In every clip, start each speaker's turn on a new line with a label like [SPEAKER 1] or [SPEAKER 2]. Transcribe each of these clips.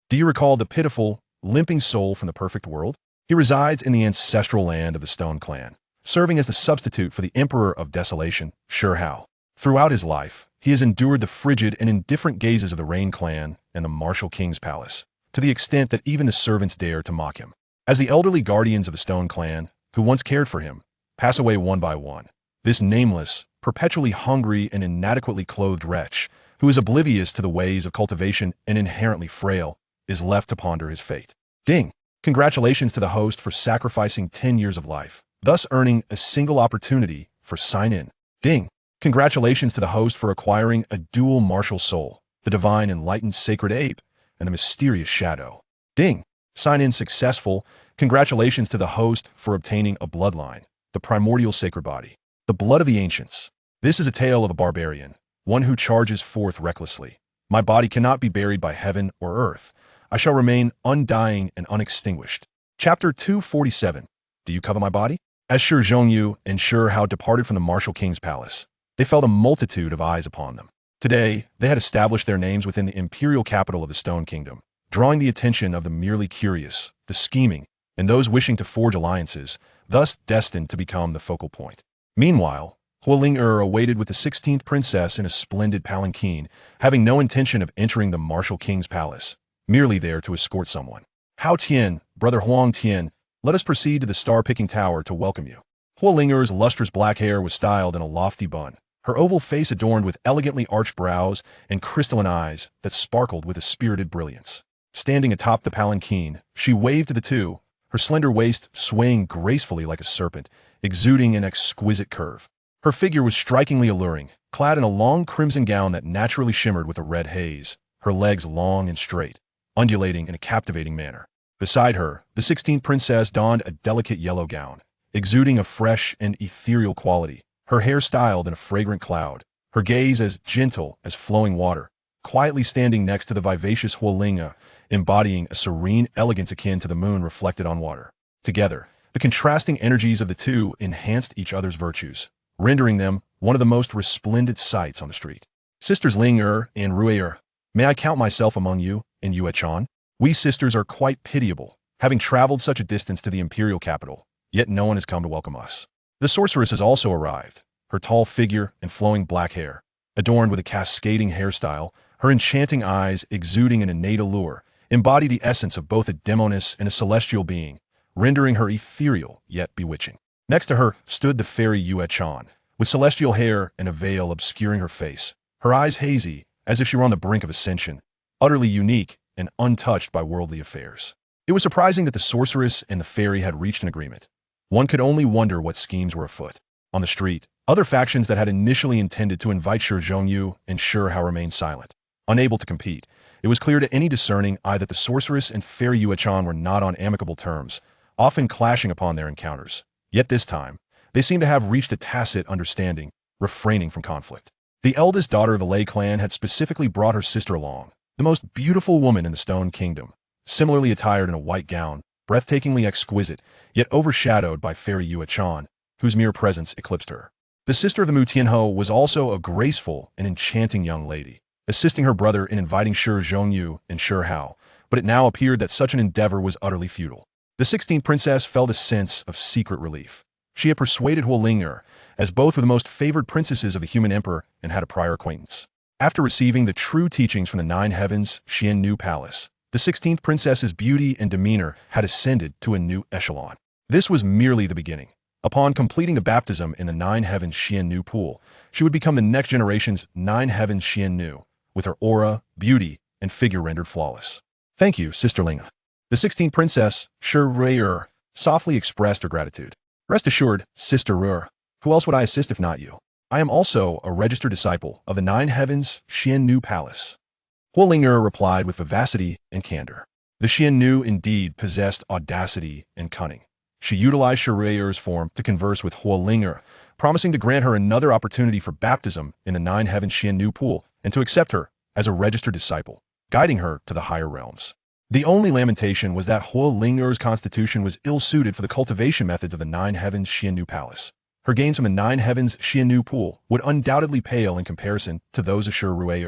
[SPEAKER 1] Do you recall the pitiful, limping soul from the perfect world? He resides in the ancestral land of the Stone Clan, serving as the substitute for the Emperor of Desolation, Shi Hao. Throughout his life, he has endured the frigid and indifferent gazes of the Rain Clan and the martial king's palace, to the extent that even the servants dare to mock him. As the elderly guardians of the Stone Clan, who once cared for him, pass away one by one, this nameless, perpetually hungry and inadequately clothed wretch, who is oblivious to the ways of cultivation and inherently frail, is left to ponder his fate. Ding! Congratulations to the host for sacrificing 10 years of life, thus earning a single opportunity for sign-in. Ding! Congratulations to the host for acquiring a dual martial soul, the divine enlightened sacred ape and the mysterious shadow. Ding! Sign-in successful. Congratulations to the host for obtaining a bloodline, the primordial sacred body, the blood of the ancients. This is a tale of a barbarian, one who charges forth recklessly. My body cannot be buried by heaven or earth. I shall remain undying and unextinguished. Chapter 247. Do you covet my body? As Shi Zhongyu and Shi Hao departed from the martial king's palace, they felt a multitude of eyes upon them. Today, they had established their names within the imperial capital of the Stone Kingdom, drawing the attention of the merely curious, the scheming, and those wishing to forge alliances, thus destined to become the focal point. Meanwhile, Huoling awaited with the 16th princess in a splendid palanquin, having no intention of entering the martial king's palace, merely there to escort someone. Hao Tian, brother Huang Tian, let us proceed to the star-picking tower to welcome you. Huoling's lustrous black hair was styled in a lofty bun, her oval face adorned with elegantly arched brows and crystalline eyes that sparkled with a spirited brilliance. Standing atop the palanquin, she waved to the two, her slender waist swaying gracefully like a serpent, exuding an exquisite curve. Her figure was strikingly alluring, clad in a long crimson gown that naturally shimmered with a red haze, her legs long and straight, undulating in a captivating manner. Beside her, the 16th princess donned a delicate yellow gown, exuding a fresh and ethereal quality, her hair styled in a fragrant cloud, her gaze as gentle as flowing water, quietly standing next to the vivacious Huoling, embodying a serene elegance akin to the moon reflected on water. Together, the contrasting energies of the two enhanced each other's virtues, rendering them one of the most resplendent sights on the street. Sisters Ling and Rui, may I count myself among you and Yue Chan? We sisters are quite pitiable, having traveled such a distance to the imperial capital, yet no one has come to welcome us. The sorceress has also arrived, her tall figure and flowing black hair, adorned with a cascading hairstyle, her enchanting eyes exuding an innate allure, embody the essence of both a demoness and a celestial being, rendering her ethereal yet bewitching. Next to her stood the fairy Yue Chan, with celestial hair and a veil obscuring her face, her eyes hazy as if she were on the brink of ascension, utterly unique and untouched by worldly affairs. It was surprising that the sorceress and the fairy had reached an agreement. One could only wonder what schemes were afoot. On the street, other factions that had initially intended to invite Shi Zhongyu and Shi Hao remained silent. Unable to compete, it was clear to any discerning eye that the sorceress and fairy Yue Chan were not on amicable terms, often clashing upon their encounters. Yet this time, they seemed to have reached a tacit understanding, refraining from conflict. The eldest daughter of the Lei clan had specifically brought her sister along, the most beautiful woman in the Stone Kingdom, similarly attired in a white gown, breathtakingly exquisite, yet overshadowed by fairy Yue Chan, whose mere presence eclipsed her. The sister of the Mu Tianhou was also a graceful and enchanting young lady, assisting her brother in inviting Shi Zhongyu and Shi Hao, but it now appeared that such an endeavor was utterly futile. The 16th princess felt a sense of secret relief. She had persuaded Huoling, as both were the most favored princesses of the human emperor and had a prior acquaintance. After receiving the true teachings from the Nine Heavens Xiannu Palace, the 16th princess's beauty and demeanor had ascended to a new echelon. This was merely the beginning. Upon completing the baptism in the Nine Heavens Xiannu pool, she would become the next generation's Nine Heavens Xiannu, with her aura, beauty, and figure rendered flawless. Thank you, Sister Ling. The 16th princess, Shi Rui, softly expressed her gratitude. Rest assured, Sister Rui, who else would I assist if not you? I am also a registered disciple of the Nine Heavens Xiannu Palace. Huoling replied with vivacity and candor. The Xiannu indeed possessed audacity and cunning. She utilized Shi Rui's form to converse with Huoling, promising to grant her another opportunity for baptism in the Nine Heavens Xiannu pool and to accept her as a registered disciple, guiding her to the higher realms. The only lamentation was that Huoling's constitution was ill-suited for the cultivation methods of the Nine Heavens Xiannu Palace. Her gains from the Nine Heavens Xiannu pool would undoubtedly pale in comparison to those of Shi Rui.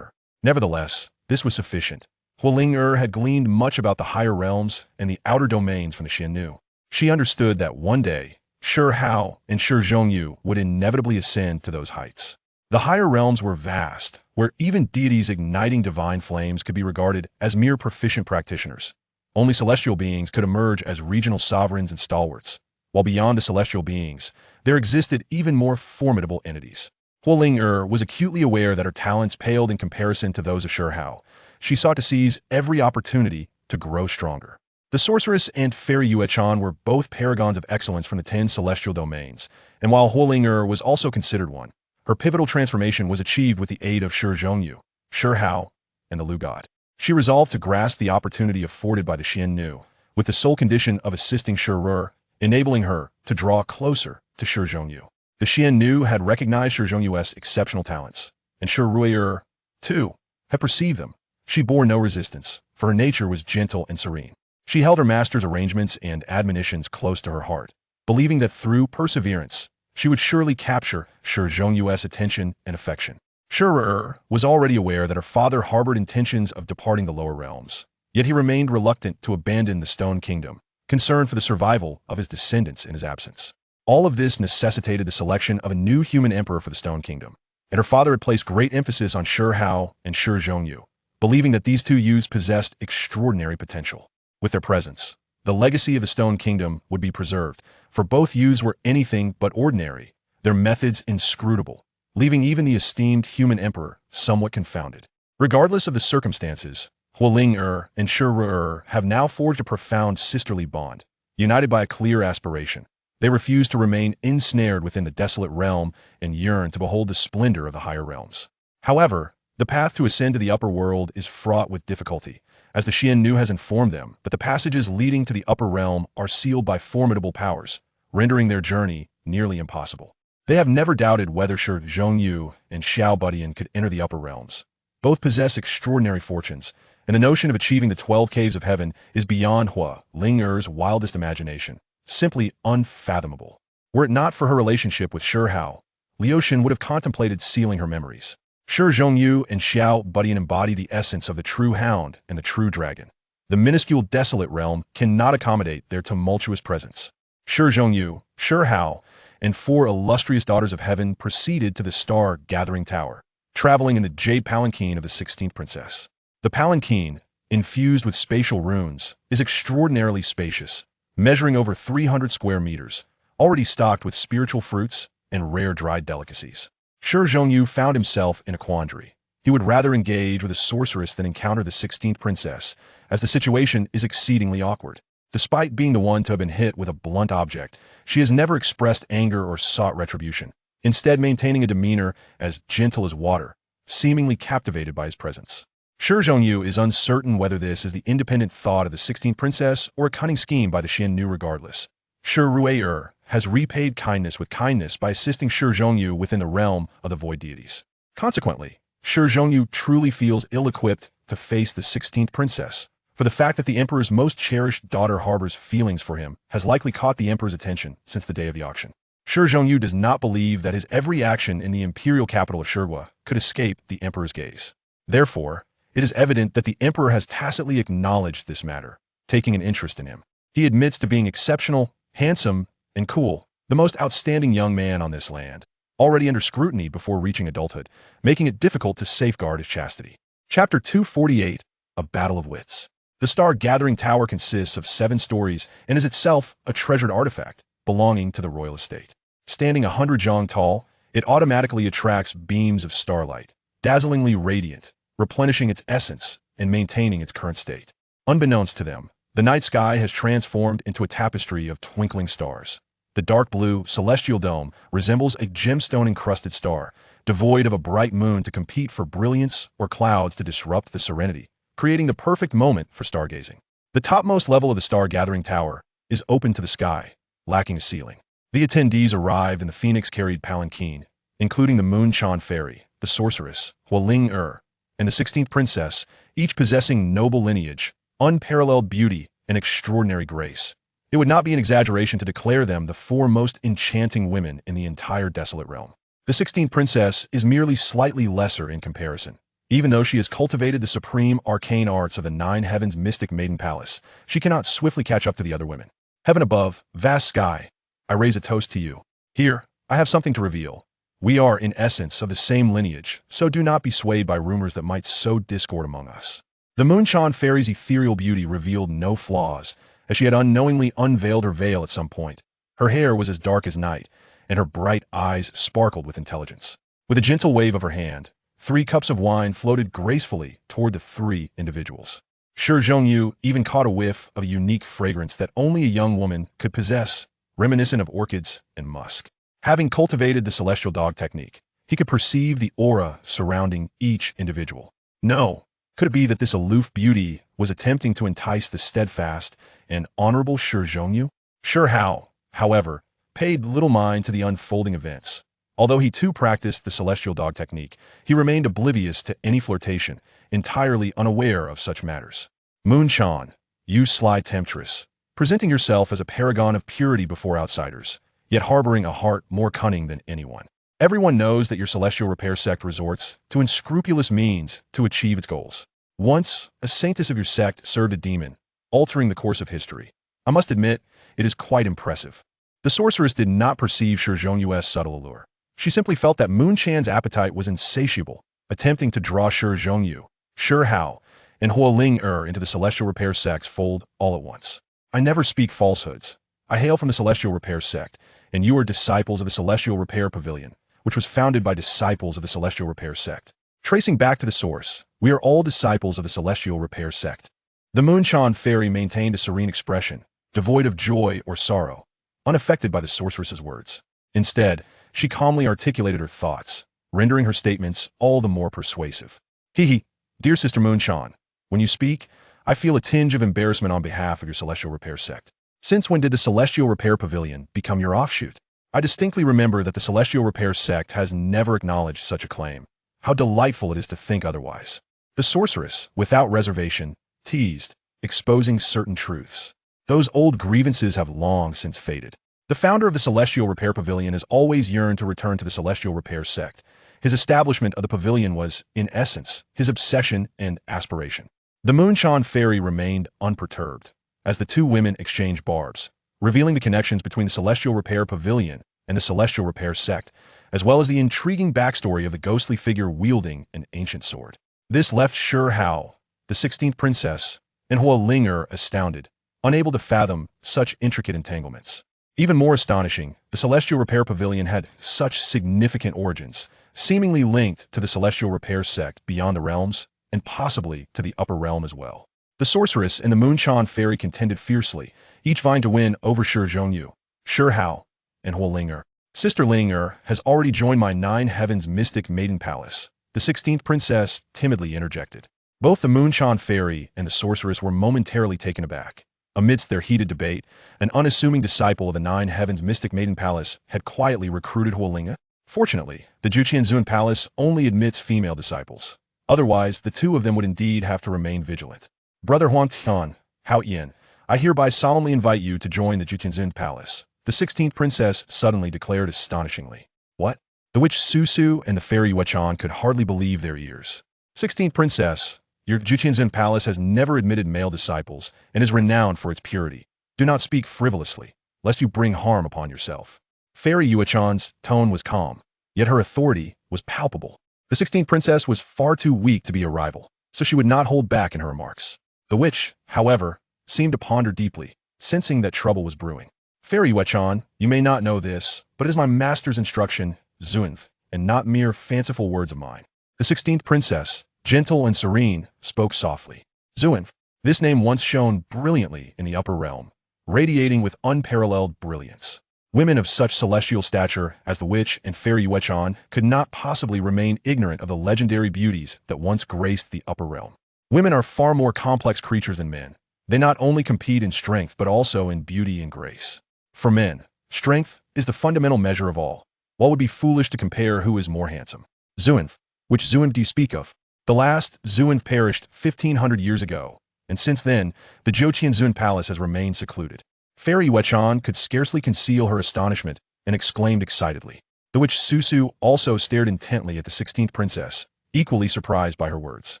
[SPEAKER 1] Nevertheless, this was sufficient. Hualing had gleaned much about the higher realms and the outer domains from the Xiannu. She understood that one day, Shi Hao and Shi Zhongyu would inevitably ascend to those heights. The higher realms were vast, where even deities igniting divine flames could be regarded as mere proficient practitioners. Only celestial beings could emerge as regional sovereigns and stalwarts, while beyond the celestial beings, there existed even more formidable entities. Hualing was acutely aware that her talents paled in comparison to those of Shi Hao. She sought to seize every opportunity to grow stronger. The sorceress and fairy Yuechan were both paragons of excellence from the 10 celestial domains, and while Hualing was also considered one, her pivotal transformation was achieved with the aid of Shi Zhongyu, Shi Hao, and the Lu God. She resolved to grasp the opportunity afforded by the Xiannu, with the sole condition of assisting Shi Ru, enabling her to draw closer to Shi Zhongyu. The Xiannu had recognized Shi Zhongyu's exceptional talents, and Shi Ru, too, had perceived them. She bore no resistance, for her nature was gentle and serene. She held her master's arrangements and admonitions close to her heart, believing that through perseverance, she would surely capture Shi Zhongyu's attention and affection. Shi Ru was already aware that her father harbored intentions of departing the lower realms, yet he remained reluctant to abandon the Stone Kingdom, concerned for the survival of his descendants in his absence. All of this necessitated the selection of a new human emperor for the Stone Kingdom, and her father had placed great emphasis on Shi Hao and Shi Zhongyu, believing that these two youths possessed extraordinary potential. With their presence, the legacy of the Stone Kingdom would be preserved, for both youths were anything but ordinary, their methods inscrutable, leaving even the esteemed human emperor somewhat confounded. Regardless of the circumstances, Hualing and Shi Ru have now forged a profound sisterly bond, united by a clear aspiration. They refuse to remain ensnared within the desolate realm and yearn to behold the splendor of the higher realms. However, the path to ascend to the upper world is fraught with difficulty, as the Xiannu has informed them that the passages leading to the upper realm are sealed by formidable powers, rendering their journey nearly impossible. They have never doubted whether Shi Zhongyu and Xiao Budian could enter the upper realms. Both possess extraordinary fortunes, and the notion of achieving the 12 caves of heaven is beyond Hualing's wildest imagination, simply unfathomable. Were it not for her relationship with Shi Hao, Liuxian would have contemplated sealing her memories. Shi Zhongyu and Xiao Budian embody the essence of the true hound and the true dragon. The minuscule desolate realm cannot accommodate their tumultuous presence. Shi Zhongyu, Shi Hao, and 4 illustrious daughters of heaven proceeded to the star-gathering tower, traveling in the jade palanquin of the 16th princess. The palanquin, infused with spatial runes, is extraordinarily spacious, measuring over 300 square meters, already stocked with spiritual fruits and rare dried delicacies. Shi Zhongyu found himself in a quandary. He would rather engage with a sorceress than encounter the 16th princess, as the situation is exceedingly awkward. Despite being the one to have been hit with a blunt object, she has never expressed anger or sought retribution, instead maintaining a demeanor as gentle as water, seemingly captivated by his presence. Shi Zhongyu is uncertain whether this is the independent thought of the 16th princess or a cunning scheme by the Xiannu regardless. Shi Ru has repaid kindness with kindness by assisting Shi Zhongyu within the realm of the void deities. Consequently, Shi Zhongyu truly feels ill-equipped to face the 16th princess, for the fact that the emperor's most cherished daughter harbors feelings for him has likely caught the emperor's attention since the day of the auction. Shi Zhongyu does not believe that his every action in the imperial capital of Shirwa could escape the emperor's gaze. Therefore, it is evident that the emperor has tacitly acknowledged this matter, taking an interest in him. He admits to being exceptional, handsome, and cool, the most outstanding young man on this land, already under scrutiny before reaching adulthood, making it difficult to safeguard his chastity. Chapter 248, A Battle of Wits. The star-gathering tower consists of 7 stories and is itself a treasured artifact belonging to the royal estate. Standing 100 zhang tall, it automatically attracts beams of starlight, dazzlingly radiant, replenishing its essence and maintaining its current state. Unbeknownst to them, the night sky has transformed into a tapestry of twinkling stars. The dark blue, celestial dome resembles a gemstone-encrusted star, devoid of a bright moon to compete for brilliance or clouds to disrupt the serenity, creating the perfect moment for stargazing. The topmost level of the star-gathering tower is open to the sky, lacking a ceiling. The attendees arrive in the phoenix-carried palanquin, including the Moon-Chan fairy, the sorceress, Hualing and the 16th princess, each possessing noble lineage, unparalleled beauty, and extraordinary grace. It would not be an exaggeration to declare them the 4 most enchanting women in the entire desolate realm. The 16th princess is merely slightly lesser in comparison, Even though she has cultivated the supreme arcane arts of the nine heavens mystic maiden palace, she cannot swiftly catch up to the other women. Heaven above, vast sky, I raise a toast to you. Here, I have something to reveal. We are, in essence, of the same lineage, so do not be swayed by rumors that might sow discord among us. The Moonshine Fairy's ethereal beauty revealed no flaws, as she had unknowingly unveiled her veil at some point. Her hair was as dark as night, and her bright eyes sparkled with intelligence. With a gentle wave of her hand, 3 cups of wine floated gracefully toward the 3 individuals. Shi Zhongyu even caught a whiff of a unique fragrance that only a young woman could possess, reminiscent of orchids and musk. Having cultivated the celestial dog technique, he could perceive the aura surrounding each individual. No, could it be that this aloof beauty was attempting to entice the steadfast and honorable Shi Zhongyu? Shi Hao, however, paid little mind to the unfolding events. Although he too practiced the celestial dog technique, he remained oblivious to any flirtation, entirely unaware of such matters. Moonshine, you sly temptress, presenting yourself as a paragon of purity before outsiders, yet harboring a heart more cunning than anyone. Everyone knows that your celestial repair sect resorts to unscrupulous means to achieve its goals. Once, a saintess of your sect served a demon, altering the course of history. I must admit, it is quite impressive. The sorceress did not perceive Shi Zhongyu's subtle allure. She simply felt that Moonchan's appetite was insatiable, attempting to draw Shi Zhongyu, Shi Hao, and Huoling into the celestial repair sect's fold all at once. I never speak falsehoods. I hail from the celestial repair sect, and you are disciples of the celestial repair pavilion, which was founded by disciples of the celestial repair sect. Tracing back to the source, we are all disciples of the celestial repair sect. The Moonshine Fairy maintained a serene expression, devoid of joy or sorrow, unaffected by the sorceress's words. Instead, she calmly articulated her thoughts, rendering her statements all the more persuasive. Dear Sister Moonshine, when you speak, I feel a tinge of embarrassment on behalf of your celestial repair sect. Since when did the celestial repair pavilion become your offshoot? I distinctly remember that the celestial repair sect has never acknowledged such a claim. How delightful it is to think otherwise. The sorceress, without reservation, teased, exposing certain truths. Those old grievances have long since faded. The founder of the Celestial Repair Pavilion has always yearned to return to the Celestial Repair sect. His establishment of the pavilion was, in essence, his obsession and aspiration. The Moonshine Fairy remained unperturbed, as the 2 women exchanged barbs, revealing the connections between the Celestial Repair Pavilion and the Celestial Repair sect, as well as the intriguing backstory of the ghostly figure wielding an ancient sword. This left Shi Hao, the 16th princess, and Huoling astounded, unable to fathom such intricate entanglements. Even more astonishing, the Celestial Repair Pavilion had such significant origins, seemingly linked to the Celestial Repair sect beyond the realms, and possibly to the upper realm as well. The sorceress and the Moonshine Fairy contended fiercely, each vying to win over Shi Zhongyu, Shi Hao, and Huoling. Sister Ling has already joined my 9 heavens mystic maiden palace, the 16th princess timidly interjected. Both the Moonshine Fairy and the sorceress were momentarily taken aback. Amidst their heated debate, an unassuming disciple of the 9 heavens mystic maiden palace had quietly recruited Huoling. Fortunately, the Juqianzun Palace only admits female disciples. Otherwise, the 2 of them would indeed have to remain vigilant. Brother Huangtian, Hao Yin, I hereby solemnly invite you to join the Juqianzun Palace, the 16th princess suddenly declared astonishingly. What? The witch Susu and the fairy Yuechan could hardly believe their ears. 16th princess, your Juqianzun Palace has never admitted male disciples and is renowned for its purity. Do not speak frivolously, lest you bring harm upon yourself. Fairy Yuechan's tone was calm, yet her authority was palpable. The 16th princess was far too weak to be a rival, so she would not hold back in her remarks. The witch, however, seemed to ponder deeply, sensing that trouble was brewing. Fairy Yuechan, you may not know this, but it is my master's instruction, Zunv, and not mere fanciful words of mine. The 16th princess, gentle and serene, spoke softly. Zunv, this name once shone brilliantly in the upper realm, radiating with unparalleled brilliance. Women of such celestial stature as the witch and fairy Yuechan could not possibly remain ignorant of the legendary beauties that once graced the upper realm. Women are far more complex creatures than men. They not only compete in strength but also in beauty and grace. For men, strength is the fundamental measure of all. While it would be foolish to compare who is more handsome. Zunv, which Zunv do you speak of? The last Zunv perished 1,500 years ago, and since then, the Juqianzun Palace has remained secluded. Fairy Yuechan could scarcely conceal her astonishment and exclaimed excitedly. The witch Susu also stared intently at the 16th princess, equally surprised by her words.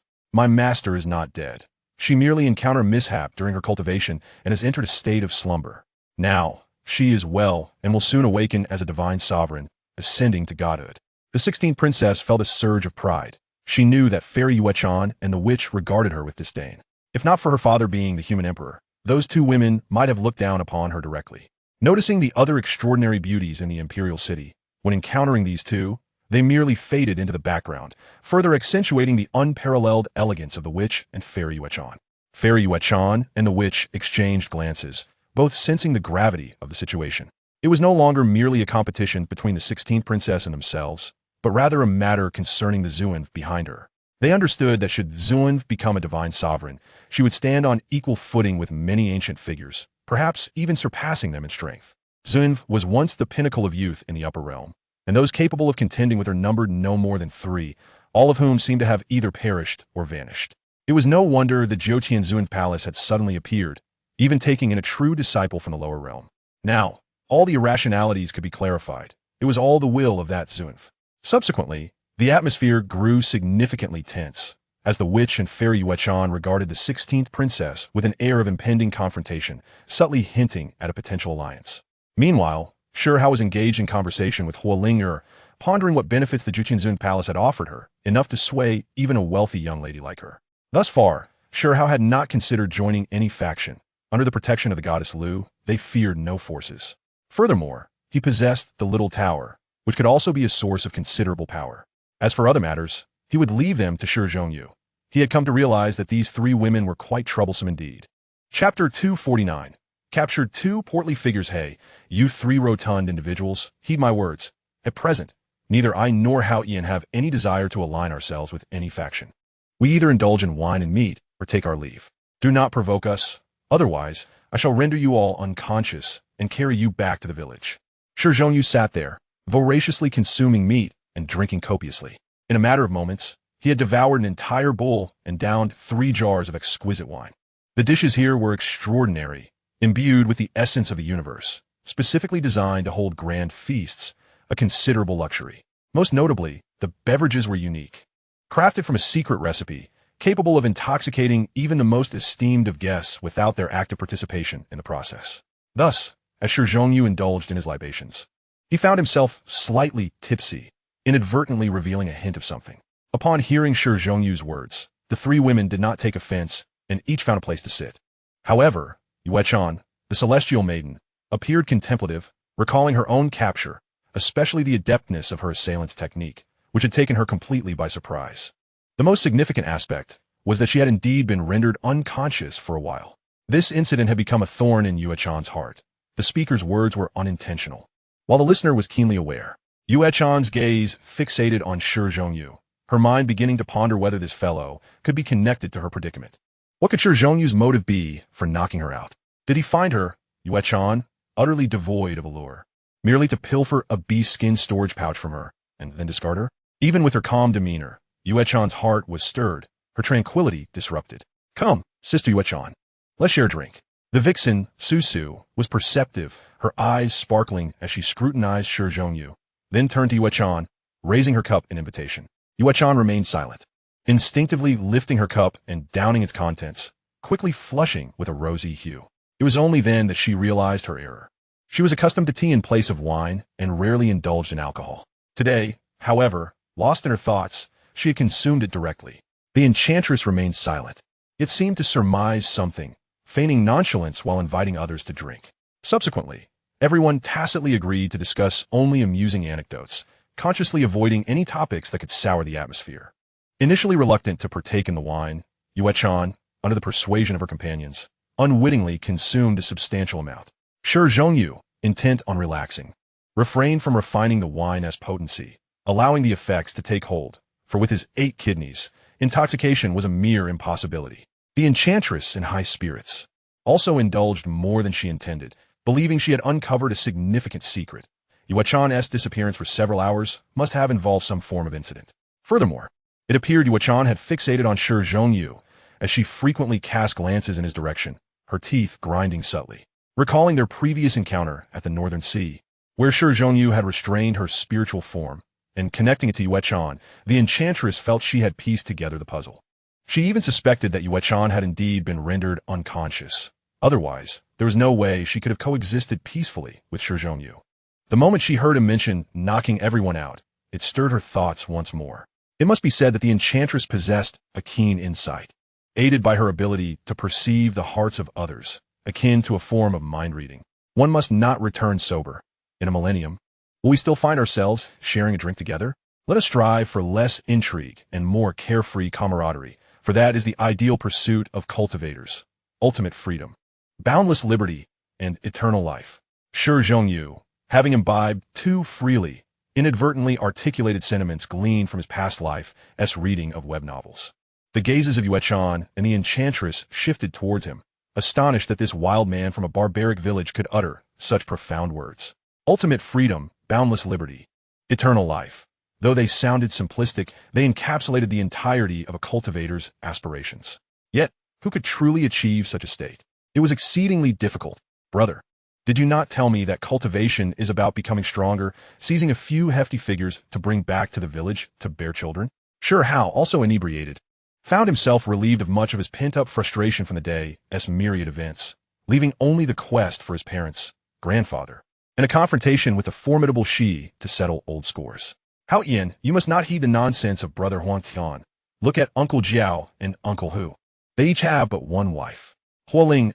[SPEAKER 1] My master is not dead. She merely encountered a mishap during her cultivation and has entered a state of slumber. Now, she is well and will soon awaken as a divine sovereign, ascending to godhood. The 16th princess felt a surge of pride. She knew that Fairy Yuechan and the witch regarded her with disdain. If not for her father being the human emperor, those two women might have looked down upon her directly. Noticing the other extraordinary beauties in the imperial city, when encountering these two, they merely faded into the background, further accentuating the unparalleled elegance of the witch and Fairy Yuechan. Fairy Yuechan and the witch exchanged glances, both sensing the gravity of the situation. It was no longer merely a competition between the 16th princess and themselves, but rather a matter concerning the Zhuanf behind her. They understood that should Zhuanf become a divine sovereign, she would stand on equal footing with many ancient figures, perhaps even surpassing them in strength. Zhuanf was once the pinnacle of youth in the upper realm, and those capable of contending with her numbered no more than 3, all of whom seemed to have either perished or vanished. It was no wonder the Jiutian Zhuanf palace had suddenly appeared, even taking in a true disciple from the lower realm. Now, all the irrationalities could be clarified. It was all the will of that Zhuanf. Subsequently, the atmosphere grew significantly tense, as the witch and Fairy Yuechan regarded the 16th princess with an air of impending confrontation, subtly hinting at a potential alliance. Meanwhile, Shi Hao was engaged in conversation with Huoling'er, pondering what benefits the Jiutian Zhuanf palace had offered her, enough to sway even a wealthy young lady like her. Thus far, Shi Hao had not considered joining any faction. Under the protection of the goddess Lu, they feared no forces. Furthermore, he possessed the Little Tower, which could also be a source of considerable power. As for other matters, he would leave them to Shi Zhongyu. He had come to realize that these 3 women were quite troublesome indeed. Chapter 249. Captured 2 portly figures. Hey, you 3 rotund individuals, heed my words. At present, neither I nor Hao Ian have any desire to align ourselves with any faction. We either indulge in wine and meat, or take our leave. Do not provoke us, otherwise I shall render you all unconscious and carry you back to the village. Shi Zhongyu sat there, voraciously consuming meat and drinking copiously. In a matter of moments, he had devoured an entire bowl and downed 3 jars of exquisite wine. The dishes here were extraordinary, imbued with the essence of the universe, specifically designed to hold grand feasts, a considerable luxury. Most notably, the beverages were unique. Crafted from a secret recipe, capable of intoxicating even the most esteemed of guests without their active participation in the process. Thus, as Shi Zhongyu indulged in his libations, he found himself slightly tipsy, inadvertently revealing a hint of something. Upon hearing Shi Zhongyu's words, the 3 women did not take offense, and each found a place to sit. However, Yuechan, the celestial maiden, appeared contemplative, recalling her own capture, especially the adeptness of her assailant's technique, which had taken her completely by surprise. The most significant aspect was that she had indeed been rendered unconscious for a while. This incident had become a thorn in Yuechan's heart. The speaker's words were unintentional, while the listener was keenly aware. Yuechan's gaze fixated on Shi Zhongyu, her mind beginning to ponder whether this fellow could be connected to her predicament. What could Shi Zhongyu's motive be for knocking her out? Did he find her, Yuechan, utterly devoid of allure, merely to pilfer a bee-skin storage pouch from her, and then discard her? Even with her calm demeanor, Yuechan's heart was stirred, her tranquility disrupted. Come, Sister Yuechan, let's share a drink. The vixen, Su, was perceptive, her eyes sparkling as she scrutinized Shi Zhongyu, then turned to Yuechan, raising her cup in invitation. Yuechan remained silent, instinctively lifting her cup and downing its contents, quickly flushing with a rosy hue. It was only then that she realized her error. She was accustomed to tea in place of wine and rarely indulged in alcohol. Today, however, lost in her thoughts, she had consumed it directly. The enchantress remained silent. It seemed to surmise something, feigning nonchalance while inviting others to drink. Subsequently, everyone tacitly agreed to discuss only amusing anecdotes, consciously avoiding any topics that could sour the atmosphere. Initially reluctant to partake in the wine, Yuechan, under the persuasion of her companions, unwittingly consumed a substantial amount. Shi Zhongyu, intent on relaxing, refrained from refining the wine as potency, allowing the effects to take hold, for with his 8 kidneys, intoxication was a mere impossibility. The enchantress, in high spirits, also indulged more than she intended, believing she had uncovered a significant secret. Yuechan's disappearance for several hours must have involved some form of incident. Furthermore, it appeared Yuechan had fixated on Shi Zhongyu, as she frequently cast glances in his direction, her teeth grinding subtly. Recalling their previous encounter at the Northern Sea, where Shi Zhongyu had restrained her spiritual form, and connecting it to Yue-chan, the enchantress felt she had pieced together the puzzle. She even suspected that Yue-chan had indeed been rendered unconscious. Otherwise, there was no way she could have coexisted peacefully with Shi Hao. The moment she heard him mention knocking everyone out, it stirred her thoughts once more. It must be said that the enchantress possessed a keen insight, aided by her ability to perceive the hearts of others, akin to a form of mind reading. One must not return sober. In a millennium, will we still find ourselves sharing a drink together? Let us strive for less intrigue and more carefree camaraderie, for that is the ideal pursuit of cultivators, ultimate freedom, boundless liberty, and eternal life. Shi Hao, having imbibed too freely, inadvertently articulated sentiments gleaned from his past life's reading of web novels. The gazes of Yue-chan and the enchantress shifted towards him, astonished that this wild man from a barbaric village could utter such profound words. Ultimate freedom, boundless liberty, eternal life. Though they sounded simplistic, they encapsulated the entirety of a cultivator's aspirations. Yet, who could truly achieve such a state? It was exceedingly difficult. Brother, did you not tell me that cultivation is about becoming stronger, seizing a few hefty figures to bring back to the village to bear children? Shi Hao, also inebriated, found himself relieved of much of his pent-up frustration from the day's myriad events, leaving only the quest for his parents, grandfather, and a confrontation with the formidable Shi to settle old scores. Hao Yin, you must not heed the nonsense of brother Huang Tian. Look at Uncle Jiao and Uncle Hu. They each have but one wife. Hualing,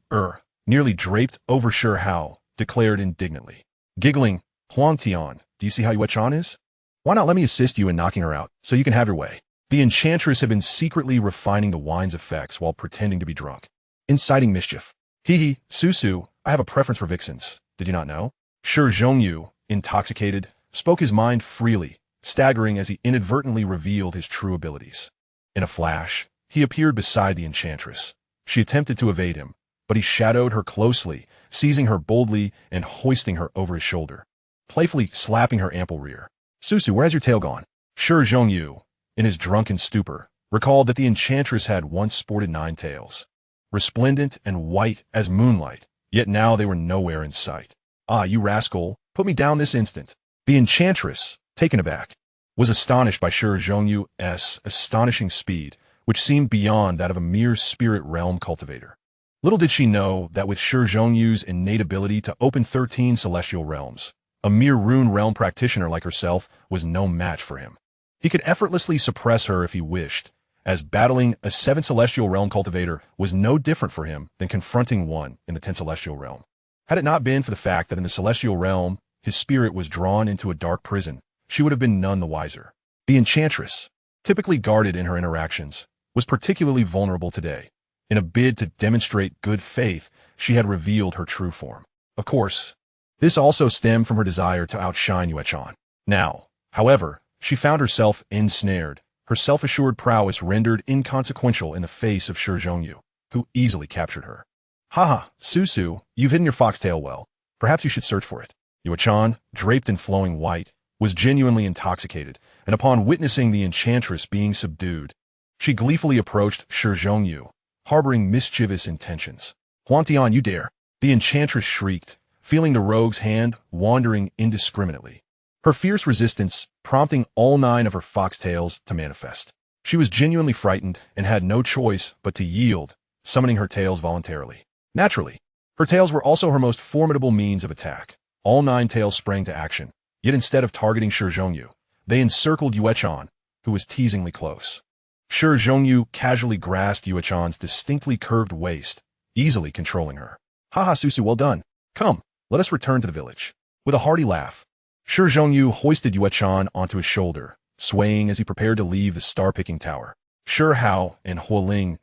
[SPEAKER 1] nearly draped over Shi Hao, declared indignantly. Giggling, Huang Tian, do you see how Yue-chan is? Why not let me assist you in knocking her out, so you can have your way? The enchantress had been secretly refining the wine's effects while pretending to be drunk, inciting mischief. Hee, Susu, I have a preference for vixens, did you not know? Shi Hao, intoxicated, spoke his mind freely, staggering as he inadvertently revealed his true abilities. In a flash, he appeared beside the enchantress. She attempted to evade him, but he shadowed her closely, seizing her boldly and hoisting her over his shoulder, playfully slapping her ample rear. Susu, where has your tail gone? Shi Hao, in his drunken stupor, recalled that the enchantress had once sported 9 tails, resplendent and white as moonlight, yet now they were nowhere in sight. Ah, you rascal, put me down this instant. The enchantress, taken aback, was astonished by Shi Hao's astonishing speed, which seemed beyond that of a mere spirit realm cultivator. Little did she know that with Shi Hao's innate ability to open 13 celestial realms, a mere rune realm practitioner like herself was no match for him. He could effortlessly suppress her if he wished, as battling a 7 celestial realm cultivator was no different for him than confronting one in the 10 celestial realm. Had it not been for the fact that in the celestial realm his spirit was drawn into a dark prison, she would have been none the wiser. The enchantress, typically guarded in her interactions, was particularly vulnerable today. In a bid to demonstrate good faith, she had revealed her true form. Of course, this also stemmed from her desire to outshine Yue-chan. Now, however, she found herself ensnared, her self-assured prowess rendered inconsequential in the face of Shi Hao, who easily captured her. Haha, Susu, you've hidden your foxtail well. Perhaps you should search for it. Yue-chan, draped in flowing white, was genuinely intoxicated, and upon witnessing the enchantress being subdued, she gleefully approached Shi Hao, harboring mischievous intentions. Huang Tian, you dare! The enchantress shrieked, feeling the rogue's hand wandering indiscriminately, her fierce resistance prompting all 9 of her foxtails to manifest. She was genuinely frightened and had no choice but to yield, summoning her tails voluntarily. Naturally, her tails were also her most formidable means of attack. All 9 tails sprang to action, yet instead of targeting Shi Hao, they encircled Yue-chan, who was teasingly close. Shi Hao casually grasped Yue-chan's distinctly curved waist, easily controlling her. Haha, Susu, well done. Come, let us return to the village. With a hearty laugh, Shi Hao hoisted Yue-chan onto his shoulder, swaying as he prepared to leave the star-picking tower. Shi Hao and Hualing,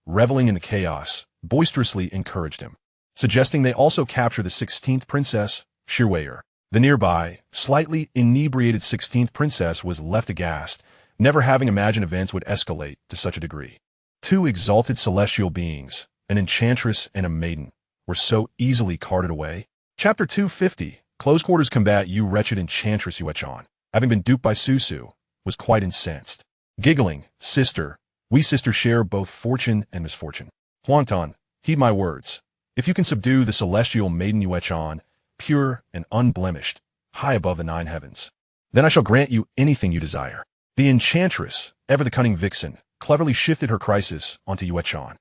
[SPEAKER 1] reveling in the chaos, boisterously encouraged him, suggesting they also capture the 16th princess, Shi Wei. The nearby, slightly inebriated 16th princess was left aghast, never having imagined events would escalate to such a degree. 2 exalted celestial beings, an enchantress and a maiden, were so easily carted away. Chapter 250, Close Quarters Combat. You wretched enchantress Yue-chan, having been duped by Susu, was quite incensed. Giggling, sister, we sisters share both fortune and misfortune. Huangtan, heed my words. If you can subdue the celestial maiden Yue-chan, pure and unblemished, high above the 9 heavens, Then I shall grant you anything you desire. The enchantress, ever the cunning vixen, cleverly shifted her crisis onto Yuechan,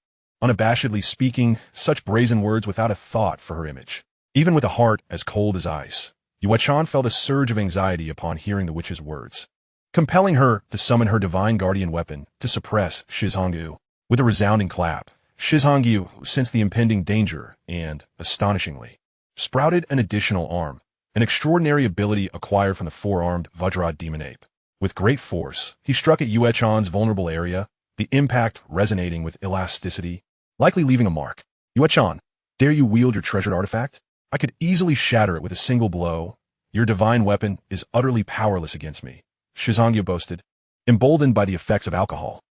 [SPEAKER 1] unabashedly speaking such brazen words without a thought for her image. Even with a heart as cold as ice, Yuechan felt a surge of anxiety upon hearing the witch's words, compelling her to summon her divine guardian weapon to suppress Shizhongyu. With a resounding clap, Shizhongyu sensed the impending danger and, astonishingly, sprouted an additional arm, an extraordinary ability acquired from the four-armed Vajra demon ape. With great force, he struck at Yuechan's vulnerable area, the impact resonating with elasticity, likely leaving a mark. Yuechan, dare you wield your treasured artifact? I could easily shatter it with a single blow. Your divine weapon is utterly powerless against me, Shizhongyu boasted, emboldened by the effects of alcohol.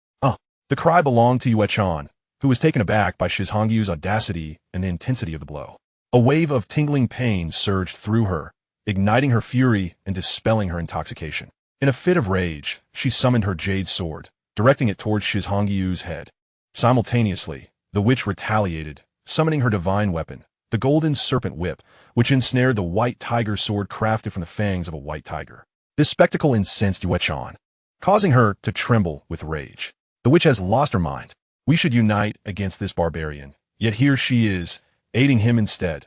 [SPEAKER 1] The cry belonged to Yuechan, who was taken aback by Shizhongyu's audacity and the intensity of the blow. A wave of tingling pain surged through her, igniting her fury and dispelling her intoxication. In a fit of rage, she summoned her jade sword, directing it towards Shizhongyu's head. Simultaneously, the witch retaliated, summoning her divine weapon, the golden serpent whip, which ensnared the white tiger sword crafted from the fangs of a white tiger. This spectacle incensed Yuechan, causing her to tremble with rage. The witch has lost her mind. We should unite against this barbarian, yet here she is, aiding him instead.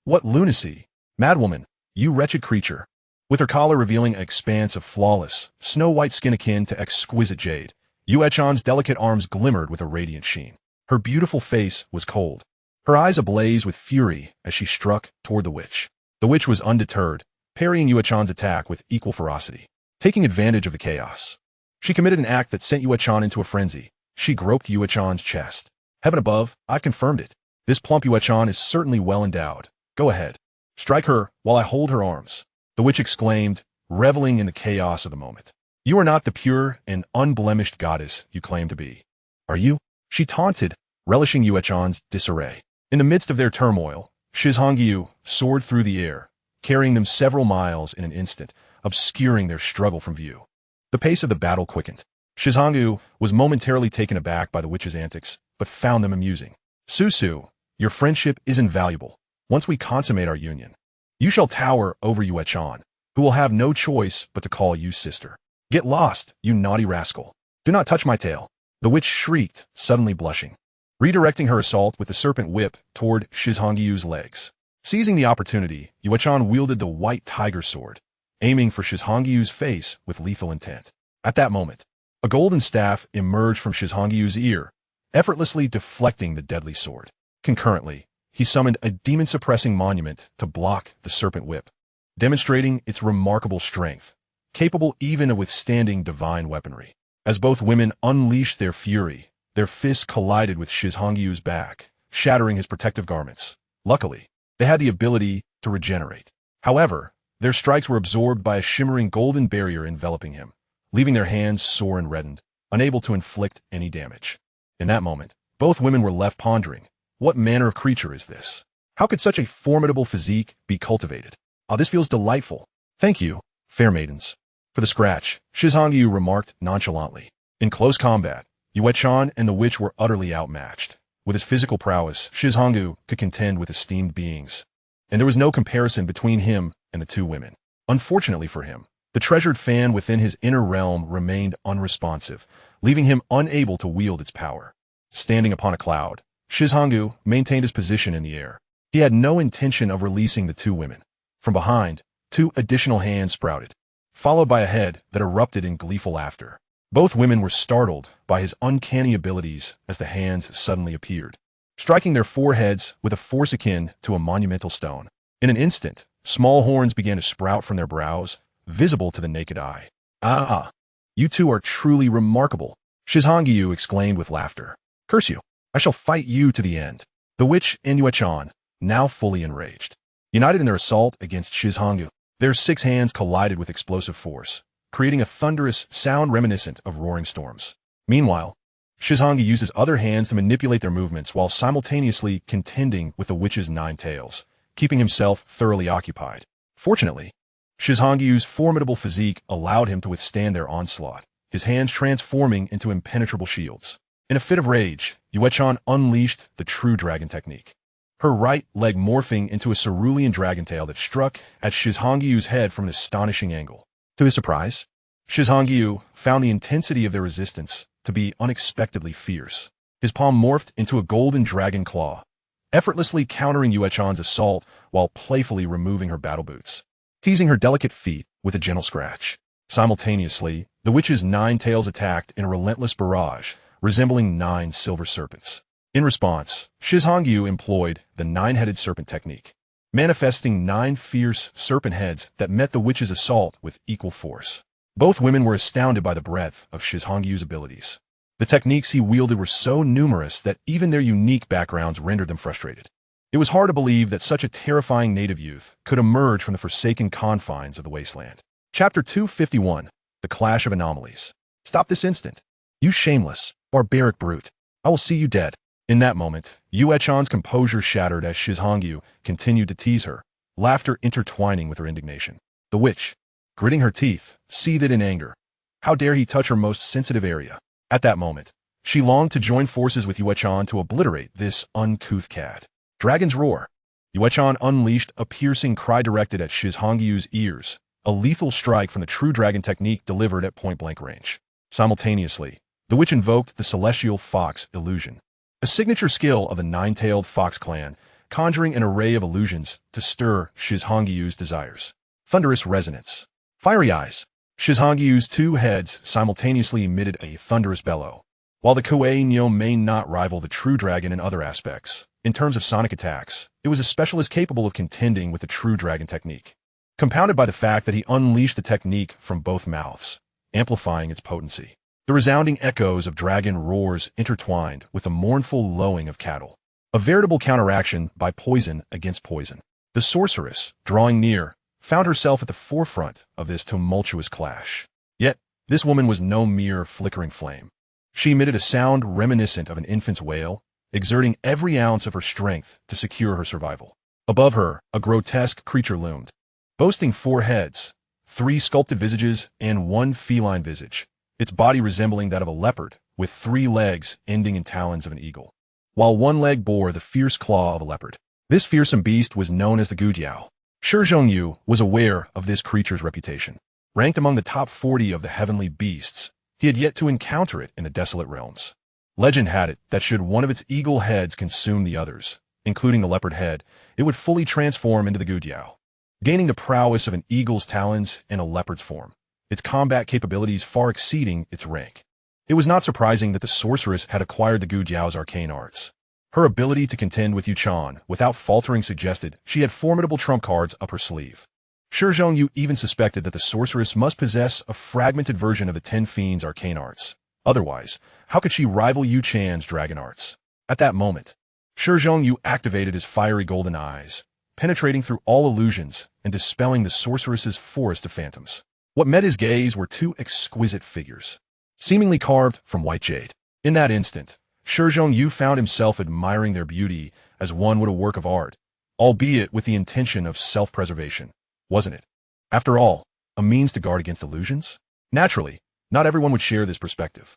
[SPEAKER 1] What lunacy! Madwoman, you wretched creature. With her collar revealing an expanse of flawless, snow-white skin akin to exquisite jade, Yuechan's delicate arms glimmered with a radiant sheen. Her beautiful face was cold, her eyes ablaze with fury as she struck toward the witch. The witch was undeterred, parrying Yuechan's attack with equal ferocity, taking advantage of the chaos. She committed an act that sent Yuechan into a frenzy. She groped Yuechan's chest. Heaven above, I've confirmed it. This plump Yuechan is certainly well endowed. Go ahead. Strike her while I hold her arms, the witch exclaimed, reveling in the chaos of the moment. You are not the pure and unblemished goddess you claim to be, are you? She taunted, relishing Yuechan's disarray. In the midst of their turmoil, Shizhongyu soared through the air, carrying them several miles in an instant, obscuring their struggle from view. The pace of the battle quickened. Shizhongyu was momentarily taken aback by the witch's antics, but found them amusing. Susu, your friendship is invaluable. Once we consummate our union, you shall tower over Yuechan, who will have no choice but to call you sister. Get lost, you naughty rascal. Do not touch my tail. The witch shrieked, suddenly blushing, redirecting her assault with the serpent whip toward Shizhongyu's legs. Seizing the opportunity, Yuechan wielded the white tiger sword, aiming for Shizhongyu's face with lethal intent. At that moment, a golden staff emerged from Shizhongyu's ear, effortlessly deflecting the deadly sword. Concurrently, he summoned a demon-suppressing monument to block the serpent whip, demonstrating its remarkable strength, capable even of withstanding divine weaponry. As both women unleashed their fury, their fists collided with Shizhongyu's back, shattering his protective garments. Luckily, they had the ability to regenerate. However, their strikes were absorbed by a shimmering golden barrier enveloping him, leaving their hands sore and reddened, unable to inflict any damage. In that moment, both women were left pondering, what manner of creature is this? How could such a formidable physique be cultivated? This feels delightful. Thank you, fair maidens. For the scratch, Shizhongyu remarked nonchalantly. In close combat, Yuechan and the witch were utterly outmatched. With his physical prowess, Shizhongyu could contend with esteemed beings, and there was no comparison between him and the two women. Unfortunately for him, the treasured fan within his inner realm remained unresponsive, leaving him unable to wield its power. Standing upon a cloud, Shizhongyu maintained his position in the air. He had no intention of releasing the two women. From behind, two additional hands sprouted, followed by a head that erupted in gleeful laughter. Both women were startled by his uncanny abilities as the hands suddenly appeared, striking their foreheads with a force akin to a monumental stone. In an instant, small horns began to sprout from their brows, visible to the naked eye. You two are truly remarkable, Shizhongyu exclaimed with laughter. Curse you, I shall fight you to the end. The witch and Yuechan, now fully enraged, united in their assault against Shizhongyu. Their 6 hands collided with explosive force, creating a thunderous sound reminiscent of roaring storms. Meanwhile, Shizhongyu used his other hands to manipulate their movements while simultaneously contending with the witch's 9 tails, keeping himself thoroughly occupied. Fortunately, Shizhongyu's formidable physique allowed him to withstand their onslaught, his hands transforming into impenetrable shields. In a fit of rage, Yuechan unleashed the true dragon technique, her right leg morphing into a cerulean dragon tail that struck at Shizhongyu's head from an astonishing angle. To his surprise, Shi Hao found the intensity of their resistance to be unexpectedly fierce. His palm morphed into a golden dragon claw, effortlessly countering Yuechan's assault while playfully removing her battle boots, teasing her delicate feet with a gentle scratch. Simultaneously, the witch's 9 tails attacked in a relentless barrage, resembling 9 silver serpents. In response, Shi Hao employed the 9-headed serpent technique, manifesting 9 fierce serpent heads that met the witch's assault with equal force. Both women were astounded by the breadth of Shi Hao's abilities. The techniques he wielded were so numerous that even their unique backgrounds rendered them frustrated. It was hard to believe that such a terrifying native youth could emerge from the forsaken confines of the wasteland. Chapter 251, The Clash of Anomalies. Stop this instant. You shameless, barbaric brute. I will see you dead. In that moment, Yuechan's composure shattered as Shi Hao continued to tease her, laughter intertwining with her indignation. The witch, gritting her teeth, seethed in anger. How dare he touch her most sensitive area? At that moment, she longed to join forces with Yuechan to obliterate this uncouth cad. Dragon's Roar. Yuechan unleashed a piercing cry directed at Shi Hao's ears, a lethal strike from the true dragon technique delivered at point-blank range. Simultaneously, the witch invoked the celestial fox illusion, a signature skill of the 9-tailed fox clan, conjuring an array of illusions to stir Shi Hao's desires. Thunderous resonance. Fiery eyes. Shi Hao's 2 heads simultaneously emitted a thunderous bellow. While the Kuei Nyo may not rival the true dragon in other aspects, in terms of sonic attacks, it was a specialist capable of contending with the true dragon technique, compounded by the fact that he unleashed the technique from both mouths, amplifying its potency. The resounding echoes of dragon roars intertwined with a mournful lowing of cattle, a veritable counteraction by poison against poison. The sorceress, drawing near, found herself at the forefront of this tumultuous clash. Yet, this woman was no mere flickering flame. She emitted a sound reminiscent of an infant's wail, exerting every ounce of her strength to secure her survival. Above her, a grotesque creature loomed, boasting 4 heads, 3 sculpted visages, and 1 feline visage, its body resembling that of a leopard, with 3 legs ending in talons of an eagle, while 1 leg bore the fierce claw of a leopard. This fearsome beast was known as the Gujiao. Shi Hao was aware of this creature's reputation. Ranked among the top 40 of the heavenly beasts, he had yet to encounter it in the desolate realms. Legend had it that should one of its eagle heads consume the others, including the leopard head, it would fully transform into the Gujiao, gaining the prowess of an eagle's talons and a leopard's form, its combat capabilities far exceeding its rank. It was not surprising that the sorceress had acquired the Gujiao's arcane arts. Her ability to contend with Yuechan without faltering suggested she had formidable trump cards up her sleeve. Shi Hao even suspected that the sorceress must possess a fragmented version of the 10 Fiends' arcane arts. Otherwise, how could she rival Yuechan's dragon arts? At that moment, Shi Hao activated his fiery golden eyes, penetrating through all illusions and dispelling the sorceress's forest of phantoms. What met his gaze were 2 exquisite figures, seemingly carved from white jade. In that instant, Shi Hao found himself admiring their beauty as one would a work of art, albeit with the intention of self-preservation, wasn't it? After all, a means to guard against illusions? Naturally, not everyone would share this perspective.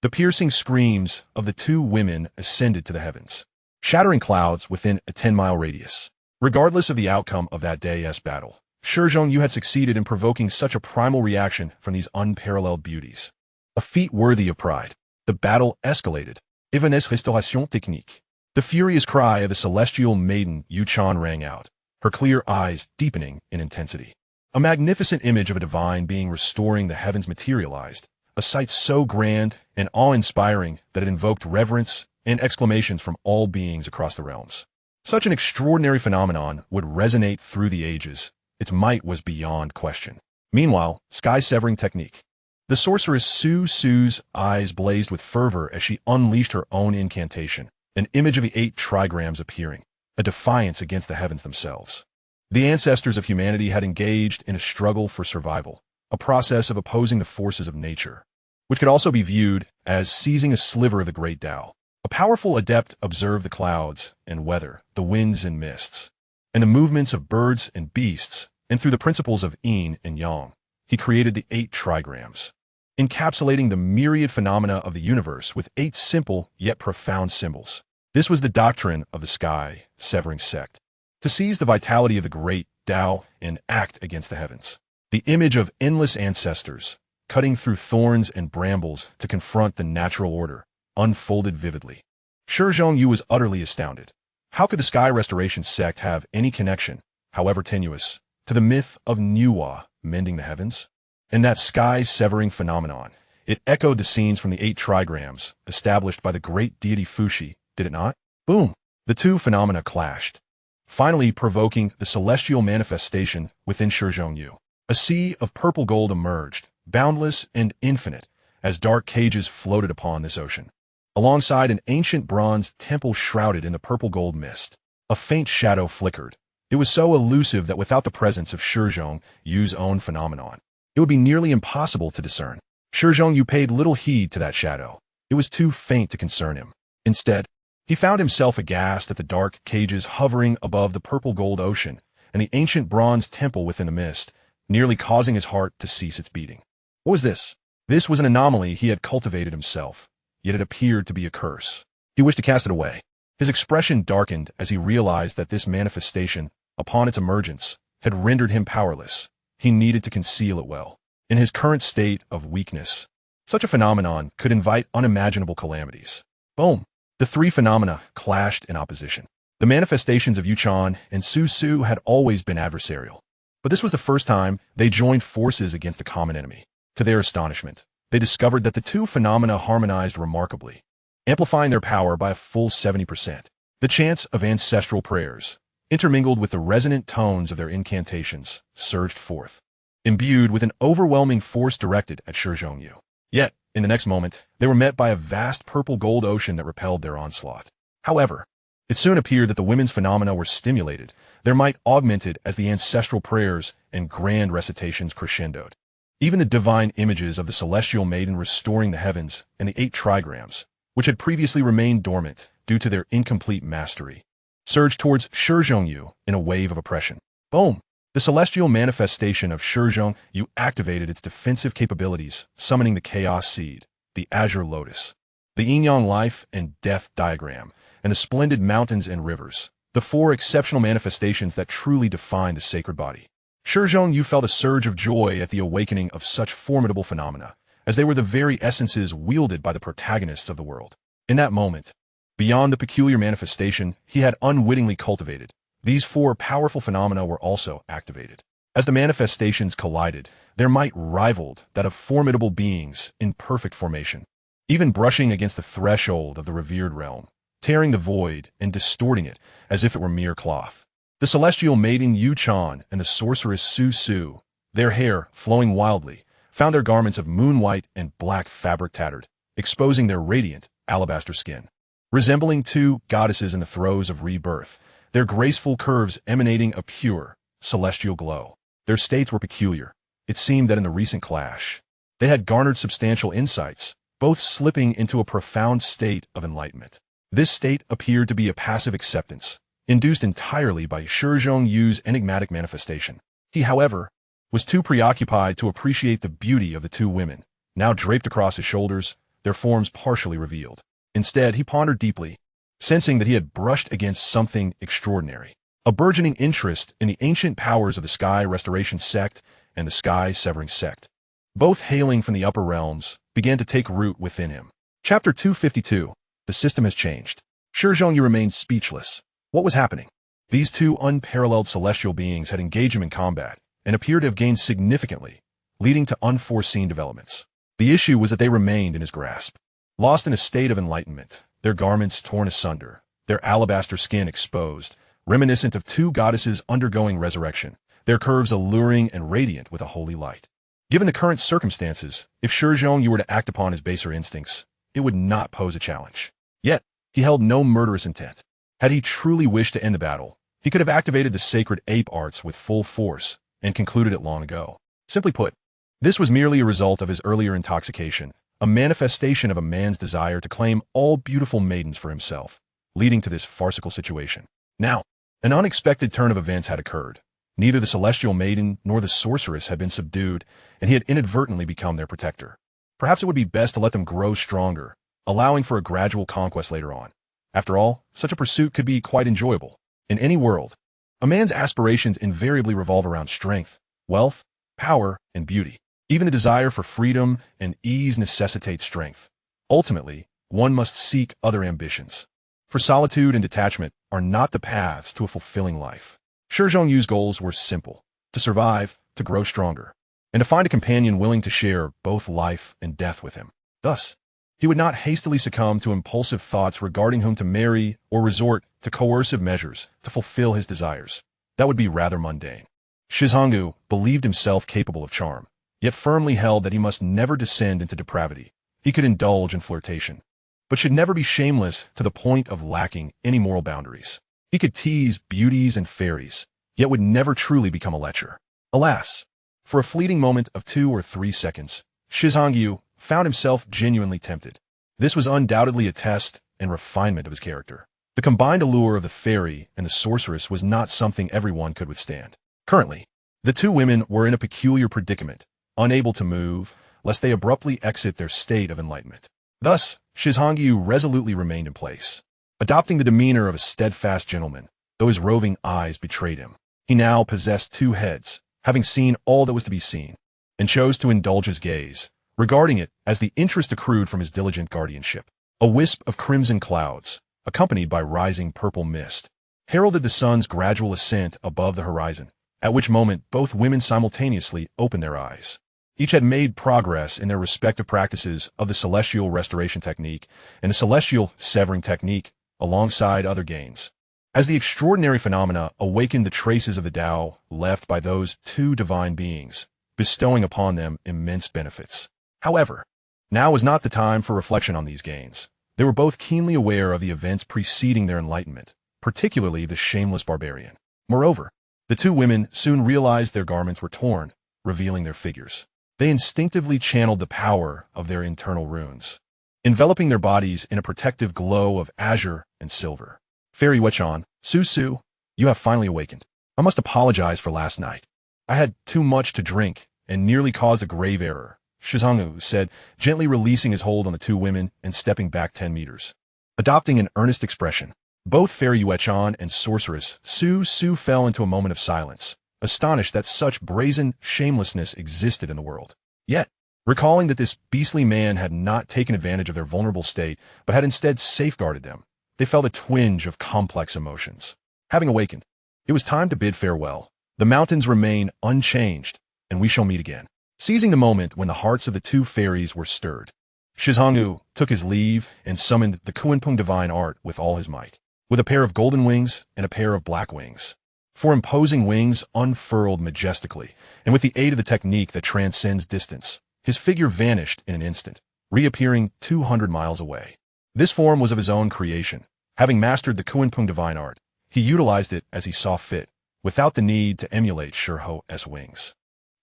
[SPEAKER 1] The piercing screams of the 2 women ascended to the heavens, shattering clouds within a 10-mile radius. Regardless of the outcome of that day's battle, Shi Hao had succeeded in provoking such a primal reaction from these unparalleled beauties. A feat worthy of pride. The battle escalated. Evanescence restauration technique. The furious cry of the celestial maiden Yuechan rang out, her clear eyes deepening in intensity. A magnificent image of a divine being restoring the heavens materialized, a sight so grand and awe-inspiring that it invoked reverence and exclamations from all beings across the realms. Such an extraordinary phenomenon would resonate through the ages. Its might was beyond question. Meanwhile, sky-severing technique. The sorceress Su's eyes blazed with fervor as she unleashed her own incantation, an image of the 8 trigrams appearing, a defiance against the heavens themselves. The ancestors of humanity had engaged in a struggle for survival, a process of opposing the forces of nature, which could also be viewed as seizing a sliver of the great Tao. A powerful adept observed the clouds and weather, the winds and mists, and the movements of birds and beasts, and through the principles of yin and yang, he created the 8 trigrams, encapsulating the myriad phenomena of the universe with 8 simple yet profound symbols. This was the doctrine of the sky-severing sect, to seize the vitality of the great Tao and act against the heavens. the image of endless ancestors, cutting through thorns and brambles to confront the natural order, unfolded vividly. Shi Hao was utterly astounded. How could the Sky Restoration sect have any connection, however tenuous, to the myth of Nuwa mending the heavens? And that sky-severing phenomenon, it echoed the scenes from the 8 trigrams established by the great deity Fuxi, did it not? Boom! The two phenomena clashed, finally provoking the celestial manifestation within Shi Hao. A sea of purple gold emerged, boundless and infinite, as dark cages floated upon this ocean. Alongside an ancient bronze temple shrouded in the purple gold mist, a faint shadow flickered. It was so elusive that without the presence of Shi Hao's own phenomenon, it would be nearly impossible to discern. Shi Hao paid little heed to that shadow. It was too faint to concern him. Instead, he found himself aghast at the dark cages hovering above the purple gold ocean and the ancient bronze temple within the mist, nearly causing his heart to cease its beating. What was this? This was an anomaly he had cultivated himself, yet it appeared to be a curse. He wished to cast it away. His expression darkened as he realized that this manifestation, upon its emergence, had rendered him powerless. He needed to conceal it well. In his current state of weakness, such a phenomenon could invite unimaginable calamities. Boom! The 3 phenomena clashed in opposition. The manifestations of Yuchan and Su Su had always been adversarial, but this was the first time they joined forces against a common enemy. To their astonishment, they discovered that the 2 phenomena harmonized remarkably, amplifying their power by a full 70%. The chants of ancestral prayers, intermingled with the resonant tones of their incantations, surged forth, imbued with an overwhelming force directed at Shi Hao. Yet, in the next moment, they were met by a vast purple gold ocean that repelled their onslaught. However, it soon appeared that the women's phenomena were stimulated, their might augmented as the ancestral prayers and grand recitations crescendoed. Even the divine images of the celestial maiden restoring the heavens and the 8 trigrams, which had previously remained dormant due to their incomplete mastery, surged towards Shi Hao in a wave of oppression. Boom! The celestial manifestation of Shi Hao activated its defensive capabilities, summoning the Chaos Seed, the Azure Lotus, the Yin-Yang Life and Death Diagram, and the splendid mountains and rivers, the 4 exceptional manifestations that truly define the sacred body. Shi Hao felt a surge of joy at the awakening of such formidable phenomena, as they were the very essences wielded by the protagonists of the world. In that moment, beyond the peculiar manifestation he had unwittingly cultivated, these 4 powerful phenomena were also activated. As the manifestations collided, their might rivaled that of formidable beings in perfect formation, even brushing against the threshold of the revered realm, tearing the void and distorting it as if it were mere cloth. The celestial maiden Yuchan and the sorceress Su Su, their hair flowing wildly, found their garments of moon-white and black fabric tattered, exposing their radiant alabaster skin. Resembling 2 goddesses in the throes of rebirth, their graceful curves emanating a pure, celestial glow. Their states were peculiar. It seemed that in the recent clash, they had garnered substantial insights, both slipping into a profound state of enlightenment. This state appeared to be a passive acceptance, induced entirely by Shi Hao's enigmatic manifestation. He, however, was too preoccupied to appreciate the beauty of the 2 women, now draped across his shoulders, their forms partially revealed. Instead, he pondered deeply, sensing that he had brushed against something extraordinary. A burgeoning interest in the ancient powers of the Sky Restoration sect and the Sky Severing sect, both hailing from the upper realms, began to take root within him. Chapter 252. The system has changed. Shi Hao remained speechless. What was happening? These 2 unparalleled celestial beings had engaged him in combat and appeared to have gained significantly, leading to unforeseen developments. The issue was that they remained in his grasp. Lost in a state of enlightenment, their garments torn asunder, their alabaster skin exposed, reminiscent of 2 goddesses undergoing resurrection, their curves alluring and radiant with a holy light. Given the current circumstances, if Shi Hao were to act upon his baser instincts, it would not pose a challenge. Yet, he held no murderous intent. Had he truly wished to end the battle, he could have activated the sacred ape arts with full force and concluded it long ago. Simply put, this was merely a result of his earlier intoxication, a manifestation of a man's desire to claim all beautiful maidens for himself, leading to this farcical situation. Now, an unexpected turn of events had occurred. Neither the celestial maiden nor the sorceress had been subdued, and he had inadvertently become their protector. Perhaps it would be best to let them grow stronger, allowing for a gradual conquest later on. After all, such a pursuit could be quite enjoyable. In any world, a man's aspirations invariably revolve around strength, wealth, power, and beauty. Even the desire for freedom and ease necessitates strength. Ultimately, one must seek other ambitions. For solitude and detachment are not the paths to a fulfilling life. Shi Hau's goals were simple: to survive, to grow stronger, and to find a companion willing to share both life and death with him. Thus, he would not hastily succumb to impulsive thoughts regarding whom to marry or resort to coercive measures to fulfill his desires. That would be rather mundane. Shi Hao believed himself capable of charm, yet firmly held that he must never descend into depravity. He could indulge in flirtation, but should never be shameless to the point of lacking any moral boundaries. He could tease beauties and fairies, yet would never truly become a lecher. Alas, for a fleeting moment of 2 or 3 seconds, Shi Hao found himself genuinely tempted. This was undoubtedly a test and refinement of his character. The combined allure of the fairy and the sorceress was not something everyone could withstand. Currently, the two women were in a peculiar predicament, unable to move, lest they abruptly exit their state of enlightenment. Thus, Shi Hao resolutely remained in place, adopting the demeanor of a steadfast gentleman, though his roving eyes betrayed him. He now possessed 2 heads, having seen all that was to be seen, and chose to indulge his gaze, regarding it as the interest accrued from his diligent guardianship. A wisp of crimson clouds, accompanied by rising purple mist, heralded the sun's gradual ascent above the horizon, at which moment both women simultaneously opened their eyes. Each had made progress in their respective practices of the celestial restoration technique and the celestial severing technique, alongside other gains. As the extraordinary phenomena awakened the traces of the Tao left by those 2 divine beings, bestowing upon them immense benefits. However, now was not the time for reflection on these gains. They were both keenly aware of the events preceding their enlightenment, particularly the shameless barbarian. Moreover, the 2 women soon realized their garments were torn, revealing their figures. They instinctively channeled the power of their internal runes, enveloping their bodies in a protective glow of azure and silver. Fairy Wechan, Su, you have finally awakened. I must apologize for last night. I had too much to drink and nearly caused a grave error, Shi Hao said, gently releasing his hold on the 2 women and stepping back 10 meters. Adopting an earnest expression, both Fairy Wechan and sorceress Su fell into a moment of silence, astonished that such brazen shamelessness existed in the world. Yet, recalling that this beastly man had not taken advantage of their vulnerable state, but had instead safeguarded them, they felt a twinge of complex emotions. Having awakened, it was time to bid farewell. The mountains remain unchanged, and we shall meet again. Seizing the moment when the hearts of the 2 fairies were stirred, Shi Hao took his leave and summoned the Kunpeng divine art with all his might, with a pair of golden wings and a pair of black wings. 4 imposing wings unfurled majestically, and with the aid of the technique that transcends distance, his figure vanished in an instant, reappearing 200 miles away. This form was of his own creation. Having mastered the Kunpeng divine art, he utilized it as he saw fit, without the need to emulate Shi Hao's wings.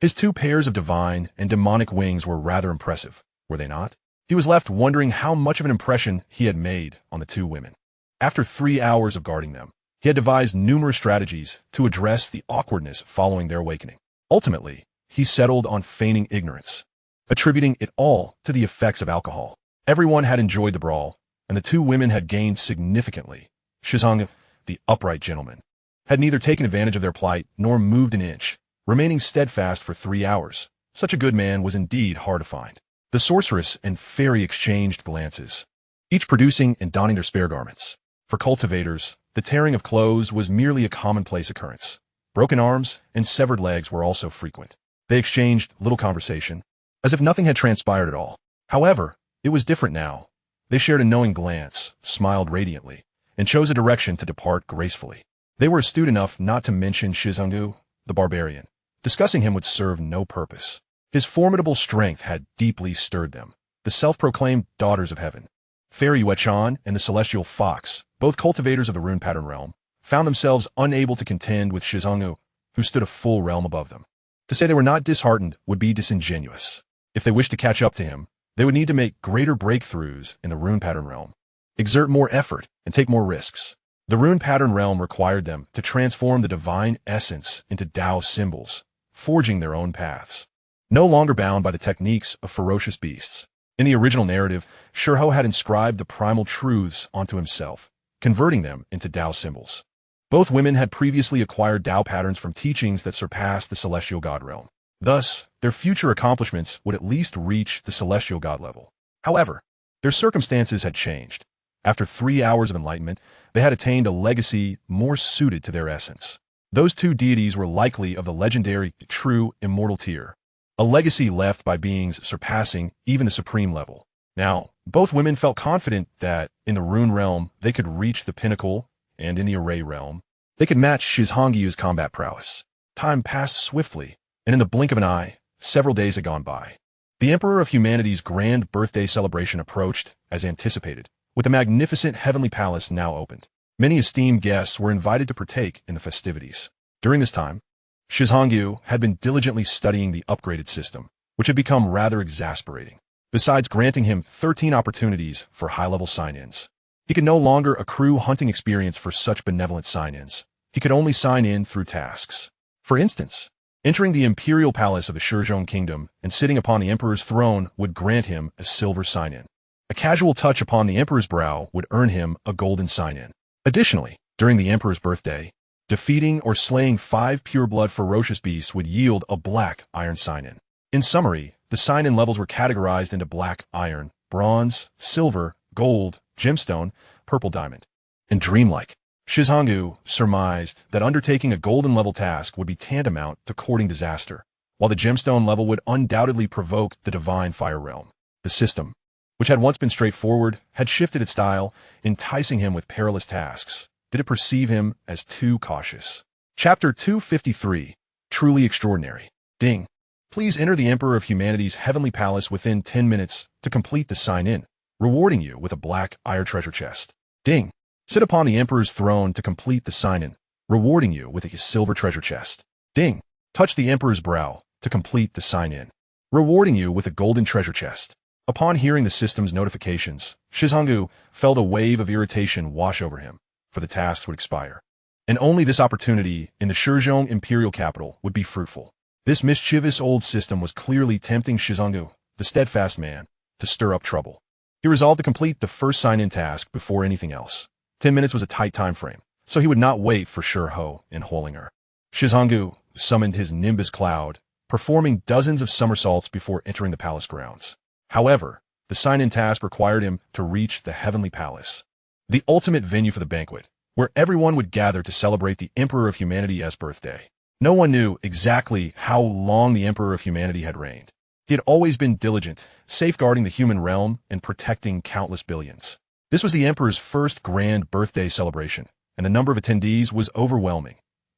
[SPEAKER 1] His 2 pairs of divine and demonic wings were rather impressive, were they not? He was left wondering how much of an impression he had made on the 2 women. After 3 hours of guarding them, he had devised numerous strategies to address the awkwardness following their awakening. Ultimately, he settled on feigning ignorance, attributing it all to the effects of alcohol. Everyone had enjoyed the brawl, and the 2 women had gained significantly. Shi Hao, the upright gentleman, had neither taken advantage of their plight nor moved an inch, remaining steadfast for 3 hours. Such a good man was indeed hard to find. The sorceress and fairy exchanged glances, each producing and donning their spare garments. For cultivators, the tearing of clothes was merely a commonplace occurrence. Broken arms and severed legs were also frequent. They exchanged little conversation, as if nothing had transpired at all. However, it was different now. They shared a knowing glance, smiled radiantly, and chose a direction to depart gracefully. They were astute enough not to mention Shi Hao, the barbarian. Discussing him would serve no purpose. His formidable strength had deeply stirred them, the self-proclaimed daughters of heaven. Fairy Wechan and the celestial fox, both cultivators of the rune pattern realm, found themselves unable to contend with Shi Hao, who stood a full realm above them. To say they were not disheartened would be disingenuous. If they wished to catch up to him, they would need to make greater breakthroughs in the rune pattern realm, exert more effort, and take more risks. The rune pattern realm required them to transform the divine essence into Tao symbols, forging their own paths. No longer bound by the techniques of ferocious beasts. In the original narrative, Shi Hao had inscribed the primal truths onto himself, converting them into Tao symbols. Both women had previously acquired Tao patterns from teachings that surpassed the celestial god realm. Thus, their future accomplishments would at least reach the celestial god level. However, their circumstances had changed. After 3 hours of enlightenment, they had attained a legacy more suited to their essence. Those two deities were likely of the legendary, true, immortal tier, a legacy left by beings surpassing even the supreme level. Now, both women felt confident that, in the rune realm, they could reach the pinnacle, and in the array realm, they could match Shi Hao's combat prowess. Time passed swiftly, and in the blink of an eye, several days had gone by. The Emperor of Humanity's grand birthday celebration approached, as anticipated, with the magnificent heavenly palace now opened. Many esteemed guests were invited to partake in the festivities. During this time, Shi Hao had been diligently studying the upgraded system, which had become rather exasperating. Besides granting him 13 opportunities for high-level sign-ins, he could no longer accrue hunting experience for such benevolent sign-ins. He could only sign in through tasks. For instance, entering the imperial palace of the Shizhong kingdom and sitting upon the emperor's throne would grant him a silver sign-in. A casual touch upon the emperor's brow would earn him a golden sign-in. Additionally, during the emperor's birthday, defeating or slaying 5 pure-blood ferocious beasts would yield a black iron sign-in. In summary, the sign-in levels were categorized into black iron, bronze, silver, gold, gemstone, purple diamond, and dreamlike. Shi Hao surmised that undertaking a golden level task would be tantamount to courting disaster, while the gemstone level would undoubtedly provoke the divine fire realm. The system, which had once been straightforward, had shifted its style, enticing him with perilous tasks. Did it perceive him as too cautious? Chapter 253, Truly Extraordinary. Ding. Please enter the Emperor of Humanity's heavenly palace within 10 minutes to complete the sign-in, rewarding you with a black iron treasure chest. Ding. Sit upon the Emperor's throne to complete the sign-in, rewarding you with a silver treasure chest. Ding. Touch the Emperor's brow to complete the sign-in, rewarding you with a golden treasure chest. Upon hearing the system's notifications, Shi Hao felt a wave of irritation wash over him, for the task would expire. And only this opportunity in the Shizhong imperial capital would be fruitful. This mischievous old system was clearly tempting Shi Hao, the steadfast man, to stir up trouble. He resolved to complete the first sign-in task before anything else. 10 minutes was a tight time frame, so he would not wait for Shi Hao in Holinger. Shi Hao summoned his nimbus cloud, performing dozens of somersaults before entering the palace grounds. However, the sign-in task required him to reach the heavenly palace, the ultimate venue for the banquet, where everyone would gather to celebrate the Emperor of Humanity's birthday. No one knew exactly how long the Emperor of Humanity had reigned. He had always been diligent, safeguarding the human realm and protecting countless billions. This was the Emperor's first grand birthday celebration, and the number of attendees was overwhelming.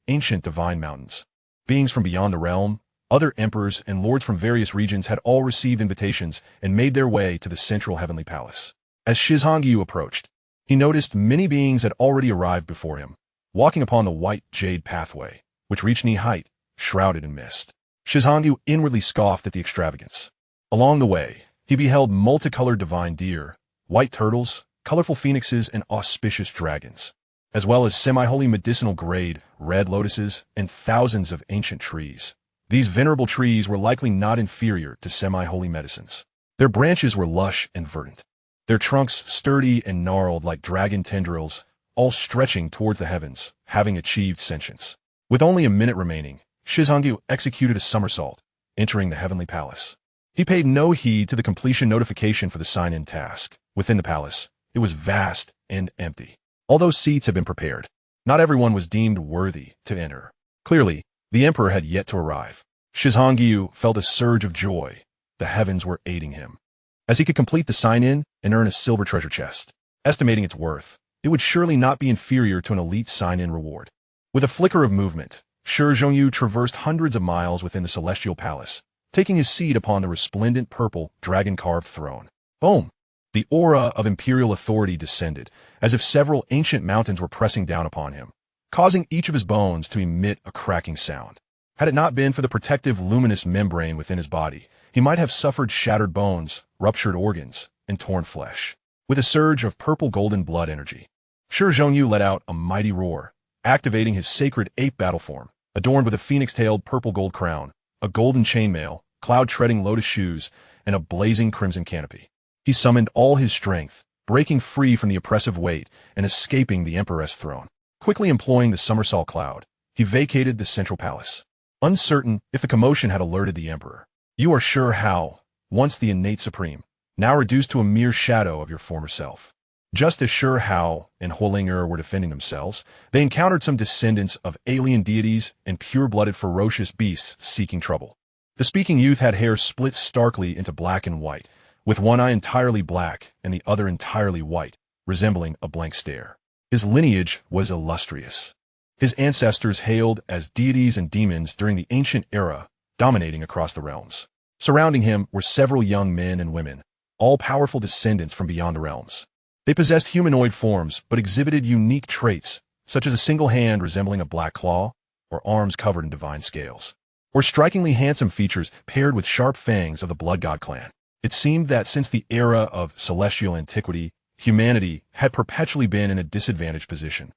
[SPEAKER 1] Ancient divine mountains, beings from beyond the realm, other emperors and lords from various regions had all received invitations and made their way to the central heavenly palace. As Shi Hao approached, he noticed many beings had already arrived before him, walking upon the white jade pathway, which reached knee height, shrouded in mist. Shi Hao inwardly scoffed at the extravagance. Along the way, he beheld multicolored divine deer, white turtles, colorful phoenixes, and auspicious dragons, as well as semi-holy medicinal grade, red lotuses, and thousands of ancient trees. These venerable trees were likely not inferior to semi-holy medicines. Their branches were lush and verdant, their trunks sturdy and gnarled like dragon tendrils, all stretching towards the heavens, having achieved sentience. With only a minute remaining, Shi Hao executed a somersault, entering the heavenly palace. He paid no heed to the completion notification for the sign-in task. Within the palace, it was vast and empty. Although seats had been prepared, not everyone was deemed worthy to enter. Clearly, the Emperor had yet to arrive. Shi Hao felt a surge of joy. The heavens were aiding him, as he could complete the sign-in and earn a silver treasure chest. Estimating its worth, it would surely not be inferior to an elite sign-in reward. With a flicker of movement, Shi Hao traversed hundreds of miles within the celestial palace, taking his seat upon the resplendent purple, dragon-carved throne. Boom! The aura of imperial authority descended, as if several ancient mountains were pressing down upon him, causing each of his bones to emit a cracking sound. Had it not been for the protective luminous membrane within his body, he might have suffered shattered bones, ruptured organs, and torn flesh. With a surge of purple-golden blood energy, Shi Hao let out a mighty roar, activating his sacred ape battle form, adorned with a phoenix-tailed purple-gold crown, a golden chainmail, cloud-treading lotus shoes, and a blazing crimson canopy. He summoned all his strength, breaking free from the oppressive weight and escaping the Emperor's throne. Quickly employing the somersault cloud, he vacated the central palace. uncertain if the commotion had alerted the emperor. You are Shi Hao, once the innate supreme, now reduced to a mere shadow of your former self. Just as Shi Hao and Huolinger were defending themselves, they encountered some descendants of alien deities and pure-blooded ferocious beasts seeking trouble. The speaking youth had hair split starkly into black and white, with one eye entirely black and the other entirely white, resembling a blank stare. His lineage was illustrious. His ancestors hailed as deities and demons during the ancient era, dominating across the realms. Surrounding him were several young men and women, all powerful descendants from beyond the realms. They possessed humanoid forms but exhibited unique traits, such as a single hand resembling a black claw, or arms covered in divine scales, or strikingly handsome features paired with sharp fangs of the blood god clan. It seemed that since the era of celestial antiquity, humanity had perpetually been in a disadvantaged position,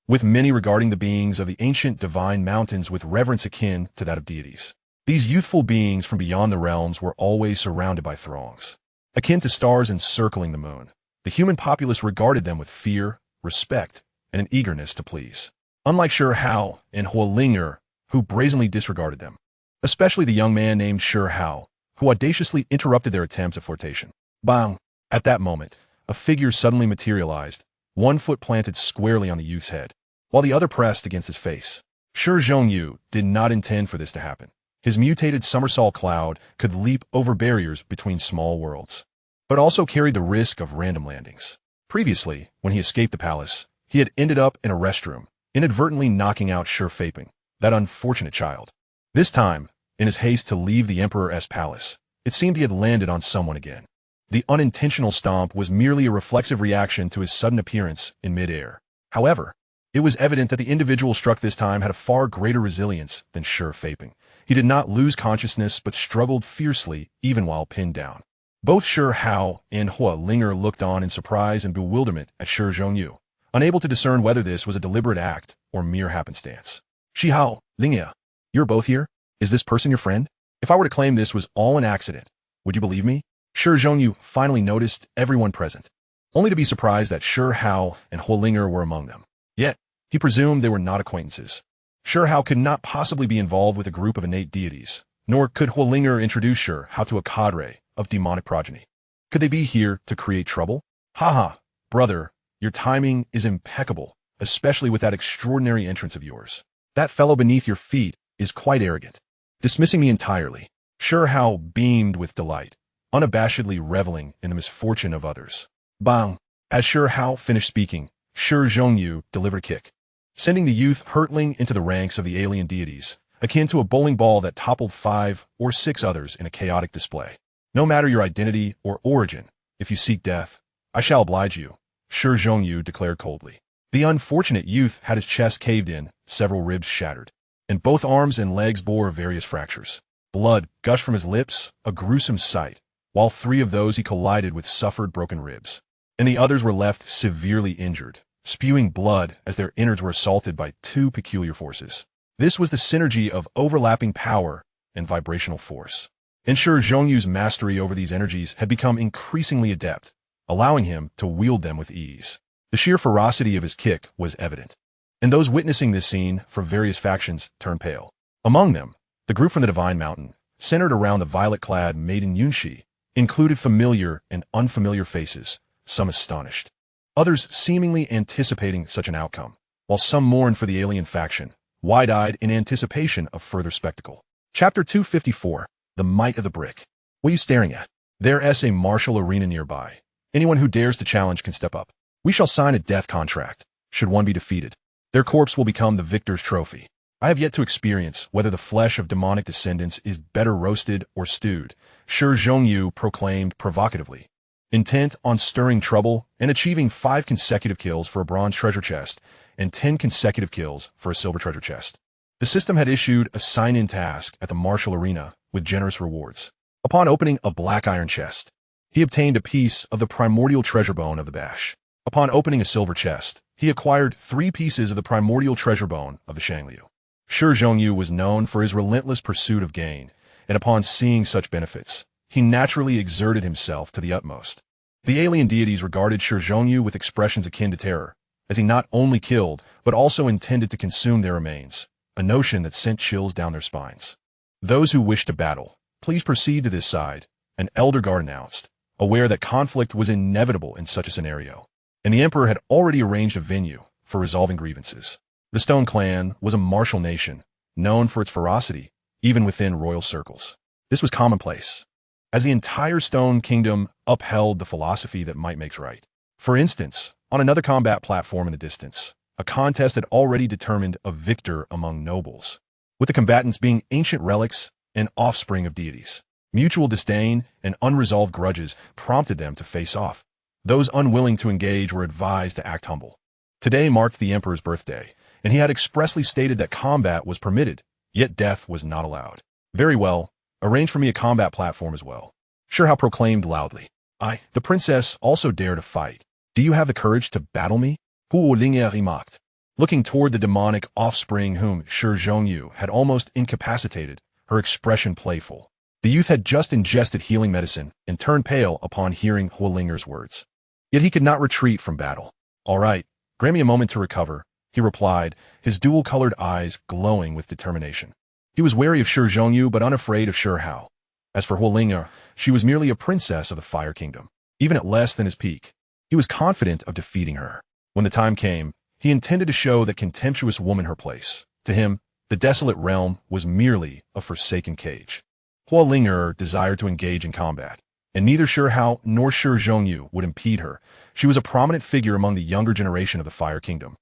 [SPEAKER 1] with many regarding the beings of the ancient divine mountains with reverence akin to that of deities. These youthful beings from beyond the realms were always surrounded by throngs, akin to stars encircling the moon. The human populace regarded them with fear, respect, and an eagerness to please. Unlike Shi Hao and Huolinger, who brazenly disregarded them, especially the young man named Shi Hao, who audaciously interrupted their attempts at flirtation. Bang! At that moment, a figure suddenly materialized, one foot planted squarely on the youth's head, while the other pressed against his face. Shi Zhongyu did not intend for this to happen. His mutated somersault cloud could leap over barriers between small worlds, but also carried the risk of random landings. Previously, when he escaped the palace, he had ended up in a restroom, inadvertently knocking out Shi Faping, that unfortunate child. This time, in his haste to leave the emperor's palace, it seemed he had landed on someone again. The unintentional stomp was merely a reflexive reaction to his sudden appearance in midair. However, it was evident that the individual struck this time had a far greater resilience than Shi Faping. He did not lose consciousness but struggled fiercely even while pinned down. Both Shi Hao and Huolinger looked on in surprise and bewilderment at Shi Zhongyu, unable to discern whether this was a deliberate act or mere happenstance. Shi Hao, Lingia, you're both here? Is this person your friend? If I were to claim this was all an accident, would you believe me? Shi Zhongyu finally noticed everyone present, only to be surprised that Shi Hao and Huolinger were among them. Yet, he presumed they were not acquaintances. Shi Hao could not possibly be involved with a group of innate deities, nor could Huolinger introduce Shi Hao to a cadre of demonic progeny. Could they be here to create trouble? Haha, brother, your timing is impeccable, especially with that extraordinary entrance of yours. That fellow beneath your feet is quite arrogant, dismissing me entirely. Shi Hao beamed with delight, unabashedly reveling in the misfortune of others. Bang! As Shi Hao finished speaking, Shi Zhongyu delivered a kick, sending the youth hurtling into the ranks of the alien deities, akin to a bowling ball that toppled 5 or 6 others in a chaotic display. No matter your identity or origin, if you seek death, I shall oblige you, Shi Zhongyu declared coldly. The unfortunate youth had his chest caved in, several ribs shattered, and both arms and legs bore various fractures. Blood gushed from his lips, a gruesome sight, while 3 of those he collided with suffered broken ribs, and the others were left severely injured, spewing blood as their innards were assaulted by 2 peculiar forces. This was the synergy of overlapping power and vibrational force. And Shi Zhongyu's mastery over these energies had become increasingly adept, allowing him to wield them with ease. The sheer ferocity of his kick was evident, and those witnessing this scene from various factions turned pale. Among them, the group from the Divine Mountain, centered around the violet-clad maiden Yunshi, included familiar and unfamiliar faces, some astonished, others seemingly anticipating such an outcome, while some mourned for the alien faction, wide-eyed in anticipation of further spectacle. Chapter 254, The Might of the Brick. What are you staring at? There's a martial arena nearby. Anyone who dares to challenge can step up. We shall sign a death contract. Should one be defeated, their corpse will become the victor's trophy. I have yet to experience whether the flesh of demonic descendants is better roasted or stewed, Shi Zhongyu proclaimed provocatively, intent on stirring trouble and achieving 5 consecutive kills for a bronze treasure chest and 10 consecutive kills for a silver treasure chest. The system had issued a sign-in task at the martial arena with generous rewards. Upon opening a black iron chest, he obtained a piece of the primordial treasure bone of the Bash. Upon opening a silver chest, he acquired 3 pieces of the primordial treasure bone of the Shangliu. Shi Zhongyu was known for his relentless pursuit of gain, and upon seeing such benefits, he naturally exerted himself to the utmost. The alien deities regarded Shi Zhongyu with expressions akin to terror, as he not only killed, but also intended to consume their remains, a notion that sent chills down their spines. Those who wish to battle, please proceed to this side, an elder guard announced, aware that conflict was inevitable in such a scenario. And the Emperor had already arranged a venue for resolving grievances. The Stone Clan was a martial nation, known for its ferocity, even within royal circles. This was commonplace, as the entire Stone Kingdom upheld the philosophy that might makes right. For instance, on another combat platform in the distance, a contest had already determined a victor among nobles, with the combatants being ancient relics and offspring of deities. Mutual disdain and unresolved grudges prompted them to face off. Those unwilling to engage were advised to act humble. Today marked the Emperor's birthday, and he had expressly stated that combat was permitted, yet death was not allowed. Very well, arrange for me a combat platform as well. Shi Hao proclaimed loudly. The princess, also dare to fight. Do you have the courage to battle me? Hu Ling'er remarked, looking toward the demonic offspring whom Shi Zhongyu had almost incapacitated, her expression playful. The youth had just ingested healing medicine and turned pale upon hearing Hu Ling'er's words. Yet he could not retreat from battle. All right, grant me a moment to recover, he replied, his dual-colored eyes glowing with determination. He was wary of Shi Zhongyu but unafraid of Shi Hao. As for Hu Ling'er, she was merely a princess of the Fire Kingdom. Even at less than his peak, he was confident of defeating her. When the time came, he intended to show that contemptuous woman her place. To him, the desolate realm was merely a forsaken cage. Hu Ling'er desired to engage in combat, and neither Shi Hao nor Shi Zhongyu would impede her. She was a prominent figure among the younger generation of the Fire Kingdom,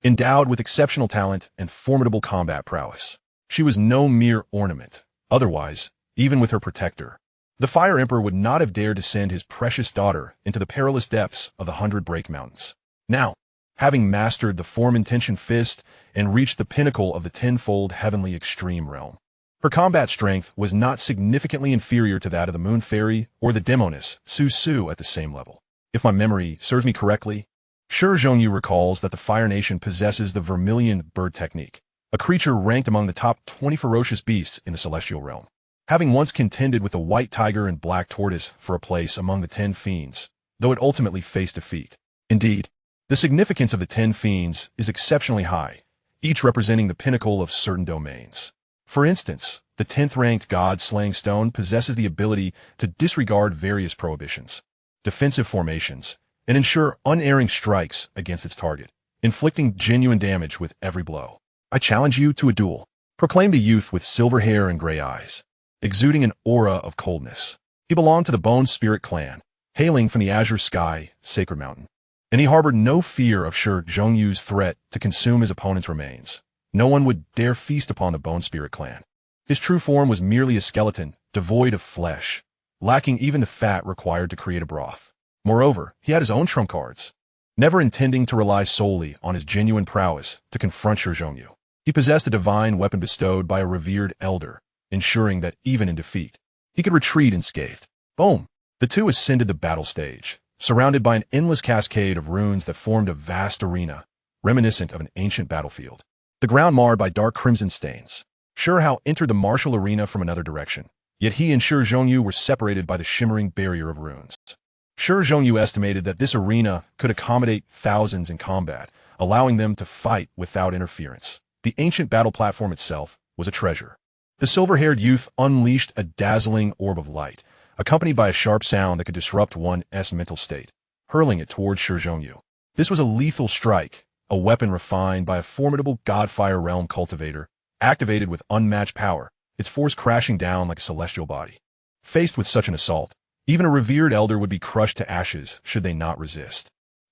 [SPEAKER 1] endowed with exceptional talent and formidable combat prowess. She was no mere ornament. Otherwise, even with her protector, the Fire Emperor would not have dared to send his precious daughter into the perilous depths of the 100 Break Mountains. Now, having mastered the Form-Intention Fist and reached the pinnacle of the tenfold heavenly extreme realm, her combat strength was not significantly inferior to that of the Moon Fairy or the Demoness, Su Su, at the same level. If my memory serves me correctly, Shi Zhongyu recalls that the Fire Nation possesses the Vermilion Bird Technique, a creature ranked among the top 20 ferocious beasts in the Celestial Realm. Having once contended with the White Tiger and Black Tortoise for a place among the 10 Fiends, though it ultimately faced defeat. Indeed, the significance of the 10 Fiends is exceptionally high, each representing the pinnacle of certain domains. For instance, the 10th-ranked God-slaying stone possesses the ability to disregard various prohibitions, defensive formations, and ensure unerring strikes against its target, inflicting genuine damage with every blow. I challenge you to a duel, proclaimed a youth with silver hair and gray eyes, exuding an aura of coldness. He belonged to the Bone Spirit clan, hailing from the Archaic Sky Sacred Mountain, and he harbored no fear of Shi Zhongyu's threat to consume his opponent's remains. No one would dare feast upon the Bone Spirit clan. His true form was merely a skeleton, devoid of flesh, lacking even the fat required to create a broth. Moreover, he had his own trump cards, never intending to rely solely on his genuine prowess to confront Shi Zhongyu. He possessed a divine weapon bestowed by a revered elder, ensuring that even in defeat, he could retreat unscathed. Boom! The two ascended the battle stage, surrounded by an endless cascade of runes that formed a vast arena, reminiscent of an ancient battlefield. The ground marred by dark crimson stains. Shi Hao entered the martial arena from another direction, yet he and Shi Zhongyu were separated by the shimmering barrier of runes. Shi Zhongyu estimated that this arena could accommodate thousands in combat, allowing them to fight without interference. The ancient battle platform itself was a treasure. The silver-haired youth unleashed a dazzling orb of light, accompanied by a sharp sound that could disrupt one's mental state, hurling it towards Shi Zhongyu. This was a lethal strike, a weapon refined by a formidable Godfire Realm cultivator, activated with unmatched power, its force crashing down like a celestial body. Faced with such an assault, even a revered elder would be crushed to ashes should they not resist.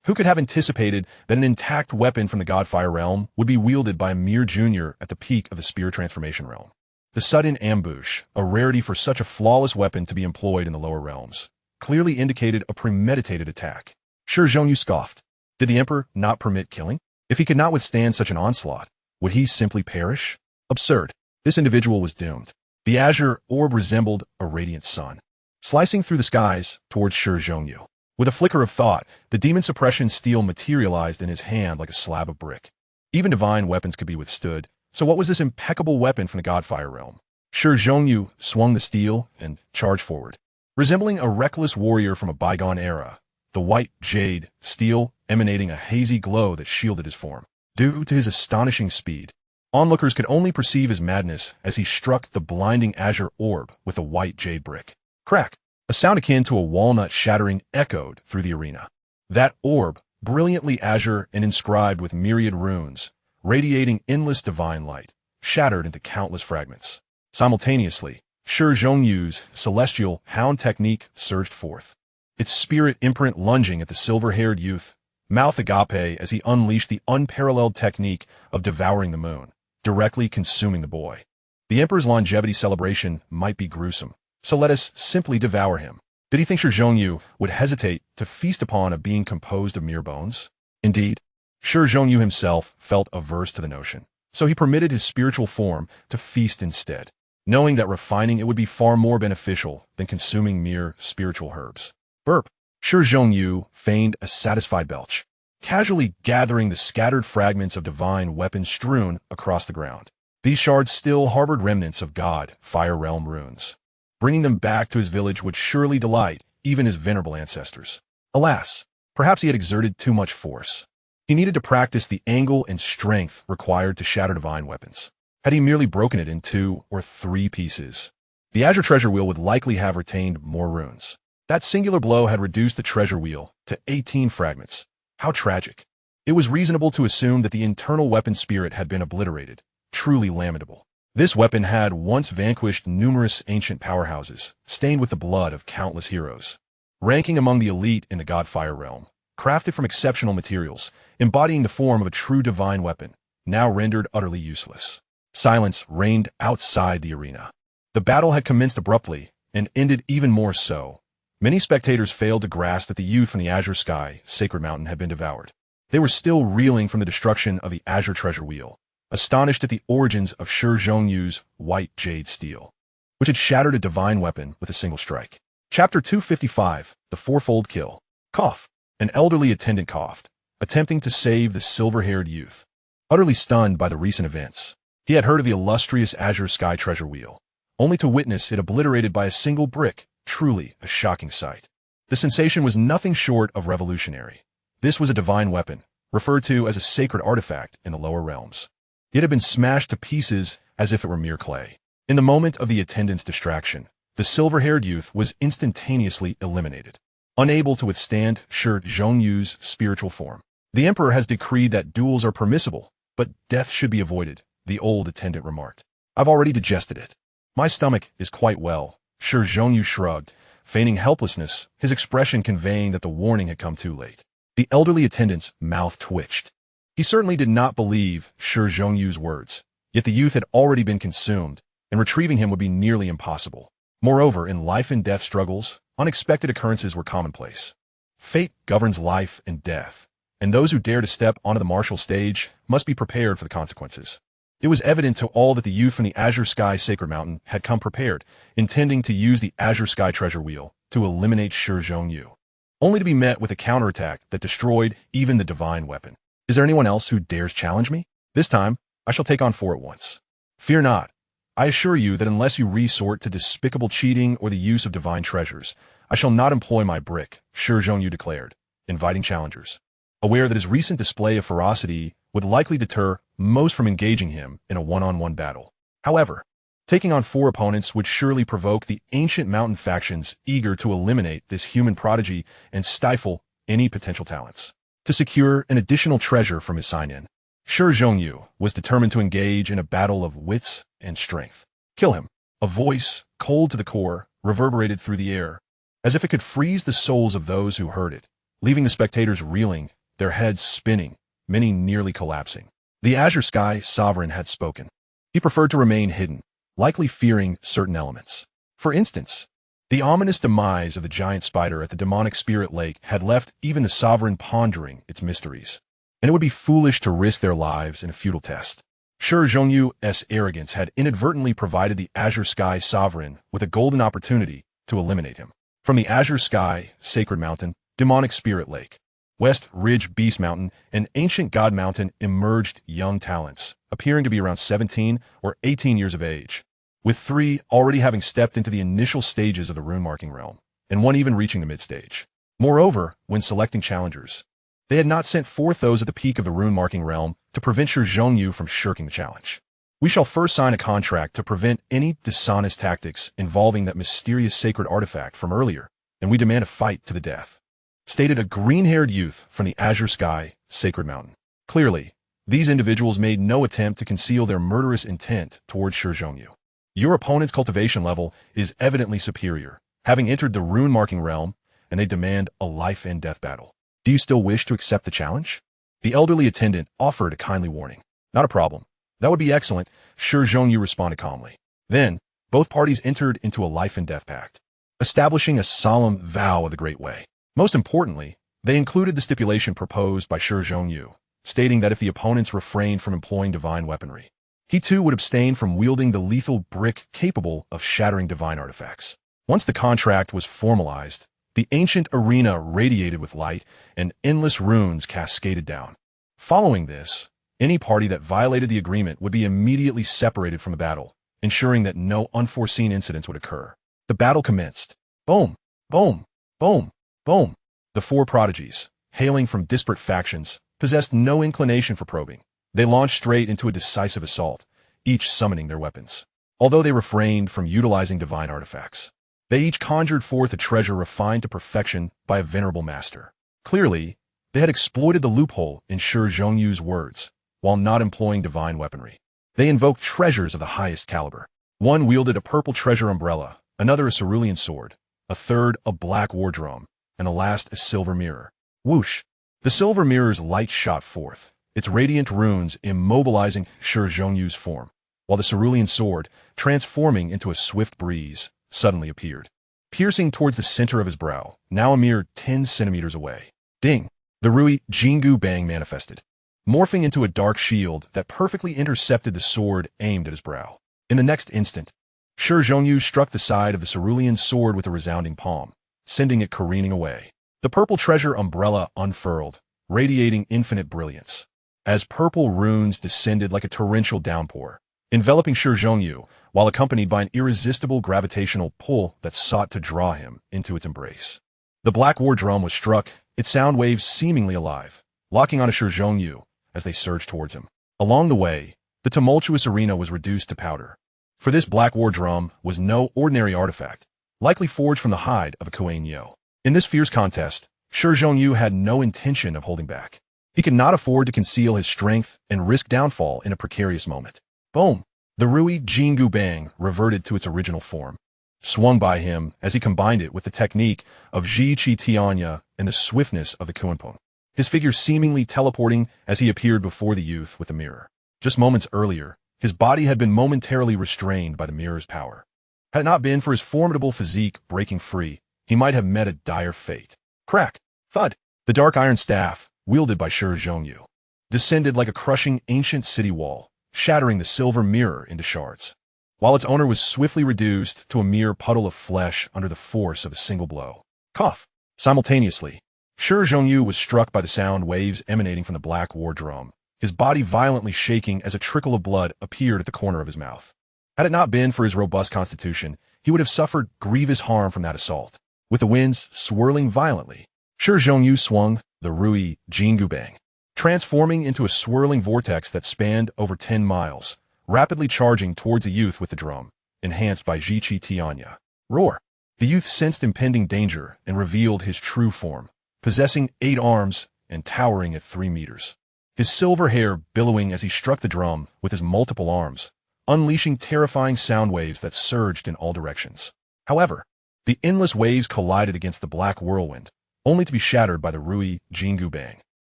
[SPEAKER 1] Who could have anticipated that an intact weapon from the Godfire Realm would be wielded by a mere junior at the peak of the Spirit Transformation Realm? The sudden ambush, a rarity for such a flawless weapon to be employed in the lower realms, clearly indicated a premeditated attack. Shi Zhongyu scoffed. Did the Emperor not permit killing? If he could not withstand such an onslaught, would he simply perish? Absurd. This individual was doomed. The azure orb resembled a radiant sun, slicing through the skies towards Shi Zhongyu. With a flicker of thought, the demon suppression steel materialized in his hand like a slab of brick. Even divine weapons could be withstood, so what was this impeccable weapon from the Godfire Realm? Shi Zhongyu swung the steel and charged forward. Resembling a reckless warrior from a bygone era, the white jade steel emanating a hazy glow that shielded his form. Due to his astonishing speed, Onlookers could only perceive his madness as he struck the blinding azure orb with a white jade brick. Crack! A sound akin to a walnut shattering echoed through the arena. That orb, brilliantly azure and inscribed with myriad runes, radiating endless divine light, shattered into countless fragments. Simultaneously, Shi Zhongyu's celestial hound technique surged forth, its spirit imprint lunging at the silver-haired youth, mouth agape as he unleashed the unparalleled technique of devouring the moon, directly consuming the boy. The Emperor's longevity celebration might be gruesome, so let us simply devour him. Did he think Shi Zhongyu would hesitate to feast upon a being composed of mere bones? Indeed, Shi Zhongyu himself felt averse to the notion, so he permitted his spiritual form to feast instead, knowing that refining it would be far more beneficial than consuming mere spiritual herbs. Burp! Shi Zhongyu feigned a satisfied belch, casually gathering the scattered fragments of divine weapons strewn across the ground. These shards still harbored remnants of God, Fire Realm runes. Bringing them back to his village would surely delight even his venerable ancestors. Alas, perhaps he had exerted too much force. He needed to practice the angle and strength required to shatter divine weapons. Had he merely broken it in 2 or 3 pieces, the Azure Treasure Wheel would likely have retained more runes. That singular blow had reduced the treasure wheel to 18 fragments. How tragic. It was reasonable to assume that the internal weapon spirit had been obliterated. Truly lamentable. This weapon had once vanquished numerous ancient powerhouses, stained with the blood of countless heroes. Ranking among the elite in the God-Fire realm, crafted from exceptional materials, embodying the form of a true divine weapon, now rendered utterly useless. Silence reigned outside the arena. The battle had commenced abruptly, and ended even more so. Many spectators failed to grasp that the youth from the Azure Sky Sacred Mountain had been devoured. They were still reeling from the destruction of the Azure Treasure Wheel, astonished at the origins of Shi Zhongyu's white jade steel, which had shattered a divine weapon with a single strike. Chapter 255, The Fourfold Kill. Cough. An elderly attendant coughed, attempting to save the silver-haired youth. Utterly stunned by the recent events, he had heard of the illustrious Azure Sky Treasure Wheel, only to witness it obliterated by a single brick. Truly a shocking sight. The sensation was nothing short of revolutionary. This was a divine weapon, referred to as a sacred artifact in the lower realms. It had been smashed to pieces as if it were mere clay. In the moment of the attendant's distraction, the silver-haired youth was instantaneously eliminated, unable to withstand Shi Zhongyu's spiritual form. The Emperor has decreed that duels are permissible, but death should be avoided, the old attendant remarked. I've already digested it. My stomach is quite well. Shi Zhongyu shrugged, feigning helplessness, his expression conveying that the warning had come too late. The elderly attendant's mouth twitched. He certainly did not believe Shi Zhongyu's words, yet the youth had already been consumed, and retrieving him would be nearly impossible. Moreover, in life-and-death struggles, unexpected occurrences were commonplace. Fate governs life and death, and those who dare to step onto the martial stage must be prepared for the consequences. It was evident to all that the youth from the Azure Sky Sacred Mountain had come prepared, intending to use the Azure Sky Treasure Wheel to eliminate Shi Zhongyu, only to be met with a counterattack that destroyed even the divine weapon. Is there anyone else who dares challenge me? This time, I shall take on 4 at once. Fear not. I assure you that unless you resort to despicable cheating or the use of divine treasures, I shall not employ my brick, Shi Zhongyu declared, inviting challengers, aware that his recent display of ferocity would likely deter most from engaging him in a one-on-one battle. However, taking on 4 opponents would surely provoke the ancient mountain factions eager to eliminate this human prodigy and stifle any potential talents. To secure an additional treasure from his sign-in, Shi Zhongyu was determined to engage in a battle of wits and strength. Kill him. A voice, cold to the core, reverberated through the air, as if it could freeze the souls of those who heard it, leaving the spectators reeling, their heads spinning, many nearly collapsing. The Azure Sky Sovereign had spoken. He preferred to remain hidden, likely fearing certain elements. For instance, the ominous demise of the giant spider at the demonic spirit lake had left even the Sovereign pondering its mysteries, and it would be foolish to risk their lives in a futile test. Shi Zhongyu's arrogance had inadvertently provided the Azure Sky Sovereign with a golden opportunity to eliminate him. From the Azure Sky Sacred Mountain, demonic spirit lake, West Ridge Beast Mountain, and Ancient God Mountain emerged young talents, appearing to be around 17 or 18 years of age, with 3 already having stepped into the initial stages of the rune-marking realm, and 1 even reaching the mid-stage. Moreover, when selecting challengers, They had not sent forth those at the peak of the rune-marking realm to prevent Shi Hao from shirking the challenge. We shall first sign a contract to prevent any dishonest tactics involving that mysterious sacred artifact from earlier, and we demand a fight to the death," stated a green-haired youth from the Archaic Sky Sacred Mountain. Clearly, these individuals made no attempt to conceal their murderous intent towards Shi Hao. "Your opponent's cultivation level is evidently superior, having entered the rune-marking realm, and they demand a life-and-death battle. Do you still wish to accept the challenge?" The elderly attendant offered a kindly warning. "Not a problem. That would be excellent," Shi Hao responded calmly. Then, both parties entered into a life-and-death pact, establishing a solemn vow of the Great Way. Most importantly, they included the stipulation proposed by Shi Hao, stating that if the opponents refrained from employing divine weaponry, he too would abstain from wielding the lethal brick capable of shattering divine artifacts. Once the contract was formalized, the ancient arena radiated with light, and endless runes cascaded down. Following this, any party that violated the agreement would be immediately separated from the battle, ensuring that no unforeseen incidents would occur. The battle commenced. Boom! Boom! Boom! Boom! The four prodigies, hailing from disparate factions, possessed no inclination for probing. They launched straight into a decisive assault, each summoning their weapons. Although they refrained from utilizing divine artifacts, they each conjured forth a treasure refined to perfection by a venerable master. Clearly, they had exploited the loophole in Shi Hao's words, while not employing divine weaponry. They invoked treasures of the highest caliber. One wielded a purple treasure umbrella, another a cerulean sword, a third a black war drum, and the last a silver mirror. Whoosh! The silver mirror's light shot forth, its radiant runes immobilizing Shi Hao's form, while the cerulean sword, transforming into a swift breeze, suddenly appeared, piercing towards the center of his brow, now a mere 10 centimeters away. Ding! The Rui Jingu Bang manifested, morphing into a dark shield that perfectly intercepted the sword aimed at his brow. In the next instant, Shi Hao struck the side of the cerulean sword with a resounding palm, sending it careening away. The purple treasure umbrella unfurled, radiating infinite brilliance, as purple runes descended like a torrential downpour, enveloping Shi Hao, while accompanied by an irresistible gravitational pull that sought to draw him into its embrace. The black war drum was struck, its sound waves seemingly alive, locking onto Shi Hao as they surged towards him. Along the way, the tumultuous arena was reduced to powder, for this black war drum was no ordinary artifact, likely forged from the hide of a Kuan Yu. In this fierce contest, Shi Hao had no intention of holding back. He could not afford to conceal his strength and risk downfall in a precarious moment. Boom! The Rui Jingu Bang reverted to its original form, swung by him as he combined it with the technique of Zhi Qi Tianya and the swiftness of the Kunpeng, his figure seemingly teleporting as he appeared before the youth with the mirror. Just moments earlier, his body had been momentarily restrained by the mirror's power. Had it not been for his formidable physique breaking free, he might have met a dire fate. Crack! Thud! The dark iron staff, wielded by Shi Hao, descended like a crushing ancient city wall, shattering the silver mirror into shards, while its owner was swiftly reduced to a mere puddle of flesh under the force of a single blow. Cough! Simultaneously, Shi Hao was struck by the sound waves emanating from the black war drum, his body violently shaking as a trickle of blood appeared at the corner of his mouth. Had it not been for his robust constitution, he would have suffered grievous harm from that assault. With the winds swirling violently, Shi Hao swung the Rui Jingu Bang, transforming into a swirling vortex that spanned over 10 miles, rapidly charging towards the youth with the drum, enhanced by Zhi Qi Tianya. Roar! The youth sensed impending danger and revealed his true form, possessing 8 arms and towering at 3 meters. His silver hair billowing as he struck the drum with his multiple arms, unleashing terrifying sound waves that surged in all directions. However, the endless waves collided against the black whirlwind, only to be shattered by the Rui Jingu Bang.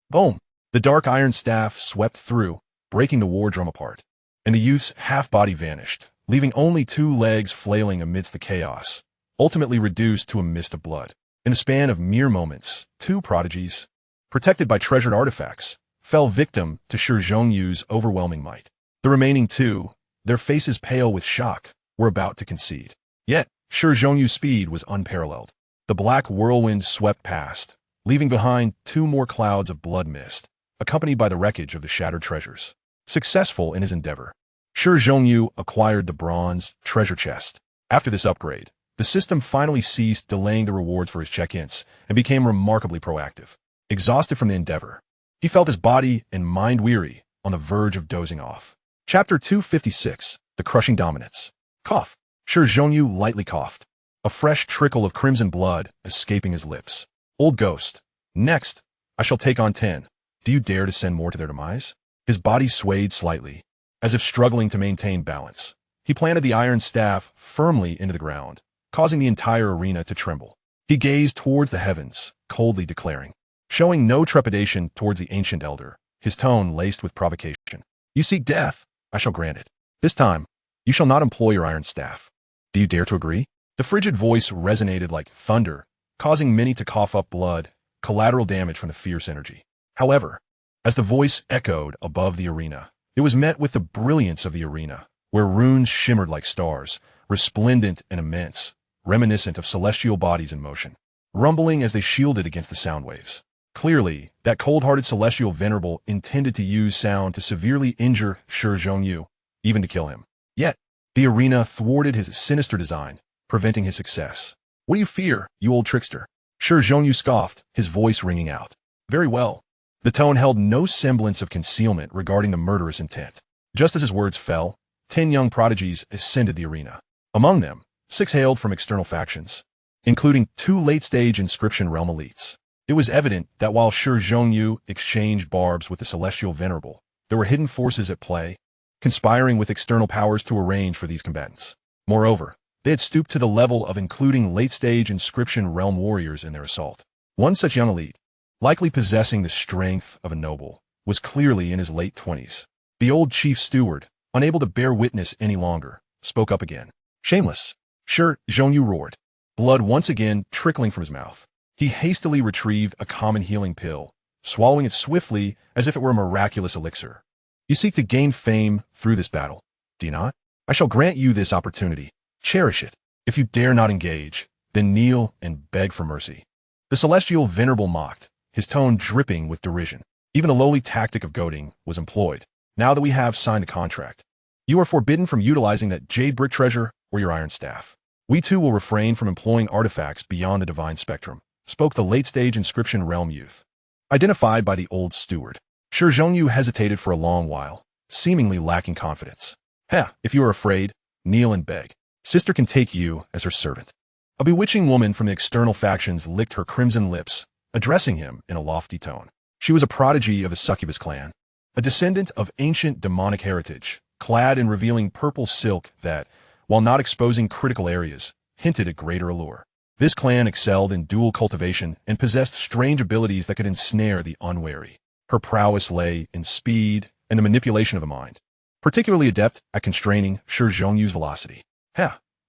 [SPEAKER 1] Boom! The dark iron staff swept through, breaking the war drum apart, and the youth's half-body vanished, leaving only 2 legs flailing amidst the chaos, ultimately reduced to a mist of blood. In a span of mere moments, 2 prodigies, protected by treasured artifacts, fell victim to Shi Hao's overwhelming might. The remaining 2, their faces pale with shock, were about to concede. Yet, Shi Hao's speed was unparalleled. The black whirlwind swept past, leaving behind 2 more clouds of blood mist, accompanied by the wreckage of the shattered treasures. Successful in his endeavor, Shi Hao acquired the bronze treasure chest. After this upgrade, the system finally ceased delaying the rewards for his check-ins and became remarkably proactive. Exhausted from the endeavor, He felt his body and mind weary, on the verge of dozing off. Chapter 256, The Crushing Dominance. Cough. Shi Hao lightly coughed, a fresh trickle of crimson blood escaping his lips. Old ghost. Next, I shall take on 10. Do you dare to send more to their demise? His body swayed slightly, as if struggling to maintain balance. He planted the iron staff firmly into the ground, causing the entire arena to tremble. He gazed towards the heavens, coldly declaring, showing no trepidation towards the ancient elder, his tone laced with provocation. You seek death, I shall grant it. This time, you shall not employ your iron staff. Do you dare to agree? The frigid voice resonated like thunder, causing many to cough up blood, collateral damage from the fierce energy. However, as the voice echoed above the arena, it was met with the brilliance of the arena, where runes shimmered like stars, resplendent and immense, reminiscent of celestial bodies in motion, rumbling as they shielded against the sound waves. Clearly, that cold-hearted celestial venerable intended to use sound to severely injure Shi Hao, even to kill him. Yet, the arena thwarted his sinister design, preventing his success. What do you fear, you old trickster? Shi Hao scoffed, his voice ringing out. Very well. The tone held no semblance of concealment regarding the murderous intent. Just as his words fell, 10 young prodigies ascended the arena. Among them, 6 hailed from external factions, including 2 late-stage inscription realm elites. It was evident that while Shi Hao exchanged barbs with the celestial venerable, there were hidden forces at play, conspiring with external powers to arrange for these combatants. Moreover, they had stooped to the level of including late-stage inscription realm warriors in their assault. One such young elite, likely possessing the strength of a noble, was clearly in his late 20s. The old chief steward, unable to bear witness any longer, spoke up again. Shameless. Shi Hao roared, blood once again trickling from his mouth. He hastily retrieved a common healing pill, swallowing it swiftly as if it were a miraculous elixir. You seek to gain fame through this battle, do you not? I shall grant you this opportunity. Cherish it. If you dare not engage, then kneel and beg for mercy. The celestial venerable mocked, his tone dripping with derision. Even the lowly tactic of goading was employed, now that we have signed a contract. You are forbidden from utilizing that jade brick treasure or your iron staff. We too will refrain from employing artifacts beyond the divine spectrum, spoke the late-stage inscription realm youth, identified by the old steward. Shi Hao hesitated for a long while, seemingly lacking confidence. If you are afraid, kneel and beg. Sister can take you as her servant. A bewitching woman from the external factions licked her crimson lips, addressing him in a lofty tone. She was a prodigy of the Succubus clan, a descendant of ancient demonic heritage, clad in revealing purple silk that, while not exposing critical areas, hinted at greater allure. This clan excelled in dual cultivation and possessed strange abilities that could ensnare the unwary. Her prowess lay in speed and the manipulation of the mind, particularly adept at constraining Shi Hao's velocity.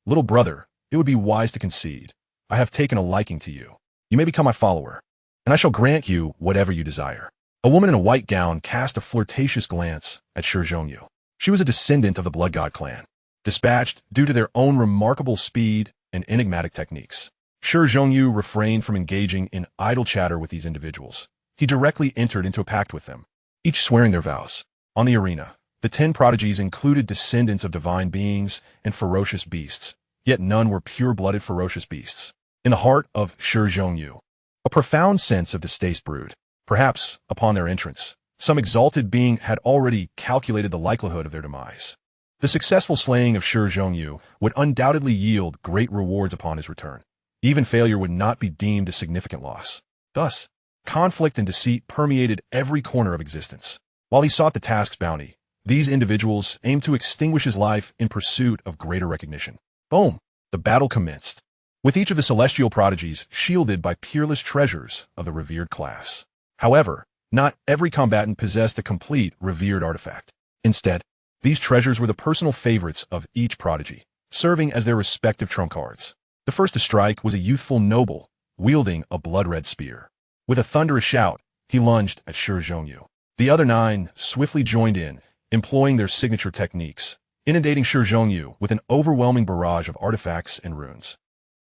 [SPEAKER 1] Little brother, it would be wise to concede. I have taken a liking to you. You may become my follower, and I shall grant you whatever you desire. A woman in a white gown cast a flirtatious glance at Shi Hao. She was a descendant of the Blood God clan, dispatched due to their own remarkable speed and enigmatic techniques. Shi Hao refrained from engaging in idle chatter with these individuals. He directly entered into a pact with them, each swearing their vows. On the arena, the 10 prodigies included descendants of divine beings and ferocious beasts, yet none were pure-blooded ferocious beasts. In the heart of Shi Hao, a profound sense of distaste brewed. Perhaps, upon their entrance, some exalted being had already calculated the likelihood of their demise. The successful slaying of Shi Hao would undoubtedly yield great rewards upon his return. Even failure would not be deemed a significant loss. Thus, conflict and deceit permeated every corner of existence. While he sought the task's bounty, these individuals aimed to extinguish his life in pursuit of greater recognition. Boom! The battle commenced, with each of the celestial prodigies shielded by peerless treasures of the revered class. However, not every combatant possessed a complete revered artifact. Instead, these treasures were the personal favorites of each prodigy, serving as their respective trump cards. The first to strike was a youthful noble, wielding a blood-red spear. With a thunderous shout, he lunged at Shi Hao. The other 9 swiftly joined in, employing their signature techniques, inundating Shi Hao with an overwhelming barrage of artifacts and runes.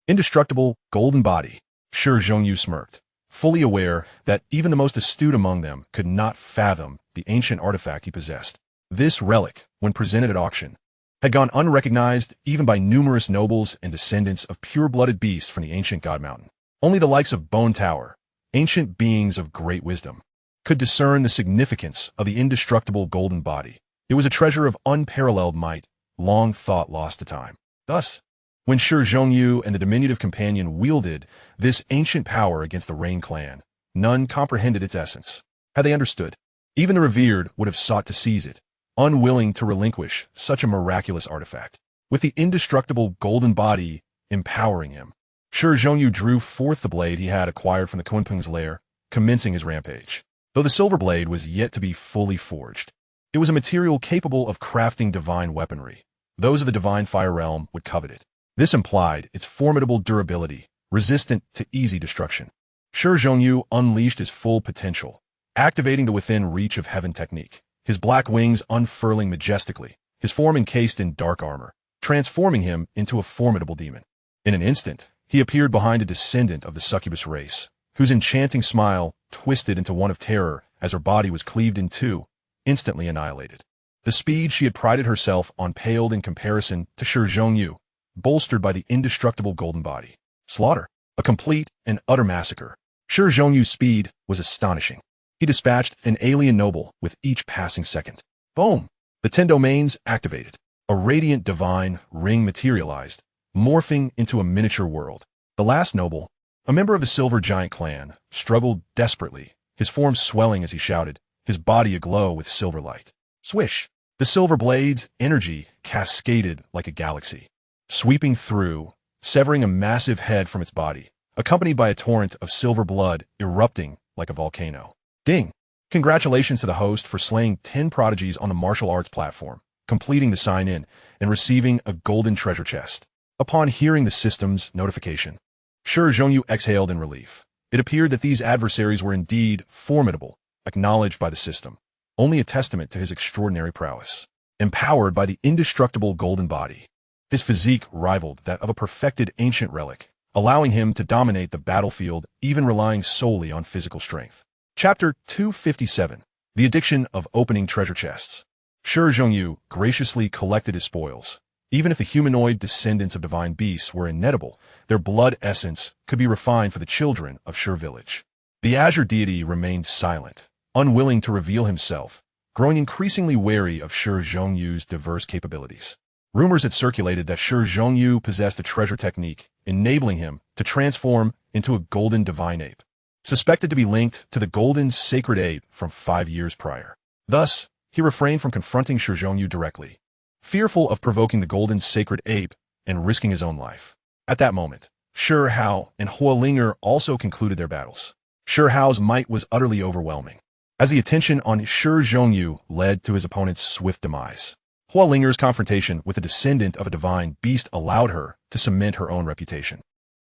[SPEAKER 1] Indestructible, golden body, Shi Hao smirked, fully aware that even the most astute among them could not fathom the ancient artifact he possessed. This relic, when presented at auction, had gone unrecognized even by numerous nobles and descendants of pure-blooded beasts from the ancient God Mountain. Only the likes of Bone Tower, ancient beings of great wisdom, could discern the significance of the indestructible golden body. It was a treasure of unparalleled might, long thought lost to time. Thus, when Shi Hao and the diminutive companion wielded this ancient power against the Rain clan, none comprehended its essence. Had they understood, even the revered would have sought to seize it, unwilling to relinquish such a miraculous artifact. With the indestructible golden body empowering him, Shi Hao drew forth the blade he had acquired from the Kunpeng's lair, commencing his rampage. Though the silver blade was yet to be fully forged, it was a material capable of crafting divine weaponry. Those of the divine fire realm would covet it. This implied its formidable durability, resistant to easy destruction. Shi Hao unleashed his full potential, activating the within reach of heaven technique, his black wings unfurling majestically, his form encased in dark armor, transforming him into a formidable demon. In an instant, he appeared behind a descendant of the succubus race, whose enchanting smile twisted into one of terror as her body was cleaved in two, instantly annihilated. The speed she had prided herself on paled in comparison to Shi Hao, bolstered by the indestructible golden body. Slaughter, a complete and utter massacre. Shi Hao's speed was astonishing. He dispatched an alien noble with each passing second. Boom! The 10 domains activated. A radiant divine ring materialized, morphing into a miniature world. The last noble, a member of the Silver Giant clan, struggled desperately, his form swelling as he shouted, his body aglow with silver light. Swish! The silver blade's energy cascaded like a galaxy, sweeping through, severing a massive head from its body, accompanied by a torrent of silver blood erupting like a volcano. Ding! Congratulations to the host for slaying 10 prodigies on the martial arts platform, completing the sign-in, and receiving a golden treasure chest. Upon hearing the system's notification, Shi Hao exhaled in relief. It appeared that these adversaries were indeed formidable, acknowledged by the system, only a testament to his extraordinary prowess. Empowered by the indestructible golden body, his physique rivaled that of a perfected ancient relic, allowing him to dominate the battlefield even relying solely on physical strength. Chapter 257. The Addiction of Opening Treasure Chests. Shi Hao graciously collected his spoils. Even if the humanoid descendants of divine beasts were inedible, their blood essence could be refined for the children of Shi Village. The azure deity remained silent, unwilling to reveal himself, growing increasingly wary of Shi Hao's diverse capabilities. Rumors had circulated that Shi Hao possessed a treasure technique, enabling him to transform into a golden divine ape, suspected to be linked to the golden sacred ape from 5 years prior. Thus, he refrained from confronting Shi Hao directly, fearful of provoking the golden sacred ape and risking his own life. At that moment, Shi Hao and Huolinger also concluded their battles. Shi Hao's might was utterly overwhelming, as the attention on Shi Hao led to his opponent's swift demise. Huolinger's confrontation with a descendant of a divine beast allowed her to cement her own reputation.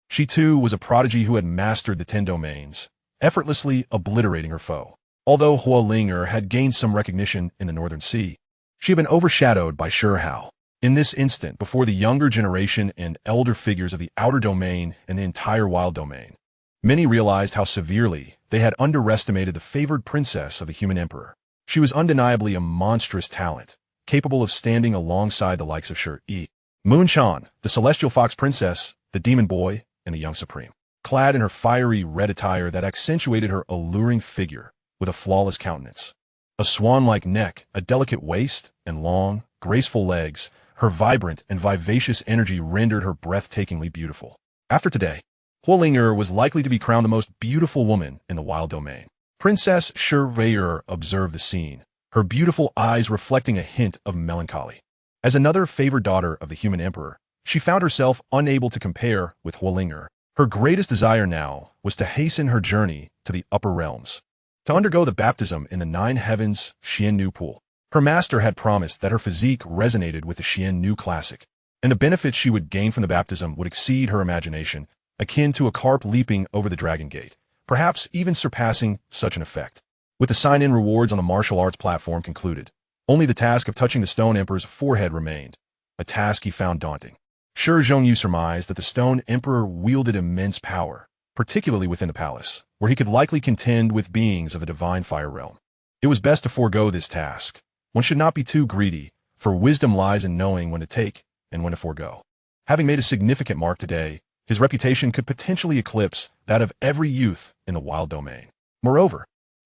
[SPEAKER 1] She too was a prodigy who had mastered the 10 domains, effortlessly obliterating her foe. Although Huolinger had gained some recognition in the Northern Sea, she had been overshadowed by Shi Hao. In this instant, before the younger generation and elder figures of the outer domain and the entire wild domain, many realized how severely they had underestimated the favored princess of the human emperor. She was undeniably a monstrous talent, capable of standing alongside the likes of Shi Moon-chan, the celestial fox princess, the demon boy, and the young supreme. Clad in her fiery red attire that accentuated her alluring figure with a flawless countenance, a swan-like neck, a delicate waist, and long, graceful legs, her vibrant and vivacious energy rendered her breathtakingly beautiful. After today, Huolinger was likely to be crowned the most beautiful woman in the wild domain. Princess Shi observed the scene, her beautiful eyes reflecting a hint of melancholy. As another favored daughter of the human emperor, she found herself unable to compare with Huolinger. Her greatest desire now was to hasten her journey to the upper realms, to undergo the baptism in the 9 heavens Xiannu pool. Her master had promised that her physique resonated with the Xiannu classic, and the benefits she would gain from the baptism would exceed her imagination, akin to a carp leaping over the dragon gate, perhaps even surpassing such an effect. With the sign-in rewards on the martial arts platform concluded, only the task of touching the Stone Emperor's forehead remained, a task he found daunting. Shi Hao surmised that the Stone Emperor wielded immense power, particularly within the palace, where he could likely contend with beings of the divine fire realm. It was best to forego this task. One should not be too greedy, for wisdom lies in knowing when to take and when to forego. Having made a significant mark today, his reputation could potentially eclipse that of every youth in the wild domain. Moreover,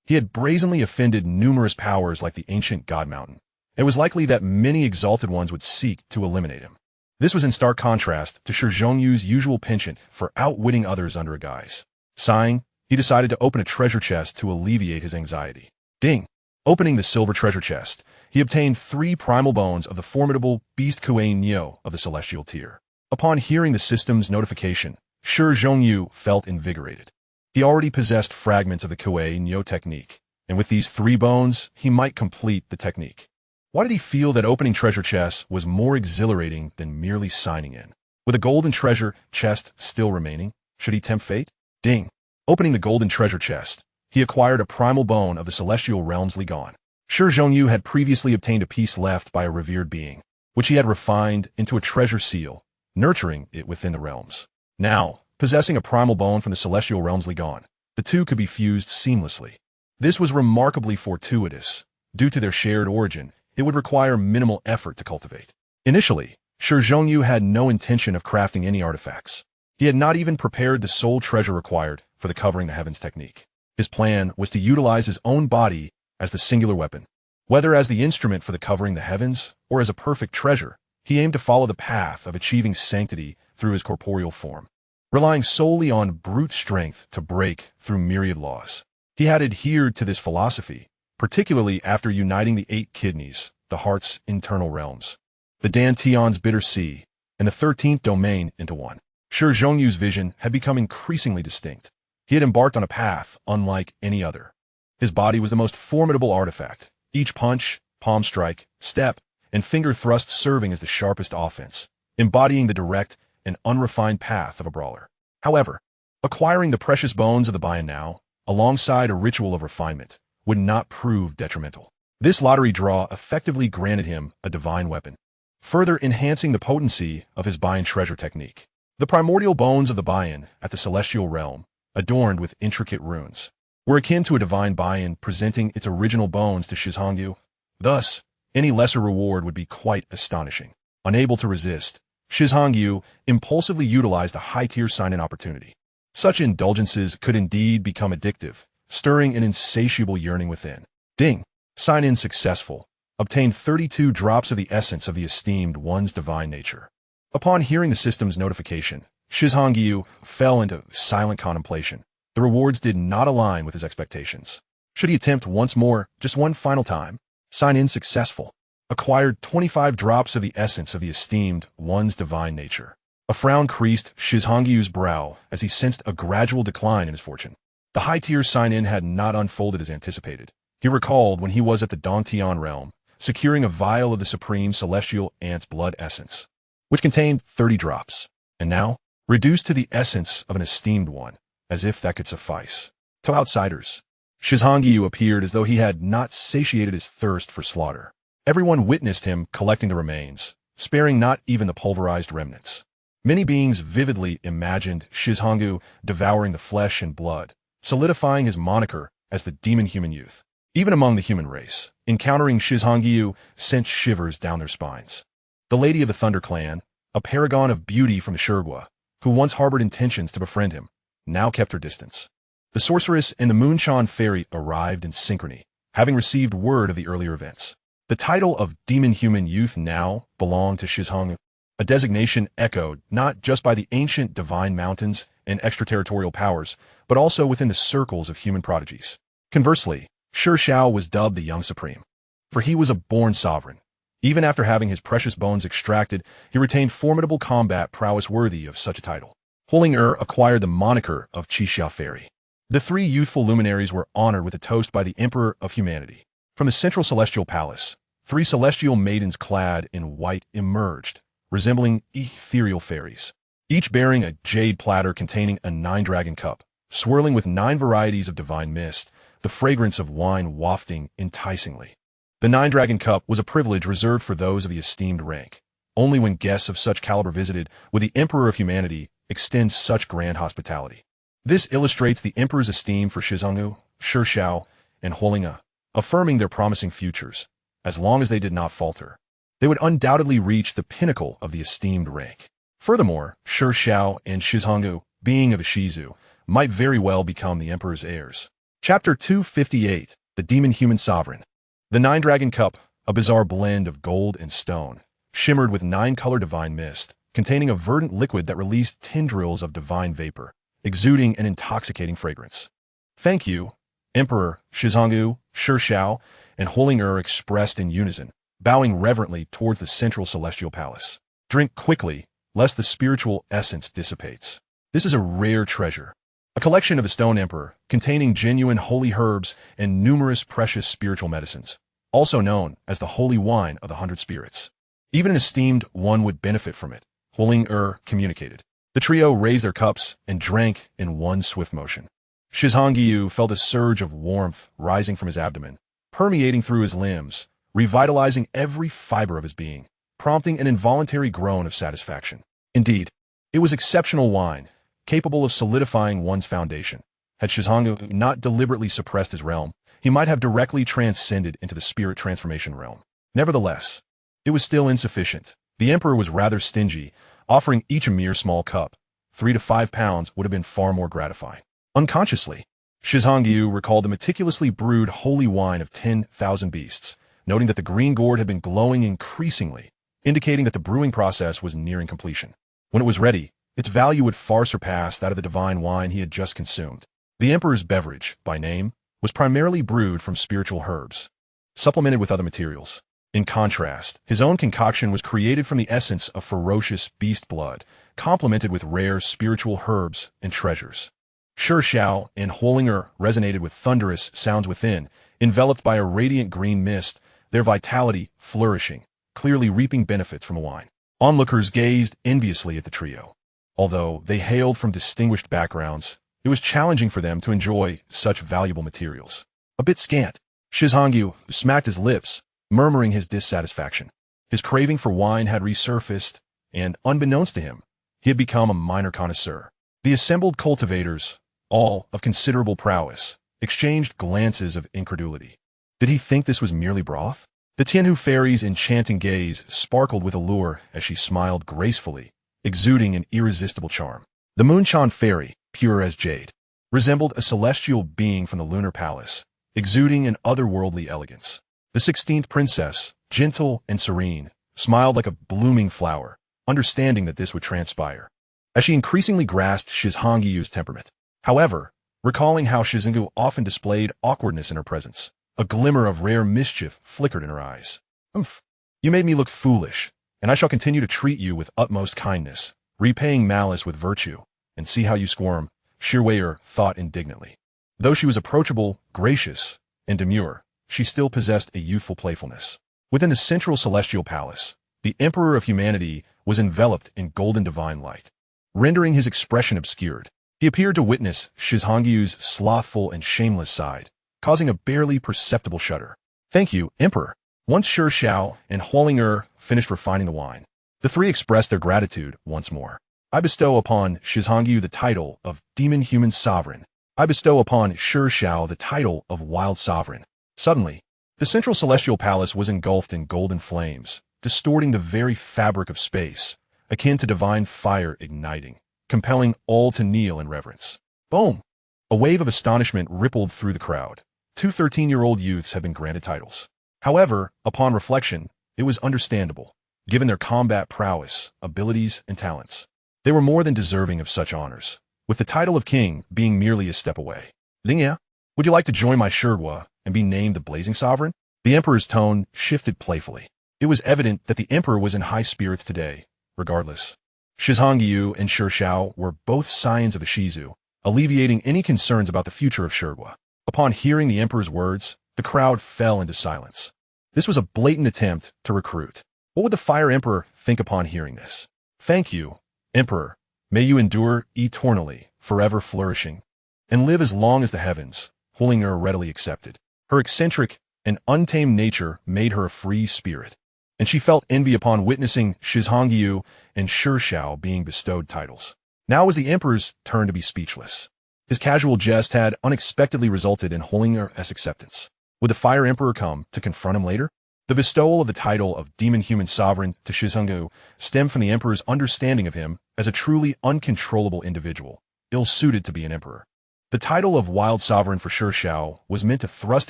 [SPEAKER 1] He had brazenly offended numerous powers like the ancient God Mountain. It was likely that many exalted ones would seek to eliminate him. This was in stark contrast to Shi Zhongyu's usual penchant for outwitting others under a guise. Sighing, he decided to open a treasure chest to alleviate his anxiety. Ding! Opening the silver treasure chest, he obtained 3 primal bones of the formidable Beast Kuei Nyo of the celestial tier. Upon hearing the system's notification, Shi Zhongyu felt invigorated. He already possessed fragments of the Kuei Nyo technique, and with these 3 bones, he might complete the technique. Why did he feel that opening treasure chests was more exhilarating than merely signing in? With a golden treasure chest still remaining, should he tempt fate? Ding! Opening the golden treasure chest, he acquired a primal bone of the celestial realms Ligon. Shi Zhongyu had previously obtained a piece left by a revered being, which he had refined into a treasure seal, nurturing it within the realms. Now, possessing a primal bone from the celestial realms Ligon, the two could be fused seamlessly. This was remarkably fortuitous. Due to their shared origin, it would require minimal effort to cultivate. Initially, Shi Zhongyu had no intention of crafting any artifacts. He had not even prepared the soul treasure required for the covering the heavens technique. His plan was to utilize his own body as the singular weapon. Whether as the instrument for the covering the heavens or as a perfect treasure, he aimed to follow the path of achieving sanctity through his corporeal form, relying solely on brute strength to break through myriad laws. He had adhered to this philosophy, particularly after uniting the 8 kidneys, the heart's internal realms, the Dantian's bitter sea, and the 13th domain into one. Shi Zhongyu's vision had become increasingly distinct. He had embarked on a path unlike any other. His body was the most formidable artifact, each punch, palm strike, step, and finger thrust serving as the sharpest offense, embodying the direct and unrefined path of a brawler. However, acquiring the precious bones of the Bayan now, alongside a ritual of refinement, would not prove detrimental. This lottery draw effectively granted him a divine weapon, further enhancing the potency of his Bayan treasure technique. The primordial bones of the Bayan at the celestial realm, adorned with intricate runes, were akin to a divine Bayan presenting its original bones to Shi Zhongyu. Thus, any lesser reward would be quite astonishing. Unable to resist, Shi Zhongyu impulsively utilized a high-tier sign-in opportunity. Such indulgences could indeed become addictive, stirring an insatiable yearning within. Ding! Sign-in successful. Obtained 32 drops of the essence of the esteemed one's divine nature. Upon hearing the system's notification, Shi Zhongyu fell into silent contemplation. The rewards did not align with his expectations. Should he attempt once more, just one final time? Sign-in successful. Acquired 25 drops of the essence of the esteemed one's divine nature. A frown creased Shi Zhongyu's brow as he sensed a gradual decline in his fortune. The high-tier sign-in had not unfolded as anticipated. He recalled when he was at the Dantian realm, securing a vial of the supreme celestial ant's blood essence, which contained 30 drops, and now, reduced to the essence of an esteemed one, as if that could suffice. To outsiders, Shi Zhongyu appeared as though he had not satiated his thirst for slaughter. Everyone witnessed him collecting the remains, sparing not even the pulverized remnants. Many beings vividly imagined Shi Zhongyu devouring the flesh and blood, solidifying his moniker as the demon human youth. Even among the human race, encountering Shi Zhongyu sent shivers down their spines. The Lady of the Thunder Clan, a paragon of beauty from the Shurgua, who once harbored intentions to befriend him, now kept her distance. The sorceress and the Moonshine fairy arrived in synchrony, having received word of the earlier events. The title of demon human youth now belonged to Shi Zhongyu, a designation echoed not just by the ancient divine mountains and extraterritorial powers, but also within the circles of human prodigies. Conversely, Shi Hao was dubbed the Young Supreme, for he was a born sovereign. Even after having his precious bones extracted, he retained formidable combat prowess worthy of such a title. Huling acquired the moniker of Qixia Fairy. The 3 youthful luminaries were honored with a toast by the Emperor of Humanity. From the central celestial palace, 3 celestial maidens clad in white emerged, resembling ethereal fairies, each bearing a jade platter containing a 9-dragon cup, swirling with 9 varieties of divine mist, the fragrance of wine wafting enticingly. The 9-dragon cup was a privilege reserved for those of the esteemed rank. Only when guests of such caliber visited would the Emperor of Humanity extend such grand hospitality. This illustrates the Emperor's esteem for Shi Zhongyu, Shi Hao, and Huling, affirming their promising futures. As long as they did not falter, they would undoubtedly reach the pinnacle of the esteemed rank. Furthermore, Shi Hao and Shi Zhongyu, being of the Shizu, might very well become the Emperor's heirs. Chapter 258, The Demon-Human Sovereign. The Nine-Dragon Cup, a bizarre blend of gold and stone, shimmered with nine-color divine mist, containing a verdant liquid that released tendrils of divine vapor, exuding an intoxicating fragrance. Thank you, Emperor, Shi Hao, and Huling expressed in unison, bowing reverently towards the central celestial palace. Drink quickly, lest the spiritual essence dissipates. This is a rare treasure. A collection of the Stone Emperor, containing genuine holy herbs and numerous precious spiritual medicines, also known as the Holy Wine of the 100 Spirits. Even an esteemed one would benefit from it, Huling communicated. The trio raised their cups and drank in one swift motion. Shi Hao felt a surge of warmth rising from his abdomen, permeating through his limbs, revitalizing every fiber of his being, prompting an involuntary groan of satisfaction. Indeed, it was exceptional wine, capable of solidifying one's foundation. Had Shi Hao not deliberately suppressed his realm, he might have directly transcended into the spirit transformation realm. Nevertheless, it was still insufficient. The Emperor was rather stingy, offering each a mere small cup. 3 to 5 pounds would have been far more gratifying. Unconsciously, Shi Hao recalled the meticulously brewed holy wine of 10,000 beasts, noting that the green gourd had been glowing increasingly, indicating that the brewing process was nearing completion. When it was ready, its value would far surpass that of the divine wine he had just consumed. The Emperor's beverage, by name, was primarily brewed from spiritual herbs, supplemented with other materials. In contrast, his own concoction was created from the essence of ferocious beast blood, complemented with rare spiritual herbs and treasures. Shi Hao and Huling resonated with thunderous sounds within, enveloped by a radiant green mist, their vitality flourishing, clearly reaping benefits from the wine. Onlookers gazed enviously at the trio. Although they hailed from distinguished backgrounds, it was challenging for them to enjoy such valuable materials. A bit scant, Shi Hao smacked his lips, murmuring his dissatisfaction. His craving for wine had resurfaced, and, unbeknownst to him, he had become a minor connoisseur. The assembled cultivators, all of considerable prowess, exchanged glances of incredulity. Did he think this was merely broth? The Tianhu fairy's enchanting gaze sparkled with allure as she smiled gracefully, exuding an irresistible charm. The Moonshine fairy, pure as jade, resembled a celestial being from the lunar palace, exuding an otherworldly elegance. The 16th princess, gentle and serene, smiled like a blooming flower, understanding that this would transpire, as she increasingly grasped Shi Hao's temperament. However, recalling how Shi Hao often displayed awkwardness in her presence, a glimmer of rare mischief flickered in her eyes. Umph, you made me look foolish, and I shall continue to treat you with utmost kindness, repaying malice with virtue, and see how you squirm, Shi thought indignantly. Though she was approachable, gracious, and demure, she still possessed a youthful playfulness. Within the central celestial palace, the Emperor of Humanity was enveloped in golden divine light, rendering his expression obscured. He appeared to witness Shi Hao's slothful and shameless side, causing a barely perceptible shudder. Thank you, Emperor. Once Shi Hao and Huling finished refining the wine, the three expressed their gratitude once more. I bestow upon Shi Hao the title of Demon-Human Sovereign. I bestow upon Shi Hao the title of Wild Sovereign. Suddenly, the central celestial palace was engulfed in golden flames, distorting the very fabric of space, akin to divine fire igniting, compelling all to kneel in reverence. Boom! A wave of astonishment rippled through the crowd. 2 13-year-old youths had been granted titles. However, upon reflection, it was understandable, given their combat prowess, abilities, and talents. They were more than deserving of such honors, with the title of king being merely a step away. Lingya, would you like to join my Shirgua and be named the Blazing Sovereign? The Emperor's tone shifted playfully. It was evident that the Emperor was in high spirits today, regardless. Shi Hao and Shi Hao were both scions of the Shizu, alleviating any concerns about the future of Shirgua. Upon hearing the Emperor's words, the crowd fell into silence. This was a blatant attempt to recruit. What would the Fire Emperor think upon hearing this? Thank you, Emperor. May you endure eternally, forever flourishing, and live as long as the heavens, Huling readily accepted. Her eccentric and untamed nature made her a free spirit, and she felt envy upon witnessing Shi Hao and Shi Hao being bestowed titles. Now was the Emperor's turn to be speechless. His casual jest had unexpectedly resulted in Huling acceptance. Would the Fire Emperor come to confront him later? The bestowal of the title of Demon-Human Sovereign to Shi Hao stemmed from the Emperor's understanding of him as a truly uncontrollable individual, ill-suited to be an emperor. The title of Wild Sovereign for Shi Hao was meant to thrust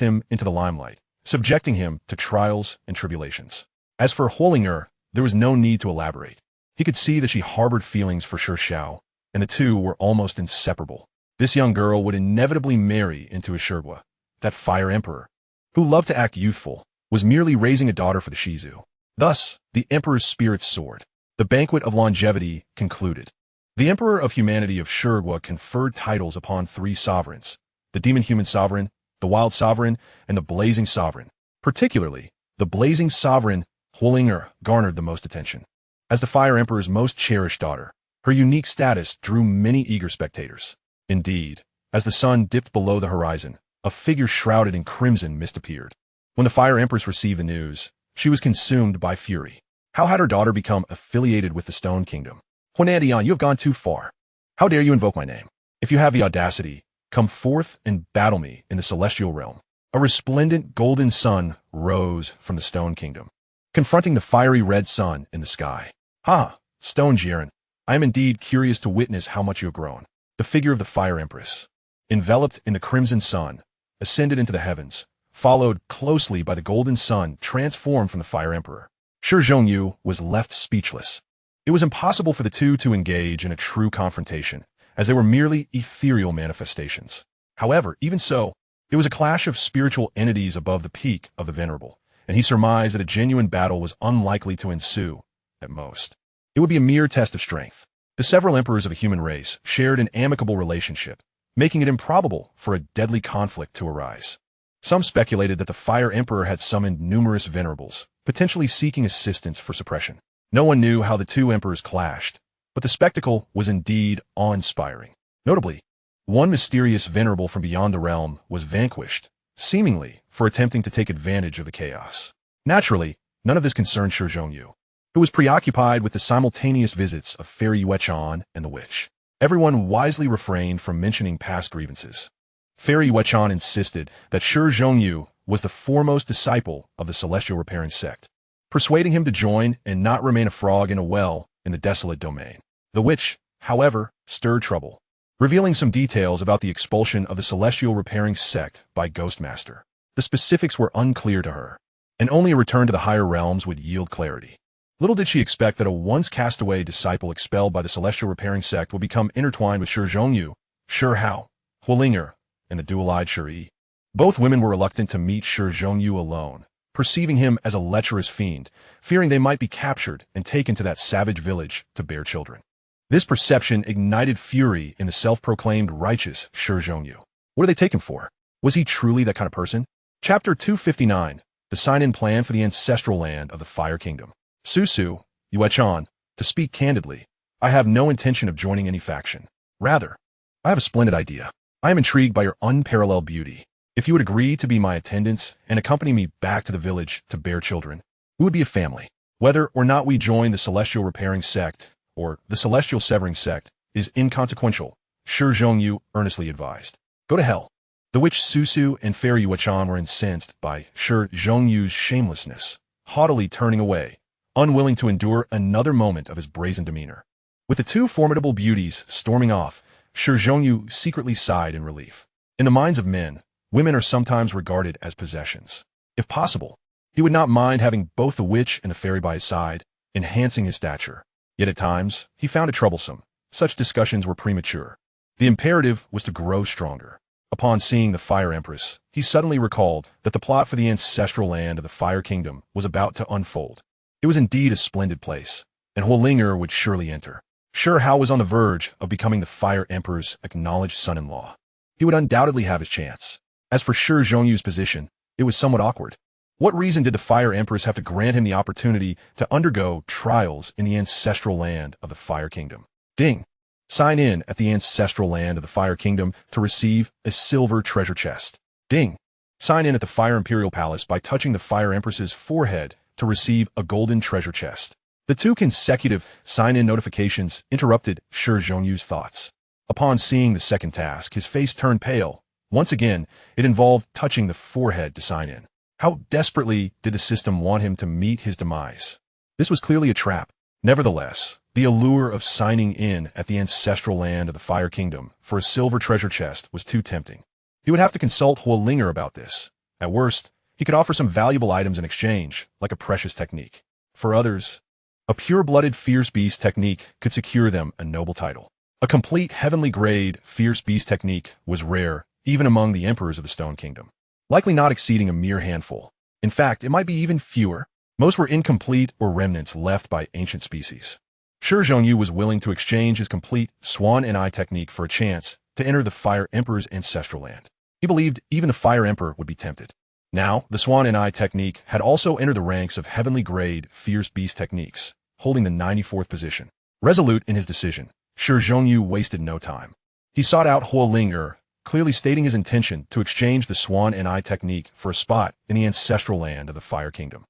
[SPEAKER 1] him into the limelight, subjecting him to trials and tribulations. As for Huolinger, there was no need to elaborate. He could see that she harbored feelings for Shi Hao, and the two were almost inseparable. This young girl would inevitably marry into a Shirgua. That Fire Emperor, who loved to act youthful, was merely raising a daughter for the Shizu. Thus, the Emperor's spirit soared. The banquet of longevity concluded. The Emperor of Humanity of Shirgua conferred titles upon 3 sovereigns: the Demon-Human Sovereign, the Wild Sovereign, and the Blazing Sovereign. Particularly, the Blazing Sovereign, Huolinger, garnered the most attention. As the Fire Emperor's most cherished daughter, her unique status drew many eager spectators. Indeed, as the sun dipped below the horizon, a figure shrouded in crimson mist appeared. When the Fire Empress received the news, she was consumed by fury. How had her daughter become affiliated with the Stone Kingdom? Huanadian, you have gone too far. How dare you invoke my name? If you have the audacity, come forth and battle me in the celestial realm. A resplendent golden sun rose from the Stone Kingdom, confronting the fiery red sun in the sky. Ha! Stone Jiren, I am indeed curious to witness how much you have grown. The figure of the Fire Empress, enveloped in the crimson sun, ascended into the heavens, followed closely by the golden sun transformed from the Fire Emperor. Shi Zhongyu was left speechless. It was impossible for the two to engage in a true confrontation, as they were merely ethereal manifestations. However, even so, it was a clash of spiritual entities above the peak of the Venerable, and he surmised that a genuine battle was unlikely to ensue, at most. It would be a mere test of strength. The several emperors of the human race shared an amicable relationship, making it improbable for a deadly conflict to arise. Some speculated that the Fire Emperor had summoned numerous venerables, potentially seeking assistance for suppression. No one knew how the two emperors clashed, but the spectacle was indeed awe-inspiring. Notably, one mysterious venerable from beyond the realm was vanquished, seemingly for attempting to take advantage of the chaos. Naturally, none of this concerned Shi Zhongyu, who was preoccupied with the simultaneous visits of Fairy Yuechan and the witch. Everyone wisely refrained from mentioning past grievances. Fairy Yuechan insisted that Shi Zhongyu was the foremost disciple of the Celestial Repairing Sect, persuading him to join and not remain a frog in a well in the desolate domain. The witch, however, stirred trouble, revealing some details about the expulsion of the Celestial Repairing Sect by Ghostmaster. The specifics were unclear to her, and only a return to the higher realms would yield clarity. Little did she expect that a once castaway disciple expelled by the Celestial Repairing Sect would become intertwined with Shi Zhongyu, Shi Hao, Huolinger, and the dual-eyed Shi. Both women were reluctant to meet Shi Zhongyu alone, perceiving him as a lecherous fiend, fearing they might be captured and taken to that savage village to bear children. This perception ignited fury in the self-proclaimed righteous Shi Zhongyu. What did they take him for? Was he truly that kind of person? Chapter 259, the sign-in plan for the ancestral land of the Fire Kingdom. Susu, Yuechan, to speak candidly, I have no intention of joining any faction. Rather, I have a splendid idea. I am intrigued by your unparalleled beauty. If you would agree to be my attendants and accompany me back to the village to bear children, we would be a family. Whether or not we join the Celestial Repairing Sect or the Celestial Severing Sect is inconsequential, Shi Zhongyu earnestly advised. Go to hell. The witch Susu and Fairy Yuechan were incensed by Shi Zhongyu's shamelessness, haughtily turning away, unwilling to endure another moment of his brazen demeanor. With the two formidable beauties storming off, Shi Zhongyu secretly sighed in relief. In the minds of men, women are sometimes regarded as possessions. If possible, he would not mind having both the witch and the fairy by his side, enhancing his stature. Yet at times, he found it troublesome. Such discussions were premature. The imperative was to grow stronger. Upon seeing the Fire Empress, he suddenly recalled that the plot for the ancestral land of the Fire Kingdom was about to unfold. It was indeed a splendid place, and Huolinger would surely enter. Shi Hao was on the verge of becoming the Fire Emperor's acknowledged son-in-law. He would undoubtedly have his chance. As for Shi Zhongyu's position, it was somewhat awkward. What reason did the Fire Empress have to grant him the opportunity to undergo trials in the ancestral land of the Fire Kingdom? Ding! Sign in at the ancestral land of the Fire Kingdom to receive a silver treasure chest. Ding! Sign in at the Fire Imperial Palace by touching the Fire Empress's forehead to receive a golden treasure chest. The two consecutive sign-in notifications interrupted Shi Zhongyu's thoughts. Upon seeing the second task, his face turned pale. Once again, it involved touching the forehead to sign in. How desperately did the system want him to meet his demise? This was clearly a trap. Nevertheless, The allure of signing in at the ancestral land of the Fire Kingdom for a silver treasure chest was too tempting. He would have to consult Huolinger about this. At worst, he could offer some valuable items in exchange, like a precious technique. For others, a pure-blooded fierce beast technique could secure them a noble title. A complete heavenly-grade fierce beast technique was rare, even among the emperors of the Stone Kingdom, likely not exceeding a mere handful. In fact, it might be even fewer. Most were incomplete or remnants left by ancient species. Shi Hao was willing to exchange his complete Swan and Eye technique for a chance to enter the Fire Emperor's ancestral land. He believed even the Fire Emperor would be tempted. Now, the Swan and Eye technique had also entered the ranks of heavenly-grade fierce beast techniques, holding the 94th position. Resolute in his decision, Shi Hao wasted no time. He sought out Huolinger, clearly stating his intention to exchange the Swan and Eye technique for a spot in the ancestral land of the Fire Kingdom.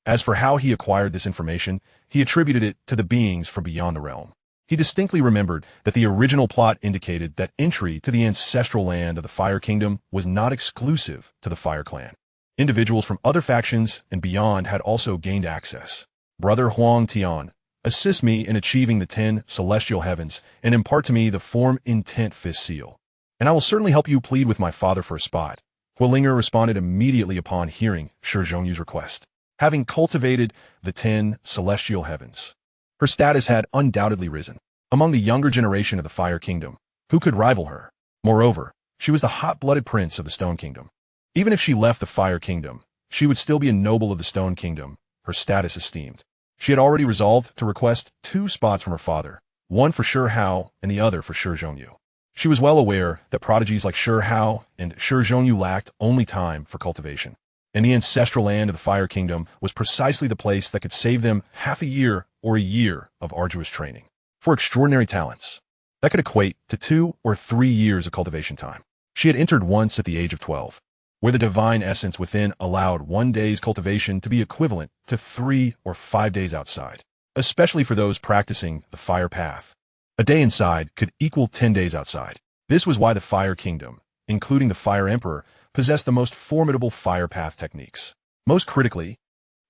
[SPEAKER 1] As for how he acquired this information, he attributed it to the beings from beyond the realm. He distinctly remembered that the original plot indicated that entry to the ancestral land of the Fire Kingdom was not exclusive to the Fire Clan. Individuals from other factions and beyond had also gained access. Brother Huang Tian, assist me in achieving the 10 celestial heavens and impart to me the form intent fist seal. And I will certainly help you plead with my father for a spot. Huolinger responded immediately upon hearing Shi Hao's request. Having cultivated the 10 celestial heavens, her status had undoubtedly risen. Among the younger generation of the Fire Kingdom, who could rival her? Moreover, she was the hot-blooded prince of the Stone Kingdom. Even if she left the Fire Kingdom, she would still be a noble of the Stone Kingdom, her status esteemed. She had already resolved to request 2 spots from her father, one for Shi Hao and the other for Shi Hao. She was well aware that prodigies like Shi Hao and Shi Hao lacked only time for cultivation. And the ancestral land of the Fire Kingdom was precisely the place that could save them half a year or a year of arduous training. For extraordinary talents, that could equate to 2 or 3 years of cultivation time. She had entered once at the age of 12, where the divine essence within allowed 1 day's cultivation to be equivalent to 3 or 5 days outside, especially for those practicing the fire path. A day inside could equal 10 days outside. This was why the Fire Kingdom, including the Fire Emperor, possessed the most formidable fire path techniques. Most critically,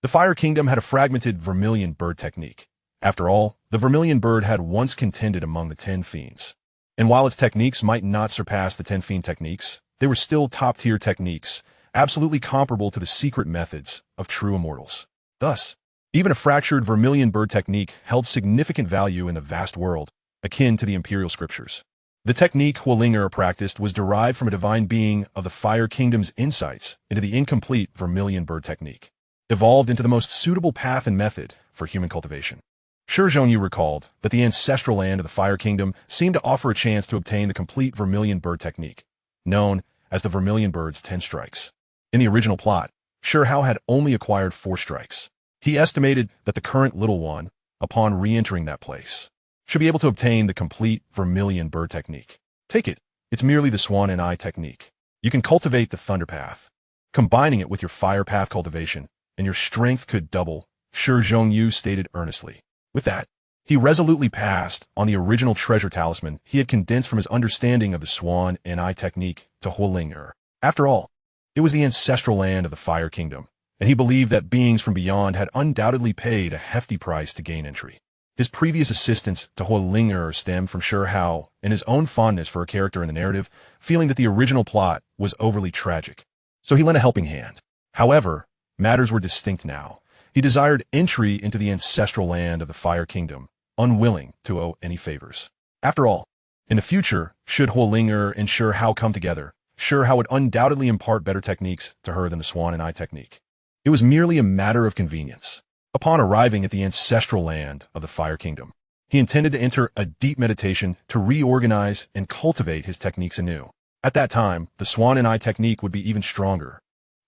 [SPEAKER 1] the Fire Kingdom had a fragmented vermilion bird technique. After all, the vermilion bird had once contended among the 10 fiends. And while its techniques might not surpass the 10 fiend techniques, they were still top-tier techniques, absolutely comparable to the secret methods of true immortals. Thus, even a fractured vermilion bird technique held significant value in the vast world, akin to the imperial scriptures. The technique Huolinger practiced was derived from a divine being of the Fire Kingdom's insights into the incomplete vermilion bird technique, evolved into the most suitable path and method for human cultivation. Shi Hao recalled that the ancestral land of the Fire Kingdom seemed to offer a chance to obtain the complete vermilion bird technique, known as the vermilion bird's 10 strikes. In the original plot, Shi Hao had only acquired 4 strikes. He estimated that the current little one, upon re-entering that place, should be able to obtain the complete vermilion bird technique. Take it. It's merely the Swan and Eye technique. You can cultivate the Thunder Path, combining it with your Fire Path cultivation, and your strength could double, Shi Hao stated earnestly. With that, he resolutely passed on the original treasure talisman he had condensed from his understanding of the Swan and Eye technique to Huolinger. After all, it was the ancestral land of the Fire Kingdom, and he believed that beings from beyond had undoubtedly paid a hefty price to gain entry. His previous assistance to Huolinger stemmed from Shi Hao and his own fondness for a character in the narrative, feeling that the original plot was overly tragic. So he lent a helping hand. However, matters were distinct now. He desired entry into the ancestral land of the Fire Kingdom, unwilling to owe any favors. After all, in the future, should Huolinger and Shi Hao come together, Shi Hao would undoubtedly impart better techniques to her than the Swan and Eye technique. It was merely a matter of convenience. Upon arriving at the ancestral land of the Fire Kingdom, he intended to enter a deep meditation to reorganize and cultivate his techniques anew. At that time, the Swan and Eye technique would be even stronger,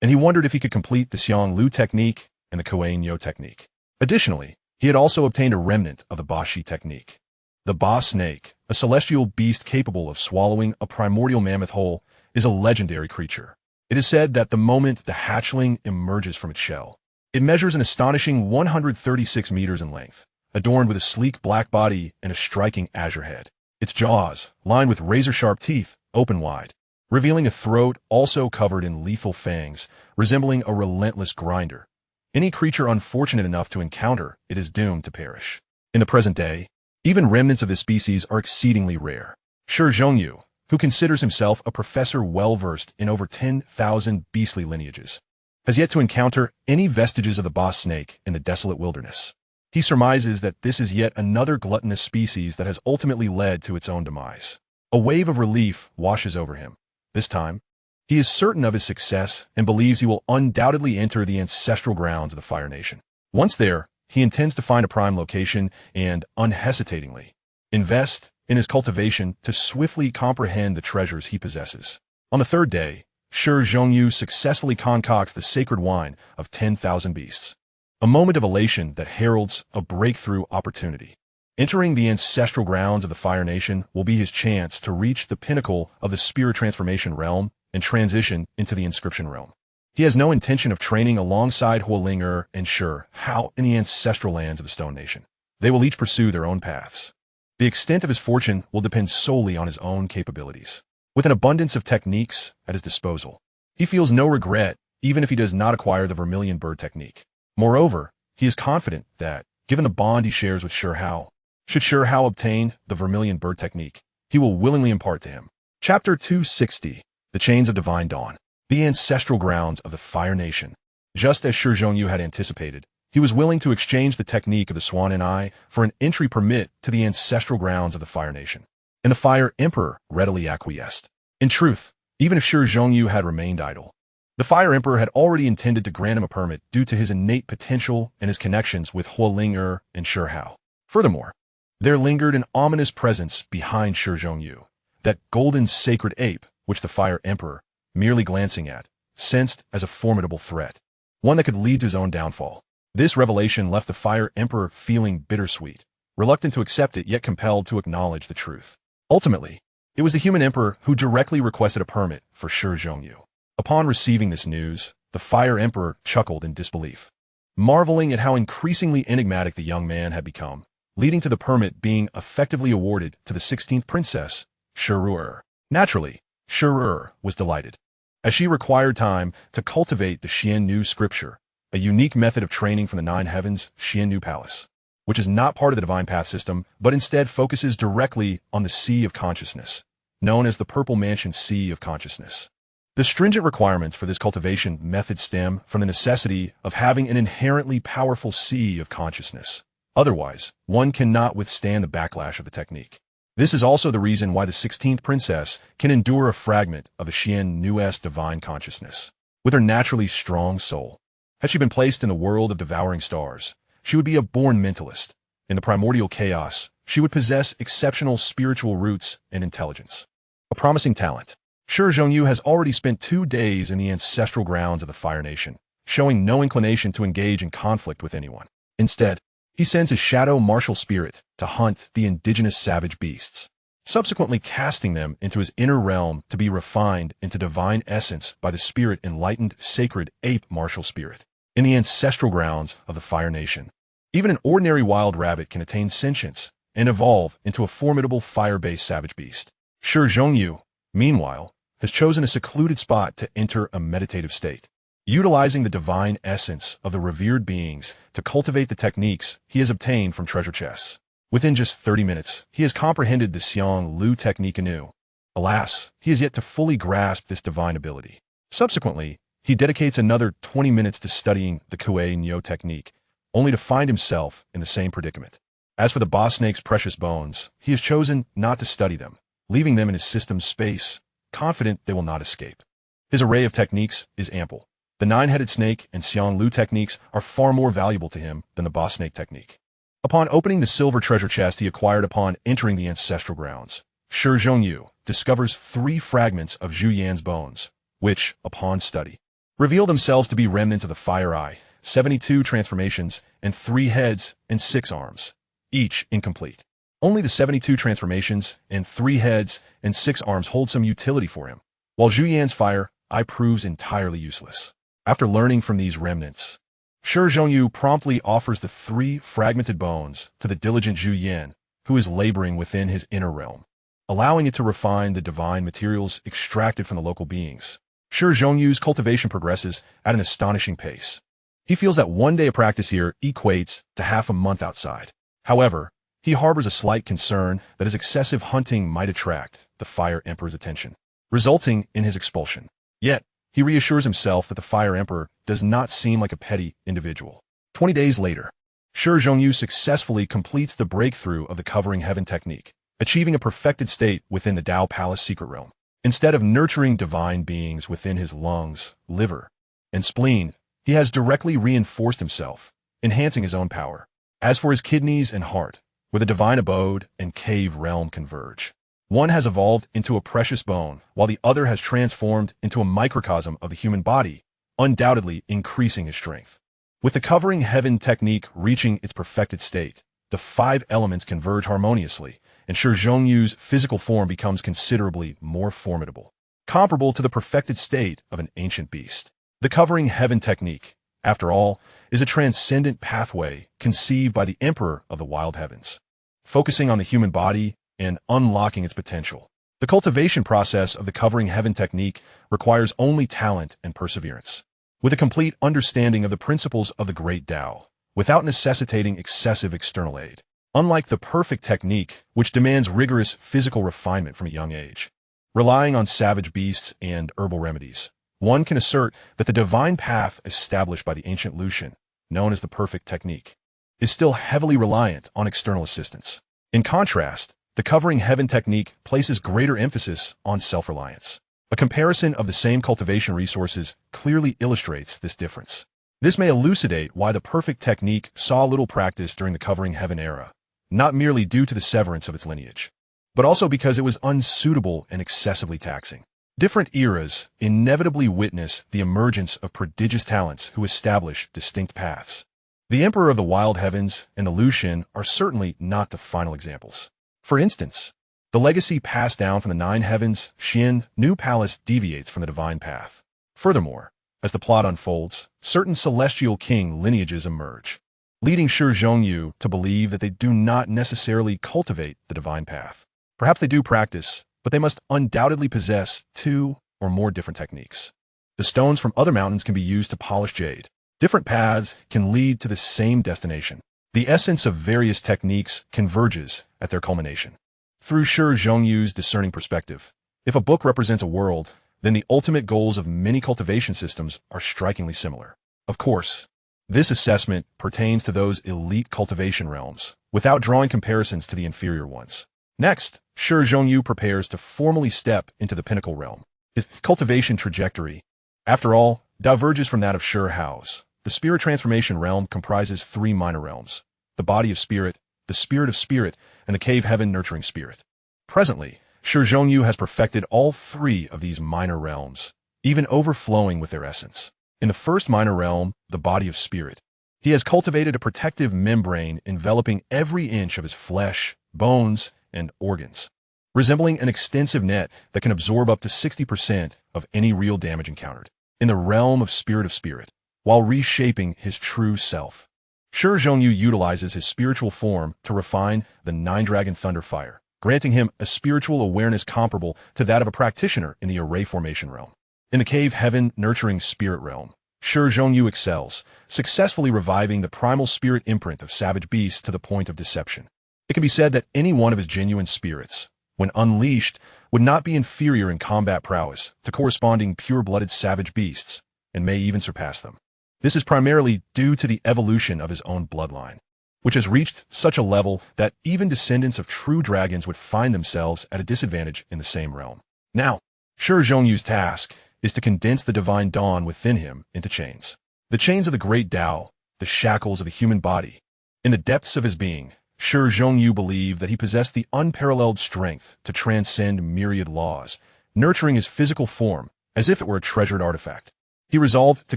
[SPEAKER 1] and he wondered if he could complete the Xiang Lu technique and the Kuan Yo technique. Additionally, he had also obtained a remnant of the Ba Shi technique. The Ba Snake, a celestial beast capable of swallowing a primordial mammoth whole, is a legendary creature. It is said that the moment the hatchling emerges from its shell, it measures an astonishing 136 meters in length, adorned with a sleek black body and a striking azure head. Its jaws, lined with razor-sharp teeth, open wide, revealing a throat also covered in lethal fangs, resembling a relentless grinder. Any creature unfortunate enough to encounter it is doomed to perish. In the present day, even remnants of this species are exceedingly rare. Shi Hao, who considers himself a professor well-versed in over 10,000 beastly lineages, has yet to encounter any vestiges of the boss snake in the desolate wilderness. He surmises that this is yet another gluttonous species that has ultimately led to its own demise. A wave of relief washes over him. This time, he is certain of his success and believes he will undoubtedly enter the ancestral grounds of the Fire Nation. Once there, he intends to find a prime location and, unhesitatingly, invest in his cultivation to swiftly comprehend the treasures he possesses. On the third day, Shi Hao successfully concocts the sacred wine of 10,000 beasts. A moment of elation that heralds a breakthrough opportunity. Entering the ancestral grounds of the Fire Nation will be his chance to reach the pinnacle of the spirit transformation realm and transition into the inscription realm. He has no intention of training alongside Huoling and Shi Hao in the ancestral lands of the Stone Nation. They will each pursue their own paths. The extent of his fortune will depend solely on his own capabilities. With an abundance of techniques at his disposal, he feels no regret even if he does not acquire the vermilion bird technique. Moreover, he is confident that, given the bond he shares with Shi Hao, should Shi Hao obtain the vermilion bird technique, he will willingly impart to him. Chapter 260, The Chains of Divine Dawn. The ancestral grounds of the Fire Nation. Just as Shi Hao had anticipated, he was willing to exchange the technique of the Swan and Eye for an entry permit to the ancestral grounds of the Fire Nation. And the Fire Emperor readily acquiesced. In truth, even if Shi Hao had remained idle, the Fire Emperor had already intended to grant him a permit due to his innate potential and his connections with Huoling and Shi Hao. Furthermore, there lingered an ominous presence behind Shi Hao, that golden sacred ape which the Fire Emperor, merely glancing at, sensed as a formidable threat, one that could lead to his own downfall. This revelation left the Fire Emperor feeling bittersweet, reluctant to accept it yet compelled to acknowledge the truth. Ultimately, it was the human emperor who directly requested a permit for Shi Hao. Upon receiving this news, the Fire Emperor chuckled in disbelief, marveling at how increasingly enigmatic the young man had become, leading to the permit being effectively awarded to the 16th princess, Shi Hao. Naturally, Shi Hao was delighted, as she required time to cultivate the Xiannu scripture, a unique method of training from the Nine Heavens Xiannu Palace, which is not part of the Divine Path system, but instead focuses directly on the Sea of Consciousness, known as the Purple Mansion Sea of Consciousness. The stringent requirements for this cultivation method stem from the necessity of having an inherently powerful Sea of Consciousness. Otherwise, one cannot withstand the backlash of the technique. This is also the reason why the 16th princess can endure a fragment of the Xiannu's divine consciousness. With her naturally strong soul, had she been placed in the world of devouring stars, she would be a born mentalist. In the primordial chaos, she would possess exceptional spiritual roots and intelligence. A promising talent. Shi Hao has already spent 2 days in the ancestral grounds of the Fire Nation, showing no inclination to engage in conflict with anyone. Instead, he sends his shadow martial spirit to hunt the indigenous savage beasts, subsequently casting them into his inner realm to be refined into divine essence by the spirit-enlightened sacred ape martial spirit. In the ancestral grounds of the Fire Nation, even an ordinary wild rabbit can attain sentience and evolve into a formidable fire-based savage beast. Shi Hao, meanwhile, has chosen a secluded spot to enter a meditative state, utilizing the divine essence of the revered beings to cultivate the techniques he has obtained from treasure chests. Within just 30 minutes, he has comprehended the Xiang Lu technique anew. Alas, he has yet to fully grasp this divine ability. Subsequently, he dedicates another 20 minutes to studying the Kuei Nyo technique, only to find himself in the same predicament. As for the boss snake's precious bones, he has chosen not to study them, leaving them in his system's space, confident they will not escape. His array of techniques is ample. The nine-headed snake and Xiang Lu techniques are far more valuable to him than the boss snake technique. Upon opening the silver treasure chest he acquired upon entering the ancestral grounds, Shi Hao discovers 3 fragments of Zhu Yan's bones, which, upon study, reveal themselves to be remnants of the Fire Eye, 72 transformations, and 3 heads and 6 arms, each incomplete. Only the 72 transformations and 3 heads and 6 arms hold some utility for him, while Zhu Yan's Fire Eye proves entirely useless. After learning from these remnants, Shi Hao promptly offers the 3 fragmented bones to the diligent Zhu Yan, who is laboring within his inner realm, allowing it to refine the divine materials extracted from the local beings. Shi Hao's cultivation progresses at an astonishing pace. He feels that 1 day of practice here equates to half a month outside. However, he harbors a slight concern that his excessive hunting might attract the Fire Emperor's attention, resulting in his expulsion. Yet, he reassures himself that the Fire Emperor does not seem like a petty individual. 20 days later, Shi Hao successfully completes the breakthrough of the covering heaven technique, achieving a perfected state within the Tao Palace secret realm. Instead of nurturing divine beings within his lungs, liver, and spleen, he has directly reinforced himself, enhancing his own power. As for his kidneys and heart, where the divine abode and cave realm converge, one has evolved into a precious bone, while the other has transformed into a microcosm of the human body, undoubtedly increasing his strength. With the covering heaven technique reaching its perfected state, the 5 elements converge harmoniously, and Shi Hao's physical form becomes considerably more formidable, comparable to the perfected state of an ancient beast. The covering heaven technique, after all, is a transcendent pathway conceived by the Emperor of the Wild Heavens, focusing on the human body and unlocking its potential. The cultivation process of the covering heaven technique requires only talent and perseverance, with a complete understanding of the principles of the great Tao, without necessitating excessive external aid. Unlike the perfect technique, which demands rigorous physical refinement from a young age, relying on savage beasts and herbal remedies, one can assert that the divine path established by the ancient Lucian, known as the perfect technique, is still heavily reliant on external assistance. In contrast, the covering heaven technique places greater emphasis on self-reliance. A comparison of the same cultivation resources clearly illustrates this difference. This may elucidate why the perfect technique saw little practice during the covering heaven era, not merely due to the severance of its lineage, but also because it was unsuitable and excessively taxing. Different eras inevitably witness the emergence of prodigious talents who establish distinct paths. The Emperor of the Wild Heavens and the Lucian are certainly not the final examples. For instance, the legacy passed down from the 9 heavens, Xian, New Palace deviates from the divine path. Furthermore, as the plot unfolds, certain celestial king lineages emerge, leading Shi Hao to believe that they do not necessarily cultivate the divine path. Perhaps they do practice, but they must undoubtedly possess 2 or more different techniques. The stones from other mountains can be used to polish jade. Different paths can lead to the same destination. The essence of various techniques converges at their culmination. Through Shi Hao's discerning perspective, if a book represents a world, then the ultimate goals of many cultivation systems are strikingly similar. Of course, this assessment pertains to those elite cultivation realms, without drawing comparisons to the inferior ones. Next, Shi Hao prepares to formally step into the pinnacle realm. His cultivation trajectory, after all, diverges from that of Shi Hao's. The spirit transformation realm comprises 3 minor realms: the body of spirit, the spirit of spirit, and the cave heaven nurturing spirit. Presently, Shi Hao has perfected all 3 of these minor realms, even overflowing with their essence. In the first minor realm, the body of spirit, he has cultivated a protective membrane enveloping every inch of his flesh, bones, and organs, resembling an extensive net that can absorb up to 60% of any real damage encountered. In the realm of spirit, while reshaping his true self, Shi Hao utilizes his spiritual form to refine the 9-dragon thunder fire, granting him a spiritual awareness comparable to that of a practitioner in the array formation realm. In the cave heaven nurturing spirit realm, Shi Hao excels, successfully reviving the primal spirit imprint of savage beasts to the point of deception. It can be said that any one of his genuine spirits, when unleashed, would not be inferior in combat prowess to corresponding pure-blooded savage beasts, and may even surpass them. This is primarily due to the evolution of his own bloodline, which has reached such a level that even descendants of true dragons would find themselves at a disadvantage in the same realm. Now, Shi Hao's task is to condense the divine dawn within him into chains. The chains of the great Tao, the shackles of the human body. In the depths of his being, Shi Hao believed that he possessed the unparalleled strength to transcend myriad laws, nurturing his physical form as if it were a treasured artifact. He resolved to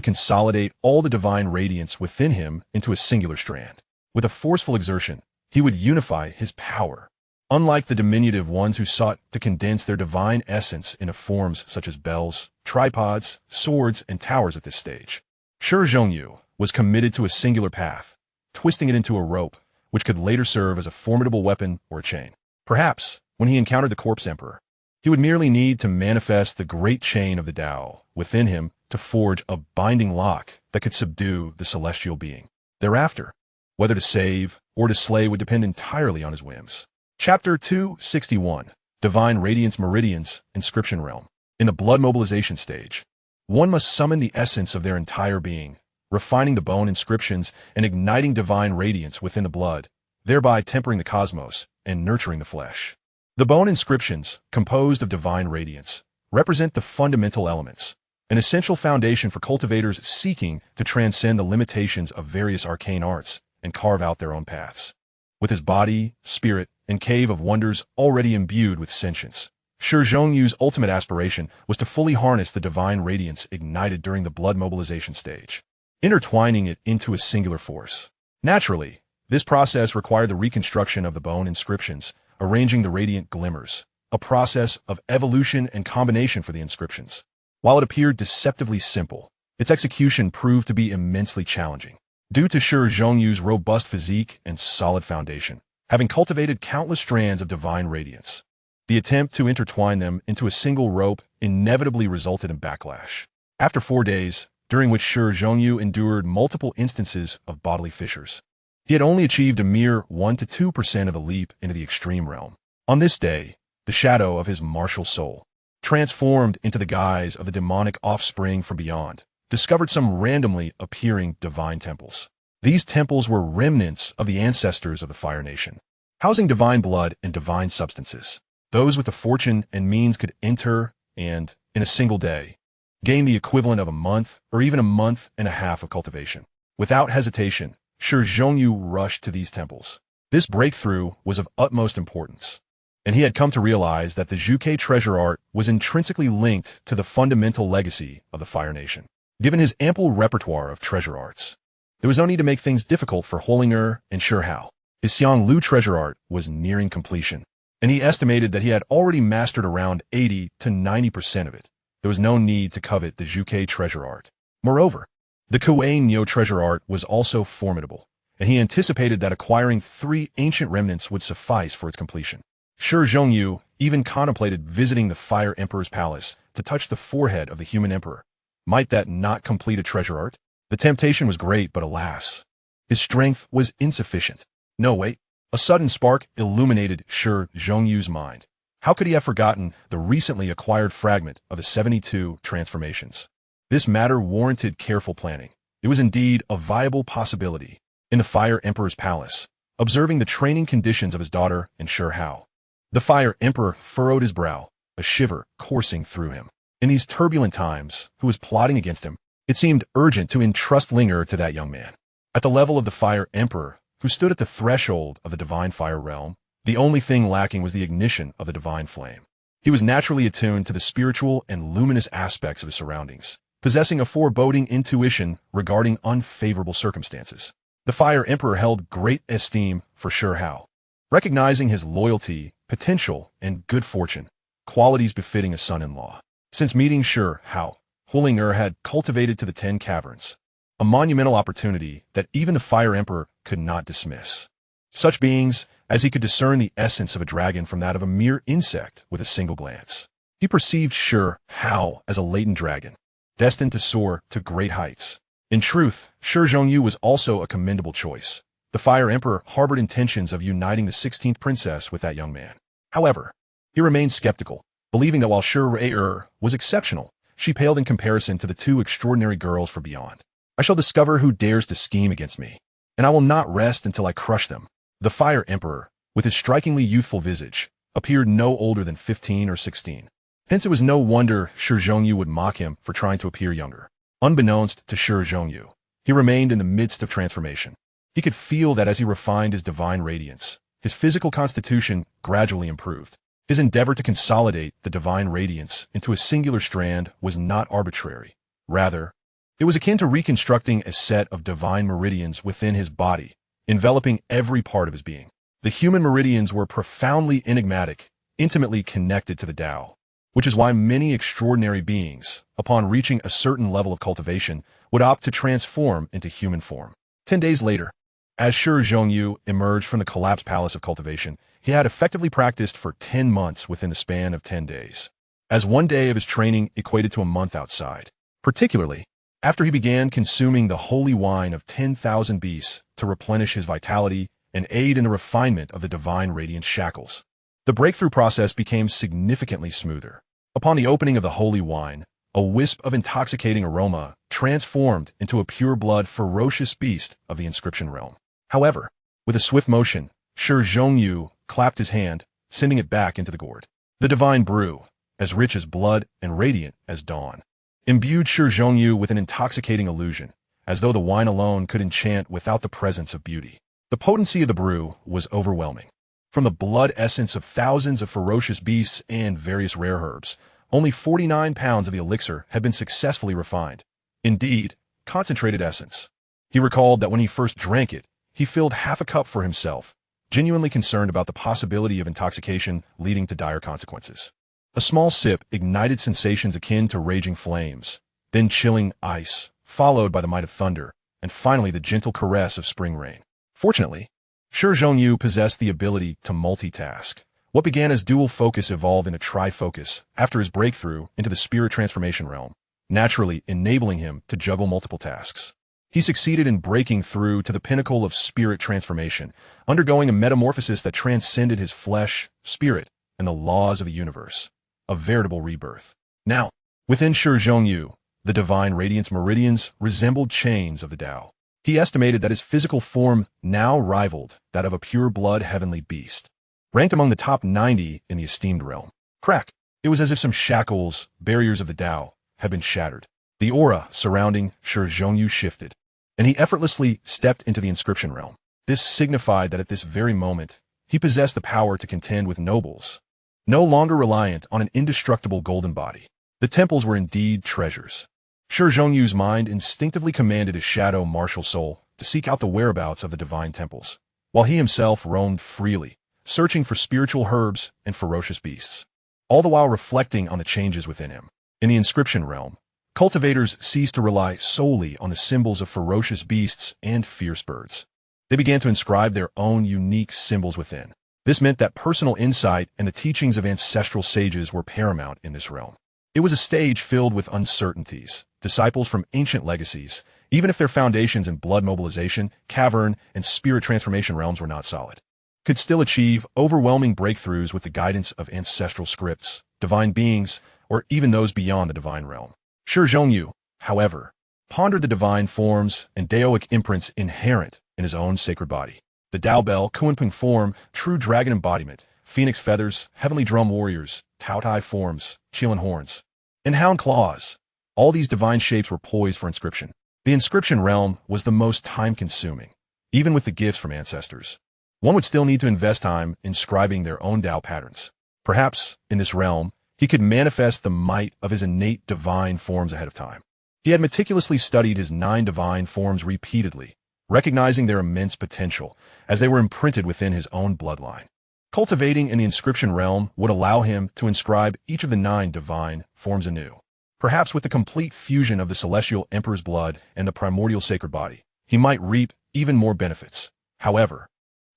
[SPEAKER 1] consolidate all the divine radiance within him into a singular strand. With a forceful exertion, he would unify his power. Unlike the diminutive ones who sought to condense their divine essence into forms such as bells, tripods, swords, and towers at this stage, Shi Hao was committed to a singular path, twisting it into a rope, which could later serve as a formidable weapon or a chain. Perhaps, when he encountered the Corpse Emperor, he would merely need to manifest the great chain of the Tao within him to forge a binding lock that could subdue the celestial being. Thereafter, Whether to save or to slay would depend entirely on his whims. Chapter 261. Divine Radiance Meridians, Inscription Realm. In the blood mobilization stage, one must summon the essence of their entire being, refining the bone inscriptions and igniting divine radiance within the blood, thereby tempering the cosmos and nurturing the flesh. The bone inscriptions, composed of divine radiance, represent the fundamental elements, an essential foundation for cultivators seeking to transcend the limitations of various arcane arts and carve out their own paths. With his body, spirit, and cave of wonders already imbued with sentience, Shi Hao ultimate aspiration was to fully harness the divine radiance ignited during the blood mobilization stage, intertwining it into a singular force. Naturally, this process required the reconstruction of the bone inscriptions, arranging the radiant glimmers, a process of evolution and combination for the inscriptions. While it appeared deceptively simple, its execution proved to be immensely challenging. Due to Shi Hao's robust physique and solid foundation, having cultivated countless strands of divine radiance, the attempt to intertwine them into a single rope inevitably resulted in backlash. After 4 days, during which Shi Hao endured multiple instances of bodily fissures, he had only achieved a mere 1 to 2% of the leap into the extreme realm. On this day, the shadow of his martial soul, transformed into the guise of the demonic offspring from beyond, discovered some randomly appearing divine temples. These temples were remnants of the ancestors of the Fire Nation, housing divine blood and divine substances. Those with the fortune and means could enter and, in a single day, gain the equivalent of a month or even a month and a half of cultivation. Without hesitation, Shi Hao rushed to these temples. This breakthrough was of utmost importance, and he had come to realize that the Zhuke treasure art was intrinsically linked to the fundamental legacy of the Fire Nation. Given his ample repertoire of treasure arts, there was no need to make things difficult for Holinger and Shi Hao. His Xianglu treasure art was nearing completion, and he estimated that he had already mastered around 80 to 90% of it. There was no need to covet the Zhuke treasure art. Moreover, the Kuei Nyo treasure art was also formidable, and he anticipated that acquiring 3 ancient remnants would suffice for its completion. Shi Hao even contemplated visiting the Fire Emperor's palace to touch the forehead of the human emperor. Might that not complete a treasure art? The temptation was great, but alas, his strength was insufficient. No, wait. A sudden spark illuminated Shi Hao's mind. How could he have forgotten the recently acquired fragment of the 72 transformations? This matter warranted careful planning. It was indeed a viable possibility. In the Fire Emperor's palace, observing the training conditions of his daughter and Shi Hao, the Fire Emperor furrowed his brow, a shiver coursing through him. In these turbulent times, who was plotting against him? It seemed urgent to entrust Linger to that young man. At the level of the Fire Emperor, who stood at the threshold of the divine fire realm, the only thing lacking was the ignition of the divine flame. He was naturally attuned to the spiritual and luminous aspects of his surroundings, possessing a foreboding intuition regarding unfavorable circumstances. The Fire Emperor held great esteem for Shi Hao, recognizing his loyalty, potential, and good fortune, qualities befitting a son-in-law. Since meeting Shi Hao, Holinger had cultivated to the 10 caverns, a monumental opportunity that even the Fire Emperor could not dismiss. Such beings as he could discern the essence of a dragon from that of a mere insect with a single glance. He perceived Shi Hao as a latent dragon, destined to soar to great heights. In truth, Shi Hao was also a commendable choice. The Fire Emperor harbored intentions of uniting the 16th princess with that young man. However, he remained skeptical, believing that while Shi Hao was exceptional, she paled in comparison to the 2 extraordinary girls from beyond. I shall discover who dares to scheme against me, and I will not rest until I crush them. The Fire Emperor, with his strikingly youthful visage, appeared no older than 15 or 16. Hence it was no wonder Shi Hao would mock him for trying to appear younger. Unbeknownst to Shi Hao, he remained in the midst of transformation. He could feel that as he refined his divine radiance, his physical constitution gradually improved. His endeavor to consolidate the divine radiance into a singular strand was not arbitrary. Rather, it was akin to reconstructing a set of divine meridians within his body, enveloping every part of his being. The human meridians were profoundly enigmatic, intimately connected to the Tao, which is why many extraordinary beings, upon reaching a certain level of cultivation, would opt to transform into human form. 10 days later, as Shi Hao emerged from the collapsed palace of cultivation, he had effectively practiced for 10 months within the span of 10 days, as 1 day of his training equated to a month outside. Particularly, After he began consuming the holy wine of 10,000 beasts to replenish his vitality and aid in the refinement of the divine radiant shackles, the breakthrough process became significantly smoother. Upon the opening of the holy wine, a wisp of intoxicating aroma transformed into a pure-blood ferocious beast of the inscription realm. However, with a swift motion, Shi Zhongyu clapped his hand, sending it back into the gourd. The divine brew, as rich as blood and radiant as dawn, imbued Shi Zhongyu with an intoxicating illusion, as though the wine alone could enchant without the presence of beauty. The potency of the brew was overwhelming. From the blood essence of thousands of ferocious beasts and various rare herbs, only 49 pounds of the elixir had been successfully refined. Indeed, concentrated essence. He recalled that when he first drank it, he filled half a cup for himself, genuinely concerned about the possibility of intoxication leading to dire consequences. A small sip ignited sensations akin to raging flames, then chilling ice, followed by the might of thunder, and finally the gentle caress of spring rain. Fortunately, Shi Zhongyu possessed the ability to multitask. What began as dual focus evolved into trifocus after his breakthrough into the spirit transformation realm, naturally enabling him to juggle multiple tasks. He succeeded in breaking through to the pinnacle of spirit transformation, undergoing a metamorphosis that transcended his flesh, spirit, and the laws of the universe. A veritable rebirth. Now, within Shi Zhongyu, the divine radiance meridians resembled chains of the Tao. He estimated that his physical form now rivaled that of a pure-blood heavenly beast, ranked among the top 90 in the esteemed realm. Crack! It was as if some shackles, barriers of the Tao, had been shattered. The aura surrounding Shi Zhongyu shifted, and he effortlessly stepped into the inscription realm. This signified that at this very moment, he possessed the power to contend with nobles, no longer reliant on an indestructible golden body. The temples were indeed treasures. Shi Zhongyu's mind instinctively commanded his shadow martial soul to seek out the whereabouts of the divine temples, while he himself roamed freely, searching for spiritual herbs and ferocious beasts, all the while reflecting on the changes within him. In the inscription realm, cultivators ceased to rely solely on the symbols of ferocious beasts and fierce birds. They began to inscribe their own unique symbols within. This meant that personal insight and the teachings of ancestral sages were paramount in this realm. It was a stage filled with uncertainties. Disciples from ancient legacies, even if their foundations in blood mobilization, cavern, and spirit transformation realms were not solid, could still achieve overwhelming breakthroughs with the guidance of ancestral scripts, divine beings, or even those beyond the divine realm. Shi Zhongyu, however, pondered the divine forms and Daoic imprints inherent in his own sacred body. The Tao Bell, Kunpeng form, true dragon embodiment, phoenix feathers, heavenly drum warriors, Tao Tai forms, Qilin horns, and hound claws. All these divine shapes were poised for inscription. The inscription realm was the most time-consuming, even with the gifts from ancestors. One would still need to invest time inscribing their own Tao patterns. Perhaps, in this realm, he could manifest the might of his innate divine forms ahead of time. He had meticulously studied his 9 divine forms repeatedly, recognizing their immense potential as they were imprinted within his own bloodline. Cultivating in the inscription realm would allow him to inscribe each of the 9 divine forms anew. Perhaps with the complete fusion of the celestial emperor's blood and the primordial sacred body, he might reap even more benefits. However,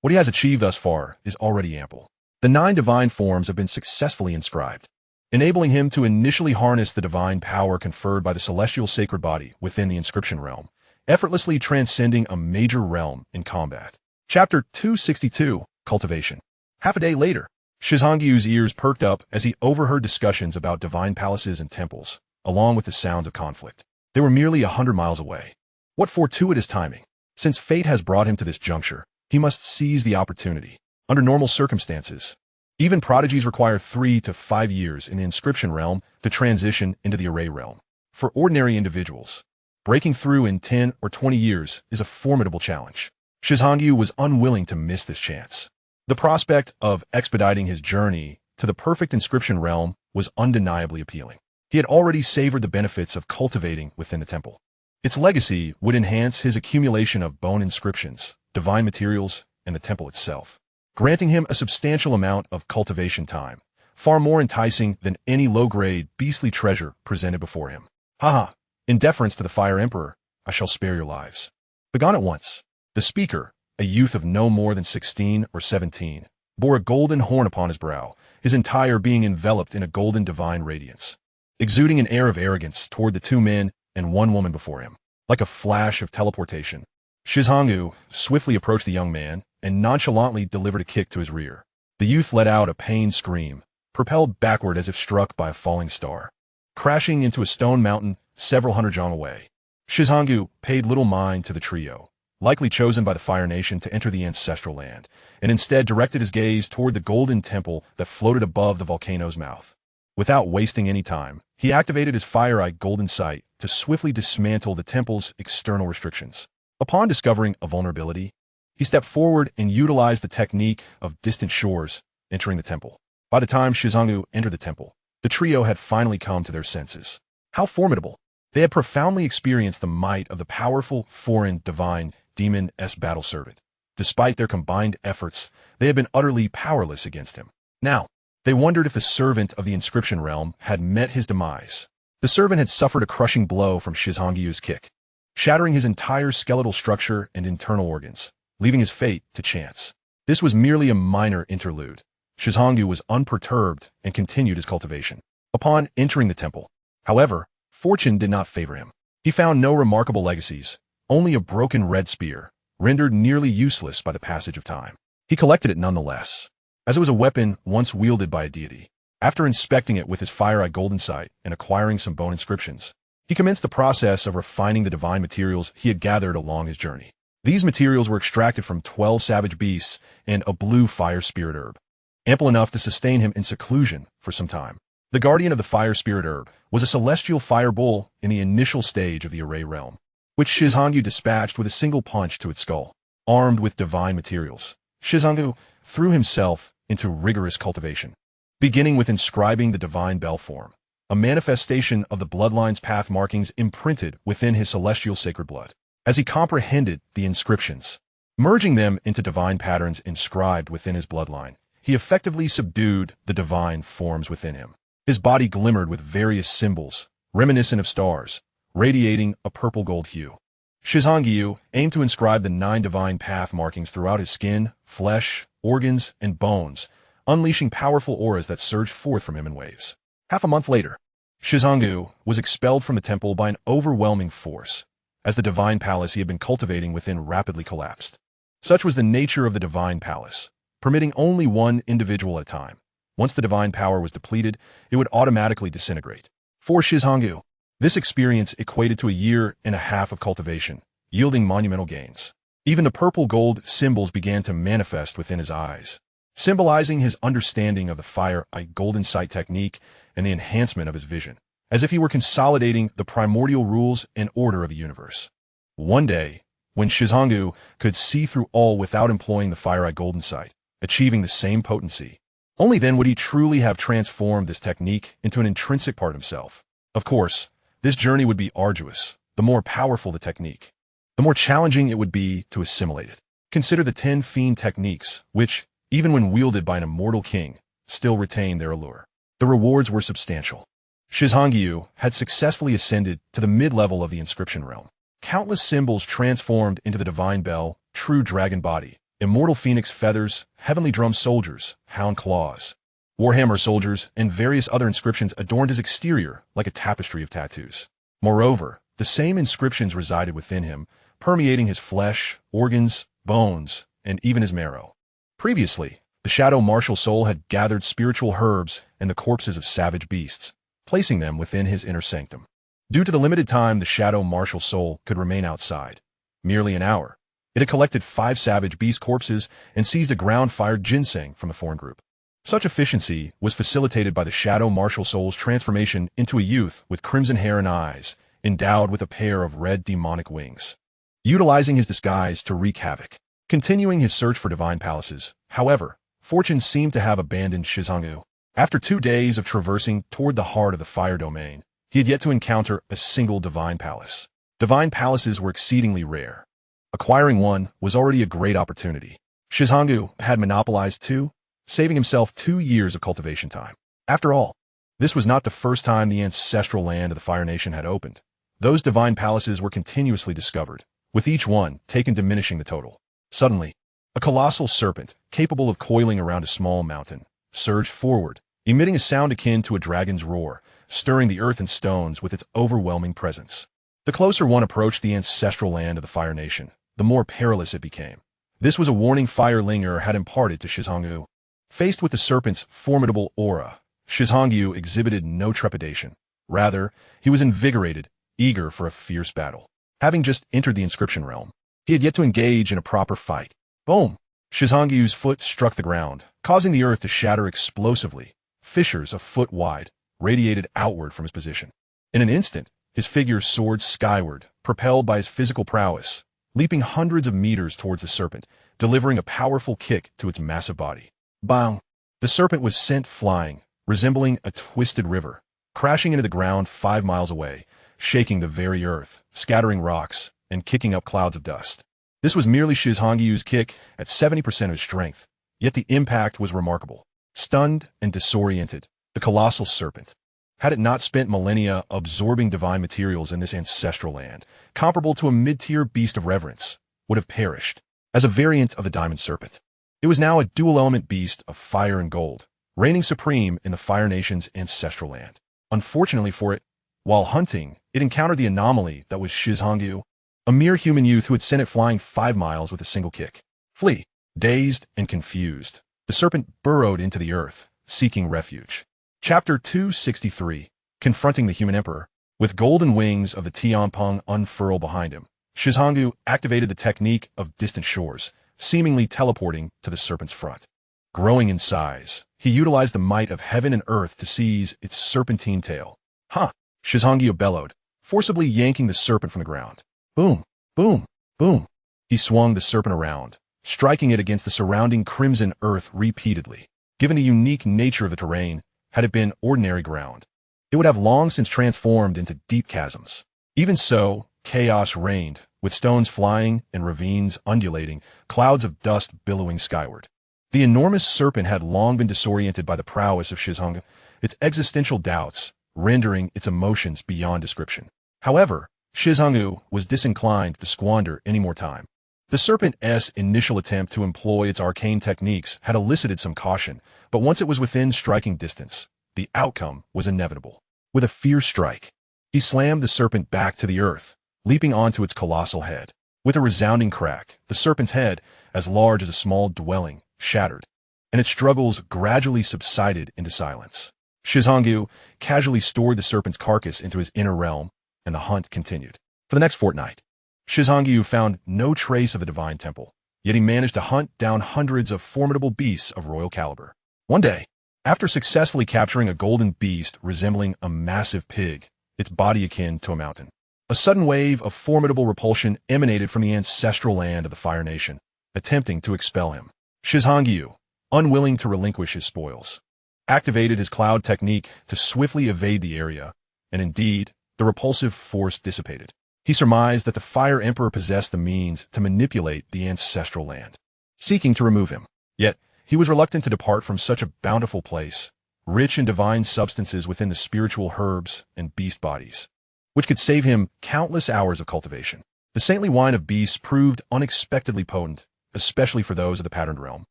[SPEAKER 1] what he has achieved thus far is already ample. The 9 divine forms have been successfully inscribed, enabling him to initially harness the divine power conferred by the celestial sacred body within the inscription realm, effortlessly transcending a major realm in combat. Chapter 262, Cultivation. Half a day later, Shi Zhongyu's ears perked up as he overheard discussions about divine palaces and temples, along with the sounds of conflict. They were merely 100 miles away. What fortuitous timing! Since fate has brought him to this juncture, he must seize the opportunity. Under normal circumstances, even prodigies require 3 to 5 years in the inscription realm to transition into the array realm. For ordinary individuals, breaking through in 10 or 20 years is a formidable challenge. Shi Zhongyu was unwilling to miss this chance. The prospect of expediting his journey to the perfect inscription realm was undeniably appealing. He had already savored the benefits of cultivating within the temple. Its legacy would enhance his accumulation of bone inscriptions, divine materials, and the temple itself, granting him a substantial amount of cultivation time, far more enticing than any low-grade, beastly treasure presented before him. Haha, in deference to the Fire Emperor, I shall spare your lives. Begone at once. The speaker, a youth of no more than 16 or 17, bore a golden horn upon his brow, his entire being enveloped in a golden divine radiance. Exuding an air of arrogance toward the 2 men and one woman before him. Like a flash of teleportation, Shi Hao swiftly approached the young man and nonchalantly delivered a kick to his rear. The youth let out a pained scream, propelled backward as if struck by a falling star, crashing into a stone mountain several hundred zhang away. Shi Hao paid little mind to the trio, likely chosen by the Fire Nation to enter the ancestral land, and instead directed his gaze toward the golden temple that floated above the volcano's mouth. Without wasting any time, he activated his fire-eye golden sight to swiftly dismantle the temple's external restrictions. Upon discovering a vulnerability, he stepped forward and utilized the technique of distant shores, entering the temple. By the time Shi Hao entered the temple, the trio had finally come to their senses. How formidable! They had profoundly experienced the might of the powerful, foreign, divine, demon-s battle servant. Despite their combined efforts, they had been utterly powerless against him. Now, they wondered if the servant of the inscription realm had met his demise. The servant had suffered a crushing blow from Shi Hao's kick, shattering his entire skeletal structure and internal organs, leaving his fate to chance. This was merely a minor interlude. Shi Hao was unperturbed and continued his cultivation. Upon entering the temple, however, fortune did not favor him. He found no remarkable legacies, only a broken red spear, rendered nearly useless by the passage of time. He collected it nonetheless, as it was a weapon once wielded by a deity. After inspecting it with his fire-eye golden sight and acquiring some bone inscriptions, he commenced the process of refining the divine materials he had gathered along his journey. These materials were extracted from 12 savage beasts and a blue fire spirit herb, ample enough to sustain him in seclusion for some time. The guardian of the fire spirit herb was a celestial fire bull in the initial stage of the array realm, which Shi Hao dispatched with a single punch to its skull. Armed with divine materials, Shi Hao threw himself into rigorous cultivation, beginning with inscribing the divine bell form, a manifestation of the bloodline's path markings imprinted within his celestial sacred blood. As he comprehended the inscriptions, merging them into divine patterns inscribed within his bloodline, he effectively subdued the divine forms within him. His body glimmered with various symbols, reminiscent of stars, radiating a purple-gold hue. Shi Hao aimed to inscribe the 9 divine path markings throughout his skin, flesh, organs, and bones, unleashing powerful auras that surged forth from him in waves. Half a month later, Shi Hao was expelled from the temple by an overwhelming force, as the divine palace he had been cultivating within rapidly collapsed. Such was the nature of the divine palace, permitting only one individual at a time. Once the divine power was depleted, it would automatically disintegrate. For Shi Hao, this experience equated to a year and a half of cultivation, yielding monumental gains. Even the purple-gold symbols began to manifest within his eyes, symbolizing his understanding of the fire-eye golden sight technique and the enhancement of his vision, as if he were consolidating the primordial rules and order of the universe. One day, when Shi Hao could see through all without employing the fire-eye golden sight, achieving the same potency, only then would he truly have transformed this technique into an intrinsic part of himself. Of course, this journey would be arduous. The more powerful the technique, the more challenging it would be to assimilate it. Consider the 10 fiend techniques, which, even when wielded by an immortal king, still retain their allure. The rewards were substantial. Shi Hao had successfully ascended to the mid-level of the inscription realm. Countless symbols transformed into the divine bell, true dragon body, immortal phoenix feathers, heavenly drum soldiers, hound claws, warhammer soldiers, and various other inscriptions adorned his exterior like a tapestry of tattoos. Moreover, the same inscriptions resided within him, permeating his flesh, organs, bones, and even his marrow. Previously, the shadow martial soul had gathered spiritual herbs and the corpses of savage beasts, placing them within his inner sanctum. Due to the limited time the shadow martial soul could remain outside, merely an hour, it had collected 5 savage beast corpses and seized a ground-fired ginseng from the foreign group. Such efficiency was facilitated by the shadow martial soul's transformation into a youth with crimson hair and eyes, endowed with a pair of red demonic wings, utilizing his disguise to wreak havoc. Continuing his search for divine palaces, however, fortune seemed to have abandoned Shi Hao. After 2 days of traversing toward the heart of the fire domain, he had yet to encounter a single divine palace. Divine palaces were exceedingly rare. Acquiring one was already a great opportunity. Shi Hao had monopolized 2, saving himself 2 years of cultivation time. After all, this was not the first time the ancestral land of the Fire Nation had opened. Those divine palaces were continuously discovered, with each one taken diminishing the total. Suddenly, a colossal serpent, capable of coiling around a small mountain, surged forward, emitting a sound akin to a dragon's roar, stirring the earth and stones with its overwhelming presence. The closer one approached the ancestral land of the Fire Nation, the more perilous it became. This was a warning Firelinger had imparted to Shizhongyu. Faced with the serpent's formidable aura, Shizhongyu exhibited no trepidation. Rather, he was invigorated, eager for a fierce battle. Having just entered the inscription realm, he had yet to engage in a proper fight. Boom! Shizhongyu's foot struck the ground, causing the earth to shatter explosively. Fissures a foot wide radiated outward from his position. In an instant, his figure soared skyward, propelled by his physical prowess, leaping hundreds of meters towards the serpent, delivering a powerful kick to its massive body. Bang! The serpent was sent flying, resembling a twisted river, crashing into the ground 5 miles away, shaking the very earth, scattering rocks, and kicking up clouds of dust. This was merely Shizhongyu's kick at 70% of his strength, yet the impact was remarkable. Stunned and disoriented, the colossal serpent, had it not spent millennia absorbing divine materials in this ancestral land, comparable to a mid-tier beast of reverence, would have perished. As a variant of the diamond serpent, it was now a dual-element beast of fire and gold, reigning supreme in the Fire Nation's ancestral land. Unfortunately for it, while hunting, it encountered the anomaly that was Shizhongyu, a mere human youth who had sent it flying 5 miles with a single kick. Flee! Dazed and confused, the serpent burrowed into the earth, seeking refuge. Chapter 263, Confronting the Human Emperor. With golden wings of the Tianpeng unfurled behind him, Shizhongyu activated the technique of distant shores, seemingly teleporting to the serpent's front. Growing in size, he utilized the might of heaven and earth to seize its serpentine tail. Ha! Shizhongyu bellowed, forcibly yanking the serpent from the ground. Boom! Boom! Boom! He swung the serpent around, striking it against the surrounding crimson earth repeatedly. Given the unique nature of the terrain, had it been ordinary ground, it would have long since transformed into deep chasms. Even so, chaos reigned, with stones flying and ravines undulating, clouds of dust billowing skyward. The enormous serpent had long been disoriented by the prowess of Shizhongyu, its existential doubts rendering its emotions beyond description. However, Shizhongyu was disinclined to squander any more time. The serpent's initial attempt to employ its arcane techniques had elicited some caution, but once it was within striking distance, the outcome was inevitable. With a fierce strike, he slammed the serpent back to the earth, leaping onto its colossal head. With a resounding crack, the serpent's head, as large as a small dwelling, shattered, and its struggles gradually subsided into silence. Shizhongyu casually stored the serpent's carcass into his inner realm, and the hunt continued. For the next fortnight, Shizhongyu found no trace of the divine temple, yet he managed to hunt down hundreds of formidable beasts of royal caliber. One day, after successfully capturing a golden beast resembling a massive pig, its body akin to a mountain, a sudden wave of formidable repulsion emanated from the ancestral land of the Fire Nation, attempting to expel him. Shizhongyu, unwilling to relinquish his spoils, activated his cloud technique to swiftly evade the area, and indeed, the repulsive force dissipated. He surmised that the Fire Emperor possessed the means to manipulate the ancestral land, seeking to remove him. Yet, he was reluctant to depart from such a bountiful place, rich in divine substances within the spiritual herbs and beast bodies, which could save him countless hours of cultivation. The saintly wine of beasts proved unexpectedly potent, especially for those of the patterned realm,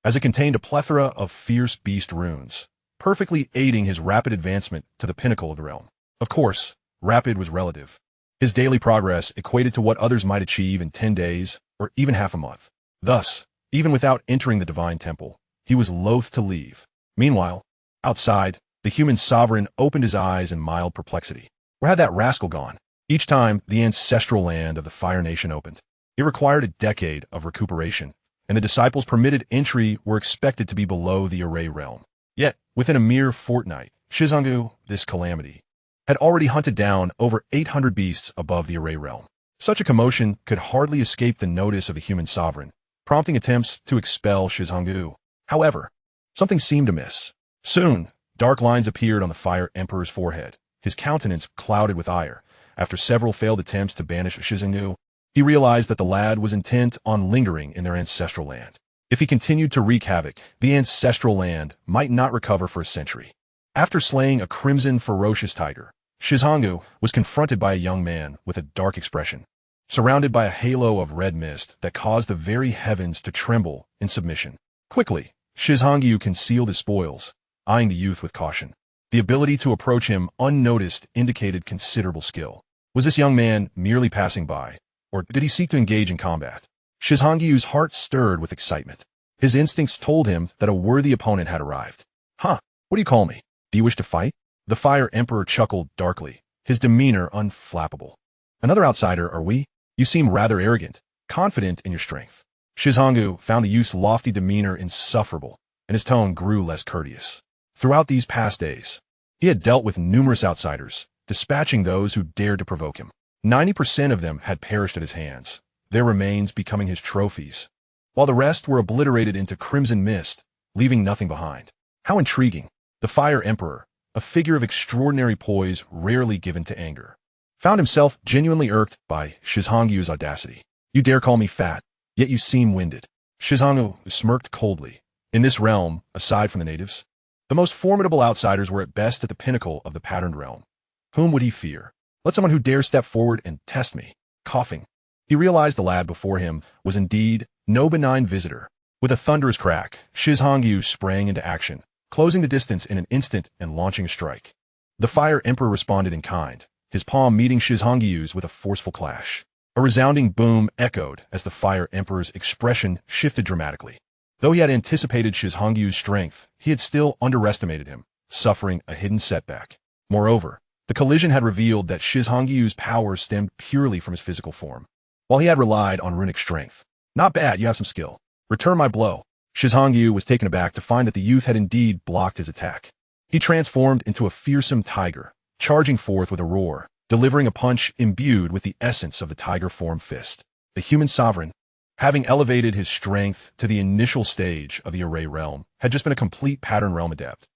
[SPEAKER 1] as it contained a plethora of fierce beast runes, perfectly aiding his rapid advancement to the pinnacle of the realm. Of course, rapid was relative. His daily progress equated to what others might achieve in 10 days or even half a month. Thus, even without entering the divine temple, he was loath to leave. Meanwhile, outside, the human sovereign opened his eyes in mild perplexity. Where had that rascal gone? Each time the ancestral land of the Fire Nation opened, it required a decade of recuperation, and the disciples permitted entry were expected to be below the array realm. Yet, within a mere fortnight, Shizhongyu, this calamity, had already hunted down over 800 beasts above the array realm. Such a commotion could hardly escape the notice of the human sovereign, prompting attempts to expel Shizhongyu. However, something seemed amiss. Soon, dark lines appeared on the Fire Emperor's forehead, his countenance clouded with ire. After several failed attempts to banish Shizhongyu, he realized that the lad was intent on lingering in their ancestral land. If he continued to wreak havoc, the ancestral land might not recover for a century. After slaying a crimson ferocious tiger, Shizhongyu was confronted by a young man with a dark expression, surrounded by a halo of red mist that caused the very heavens to tremble in submission. Quickly, Shizhongyu concealed his spoils, eyeing the youth with caution. The ability to approach him unnoticed indicated considerable skill. Was this young man merely passing by, or did he seek to engage in combat? Shizhangyu's heart stirred with excitement. His instincts told him that a worthy opponent had arrived. Huh, what do you call me? Do you wish to fight? The Fire Emperor chuckled darkly, his demeanor unflappable. Another outsider, are we? You seem rather arrogant, confident in your strength. Shizhangu found the youth's lofty demeanor insufferable, and his tone grew less courteous. Throughout these past days, he had dealt with numerous outsiders, dispatching those who dared to provoke him. 90% of them had perished at his hands, their remains becoming his trophies, while the rest were obliterated into crimson mist, leaving nothing behind. How intriguing! The Fire Emperor, a figure of extraordinary poise rarely given to anger, found himself genuinely irked by Shizhangyu's audacity. You dare call me fat, yet you seem winded. Shizhangu smirked coldly. In this realm, aside from the natives, the most formidable outsiders were at best at the pinnacle of the patterned realm. Whom would he fear? Let someone who dares step forward and test me. Coughing, he realized the lad before him was indeed no benign visitor. With a thunderous crack, Shizhangyu sprang into action, closing the distance in an instant and launching a strike. The Fire Emperor responded in kind, his palm meeting Shizhangyu's with a forceful clash. A resounding boom echoed as the Fire Emperor's expression shifted dramatically. Though he had anticipated Shizhangyu's strength, he had still underestimated him, suffering a hidden setback. Moreover, the collision had revealed that Shizhangyu's power stemmed purely from his physical form, while he had relied on runic strength. Not bad, you have some skill. Return my blow. Shizhangyu was taken aback to find that the youth had indeed blocked his attack. He transformed into a fearsome tiger, charging forth with a roar, delivering a punch imbued with the essence of the tiger form fist. The human sovereign, having elevated his strength to the initial stage of the array realm, had just been a complete pattern realm adept.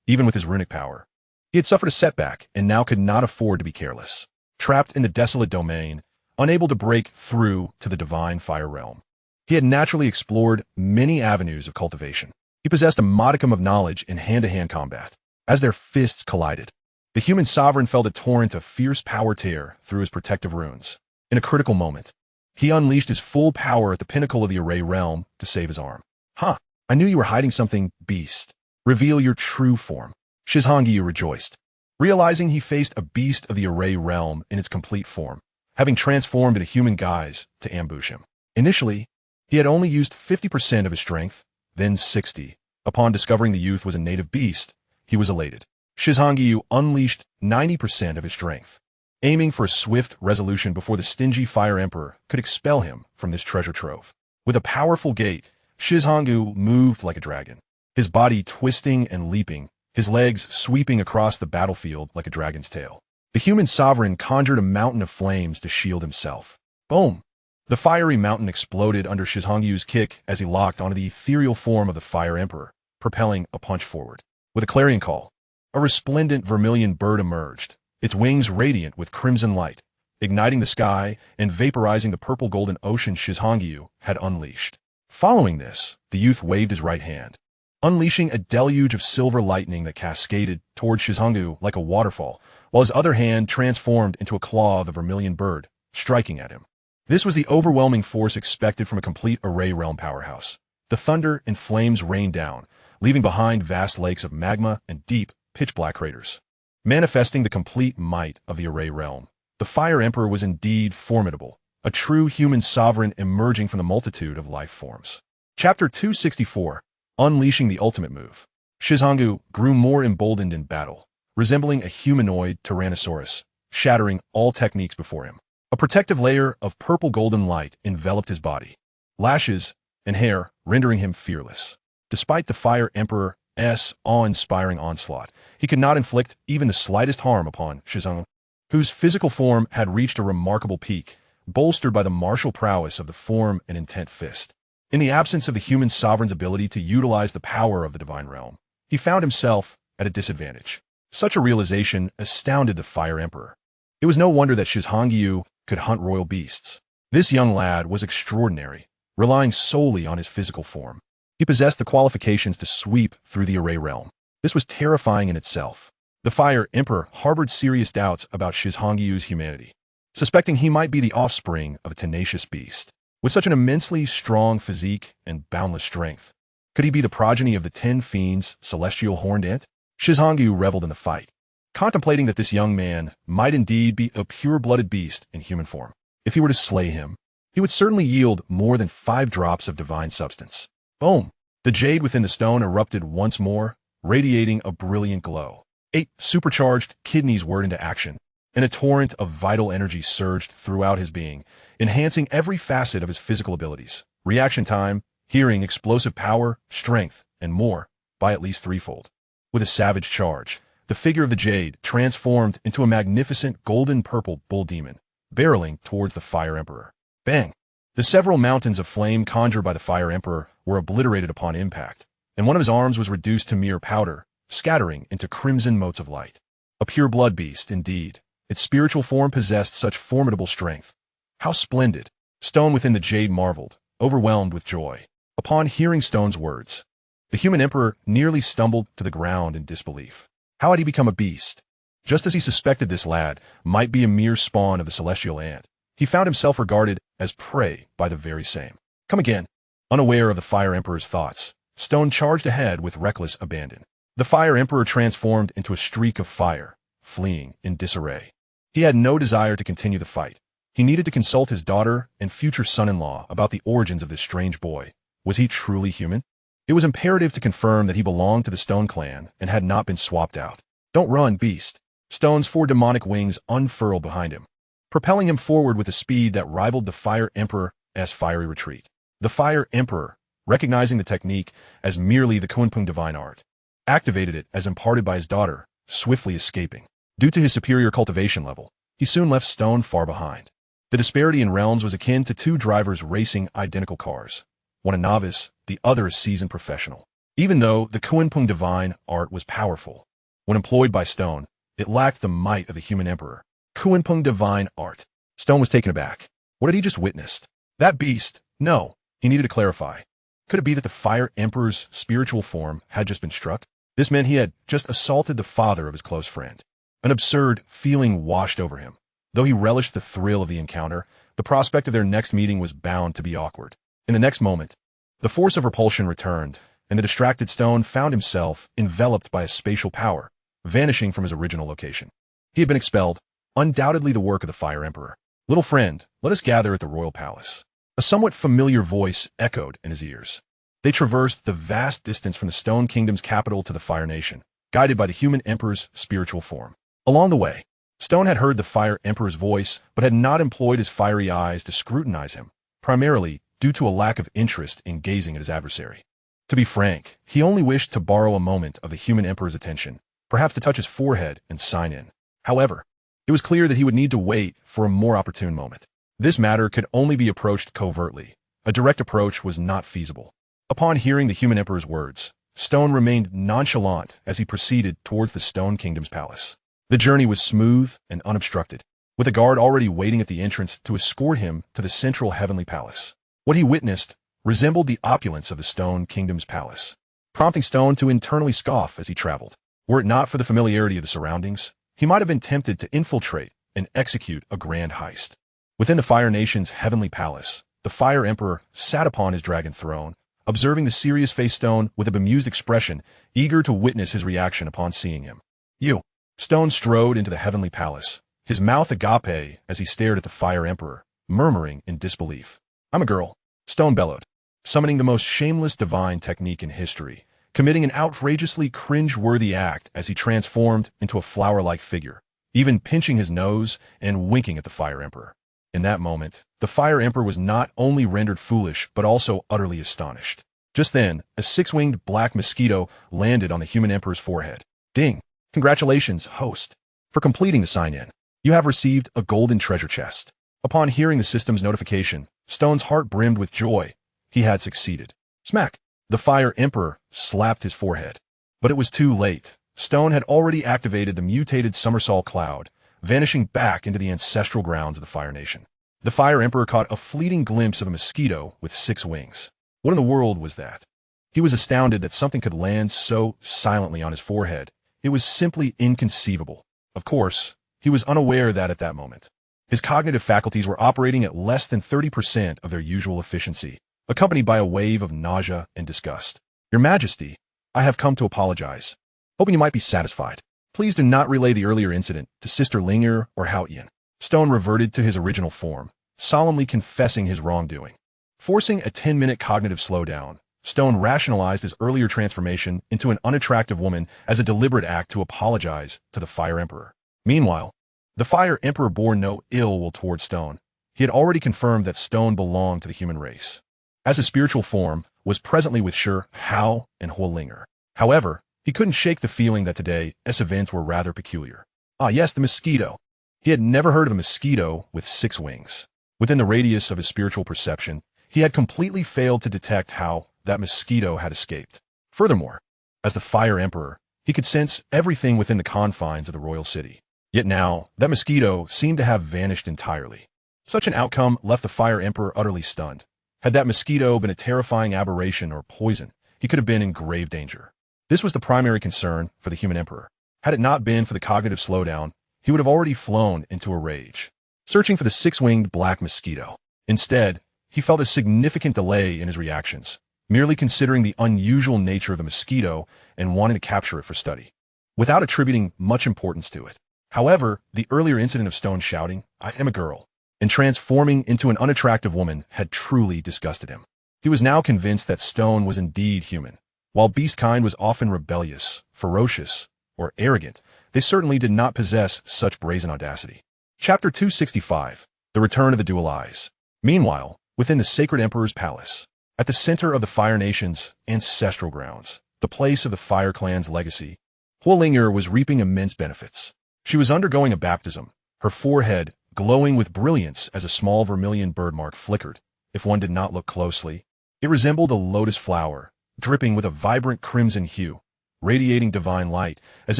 [SPEAKER 1] Even with his runic power, he had suffered a setback and now could not afford to be careless. Trapped in the desolate domain, unable to break through to the divine fire realm, he had naturally explored many avenues of cultivation. He possessed a modicum of knowledge in hand-to-hand combat. As their fists collided, the human sovereign felt a torrent of fierce power tear through his protective runes. In a critical moment, he unleashed his full power at the pinnacle of the array realm to save his arm. Huh, I knew you were hiding something, beast. Reveal your true form. Shizhangyu rejoiced, realizing he faced a beast of the array realm in its complete form, having transformed into human guise to ambush him. Initially, he had only used 50% of his strength, then 60%. Upon discovering the youth was a native beast, he was elated. Shizhangyu unleashed 90% of his strength, aiming for a swift resolution before the stingy Fire Emperor could expel him from this treasure trove. With a powerful gait, Shizhangyu moved like a dragon, his body twisting and leaping, his legs sweeping across the battlefield like a dragon's tail. The human sovereign conjured a mountain of flames to shield himself. Boom! The fiery mountain exploded under Shizhangyu's kick as he locked onto the ethereal form of the Fire Emperor, propelling a punch forward. With a clarion call, a resplendent vermilion bird emerged, its wings radiant with crimson light, igniting the sky and vaporizing the purple-golden ocean Shizhangyu had unleashed. Following this, the youth waved his right hand, unleashing a deluge of silver lightning that cascaded toward Shizhangyu like a waterfall, while his other hand transformed into a claw of the vermilion bird, striking at him. This was the overwhelming force expected from a complete array realm powerhouse. The thunder and flames rained down, leaving behind vast lakes of magma and deep, pitch-black craters. Manifesting the complete might of the array realm, the Fire Emperor was indeed formidable, a true human sovereign emerging from the multitude of life forms. Chapter 264, Unleashing the Ultimate Move. Shizhangyu grew more emboldened in battle, resembling a humanoid tyrannosaurus, shattering all techniques before him. A protective layer of purple-golden light enveloped his body, lashes and hair rendering him fearless. Despite the Fire Emperor's awe-inspiring onslaught, he could not inflict even the slightest harm upon Shizhangyu, whose physical form had reached a remarkable peak, bolstered by the martial prowess of the form and intent fist. In the absence of the human sovereign's ability to utilize the power of the divine realm, he found himself at a disadvantage. Such a realization astounded the Fire Emperor. It was no wonder that Shizhangyu could hunt royal beasts. This young lad was extraordinary, relying solely on his physical form. He possessed the qualifications to sweep through the array realm. This was terrifying in itself. The Fire Emperor harbored serious doubts about Shizhangyu's humanity, suspecting he might be the offspring of a tenacious beast. With such an immensely strong physique and boundless strength, could he be the progeny of the 10 fiends, celestial horned ant? Shizhangyu reveled in the fight, contemplating that this young man might indeed be a pure-blooded beast in human form. If he were to slay him, he would certainly yield more than 5 drops of divine substance. Boom! The jade within the stone erupted once more, radiating a brilliant glow. 8 supercharged kidneys whirred into action, and a torrent of vital energy surged throughout his being, enhancing every facet of his physical abilities. Reaction time, hearing, explosive power, strength, and more, by at least threefold. With a savage charge, the figure of the jade transformed into a magnificent golden-purple bull demon, barreling towards the Fire Emperor. Bang! The several mountains of flame conjured by the Fire Emperor were obliterated upon impact, and one of his arms was reduced to mere powder, scattering into crimson motes of light. A pure blood beast, indeed. Its spiritual form possessed such formidable strength. How splendid! Stone within the jade marveled, overwhelmed with joy. Upon hearing Stone's words, the human emperor nearly stumbled to the ground in disbelief. How had he become a beast? Just as he suspected this lad might be a mere spawn of the celestial ant, he found himself regarded as prey by the very same. Come again. Unaware of the Fire Emperor's thoughts, Stone charged ahead with reckless abandon. The Fire Emperor transformed into a streak of fire, fleeing in disarray. He had no desire to continue the fight. He needed to consult his daughter and future son-in-law about the origins of this strange boy. Was he truly human? It was imperative to confirm that he belonged to the Stone clan and had not been swapped out. Don't run, beast. Stone's 4 demonic wings unfurled behind him, propelling him forward with a speed that rivaled the Fire Emperor's fiery retreat. The Fire Emperor, recognizing the technique as merely the Kunpung divine art, activated it as imparted by his daughter, swiftly escaping. Due to his superior cultivation level, he soon left Stone far behind. The disparity in realms was akin to 2 drivers racing identical cars. One a novice, the other a seasoned professional. Even though the Kunpung divine art was powerful, when employed by Stone, it lacked the might of the human emperor. Kunpung divine art. Stone was taken aback. What had he just witnessed? That beast? No. He needed to clarify. Could it be that the Fire Emperor's spiritual form had just been struck? This meant he had just assaulted the father of his close friend. An absurd feeling washed over him. Though he relished the thrill of the encounter, the prospect of their next meeting was bound to be awkward. In the next moment, the force of repulsion returned, and the distracted Stone found himself enveloped by a spatial power, vanishing from his original location. He had been expelled, undoubtedly the work of the Fire Emperor. Little friend, let us gather at the royal palace. A somewhat familiar voice echoed in his ears. They traversed the vast distance from the Stone Kingdom's capital to the Fire Nation, guided by the human emperor's spiritual form. Along the way, Stone had heard the Fire Emperor's voice, but had not employed his fiery eyes to scrutinize him, primarily due to a lack of interest in gazing at his adversary. To be frank, he only wished to borrow a moment of the human emperor's attention, perhaps to touch his forehead and sign in. However, it was clear that he would need to wait for a more opportune moment. This matter could only be approached covertly. A direct approach was not feasible. Upon hearing the human emperor's words, Stone remained nonchalant as he proceeded towards the Stone Kingdom's palace. The journey was smooth and unobstructed, with a guard already waiting at the entrance to escort him to the central heavenly palace. What he witnessed resembled the opulence of the Stone Kingdom's palace, prompting Stone to internally scoff as he traveled. Were it not for the familiarity of the surroundings, he might have been tempted to infiltrate and execute a grand heist. Within the Fire Nation's heavenly palace, the Fire Emperor sat upon his dragon throne, observing the serious-faced Stone with a bemused expression, eager to witness his reaction upon seeing him. You. Stone strode into the heavenly palace, his mouth agape as he stared at the Fire Emperor, murmuring in disbelief. I'm a girl, Stone bellowed, summoning the most shameless divine technique in history, committing an outrageously cringe-worthy act as he transformed into a flower-like figure, even pinching his nose and winking at the Fire Emperor. In that moment, the Fire Emperor was not only rendered foolish, but also utterly astonished. Just then, a 6-winged black mosquito landed on the human emperor's forehead. Ding! Congratulations, host, for completing the sign-in. You have received a golden treasure chest. Upon hearing the system's notification, Stone's heart brimmed with joy. He had succeeded. Smack! The Fire Emperor slapped his forehead. But it was too late. Stone had already activated the mutated Somersault Cloud, vanishing back into the ancestral grounds of the Fire Nation. The Fire Emperor caught a fleeting glimpse of a mosquito with 6 wings. What in the world was that? He was astounded that something could land so silently on his forehead. It was simply inconceivable. Of course, he was unaware that at that moment, his cognitive faculties were operating at less than 30% of their usual efficiency, accompanied by a wave of nausea and disgust. Your Majesty, I have come to apologize, hoping you might be satisfied. Please do not relay the earlier incident to Sister Linger or Hao Ian. Stone reverted to his original form, solemnly confessing his wrongdoing. Forcing a 10-minute cognitive slowdown, Stone rationalized his earlier transformation into an unattractive woman as a deliberate act to apologize to the Fire Emperor. Meanwhile, the Fire Emperor bore no ill will towards Stone. He had already confirmed that Stone belonged to the human race, as his spiritual form was presently with Shi Hao and Huolinger. However, he couldn't shake the feeling that today's events were rather peculiar. Ah yes, the mosquito. He had never heard of a mosquito with 6 wings. Within the radius of his spiritual perception, he had completely failed to detect how that mosquito had escaped. Furthermore, as the Fire Emperor, he could sense everything within the confines of the royal city. Yet now, that mosquito seemed to have vanished entirely. Such an outcome left the Fire Emperor utterly stunned. Had that mosquito been a terrifying aberration or poison, he could have been in grave danger. This was the primary concern for the human emperor. Had it not been for the cognitive slowdown, he would have already flown into a rage, searching for the 6-winged black mosquito. Instead, he felt a significant delay in his reactions, merely considering the unusual nature of the mosquito and wanting to capture it for study, without attributing much importance to it. However, the earlier incident of Stone shouting, "I am a girl," and transforming into an unattractive woman had truly disgusted him. He was now convinced that Stone was indeed human. While beast-kind was often rebellious, ferocious, or arrogant, they certainly did not possess such brazen audacity. Chapter 265, The Return of the Dual Eyes. Meanwhile, within the Sacred Emperor's palace, at the center of the Fire Nation's ancestral grounds, the place of the Fire Clan's legacy, Huolinger was reaping immense benefits. She was undergoing a baptism, her forehead glowing with brilliance as a small vermilion birthmark flickered. If one did not look closely, it resembled a lotus flower, dripping with a vibrant crimson hue, radiating divine light as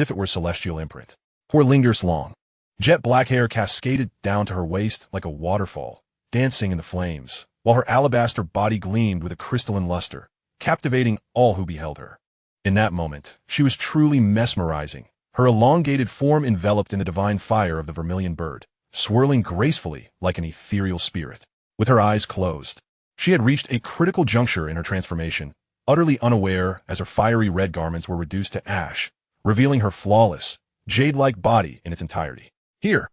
[SPEAKER 1] if it were celestial imprint. Huolinger's long, jet black hair cascaded down to her waist like a waterfall, dancing in the flames, while her alabaster body gleamed with a crystalline luster, captivating all who beheld her. In that moment, she was truly mesmerizing, her elongated form enveloped in the divine fire of the vermilion bird, swirling gracefully like an ethereal spirit. With her eyes closed, she had reached a critical juncture in her transformation, utterly unaware as her fiery red garments were reduced to ash, revealing her flawless, jade-like body in its entirety. Here,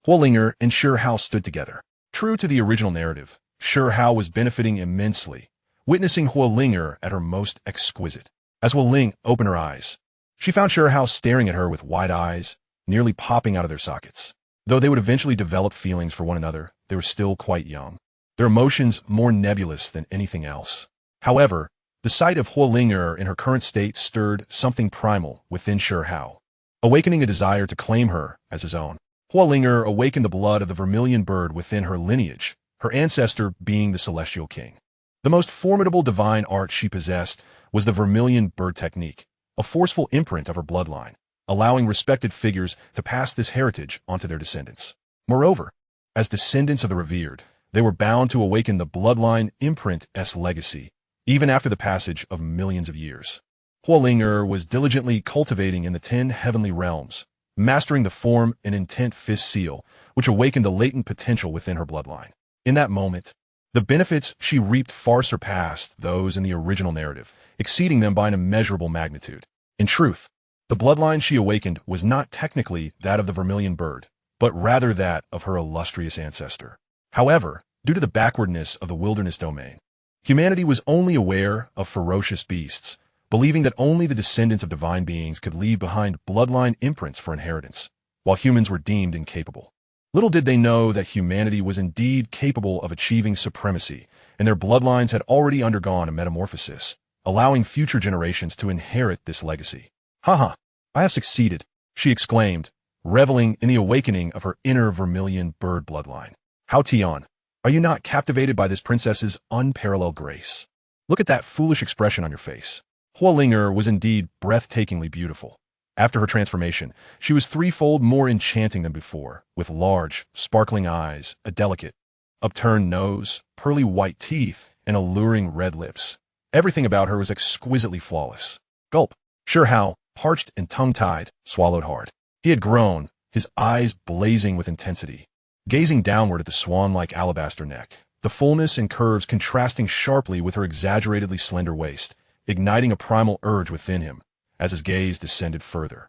[SPEAKER 1] Huolinger and Shi Hao stood together. True to the original narrative, Shi Hao was benefiting immensely, witnessing Huolinger at her most exquisite. As Huoling opened her eyes, she found Shi Hao staring at her with wide eyes, nearly popping out of their sockets. Though they would eventually develop feelings for one another, they were still quite young, their emotions more nebulous than anything else. However, the sight of Huolinger in her current state stirred something primal within Shi Hao, awakening a desire to claim her as his own. Huolinger awakened the blood of the vermilion bird within her lineage, her ancestor being the celestial king. The most formidable divine art she possessed was the vermilion bird technique, a forceful imprint of her bloodline, allowing respected figures to pass this heritage onto their descendants. Moreover, as descendants of the revered, they were bound to awaken the bloodline imprint's legacy, even after the passage of millions of years. Huolinger was diligently cultivating in the 10 heavenly realms, mastering the form and intent fist seal, which awakened the latent potential within her bloodline. In that moment, the benefits she reaped far surpassed those in the original narrative, exceeding them by an immeasurable magnitude. In truth, the bloodline she awakened was not technically that of the vermilion bird, but rather that of her illustrious ancestor. However, due to the backwardness of the wilderness domain, humanity was only aware of ferocious beasts, believing that only the descendants of divine beings could leave behind bloodline imprints for inheritance, while humans were deemed incapable. Little did they know that humanity was indeed capable of achieving supremacy, and their bloodlines had already undergone a metamorphosis, allowing future generations to inherit this legacy. "Haha, I have succeeded," she exclaimed, reveling in the awakening of her inner vermilion bird bloodline. "Hao Tian, are you not captivated by this princess's unparalleled grace? Look at that foolish expression on your face." Huolinger was indeed breathtakingly beautiful. After her transformation, she was threefold more enchanting than before, with large, sparkling eyes, a delicate, upturned nose, pearly white teeth, and alluring red lips. Everything about her was exquisitely flawless. Gulp. Shi Hao, parched and tongue-tied, swallowed hard. He had grown, his eyes blazing with intensity, gazing downward at the swan-like alabaster neck, the fullness and curves contrasting sharply with her exaggeratedly slender waist, igniting a primal urge within him as his gaze descended further,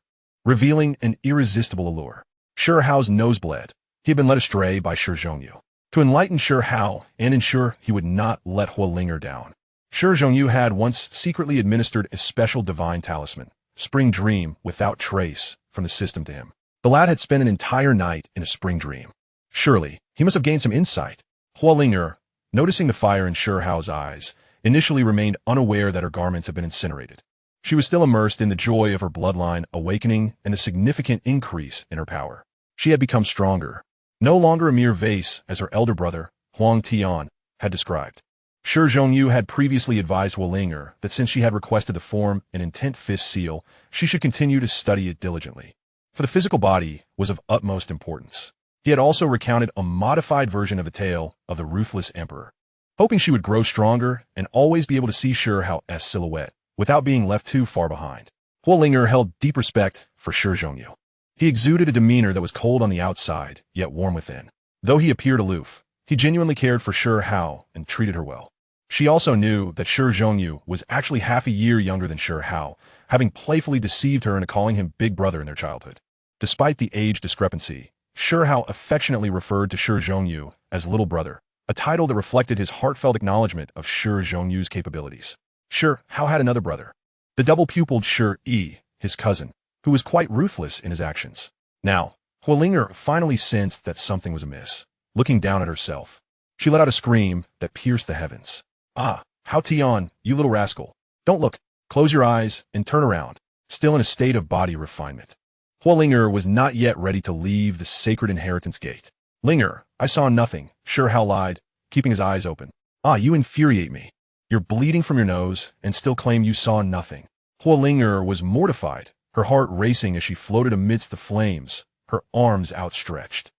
[SPEAKER 1] revealing an irresistible allure. Shi Hao's nose bled. He had been led astray by Shi Zhongyu. To enlighten Shi Hao and ensure he would not let Huolinger down, Shi Zhongyu had once secretly administered a special divine talisman, Spring Dream without trace, from the system to him. The lad had spent an entire night in a spring dream. Surely, he must have gained some insight. Huolinger, noticing the fire in Shi Hao's eyes, initially remained unaware that her garments had been incinerated. She was still immersed in the joy of her bloodline awakening and the significant increase in her power. She had become stronger, no longer a mere vase as her elder brother, Huang Tian, had described. Shi Zhongyu had previously advised Huolinger that since she had requested to form an intent fist seal, she should continue to study it diligently. For the physical body was of utmost importance. He had also recounted a modified version of the tale of the ruthless emperor, hoping she would grow stronger and always be able to see Shi Hao's silhouette without being left too far behind. Huolinger held deep respect for Shi Zhongyu. He exuded a demeanor that was cold on the outside, yet warm within. Though he appeared aloof, he genuinely cared for Shi Hao and treated her well. She also knew that Shi Zhongyu was actually half a year younger than Shi Hao, having playfully deceived her into calling him big brother in their childhood. Despite the age discrepancy, Shi Hao affectionately referred to Shi Zhongyu as little brother, a title that reflected his heartfelt acknowledgement of Shi Zhongyu's capabilities. Shi Hao had another brother, the double-pupiled Shi Yi, his cousin, who was quite ruthless in his actions. Now, Huolinger finally sensed that something was amiss. Looking down at herself, she let out a scream that pierced the heavens. "Ah, Hao Tian, you little rascal. Don't look. Close your eyes and turn around," still in a state of body refinement. Huolinger was not yet ready to leave the sacred inheritance gate. "Linger, I saw nothing," Shi Hao lied, keeping his eyes open. "Ah, you infuriate me. You're bleeding from your nose and still claim you saw nothing." Huolinger was mortified, her heart racing as she floated amidst the flames, her arms outstretched.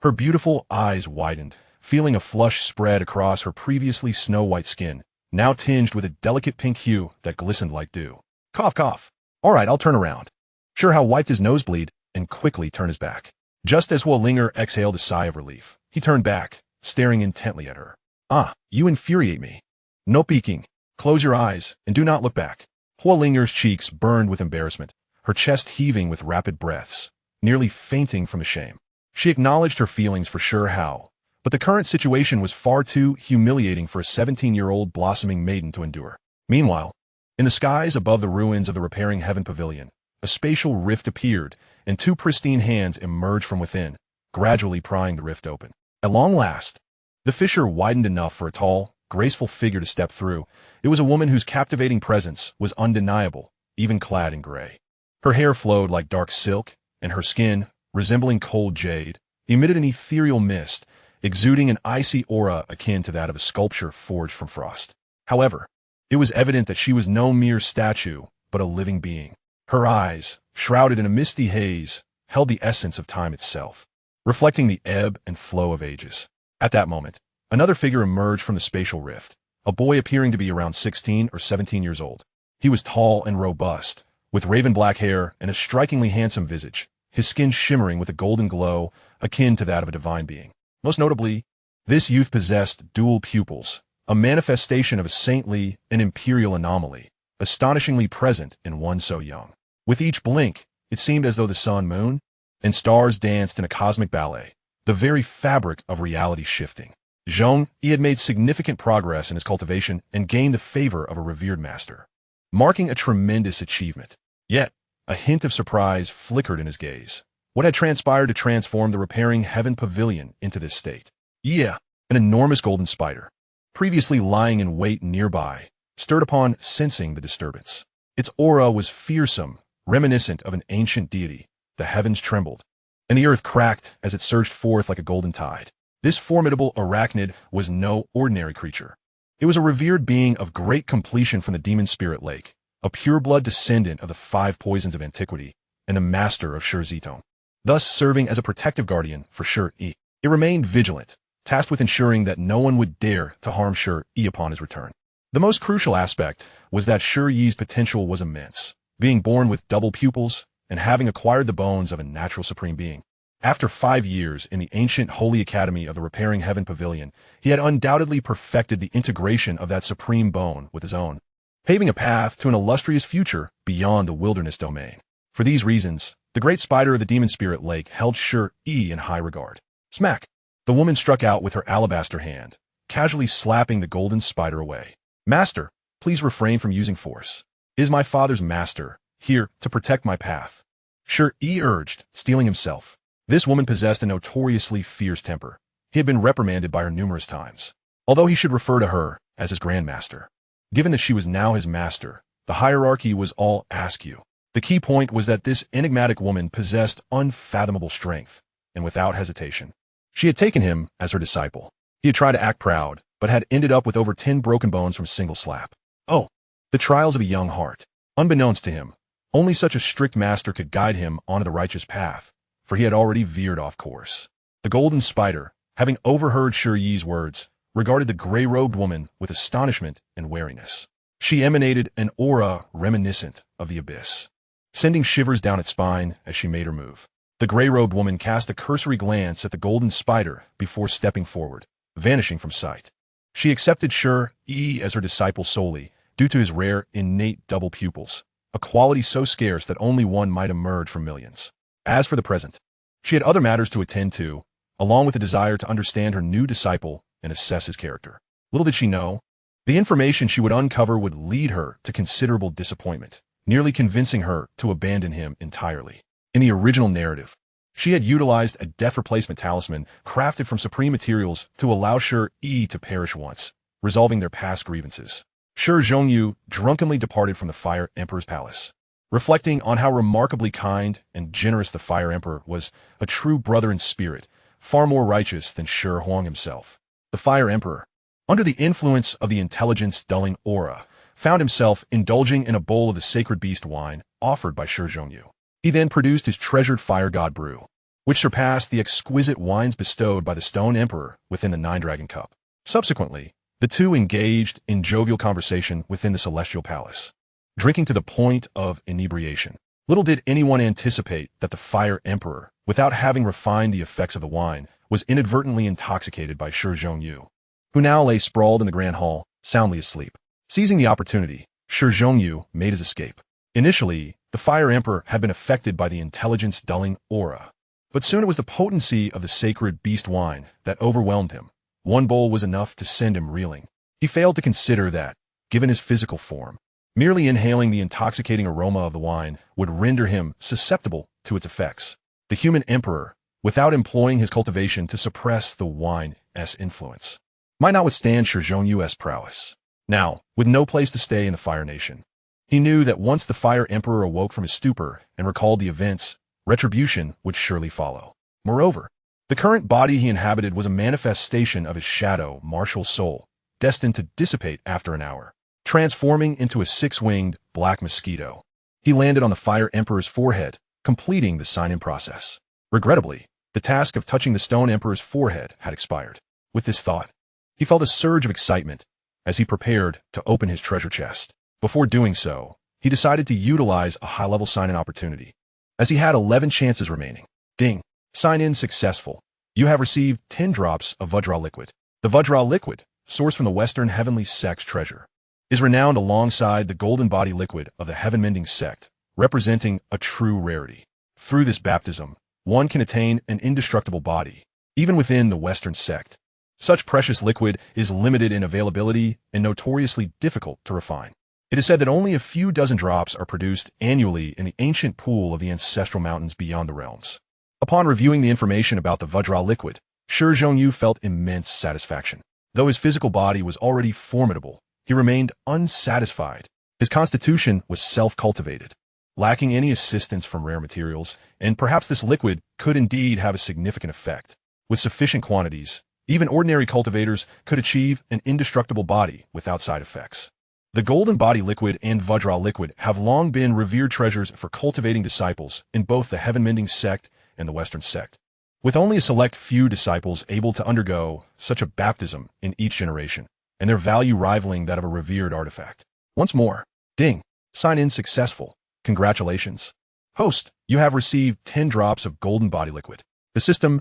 [SPEAKER 1] Her beautiful eyes widened, feeling a flush spread across her previously snow-white skin, now tinged with a delicate pink hue that glistened like dew. "Cough, cough. All right, I'll turn around." Shi Hao wiped his nosebleed and quickly turned his back. Just as Huolinger exhaled a sigh of relief, he turned back, staring intently at her. "Ah, you infuriate me. No peeking. Close your eyes and do not look back." Huolinger's cheeks burned with embarrassment, her chest heaving with rapid breaths, nearly fainting from the shame. She acknowledged her feelings for Shi Hao, but the current situation was far too humiliating for a 17-year-old blossoming maiden to endure. Meanwhile, in the skies above the ruins of the repairing heaven pavilion, a spatial rift appeared, and two pristine hands emerged from within, gradually prying the rift open. At long last, the fissure widened enough for a tall, graceful figure to step through. It was a woman whose captivating presence was undeniable, even clad in gray. Her hair flowed like dark silk, and her skin, resembling cold jade, emitted an ethereal mist, exuding an icy aura akin to that of a sculpture forged from frost. However, it was evident that she was no mere statue, but a living being. Her eyes, shrouded in a misty haze, held the essence of time itself, reflecting the ebb and flow of ages. At that moment, another figure emerged from the spatial rift, a boy appearing to be around 16 or 17 years old. He was tall and robust, with raven black hair and a strikingly handsome visage, his skin shimmering with a golden glow akin to that of a divine being. Most notably, this youth possessed dual pupils, a manifestation of a saintly and imperial anomaly, astonishingly present in one so young. With each blink, it seemed as though the sun, moon, and stars danced in a cosmic ballet, the very fabric of reality shifting. Zhong Yi had made significant progress in his cultivation and gained the favor of a revered master, marking a tremendous achievement. Yet, a hint of surprise flickered in his gaze. What had transpired to transform the repairing heaven pavilion into this state? Yeah, an enormous golden spider, previously lying in wait nearby, stirred upon sensing the disturbance. Its aura was fearsome, reminiscent of an ancient deity. The heavens trembled, and the earth cracked as it surged forth like a golden tide. This formidable arachnid was no ordinary creature. It was a revered being of great completion from the demon spirit lake, a pureblood descendant of the 5 poisons of antiquity, and a master of Shi Zitong, thus serving as a protective guardian for Shi Yi. It remained vigilant, tasked with ensuring that no one would dare to harm Shi Yi upon his return. The most crucial aspect was that Shi Yi's potential was immense, being born with double pupils and having acquired the bones of a natural supreme being. After 5 years in the ancient Holy Academy of the Repairing Heaven Pavilion, he had undoubtedly perfected the integration of that supreme bone with his own, paving a path to an illustrious future beyond the wilderness domain. For these reasons, The great spider of the demon spirit lake held Shi in high regard. Smack! The woman struck out with her alabaster hand, casually slapping the golden spider away. Master, please refrain from using force. Is my father's master here to protect my path? Shi urged, steeling himself. This woman possessed a notoriously fierce temper. He had been reprimanded by her numerous times, although he should refer to her as his grandmaster. Given that she was now his master, the hierarchy was all askew. The key point was that this enigmatic woman possessed unfathomable strength, and without hesitation, she had taken him as her disciple. He had tried to act proud, but had ended up with over 10 broken bones from a single slap. Oh, the trials of a young heart. Unbeknownst to him, only such a strict master could guide him onto the righteous path, for he had already veered off course. The golden spider, having overheard Shi's words, regarded the gray-robed woman with astonishment and wariness. She emanated an aura reminiscent of the abyss, sending shivers down its spine as she made her move. The gray-robed woman cast a cursory glance at the golden spider before stepping forward, vanishing from sight. She accepted Shi as her disciple solely due to his rare innate double pupils, a quality so scarce that only one might emerge from millions. As for the present, she had other matters to attend to, along with the desire to understand her new disciple and assess his character. Little did she know, the information she would uncover would lead her to considerable disappointment, nearly convincing her to abandon him entirely. In the original narrative, she had utilized a death replacement talisman crafted from supreme materials to allow Shi to perish once, resolving their past grievances. Shi Zhongyu drunkenly departed from the Fire Emperor's palace, reflecting on how remarkably kind and generous the Fire Emperor was, a true brother in spirit, far more righteous than Shi Huang himself. The Fire Emperor, under the influence of the intelligence-dulling aura, found himself indulging in a bowl of the sacred beast wine offered by Shi Zhongyu. He then produced his treasured fire god brew, which surpassed the exquisite wines bestowed by the Stone Emperor within the Nine-Dragon Cup. Subsequently, the two engaged in jovial conversation within the Celestial Palace, drinking to the point of inebriation. Little did anyone anticipate that the Fire Emperor, without having refined the effects of the wine, was inadvertently intoxicated by Shi Zhongyu, who now lay sprawled in the Grand Hall, soundly asleep. Seizing the opportunity, Shi Zhongyu made his escape. Initially, the Fire Emperor had been affected by the intelligence-dulling aura, but soon it was the potency of the sacred beast wine that overwhelmed him. One bowl was enough to send him reeling. He failed to consider that, given his physical form, merely inhaling the intoxicating aroma of the wine would render him susceptible to its effects. The human emperor, without employing his cultivation to suppress the wine's influence, might not withstand Shi Zhongyu's prowess. Now, with no place to stay in the Fire Nation, he knew that once the Fire Emperor awoke from his stupor and recalled the events, retribution would surely follow. Moreover, the current body he inhabited was a manifestation of his shadow, martial soul, destined to dissipate after an hour, transforming into a six-winged black mosquito. He landed on the Fire Emperor's forehead, completing the sign-in process. Regrettably, the task of touching the Stone Emperor's forehead had expired. With this thought, he felt a surge of excitement as he prepared to open his treasure chest. Before doing so, he decided to utilize a high-level sign-in opportunity, as he had 11 chances remaining. Ding! Sign-in successful. You have received 10 drops of Vajra liquid. The Vajra liquid, sourced from the Western Heavenly Sect's treasure, is renowned alongside the golden body liquid of the Heaven-Mending Sect, representing a true rarity. Through this baptism, one can attain an indestructible body, even within the Western Sect. Such precious liquid is limited in availability and notoriously difficult to refine. It is said that only a few dozen drops are produced annually in the ancient pool of the ancestral mountains beyond the realms. Upon reviewing the information about the Vajra liquid, Shi Zhongyu felt immense satisfaction. Though his physical body was already formidable, he remained unsatisfied. His constitution was self-cultivated, lacking any assistance from rare materials, and perhaps this liquid could indeed have a significant effect. With sufficient quantities, even ordinary cultivators could achieve an indestructible body without side effects. The golden body liquid and Vajra liquid have long been revered treasures for cultivating disciples in both the Heaven-Mending Sect and the Western Sect, with only a select few disciples able to undergo such a baptism in each generation, and their value rivaling that of a revered artifact. Once more, ding! Sign-in successful. Congratulations. Host, you have received 10 drops of golden body liquid. The system's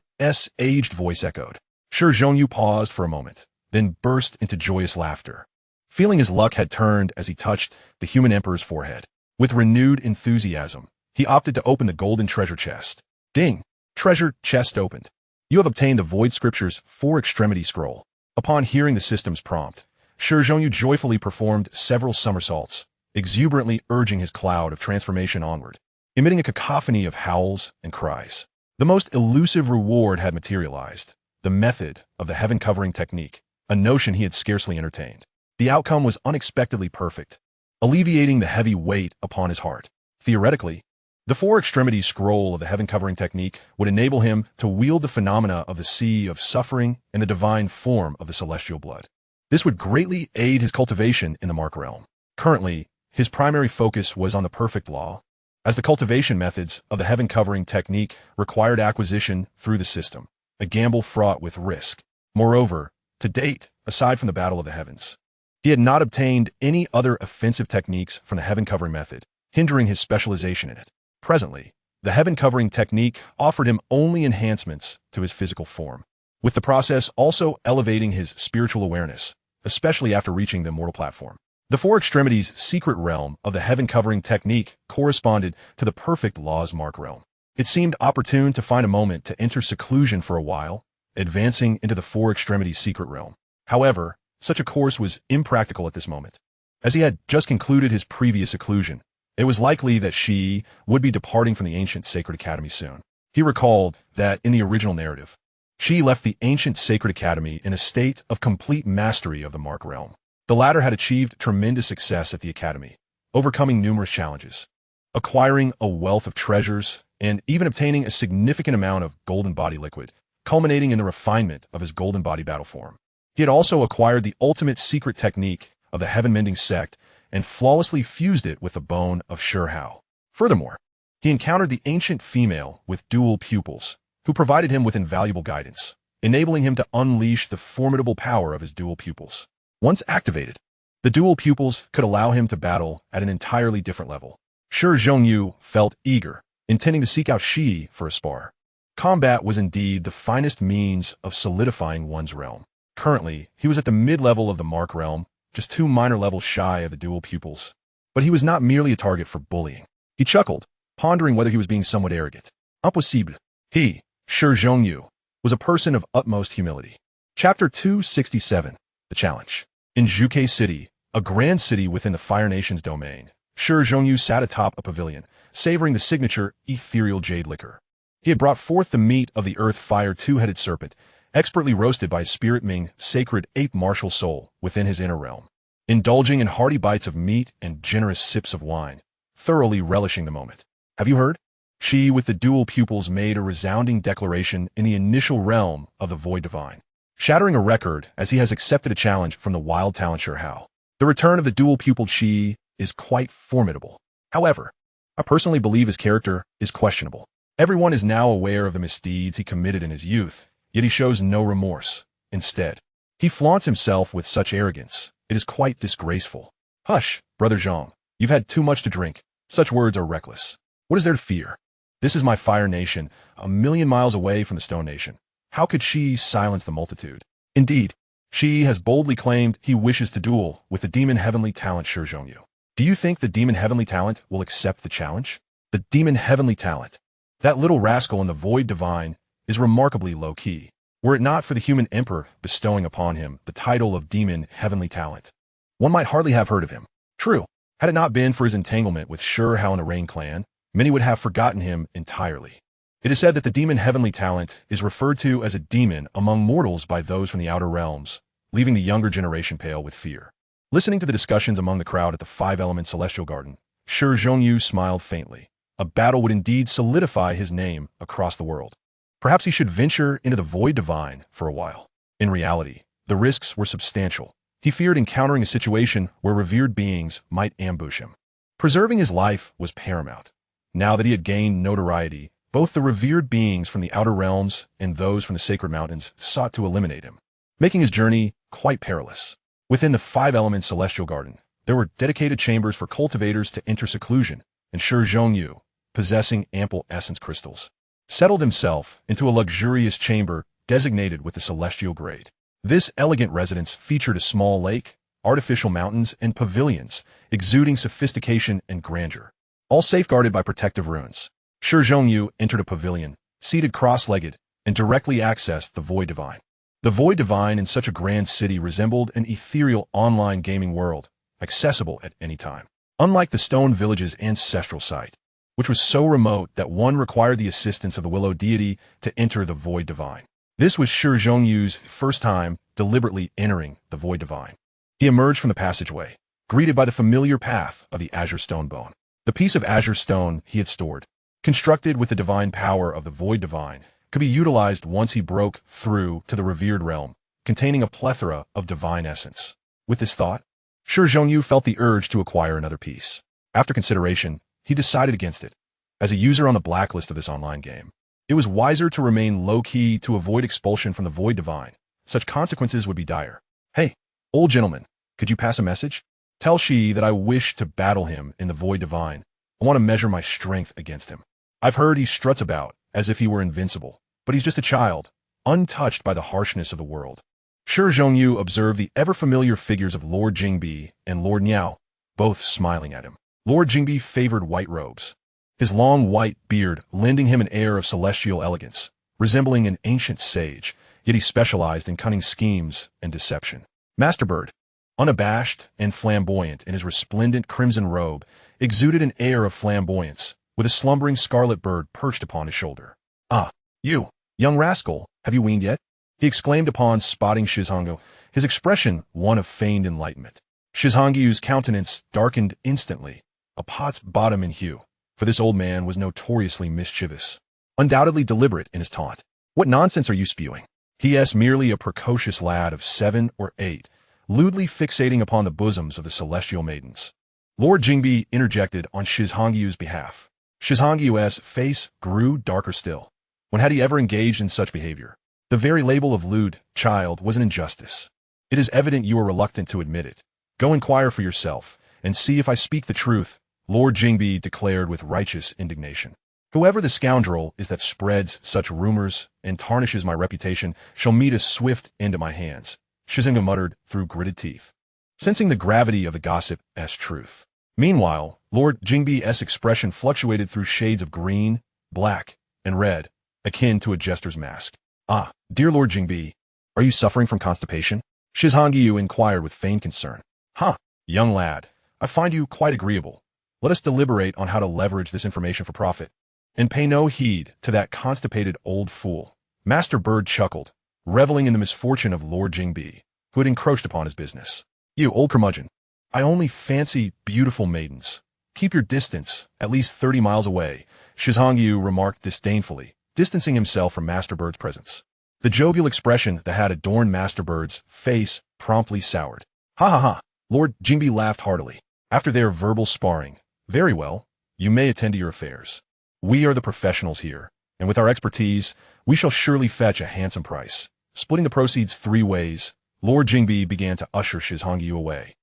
[SPEAKER 1] aged voice echoed. Shi Zhongyu paused for a moment, then burst into joyous laughter, feeling his luck had turned as he touched the human emperor's forehead. With renewed enthusiasm, he opted to open the golden treasure chest. Ding! Treasure chest opened. You have obtained the Void Scripture's four-extremity scroll. Upon hearing the system's prompt, Shi Hao joyfully performed several somersaults, exuberantly urging his cloud of transformation onward, emitting a cacophony of howls and cries. The most elusive reward had materialized, the method of the heaven-covering technique, a notion he had scarcely entertained. The outcome was unexpectedly perfect, alleviating the heavy weight upon his heart. Theoretically, the four-extremity scroll of the heaven-covering technique would enable him to wield the phenomena of the sea of suffering and the divine form of the celestial blood. This would greatly aid his cultivation in the Mark realm. Currently, his primary focus was on the perfect law, as the cultivation methods of the heaven-covering technique required acquisition through the system, a gamble fraught with risk. Moreover, to date, aside from the Battle of the Heavens, he had not obtained any other offensive techniques from the heaven-covering method, hindering his specialization in it. Presently, the heaven-covering technique offered him only enhancements to his physical form, with the process also elevating his spiritual awareness, especially after reaching the immortal platform. The Four Extremities secret realm of the heaven-covering technique corresponded to the perfect law's Mark realm. It seemed opportune to find a moment to enter seclusion for a while, advancing into the Four Extremities secret realm. However, such a course was impractical at this moment. As he had just concluded his previous seclusion, it was likely that Shi would be departing from the ancient Sacred Academy soon. He recalled that in the original narrative, Shi left the ancient Sacred Academy in a state of complete mastery of the Mark realm. The latter had achieved tremendous success at the Academy, overcoming numerous challenges, acquiring a wealth of treasures, and even obtaining a significant amount of golden body liquid, culminating in the refinement of his golden body battle form. He had also acquired the ultimate secret technique of the heaven-mending sect and flawlessly fused it with the bone of Shi Hao. Furthermore, he encountered the ancient female with dual pupils, who provided him with invaluable guidance, enabling him to unleash the formidable power of his dual pupils. Once activated, the dual pupils could allow him to battle at an entirely different level. Shi Hao felt eager, intending to seek out Shi for a spar. Combat was indeed the finest means of solidifying one's realm. Currently, he was at the mid-level of the Mark realm, just 2 minor levels shy of the dual pupils. But he was not merely a target for bullying. He chuckled, pondering whether he was being somewhat arrogant. Impossible. He, Shi Hao, was a person of utmost humility. Chapter 267. The Challenge. In Zhuke City, a grand city within the Fire Nation's domain, Shi Hao sat atop a pavilion, savoring the signature ethereal jade liquor. He had brought forth the meat of the earth fire two-headed serpent, expertly roasted by Spirit Ming Sacred Ape martial soul within his inner realm, indulging in hearty bites of meat and generous sips of wine, thoroughly relishing the moment. Have you heard? Shi with the dual pupils made a resounding declaration in the initial realm of the Void Divine, shattering a record as he has accepted a challenge from the wild talent Shi Hao. The return of the dual-pupiled Shi is quite formidable. However, I personally believe his character is questionable. Everyone is now aware of the misdeeds he committed in his youth, yet he shows no remorse. Instead, he flaunts himself with such arrogance. It is quite disgraceful. Hush, Brother Zhang. You've had too much to drink. Such words are reckless. What is there to fear? This is my Fire Nation, 1,000,000 miles away from the Stone Nation. How could Shi silence the multitude? Indeed, Shi has boldly claimed he wishes to duel with the demon heavenly talent Shi Hao. Do you think the demon heavenly talent will accept the challenge? The demon heavenly talent. That little rascal in the Void Divine is remarkably low-key. Were it not for the human emperor bestowing upon him the title of demon heavenly talent, one might hardly have heard of him. True, had it not been for his entanglement with Shi Hao and the Rain clan, many would have forgotten him entirely. It is said that the demon heavenly talent is referred to as a demon among mortals by those from the outer realms, leaving the younger generation pale with fear. Listening to the discussions among the crowd at the Five-Element Celestial Garden, Shi Hao smiled faintly. A battle would indeed solidify his name across the world. Perhaps he should venture into the Void Divine for a while. In reality, the risks were substantial. He feared encountering a situation where revered beings might ambush him. Preserving his life was paramount. Now that he had gained notoriety, both the revered beings from the outer realms and those from the sacred mountains sought to eliminate him, making his journey quite perilous. Within the Five-Element Celestial Garden, there were dedicated chambers for cultivators to enter seclusion, and Shi Hao, possessing ample essence crystals, settled himself into a luxurious chamber designated with the celestial grade. This elegant residence featured a small lake, artificial mountains, and pavilions, exuding sophistication and grandeur. all safeguarded by protective runes. Shi Hao entered a pavilion, seated cross-legged, and directly accessed the Void Divine. The Void Divine in such a grand city resembled an ethereal online gaming world, accessible at any time. Unlike the Stone Village's ancestral site, which was so remote that one required the assistance of the Willow deity to enter the Void Divine. This was Shi Hao's first time deliberately entering the Void Divine. He emerged from the passageway, greeted by the familiar path of the Azure Stone Bone. The piece of azure stone he had stored, constructed with the divine power of the Void Divine, could be utilized once he broke through to the revered realm, containing a plethora of divine essence. With this thought, Shi Hao felt the urge to acquire another piece. After consideration, he decided against it. As a user on the blacklist of this online game, it was wiser to remain low-key to avoid expulsion from the Void Divine. Such consequences would be dire. Hey, old gentleman, could you pass a message? Tell Shi that I wish to battle him in the Void Divine. I want to measure my strength against him. I've heard he struts about as if he were invincible, but he's just a child, untouched by the harshness of the world. Shi Hao observed the ever-familiar figures of Lord Jingbi and Lord Niao, both smiling at him. Lord Jingbi favored white robes, his long white beard lending him an air of celestial elegance, resembling an ancient sage, yet he specialized in cunning schemes and deception. Master Bird, unabashed and flamboyant in his resplendent crimson robe, exuded an air of flamboyance, with a slumbering scarlet bird perched upon his shoulder. "Ah, you, young rascal, have you weaned yet?" he exclaimed upon spotting Shi Hao, his expression one of feigned enlightenment. Shi Hao's countenance darkened instantly, a pot's bottom in hue, for this old man was notoriously mischievous, undoubtedly deliberate in his taunt. "What nonsense are you spewing?" He is merely a precocious lad of 7 or 8, lewdly fixating upon the bosoms of the celestial maidens. Lord Jingbi interjected on Shi Hao's behalf. Shi Hao's face grew darker still. When had he ever engaged in such behavior? The very label of lewd child was an injustice. "It is evident you are reluctant to admit it. Go inquire for yourself, and see if I speak the truth," Lord Jingbi declared with righteous indignation. "Whoever the scoundrel is that spreads such rumors and tarnishes my reputation shall meet a swift end at my hands," Shi Hao muttered through gritted teeth, sensing the gravity of the gossip as truth. Meanwhile, Lord Jingbi's expression fluctuated through shades of green, black, and red, akin to a jester's mask. "Ah, dear Lord Jingbi, are you suffering from constipation?" Shi Hao inquired with feigned concern. "Huh, young lad, I find you quite agreeable. Let us deliberate on how to leverage this information for profit, and pay no heed to that constipated old fool." Master Bird chuckled, reveling in the misfortune of Lord Jingbi, who had encroached upon his business. "You old curmudgeon, I only fancy beautiful maidens. Keep your distance, at least 30 miles away," Shi Hao remarked disdainfully, distancing himself from Master Bird's presence. The jovial expression that had adorned Master Bird's face promptly soured. "Ha ha ha," Lord Jingbi laughed heartily. After their verbal sparring, "Very well, you may attend to your affairs. We are the professionals here, and with our expertise, we shall surely fetch a handsome price." Splitting the proceeds 3 ways, Lord Jingbi began to usher Shi Hao away,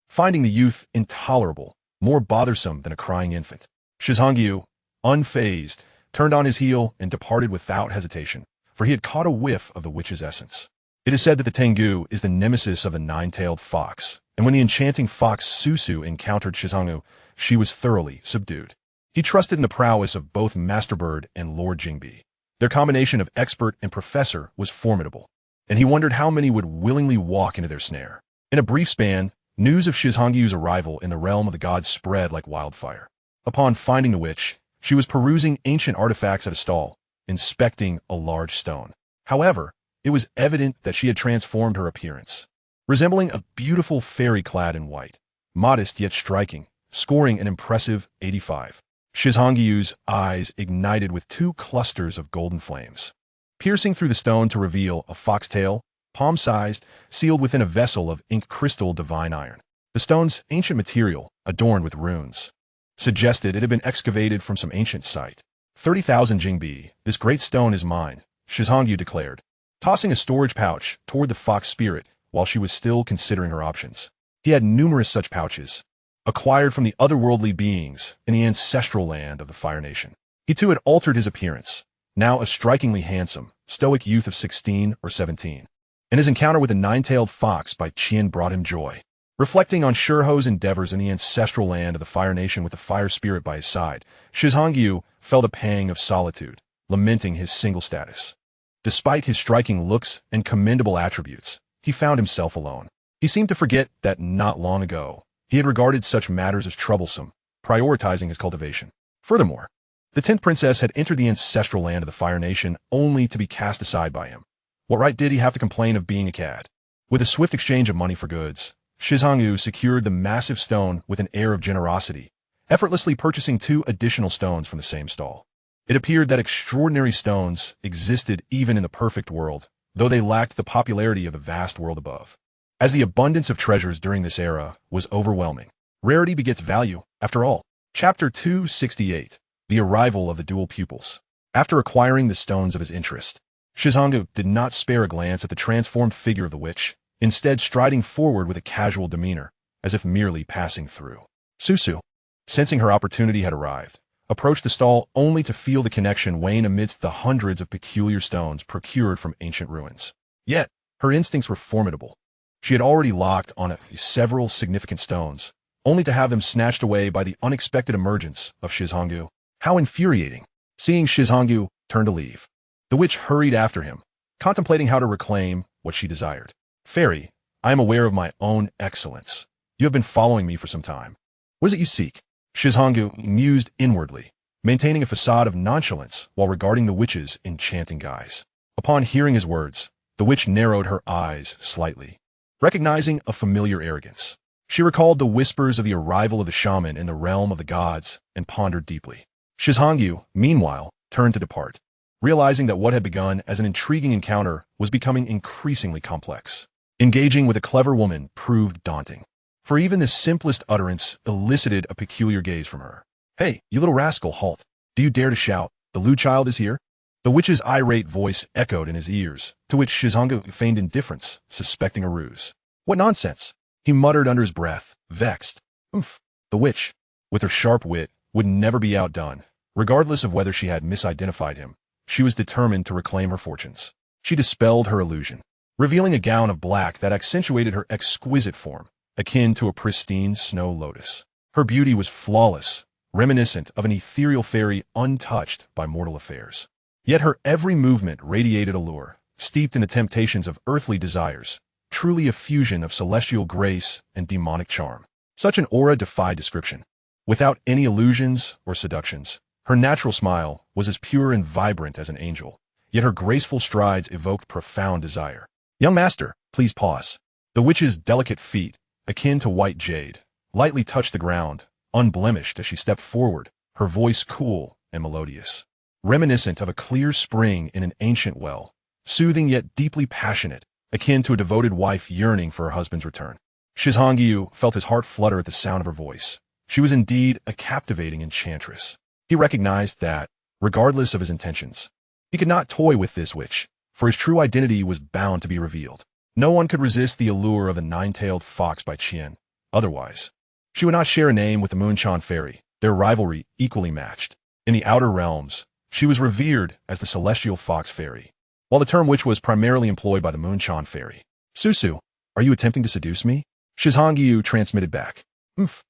[SPEAKER 1] finding the youth intolerable, more bothersome than a crying infant. Shi Hao, unfazed, turned on his heel and departed without hesitation, for he had caught a whiff of the witch's essence. It is said that the Tengu is the nemesis of the 9-tailed fox, and when the enchanting fox Susu encountered Shi Hao, she was thoroughly subdued. He trusted in the prowess of both Master Bird and Lord Jingbi. Their combination of expert and professor was formidable, and he wondered how many would willingly walk into their snare. In a brief span, news of Shi Hao's arrival in the realm of the gods spread like wildfire. Upon finding the witch, she was perusing ancient artifacts at a stall, inspecting a large stone. However, it was evident that she had transformed her appearance, resembling a beautiful fairy clad in white, modest yet striking, scoring an impressive 85. Shi Hao's eyes ignited with 2 clusters of golden flames, piercing through the stone to reveal a foxtail, palm-sized, sealed within a vessel of ink crystal divine iron. The stone's ancient material, adorned with runes, suggested it had been excavated from some ancient site. 30,000 Jingbi, this great stone is mine, Shi Hao declared, tossing a storage pouch toward the fox spirit while she was still considering her options. He had numerous such pouches, acquired from the otherworldly beings in the ancestral land of the Fire Nation. He too had altered his appearance, now a strikingly handsome, stoic youth of 16 or 17, and his encounter with the 9-tailed fox by Qian brought him joy. Reflecting on Shi Hao's endeavors in the ancestral land of the Fire Nation with the Fire Spirit by his side, Shi Hao felt a pang of solitude, lamenting his single status. Despite his striking looks and commendable attributes, he found himself alone. He seemed to forget that not long ago, he had regarded such matters as troublesome, prioritizing his cultivation. Furthermore, the 10th princess had entered the ancestral land of the Fire Nation only to be cast aside by him. What right did he have to complain of being a cad? With a swift exchange of money for goods, Shi Hao secured the massive stone with an air of generosity, effortlessly purchasing 2 additional stones from the same stall. It appeared that extraordinary stones existed even in the perfect world, though they lacked the popularity of the vast world above. As the abundance of treasures during this era was overwhelming, rarity begets value, after all. Chapter 268. The Arrival of the Dual Pupils. After acquiring the stones of his interest, Shi Hao did not spare a glance at the transformed figure of the witch, instead striding forward with a casual demeanor, as if merely passing through. Susu, sensing her opportunity had arrived, approached the stall only to feel the connection wane amidst the hundreds of peculiar stones procured from ancient ruins. Yet, her instincts were formidable. She had already locked on several significant stones, only to have them snatched away by the unexpected emergence of Shi Hao. How infuriating! Seeing Shi Hao turn to leave, the witch hurried after him, contemplating how to reclaim what she desired. Fairy, I am aware of my own excellence. You have been following me for some time. What is it you seek? Shi Hao mused inwardly, maintaining a facade of nonchalance while regarding the witch's enchanting guise. Upon hearing his words, the witch narrowed her eyes slightly, recognizing a familiar arrogance. She recalled the whispers of the arrival of the shaman in the realm of the gods and pondered deeply. Shi Hao, meanwhile, turned to depart, realizing that what had begun as an intriguing encounter was becoming increasingly complex. Engaging with a clever woman proved daunting, for even the simplest utterance elicited a peculiar gaze from her. Hey, you little rascal, halt. Do you dare to shout, the lewd child is here? The witch's irate voice echoed in his ears, to which Shi Hao feigned indifference, suspecting a ruse. What nonsense! He muttered under his breath, vexed. Oomph! The witch, with her sharp wit, would never be outdone. Regardless of whether she had misidentified him, she was determined to reclaim her fortunes. She dispelled her illusion, revealing a gown of black that accentuated her exquisite form, akin to a pristine snow lotus. Her beauty was flawless, reminiscent of an ethereal fairy untouched by mortal affairs. Yet her every movement radiated allure, steeped in the temptations of earthly desires, truly a fusion of celestial grace and demonic charm. Such an aura defied description. Without any illusions or seductions, her natural smile was as pure and vibrant as an angel, yet her graceful strides evoked profound desire. Young master, please pause. The witch's delicate feet, akin to white jade, lightly touched the ground, unblemished as she stepped forward, her voice cool and melodious, reminiscent of a clear spring in an ancient well, soothing yet deeply passionate, akin to a devoted wife yearning for her husband's return. Shi Hao felt his heart flutter at the sound of her voice. She was indeed a captivating enchantress. He recognized that, regardless of his intentions, he could not toy with this witch, for his true identity was bound to be revealed. No one could resist the allure of the nine-tailed fox by Qian. Otherwise, she would not share a name with the Moonshine Fairy, their rivalry equally matched. In the outer realms, she was revered as the celestial fox fairy, while the term witch was primarily employed by the Moonshine Fairy. Susu, are you attempting to seduce me? Shi Hao transmitted back.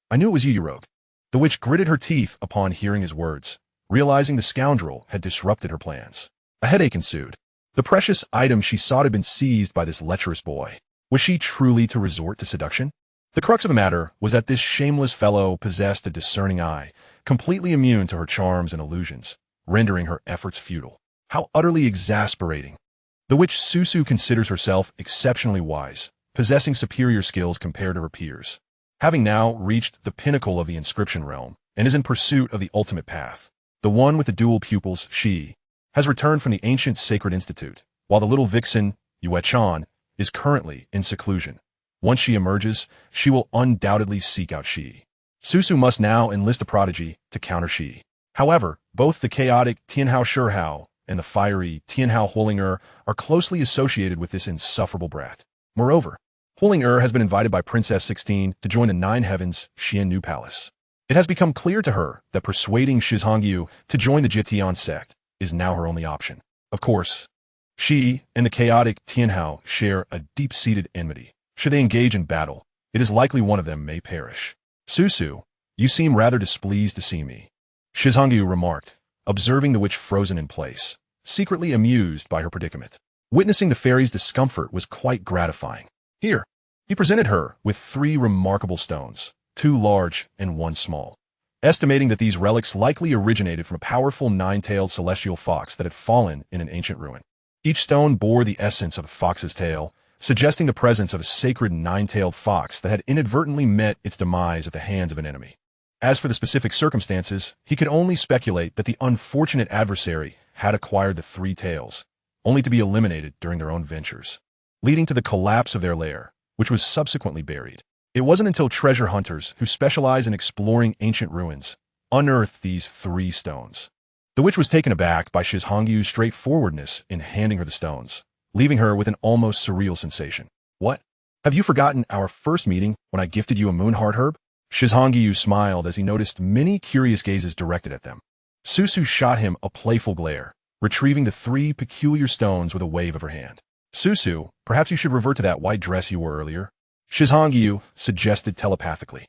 [SPEAKER 1] I knew it was you rogue. The witch gritted her teeth upon hearing his words, realizing the scoundrel had disrupted her plans. A headache ensued. The precious item she sought had been seized by this lecherous boy. Was she truly to resort to seduction? The crux of the matter was that this shameless fellow possessed a discerning eye, completely immune to her charms and illusions, rendering her efforts futile. How utterly exasperating. The witch Susu considers herself exceptionally wise, possessing superior skills compared to her peers. Having now reached the pinnacle of the inscription realm, and is in pursuit of the ultimate path, the one with the dual pupils, Shi, has returned from the ancient sacred institute, while the little vixen, Yue-chan, is currently in seclusion. Once she emerges, she will undoubtedly seek out Shi. Susu must now enlist a prodigy to counter Shi. However, both the chaotic Tianhao Shi Hao and the fiery Tianhao Huling are closely associated with this insufferable brat. Moreover, Huling has been invited by Princess 16 to join the Nine Heavens Xiannu Palace. It has become clear to her that persuading Shi Hao to join the Jitian sect is now her only option. Of course, Shi and the chaotic Tianhao share a deep-seated enmity. Should they engage in battle, it is likely one of them may perish. Susu, you seem rather displeased to see me, Shizhongyu remarked, observing the witch frozen in place, secretly amused by her predicament. Witnessing the fairy's discomfort was quite gratifying. Here, he presented her with 3 remarkable stones, 2 large and 1 small, estimating that these relics likely originated from a powerful 9-tailed celestial fox that had fallen in an ancient ruin. Each stone bore the essence of a fox's tail, suggesting the presence of a sacred 9-tailed fox that had inadvertently met its demise at the hands of an enemy. As for the specific circumstances, he could only speculate that the unfortunate adversary had acquired the 3 tails, only to be eliminated during their own ventures, leading to the collapse of their lair, which was subsequently buried. It wasn't until treasure hunters who specialize in exploring ancient ruins unearthed these 3 stones. The witch was taken aback by Shizhongyu's straightforwardness in handing her the stones, leaving her with an almost surreal sensation. What? Have you forgotten our first meeting when I gifted you a moonheart herb? Shizhongyu smiled as he noticed many curious gazes directed at them. Susu shot him a playful glare, retrieving the 3 peculiar stones with a wave of her hand. Susu, perhaps you should revert to that white dress you wore earlier, Shizhongyu suggested telepathically.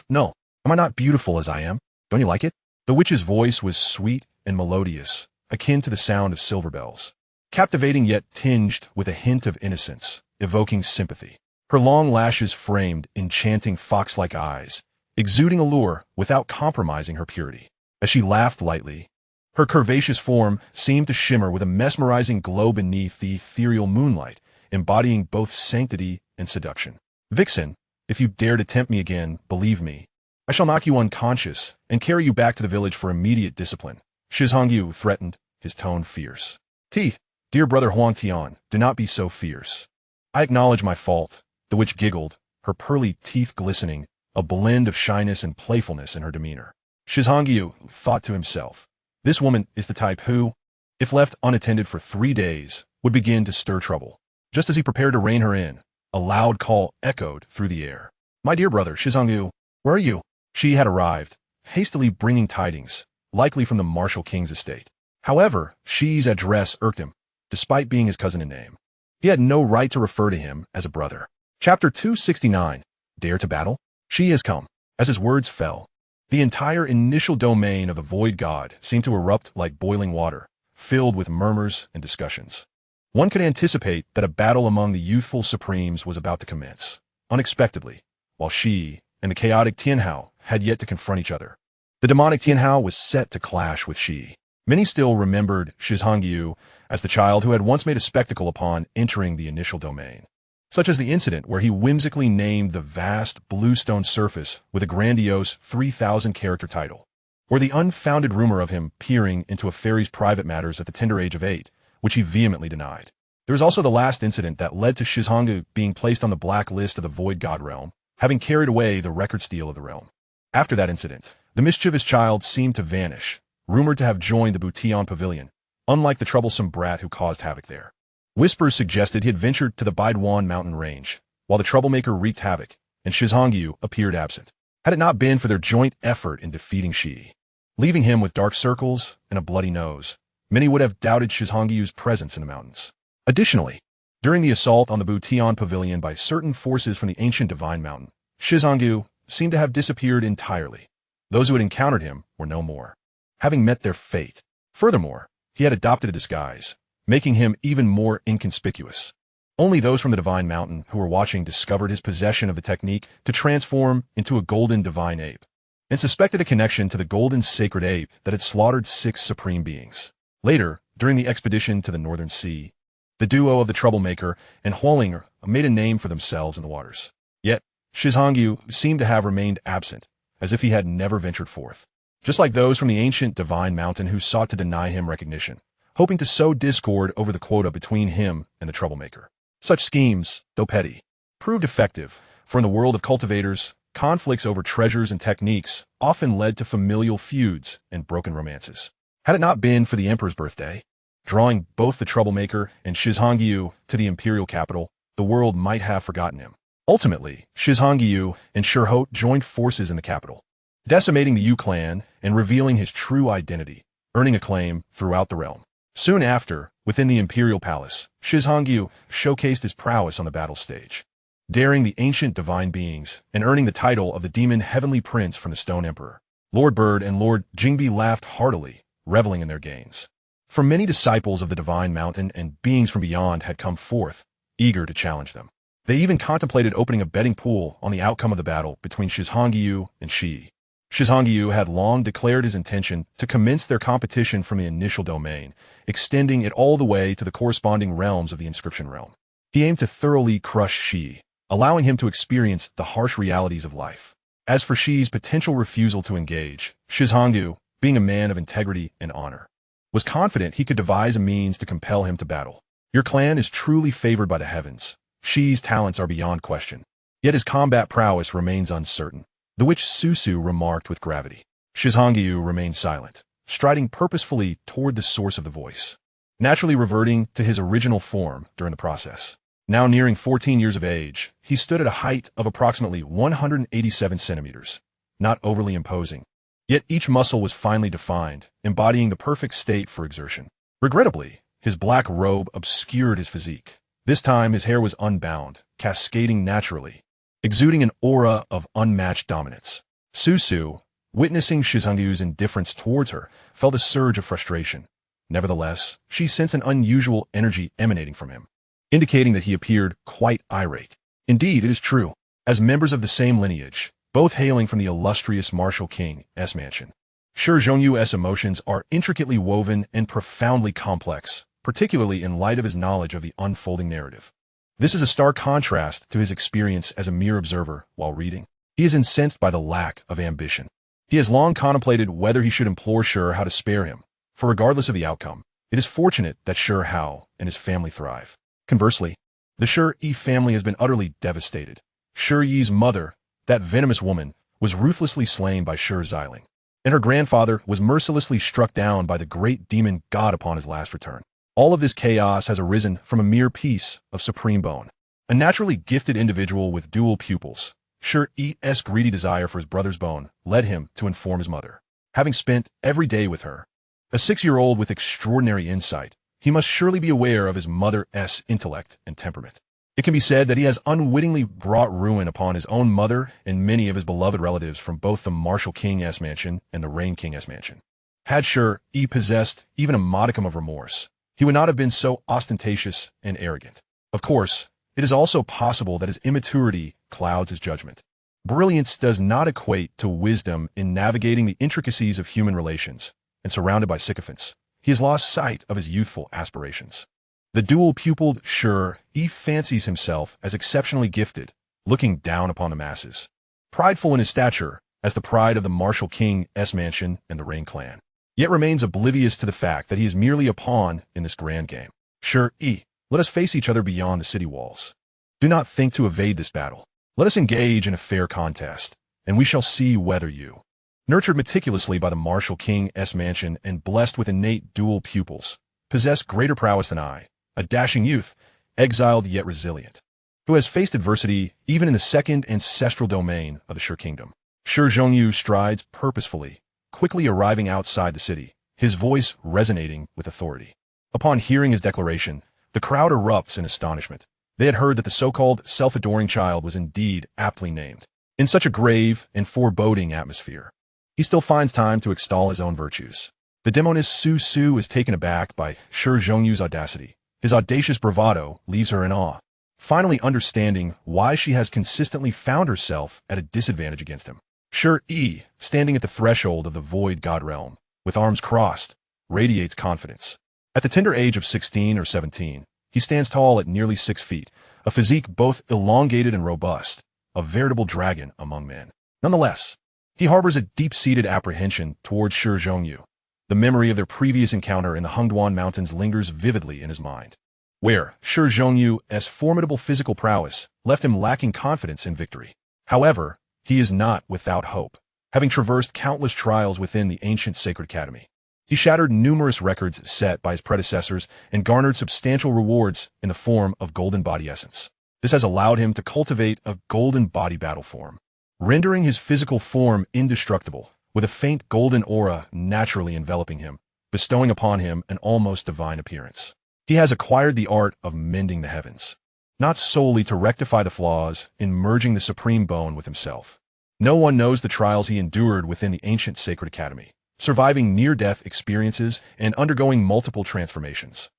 [SPEAKER 1] No. Am I not beautiful as I am? Don't you like it? The witch's voice was sweet and melodious, akin to the sound of silver bells, captivating yet tinged with a hint of innocence, evoking sympathy. Her long lashes framed enchanting fox-like eyes, exuding allure without compromising her purity. As she laughed lightly, her curvaceous form seemed to shimmer with a mesmerizing glow beneath the ethereal moonlight, embodying both sanctity and seduction. Vixen, if you dare to tempt me again, believe me, I shall knock you unconscious and carry you back to the village for immediate discipline, Shizhongyu threatened, his tone fierce. Dear brother Huang Tian, do not be so fierce. I acknowledge my fault, the witch giggled, her pearly teeth glistening, a blend of shyness and playfulness in her demeanor. Shizhongyu thought to himself, this woman is the type who, if left unattended for 3 days, would begin to stir trouble. Just as he prepared to rein her in, a loud call echoed through the air. My dear brother, Shizhongyu, where are you? She had arrived, hastily bringing tidings, likely from the martial king's estate. However, Shi's address irked him, despite being his cousin in name. He had no right to refer to him as a brother. Chapter 269, Dare to Battle? She has come. As his words fell, the entire initial domain of the Void God seemed to erupt like boiling water, filled with murmurs and discussions. One could anticipate that a battle among the youthful supremes was about to commence, unexpectedly, while Shi and the chaotic Tianhao had yet to confront each other. The demonic Tianhao was set to clash with Shi. Many still remembered Shizhongyu as the child who had once made a spectacle upon entering the initial domain, such as the incident where he whimsically named the vast bluestone surface with a grandiose 3,000-character title, or the unfounded rumor of him peering into a fairy's private matters at the tender age of 8, which he vehemently denied. There was also the last incident that led to Shizhongyu being placed on the black list of the Void God realm, having carried away the record steel of the realm. After that incident, the mischievous child seemed to vanish, rumored to have joined the Butian Pavilion, unlike the troublesome brat who caused havoc there. Whispers suggested he had ventured to the Baiduan mountain range, while the troublemaker wreaked havoc, and Shizhongyu appeared absent. Had it not been for their joint effort in defeating Shi, leaving him with dark circles and a bloody nose, many would have doubted Shizhongyu's presence in the mountains. Additionally, during the assault on the Butian Pavilion by certain forces from the ancient Divine Mountain, Shizhongyu seemed to have disappeared entirely. Those who had encountered him were no more, having met their fate. Furthermore, he had adopted a disguise, making him even more inconspicuous. Only those from the Divine Mountain who were watching discovered his possession of the technique to transform into a golden divine ape, and suspected a connection to the golden sacred ape that had slaughtered 6 supreme beings. Later, during the expedition to the Northern Sea, the duo of the troublemaker and Huolinger made a name for themselves in the waters. Yet, Shizhongyu seemed to have remained absent, as if he had never ventured forth. Just like those from the ancient Divine Mountain who sought to deny him recognition, hoping to sow discord over the quota between him and the troublemaker. Such schemes, though petty, proved effective, for in the world of cultivators, conflicts over treasures and techniques often led to familial feuds and broken romances. Had it not been for the Emperor's birthday, drawing both the troublemaker and Shizhongyu to the imperial capital, the world might have forgotten him. Ultimately, Shizhongyu and Shi Hao joined forces in the capital, decimating the Yu clan and revealing his true identity, earning acclaim throughout the realm. Soon after, within the imperial palace, Shizhongyu showcased his prowess on the battle stage. daring the ancient divine beings and earning the title of the demon Heavenly Prince from the Stone Emperor. Lord Bird and Lord Jingbi laughed heartily, reveling in their gains. For many disciples of the divine mountain and beings from beyond had come forth, eager to challenge them. They even contemplated opening a betting pool on the outcome of the battle between Shizhongyu and Shi. Shizhongyu had long declared his intention to commence their competition from the initial domain, extending it all the way to the corresponding realms of the inscription realm. He aimed to thoroughly crush Shi, allowing him to experience the harsh realities of life. As for Shi's potential refusal to engage, Shizhongyu, being a man of integrity and honor, was confident he could devise a means to compel him to battle. Your clan is truly favored by the heavens. Shi's talents are beyond question, yet his combat prowess remains uncertain. The witch Susu remarked with gravity. Shizhongyu remained silent, striding purposefully toward the source of the voice, naturally reverting to his original form during the process. Now nearing 14 years of age, he stood at a height of approximately 187 centimeters, not overly imposing. Yet each muscle was finely defined, embodying the perfect state for exertion. Regrettably, his black robe obscured his physique. This time his hair was unbound, cascading naturally, exuding an aura of unmatched dominance. Susu, witnessing Shizhongyu's indifference towards her, felt a surge of frustration. Nevertheless, she sensed an unusual energy emanating from him, indicating that he appeared quite irate. Indeed, it is true. As members of the same lineage, both hailing from the illustrious Martial King's mansion, Shi Zhongyu's emotions are intricately woven and profoundly complex, particularly in light of his knowledge of the unfolding narrative. This is a stark contrast to his experience as a mere observer while reading. He is incensed by the lack of ambition. He has long contemplated whether he should implore Shi Hao to spare him, for regardless of the outcome, it is fortunate that Shi Hao and his family thrive. Conversely, the Shi Yi family has been utterly devastated. Shi Yi's mother, that venomous woman, was ruthlessly slain by Shi Xiling, and her grandfather was mercilessly struck down by the great demon god upon his last return. All of this chaos has arisen from a mere piece of supreme bone. A naturally gifted individual with dual pupils, Shi Yi's greedy desire for his brother's bone led him to inform his mother. Having spent every day with her, a 6-year-old with extraordinary insight, he must surely be aware of his mother's intellect and temperament. It can be said that he has unwittingly brought ruin upon his own mother and many of his beloved relatives from both the Martial King's mansion and the Rain King's mansion. Had Shi Yi possessed even a modicum of remorse, he would not have been so ostentatious and arrogant. Of course, it is also possible that his immaturity clouds his judgment. Brilliance does not equate to wisdom in navigating the intricacies of human relations, and surrounded by sycophants, he has lost sight of his youthful aspirations. The dual-pupiled Shi Yi fancies himself as exceptionally gifted, looking down upon the masses. Prideful in his stature, as the pride of the Martial King's mansion and the Rain clan, yet remains oblivious to the fact that he is merely a pawn in this grand game. Shi Yi, let us face each other beyond the city walls. Do not think to evade this battle. Let us engage in a fair contest, and we shall see whether you, nurtured meticulously by the Martial King's mansion and blessed with innate dual pupils, possess greater prowess than I, a dashing youth, exiled yet resilient, who has faced adversity even in the second ancestral domain of the Shi Kingdom. Shi Zhongyu strides purposefully, quickly arriving outside the city, his voice resonating with authority. Upon hearing his declaration, the crowd erupts in astonishment. They had heard that the so-called self-adoring child was indeed aptly named. In such a grave and foreboding atmosphere, he still finds time to extol his own virtues. The demoness Su Su is taken aback by Shi Zhongyu's audacity. His audacious bravado leaves her in awe, finally understanding why she has consistently found herself at a disadvantage against him. Shi Yi, standing at the threshold of the void god realm, with arms crossed, radiates confidence. At the tender age of 16 or 17, he stands tall at nearly 6 feet, a physique both elongated and robust, a veritable dragon among men. Nonetheless, he harbors a deep-seated apprehension towards Shi Zhongyu. The memory of their previous encounter in the Hengduan Mountains lingers vividly in his mind, where Shi Zhongyu's formidable physical prowess left him lacking confidence in victory. However, he is not without hope, having traversed countless trials within the ancient Sacred Academy. He shattered numerous records set by his predecessors and garnered substantial rewards in the form of golden body essence. This has allowed him to cultivate a golden body battle form, rendering his physical form indestructible, with a faint golden aura naturally enveloping him, bestowing upon him an almost divine appearance. He has acquired the art of mending the heavens. not solely to rectify the flaws in merging the supreme bone with himself. No one knows the trials he endured within the ancient sacred academy, surviving near-death experiences and undergoing multiple transformations.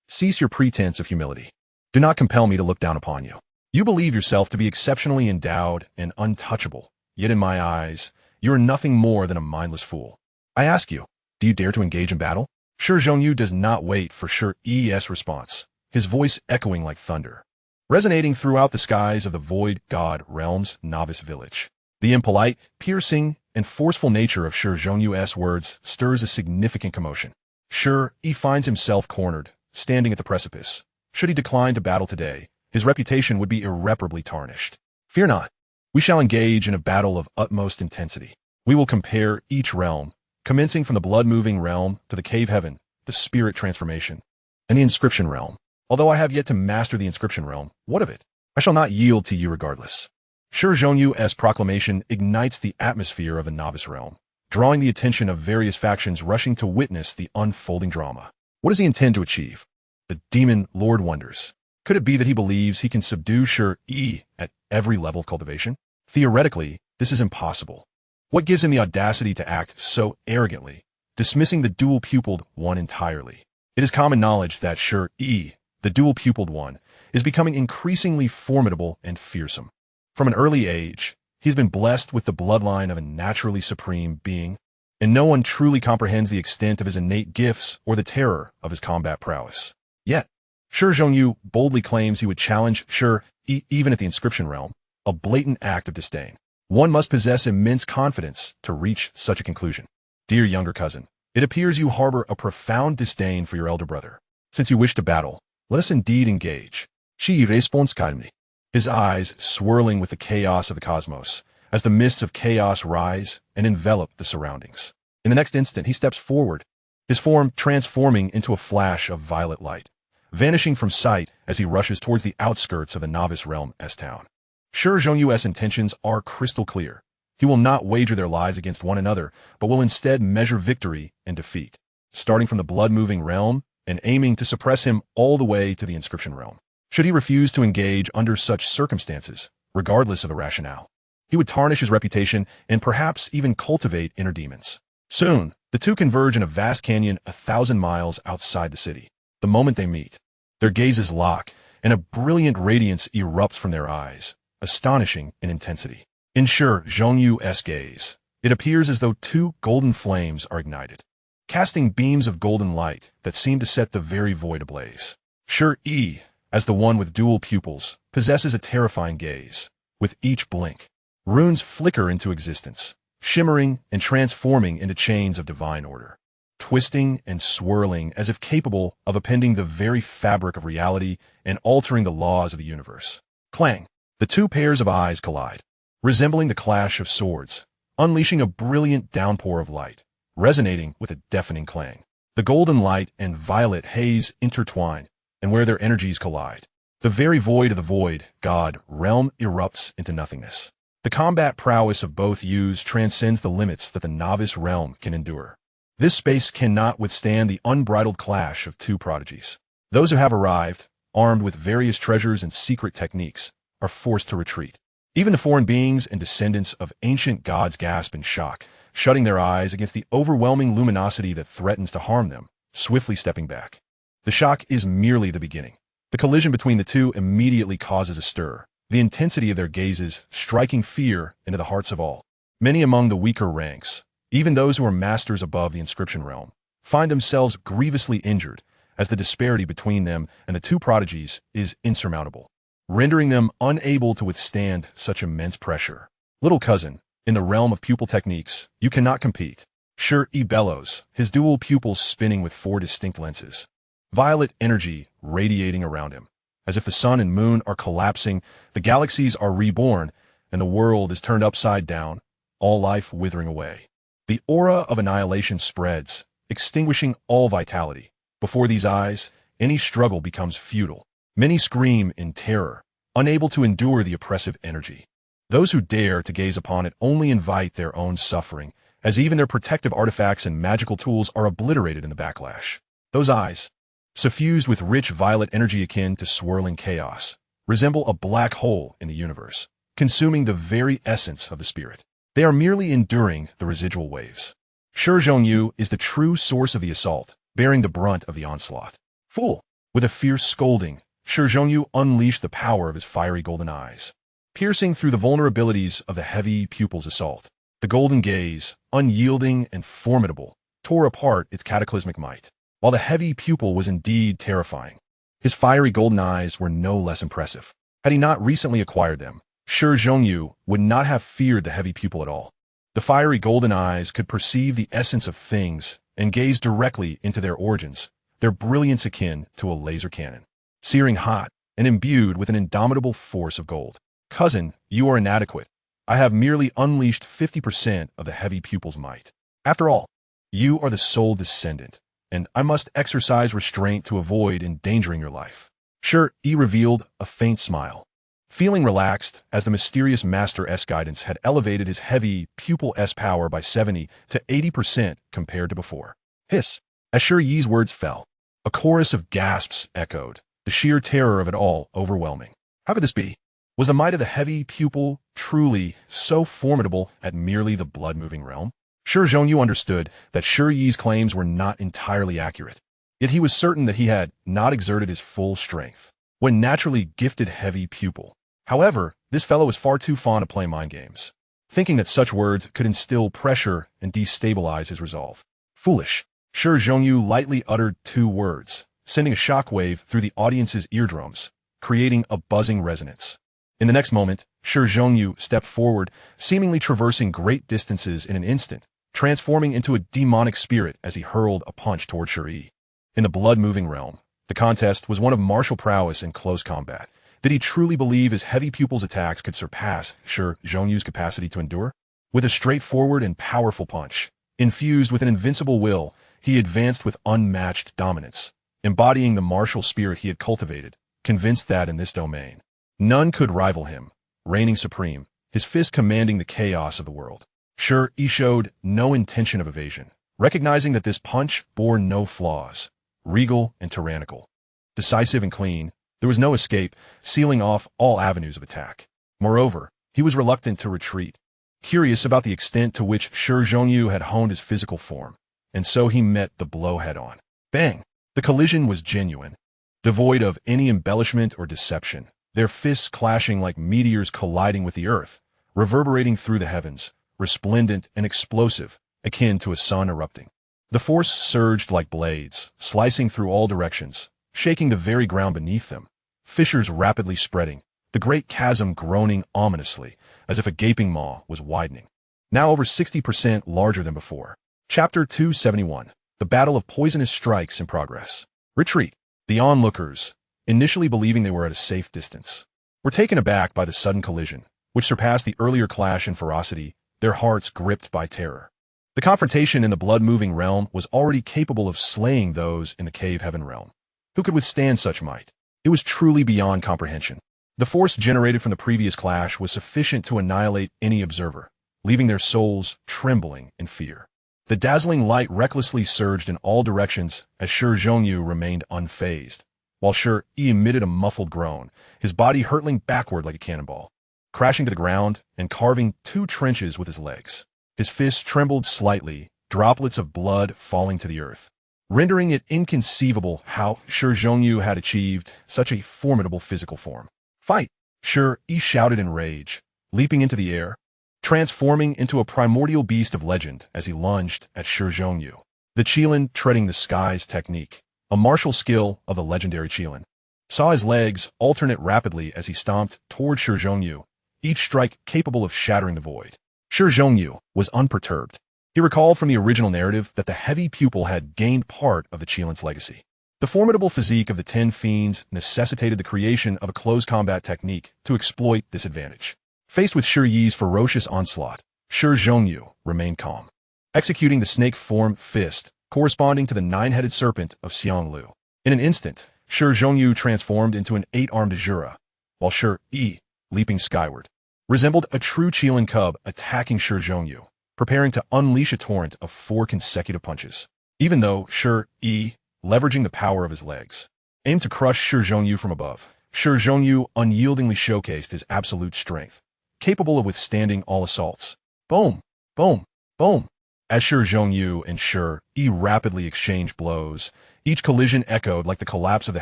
[SPEAKER 1] Cease your pretense of humility. Do not compel me to look down upon you. You believe yourself to be exceptionally endowed and untouchable, yet in my eyes, you are nothing more than a mindless fool. I ask you, do you dare to engage in battle? Shi Hao does not wait for Shi's response, his voice echoing like thunder, resonating throughout the skies of the void god realm's novice village. The impolite, piercing, and forceful nature of Shi Hao's words stirs a significant commotion. Shi finds himself cornered, standing at the precipice. Should he decline to battle today, his reputation would be irreparably tarnished. Fear not. We shall engage in a battle of utmost intensity. We will compare each realm, commencing from the blood-moving realm to the cave heaven, the spirit transformation, and the inscription realm. Although I have yet to master the inscription realm, what of it? I shall not yield to you regardless. Shi Hao's proclamation ignites the atmosphere of the novice realm, drawing the attention of various factions rushing to witness the unfolding drama. What does he intend to achieve? The demon lord wonders. Could it be that he believes he can subdue Shi at every level of cultivation? Theoretically, this is impossible. What gives him the audacity to act so arrogantly, dismissing the dual-pupiled one entirely? It is common knowledge that Shi, the dual-pupiled one, is becoming increasingly formidable and fearsome. From an early age, he's been blessed with the bloodline of a naturally supreme being, and no one truly comprehends the extent of his innate gifts or the terror of his combat prowess. Yet, Shi Hao boldly claims he would challenge Shi even at the inscription realm, a blatant act of disdain. One must possess immense confidence to reach such a conclusion. Dear younger cousin, it appears you harbor a profound disdain for your elder brother. Since you wish to battle, let us indeed engage. Shi responds calmly, his eyes swirling with the chaos of the cosmos, as the mists of chaos rise and envelop the surroundings. In the next instant, he steps forward, his form transforming into a flash of violet light, vanishing from sight as he rushes towards the outskirts of the novice realm S-Town. Shi Hao's intentions are crystal clear. He will not wager their lives against one another, but will instead measure victory and defeat, starting from the blood-moving realm and aiming to suppress him all the way to the inscription realm. Should he refuse to engage under such circumstances, regardless of a rationale, he would tarnish his reputation and perhaps even cultivate inner demons. Soon, the two converge in a vast canyon 1,000 miles outside the city. The moment they meet, their gazes lock, and a brilliant radiance erupts from their eyes, astonishing in intensity. In Shi Hao's gaze, it appears as though two golden flames are ignited, casting beams of golden light that seem to set the very void ablaze. Shi, as the one with dual pupils, possesses a terrifying gaze. With each blink, runes flicker into existence, shimmering and transforming into chains of divine order, twisting and swirling as if capable of appending the very fabric of reality and altering the laws of the universe. Clang! The two pairs of eyes collide, resembling the clash of swords, unleashing a brilliant downpour of light, resonating with a deafening clang. The golden light and violet haze intertwine, and where their energies collide, the very void of the void god realm erupts into nothingness. The combat prowess of both youths transcends the limits that the novice realm can endure. This space cannot withstand the unbridled clash of two prodigies. Those who have arrived, armed with various treasures and secret techniques, are forced to retreat. Even the foreign beings and descendants of ancient gods gasp in shock, shutting their eyes against the overwhelming luminosity that threatens to harm them, swiftly stepping back. The shock is merely the beginning. The collision between the two immediately causes a stir, the intensity of their gazes striking fear into the hearts of all. Many among the weaker ranks, even those who are masters above the inscription realm, find themselves grievously injured as the disparity between them and the two prodigies is insurmountable, rendering them unable to withstand such immense pressure. Little cousin, in the realm of pupil techniques, you cannot compete. Shi bellows, his dual pupils spinning with 4 distinct lenses. Violet energy radiating around him. As if the sun and moon are collapsing, the galaxies are reborn, and the world is turned upside down, all life withering away. The aura of annihilation spreads, extinguishing all vitality. Before these eyes, any struggle becomes futile. Many scream in terror, unable to endure the oppressive energy. Those who dare to gaze upon it only invite their own suffering, as even their protective artifacts and magical tools are obliterated in the backlash. Those eyes, suffused with rich violet energy akin to swirling chaos, resemble a black hole in the universe, consuming the very essence of the spirit. They are merely enduring the residual waves. Shi Hao is the true source of the assault, bearing the brunt of the onslaught. Fool! With a fierce scolding, Shi Hao unleashed the power of his fiery golden eyes, piercing through the vulnerabilities of the heavy pupil's assault. The golden gaze, unyielding and formidable, tore apart its cataclysmic might. While the heavy pupil was indeed terrifying, his fiery golden eyes were no less impressive. Had he not recently acquired them, Shi Hao would not have feared the heavy pupil at all. The fiery golden eyes could perceive the essence of things and gaze directly into their origins, their brilliance akin to a laser cannon, searing hot and imbued with an indomitable force of gold. Cousin, you are inadequate. I have merely unleashed 50% of the heavy pupil's might. After all, you are the sole descendant, and I must exercise restraint to avoid endangering your life. Shi Hao revealed a faint smile, feeling relaxed as the mysterious Master-S guidance had elevated his heavy pupil-S power by 70 to 80% compared to before. Hiss! As Shi Hao's words fell, a chorus of gasps echoed, the sheer terror of it all overwhelming. How could this be? Was the might of the heavy pupil truly so formidable at merely the blood-moving realm? Shi Hao understood that Shi Hao's claims were not entirely accurate, yet he was certain that he had not exerted his full strength when naturally gifted heavy pupil. However, this fellow was far too fond of playing mind games, thinking that such words could instill pressure and destabilize his resolve. Foolish! Shi Hao lightly uttered 2 words, sending a shockwave through the audience's eardrums, creating a buzzing resonance. In the next moment, Shi Hao stepped forward, seemingly traversing great distances in an instant, transforming into a demonic spirit as he hurled a punch toward Shi Hao. In the blood-moving realm, the contest was one of martial prowess in close combat. Did he truly believe his heavy pupil's attacks could surpass Shi Hao's capacity to endure? With a straightforward and powerful punch, infused with an invincible will, he advanced with unmatched dominance, embodying the martial spirit he had cultivated, convinced that in this domain, none could rival him, reigning supreme, his fist commanding the chaos of the world. Shi Hao showed no intention of evasion, recognizing that this punch bore no flaws, regal and tyrannical. Decisive and clean, there was no escape, sealing off all avenues of attack. Moreover, he was reluctant to retreat, curious about the extent to which Shi Hao had honed his physical form, and so he met the blow head-on. Bang! The collision was genuine, devoid of any embellishment or deception, their fists clashing like meteors colliding with the earth, reverberating through the heavens, resplendent and explosive, akin to a sun erupting. The force surged like blades, slicing through all directions, shaking the very ground beneath them, fissures rapidly spreading, the great chasm groaning ominously, as if a gaping maw was widening. Now over 60% larger than before. Chapter 271. The Battle of Poisonous Strikes in progress. Retreat. The onlookers, initially believing they were at a safe distance, were taken aback by the sudden collision, which surpassed the earlier clash in ferocity, their hearts gripped by terror. The confrontation in the blood-moving realm was already capable of slaying those in the cave heaven realm. Who could withstand such might? It was truly beyond comprehension. The force generated from the previous clash was sufficient to annihilate any observer, leaving their souls trembling in fear. The dazzling light recklessly surged in all directions as Shi Hao remained unfazed, while Shi Hao emitted a muffled groan, his body hurtling backward like a cannonball, crashing to the ground and carving 2 trenches with his legs. His fists trembled slightly, droplets of blood falling to the earth, rendering it inconceivable how Shi Hao had achieved such a formidable physical form. Fight! Shi Hao shouted in rage, leaping into the air, transforming into a primordial beast of legend as he lunged at Shi Hao. The Qilin treading the skies technique, a martial skill of the legendary Qilin, saw his legs alternate rapidly as he stomped toward Shi Hao, each strike capable of shattering the void. Shi Hao was unperturbed. He recalled from the original narrative that the heavy pupil had gained part of the Qilin's legacy. The formidable physique of the 10 fiends necessitated the creation of a close combat technique to exploit this advantage. Faced with Shi Yi's ferocious onslaught, Shi Hao remained calm, executing the snake form fist corresponding to the 9-headed serpent of Xianglu. In an instant, Shi Hao transformed into an 8-armed Azura, while Shi Yi, leaping skyward, resembled a true Qilin cub attacking Shi Hao, preparing to unleash a torrent of 4 consecutive punches. Even though Shi Yi leveraging the power of his legs, aimed to crush Shi Zhongyu from above. Shi Zhongyu unyieldingly showcased his absolute strength, capable of withstanding all assaults. Boom! Boom! Boom! As Shi Zhongyu and Shi rapidly exchanged blows, each collision echoed like the collapse of the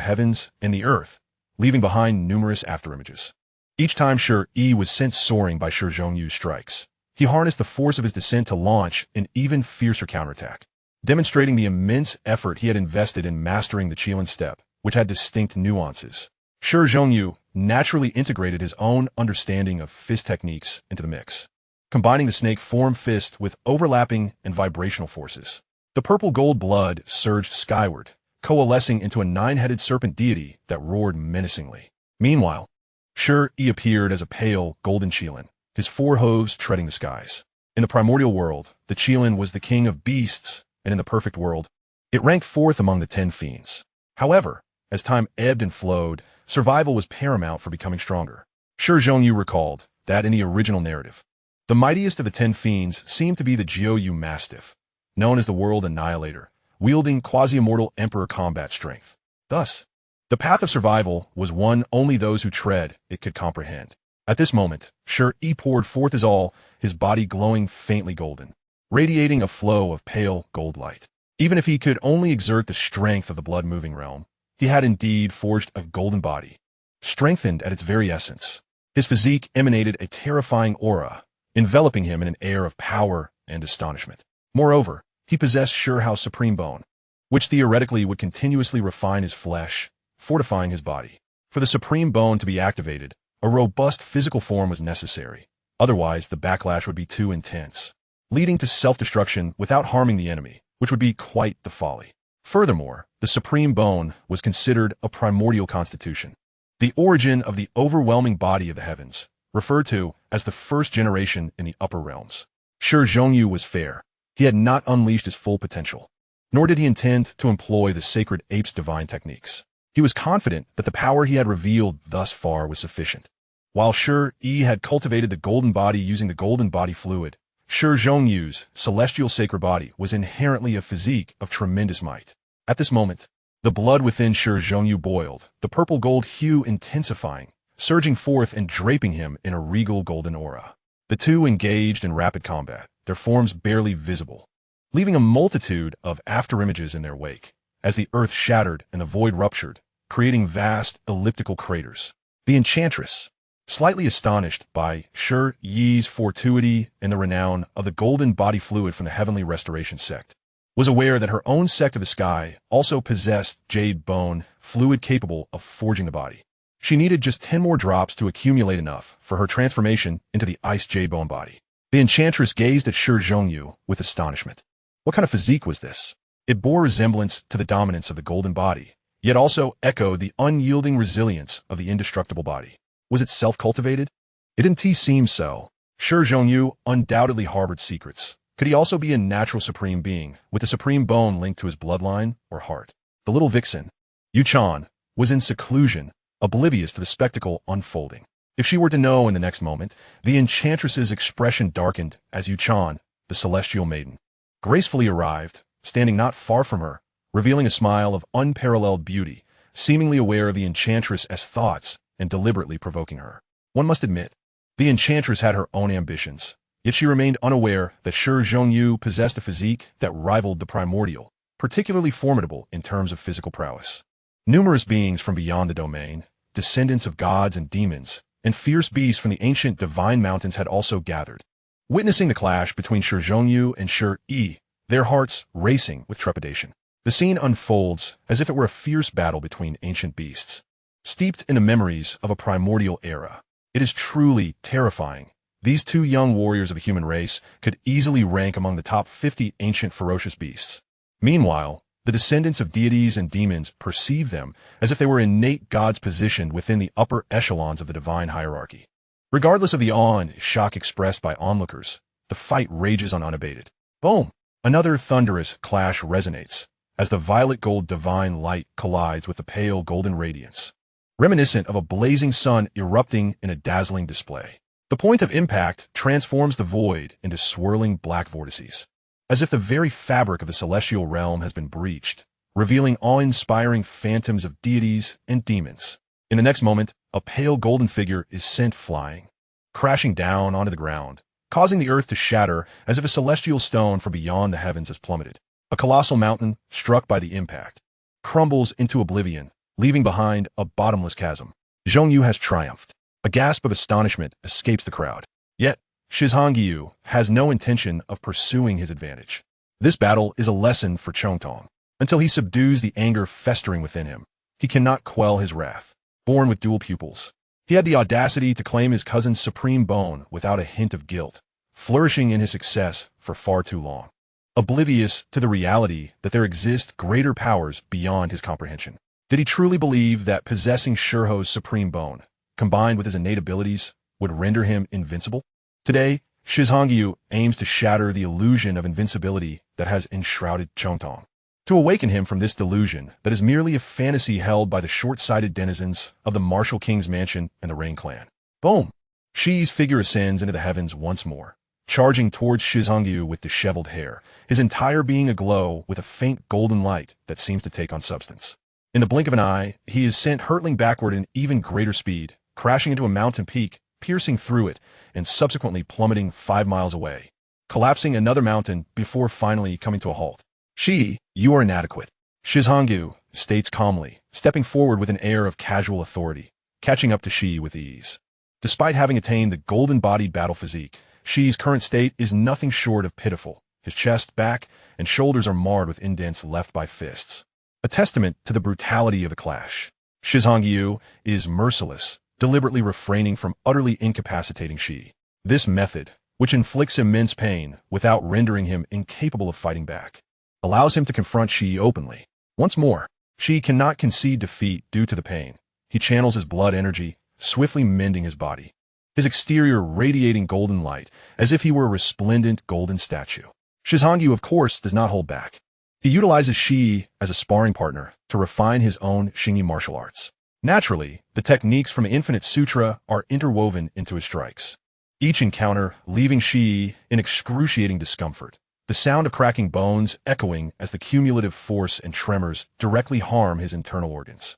[SPEAKER 1] heavens and the earth, leaving behind numerous afterimages. Each time Shi was sent soaring by Shi Zhongyu's strikes, he harnessed the force of his descent to launch an even fiercer counterattack, demonstrating the immense effort he had invested in mastering the Qilin step, which had distinct nuances. Shi Zhongyu naturally integrated his own understanding of fist techniques into the mix, combining the snake form fist with overlapping and vibrational forces. The purple-gold blood surged skyward, coalescing into a nine-headed serpent deity that roared menacingly. Meanwhile, Shi appeared as a pale, golden Qilin, his four hooves treading the skies. In the primordial world, the Qilin was the king of beasts, and in the perfect world, it ranked fourth among the 10 fiends. However, as time ebbed and flowed, survival was paramount for becoming stronger. Shi Zhongyu recalled that in the original narrative, the mightiest of the 10 fiends seemed to be the Jiuyu Mastiff, known as the World Annihilator, wielding quasi-immortal emperor combat strength. Thus, the path of survival was one only those who tread it could comprehend. At this moment, Shi poured forth his all, his body glowing faintly golden, radiating a flow of pale gold light. Even if he could only exert the strength of the blood-moving realm, he had indeed forged a golden body, strengthened at its very essence. His physique emanated a terrifying aura, enveloping him in an air of power and astonishment. Moreover, he possessed Shi Hao's supreme bone, which theoretically would continuously refine his flesh, fortifying his body. For the supreme bone to be activated, a robust physical form was necessary. Otherwise, the backlash would be too intense, leading to self-destruction without harming the enemy, which would be quite the folly. Furthermore, the supreme bone was considered a primordial constitution, the origin of the overwhelming body of the heavens, referred to as the first generation in the upper realms. Shi Zhongyu was fair. He had not unleashed his full potential, nor did he intend to employ the sacred ape's divine techniques. He was confident that the power he had revealed thus far was sufficient. While Shi had cultivated the golden body using the golden body fluid, Shi Zhongyu's celestial sacred body was inherently a physique of tremendous might. At this moment, the blood within Shi Zhongyu boiled, the purple-gold hue intensifying, surging forth and draping him in a regal golden aura. The two engaged in rapid combat, their forms barely visible, leaving a multitude of afterimages in their wake, as the earth shattered and the void ruptured, creating vast elliptical craters. The enchantress, slightly astonished by Shi's fortuity and the renown of the golden body fluid from the Heavenly Restoration sect, was aware that her own sect of the sky also possessed jade bone fluid capable of forging the body. She needed just 10 more drops to accumulate enough for her transformation into the ice jade bone body. The enchantress gazed at Shi Zhongyu with astonishment. What kind of physique was this? It bore resemblance to the dominance of the golden body, yet also echoed the unyielding resilience of the indestructible body. Was it self-cultivated? It didn't seem so. Shi Zhongyu undoubtedly harbored secrets. Could he also be a natural supreme being, with the supreme bone linked to his bloodline or heart? The little vixen, Yu Chan, was in seclusion, oblivious to the spectacle unfolding. If she were to know in the next moment, the enchantress's expression darkened as Yu Chan, the celestial maiden, gracefully arrived, standing not far from her, revealing a smile of unparalleled beauty, seemingly aware of the enchantress's thoughts and deliberately provoking her. One must admit, the enchantress had her own ambitions, yet she remained unaware that Shi Zhongyu possessed a physique that rivaled the primordial, particularly formidable in terms of physical prowess. Numerous beings from beyond the domain, descendants of gods and demons, and fierce beasts from the ancient divine mountains had also gathered, witnessing the clash between Shi Zhongyu and Shi, their hearts racing with trepidation. The scene unfolds as if it were a fierce battle between ancient beasts, steeped in the memories of a primordial era. It is truly terrifying. These two young warriors of the human race could easily rank among the top 50 ancient ferocious beasts. Meanwhile, the descendants of deities and demons perceive them as if they were innate gods positioned within the upper echelons of the divine hierarchy. Regardless of the awe and shock expressed by onlookers, the fight rages on unabated. Boom! Another thunderous clash resonates, as the violet gold divine light collides with the pale golden radiance, reminiscent of a blazing sun erupting in a dazzling display. The point of impact transforms the void into swirling black vortices, as if the very fabric of the celestial realm has been breached, revealing awe-inspiring phantoms of deities and demons. In the next moment, a pale golden figure is sent flying, crashing down onto the ground, causing the earth to shatter as if a celestial stone from beyond the heavens has plummeted. A colossal mountain, struck by the impact, crumbles into oblivion, leaving behind a bottomless chasm. Zhong Yu has triumphed. A gasp of astonishment escapes the crowd. Yet, Shi Hao has no intention of pursuing his advantage. This battle is a lesson for Chongtong. Until he subdues the anger festering within him, he cannot quell his wrath. Born with dual pupils, he had the audacity to claim his cousin's supreme bone without a hint of guilt, flourishing in his success for far too long, oblivious to the reality that there exist greater powers beyond his comprehension. Did he truly believe that possessing Shi Hao's supreme bone, combined with his innate abilities, would render him invincible? Today, Shi Hao aims to shatter the illusion of invincibility that has enshrouded Chongtong, to awaken him from this delusion that is merely a fantasy held by the short-sighted denizens of the Martial King's mansion and the Rain clan. Boom! Shi's figure ascends into the heavens once more, charging towards Shi Hao with disheveled hair, his entire being aglow with a faint golden light that seems to take on substance. In the blink of an eye, he is sent hurtling backward in even greater speed, crashing into a mountain peak, piercing through it, and subsequently plummeting 5 miles away, collapsing another mountain before finally coming to a halt. Shi, you are inadequate, Shi Hao states calmly, stepping forward with an air of casual authority, catching up to Shi with ease. Despite having attained the golden-bodied battle physique, Shi's current state is nothing short of pitiful. His chest, back, and shoulders are marred with indents left by fists, a testament to the brutality of the clash. Shi Hao is merciless, deliberately refraining from utterly incapacitating Shi. This method, which inflicts immense pain without rendering him incapable of fighting back, allows him to confront Shi openly. Once more, Shi cannot concede defeat due to the pain. He channels his blood energy, swiftly mending his body, his exterior radiating golden light as if he were a resplendent golden statue. Shi Hao, of course, does not hold back. He utilizes Shi as a sparring partner to refine his own Xingyi martial arts. Naturally, the techniques from Infinite Sutra are interwoven into his strikes, each encounter leaving Shi in excruciating discomfort, the sound of cracking bones echoing as the cumulative force and tremors directly harm his internal organs.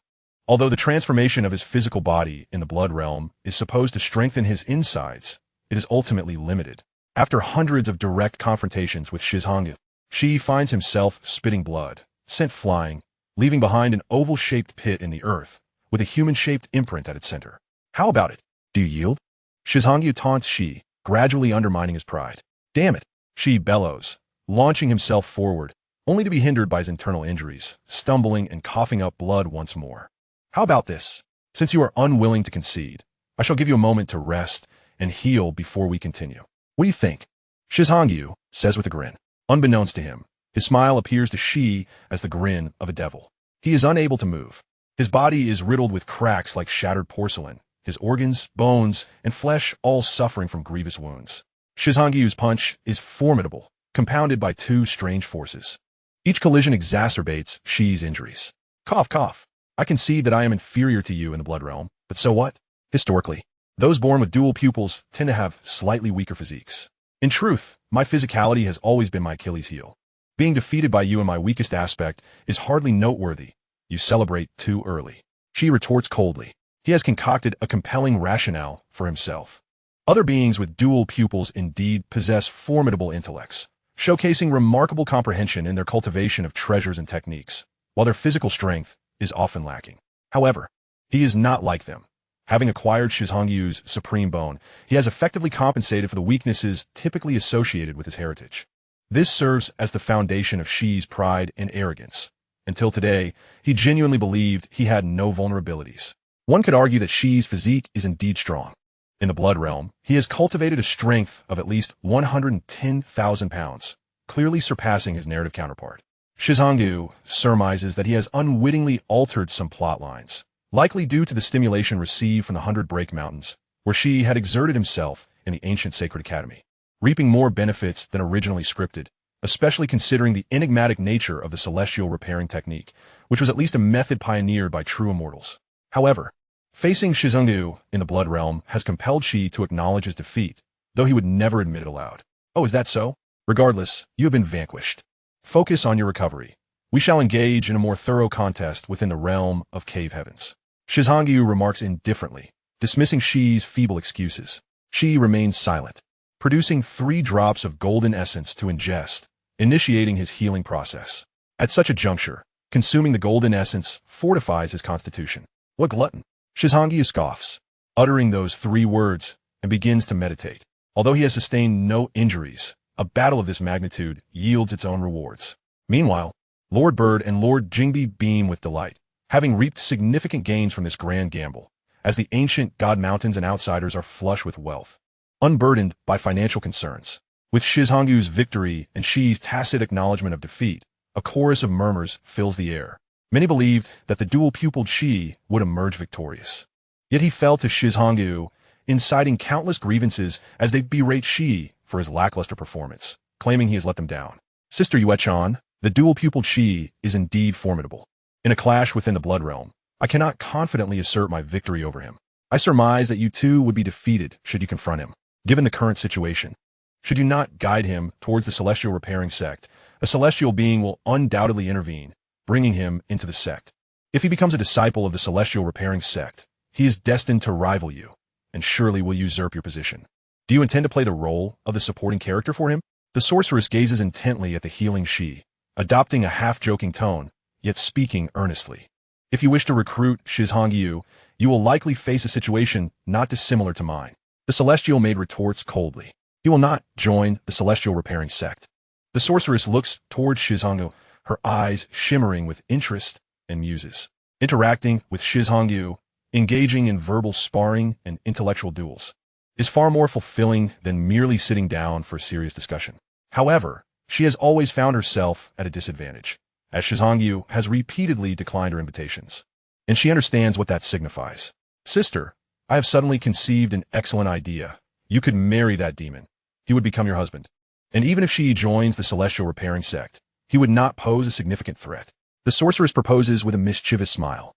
[SPEAKER 1] Although the transformation of his physical body in the blood realm is supposed to strengthen his insides, it is ultimately limited. After hundreds of direct confrontations with Shi Hao, Shi finds himself spitting blood, sent flying, leaving behind an oval-shaped pit in the earth, with a human-shaped imprint at its center. How about it? Do you yield? Shi Hao taunts Shi, gradually undermining his pride. Damn it! Shi bellows, launching himself forward, only to be hindered by his internal injuries, stumbling and coughing up blood once more. How about this? Since you are unwilling to concede, I shall give you a moment to rest and heal before we continue. What do you think? Shi Hao says with a grin. Unbeknownst to him, his smile appears to Shi as the grin of a devil. He is unable to move. His body is riddled with cracks like shattered porcelain, his organs, bones, and flesh all suffering from grievous wounds. Shi Hao's punch is formidable, compounded by two strange forces. Each collision exacerbates Shi's injuries. Cough, cough. I concede that I am inferior to you in the blood realm, but so what? Historically, those born with dual pupils tend to have slightly weaker physiques. In truth, my physicality has always been my Achilles heel. Being defeated by you in my weakest aspect is hardly noteworthy. You celebrate too early. Shi retorts coldly. He has concocted a compelling rationale for himself. Other beings with dual pupils indeed possess formidable intellects, showcasing remarkable comprehension in their cultivation of treasures and techniques, while their physical strength is often lacking. However, he is not like them. Having acquired Shi Hao's supreme bone, he has effectively compensated for the weaknesses typically associated with his heritage. This serves as the foundation of Shi's pride and arrogance. Until today, he genuinely believed he had no vulnerabilities. One could argue that Shi's physique is indeed strong. In the blood realm, he has cultivated a strength of at least 110,000 pounds, clearly surpassing his narrative counterpart. Shi Hao surmises that he has unwittingly altered some plot lines, likely due to the stimulation received from the 100 Break Mountains, where Shi had exerted himself in the ancient Sacred Academy, reaping more benefits than originally scripted, especially considering the enigmatic nature of the celestial repairing technique, which was at least a method pioneered by true immortals. However, facing Shi Hao in the blood realm has compelled Shi to acknowledge his defeat, though he would never admit it aloud. Oh, is that so? Regardless, you have been vanquished. Focus on your recovery. We shall engage in a more thorough contest within the realm of cave heavens. Shi Hao remarks indifferently, dismissing Shi's feeble excuses. Shi remains silent, producing 3 drops of golden essence to ingest, initiating his healing process. At such a juncture, consuming the golden essence fortifies his constitution. What glutton! Shi Hao scoffs, uttering those 3 words, and begins to meditate. Although he has sustained no injuries, a battle of this magnitude yields its own rewards. Meanwhile, Lord Bird and Lord Jingbi beam with delight, having reaped significant gains from this grand gamble, as the ancient god mountains and outsiders are flush with wealth, unburdened by financial concerns. With Shi Hao's victory and Shi's tacit acknowledgement of defeat, a chorus of murmurs fills the air. Many believed that the dual-pupiled Shi would emerge victorious. Yet he fell to Shi Hao, inciting countless grievances as they berate Shi for his lackluster performance, claiming he has let them down. Sister Yuechan, the dual-pupiled Shi is indeed formidable. In a clash within the blood realm, I cannot confidently assert my victory over him. I surmise that you too would be defeated should you confront him. Given the current situation, should you not guide him towards the celestial repairing sect, a celestial being will undoubtedly intervene, bringing him into the sect. If he becomes a disciple of the celestial repairing sect, he is destined to rival you, and surely will usurp your position. Do you intend to play the role of the supporting character for him? The sorceress gazes intently at the healing Shi, adopting a half-joking tone, yet speaking earnestly. If you wish to recruit Shi Hao, you will likely face a situation not dissimilar to mine. The celestial maid retorts coldly. He will not join the celestial repairing sect. The sorceress looks towards Shi Hao, her eyes shimmering with interest, and muses. Interacting with Shi Hao, engaging in verbal sparring and intellectual duels, is far more fulfilling than merely sitting down for a serious discussion. However, she has always found herself at a disadvantage, as Shi Hao has repeatedly declined her invitations. And she understands what that signifies. Sister, I have suddenly conceived an excellent idea. You could marry that demon. He would become your husband. And even if she joins the celestial repairing sect, he would not pose a significant threat. The sorceress proposes with a mischievous smile.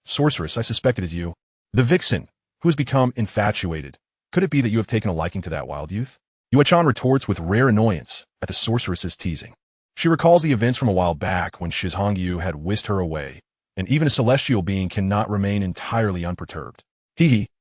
[SPEAKER 1] Sorceress, I suspect it is you. The vixen, who has become infatuated. Could it be that you have taken a liking to that wild youth? Yuechan retorts with rare annoyance at the sorceress's teasing. She recalls the events from a while back when Shi Hao had whisked her away, and even a celestial being cannot remain entirely unperturbed.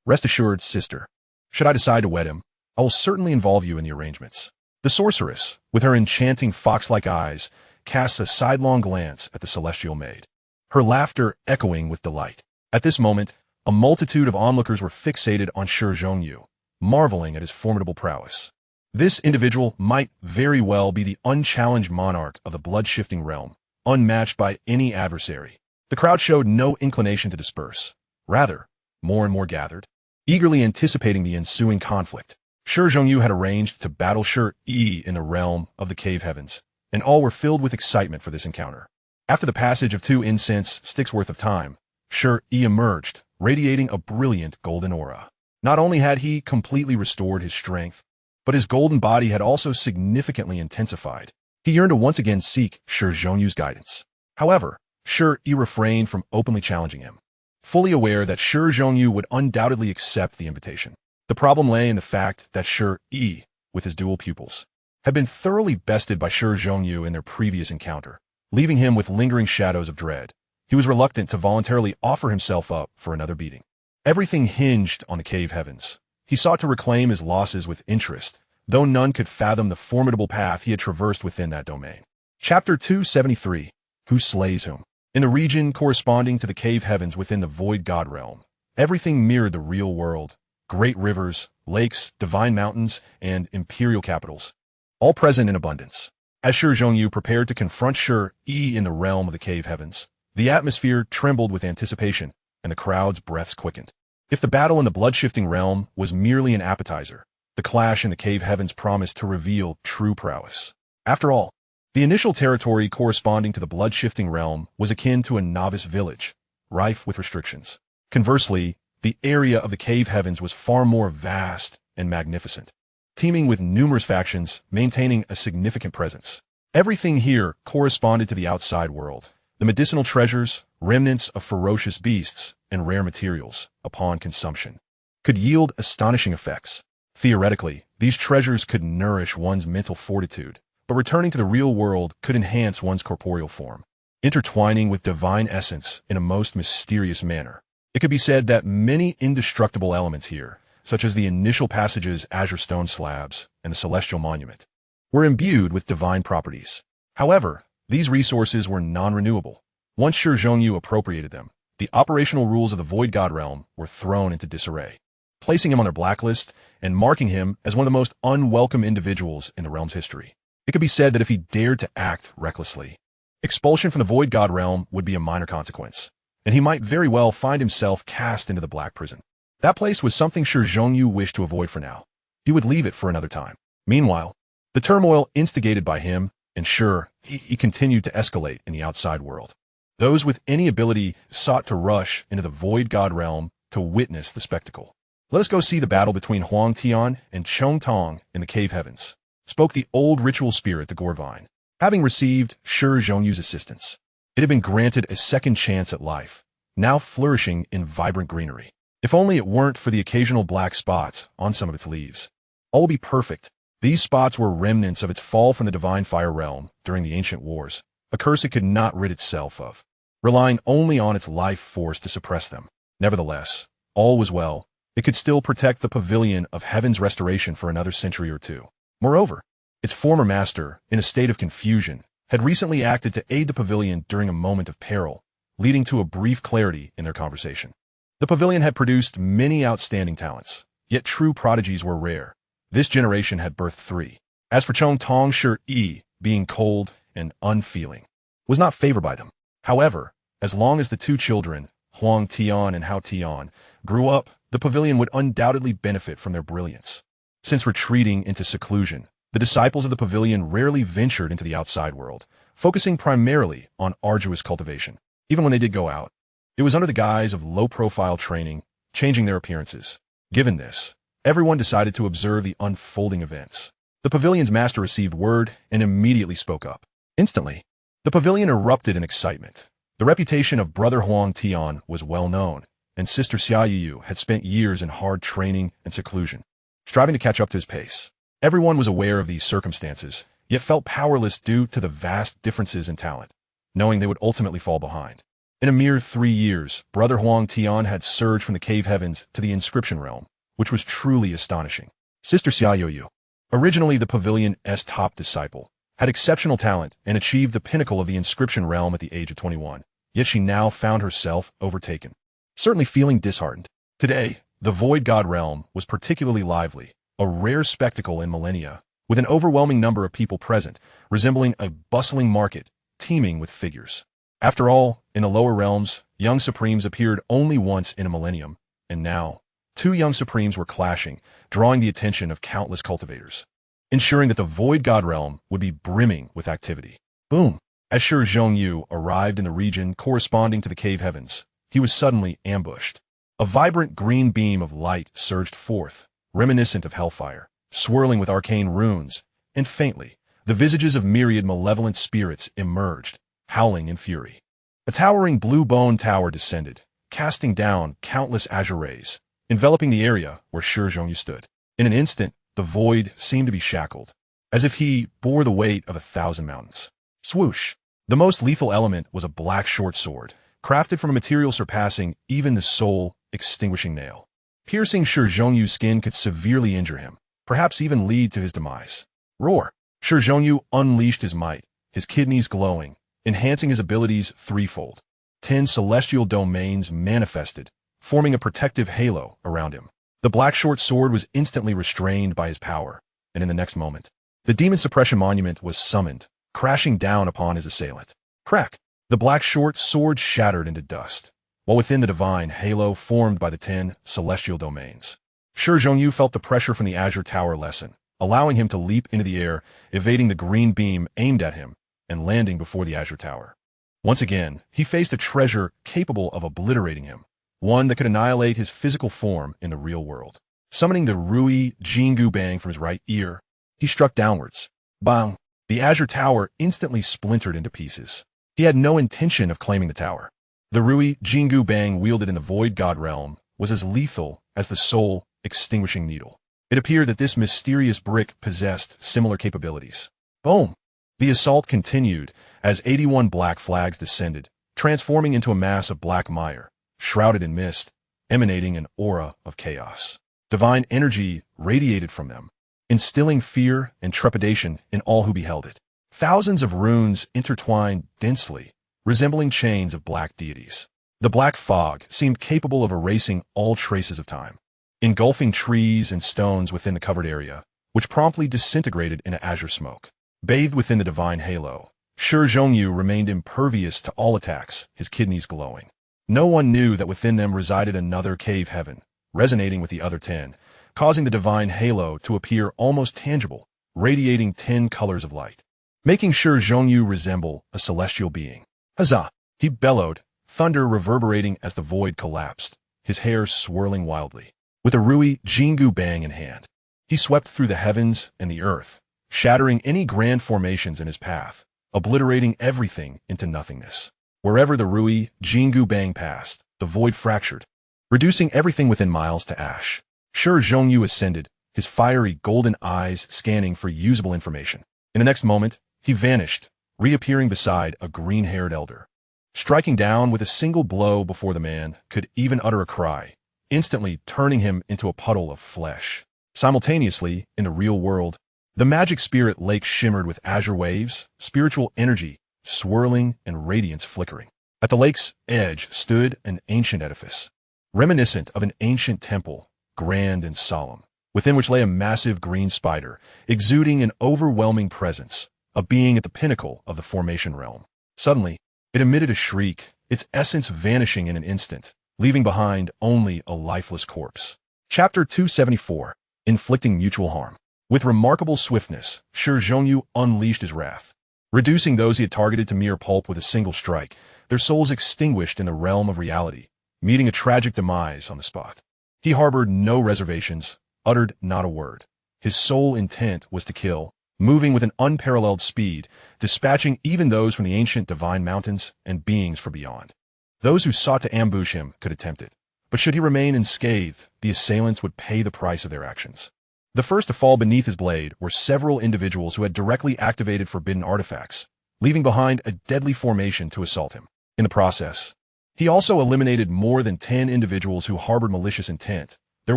[SPEAKER 1] Rest assured, sister. Should I decide to wed him, I will certainly involve you in the arrangements. The sorceress, with her enchanting fox-like eyes, casts a sidelong glance at the celestial maid, her laughter echoing with delight. At this moment, a multitude of onlookers were fixated on Shi Hao, marveling at his formidable prowess. This individual might very well be the unchallenged monarch of the blood-shifting realm, unmatched by any adversary. The crowd showed no inclination to disperse. Rather, more and more gathered, eagerly anticipating the ensuing conflict. Shi Hao had arranged to battle Shi in the realm of the cave heavens, and all were filled with excitement for this encounter. After the passage of 2 incense sticks worth of time, Shi emerged, radiating a brilliant golden aura. Not only had he completely restored his strength, but his golden body had also significantly intensified. He yearned to once again seek Shi Hao's guidance. However, Shi refrained from openly challenging him, fully aware that Shi Hao would undoubtedly accept the invitation. The problem lay in the fact that Shi, with his dual pupils, had been thoroughly bested by Shi Hao in their previous encounter, leaving him with lingering shadows of dread. He was reluctant to voluntarily offer himself up for another beating. Everything hinged on the cave heavens. He sought to reclaim his losses with interest, though none could fathom the formidable path he had traversed within that domain. Chapter 273. Who Slays Whom? In the region corresponding to the cave heavens within the void god realm, everything mirrored the real world. Great rivers, lakes, divine mountains, and imperial capitals, all present in abundance. As Shi Hao prepared to confront Shi in the realm of the cave heavens, the atmosphere trembled with anticipation, and the crowd's breaths quickened. If the battle in the blood-shifting realm was merely an appetizer, the clash in the cave heavens promised to reveal true prowess. After all, the initial territory corresponding to the blood-shifting realm was akin to a novice village, rife with restrictions. Conversely, the area of the cave heavens was far more vast and magnificent, teeming with numerous factions maintaining a significant presence. Everything here corresponded to the outside world. The medicinal treasures, remnants of ferocious beasts, and rare materials, upon consumption, could yield astonishing effects. Theoretically, these treasures could nourish one's mental fortitude, but returning to the real world could enhance one's corporeal form. intertwining with divine essence in a most mysterious manner. It could be said that many indestructible elements here, such as the initial passage's azure stone slabs and the celestial monument, were imbued with divine properties. However, these resources were non-renewable. Once Shi Hao appropriated them, the operational rules of the Void God realm were thrown into disarray, placing him on their blacklist and marking him as one of the most unwelcome individuals in the realm's history. It could be said that if he dared to act recklessly, expulsion from the Void God realm would be a minor consequence, and he might very well find himself cast into the Black Prison. That place was something Shi Hao wished to avoid for now. He would leave it for another time. Meanwhile, the turmoil instigated by him ensured he continued to escalate in the outside world. Those with any ability sought to rush into the Void God realm to witness the spectacle. "Let us go see the battle between Huang Tian and Chong Tong in the cave heavens," spoke the old ritual spirit, the Gorvine. Having received Shi Hao's assistance, it had been granted a second chance at life, now flourishing in vibrant greenery. If only it weren't for the occasional black spots on some of its leaves. All would be perfect. These spots were remnants of its fall from the divine fire realm during the ancient wars, a curse it could not rid itself of, relying only on its life force to suppress them. Nevertheless, all was well. It could still protect the pavilion of heaven's restoration for another century or two. Moreover, its former master, in a state of confusion, had recently acted to aid the pavilion during a moment of peril, leading to a brief clarity in their conversation. The pavilion had produced many outstanding talents, yet true prodigies were rare. This generation had birthed 3. As for Chong Tong, Shi, being cold and unfeeling, was not favored by them. However, as long as the 2 children, Huang Tian and Hao Tian, grew up, the pavilion would undoubtedly benefit from their brilliance. Since retreating into seclusion, the disciples of the pavilion rarely ventured into the outside world, focusing primarily on arduous cultivation. Even when they did go out, it was under the guise of low-profile training, changing their appearances. Given this, everyone decided to observe the unfolding events. The pavilion's master received word and immediately spoke up. Instantly, the pavilion erupted in excitement. The reputation of Brother Huang Tian was well known, and Sister Xiaoyu had spent years in hard training and seclusion, striving to catch up to his pace. Everyone was aware of these circumstances, yet felt powerless due to the vast differences in talent, knowing they would ultimately fall behind. In a mere 3 years, Brother Huang Tian had surged from the cave heavens to the inscription realm, which was truly astonishing. Sister Xiaoyu, originally the pavilion's top disciple, had exceptional talent and achieved the pinnacle of the inscription realm at the age of 21, yet she now found herself overtaken, certainly feeling disheartened. Today, the Void God realm was particularly lively, a rare spectacle in millennia, with an overwhelming number of people present, resembling a bustling market, teeming with figures. After all, in the lower realms, young supremes appeared only once in a millennium, and now, 2 young supremes were clashing, drawing the attention of countless cultivators, ensuring that the Void God realm would be brimming with activity. Boom! As Shi Hao arrived in the region corresponding to the cave heavens, he was suddenly ambushed. A vibrant green beam of light surged forth, reminiscent of hellfire, swirling with arcane runes, and faintly, the visages of myriad malevolent spirits emerged, howling in fury. A towering blue bone tower descended, casting down countless azure rays, enveloping the area where Shi Hao stood. In an instant, the void seemed to be shackled, as if he bore the weight of 1,000 mountains. Swoosh! The most lethal element was a black short sword, crafted from a material surpassing even the soul-extinguishing nail. Piercing Shi Hao's skin could severely injure him, perhaps even lead to his demise. Roar! Shi Hao unleashed his might, his kidneys glowing, enhancing his abilities threefold. 10 celestial domains manifested, forming a protective halo around him. The black short sword was instantly restrained by his power, and in the next moment, the demon suppression monument was summoned, crashing down upon his assailant. Crack! The black short sword shattered into dust, while within the divine halo formed by the 10 celestial domains, Shi Hao felt the pressure from the azure tower lessen, allowing him to leap into the air, evading the green beam aimed at him, and landing before the azure tower. Once again, he faced a treasure capable of obliterating him, one that could annihilate his physical form in the real world. Summoning the Rui Jingu Bang from his right ear, he struck downwards. Bang! The azure tower instantly splintered into pieces. He had no intention of claiming the tower. The Rui Jingu Bang wielded in the Void God realm was as lethal as the soul-extinguishing needle. It appeared that this mysterious brick possessed similar capabilities. Boom! The assault continued as 81 black flags descended, transforming into a mass of black mire, shrouded in mist, emanating an aura of chaos. Divine energy radiated from them, instilling fear and trepidation in all who beheld it. Thousands of runes intertwined densely, resembling chains of black deities. The black fog seemed capable of erasing all traces of time, engulfing trees and stones within the covered area, which promptly disintegrated into azure smoke. Bathed within the divine halo, Shi Hao remained impervious to all attacks, his kidneys glowing. No one knew that within them resided another cave heaven, resonating with the other 10, causing the divine halo to appear almost tangible, radiating 10 colors of light, making Shi Hao resemble a celestial being. Huzzah! He bellowed, thunder reverberating as the void collapsed, his hair swirling wildly. With a Rui Jingu bang in hand, he swept through the heavens and the earth, shattering any grand formations in his path, obliterating everything into nothingness. Wherever the Rui Jingu bang passed, the void fractured, reducing everything within miles to ash. Shi Hao ascended, his fiery golden eyes scanning for usable information. In the next moment, he vanished, reappearing beside a green-haired elder, striking down with a single blow before the man could even utter a cry, instantly turning him into a puddle of flesh. Simultaneously, in the real world, the magic spirit lake shimmered with azure waves, spiritual energy swirling and radiance flickering. At the lake's edge stood an ancient edifice, reminiscent of an ancient temple, grand and solemn, within which lay a massive green spider, exuding an overwhelming presence, a being at the pinnacle of the formation realm. Suddenly, it emitted a shriek, its essence vanishing in an instant, leaving behind only a lifeless corpse. Chapter 274, Inflicting Mutual Harm. With remarkable swiftness, Shi Hao unleashed his wrath, reducing those he had targeted to mere pulp with a single strike, their souls extinguished in the realm of reality, meeting a tragic demise on the spot. He harbored no reservations, uttered not a word. His sole intent was to kill, moving with an unparalleled speed, dispatching even those from the ancient divine mountains and beings for beyond. Those who sought to ambush him could attempt it, but should he remain unscathed, the assailants would pay the price of their actions. The first to fall beneath his blade were several individuals who had directly activated forbidden artifacts, leaving behind a deadly formation to assault him. In the process, he also eliminated more than 10 individuals who harbored malicious intent, their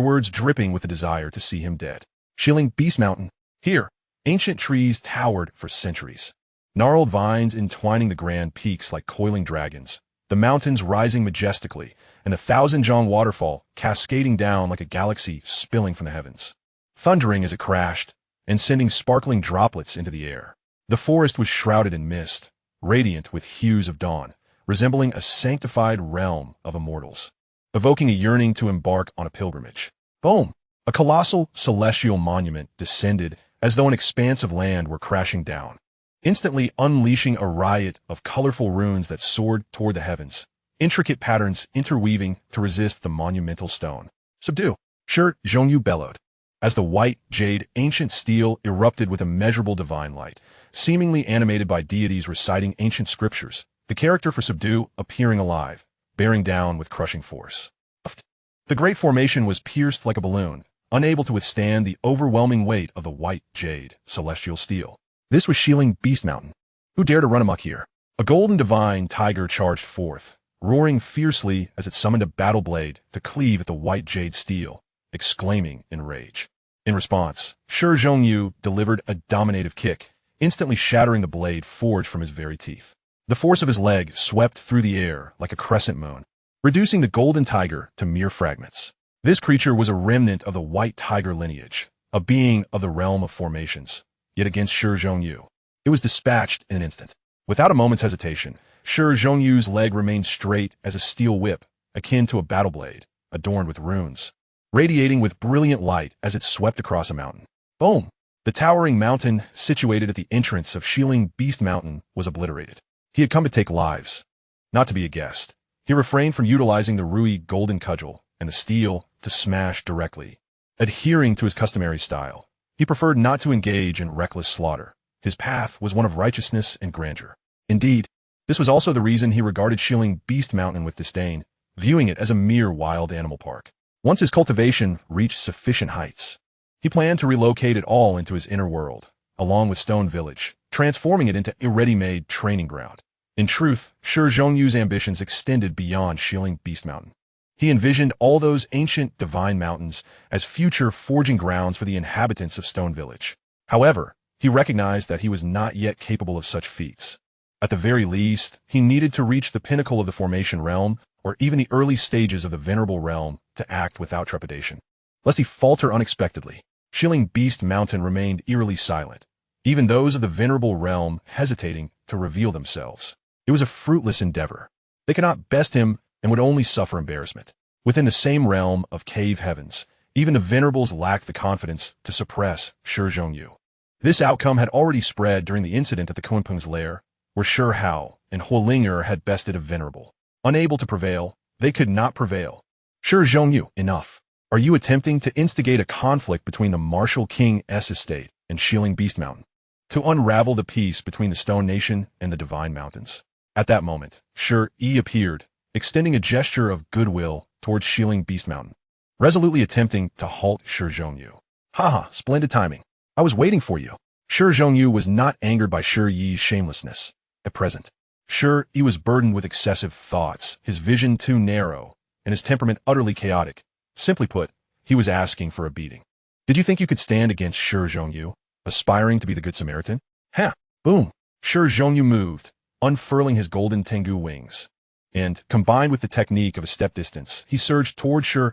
[SPEAKER 1] words dripping with the desire to see him dead. Shilling Beast Mountain. Here, ancient trees towered for centuries, gnarled vines entwining the grand peaks like coiling dragons, the mountains rising majestically, and the thousand-jong waterfall cascading down like a galaxy spilling from the heavens, thundering as it crashed, and sending sparkling droplets into the air. The forest was shrouded in mist, radiant with hues of dawn, resembling a sanctified realm of immortals, evoking a yearning to embark on a pilgrimage. Boom! A colossal celestial monument descended as though an expanse of land were crashing down, instantly unleashing a riot of colorful runes that soared toward the heavens, intricate patterns interweaving to resist the monumental stone. Subdue! Shi Hao bellowed, as the white jade ancient steel erupted with immeasurable divine light, seemingly animated by deities reciting ancient scriptures, the character for subdue appearing alive, bearing down with crushing force. The great formation was pierced like a balloon, unable to withstand the overwhelming weight of the white jade celestial steel. This was Shilling Beast Mountain. Who dared to run amok here? A golden divine tiger charged forth, roaring fiercely as it summoned a battle blade to cleave at the white jade steel, exclaiming in rage. In response, Shi Hao delivered a dominative kick, instantly shattering the blade forged from his very teeth. The force of his leg swept through the air like a crescent moon, reducing the golden tiger to mere fragments. This creature was a remnant of the white tiger lineage, a being of the realm of formations, yet against Shi Hao, it was dispatched in an instant. Without a moment's hesitation, Shi Hao's leg remained straight as a steel whip, akin to a battle blade, adorned with runes, radiating with brilliant light as it swept across a mountain. Boom! The towering mountain situated at the entrance of Shilling Beast Mountain was obliterated. He had come to take lives, not to be a guest. He refrained from utilizing the Rui golden cudgel and the steel to smash directly. Adhering to his customary style, he preferred not to engage in reckless slaughter. His path was one of righteousness and grandeur. Indeed, this was also the reason he regarded Shilling Beast Mountain with disdain, viewing it as a mere wild animal park. Once his cultivation reached sufficient heights, he planned to relocate it all into his inner world, along with Stone Village, transforming it into a ready-made training ground. In truth, Shi Zhongyu's ambitions extended beyond Shilling Beast Mountain. He envisioned all those ancient divine mountains as future forging grounds for the inhabitants of Stone Village. However, he recognized that he was not yet capable of such feats. At the very least, he needed to reach the pinnacle of the formation realm, or even the early stages of the venerable realm, to act without trepidation. Lest he falter unexpectedly, Shilling Beast Mountain remained eerily silent, even those of the venerable realm hesitating to reveal themselves. It was a fruitless endeavor. They could not best him and would only suffer embarrassment. Within the same realm of cave heavens, even the venerables lacked the confidence to suppress Shi Zhongyu. This outcome had already spread during the incident at the Kunpeng's lair, where Shi Hao and Huolinger had bested a venerable. Unable to prevail, they could not prevail. Shi Zhongyu, enough. Are you attempting to instigate a conflict between the martial king's estate and Shilling Beast Mountain? To unravel the peace between the Stone Nation and the Divine Mountains? At that moment, Shi appeared, extending a gesture of goodwill towards Shilling Beast Mountain, resolutely attempting to halt Shi Zhongyu. Haha, splendid timing. I was waiting for you. Shi Zhongyu was not angered by Shi Yi's shamelessness. At present, Shi Yi was burdened with excessive thoughts, his vision too narrow, and his temperament utterly chaotic. Simply put, he was asking for a beating. Did you think you could stand against Shi Zhongyu, aspiring to be the Good Samaritan? Ha! Boom! Shi Zhongyu moved, unfurling his golden Tengu wings. And, combined with the technique of a step distance, he surged toward Shi,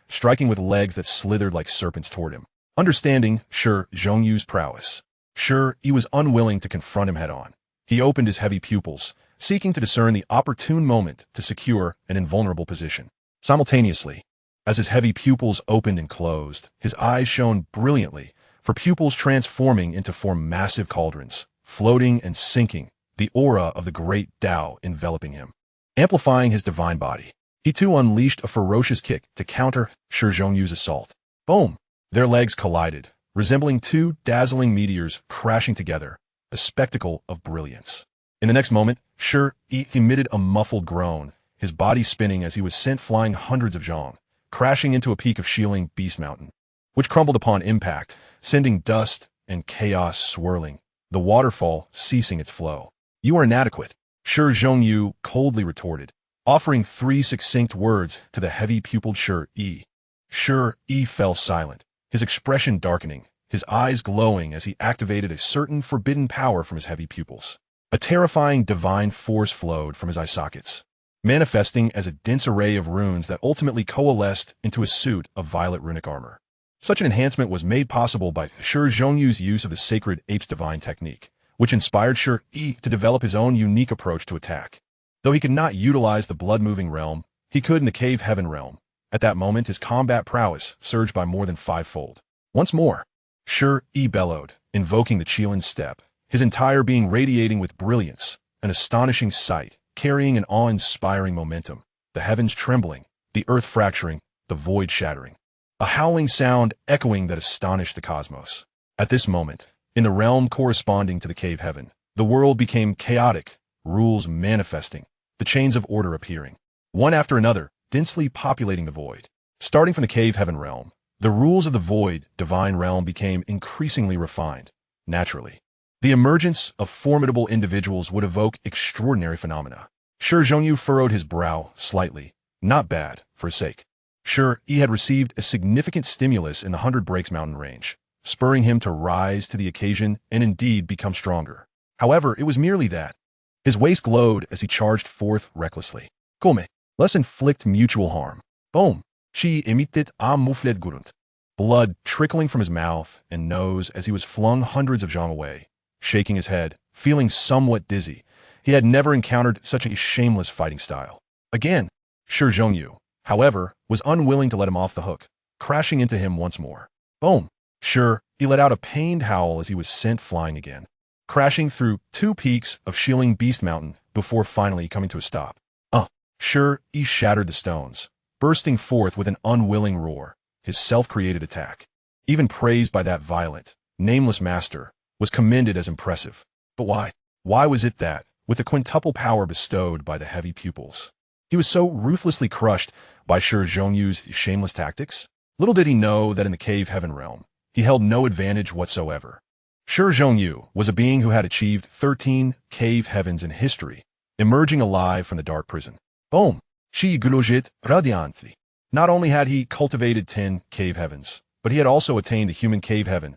[SPEAKER 1] striking with legs that slithered like serpents toward him. Understanding Shi Zhongyu's prowess, Shi Yi was unwilling to confront him head-on. He opened his heavy pupils, seeking to discern the opportune moment to secure an invulnerable position. Simultaneously, as his heavy pupils opened and closed, his eyes shone brilliantly, for pupils transforming into four massive cauldrons, floating and sinking, the aura of the great Tao enveloping him. Amplifying his divine body, he too unleashed a ferocious kick to counter Shi Zhongyu's assault. Boom! Their legs collided, resembling two dazzling meteors crashing together, a spectacle of brilliance. In the next moment, Shi Yi emitted a muffled groan, his body spinning as he was sent flying hundreds of zhong, crashing into a peak of Shilling Beast Mountain, which crumbled upon impact, sending dust and chaos swirling, the waterfall ceasing its flow. You are inadequate, Shi Zhongyu coldly retorted, offering 3 succinct words to the heavy-pupiled Shi Yi. Shi Yi fell silent, his expression darkening, his eyes glowing as he activated a certain forbidden power from his heavy pupils. A terrifying divine force flowed from his eye sockets, manifesting as a dense array of runes that ultimately coalesced into a suit of violet runic armor. Such an enhancement was made possible by Shi Zhongyu's use of the Sacred Ape's divine technique, which inspired Shi Yi to develop his own unique approach to attack. Though he could not utilize the blood-moving realm, he could in the cave heaven realm. At that moment, his combat prowess surged by more than 5-fold. Once more, Shi Yi bellowed, invoking the Qilin step, his entire being radiating with brilliance, an astonishing sight, carrying an awe-inspiring momentum, the heavens trembling, the earth fracturing, the void shattering. A howling sound echoing that astonished the cosmos. At this moment, in the realm corresponding to the cave heaven, the world became chaotic, rules manifesting, the chains of order appearing, one after another, densely populating the void. Starting from the cave heaven realm, the rules of the void divine realm became increasingly refined. Naturally, the emergence of formidable individuals would evoke extraordinary phenomena. Shi Zhongyu furrowed his brow slightly. Not bad, for his sake. Shi Yi had received a significant stimulus in the 100 Breaks mountain range, spurring him to rise to the occasion and indeed become stronger. However, it was merely that. His waist glowed as he charged forth recklessly. Come, let's inflict mutual harm. Boom! Shi emitted a muffled grunt. Blood trickling from his mouth and nose as he was flung hundreds of zhong away. Shaking his head, feeling somewhat dizzy, he had never encountered such a shameless fighting style. Again, Shi Zhongyu, however, was unwilling to let him off the hook, crashing into him once more. Boom! Shi Yi let out a pained howl as he was sent flying again, crashing through 2 peaks of Shilling Beast Mountain before finally coming to a stop. Shi Yi shattered the stones, bursting forth with an unwilling roar, his self-created attack. Even praised by that violent, nameless master, was commended as impressive. But why? Why was it that, with the quintuple power bestowed by the heavy pupils, he was so ruthlessly crushed by Shi Zhongyu's shameless tactics? Little did he know that in the cave heaven realm, he held no advantage whatsoever. Shi Hao was a being who had achieved 13 cave heavens in history, emerging alive from the dark prison. Boom! Shi Gulojit Radianthi. Not only had he cultivated 10 cave heavens, but he had also attained the human cave heaven,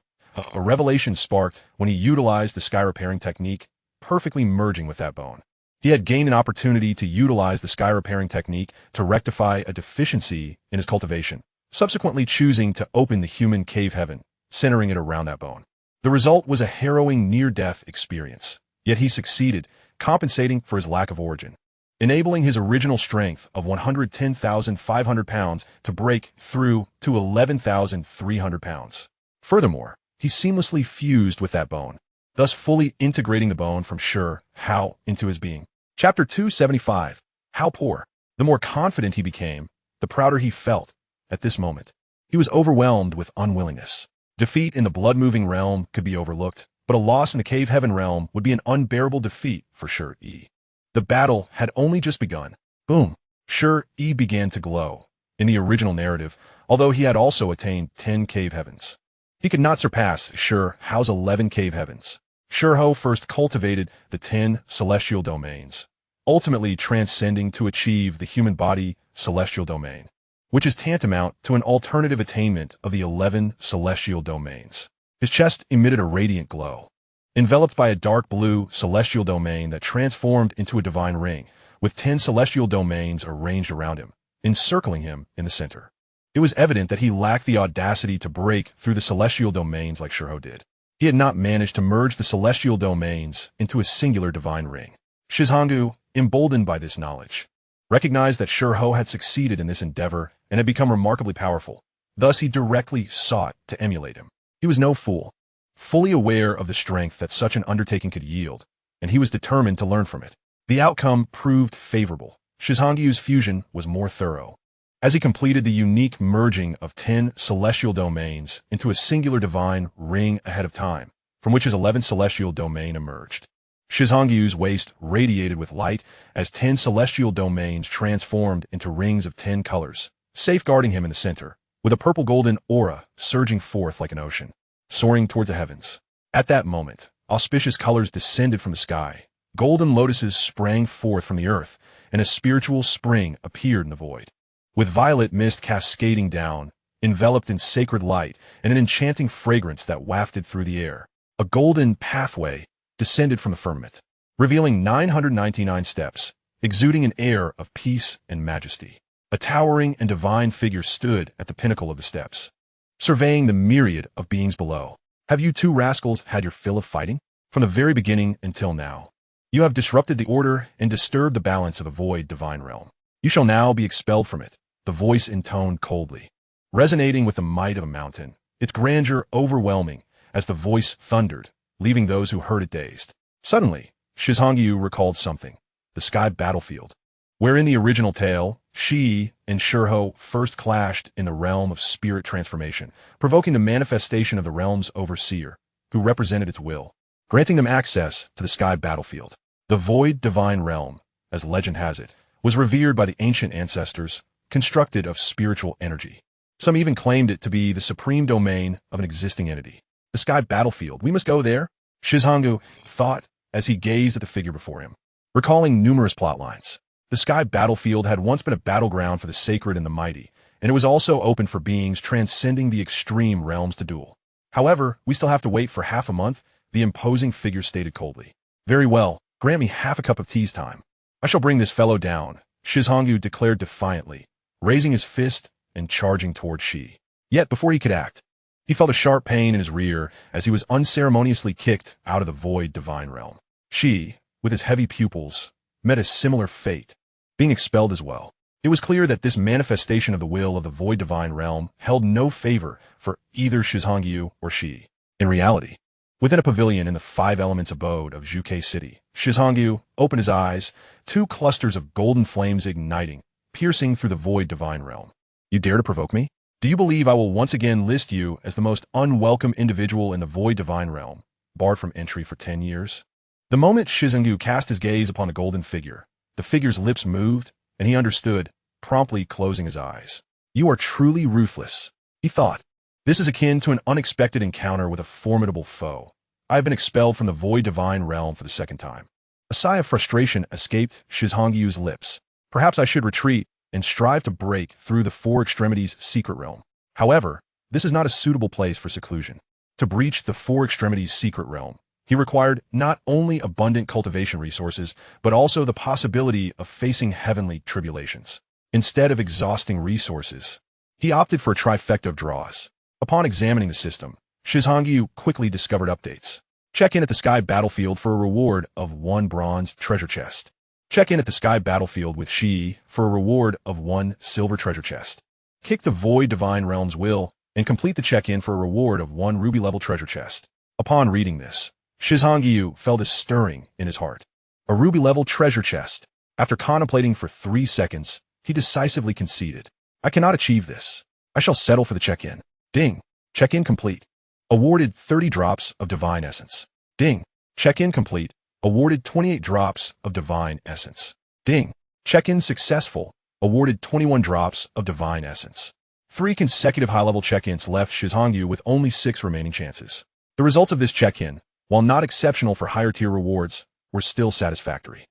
[SPEAKER 1] a revelation sparked when he utilized the sky repairing technique, perfectly merging with that bone. He had gained an opportunity to utilize the sky repairing technique to rectify a deficiency in his cultivation, subsequently choosing to open the human cave heaven, centering it around that bone. The result was a harrowing near-death experience, yet he succeeded, compensating for his lack of origin, enabling his original strength of 110,500 pounds to break through to 11,300 pounds. Furthermore, he seamlessly fused with that bone, thus fully integrating the bone from Shi Hao into his being. Chapter 275. How poor. The more confident he became, the prouder he felt. At this moment, he was overwhelmed with unwillingness. Defeat in the blood-moving realm could be overlooked, but a loss in the cave heaven realm would be an unbearable defeat for Shi. The battle had only just begun. Boom! Shi began to glow. In the original narrative, although he had also attained 10 cave heavens, he could not surpass Shi Hao's 11 cave heavens. Shi Hao first cultivated the 10 celestial domains, ultimately transcending to achieve the human body celestial domain, which is tantamount to an alternative attainment of the 11 celestial domains. His chest emitted a radiant glow, enveloped by a dark blue celestial domain that transformed into a divine ring, with 10 celestial domains arranged around him, encircling him in the center. It was evident that he lacked the audacity to break through the celestial domains like Shi Hao did. He had not managed to merge the celestial domains into a singular divine ring. Shi Hao, emboldened by this knowledge, recognized that Shi Hao had succeeded in this endeavor and had become remarkably powerful. Thus he directly sought to emulate him. He was no fool, fully aware of the strength that such an undertaking could yield, and he was determined to learn from it. The outcome proved favorable. Shi Hao's fusion was more thorough, as he completed the unique merging of 10 celestial domains into a singular divine ring ahead of time, from which his 11th celestial domain emerged. Shi Hao's waist radiated with light as 10 celestial domains transformed into rings of 10 colors, safeguarding him in the center, with a purple-golden aura surging forth like an ocean, soaring towards the heavens. At that moment, auspicious colors descended from the sky, golden lotuses sprang forth from the earth, and a spiritual spring appeared in the void, with violet mist cascading down, enveloped in sacred light and an enchanting fragrance that wafted through the air. A golden pathway descended from the firmament, revealing 999 steps, exuding an air of peace and majesty. A towering and divine figure stood at the pinnacle of the steps, surveying the myriad of beings below. Have you two rascals had your fill of fighting? From the very beginning until now, you have disrupted the order and disturbed the balance of the void divine realm. You shall now be expelled from it, the voice intoned coldly, resonating with the might of a mountain, its grandeur overwhelming as the voice thundered, leaving those who heard it dazed. Suddenly, Shi Hao recalled something: the sky battlefield, where in the original tale, Shi and Shi Hao first clashed in the realm of spirit transformation, provoking the manifestation of the realm's overseer, who represented its will, granting them access to the sky battlefield. The void divine realm, as legend has it, was revered by the ancient ancestors, constructed of spiritual energy. Some even claimed it to be the supreme domain of an existing entity. The sky battlefield, we must go there, Shi Hao thought as he gazed at the figure before him, recalling numerous plot lines. The sky battlefield had once been a battleground for the sacred and the mighty, and it was also open for beings transcending the extreme realms to duel. However, we still have to wait for half a month, the imposing figure stated coldly. Very well, grant me half a cup of tea's time. I shall bring this fellow down, Shi Hao declared defiantly, raising his fist and charging toward Shi. Yet before he could act, he felt a sharp pain in his rear as he was unceremoniously kicked out of the void divine realm. Shi, with his heavy pupils, met a similar fate, being expelled as well. It was clear that this manifestation of the will of the void divine realm held no favor for either Shi Hao or Shi. In reality, within a pavilion in the five elements abode of Zhuke City, Shi Hao opened his eyes, two clusters of golden flames igniting, piercing through the void divine realm. You dare to provoke me? Do you believe I will once again list you as the most unwelcome individual in the void divine realm, barred from entry for 10 years? The moment Shi Hao cast his gaze upon the golden figure, the figure's lips moved, and he understood, promptly closing his eyes. You are truly ruthless, he thought. This is akin to an unexpected encounter with a formidable foe, I have been expelled from the void divine realm for the second time. A sigh of frustration escaped Shi Hao's lips. Perhaps I should retreat and strive to break through the four extremities secret realm. However, this is not a suitable place for seclusion. To breach the four extremities secret realm, he required not only abundant cultivation resources, but also the possibility of facing heavenly tribulations. Instead of exhausting resources, he opted for a trifecta of draws. Upon examining the system, Shi Hao quickly discovered updates. Check in at the Sky Battlefield for a reward of 1 bronze treasure chest. Check in at the Sky Battlefield with Shi for a reward of 1 silver treasure chest. Kick the Void Divine Realm's will and complete the check-in for a reward of 1 ruby-level treasure chest. Upon reading this, Shi Hao felt a stirring in his heart. A ruby-level treasure chest. After contemplating for 3 seconds, he decisively conceded. I cannot achieve this. I shall settle for the check-in. Ding. Check-in complete. Awarded 30 drops of Divine Essence. Ding. Check-in complete. Awarded 28 drops of Divine Essence. Ding. Check-in successful. Awarded 21 drops of Divine Essence. 3 consecutive high-level check-ins left Shi Hao with only 6 remaining chances. The results of this check-in, while not exceptional for higher-tier rewards, were still satisfactory.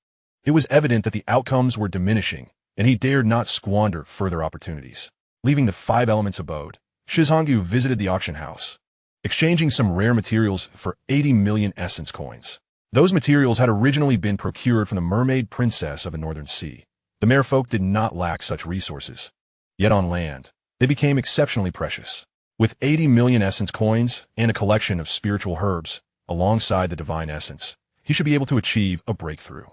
[SPEAKER 1] It was evident that the outcomes were diminishing, and he dared not squander further opportunities. Leaving the 5 Elements abode, Shi Hao visited the auction house, exchanging some rare materials for 80 million essence coins. Those materials had originally been procured from the mermaid princess of the northern sea. The merfolk did not lack such resources. Yet on land, they became exceptionally precious. With 80 million essence coins and a collection of spiritual herbs, alongside the divine essence, he should be able to achieve a breakthrough.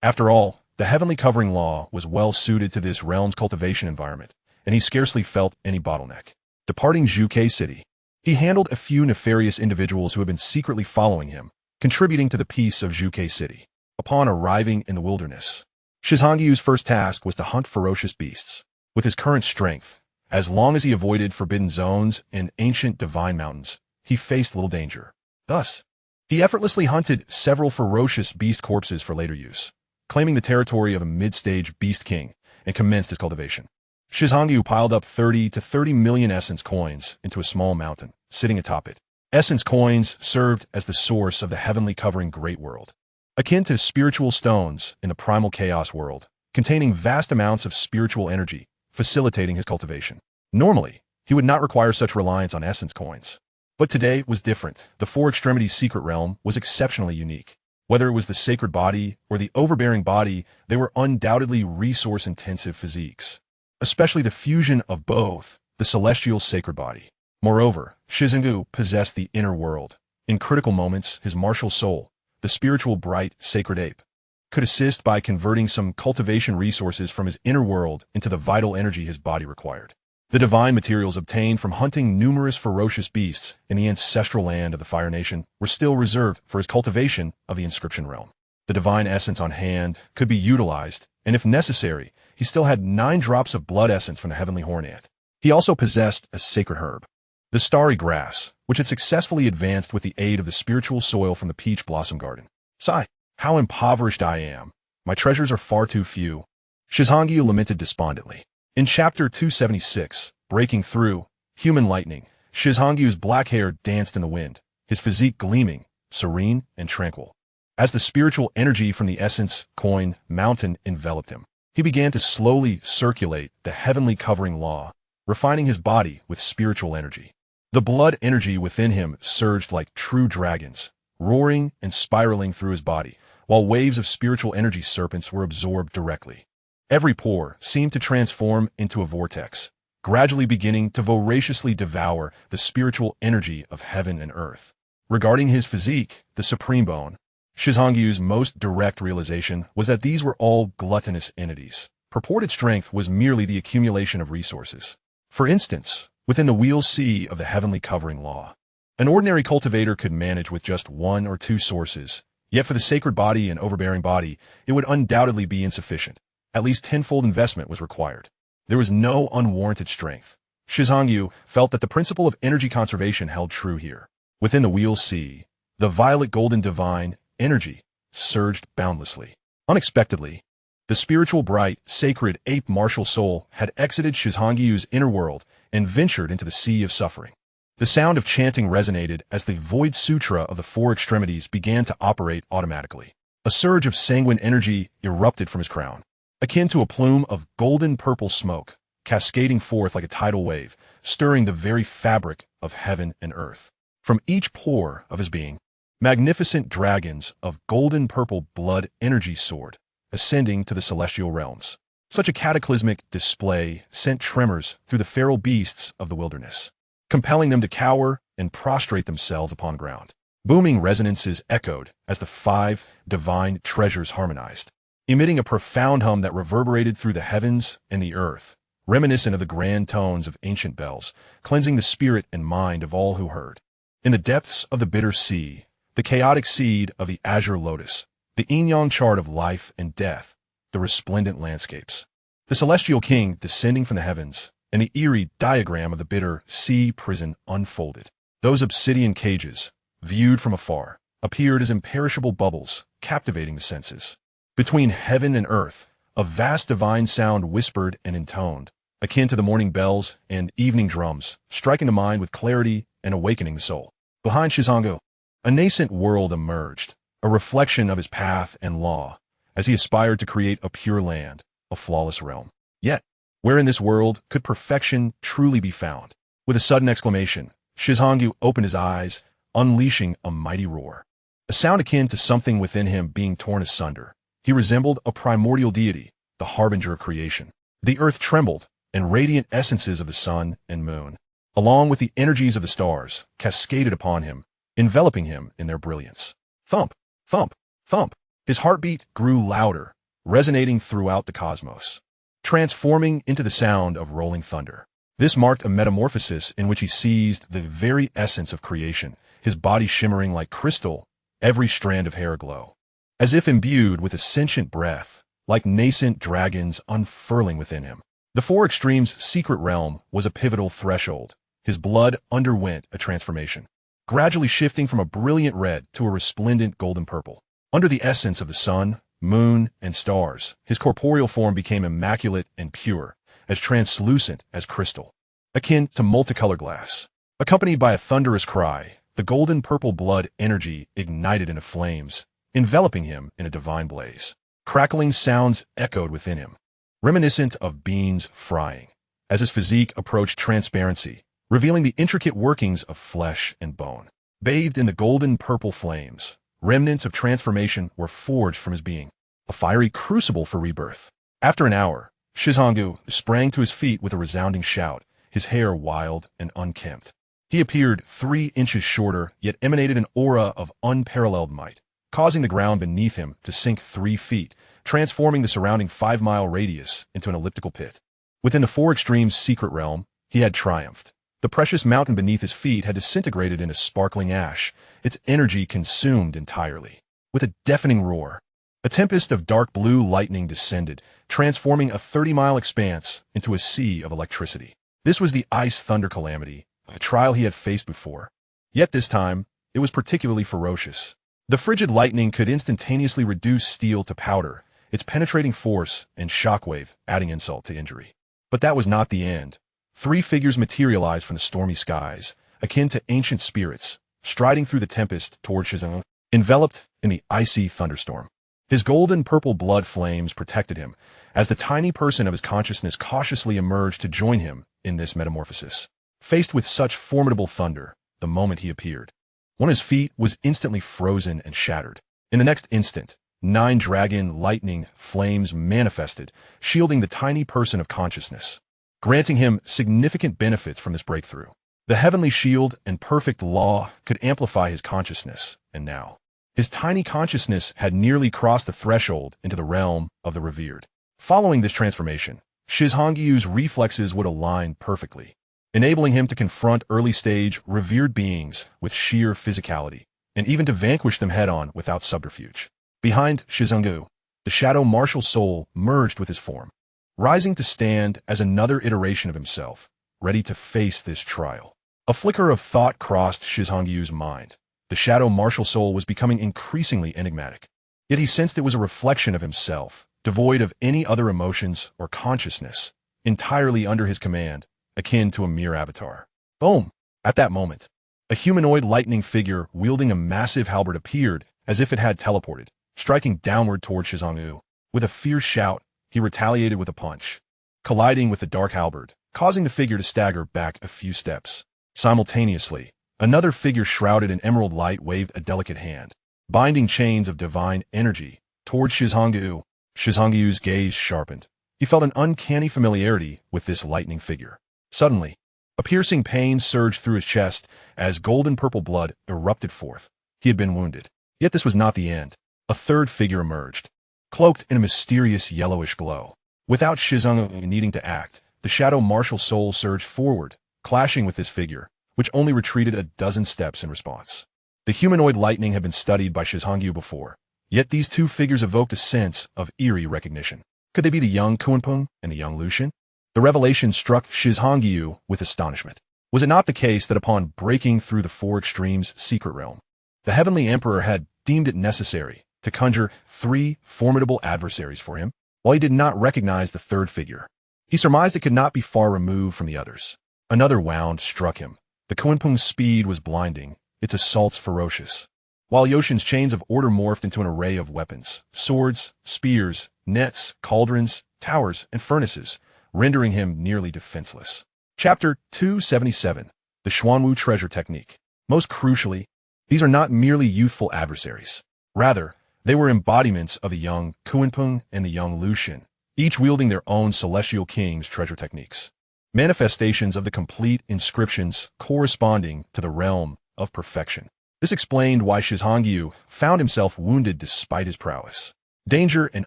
[SPEAKER 1] After all, the heavenly covering law was well suited to this realm's cultivation environment, and he scarcely felt any bottleneck. Departing Zhuke City, he handled a few nefarious individuals who had been secretly following him, contributing to the peace of Zhuke City. Upon arriving in the wilderness, Shi Hao's first task was to hunt ferocious beasts. With his current strength, as long as he avoided forbidden zones and ancient divine mountains, he faced little danger. Thus, he effortlessly hunted several ferocious beast corpses for later use, claiming the territory of a mid-stage beast king, and commenced his cultivation. Shi Hao piled up 30 to 30 million essence coins into a small mountain, sitting atop it. Essence coins served as the source of the heavenly covering great world, akin to spiritual stones in the primal chaos world, containing vast amounts of spiritual energy, facilitating his cultivation. Normally, he would not require such reliance on essence coins. But today was different. The four extremities secret realm was exceptionally unique. Whether it was the sacred body or the overbearing body, they were undoubtedly resource-intensive physiques, especially the fusion of both, the celestial sacred body. Moreover, Shi Hao possessed the inner world. In critical moments, his martial soul, the spiritual bright sacred ape, could assist by converting some cultivation resources from his inner world into the vital energy his body required. The divine materials obtained from hunting numerous ferocious beasts in the ancestral land of the Fire Nation were still reserved for his cultivation of the inscription realm. The divine essence on hand could be utilized, and if necessary, he still had 9 drops of blood essence from the heavenly horn ant. He also possessed a sacred herb, the starry grass, which had successfully advanced with the aid of the spiritual soil from the peach blossom garden. Sigh. How impoverished I am. My treasures are far too few. Shi Hao lamented despondently. In Chapter 276, Breaking Through, Human Lightning, Shi Hao's black hair danced in the wind, his physique gleaming, serene and tranquil. As the spiritual energy from the essence coin mountain enveloped him, he began to slowly circulate the heavenly covering law, refining his body with spiritual energy. The blood energy within him surged like true dragons, roaring and spiraling through his body, while waves of spiritual energy serpents were absorbed directly. Every pore seemed to transform into a vortex, gradually beginning to voraciously devour the spiritual energy of heaven and earth. Regarding his physique, the supreme bone, Shi Hao's most direct realization was that these were all gluttonous entities. Purported strength was merely the accumulation of resources. For instance, within the wheel sea of the heavenly covering law, an ordinary cultivator could manage with just 1 or 2 sources, yet for the sacred body and overbearing body, it would undoubtedly be insufficient. At least 10-fold investment was required. There was no unwarranted strength. Shi Hao felt that the principle of energy conservation held true here. Within the wheel sea, the violet golden divine energy surged boundlessly. Unexpectedly, the spiritual bright, sacred ape martial soul had exited Shi Hao's inner world and ventured into the sea of suffering. The sound of chanting resonated as the void sutra of the four extremities began to operate automatically. A surge of sanguine energy erupted from his crown, akin to a plume of golden-purple smoke, cascading forth like a tidal wave, stirring the very fabric of heaven and earth. From each pore of his being, magnificent dragons of golden-purple blood energy soared, ascending to the celestial realms. Such a cataclysmic display sent tremors through the feral beasts of the wilderness, compelling them to cower and prostrate themselves upon ground. Booming resonances echoed as the five divine treasures harmonized, emitting a profound hum that reverberated through the heavens and the earth, reminiscent of the grand tones of ancient bells, cleansing the spirit and mind of all who heard. In the depths of the bitter sea, the chaotic seed of the azure lotus, the yin-yang chart of life and death, the resplendent landscapes, the celestial king descending from the heavens, and the eerie diagram of the bitter sea prison unfolded. Those obsidian cages, viewed from afar, appeared as imperishable bubbles, captivating the senses. Between heaven and earth, a vast divine sound whispered and intoned, akin to the morning bells and evening drums, striking the mind with clarity and awakening the soul. Behind Shizango, a nascent world emerged, a reflection of his path and law, as he aspired to create a pure land, a flawless realm. Yet, where in this world could perfection truly be found? With a sudden exclamation, Shizangu opened his eyes, unleashing a mighty roar. A sound akin to something within him being torn asunder. He resembled a primordial deity, the harbinger of creation. The earth trembled, and radiant essences of the sun and moon, along with the energies of the stars, cascaded upon him, enveloping him in their brilliance. Thump, thump, thump. His heartbeat grew louder, resonating throughout the cosmos, transforming into the sound of rolling thunder. This marked a metamorphosis in which he seized the very essence of creation, his body shimmering like crystal, every strand of hair aglow, as if imbued with a sentient breath, like nascent dragons unfurling within him. The Four Extremes' secret realm was a pivotal threshold. His blood underwent a transformation, gradually shifting from a brilliant red to a resplendent golden purple. Under the essence of the sun, moon, and stars, his corporeal form became immaculate and pure, as translucent as crystal, akin to multicolor glass. Accompanied by a thunderous cry, the golden purple blood energy ignited into flames, enveloping him in a divine blaze. Crackling sounds echoed within him, reminiscent of beans frying, as his physique approached transparency, revealing the intricate workings of flesh and bone. Bathed in the golden purple flames, remnants of transformation were forged from his being, a fiery crucible for rebirth. After an hour, Shizangu sprang to his feet with a resounding shout, his hair wild and unkempt. He appeared 3 inches shorter, yet emanated an aura of unparalleled might, causing the ground beneath him to sink 3 feet, transforming the surrounding 5-mile radius into an elliptical pit. Within the Four Extremes' secret realm, he had triumphed. The precious mountain beneath his feet had disintegrated into sparkling ash, its energy consumed entirely. With a deafening roar, a tempest of dark blue lightning descended, transforming a 30-mile expanse into a sea of electricity. This was the ice thunder calamity, a trial he had faced before. Yet this time, it was particularly ferocious. The frigid lightning could instantaneously reduce steel to powder, its penetrating force and shockwave adding insult to injury. But that was not the end. 3 figures materialized from the stormy skies, akin to ancient spirits, striding through the tempest toward Shizangu, enveloped in the icy thunderstorm. His golden purple blood flames protected him, as the tiny person of his consciousness cautiously emerged to join him in this metamorphosis. Faced with such formidable thunder, the moment he appeared, one of his feet was instantly frozen and shattered. In the next instant, 9 dragon lightning flames manifested, shielding the tiny person of consciousness, granting him significant benefits from this breakthrough. The heavenly shield and perfect law could amplify his consciousness, and now, his tiny consciousness had nearly crossed the threshold into the realm of the revered. Following this transformation, Shizhangyu's reflexes would align perfectly, enabling him to confront early-stage revered beings with sheer physicality, and even to vanquish them head-on without subterfuge. Behind Shizangu, the shadow martial soul merged with his form, rising to stand as another iteration of himself, ready to face this trial. A flicker of thought crossed Shizhangyu's mind. The shadow martial soul was becoming increasingly enigmatic. Yet he sensed it was a reflection of himself, devoid of any other emotions or consciousness, entirely under his command, akin to a mere avatar. Boom! At that moment, a humanoid lightning figure wielding a massive halberd appeared as if it had teleported, striking downward toward Shi Hao. With a fierce shout, he retaliated with a punch, colliding with the dark halberd, causing the figure to stagger back a few steps. Simultaneously, another figure shrouded in emerald light waved a delicate hand, binding chains of divine energy toward Shi Hao. Shi Hao's gaze sharpened. He felt an uncanny familiarity with this lightning figure. Suddenly, a piercing pain surged through his chest as golden-purple blood erupted forth. He had been wounded. Yet this was not the end. A third figure emerged, cloaked in a mysterious yellowish glow. Without Shi Hao needing to act, the shadow martial soul surged forward, clashing with this figure, which only retreated a dozen steps in response. The humanoid lightning had been studied by Shi Hao before, yet these two figures evoked a sense of eerie recognition. Could they be the young Kunpeng and the young Lucian? The revelation struck Shi Hao with astonishment. Was it not the case that upon breaking through the Four Extremes' secret realm, the Heavenly Emperor had deemed it necessary to conjure three formidable adversaries for him? While he did not recognize the third figure, he surmised it could not be far removed from the others. Another wound struck him. The Kunpeng's speed was blinding, its assaults ferocious, while Yoshin's chains of order morphed into an array of weapons, swords, spears, nets, cauldrons, towers, and furnaces, rendering him nearly defenseless. Chapter 277, The Xuanwu Treasure Technique. Most crucially, these are not merely youthful adversaries. Rather, they were embodiments of the young Kunpeng and the young Lucian, each wielding their own celestial king's treasure techniques. Manifestations of the complete inscriptions corresponding to the realm of perfection. This explained why Shi Hao found himself wounded despite his prowess. Danger and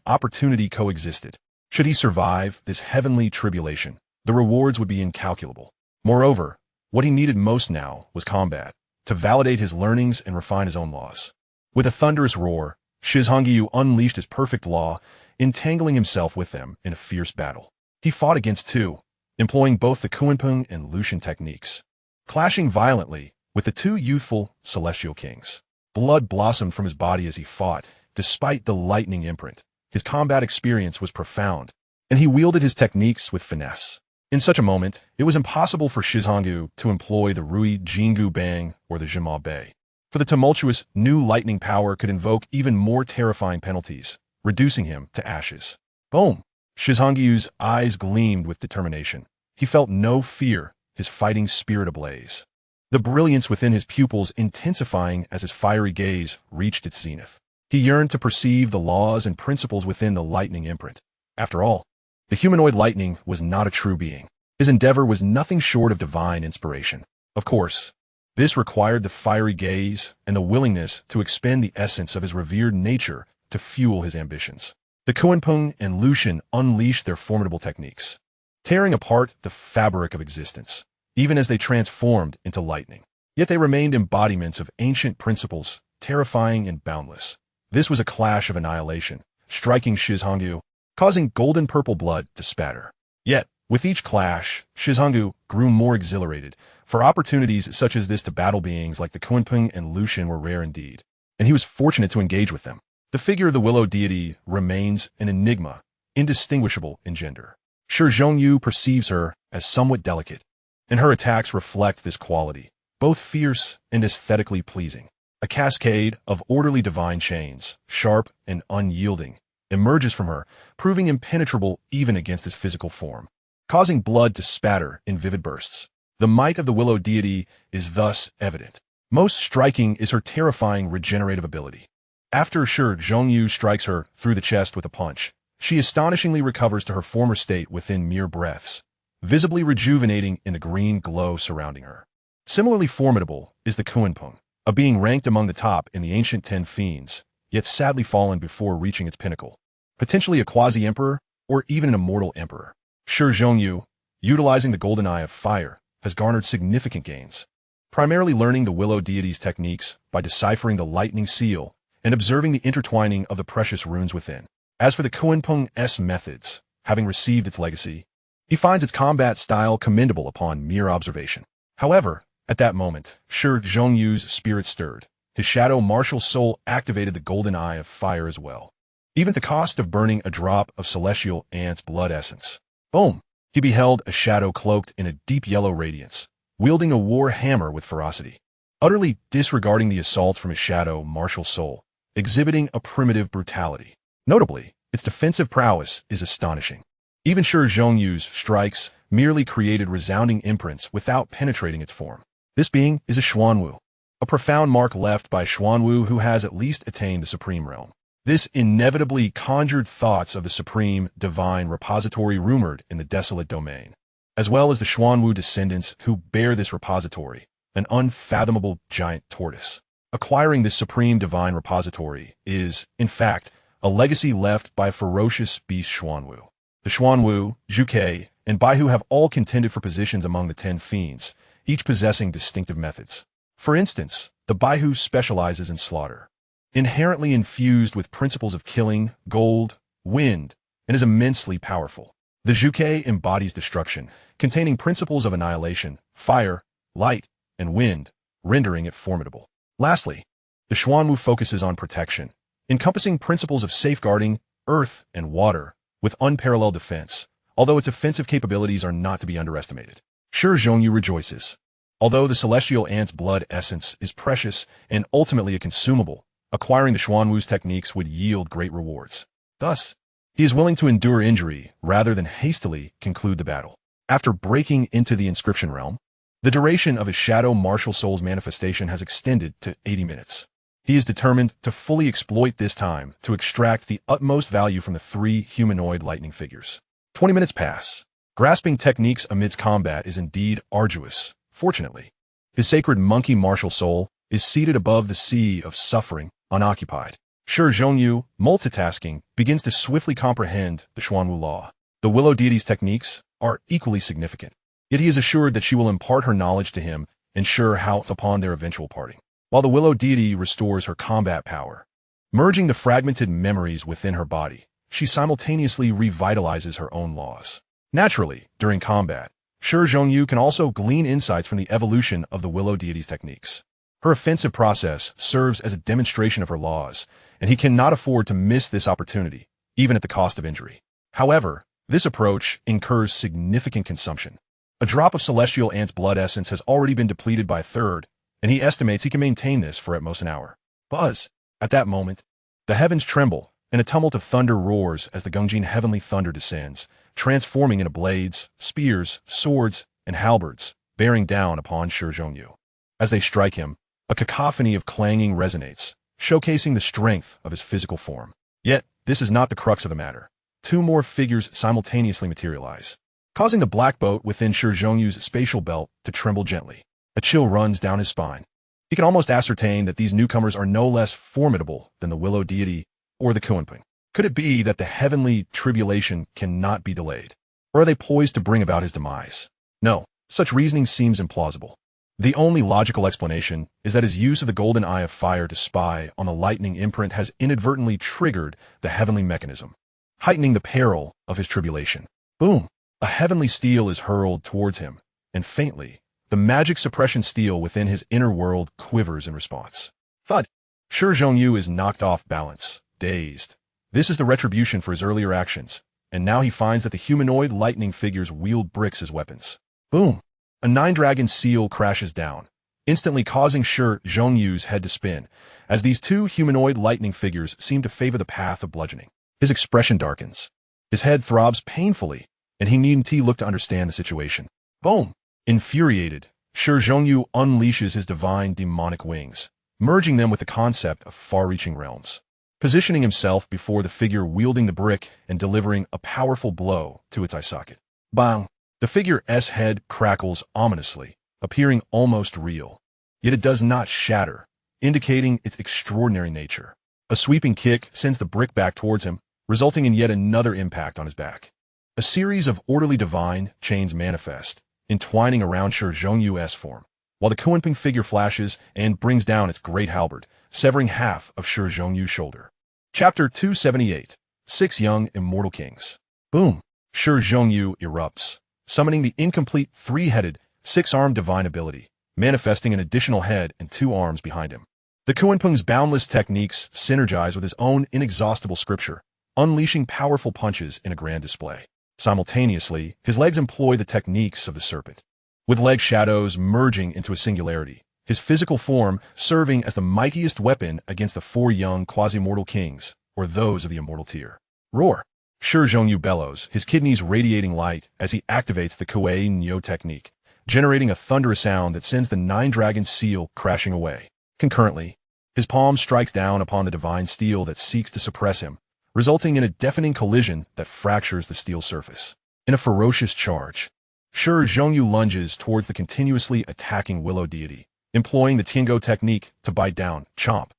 [SPEAKER 1] opportunity coexisted. Should he survive this heavenly tribulation, the rewards would be incalculable. Moreover, what he needed most now was combat, to validate his learnings and refine his own laws. With a thunderous roar, Shi Hao unleashed his perfect law, entangling himself with them in a fierce battle. He fought against two, employing both the Kunpeng and Lucian techniques, clashing violently with the two youthful celestial kings. Blood blossomed from his body as he fought, despite the lightning imprint. His combat experience was profound, and he wielded his techniques with finesse. In such a moment, it was impossible for Shi Hao to employ the Rui Jingu Bang or the Zhima Bei, for the tumultuous new lightning power could invoke even more terrifying penalties, reducing him to ashes. Boom! Shi Hao's eyes gleamed with determination. He felt no fear, his fighting spirit ablaze, the brilliance within his pupils intensifying as his fiery gaze reached its zenith. He yearned to perceive the laws and principles within the lightning imprint. After all, the humanoid lightning was not a true being. His endeavor was nothing short of divine inspiration. Of course, this required the fiery gaze and the willingness to expend the essence of his revered nature to fuel his ambitions. The Kunpeng and Lucian unleashed their formidable techniques, tearing apart the fabric of existence, even as they transformed into lightning. Yet they remained embodiments of ancient principles, terrifying and boundless. This was a clash of annihilation, striking Shi Hao, causing golden-purple blood to spatter. Yet, with each clash, Shi Hao grew more exhilarated, for opportunities such as this to battle beings like the Kunpeng and Lucian were rare indeed, and he was fortunate to engage with them. The figure of the willow deity remains an enigma, indistinguishable in gender. Shi Zhongyu perceives her as somewhat delicate, and her attacks reflect this quality, both fierce and aesthetically pleasing. A cascade of orderly divine chains, sharp and unyielding, emerges from her, proving impenetrable even against his physical form, causing blood to spatter in vivid bursts. The might of the willow deity is thus evident. Most striking is her terrifying regenerative ability. After Shi Zhongyu strikes her through the chest with a punch, she astonishingly recovers to her former state within mere breaths, visibly rejuvenating in the green glow surrounding her. Similarly formidable is the Kunpeng, a being ranked among the top in the ancient 10 fiends, yet sadly fallen before reaching its pinnacle. Potentially a quasi-emperor, or even an immortal emperor. Shi Zhongyu, utilizing the golden eye of fire, has garnered significant gains, primarily learning the willow deity's techniques by deciphering the lightning seal and observing the intertwining of the precious runes within. As for the Kunpeng's methods, having received its legacy, he finds its combat style commendable upon mere observation. However, at that moment, Shi Zhongyu's spirit stirred. His shadow martial soul activated the golden eye of fire as well, even at the cost of burning a drop of celestial ant's blood essence. Boom! He beheld a shadow cloaked in a deep yellow radiance, wielding a war hammer with ferocity, utterly disregarding the assaults from his shadow martial soul, exhibiting a primitive brutality. Notably, its defensive prowess is astonishing. Even Shi Zhongyu's strikes merely created resounding imprints without penetrating its form. This being is a Xuanwu, a profound mark left by Xuanwu who has at least attained the supreme realm. This inevitably conjured thoughts of the supreme divine repository rumored in the desolate domain, as well as the Xuanwu descendants who bear this repository, an unfathomable giant tortoise. Acquiring this supreme divine repository is, in fact, a legacy left by a ferocious beast Xuanwu. The Xuanwu, Zhuke, and Baihu have all contended for positions among the 10 fiends, each possessing distinctive methods. For instance, the Baihu specializes in slaughter, inherently infused with principles of killing, gold, wind, and is immensely powerful. The Zhuke embodies destruction, containing principles of annihilation, fire, light, and wind, rendering it formidable. Lastly, the Xuanwu focuses on protection, encompassing principles of safeguarding earth and water with unparalleled defense, although its offensive capabilities are not to be underestimated. Shi Zhongyu rejoices. Although the celestial ant's blood essence is precious and ultimately a consumable, acquiring the Xuanwu's techniques would yield great rewards. Thus, he is willing to endure injury rather than hastily conclude the battle. After breaking into the inscription realm, the duration of his shadow martial soul's manifestation has extended to 80 minutes. He is determined to fully exploit this time to extract the utmost value from the 3 humanoid lightning figures. 20 minutes pass. Grasping techniques amidst combat is indeed arduous. Fortunately, his sacred monkey martial soul is seated above the sea of suffering, unoccupied. Shi Zhongyu, multitasking, begins to swiftly comprehend the Xuanwu law. The Willow Deity's techniques are equally significant, yet he is assured that she will impart her knowledge to him and Shi Hao upon their eventual parting. While the Willow Deity restores her combat power, merging the fragmented memories within her body, she simultaneously revitalizes her own laws. Naturally, during combat, Shi Zhongyu can also glean insights from the evolution of the Willow Deity's techniques. Her offensive process serves as a demonstration of her laws, and he cannot afford to miss this opportunity, even at the cost of injury. However, this approach incurs significant consumption. A drop of celestial ant's blood essence has already been depleted by a third, and he estimates he can maintain this for at most an hour. Buzz! At that moment, the heavens tremble, and a tumult of thunder roars as the Gungjin heavenly thunder descends, transforming into blades, spears, swords, and halberds, bearing down upon Shi Zhongyu. As they strike him, a cacophony of clanging resonates, showcasing the strength of his physical form. Yet, this is not the crux of the matter. 2 more figures simultaneously materialize, causing the black boat within Shi Zhongyu's spatial belt to tremble gently. A chill runs down his spine. He can almost ascertain that these newcomers are no less formidable than the Willow Deity or the Kunping. Could it be that the heavenly tribulation cannot be delayed? Or are they poised to bring about his demise? No, such reasoning seems implausible. The only logical explanation is that his use of the golden eye of fire to spy on the lightning imprint has inadvertently triggered the heavenly mechanism, heightening the peril of his tribulation. Boom! A heavenly steel is hurled towards him, and faintly, the magic suppression steel within his inner world quivers in response. Thud! Shi Zhongyu is knocked off balance, dazed. This is the retribution for his earlier actions, and now he finds that the humanoid lightning figures wield bricks as weapons. Boom! A 9-dragon seal crashes down, instantly causing Shi Zhongyu's head to spin, as these 2 humanoid lightning figures seem to favor the path of bludgeoning. His expression darkens. His head throbs painfully, and he needn't look to understand the situation. Boom! Infuriated, Shi Zhongyu unleashes his divine demonic wings, merging them with the concept of far-reaching realms, positioning himself before the figure wielding the brick and delivering a powerful blow to its eye socket. Bang! The figure's head crackles ominously, appearing almost real. Yet it does not shatter, indicating its extraordinary nature. A sweeping kick sends the brick back towards him, resulting in yet another impact on his back. A series of orderly divine chains manifest, entwining around Shi Zhongyu's form, while the Kunping figure flashes and brings down its great halberd, severing half of Shi Zhongyu's shoulder. Chapter 278. 6 Young Immortal Kings. Boom! Shi Zhongyu erupts, summoning the incomplete 3-headed, 6-armed divine ability, manifesting an additional head and 2 arms behind him. The Kunpeng's boundless techniques synergize with his own inexhaustible scripture, unleashing powerful punches in a grand display. Simultaneously, his legs employ the techniques of the serpent, with leg shadows merging into a singularity, his physical form serving as the mightiest weapon against the four young quasi-mortal kings, or those of the immortal tier. Roar! Shi Hao bellows, his kidneys radiating light as he activates the Kuei Nyo technique, generating a thunderous sound that sends the nine-dragon seal crashing away. Concurrently, his palm strikes down upon the divine steel that seeks to suppress him, resulting in a deafening collision that fractures the steel surface. In a ferocious charge, Shi Hao lunges towards the continuously attacking willow deity, employing the Tiango technique to bite down, chomp.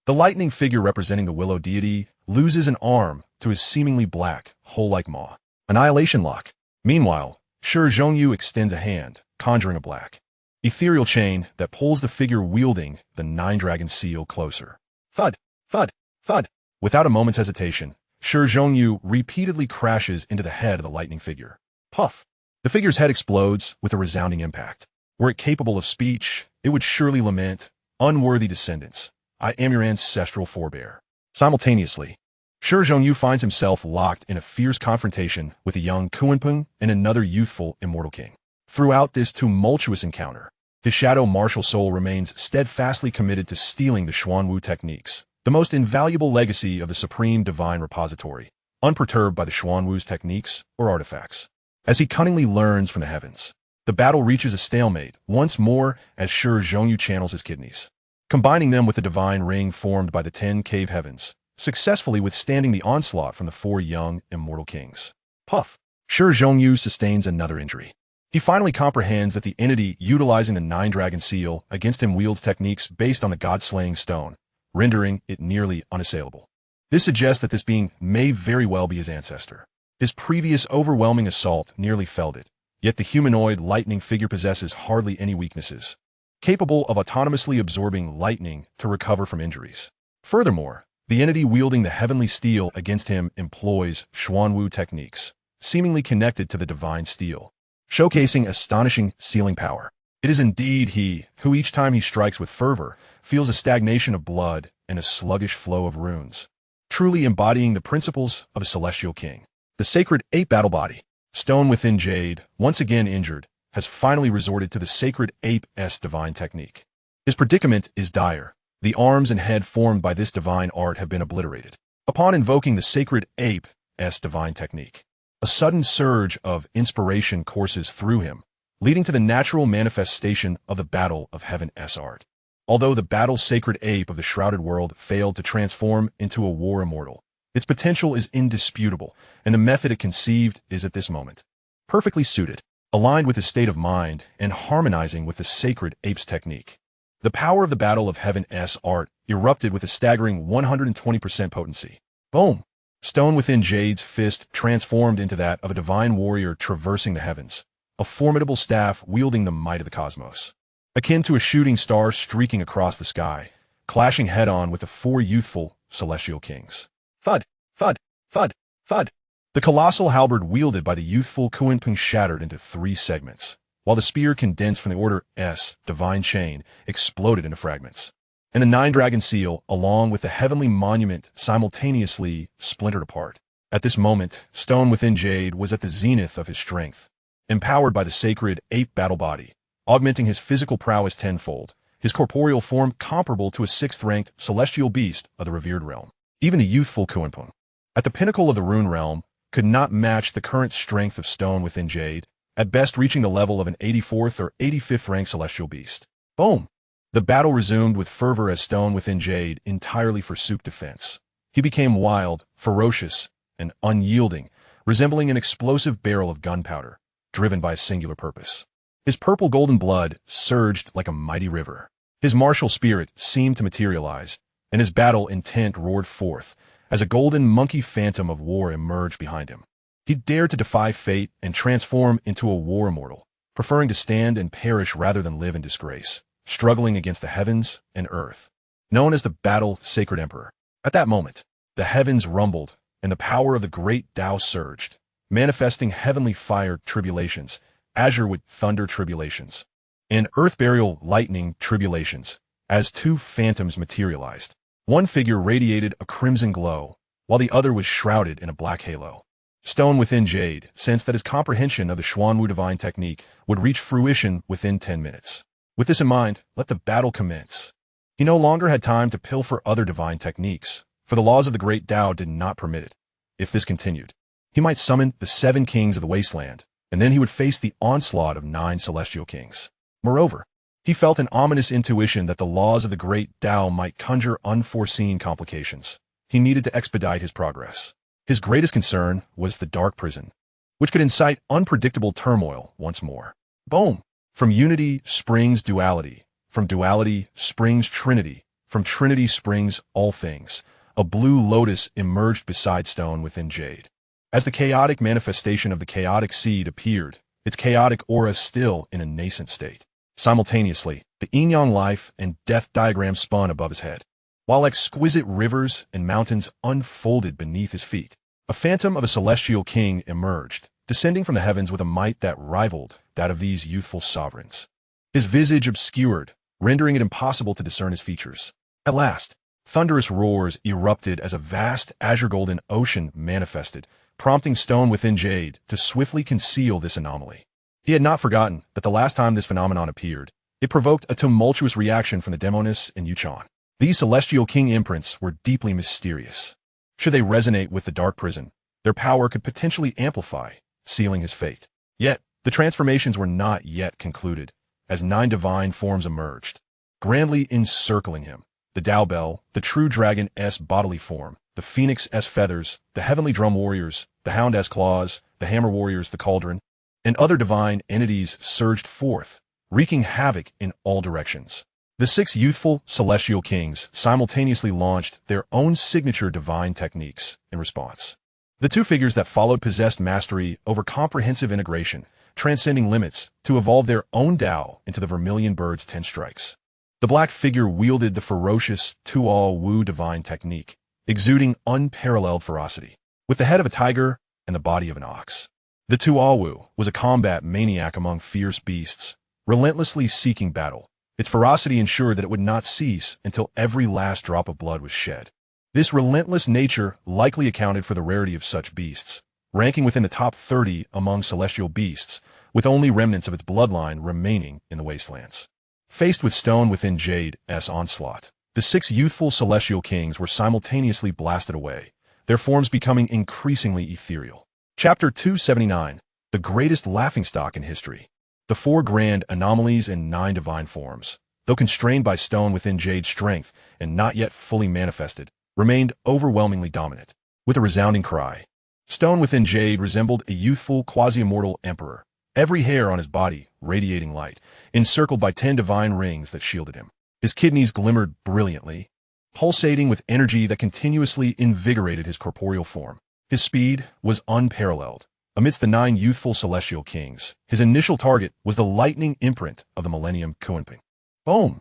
[SPEAKER 1] The lightning figure representing the willow deity loses an arm to his seemingly black, hole-like maw. Annihilation lock. Meanwhile, Shi Hao extends a hand, conjuring a black, ethereal chain that pulls the figure wielding the nine-dragon seal closer. Thud! Thud! Thud! Without a moment's hesitation, Shi Hao repeatedly crashes into the head of the lightning figure. Puff! The figure's head explodes with a resounding impact. Were it capable of speech, it would surely lament, "Unworthy descendants, I am your ancestral forebear." Simultaneously, Shi Hao finds himself locked in a fierce confrontation with a young Kunpeng and another youthful immortal king. Throughout this tumultuous encounter, his shadow martial soul remains steadfastly committed to stealing the Xuanwu techniques, the most invaluable legacy of the supreme divine repository, unperturbed by the Xuanwu's techniques or artifacts. As he cunningly learns from the heavens, the battle reaches a stalemate once more as Shi Hao channels his kidneys, combining them with the divine ring formed by the 10 cave heavens, successfully withstanding the onslaught from the four young immortal kings. Puff! Shi Hao sustains another injury. He finally comprehends that the entity utilizing the nine-dragon seal against him wields techniques based on the god-slaying stone, rendering it nearly unassailable. This suggests that this being may very well be his ancestor. His previous overwhelming assault nearly felled it, yet the humanoid lightning figure possesses hardly any weaknesses, capable of autonomously absorbing lightning to recover from injuries. Furthermore, the entity wielding the heavenly steel against him employs Xuanwu techniques, seemingly connected to the divine steel, showcasing astonishing sealing power. It is indeed he who each time he strikes with fervor feels a stagnation of blood and a sluggish flow of runes, truly embodying the principles of a celestial king. The sacred ape battle body, stone within jade, once again injured, has finally resorted to the sacred ape's divine technique. His predicament is dire. The arms and head formed by this divine art have been obliterated. Upon invoking the sacred ape's divine technique, a sudden surge of inspiration courses through him, leading to the natural manifestation of the battle of heaven's art. Although the battle sacred ape of the shrouded world failed to transform into a war immortal, its potential is indisputable, and the method it conceived is at this moment perfectly suited, aligned with his state of mind and harmonizing with the sacred ape's technique. The power of the battle of heaven's art erupted with a staggering 120% potency. Boom! Stone within jade's fist transformed into that of a divine warrior traversing the heavens, a formidable staff wielding the might of the cosmos. Akin to a shooting star streaking across the sky, clashing head-on with the four youthful celestial kings. Thud! Thud! Thud! Thud! The colossal halberd wielded by the youthful Kunpeng shattered into 3 segments, while the spear condensed from the Order's divine chain exploded into fragments. And the nine-dragon seal, along with the heavenly monument, simultaneously splintered apart. At this moment, stone within jade was at the zenith of his strength, empowered by the sacred ape battle body, augmenting his physical prowess tenfold, his corporeal form comparable to a 6th-ranked celestial beast of the revered realm. Even the youthful Kunpeng, at the pinnacle of the rune realm, could not match the current strength of stone within jade, at best reaching the level of an 84th or 85th ranked celestial beast. Boom! The battle resumed with fervor as stone within jade entirely forsook defense. He became wild, ferocious, and unyielding, resembling an explosive barrel of gunpowder, driven by a singular purpose. His purple-golden blood surged like a mighty river. His martial spirit seemed to materialize, and his battle intent roared forth as a golden monkey phantom of war emerged behind him. He dared to defy fate and transform into a war immortal, preferring to stand and perish rather than live in disgrace, struggling against the heavens and earth. Known as the Battle Sacred Emperor. At that moment, the heavens rumbled, and the power of the great Tao surged, manifesting heavenly fire tribulations, azure with thunder tribulations, and earth burial lightning tribulations, as 2 phantoms materialized. One figure radiated a crimson glow, while the other was shrouded in a black halo. Stone within Jade sensed that his comprehension of the Xuanwu divine technique would reach fruition within 10 minutes. With this in mind, let the battle commence. He no longer had time to pilfer other divine techniques, for the laws of the great Tao did not permit it. If this continued, he might summon the 7 kings of the wasteland, and then he would face the onslaught of 9 celestial kings. Moreover, he felt an ominous intuition that the laws of the great Tao might conjure unforeseen complications. He needed to expedite his progress. His greatest concern was the dark prison, which could incite unpredictable turmoil once more. Boom! From unity springs duality. From duality springs trinity. From trinity springs all things. A blue lotus emerged beside Stone within Jade. As the chaotic manifestation of the chaotic seed appeared, its chaotic aura still in a nascent state. Simultaneously, the yin-yang life and death diagram spun above his head, while exquisite rivers and mountains unfolded beneath his feet. A phantom of a celestial king emerged, descending from the heavens with a might that rivaled that of these youthful sovereigns. His visage obscured, rendering it impossible to discern his features. At last, thunderous roars erupted as a vast azure-golden ocean manifested, prompting Stone within Jade to swiftly conceal this anomaly. He had not forgotten that the last time this phenomenon appeared, it provoked a tumultuous reaction from the Demonis and Yuchan. These celestial king imprints were deeply mysterious. Should they resonate with the dark prison, their power could potentially amplify, sealing his fate. Yet, the transformations were not yet concluded, as 9 divine forms emerged, grandly encircling him. The Tao Bell, the true dragon-s bodily form, the phoenix-s feathers, the heavenly drum warriors, the hound-s claws, the hammer warriors, the cauldron, and other divine entities surged forth, wreaking havoc in all directions. The 6 youthful celestial kings simultaneously launched their own signature divine techniques in response. The 2 figures that followed possessed mastery over comprehensive integration, transcending limits to evolve their own Tao into the Vermilion Bird's 10 strikes. The black figure wielded the ferocious Tuo Wu divine technique, exuding unparalleled ferocity, with the head of a tiger and the body of an ox. The Tuo Wu was a combat maniac among fierce beasts, relentlessly seeking battle. Its ferocity ensured that it would not cease until every last drop of blood was shed. This relentless nature likely accounted for the rarity of such beasts, ranking within the top 30 among celestial beasts, with only remnants of its bloodline remaining in the wastelands. Faced with Stone within Jade's onslaught, the 6 youthful celestial kings were simultaneously blasted away, their forms becoming increasingly ethereal. Chapter 279, The Greatest Laughingstock in History. The 4 grand anomalies and 9 divine forms, though constrained by Stone within Jade's strength and not yet fully manifested, remained overwhelmingly dominant. With a resounding cry, Stone within Jade resembled a youthful quasi-immortal emperor, every hair on his body radiating light, encircled by 10 divine rings that shielded him. His kidneys glimmered brilliantly, pulsating with energy that continuously invigorated his corporeal form. His speed was unparalleled. Amidst the 9 youthful celestial kings, his initial target was the lightning imprint of the Millennium Kunping. Boom!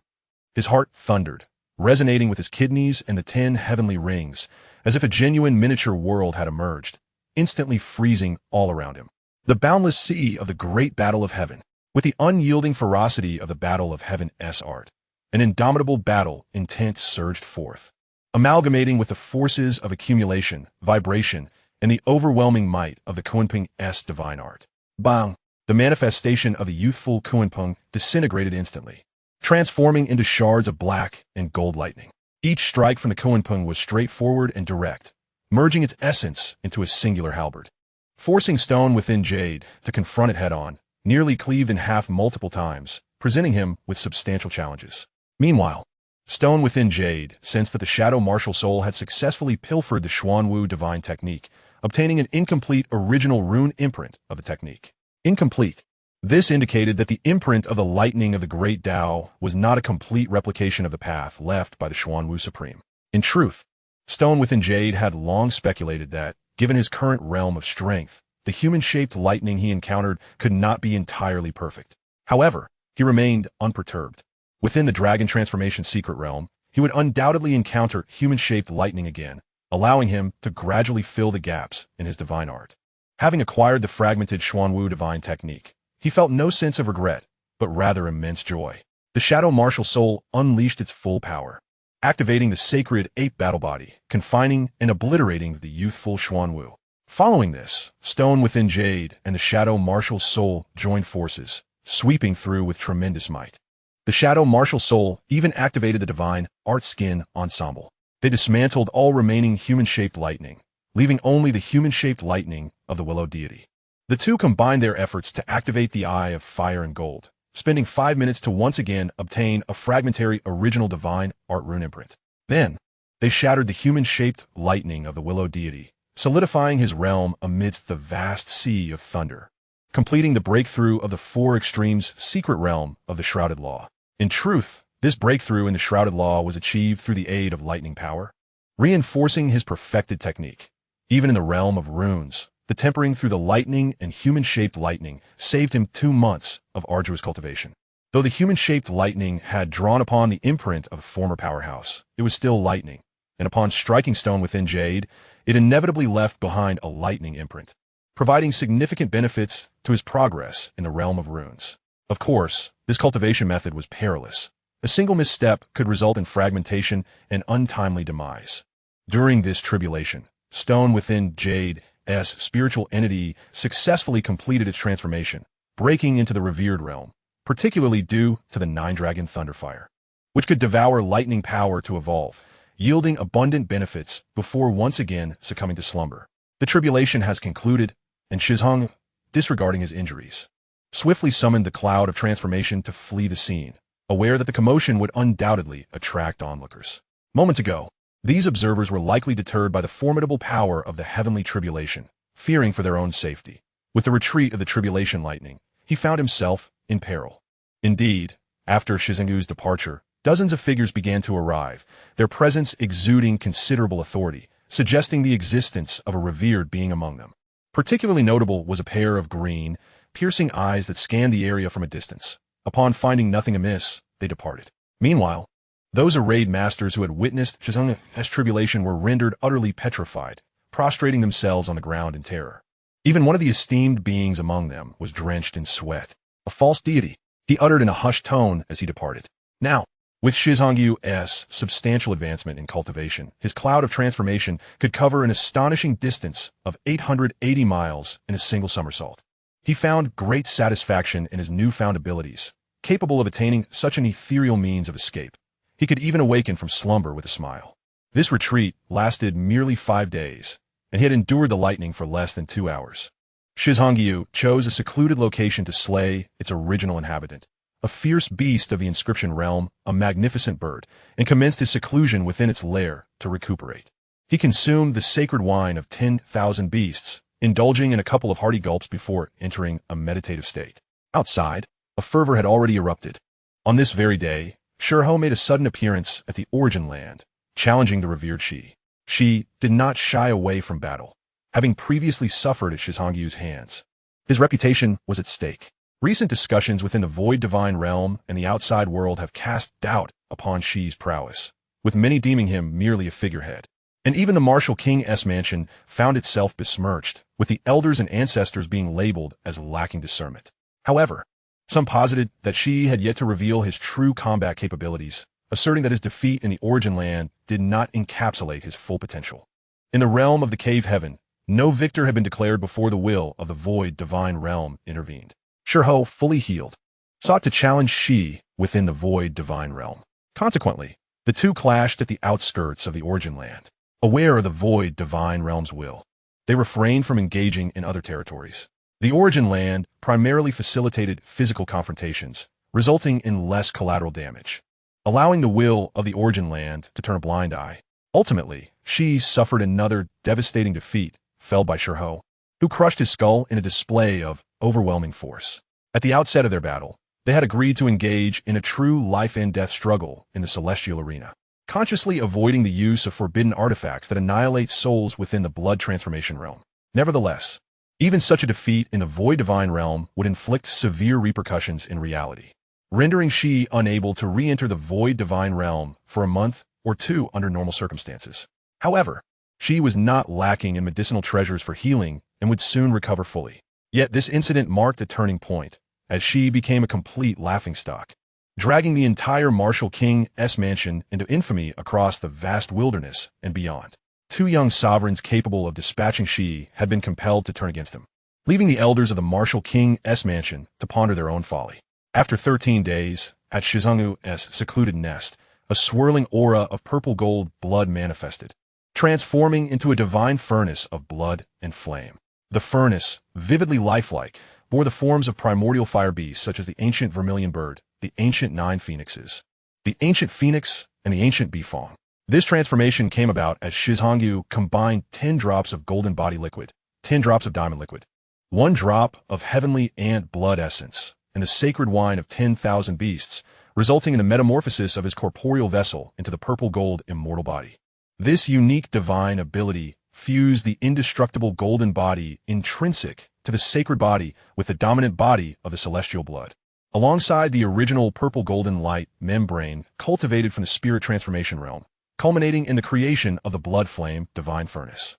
[SPEAKER 1] His heart thundered, resonating with his kidneys and the 10 heavenly rings, as if a genuine miniature world had emerged, instantly freezing all around him. The boundless sea of the great battle of heaven, with the unyielding ferocity of the battle of heaven's art, an indomitable battle intent surged forth, amalgamating with the forces of accumulation, vibration, and the overwhelming might of the Kunping's divine art. Bang! The manifestation of the youthful Kunping disintegrated instantly, transforming into shards of black and gold lightning. Each strike from the Kunping was straightforward and direct, merging its essence into a singular halberd. Forcing Stone within Jade to confront it head-on, nearly cleaved in half multiple times, presenting him with substantial challenges. Meanwhile, Stone within Jade sensed that the shadow martial soul had successfully pilfered the Xuanwu divine technique, obtaining an incomplete original rune imprint of the technique. Incomplete. This indicated that the imprint of the lightning of the great Tao was not a complete replication of the path left by the Xuanwu Supreme. In truth, Stone within Jade had long speculated that, given his current realm of strength, the human-shaped lightning he encountered could not be entirely perfect. However, he remained unperturbed. Within the dragon transformation secret realm, he would undoubtedly encounter human-shaped lightning again, allowing him to gradually fill the gaps in his divine art. Having acquired the fragmented Xuanwu divine technique, he felt no sense of regret, but rather immense joy. The shadow martial soul unleashed its full power, activating the sacred ape battle body, confining and obliterating the youthful Xuanwu. Following this, Stone within Jade and the Shadow Martial Soul joined forces, sweeping through with tremendous might. The Shadow Martial Soul even activated the Divine Art Skin Ensemble. They dismantled all remaining human-shaped lightning, leaving only the human-shaped lightning of the Willow deity. The two combined their efforts to activate the Eye of Fire and Gold, spending 5 minutes to once again obtain a fragmentary original Divine Art Rune imprint. Then, they shattered the human-shaped lightning of the Willow deity, solidifying his realm amidst the vast sea of thunder, completing the breakthrough of the Four Extremes secret realm of the Shrouded Law. In truth, this breakthrough in the Shrouded Law was achieved through the aid of lightning power, reinforcing his perfected technique. Even in the realm of runes, the tempering through the lightning and human-shaped lightning saved him 2 months of arduous cultivation. Though the human-shaped lightning had drawn upon the imprint of a former powerhouse, it was still lightning, and upon striking Stone within Jade, it inevitably left behind a lightning imprint, providing significant benefits to his progress in the realm of runes. Of course, this cultivation method was perilous. A single misstep could result in fragmentation and untimely demise. During this tribulation, Stone within Jade's spiritual entity successfully completed its transformation, breaking into the revered realm, particularly due to the Nine-Dragon Thunderfire, which could devour lightning power to evolve, yielding abundant benefits before once again succumbing to slumber. The tribulation has concluded, and Shi Hao, disregarding his injuries, swiftly summoned the cloud of transformation to flee the scene, aware that the commotion would undoubtedly attract onlookers. Moments ago, these observers were likely deterred by the formidable power of the heavenly tribulation, fearing for their own safety. With the retreat of the tribulation lightning, he found himself in peril. Indeed, after Shi Hao's departure, dozens of figures began to arrive, their presence exuding considerable authority, suggesting the existence of a revered being among them. Particularly notable was a pair of green, piercing eyes that scanned the area from a distance. Upon finding nothing amiss, they departed. Meanwhile, those arrayed masters who had witnessed Shi Hao's tribulation were rendered utterly petrified, prostrating themselves on the ground in terror. Even one of the esteemed beings among them was drenched in sweat. A false deity, he uttered in a hushed tone as he departed. Now, with Shi Hao's substantial advancement in cultivation, his cloud of transformation could cover an astonishing distance of 880 miles in a single somersault. He found great satisfaction in his newfound abilities, capable of attaining such an ethereal means of escape. He could even awaken from slumber with a smile. This retreat lasted merely 5 days, and he had endured the lightning for less than 2 hours. Shi Hao chose a secluded location to slay its original inhabitant, a fierce beast of the inscription realm, a magnificent bird, and commenced his seclusion within its lair to recuperate. He consumed the sacred wine of 10,000 beasts, indulging in a couple of hearty gulps before entering a meditative state. Outside, a fervor had already erupted. On this very day, Shi Hao made a sudden appearance at the origin land, challenging the revered Shi. Shi did not shy away from battle, having previously suffered at Shi Hao's hands. His reputation was at stake. Recent discussions within the Void Divine Realm and the outside world have cast doubt upon Shi's prowess, with many deeming him merely a figurehead. And even the Martial King's mansion found itself besmirched, with the elders and ancestors being labeled as lacking discernment. However, some posited that Shi had yet to reveal his true combat capabilities, asserting that his defeat in the Origin Land did not encapsulate his full potential. In the realm of the Cave Heaven, no victor had been declared before the will of the Void Divine Realm intervened. Shi Hao, fully healed, sought to challenge Shi within the Void Divine Realm. Consequently, the two clashed at the outskirts of the Origin Land. Aware of the Void Divine Realm's will, they refrained from engaging in other territories. The Origin Land primarily facilitated physical confrontations, resulting in less collateral damage, allowing the will of the Origin Land to turn a blind eye. Ultimately, Shi suffered another devastating defeat, felled by Shi Hao, who crushed his skull in a display of overwhelming force. At the outset of their battle, they had agreed to engage in a true life-and-death struggle in the celestial arena, consciously avoiding the use of forbidden artifacts that annihilate souls within the blood transformation realm. Nevertheless, even such a defeat in the Void Divine Realm would inflict severe repercussions in reality, rendering Shi unable to re-enter the Void Divine Realm for a month or two under normal circumstances. However, Shi was not lacking in medicinal treasures for healing and would soon recover fully. Yet this incident marked a turning point, as Shi became a complete laughingstock, dragging the entire Martial King's mansion into infamy across the vast wilderness and beyond. two young sovereigns capable of dispatching Shi had been compelled to turn against him, leaving the elders of the martial king's mansion to ponder their own folly. After 13 days, at Shizangu's secluded nest, a swirling aura of purple-gold blood manifested, transforming into a divine furnace of blood and flame. The furnace, vividly lifelike, bore the forms of primordial fire beasts such as the ancient vermilion bird, the ancient 9 phoenixes, the ancient phoenix, and the ancient bifong. This transformation came about as Shizhangu combined 10 drops of golden body liquid, 10 drops of diamond liquid, 1 drop of heavenly ant blood essence, and the sacred wine of 10,000 beasts, resulting in the metamorphosis of his corporeal vessel into the purple-gold immortal body. This unique divine ability fused the indestructible golden body intrinsic to the sacred body with the dominant body of the celestial blood, alongside the original purple-golden light membrane cultivated from the spirit transformation realm, culminating in the creation of the blood flame divine furnace.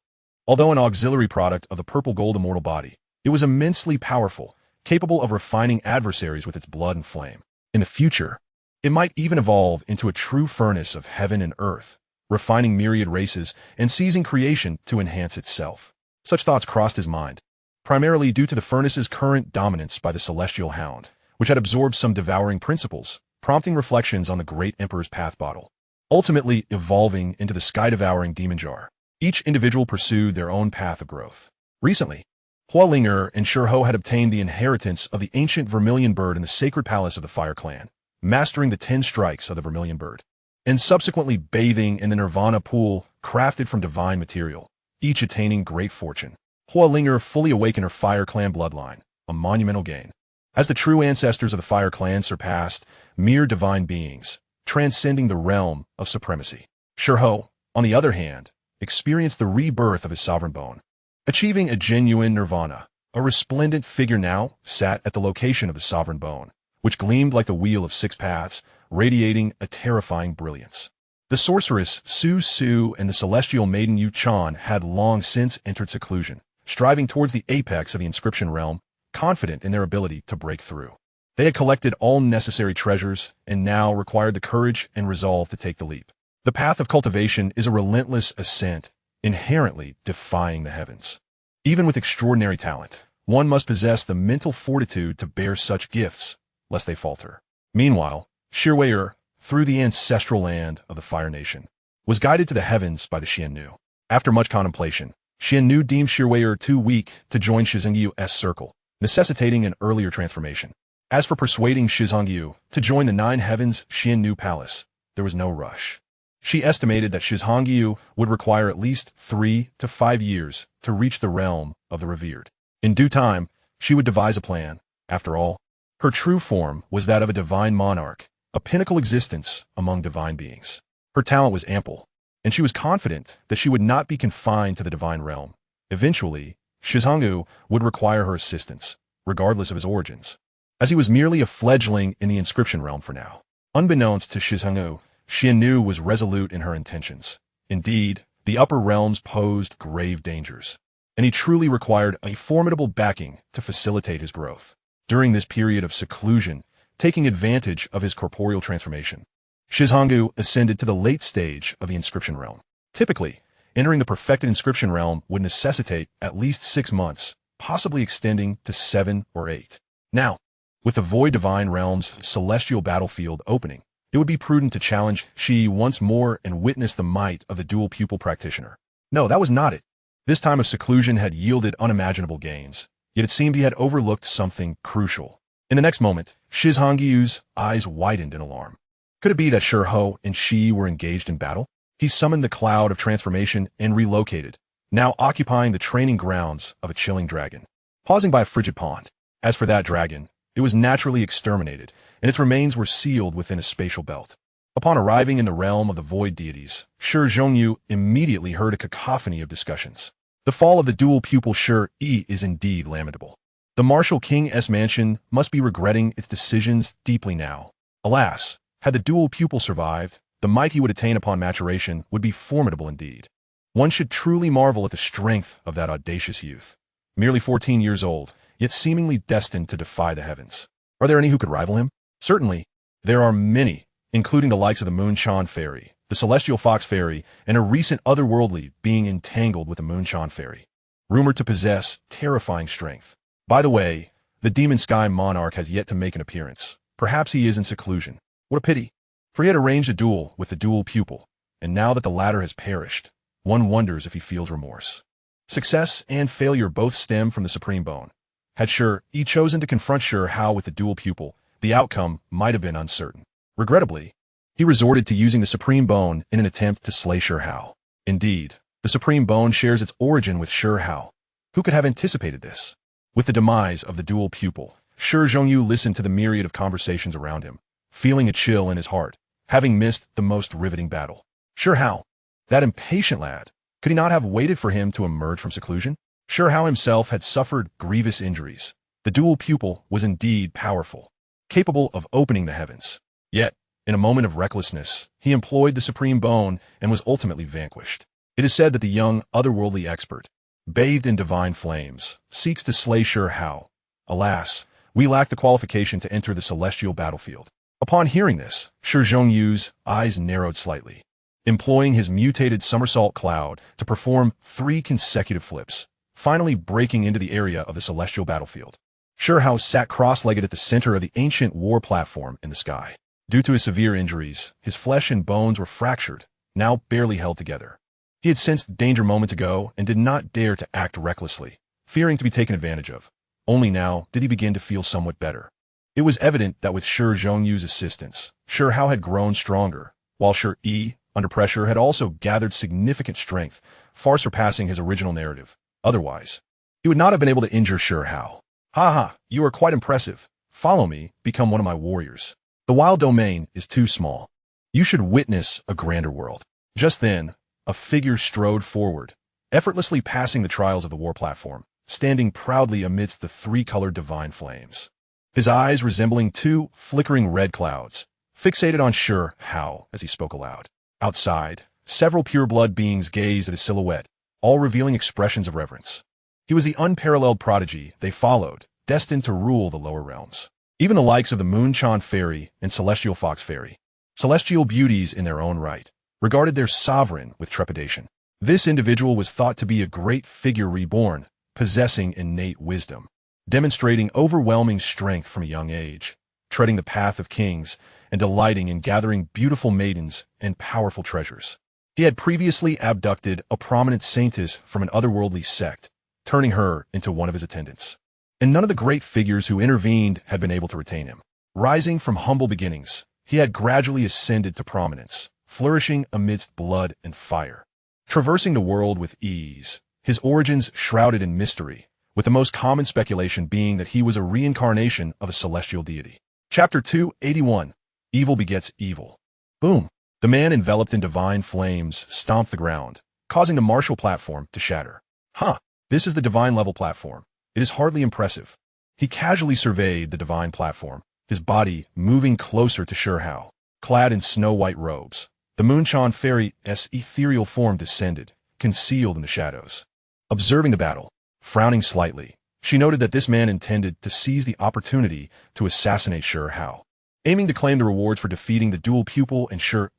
[SPEAKER 1] Although an auxiliary product of the purple-gold immortal body, it was immensely powerful, capable of refining adversaries with its blood and flame. In the future, it might even evolve into a true furnace of heaven and earth, refining myriad races and seizing creation to enhance itself. Such thoughts crossed his mind, primarily due to the furnace's current dominance by the celestial hound, which had absorbed some devouring principles, prompting reflections on the great emperor's path bottle, ultimately evolving into the sky-devouring demon jar. Each individual pursued their own path of growth. Recently, Hualinger and Shi Hao had obtained the inheritance of the ancient vermilion bird in the sacred palace of the Fire Clan, mastering the 10 strikes of the vermilion bird, and subsequently bathing in the nirvana pool crafted from divine material, each attaining great fortune. Hualinger fully awakened her Fire Clan bloodline, a monumental gain, as the true ancestors of the Fire Clan surpassed mere divine beings, transcending the realm of supremacy. Shi Hao, on the other hand, experienced the rebirth of his sovereign bone, achieving a genuine nirvana. A resplendent figure now sat at the location of the sovereign bone, which gleamed like the wheel of 6 paths, radiating a terrifying brilliance. The sorceress Su Su and the celestial maiden Yu Chan had long since entered seclusion, striving towards the apex of the inscription realm, confident in their ability to break through. They had collected all necessary treasures and now required the courage and resolve to take the leap. The path of cultivation is a relentless ascent, inherently defying the heavens. Even with extraordinary talent, one must possess the mental fortitude to bear such gifts, lest they falter. Meanwhile, Shirwei'er, through the ancestral land of the Fire Nation, was guided to the heavens by the Xiannu. After much contemplation, Xiannu deemed Shirwei'er too weak to join Shizhangu's circle, necessitating an earlier transformation. As for persuading Shizhangu to join the 9 heavens Xiannu palace, there was no rush. She estimated that Shizhangu would require at least 3 to 5 years to reach the realm of the revered. In due time, she would devise a plan. After all, her true form was that of a divine monarch, a pinnacle existence among divine beings. Her talent was ample, and she was confident that she would not be confined to the divine realm. Eventually, Shizhangu would require her assistance, regardless of his origins, as he was merely a fledgling in the inscription realm for now. Unbeknownst to Shizhangu, Xiannu was resolute in her intentions. Indeed, the upper realms posed grave dangers, and he truly required a formidable backing to facilitate his growth. During this period of seclusion, taking advantage of his corporeal transformation, Shizhangu ascended to the late stage of the inscription realm. Typically, entering the perfected inscription realm would necessitate at least 6 months, possibly extending to 7 or 8. Now, with the Void Divine Realm's celestial battlefield opening, it would be prudent to challenge Shi once more and witness the might of the dual pupil practitioner. No, that was not it. This time of seclusion had yielded unimaginable gains, yet it seemed he had overlooked something crucial. In the next moment, Shizhangu's eyes widened in alarm. Could it be that Shi Hao and Shi were engaged in battle? He summoned the cloud of transformation and relocated, now occupying the training grounds of a chilling dragon, pausing by a frigid pond. As for that dragon, it was naturally exterminated, and its remains were sealed within a spatial belt. Upon arriving in the realm of the void deities, Shi Zhongyu immediately heard a cacophony of discussions. The fall of the dual pupil Shi is indeed lamentable. The martial king's mansion must be regretting its decisions deeply now. Alas, had the dual pupil survived, the might he would attain upon maturation would be formidable indeed. One should truly marvel at the strength of that audacious youth. Merely 14 years old, yet seemingly destined to defy the heavens. Are there any who could rival him? Certainly, there are many, including the likes of the Moon Chan Fairy, the celestial fox fairy, and a recent otherworldly being entangled with the Moonshine fairy, rumored to possess terrifying strength. By the way, the demon sky monarch has yet to make an appearance. Perhaps he is in seclusion. What a pity, for he had arranged a duel with the dual pupil, and now that the latter has perished, one wonders if he feels remorse. Success and failure both stem from the supreme bone. Had Shi chosen to confront Shi Hao with the dual pupil, the outcome might have been uncertain. Regrettably, he resorted to using the supreme bone in an attempt to slay Shi Hao. Indeed, the supreme bone shares its origin with Shi Hao. Who could have anticipated this? With the demise of the dual pupil, Shi Zhongyu listened to the myriad of conversations around him, feeling a chill in his heart, having missed the most riveting battle. Shi Hao, that impatient lad, could he not have waited for him to emerge from seclusion? Shi Hao himself had suffered grievous injuries. The dual pupil was indeed powerful, capable of opening the heavens. Yet, in a moment of recklessness, he employed the supreme bone and was ultimately vanquished. It is said that the young, otherworldly expert, bathed in divine flames, seeks to slay Shi Hao. Alas, we lack the qualification to enter the celestial battlefield. Upon hearing this, Shi Zhongyu's eyes narrowed slightly, employing his mutated somersault cloud to perform 3 consecutive flips, finally breaking into the area of the celestial battlefield. Shi Hao sat cross-legged at the center of the ancient war platform in the sky. Due to his severe injuries, his flesh and bones were fractured, now barely held together. He had sensed danger moments ago and did not dare to act recklessly, fearing to be taken advantage of. Only now did he begin to feel somewhat better. It was evident that with Shi Zhongyu's assistance, Shi Hao had grown stronger, while Shi, under pressure, had also gathered significant strength, far surpassing his original narrative. Otherwise, he would not have been able to injure Shi Hao. Ha ha, you are quite impressive. Follow me, become one of my warriors. The wild domain is too small. You should witness a grander world. Just then, a figure strode forward, effortlessly passing the trials of the war platform, standing proudly amidst the 3-colored divine flames. His eyes resembling 2 flickering red clouds, fixated on Shi Hao as he spoke aloud. Outside, several pure-blood beings gazed at his silhouette, all revealing expressions of reverence. He was the unparalleled prodigy they followed, destined to rule the lower realms. Even the likes of the Moonshine fairy and celestial fox fairy, celestial beauties in their own right, regarded their sovereign with trepidation. This individual was thought to be a great figure reborn, possessing innate wisdom, demonstrating overwhelming strength from a young age, treading the path of kings, and delighting in gathering beautiful maidens and powerful treasures. He had previously abducted a prominent saintess from an otherworldly sect, turning her into one of his attendants. And none of the great figures who intervened had been able to retain him. Rising from humble beginnings, he had gradually ascended to prominence, flourishing amidst blood and fire. Traversing the world with ease, his origins shrouded in mystery, with the most common speculation being that he was a reincarnation of a celestial deity. Chapter 281, Evil Begets Evil. Boom! The man enveloped in divine flames stomped the ground, causing the martial platform to shatter. Huh, this is the divine level platform. It is hardly impressive. He casually surveyed the divine platform, his body moving closer to Shi Hao. Clad in snow-white robes, the Moonshine fairy's ethereal form descended, concealed in the shadows. Observing the battle, frowning slightly, she noted that this man intended to seize the opportunity to assassinate Shi Hao, aiming to claim the rewards for defeating the dual pupil and Shi,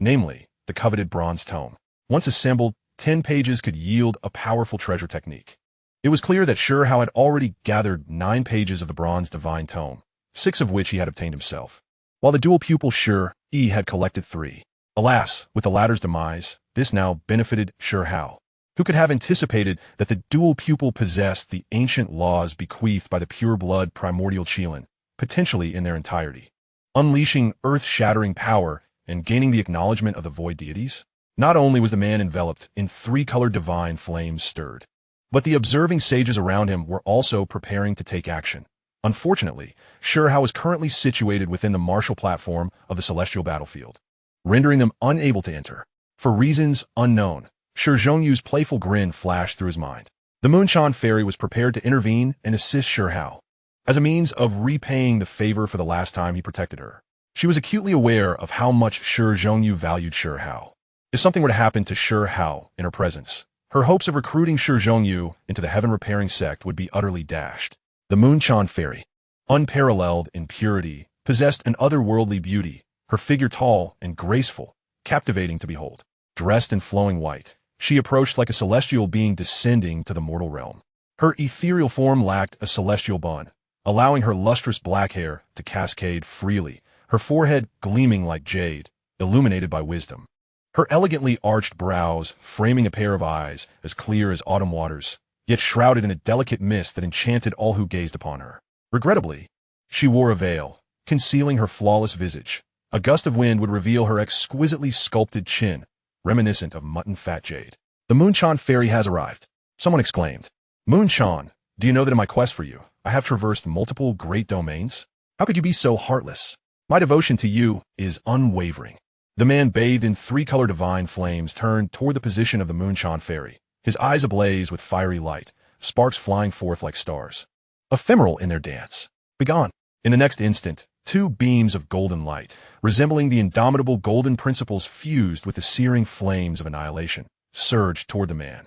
[SPEAKER 1] namely, the coveted bronze tome. Once assembled, 10 pages could yield a powerful treasure technique. It was clear that Shi Hao had already gathered 9 pages of the bronze divine tome, 6 of which he had obtained himself, while the dual pupil Shi had collected 3. Alas, with the latter's demise, this now benefited Shi Hao. Who could have anticipated that the dual pupil possessed the ancient laws bequeathed by the pure-blood primordial Qilin, potentially in their entirety, unleashing earth-shattering power and gaining the acknowledgement of the void deities? Not only was the man enveloped in 3-colored divine flames stirred, but the observing sages around him were also preparing to take action. Unfortunately, Shi Hao was currently situated within the martial platform of the celestial battlefield, rendering them unable to enter. For reasons unknown, Shi Zhongyu's playful grin flashed through his mind. The Moonshine fairy was prepared to intervene and assist Shi Hao, as a means of repaying the favor for the last time he protected her. She was acutely aware of how much Shi Zhongyu valued Shi Hao. If something were to happen to Shi Hao in her presence, her hopes of recruiting Shi Zhongyu into the heaven-repairing sect would be utterly dashed. The Moonshine fairy, unparalleled in purity, possessed an otherworldly beauty, her figure tall and graceful, captivating to behold. Dressed in flowing white, she approached like a celestial being descending to the mortal realm. Her ethereal form lacked a celestial bond, allowing her lustrous black hair to cascade freely, her forehead gleaming like jade, illuminated by wisdom. Her elegantly arched brows framing a pair of eyes as clear as autumn waters, yet shrouded in a delicate mist that enchanted all who gazed upon her. Regrettably, she wore a veil, concealing her flawless visage. A gust of wind would reveal her exquisitely sculpted chin, reminiscent of mutton fat jade. "The Moonshine Fairy has arrived," someone exclaimed. "Moonshine, do you know that in my quest for you, I have traversed multiple great domains? How could you be so heartless? My devotion to you is unwavering." The man bathed in three-color divine flames turned toward the position of the Moonshine Fairy, his eyes ablaze with fiery light, sparks flying forth like stars. Ephemeral in their dance. Begone. In the next instant, two beams of golden light, resembling the indomitable golden principles fused with the searing flames of annihilation, surged toward the man.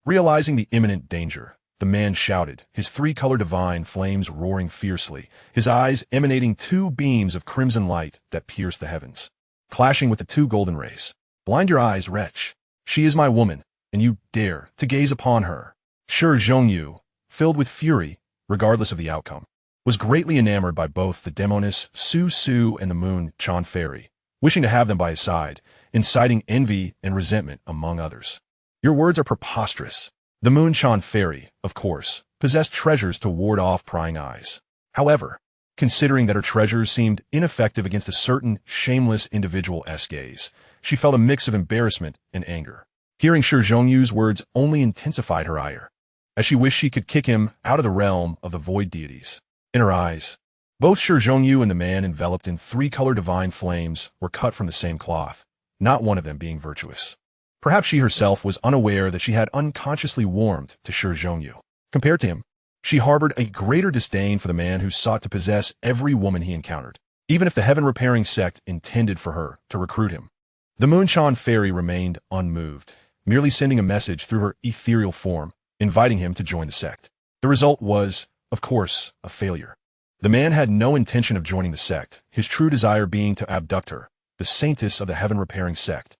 [SPEAKER 1] Realizing the imminent danger, the man shouted, his three-color divine flames roaring fiercely, his eyes emanating two beams of crimson light that pierced the heavens, clashing with the two golden rays. "Blind your eyes, wretch. She is my woman, and you dare to gaze upon her." Shi Zhongyu, filled with fury, regardless of the outcome, was greatly enamored by both the demoness Su Su and the Moonshine Fairy, wishing to have them by his side, inciting envy and resentment among others. "Your words are preposterous." The Moonshine Fairy, of course, possessed treasures to ward off prying eyes. However, considering that her treasures seemed ineffective against a certain shameless individual's gaze, she felt a mix of embarrassment and anger. Hearing Shi Zhongyu's words only intensified her ire, as she wished she could kick him out of the realm of the void deities. In her eyes, both Shi Zhongyu and the man enveloped in three-color divine flames were cut from the same cloth, not one of them being virtuous. Perhaps she herself was unaware that she had unconsciously warmed to Shi Zhongyu. Compared to him, she harbored a greater disdain for the man who sought to possess every woman he encountered, even if the heaven-repairing sect intended for her to recruit him. The Moonshine Fairy remained unmoved, merely sending a message through her ethereal form, inviting him to join the sect. The result was, of course, a failure. The man had no intention of joining the sect, his true desire being to abduct her, the saintess of the heaven-repairing sect.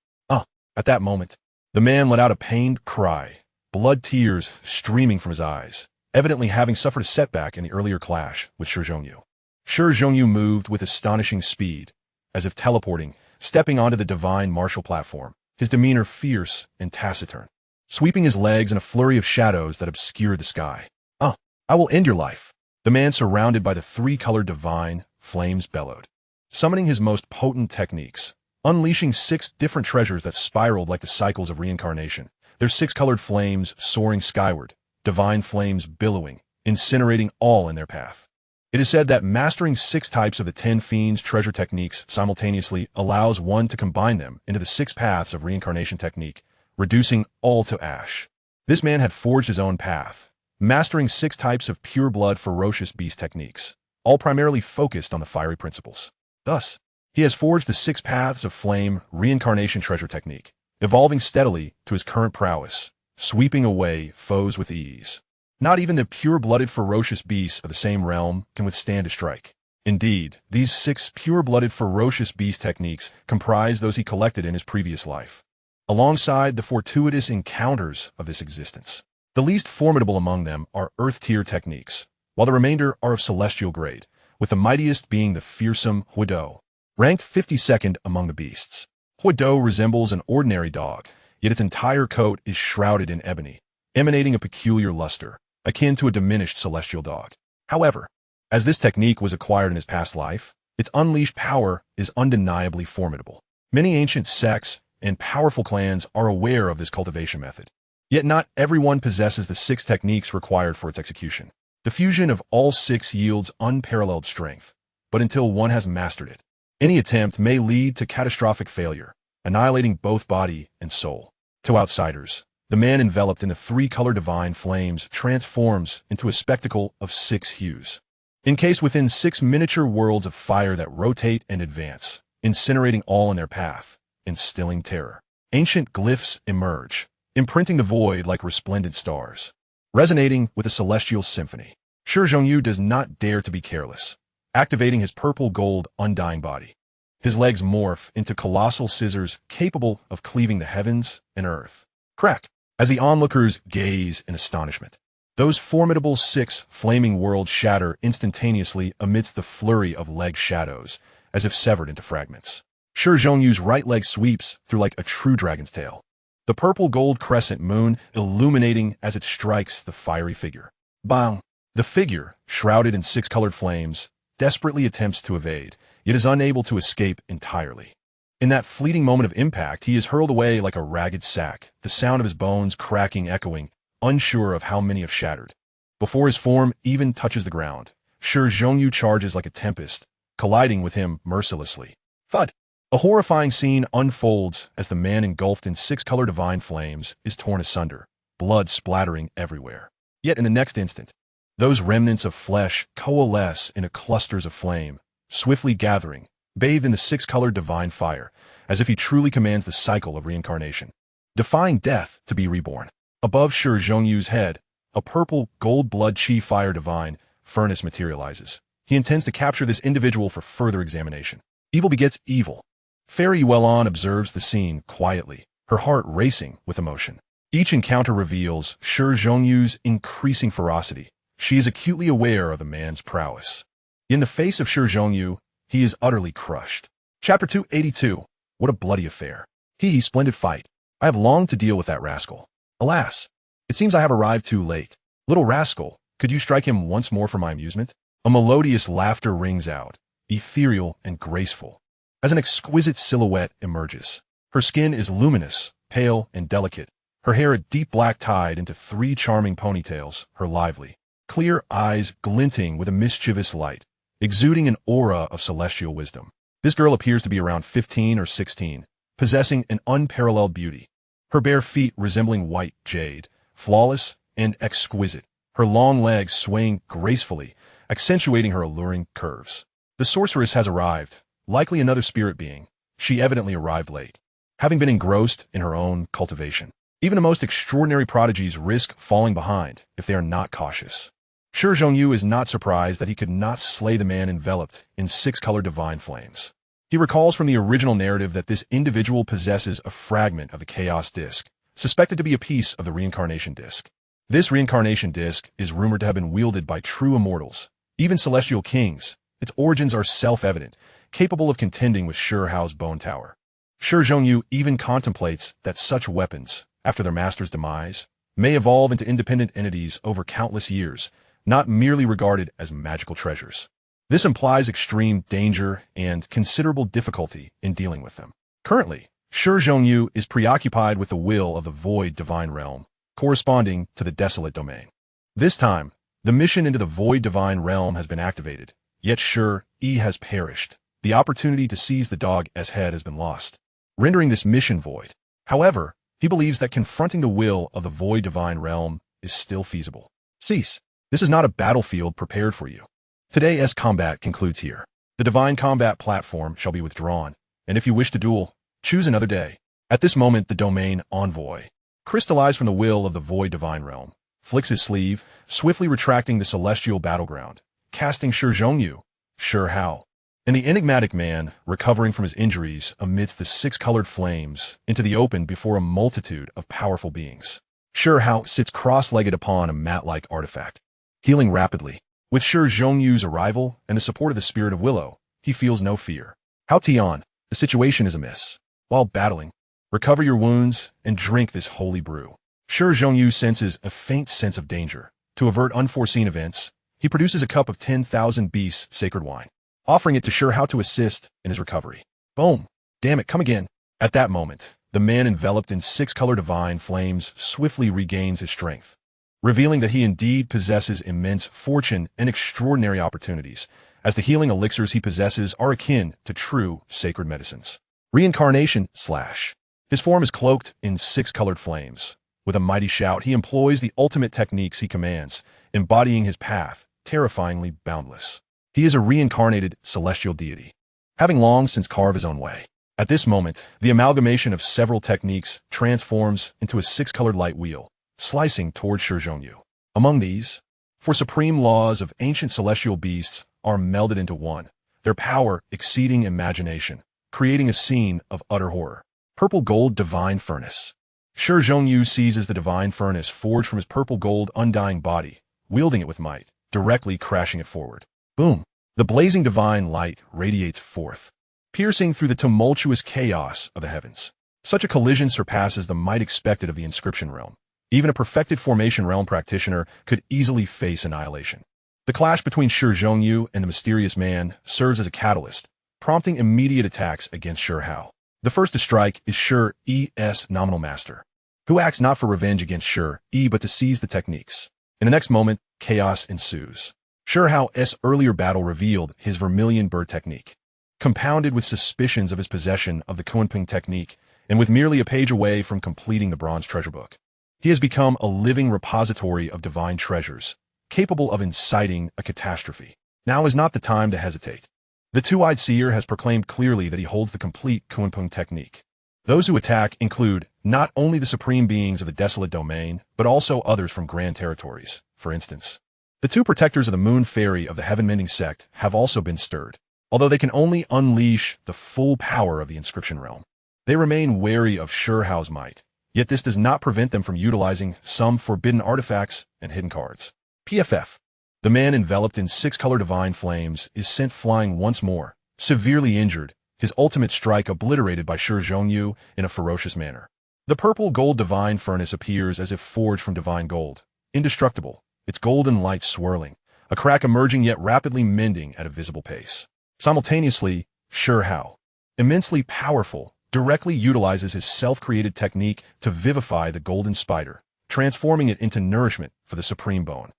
[SPEAKER 1] At that moment, the man let out a pained cry, blood tears streaming from his eyes, evidently having suffered a setback in the earlier clash with Shi Zhongyu. Shi Zhongyu moved with astonishing speed, as if teleporting, stepping onto the divine martial platform, his demeanor fierce and taciturn, sweeping his legs in a flurry of shadows that obscured the sky. "I will end your life." The man surrounded by the three-colored divine flames bellowed, summoning his most potent techniques, unleashing 6 different treasures that spiraled like the cycles of reincarnation, their 6-colored flames soaring skyward, divine flames billowing, incinerating all in their path. It is said that mastering 6 types of the 10 Fiends treasure techniques simultaneously allows one to combine them into the 6 paths of reincarnation technique, reducing all to ash. This man had forged his own path, mastering 6 types of pure-blood ferocious beast techniques, all primarily focused on the fiery principles. Thus, he has forged the 6 paths of flame reincarnation treasure technique, evolving steadily to his current prowess, sweeping away foes with ease. Not even the pure-blooded ferocious beasts of the same realm can withstand a strike. Indeed, these 6 pure-blooded ferocious beast techniques comprise those he collected in his previous life, alongside the fortuitous encounters of this existence. The least formidable among them are earth-tier techniques, while the remainder are of celestial grade, with the mightiest being the fearsome Huidou, ranked 52nd among the beasts. Huidou resembles an ordinary dog, yet its entire coat is shrouded in ebony, emanating a peculiar luster, akin to a diminished celestial dog. However, as this technique was acquired in his past life, its unleashed power is undeniably formidable. Many ancient sects and powerful clans are aware of this cultivation method, yet not everyone possesses the 6 techniques required for its execution. The fusion of all 6 yields unparalleled strength, but until one has mastered it, any attempt may lead to catastrophic failure, annihilating both body and soul. To outsiders, the man enveloped in the 3-color divine flames transforms into a spectacle of 6 hues, encased within 6 miniature worlds of fire that rotate and advance, incinerating all in their path, instilling terror. Ancient glyphs emerge, imprinting the void like resplendent stars, resonating with a celestial symphony. Shi Zhongyu does not dare to be careless, activating his purple-gold undying body. His legs morph into colossal scissors capable of cleaving the heavens and earth. Crack! As the onlookers gaze in astonishment, those formidable 6 flaming worlds shatter instantaneously amidst the flurry of leg shadows, as if severed into fragments. Shi Zhongyu's right leg sweeps through like a true dragon's tail, the purple gold crescent moon illuminating as it strikes the fiery figure. Bang! The figure, shrouded in 6 colored flames, desperately attempts to evade, yet is unable to escape entirely. In that fleeting moment of impact, he is hurled away like a ragged sack, the sound of his bones cracking echoing, unsure of how many have shattered. Before his form even touches the ground, Shi Zhongyu charges like a tempest, colliding with him mercilessly. Thud! A horrifying scene unfolds as the man engulfed in 6 colored divine flames is torn asunder, blood splattering everywhere. Yet in the next instant, those remnants of flesh coalesce into clusters of flame, swiftly gathering, bathed in the 6 colored divine fire, as if he truly commands the cycle of reincarnation, defying death to be reborn. Above Shi Zhongyu's head, a purple gold blood chi fire divine furnace materializes. He intends to capture this individual for further examination. Evil begets evil. Fairy Yuelon observes the scene quietly, her heart racing with emotion. Each encounter reveals Shi Zhongyu's increasing ferocity. She is acutely aware of the man's prowess. In the face of Shi Zhongyu, he is utterly crushed. Chapter 282. What a bloody affair. Splendid fight. I have longed to deal with that rascal. Alas, it seems I have arrived too late. Little rascal, could you strike him once more for my amusement? A melodious laughter rings out, ethereal and graceful, as an exquisite silhouette emerges. Her skin is luminous, pale, and delicate, her hair a deep black tied into 3 charming ponytails, her lively, clear eyes glinting with a mischievous light, exuding an aura of celestial wisdom. This girl appears to be around 15 or 16, possessing an unparalleled beauty. Her bare feet resembling white jade, flawless and exquisite, her long legs swaying gracefully, accentuating her alluring curves. The sorceress has arrived, likely another spirit being. She evidently arrived late, having been engrossed in her own cultivation. Even the most extraordinary prodigies risk falling behind if they are not cautious. Shi Zhongyu is not surprised that he could not slay the man enveloped in 6 colored divine flames. He recalls from the original narrative that this individual possesses a fragment of the Chaos Disc, suspected to be a piece of the Reincarnation Disc. This Reincarnation Disc is rumored to have been wielded by true immortals, even celestial kings. Its origins are self-evident, capable of contending with Shi Hao's bone tower. Shi Zhongyu even contemplates that such weapons, after their master's demise, may evolve into independent entities over countless years, not merely regarded as magical treasures. This implies extreme danger and considerable difficulty in dealing with them. Currently, Shi Zhongyu is preoccupied with the will of the void divine realm, corresponding to the desolate domain. This time, the mission into the void divine realm has been activated, yet Shi has perished. The opportunity to seize the dog as head has been lost, rendering this mission void. However, he believes that confronting the will of the void divine realm is still feasible. Cease. This is not a battlefield prepared for you. Today's combat concludes here. The divine combat platform shall be withdrawn, and if you wish to duel, choose another day. At this moment, the domain envoy, crystallized from the will of the void divine realm, flicks his sleeve, swiftly retracting the celestial battleground, casting Shi Zhongyu, Shi Hao, and the enigmatic man, recovering from his injuries amidst the 6 colored flames, into the open before a multitude of powerful beings. Shi Hao sits cross-legged upon a mat-like artifact, healing rapidly. With Shi Zhongyu's arrival and the support of the Spirit of Willow, he feels no fear. Hao Tian, the situation is amiss. While battling, recover your wounds and drink this holy brew. Shi Zhongyu senses a faint sense of danger. To avert unforeseen events, he produces a cup of 10,000 beasts sacred wine, offering it to Shi Hao to assist in his recovery. Boom! Damn it, come again. At that moment, the man enveloped in 6 colored divine flames swiftly regains his strength, revealing that he indeed possesses immense fortune and extraordinary opportunities, as the healing elixirs he possesses are akin to true sacred medicines. Reincarnation / His form is cloaked in 6 colored flames. With a mighty shout, he employs the ultimate techniques he commands, embodying his path, terrifyingly boundless. He is a reincarnated celestial deity, having long since carved his own way. At this moment, the amalgamation of several techniques transforms into a 6-colored light wheel, slicing towards Shi Zhongyu. Among these, 4 supreme laws of ancient celestial beasts are melded into one, their power exceeding imagination. creating a scene of utter horror. Purple Gold Divine Furnace. Shi Hao seizes the divine furnace forged from his purple gold undying body, wielding it with might, directly crashing it forward. Boom! The blazing divine light radiates forth, piercing through the tumultuous chaos of the heavens. Such a collision surpasses the might expected of the inscription realm. Even a perfected formation realm practitioner could easily face annihilation. The clash between Shi Hao and the mysterious man serves as a catalyst, prompting immediate attacks against Shi Hao. The first to strike is Shi's nominal master, who acts not for revenge against Shi, but to seize the techniques. In the next moment, chaos ensues. Shi Hao's earlier battle revealed his vermilion bird technique. Compounded with suspicions of his possession of the Kunpeng technique, and with merely a page away from completing the bronze treasure book, he has become a living repository of divine treasures, capable of inciting a catastrophe. Now is not the time to hesitate. The two-eyed seer has proclaimed clearly that he holds the complete Kunpeng technique. Those who attack include not only the supreme beings of the desolate domain, but also others from grand territories. For instance, the two protectors of the moon fairy of the heaven-mending sect have also been stirred. Although they can only unleash the full power of the inscription realm, they remain wary of Shi Hao's might, yet this does not prevent them from utilizing some forbidden artifacts and hidden cards. PFF. The man enveloped in six-color divine flames is sent flying once more, severely injured, his ultimate strike obliterated by Shi Hao in a ferocious manner. The purple gold divine furnace appears as if forged from divine gold, indestructible, its golden light swirling, a crack emerging yet rapidly mending at a visible pace. Simultaneously, Shi Hao, immensely powerful, directly utilizes his self-created technique to vivify the golden spider, transforming it into nourishment for the supreme bone.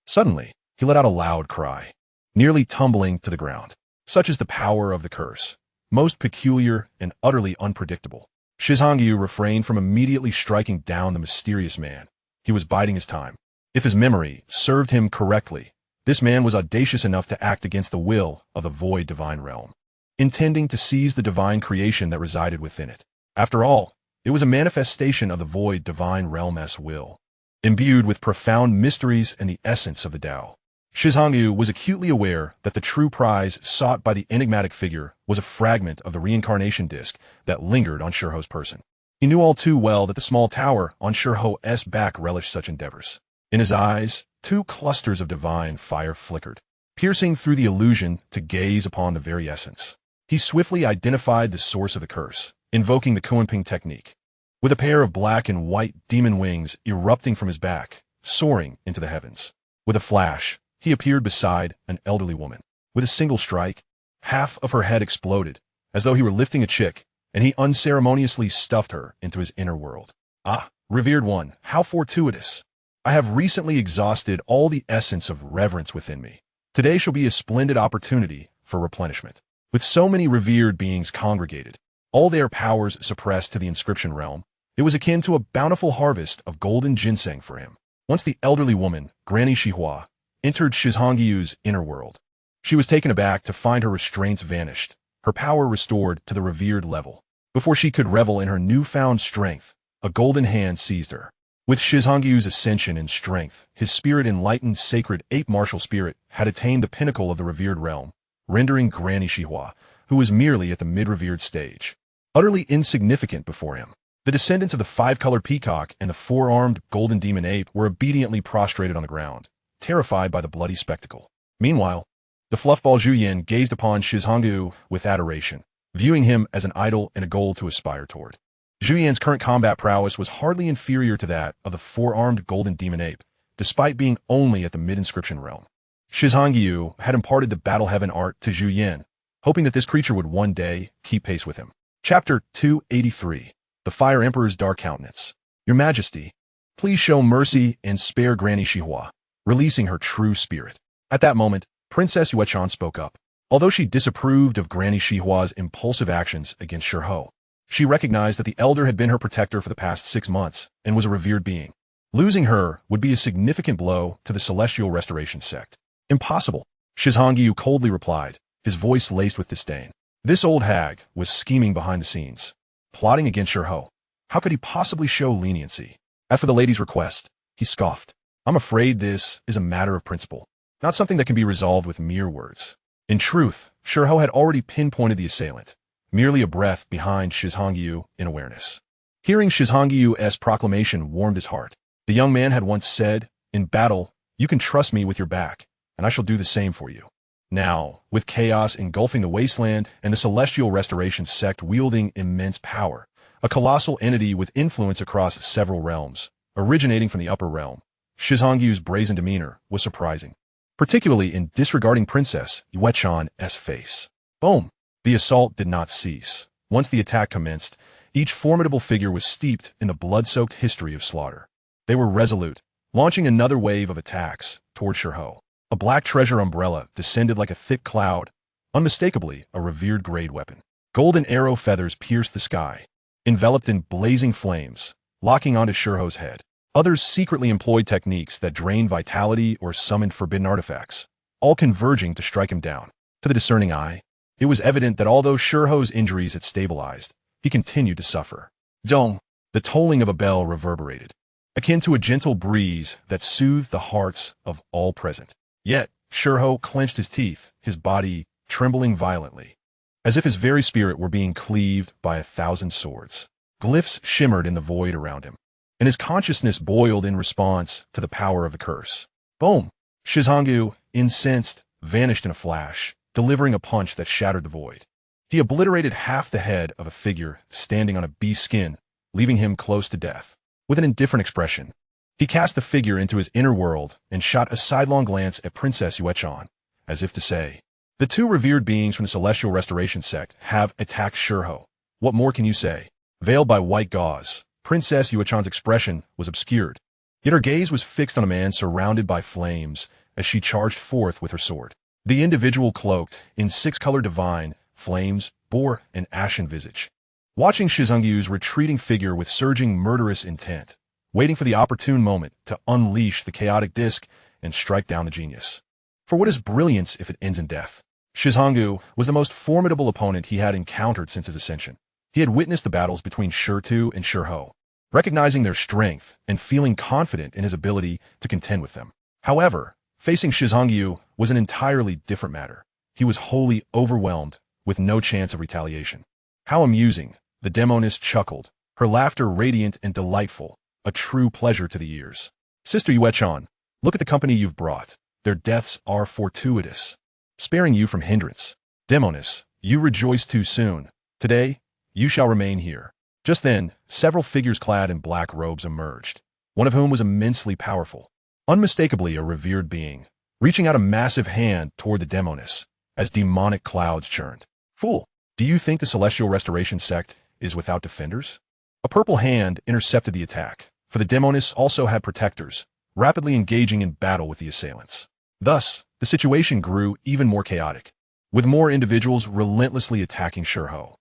[SPEAKER 1] Suddenly, he let out a loud cry, nearly tumbling to the ground. Such is the power of the curse, most peculiar and utterly unpredictable. Shi Hao refrained from immediately striking down the mysterious man. He was biding his time. If his memory served him correctly, this man was audacious enough to act against the will of the void divine realm, intending to seize the divine creation that resided within it. After all, it was a manifestation of the void divine realm's will, imbued with profound mysteries and the essence of the Tao. Shi Hao was acutely aware that the true prize sought by the enigmatic figure was a fragment of the reincarnation disk that lingered on Shi Hao's person. He knew all too well that the small tower on Shi Hao's back relished such endeavors. In his eyes, two clusters of divine fire flickered, piercing through the illusion to gaze upon the very essence. He swiftly identified the source of the curse, invoking the Kunpeng technique. With a pair of black and white demon wings erupting from his back, soaring into the heavens. With a flash, he appeared beside an elderly woman. With a single strike, half of her head exploded, as though he were lifting a chick, and he unceremoniously stuffed her into his inner world. Ah, revered one, how fortuitous! I have recently exhausted all the essence of reverence within me. Today shall be a splendid opportunity for replenishment. With so many revered beings congregated, all their powers suppressed to the inscription realm, it was akin to a bountiful harvest of golden ginseng for him. Once the elderly woman, Granny Shi Hao, entered Shi Hao's inner world, she was taken aback to find her restraints vanished, her power restored to the revered level. Before she could revel in her newfound strength, a golden hand seized her. With Shi Hao's ascension in strength, his spirit-enlightened sacred ape martial spirit had attained the pinnacle of the revered realm, rendering Granny Shi Hao, who was merely at the mid-revered stage, utterly insignificant before him. The descendants of the five-colored peacock and the four-armed golden demon ape were obediently prostrated on the ground, terrified by the bloody spectacle. Meanwhile, the fluffball Zhuyan gazed upon Shi Hao with adoration, viewing him as an idol and a goal to aspire toward. Zhuyan's current combat prowess was hardly inferior to that of the four-armed golden demon ape, despite being only at the mid-inscription realm. Shi Hao had imparted the battle heaven art to Zhuyan, hoping that this creature would one day keep pace with him. Chapter 283. The Fire Emperor's Dark Countenance. Your Majesty, please show mercy and spare Granny Shi Hao, releasing her true spirit. At that moment, Princess Yuechan spoke up. Although she disapproved of Granny Shi Hao's impulsive actions against Shi Hao, she recognized that the elder had been her protector for the past 6 months and was a revered being. Losing her would be a significant blow to the Celestial Restoration sect. Impossible, Shi Hao coldly replied, his voice laced with disdain. This old hag was scheming behind the scenes, plotting against Shi Hao. How could he possibly show leniency? As for the lady's request, he scoffed. I'm afraid this is a matter of principle, not something that can be resolved with mere words. In truth, Shi Hao had already pinpointed the assailant, merely a breath behind Shizhongyu in awareness. Hearing Shizhongyu's proclamation warmed his heart. The young man had once said, "In battle, you can trust me with your back, and I shall do the same for you." Now, with chaos engulfing the wasteland and the celestial restoration sect wielding immense power, a colossal entity with influence across several realms, originating from the upper realm, Shizhongyu's brazen demeanor was surprising, particularly in disregarding Princess Yuechan's face. Boom! The assault did not cease. Once the attack commenced, each formidable figure was steeped in the blood-soaked history of slaughter. They were resolute, launching another wave of attacks toward Shi Hao. A black treasure umbrella descended like a thick cloud, unmistakably a revered grade weapon. Golden arrow feathers pierced the sky, enveloped in blazing flames, locking onto Shi Hao's head. Others secretly employed techniques that drained vitality or summoned forbidden artifacts, all converging to strike him down. To the discerning eye, it was evident that although Shi Hao's injuries had stabilized, he continued to suffer. Dong! The tolling of a bell reverberated, akin to a gentle breeze that soothed the hearts of all present. Yet, Shi Hao clenched his teeth, his body trembling violently, as if his very spirit were being cleaved by 1,000 swords. Glyphs shimmered in the void around him, and his consciousness boiled in response to the power of the curse. Boom! Shizhongyu, incensed, vanished in a flash, delivering a punch that shattered the void. He obliterated half the head of a figure standing on a beast's skin, leaving him close to death. With an indifferent expression, he cast the figure into his inner world and shot a sidelong glance at Princess Yuechan, as if to say, "The two revered beings from the Celestial Restoration sect have attacked Shi Hao. What more can you say?" Veiled by white gauze, Princess Yuechan's expression was obscured, yet her gaze was fixed on a man surrounded by flames as she charged forth with her sword. The individual cloaked in six-color divine flames bore an ashen visage. Watching Shizhongyu's retreating figure with surging murderous intent, waiting for the opportune moment to unleash the chaotic disc and strike down the genius. For what is brilliance if it ends in death? Shizhongyu was the most formidable opponent he had encountered since his ascension. He had witnessed the battles between Shi and Shi Hao, recognizing their strength and feeling confident in his ability to contend with them. However, facing Shizhongyu was an entirely different matter. He was wholly overwhelmed, with no chance of retaliation. How amusing, the demoness chuckled, her laughter radiant and delightful, a true pleasure to the ears. "Sister Yuechan, look at the company you've brought. Their deaths are fortuitous, sparing you from hindrance. Demoness, you rejoice too soon. Today, you shall remain here." Just then, several figures clad in black robes emerged, one of whom was immensely powerful, unmistakably a revered being, reaching out a massive hand toward the demoness, as demonic clouds churned. "Fool, do you think the Celestial Restoration sect is without defenders?" A purple hand intercepted the attack, for the demoness also had protectors, rapidly engaging in battle with the assailants. Thus, the situation grew even more chaotic, with more individuals relentlessly attacking Shi Hao.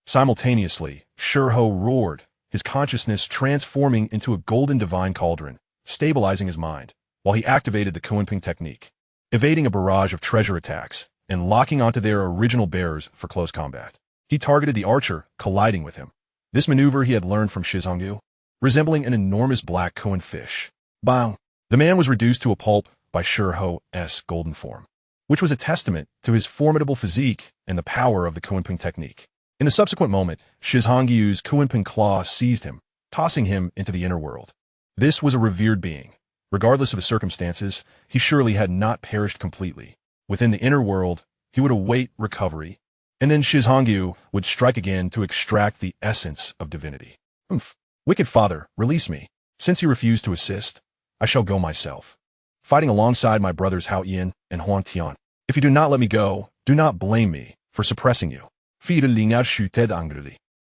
[SPEAKER 1] Simultaneously, Shi Hao roared, his consciousness transforming into a golden divine cauldron, stabilizing his mind, while he activated the Kunping technique, evading a barrage of treasure attacks and locking onto their original bearers for close combat. He targeted the archer, colliding with him. This maneuver he had learned from Shizhongyu, resembling an enormous black Kuan fish. Bang! The man was reduced to a pulp by Shi Hao's golden form, which was a testament to his formidable physique and the power of the Kunping technique. In the subsequent moment, Shizhongyu's Kunping claw seized him, tossing him into the inner world. This was a revered being. Regardless of the circumstances, he surely had not perished completely. Within the inner world, he would await recovery, and then Shizhongyu would strike again to extract the essence of divinity. Wicked father, release me. Since you refuse to assist, I shall go myself, fighting alongside my brothers Hao Yin and Huang Tian. If you do not let me go, do not blame me for suppressing you.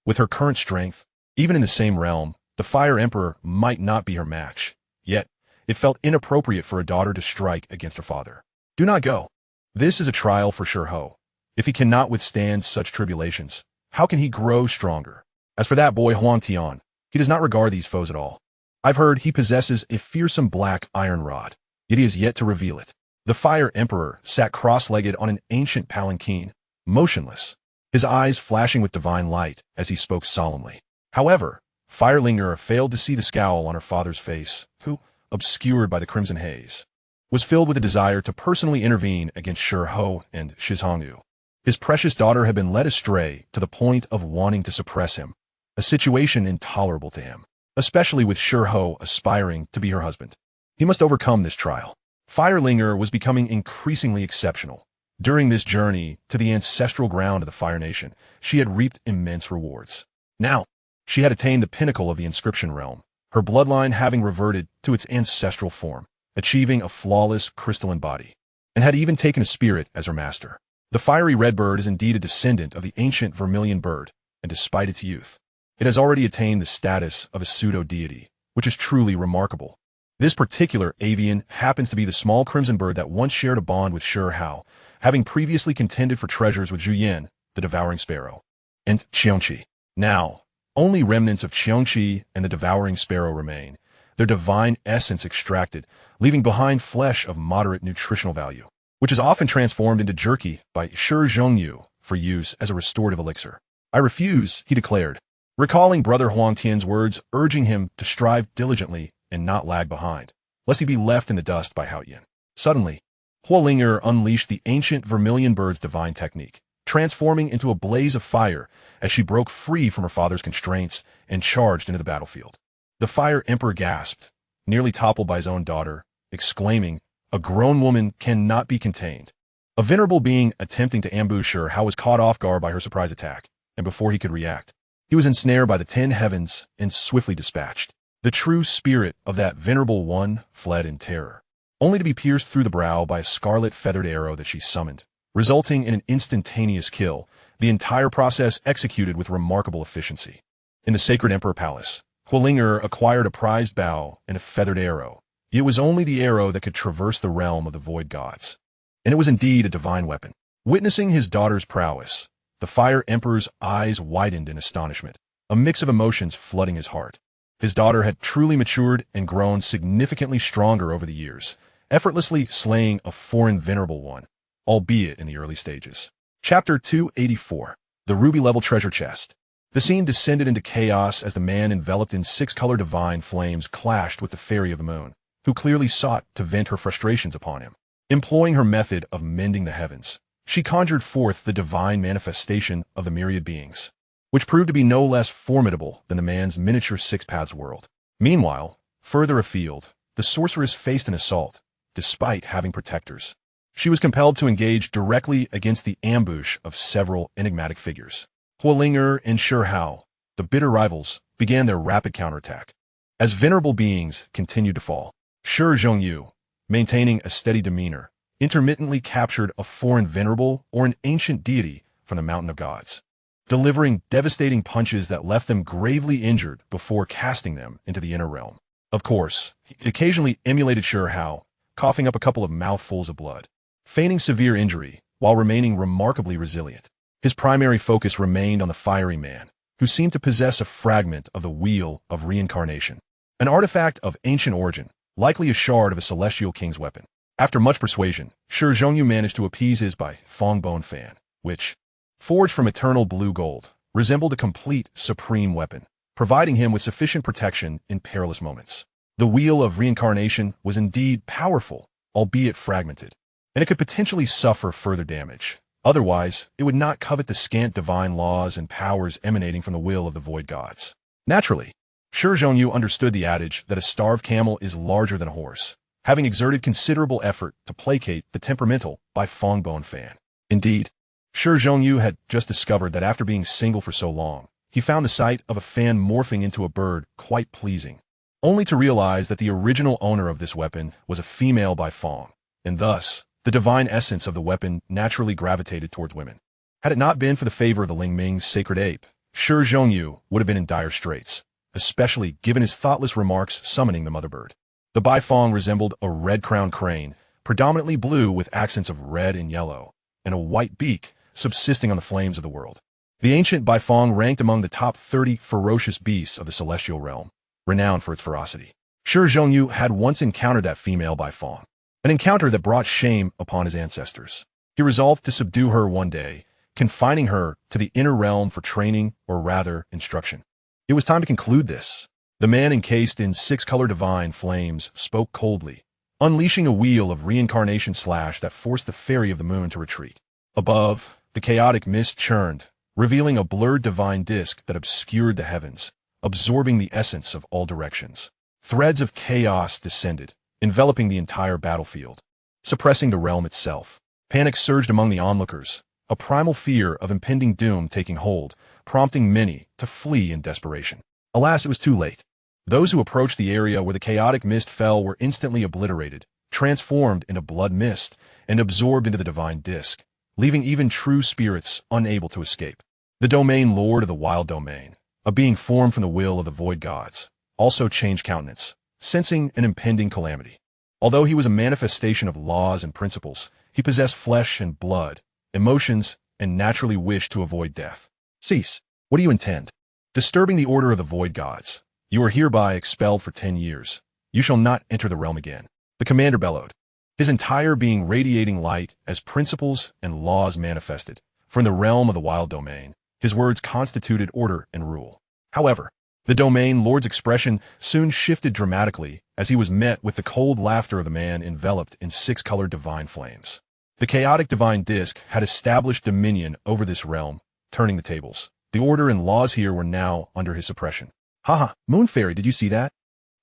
[SPEAKER 1] With her current strength, even in the same realm, the Fire Emperor might not be her match. Yet, it felt inappropriate for a daughter to strike against her father. Do not go. This is a trial for Shi Hao. If he cannot withstand such tribulations, how can he grow stronger? As for that boy Huang Tian, he does not regard these foes at all. I've heard he possesses a fearsome black iron rod, yet he has yet to reveal it. The Fire Emperor sat cross-legged on an ancient palanquin, motionless, his eyes flashing with divine light as he spoke solemnly. However, Firelinger failed to see the scowl on her father's face, who, obscured by the crimson haze, was filled with a desire to personally intervene against Shi Hao and Shizhongyu. His precious daughter had been led astray to the point of wanting to suppress him, a situation intolerable to him, especially with Shi Hao aspiring to be her husband. He must overcome this trial. Firelinger was becoming increasingly exceptional. During this journey to the ancestral ground of the Fire Nation, she had reaped immense rewards. Now, she had attained the pinnacle of the inscription realm, her bloodline having reverted to its ancestral form, achieving a flawless crystalline body, and had even taken a spirit as her master. The fiery red bird is indeed a descendant of the ancient vermilion bird, and despite its youth, it has already attained the status of a pseudo-deity, which is truly remarkable. This particular avian happens to be the small crimson bird that once shared a bond with Shi Hao, having previously contended for treasures with Zhu Yan, the devouring sparrow, and Qiongqi. Now, only remnants of Qiongqi and the devouring sparrow remain, their divine essence extracted, leaving behind flesh of moderate nutritional value, which is often transformed into jerky by Shi Zhongyu for use as a restorative elixir. "I refuse," he declared, recalling Brother Huang Tian's words urging him to strive diligently and not lag behind, lest he be left in the dust by Hao Yan. Suddenly, Huolinger unleashed the ancient vermilion bird's divine technique, transforming into a blaze of fire as she broke free from her father's constraints and charged into the battlefield. The Fire Emperor gasped, nearly toppled by his own daughter, exclaiming, "A grown woman cannot be contained." A venerable being attempting to ambush her, Hao was caught off guard by her surprise attack, and before he could react, he was ensnared by the 10 heavens and swiftly dispatched. The true spirit of that venerable one fled in terror, only to be pierced through the brow by a scarlet feathered arrow that she summoned, resulting in an instantaneous kill, the entire process executed with remarkable efficiency. In the Sacred Emperor Palace, Huolinger acquired a prized bow and a feathered arrow. It was only the arrow that could traverse the realm of the void gods, and it was indeed a divine weapon. Witnessing his daughter's prowess, the Fire Emperor's eyes widened in astonishment, a mix of emotions flooding his heart. His daughter had truly matured and grown significantly stronger over the years, effortlessly slaying a foreign venerable one, albeit in the early stages. Chapter 284. The Ruby-Level Treasure Chest. The scene descended into chaos as the man enveloped in 6-color divine flames clashed with the Fairy of the Moon, who clearly sought to vent her frustrations upon him. Employing her method of mending the heavens, she conjured forth the divine manifestation of the myriad beings, which proved to be no less formidable than the man's miniature six-paths world. Meanwhile, further afield, the sorceress faced an assault, despite having protectors. She was compelled to engage directly against the ambush of several enigmatic figures. Huolinger and Shi Hao, the bitter rivals, began their rapid counterattack. As venerable beings continued to fall, Shi Zhongyu, maintaining a steady demeanor, intermittently captured a foreign venerable or an ancient deity from the Mountain of Gods, delivering devastating punches that left them gravely injured before casting them into the inner realm. Of course, he occasionally emulated Shi Hao, coughing up a couple of mouthfuls of blood, feigning severe injury while remaining remarkably resilient. His primary focus remained on the fiery man, who seemed to possess a fragment of the Wheel of Reincarnation, an artifact of ancient origin, likely a shard of a celestial king's weapon. After much persuasion, Shi Zhongyu managed to appease his by Fongbone fan, which, forged from eternal blue gold, resembled a complete supreme weapon, providing him with sufficient protection in perilous moments. The Wheel of Reincarnation was indeed powerful, albeit fragmented, and it could potentially suffer further damage. Otherwise, it would not covet the scant divine laws and powers emanating from the will of the void gods. Naturally, Shi Zhongyu understood the adage that a starved camel is larger than a horse, having exerted considerable effort to placate the temperamental by Fongbone fan. Indeed, Shi Zhongyu had just discovered that after being single for so long, he found the sight of a fan morphing into a bird quite pleasing, only to realize that the original owner of this weapon was a female by Fong, and thus, the divine essence of the weapon naturally gravitated towards women. Had it not been for the favor of the Lingming's sacred ape, Shi Zhongyu would have been in dire straits, especially given his thoughtless remarks summoning the mother bird. The Baifong resembled a red-crowned crane, predominantly blue with accents of red and yellow, and a white beak subsisting on the flames of the world. The ancient Baifong ranked among the top 30 ferocious beasts of the celestial realm, renowned for its ferocity. Shi Zhongyu had once encountered that female Baifong, an encounter that brought shame upon his ancestors. He resolved to subdue her one day, confining her to the inner realm for training, or rather, instruction. It was time to conclude this. The man encased in 6-color divine flames spoke coldly, unleashing a wheel of reincarnation slash that forced the Fairy of the Moon to retreat. Above, The chaotic mist churned, revealing a blurred divine disk that obscured the heavens, absorbing the essence of all directions. Threads of chaos descended, enveloping the entire battlefield, suppressing the realm itself. Panic surged among the onlookers, a primal fear of impending doom taking hold, prompting many to flee in desperation. Alas, it was too late. Those who approached the area where the chaotic mist fell were instantly obliterated, transformed into blood mist, and absorbed into the divine disk, leaving even true spirits unable to escape. The domain lord of the wild domain, a being formed from the will of the void gods, also changed countenance, sensing an impending calamity. Although he was a manifestation of laws and principles, he possessed flesh and blood, emotions, and naturally wished to avoid death. Cease. What do you intend? Disturbing the order of the void gods. You are hereby expelled for 10 years. You shall not enter the realm again. The commander bellowed, his entire being radiating light as principles and laws manifested. From the realm of the wild domain, his words constituted order and rule. However, the domain lord's expression soon shifted dramatically as he was met with the cold laughter of the man enveloped in 6-colored divine flames. The chaotic divine disk had established dominion over this realm, turning the tables. The order and laws here were now under his suppression. Haha, Moon Fairy, did you see that?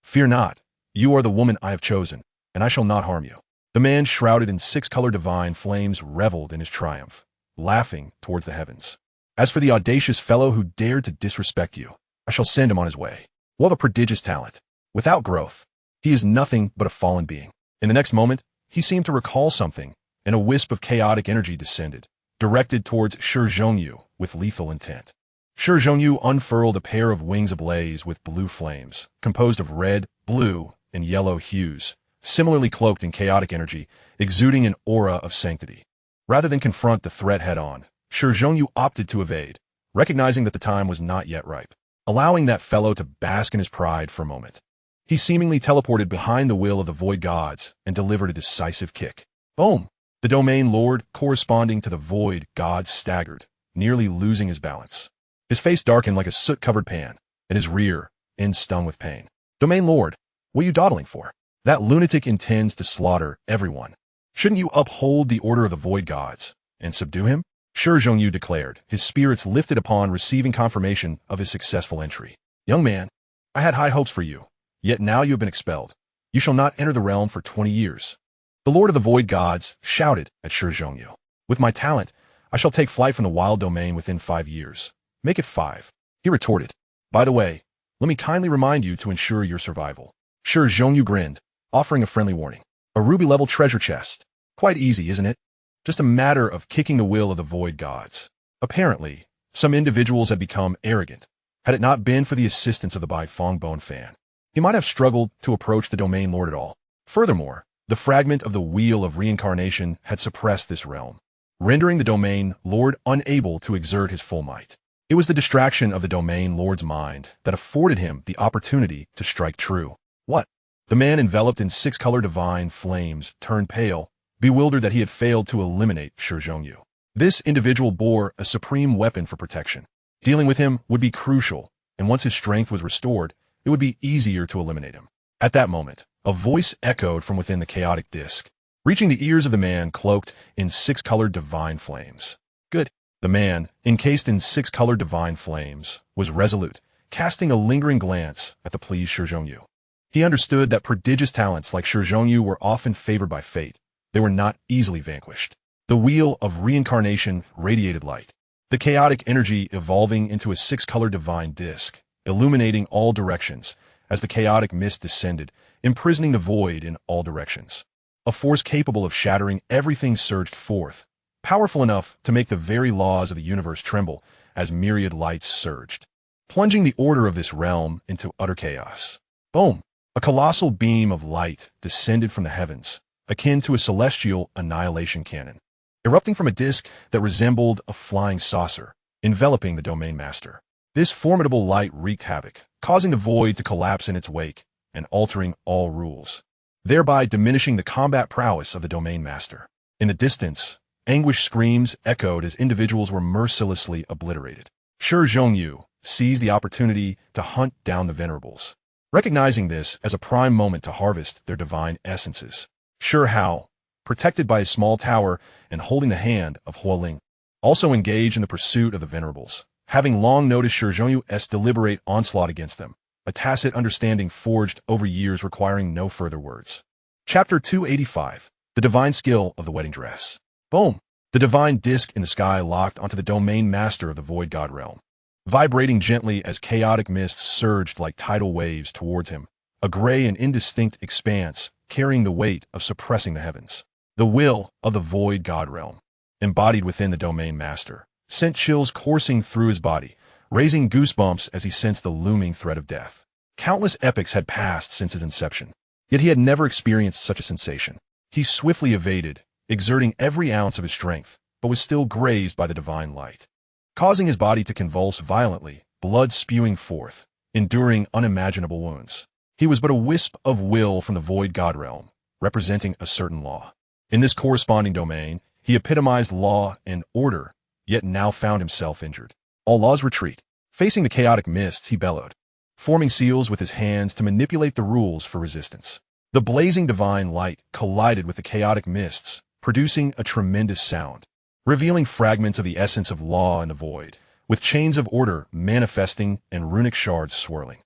[SPEAKER 1] Fear not. You are the woman I have chosen, and I shall not harm you. The man shrouded in 6-colored divine flames reveled in his triumph, laughing towards the heavens. As for the audacious fellow who dared to disrespect you, I shall send him on his way. We'll have a prodigious talent. Without growth, he is nothing but a fallen being. In the next moment, he seemed to recall something, and a wisp of chaotic energy descended, directed towards Shi Hao with lethal intent. Shi Hao unfurled a pair of wings ablaze with blue flames, composed of red, blue, and yellow hues, similarly cloaked in chaotic energy, exuding an aura of sanctity. Rather than confront the threat head-on, Shi Hao opted to evade, recognizing that the time was not yet ripe, allowing that fellow to bask in his pride for a moment. He seemingly teleported behind the will of the void gods and delivered a decisive kick. Boom! The domain lord, corresponding to the void gods, staggered, nearly losing his balance. His face darkened like a soot-covered pan, and his rear end stung with pain. Domain lord, what are you dawdling for? That lunatic intends to slaughter everyone. Shouldn't you uphold the order of the void gods and subdue him? Shi Hao declared, his spirits lifted upon receiving confirmation of his successful entry. Young man, I had high hopes for you, yet now you have been expelled. You shall not enter the realm for 20 years. The lord of the void gods shouted at Shi Hao. With my talent, I shall take flight from the wild domain within 5 years. Make it 5. He retorted. By the way, let me kindly remind you to ensure your survival. Shi Hao grinned, offering a friendly warning. A ruby-level treasure chest. Quite easy, isn't it? Just a matter of kicking the will of the void gods. Apparently, some individuals had become arrogant. Had it not been for the assistance of the Bai Fong Bone fan, he might have struggled to approach the domain lord at all. Furthermore, the fragment of the wheel of reincarnation had suppressed this realm, rendering the domain lord unable to exert his full might. It was the distraction of the domain lord's mind that afforded him the opportunity to strike true. What? The man enveloped in 6-colored divine flames turned pale, bewildered that he had failed to eliminate Shi Hao. This individual bore a supreme weapon for protection. Dealing with him would be crucial, and once his strength was restored, it would be easier to eliminate him. At that moment, a voice echoed from within the chaotic disk, reaching the ears of the man cloaked in 6-colored divine flames. Good. The man, encased in 6-colored divine flames, was resolute, casting a lingering glance at the pleased Shi Hao. He understood that prodigious talents like Shi Hao were often favored by fate. They were not easily vanquished. The wheel of reincarnation radiated light, the chaotic energy evolving into a 6-colored divine disk, illuminating all directions as the chaotic mist descended, imprisoning the void in all directions. A force capable of shattering everything surged forth, powerful enough to make the very laws of the universe tremble as myriad lights surged, plunging the order of this realm into utter chaos. Boom! A colossal beam of light descended from the heavens, akin to a celestial annihilation cannon, erupting from a disk that resembled a flying saucer, enveloping the domain master. This formidable light wreaked havoc, causing the void to collapse in its wake and altering all rules, thereby diminishing the combat prowess of the domain master. In the distance, anguished screams echoed as individuals were mercilessly obliterated. Shi Hao seized the opportunity to hunt down the venerables, recognizing this as a prime moment to harvest their divine essences. Shi Hao, protected by a small tower and holding the hand of Hualing, also engaged in the pursuit of the Venerables, having long noticed Shi Hao's deliberate onslaught against them, a tacit understanding forged over years requiring no further words. Chapter 285. The Divine Skill of the Wedding Dress. Boom! The divine disk in the sky locked onto the domain master of the Void God realm, vibrating gently as chaotic mists surged like tidal waves towards him, a gray and indistinct expanse carrying the weight of suppressing the heavens. The will of the Void God realm, embodied within the domain master, sent chills coursing through his body, raising goosebumps as he sensed the looming threat of death. Countless epochs had passed since his inception, yet he had never experienced such a sensation. He swiftly evaded, exerting every ounce of his strength, but was still grazed by the divine light, causing his body to convulse violently, blood spewing forth, enduring unimaginable wounds. He was but a wisp of will from the Void God realm, representing a certain law. In this corresponding domain, he epitomized law and order, yet now found himself injured. All laws retreat. Facing the chaotic mists, he bellowed, forming seals with his hands to manipulate the rules for resistance. The blazing divine light collided with the chaotic mists, producing a tremendous sound, revealing fragments of the essence of law in the void, with chains of order manifesting and runic shards swirling.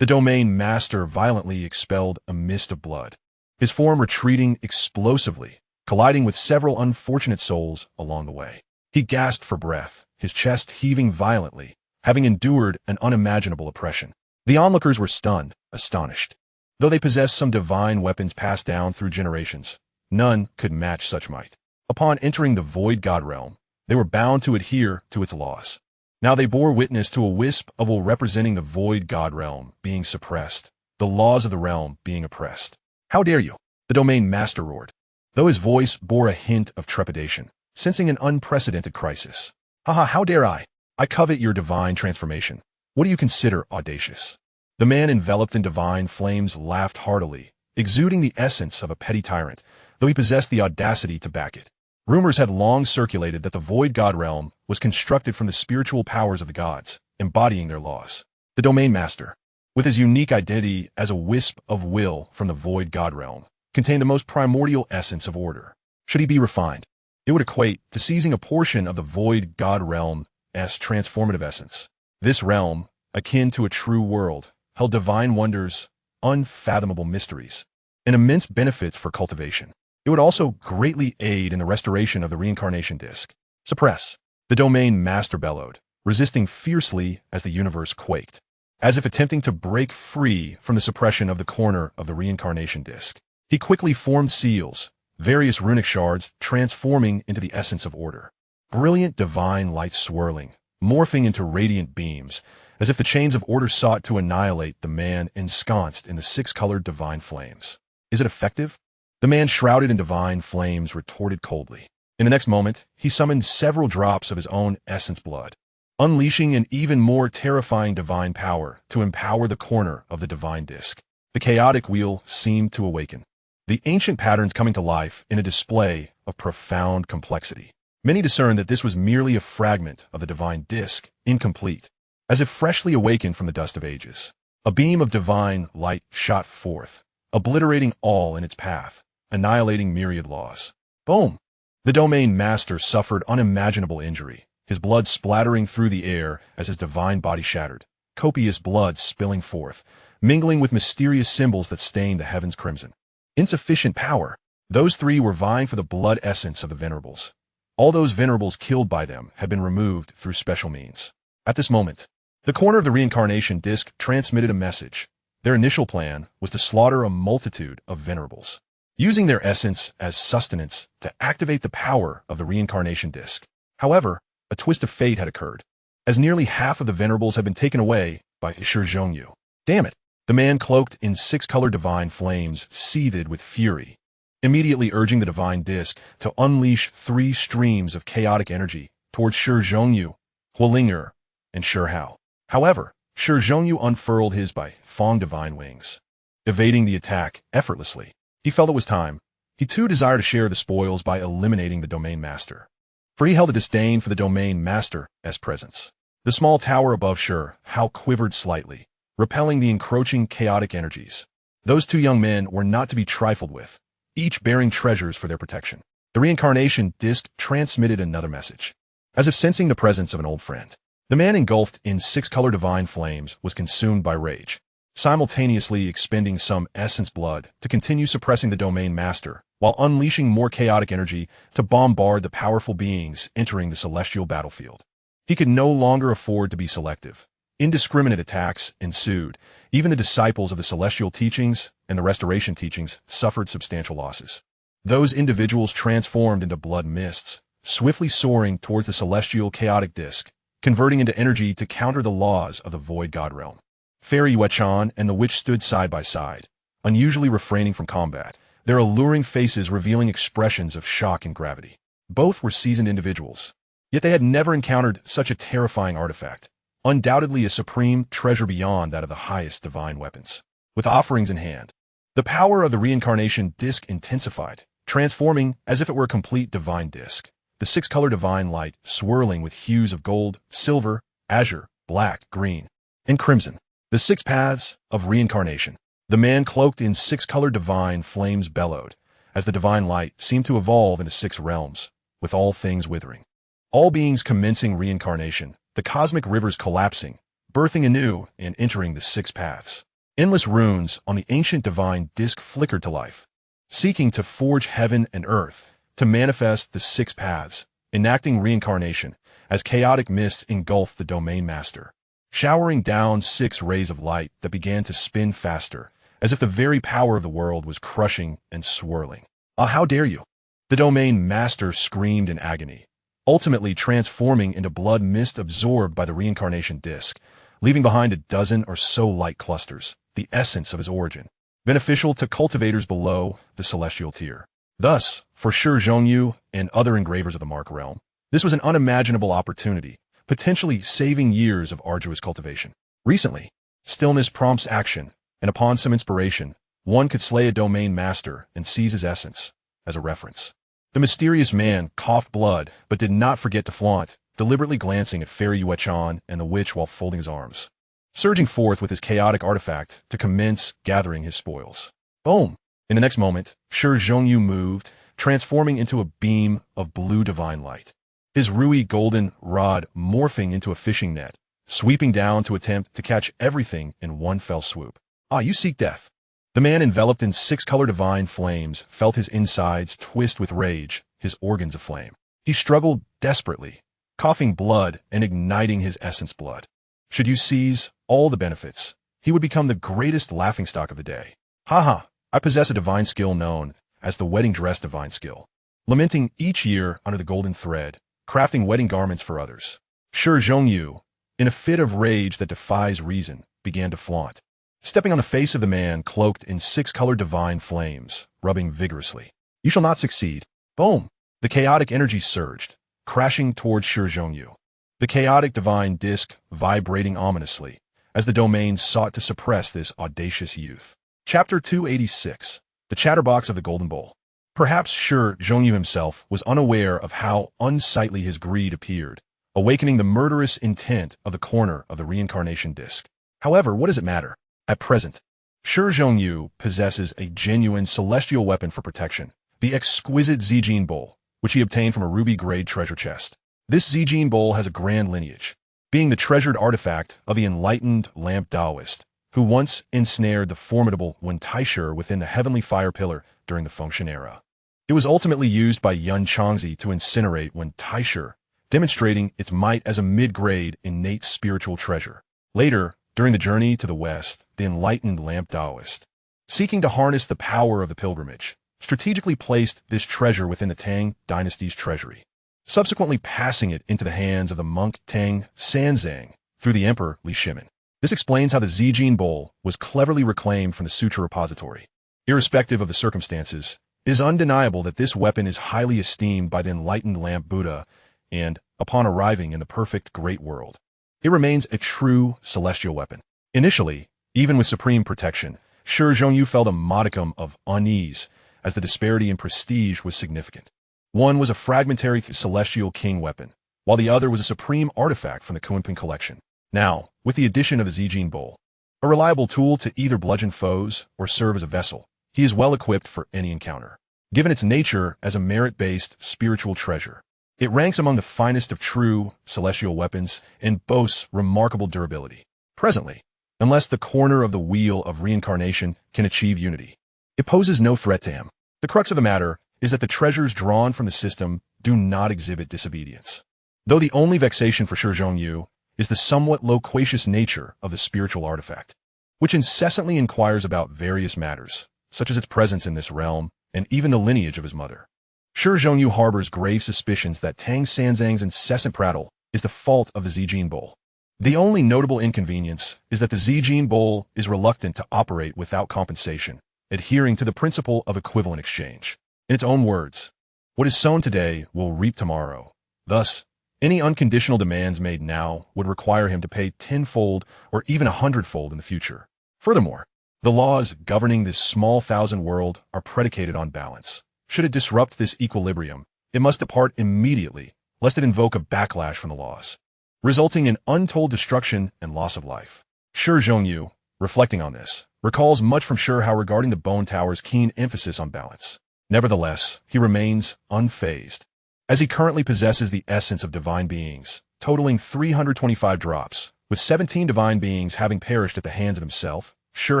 [SPEAKER 1] The domain master violently expelled a mist of blood, his form retreating explosively, colliding with several unfortunate souls along the way. He gasped for breath, his chest heaving violently, having endured an unimaginable oppression. The onlookers were stunned, astonished. Though they possessed some divine weapons passed down through generations, none could match such might. Upon entering the Void God realm, they were bound to adhere to its laws. Now they bore witness to a wisp of will representing the Void God realm being suppressed, the laws of the realm being oppressed. How dare you? The domain master roared, though his voice bore a hint of trepidation, sensing an unprecedented crisis. Haha, how dare I? I covet your divine transformation. What do you consider audacious? The man enveloped in divine flames laughed heartily, exuding the essence of a petty tyrant, though he possessed the audacity to back it. Rumors had long circulated that the Void God realm was constructed from the spiritual powers of the gods, embodying their laws. The domain master, with his unique identity as a wisp of will from the Void God realm, contained the most primordial essence of order. Should he be refined, it would equate to seizing a portion of the Void God realm's transformative essence. This realm, akin to a true world, held divine wonders, unfathomable mysteries, and immense benefits for cultivation. It would also greatly aid in the restoration of the reincarnation disk. Suppress. The domain master bellowed, resisting fiercely as the universe quaked, as if attempting to break free from the suppression of the corner of the reincarnation disk. He quickly formed seals, various runic shards transforming into the essence of order. Brilliant divine light swirling, morphing into radiant beams, as if the chains of order sought to annihilate the man ensconced in the six-colored divine flames. Is it effective? The man shrouded in divine flames retorted coldly. In the next moment, he summoned several drops of his own essence blood, unleashing an even more terrifying divine power to empower the corner of the divine disk. The chaotic wheel seemed to awaken, the ancient patterns coming to life in a display of profound complexity. Many discerned that this was merely a fragment of the divine disk, incomplete, as if freshly awakened from the dust of ages. A beam of divine light shot forth, obliterating all in its path, annihilating myriad laws. Boom! The domain master suffered unimaginable injury, his blood splattering through the air as his divine body shattered, copious blood spilling forth, mingling with mysterious symbols that stained the heavens crimson. Insufficient power. Those three were vying for the blood essence of the Venerables. All those Venerables killed by them had been removed through special means. At this moment, the corner of the reincarnation disk transmitted a message. Their initial plan was to slaughter a multitude of Venerables, using their essence as sustenance to activate the power of the reincarnation disk. However, a twist of fate had occurred, as nearly half of the Venerables had been taken away by Shi Hao. Damn it! The man cloaked in six-colored divine flames seethed with fury, immediately urging the divine disk to unleash three streams of chaotic energy towards Shi Hao, Huolinger, and Shi Hao. However, Shi Hao unfurled his by Fong divine wings, evading the attack effortlessly. He felt it was time. He too desired to share the spoils by eliminating the domain master, for he held a disdain for the domain master's presence. The small tower above Shi Hao quivered slightly, repelling the encroaching chaotic energies. Those two young men were not to be trifled with, each bearing treasures for their protection. The reincarnation disk transmitted another message. as if sensing the presence of an old friend. The man, engulfed in 6-color divine flames, was consumed by rage, simultaneously expending some essence blood to continue suppressing the domain master, while unleashing more chaotic energy to bombard the powerful beings entering the celestial battlefield. He could no longer afford to be selective. Indiscriminate attacks ensued. Even the disciples of the celestial teachings and the restoration teachings suffered substantial losses. Those individuals transformed into blood mists, swiftly soaring towards the celestial chaotic disk, converting into energy to counter the laws of the void god realm. Fairy Yuechan and the witch stood side by side, unusually refraining from combat, their alluring faces revealing expressions of shock and gravity. Both were seasoned individuals, yet they had never encountered such a terrifying artifact, undoubtedly a supreme treasure beyond that of the highest divine weapons. With offerings in hand, the power of the reincarnation disk intensified, transforming as if it were a complete divine disk. The 6-color divine light swirling with hues of gold, silver, azure, black, green, and crimson. The 6 paths of reincarnation. The man cloaked in 6-color divine flames bellowed, as the divine light seemed to evolve into 6 realms, with all things withering. All beings commencing reincarnation, the cosmic rivers collapsing, birthing anew and entering the 6 paths. Endless runes on the ancient divine disk flickered to life, seeking to forge heaven and earth, to manifest the 6 paths, enacting reincarnation, as chaotic mists engulfed the domain master, showering down 6 rays of light that began to spin faster, as if the very power of the world was crushing and swirling. "Ah, how dare you!" The domain master screamed in agony, ultimately transforming into blood mist absorbed by the reincarnation disk, leaving behind a dozen or so light clusters, the essence of his origin, beneficial to cultivators below the celestial tier. Thus, for Shi Hao and other engravers of the Mark realm, this was an unimaginable opportunity, potentially saving years of arduous cultivation. Recently, stillness prompts action, and upon some inspiration, one could slay a domain master and seize his essence as a reference. The mysterious man coughed blood, but did not forget to flaunt, deliberately glancing at Fairy Yuechan and the witch while folding his arms, surging forth with his chaotic artifact to commence gathering his spoils. Boom! In the next moment, Shi Hao moved, transforming into a beam of blue divine light, his ruby golden rod morphing into a fishing net, sweeping down to attempt to catch everything in one fell swoop. "Ah, you seek death." The man, enveloped in 6-color divine flames, felt his insides twist with rage, his organs aflame. He struggled desperately, coughing blood and igniting his essence blood. Should you seize all the benefits, he would become the greatest laughingstock of the day. "Ha! I possess a divine skill known as the wedding dress divine skill, lamenting each year under the golden thread, crafting wedding garments for others." Shi Hao, in a fit of rage that defies reason, began to flaunt, stepping on the face of the man cloaked in 6-color divine flames, rubbing vigorously. "You shall not succeed." Boom! The chaotic energy surged, crashing towards Shi Hao, the chaotic divine disk vibrating ominously, as the domain sought to suppress this audacious youth. Chapter 286. The Chatterbox of the Golden Bowl. Perhaps Shi Hao himself was unaware of how unsightly his greed appeared, awakening the murderous intent of the corner of the reincarnation disk. However, what does it matter? At present, Shi Hao possesses a genuine celestial weapon for protection, the exquisite Zijin Bowl, which he obtained from a ruby-grade treasure chest. This Zijin Bowl has a grand lineage, being the treasured artifact of the enlightened lamp Taoist, who once ensnared the formidable Wen Taishu within the heavenly fire pillar during the Fengshan era. It was ultimately used by Yun Changzi to incinerate Wen Taishu, demonstrating its might as a mid-grade innate spiritual treasure. Later, during the journey to the west, the enlightened lamp Taoist, seeking to harness the power of the pilgrimage, strategically placed this treasure within the Tang dynasty's treasury, subsequently passing it into the hands of the monk Tang Sanzang through the emperor Li Shimin. This explains how the Zijin Bowl was cleverly reclaimed from the sutra repository. Irrespective of the circumstances, it is undeniable that this weapon is highly esteemed by the enlightened lamp Buddha, and, upon arriving in the perfect great world, it remains a true celestial weapon. Initially, even with supreme protection, Shi Hao felt a modicum of unease, as the disparity in prestige was significant. One was a fragmentary celestial king weapon, while the other was a supreme artifact from the Kunping collection. Now, with the addition of the Zijin Bowl, a reliable tool to either bludgeon foes or serve as a vessel, he is well equipped for any encounter. Given its nature as a merit-based spiritual treasure, It ranks among the finest of true celestial weapons and boasts remarkable durability. Presently, unless the corner of the wheel of reincarnation can achieve unity, it poses no threat to him. The crux of the matter is that the treasures drawn from the system do not exhibit disobedience. Though the only vexation for Shi Hao is the somewhat loquacious nature of the spiritual artifact, which incessantly inquires about various matters, such as its presence in this realm and even the lineage of his mother. Shi Hao harbors grave suspicions that Tang Sanzang's incessant prattle is the fault of the Zijin Bowl. The only notable inconvenience is that the Zijin Bowl is reluctant to operate without compensation, adhering to the principle of equivalent exchange. In its own words, what is sown today will reap tomorrow. Thus, any unconditional demands made now would require him to pay tenfold or even 100-fold in the future. Furthermore, the laws governing this small thousand world are predicated on balance. Should it disrupt this equilibrium, it must depart immediately, lest it invoke a backlash from the laws, resulting in untold destruction and loss of life. Shi Hao, reflecting on this, recalls much from Shi Hao regarding the Bone Tower's keen emphasis on balance. Nevertheless, he remains unfazed, as he currently possesses the essence of divine beings, totaling 325 drops, with 17 divine beings having perished at the hands of himself, Shi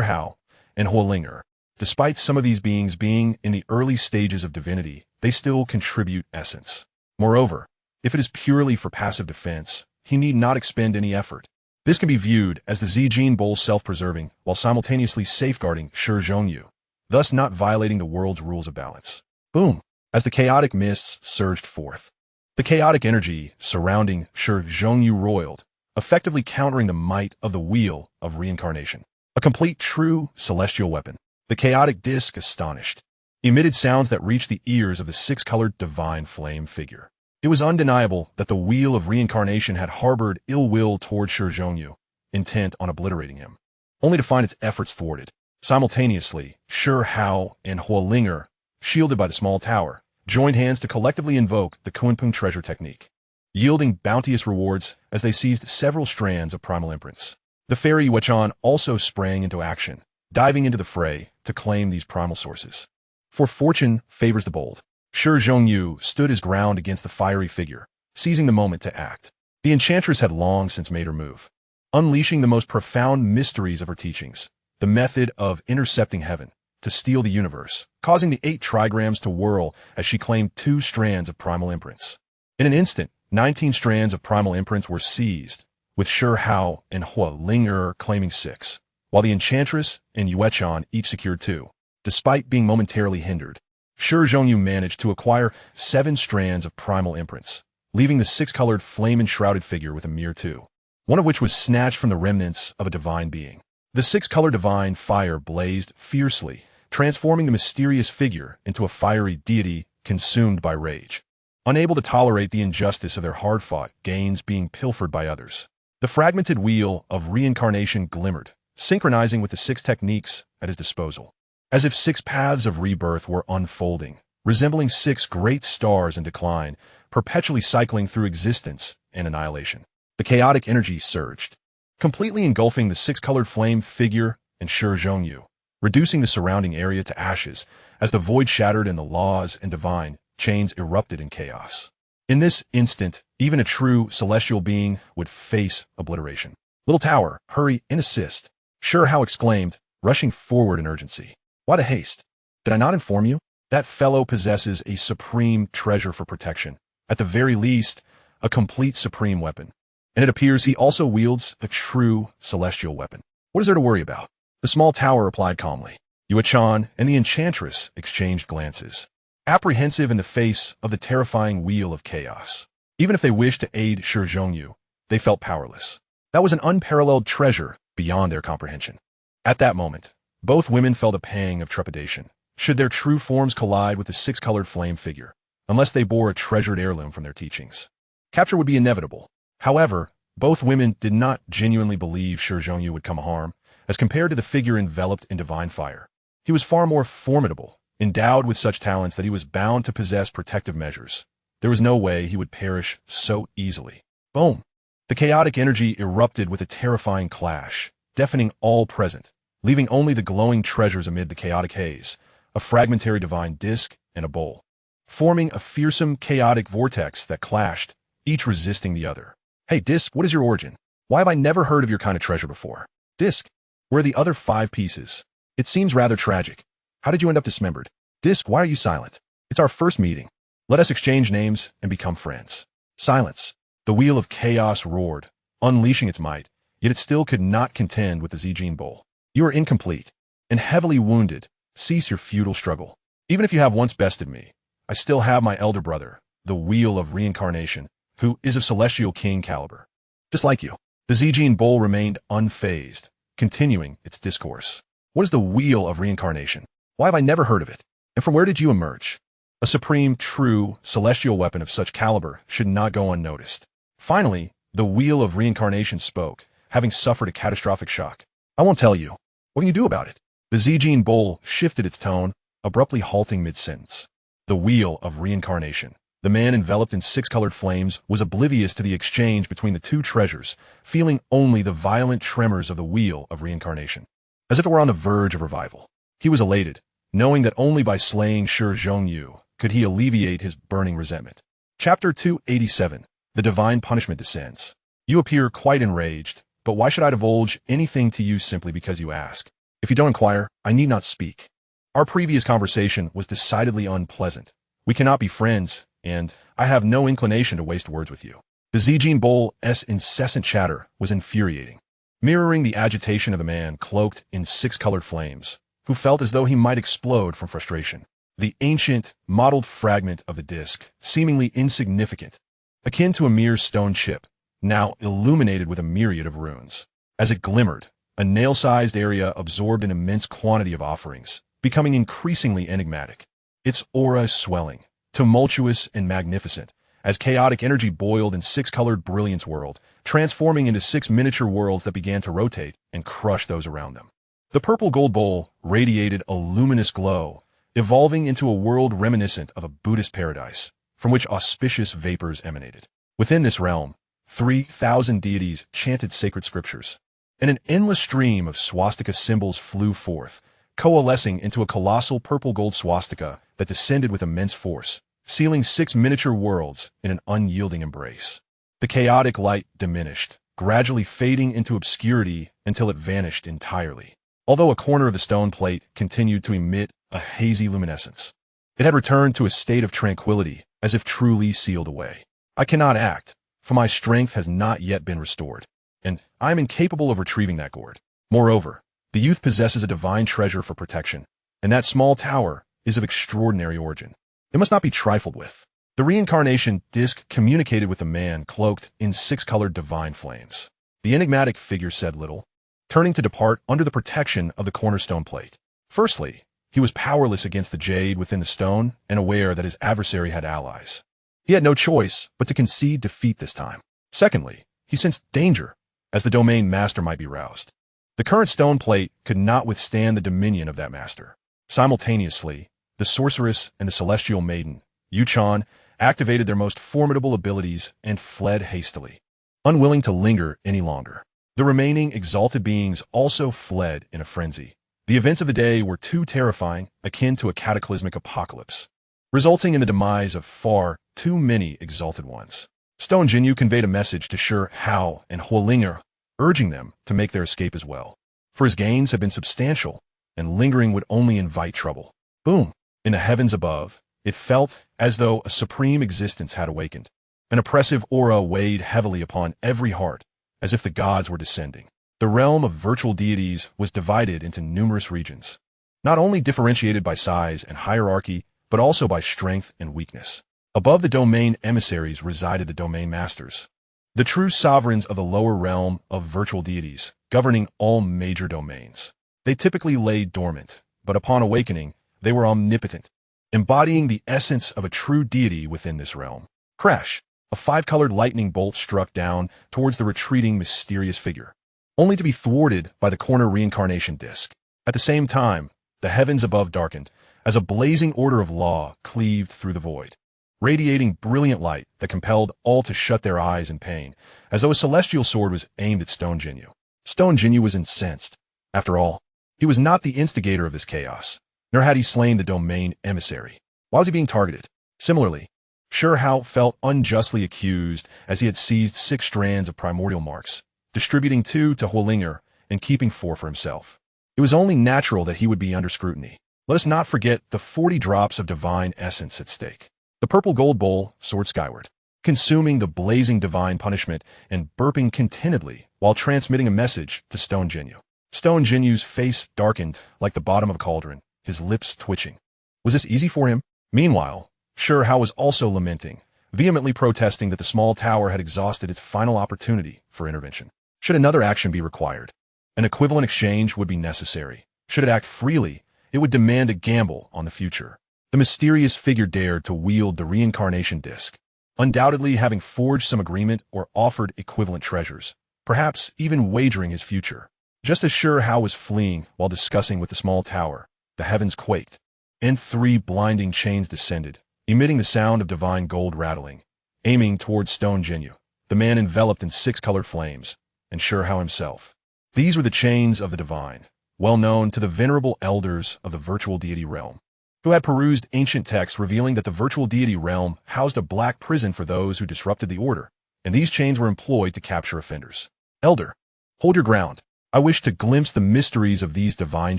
[SPEAKER 1] Hao, and Huolinger. Despite some of these beings being in the early stages of divinity, they still contribute essence. Moreover, if it is purely for passive defense, he need not expend any effort. This can be viewed as the Zijin Bowl self-preserving while simultaneously safeguarding Shi Hao, thus not violating the world's rules of balance. Boom! As the chaotic mists surged forth, the chaotic energy surrounding Shi Hao roiled, effectively countering the might of the wheel of reincarnation. A complete true celestial weapon. The chaotic disc astonished, emitted sounds that reached the ears of the six-colored divine flame figure. It was undeniable that the wheel of reincarnation had harbored ill will toward Shi Hao, intent on obliterating him, only to find its efforts thwarted. Simultaneously, Shi Hao and Huolinger, shielded by the small tower, joined hands to collectively invoke the Kunpeng treasure technique, yielding bounteous rewards as they seized several strands of primal imprints. The fairy Yuechan also sprang into action, diving into the fray to claim these primal sources. For fortune favors the bold. Shi Hao stood his ground against the fiery figure, seizing the moment to act. The enchantress had long since made her move, unleashing the most profound mysteries of her teachings, the method of intercepting heaven, to steal the universe, causing the 8 trigrams to whirl as she claimed 2 strands of primal imprints. In an instant, 19 strands of primal imprints were seized, with Shi Hao and Huolinger claiming 6, while the enchantress and Yuechan each secured 2. Despite being momentarily hindered, Shi Hao managed to acquire 7 strands of primal imprints, leaving the 6-colored flame-enshrouded figure with a mere 2, one of which was snatched from the remnants of a divine being. The 6-color divine fire blazed fiercely, transforming the mysterious figure into a fiery deity consumed by rage, unable to tolerate the injustice of their hard-fought gains being pilfered by others. The fragmented wheel of reincarnation glimmered, synchronizing with the 6 techniques at his disposal, as if 6 paths of rebirth were unfolding, resembling 6 great stars in decline, perpetually cycling through existence and annihilation. The chaotic energy surged, completely engulfing the 6-colored flame figure and Shi Hao, reducing the surrounding area to ashes as the void shattered and the laws and divine chains erupted in chaos. In this instant, even a true celestial being would face obliteration. Little tower, hurry and assist, Shi Hao exclaimed, rushing forward in urgency. Why the haste? Did I not inform you? That fellow possesses a supreme treasure for protection, at the very least, a complete supreme weapon. And it appears he also wields a true celestial weapon. What is there to worry about? The small tower replied calmly. Yuechan and the enchantress exchanged glances, apprehensive in the face of the terrifying wheel of chaos. Even if they wished to aid Shi Hao, they felt powerless. That was an unparalleled treasure beyond their comprehension. At that moment, both women felt a pang of trepidation. Should their true forms collide with the 6-colored flame figure, unless they bore a treasured heirloom from their teachings? Capture would be inevitable. However, both women did not genuinely believe Shi Hao would come harm, as compared to the figure enveloped in divine fire. He was far more formidable, endowed with such talents that he was bound to possess protective measures. There was no way he would perish so easily. Boom! The chaotic energy erupted with a terrifying clash, deafening all present, leaving only the glowing treasures amid the chaotic haze, a fragmentary divine disc and a bowl. forming a fearsome, chaotic vortex that clashed, each resisting the other. Hey, Disc, what is your origin? Why have I never heard of your kind of treasure before? Disc, where are the other 5 pieces? It seems rather tragic. How did you end up dismembered? Disc, why are you silent? It's our first meeting. Let us exchange names and become friends. Silence. The wheel of chaos roared, unleashing its might, yet it still could not contend with the Zijin Bowl. You are incomplete and heavily wounded. Cease your futile struggle. Even if you have once bested me, I still have my elder brother, the Wheel of Reincarnation, who is of celestial king caliber. Just like you. The Zijin Bowl remained unfazed, continuing its discourse. What is the Wheel of Reincarnation? Why have I never heard of it? And from where did you emerge? A supreme, true, celestial weapon of such caliber should not go unnoticed. Finally, the Wheel of Reincarnation spoke, having suffered a catastrophic shock. I won't tell you. What can you do about it? The Zijin Bowl shifted its tone, abruptly halting mid-sentence. The Wheel of Reincarnation. The man enveloped in 6-colored flames was oblivious to the exchange between the 2 treasures, feeling only the violent tremors of the Wheel of Reincarnation. As if it were on the verge of revival. He was elated, knowing that only by slaying Shi Zhongyu could he alleviate his burning resentment. Chapter 287. The Divine Punishment Descends. You appear quite enraged, but why should I divulge anything to you simply because you ask? If you don't inquire, I need not speak. Our previous conversation was decidedly unpleasant. We cannot be friends, and I have no inclination to waste words with you. The Zijin Bowl's incessant chatter was infuriating, mirroring the agitation of the man cloaked in 6-colored flames, who felt as though he might explode from frustration. The ancient, mottled fragment of the disc, seemingly insignificant, akin to a mere stone chip, now illuminated with a myriad of runes. As it glimmered, a nail-sized area absorbed an immense quantity of offerings, becoming increasingly enigmatic. Its aura swelling, tumultuous and magnificent, as chaotic energy boiled in 6-colored brilliance world, transforming into 6 miniature worlds that began to rotate and crush those around them. The purple gold bowl radiated a luminous glow, evolving into a world reminiscent of a Buddhist paradise, from which auspicious vapors emanated. Within this realm, 3,000 deities chanted sacred scriptures, and an endless stream of swastika symbols flew forth, coalescing into a colossal purple-gold swastika that descended with immense force, sealing 6 miniature worlds in an unyielding embrace. The chaotic light diminished, gradually fading into obscurity until it vanished entirely, although a corner of the stone plate continued to emit a hazy luminescence. It had returned to a state of tranquility, as if truly sealed away. I cannot act, for my strength has not yet been restored, and I am incapable of retrieving that gourd. Moreover, the youth possesses a divine treasure for protection, and that small tower is of extraordinary origin. It must not be trifled with. The reincarnation disc communicated with a man cloaked in 6-colored divine flames. The enigmatic figure said little, turning to depart under the protection of the cornerstone plate. Firstly, he was powerless against the jade within the stone and aware that his adversary had allies. He had no choice but to concede defeat this time. Secondly, he sensed danger, as the domain master might be roused. The current stone plate could not withstand the dominion of that master. Simultaneously, the sorceress and the celestial maiden, Yuchan, activated their most formidable abilities and fled hastily, unwilling to linger any longer. The remaining exalted beings also fled in a frenzy. The events of the day were too terrifying, akin to a cataclysmic apocalypse, resulting in the demise of far too many exalted ones. Stone Jinyu conveyed a message to Shi Hao and Huolinger, urging them to make their escape as well, for his gains had been substantial, and lingering would only invite trouble. Boom! In the heavens above, it felt as though a supreme existence had awakened. An oppressive aura weighed heavily upon every heart, as if the gods were descending. The realm of virtual deities was divided into numerous regions, not only differentiated by size and hierarchy, but also by strength and weakness. Above the domain emissaries resided the domain masters, the true sovereigns of the lower realm of virtual deities, governing all major domains. They typically lay dormant, but upon awakening, they were omnipotent, embodying the essence of a true deity within this realm. Crash! A 5-colored lightning bolt struck down towards the retreating mysterious figure, only to be thwarted by the corner reincarnation disc. At the same time, the heavens above darkened, as a blazing order of law cleaved through the void, radiating brilliant light that compelled all to shut their eyes in pain, as though a celestial sword was aimed at Stone Jinyu. Stone Jinyu was incensed. After all, he was not the instigator of this chaos, nor had he slain the domain emissary. Why was he being targeted? Similarly, Shi Hao felt unjustly accused as he had seized 6 strands of primordial marks, distributing 2 to Huolinger and keeping 4 for himself. It was only natural that he would be under scrutiny. Let us not forget the 40 drops of divine essence at stake. The purple gold bowl soared skyward, consuming the blazing divine punishment and burping contentedly while transmitting a message to Stone Jinyu. Stone Jinyu's face darkened like the bottom of a cauldron, his lips twitching. Was this easy for him? Meanwhile, Shi Hao was also lamenting, vehemently protesting that the small tower had exhausted its final opportunity for intervention. Should another action be required, an equivalent exchange would be necessary. Should it act freely, it would demand a gamble on the future. The mysterious figure dared to wield the reincarnation disc, undoubtedly having forged some agreement or offered equivalent treasures, perhaps even wagering his future. Just as Shi Hao was fleeing while discussing with the small tower, the heavens quaked, and 3 blinding chains descended, emitting the sound of divine gold rattling, aiming towards Stone Jinyu, the man enveloped in 6 colored flames, and Shi Hao himself. These were the chains of the divine, well known to the venerable elders of the virtual deity realm, who had perused ancient texts revealing that the virtual deity realm housed a black prison for those who disrupted the order, and these chains were employed to capture offenders. Elder, hold your ground. I wish to glimpse the mysteries of these divine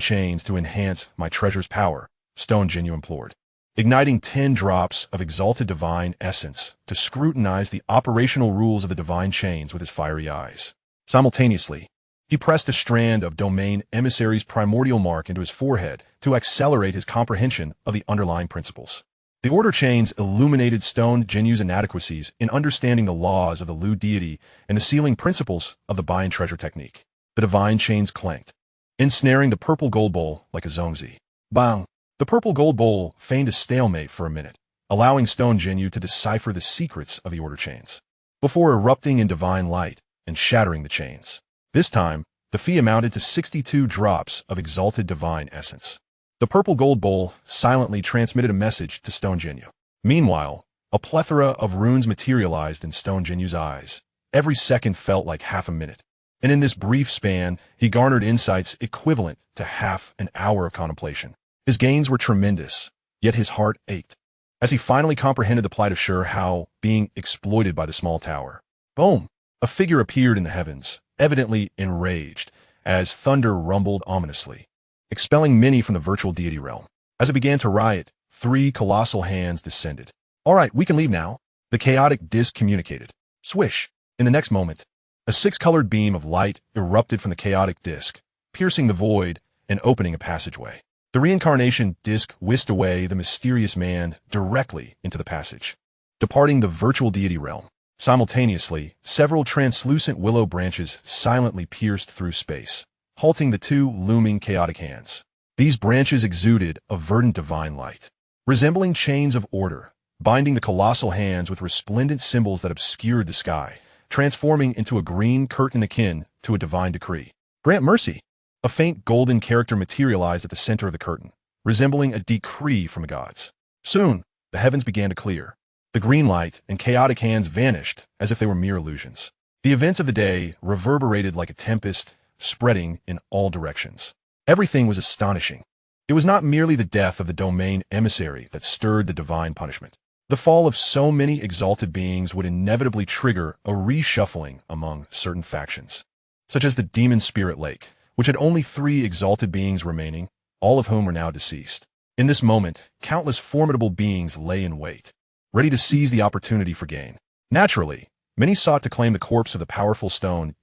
[SPEAKER 1] chains to enhance my treasure's power, Stone Jinyu implored, igniting 10 drops of exalted divine essence to scrutinize the operational rules of the divine chains with his fiery eyes. Simultaneously, he pressed a strand of domain emissary's primordial mark into his forehead to accelerate his comprehension of the underlying principles. The order chains illuminated Stone Jinyu's inadequacies in understanding the laws of the Lu deity and the sealing principles of the bind treasure technique. The divine chains clanked, ensnaring the purple gold bowl like a zongzi. Bang! The purple gold bowl feigned a stalemate for a minute, allowing Stone Jinyu to decipher the secrets of the order chains, before erupting in divine light and shattering the chains. This time, the fee amounted to 62 drops of exalted divine essence. The purple gold bowl silently transmitted a message to Stone Jinyu. Meanwhile, a plethora of runes materialized in Stone Jinyu's eyes. Every second felt like half a minute, and in this brief span, he garnered insights equivalent to half an hour of contemplation. His gains were tremendous, yet his heart ached, as he finally comprehended the plight of Shi Hao being exploited by the small tower. Boom! A figure appeared in the heavens, evidently enraged, as thunder rumbled ominously, expelling many from the virtual deity realm. As it began to riot, 3 colossal hands descended. All right, we can leave now, the chaotic disc communicated. Swish! In the next moment, a 6-colored beam of light erupted from the chaotic disc, piercing the void and opening a passageway. The reincarnation disc whisked away the mysterious man directly into the passage, departing the virtual deity realm. Simultaneously, several translucent willow branches silently pierced through space, halting the 2 looming chaotic hands. These branches exuded a verdant divine light, resembling chains of order, binding the colossal hands with resplendent symbols that obscured the sky, transforming into a green curtain akin to a divine decree. Grant mercy! A faint golden character materialized at the center of the curtain, resembling a decree from the gods. Soon, the heavens began to clear. The green light and chaotic hands vanished as if they were mere illusions. The events of the day reverberated like a tempest, spreading in all directions. Everything was astonishing. It was not merely the death of the domain emissary that stirred the divine punishment. The fall of so many exalted beings would inevitably trigger a reshuffling among certain factions, such as the Demon Spirit Lake, which had only 3 exalted beings remaining, all of whom were now deceased. In this moment, countless formidable beings lay in wait, ready to seize the opportunity for gain. Naturally, many sought to claim the corpse of the powerful stone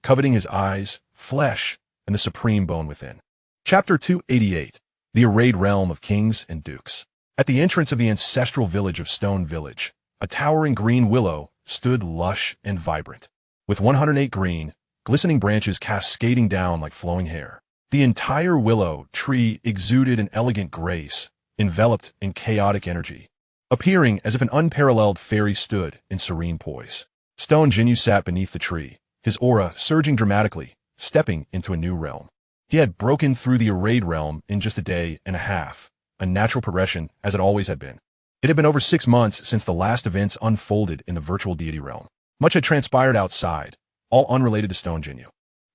[SPEAKER 1] coveting his eyes, flesh, and the supreme bone within. Chapter 288, The Arrayed Realm of Kings and Dukes. At the entrance of the ancestral village of Stone Village, a towering green willow stood lush and vibrant, with 108 green, glistening branches cascading down like flowing hair. The entire willow tree exuded an elegant grace, enveloped in chaotic energy, appearing as if an unparalleled fairy stood in serene poise. Stone Jinyu sat beneath the tree, his aura surging dramatically, stepping into a new realm. He had broken through the arrayed realm in just a day and a half, a natural progression as it always had been. It had been over 6 months since the last events unfolded in the virtual deity realm. Much had transpired outside, all unrelated to Stone Jinyu.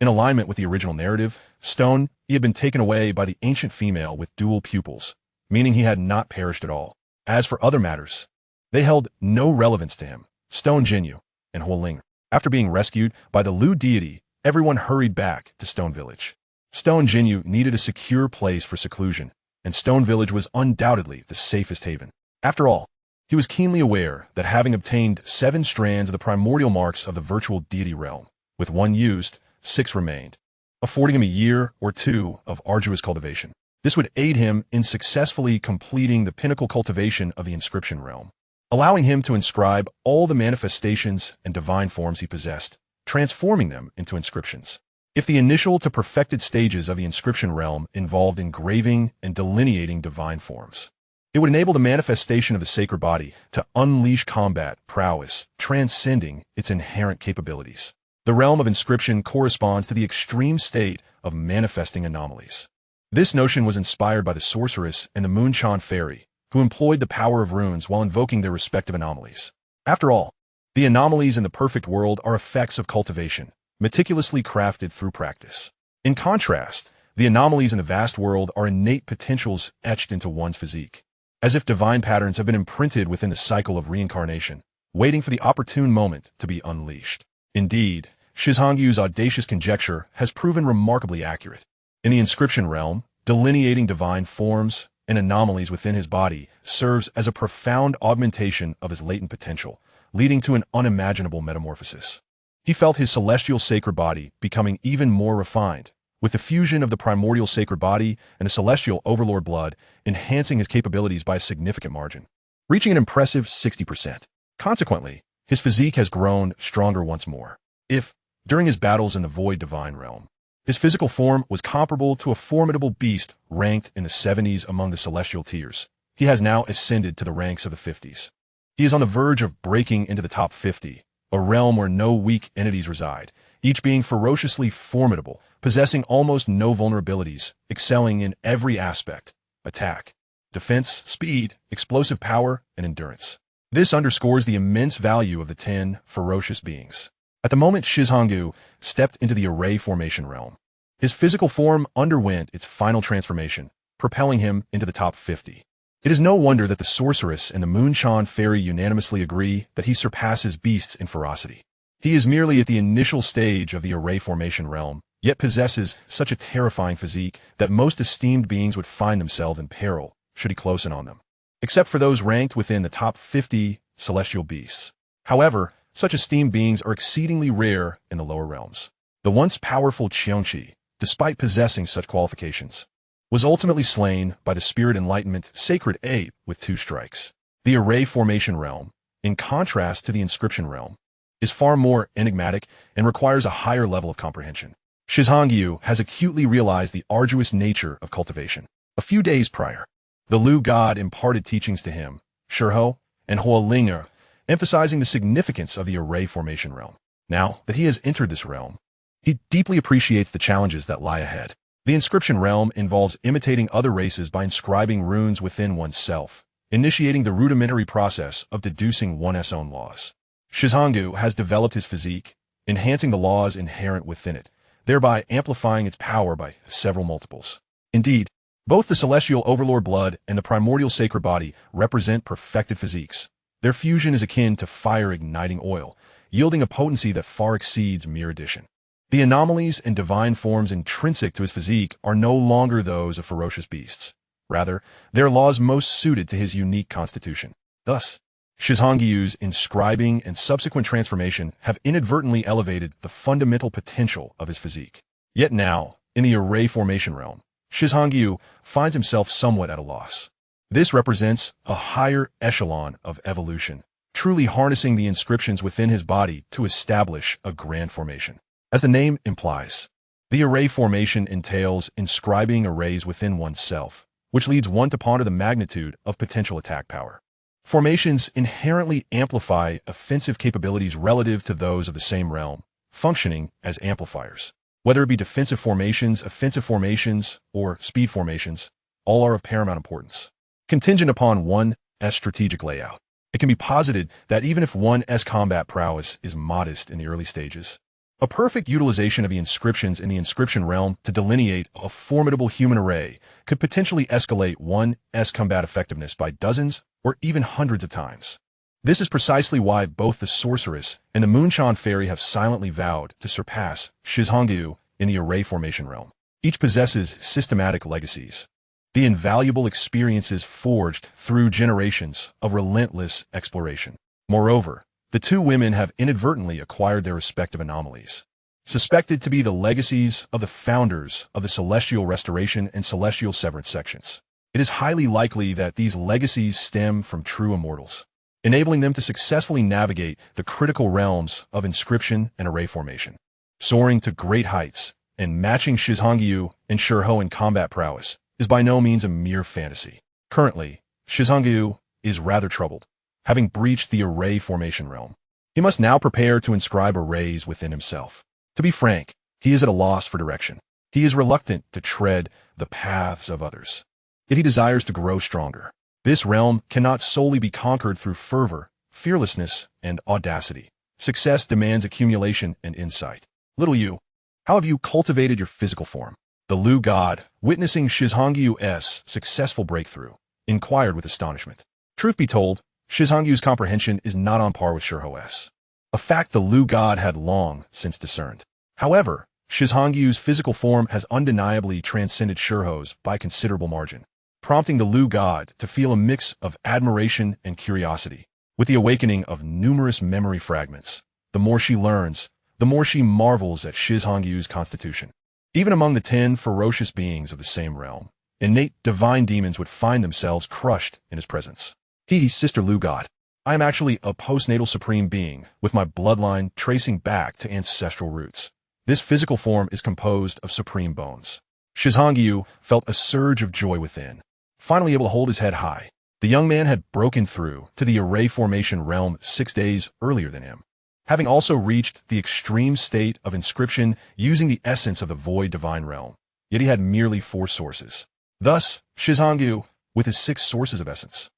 [SPEAKER 1] In alignment with the original narrative, he had been taken away by the ancient female with dual pupils, meaning he had not perished at all. As for other matters, they held no relevance to him. Stone Jinyu and Huoling. After being rescued by the Lu deity, everyone hurried back to Stone Village. Stone Jinyu needed a secure place for seclusion, and Stone Village was undoubtedly the safest haven. After all, he was keenly aware that having obtained 7 strands of the primordial marks of the virtual deity realm, with 1 used, 6 remained, affording him a year or 2 of arduous cultivation. This would aid him in successfully completing the pinnacle cultivation of the inscription realm, allowing him to inscribe all the manifestations and divine forms he possessed, transforming them into inscriptions. If the initial to perfected stages of the inscription realm involved engraving and delineating divine forms, it would enable the manifestation of the sacred body to unleash combat prowess, transcending its inherent capabilities. The realm of inscription corresponds to the extreme state of manifesting anomalies. This notion was inspired by the sorceress and the Moonchon fairy, who employed the power of runes while invoking their respective anomalies. After all, the anomalies in the perfect world are effects of cultivation, meticulously crafted through practice. In contrast, the anomalies in the vast world are innate potentials etched into one's physique, as if divine patterns have been imprinted within the cycle of reincarnation, waiting for the opportune moment to be unleashed. Indeed, Shizhangyu's audacious conjecture has proven remarkably accurate. In the inscription realm, delineating divine forms and anomalies within his body serves as a profound augmentation of his latent potential, leading to an unimaginable metamorphosis. He felt his celestial sacred body becoming even more refined, with the fusion of the primordial sacred body and the celestial overlord blood enhancing his capabilities by a significant margin, reaching an impressive 60%. Consequently, his physique has grown stronger once more. If, during his battles in the void divine realm, his physical form was comparable to a formidable beast ranked in the 70s among the celestial tiers, he has now ascended to the ranks of the 50s. He is on the verge of breaking into the top 50, a realm where no weak entities reside, each being ferociously formidable, possessing almost no vulnerabilities, excelling in every aspect: attack, defense, speed, explosive power, and endurance. This underscores the immense value of the 10 ferocious beings. At the moment Shizhangyu stepped into the array formation realm, his physical form underwent its final transformation, propelling him into the top 50. It is no wonder that the sorceress and the Moonchon fairy unanimously agree that he surpasses beasts in ferocity. He is merely at the initial stage of the array formation realm, yet possesses such a terrifying physique that most esteemed beings would find themselves in peril should he close in on them, except for those ranked within the top 50 celestial beasts. However, such esteemed beings are exceedingly rare in the lower realms. The once powerful Qiongqi, despite possessing such qualifications, was ultimately slain by the Spirit Enlightenment Sacred Ape with 2 strikes. The array formation realm, in contrast to the inscription realm, is far more enigmatic and requires a higher level of comprehension. Shizhangyu has acutely realized the arduous nature of cultivation. A few days prior, the Lu god imparted teachings to him, Shi Hao, and Huoling, emphasizing the significance of the array formation realm. Now that he has entered this realm, he deeply appreciates the challenges that lie ahead. The inscription realm involves imitating other races by inscribing runes within oneself, initiating the rudimentary process of deducing one's own laws. Shizhangyu has developed his physique, enhancing the laws inherent within it, thereby amplifying its power by several multiples. Indeed, both the celestial overlord blood and the primordial sacred body represent perfected physiques. Their fusion is akin to fire-igniting oil, yielding a potency that far exceeds mere addition. The anomalies and divine forms intrinsic to his physique are no longer those of ferocious beasts. Rather, they are laws most suited to his unique constitution. Thus, Shizhangyu's inscribing and subsequent transformation have inadvertently elevated the fundamental potential of his physique. Yet now, in the array formation realm, Shizhangyu finds himself somewhat at a loss. This represents a higher echelon of evolution, truly harnessing the inscriptions within his body to establish a grand formation. As the name implies, the array formation entails inscribing arrays within oneself, which leads one to ponder the magnitude of potential attack power. Formations inherently amplify offensive capabilities relative to those of the same realm, functioning as amplifiers. Whether it be defensive formations, offensive formations, or speed formations, all are of paramount importance. Contingent upon one's strategic layout, it can be posited that even if one's combat prowess is modest in the early stages, a perfect utilization of the inscriptions in the inscription realm to delineate a formidable human array could potentially escalate one's combat effectiveness by dozens or even hundreds of times. This is precisely why both the sorceress and the Moonshine Fairy have silently vowed to surpass Shi Hao in the array formation realm. Each possesses systematic legacies, the invaluable experiences forged through generations of relentless exploration. Moreover, the two women have inadvertently acquired their respective anomalies, suspected to be the legacies of the founders of the Celestial Restoration and Celestial Severance sections. It is highly likely that these legacies stem from true immortals, enabling them to successfully navigate the critical realms of inscription and array formation. Soaring to great heights and matching Shi Hao and Shi Hao in combat prowess is by no means a mere fantasy. Currently, Shi Hao is rather troubled, having breached the array formation realm. He must now prepare to inscribe arrays within himself. To be frank, he is at a loss for direction. He is reluctant to tread the paths of others, yet he desires to grow stronger. This realm cannot solely be conquered through fervor, fearlessness, and audacity. Success demands accumulation and insight. Little you, how have you cultivated your physical form? The Lu god, witnessing Shi Hao's successful breakthrough, inquired with astonishment. Truth be told, Shi Hao's comprehension is not on par with Shi Hao's, a fact the Lu god had long since discerned. However, Shi Hao's physical form has undeniably transcended Shi Hao's by considerable margin, prompting the Lu god to feel a mix of admiration and curiosity. With the awakening of numerous memory fragments, the more she learns, the more she marvels at Shi Hao's constitution. Even among the 10 ferocious beings of the same realm, innate divine demons would find themselves crushed in his presence. Sister Lu god, I am actually a postnatal supreme being, with my bloodline tracing back to ancestral roots. This physical form is composed of supreme bones. Shi Hao felt a surge of joy within, finally able to hold his head high. The young man had broken through to the array formation realm 6 days earlier than him, having also reached the extreme state of inscription using the essence of the void divine realm. Yet he had merely 4 sources. Thus, Shi Hao, with his 6 sources of essence,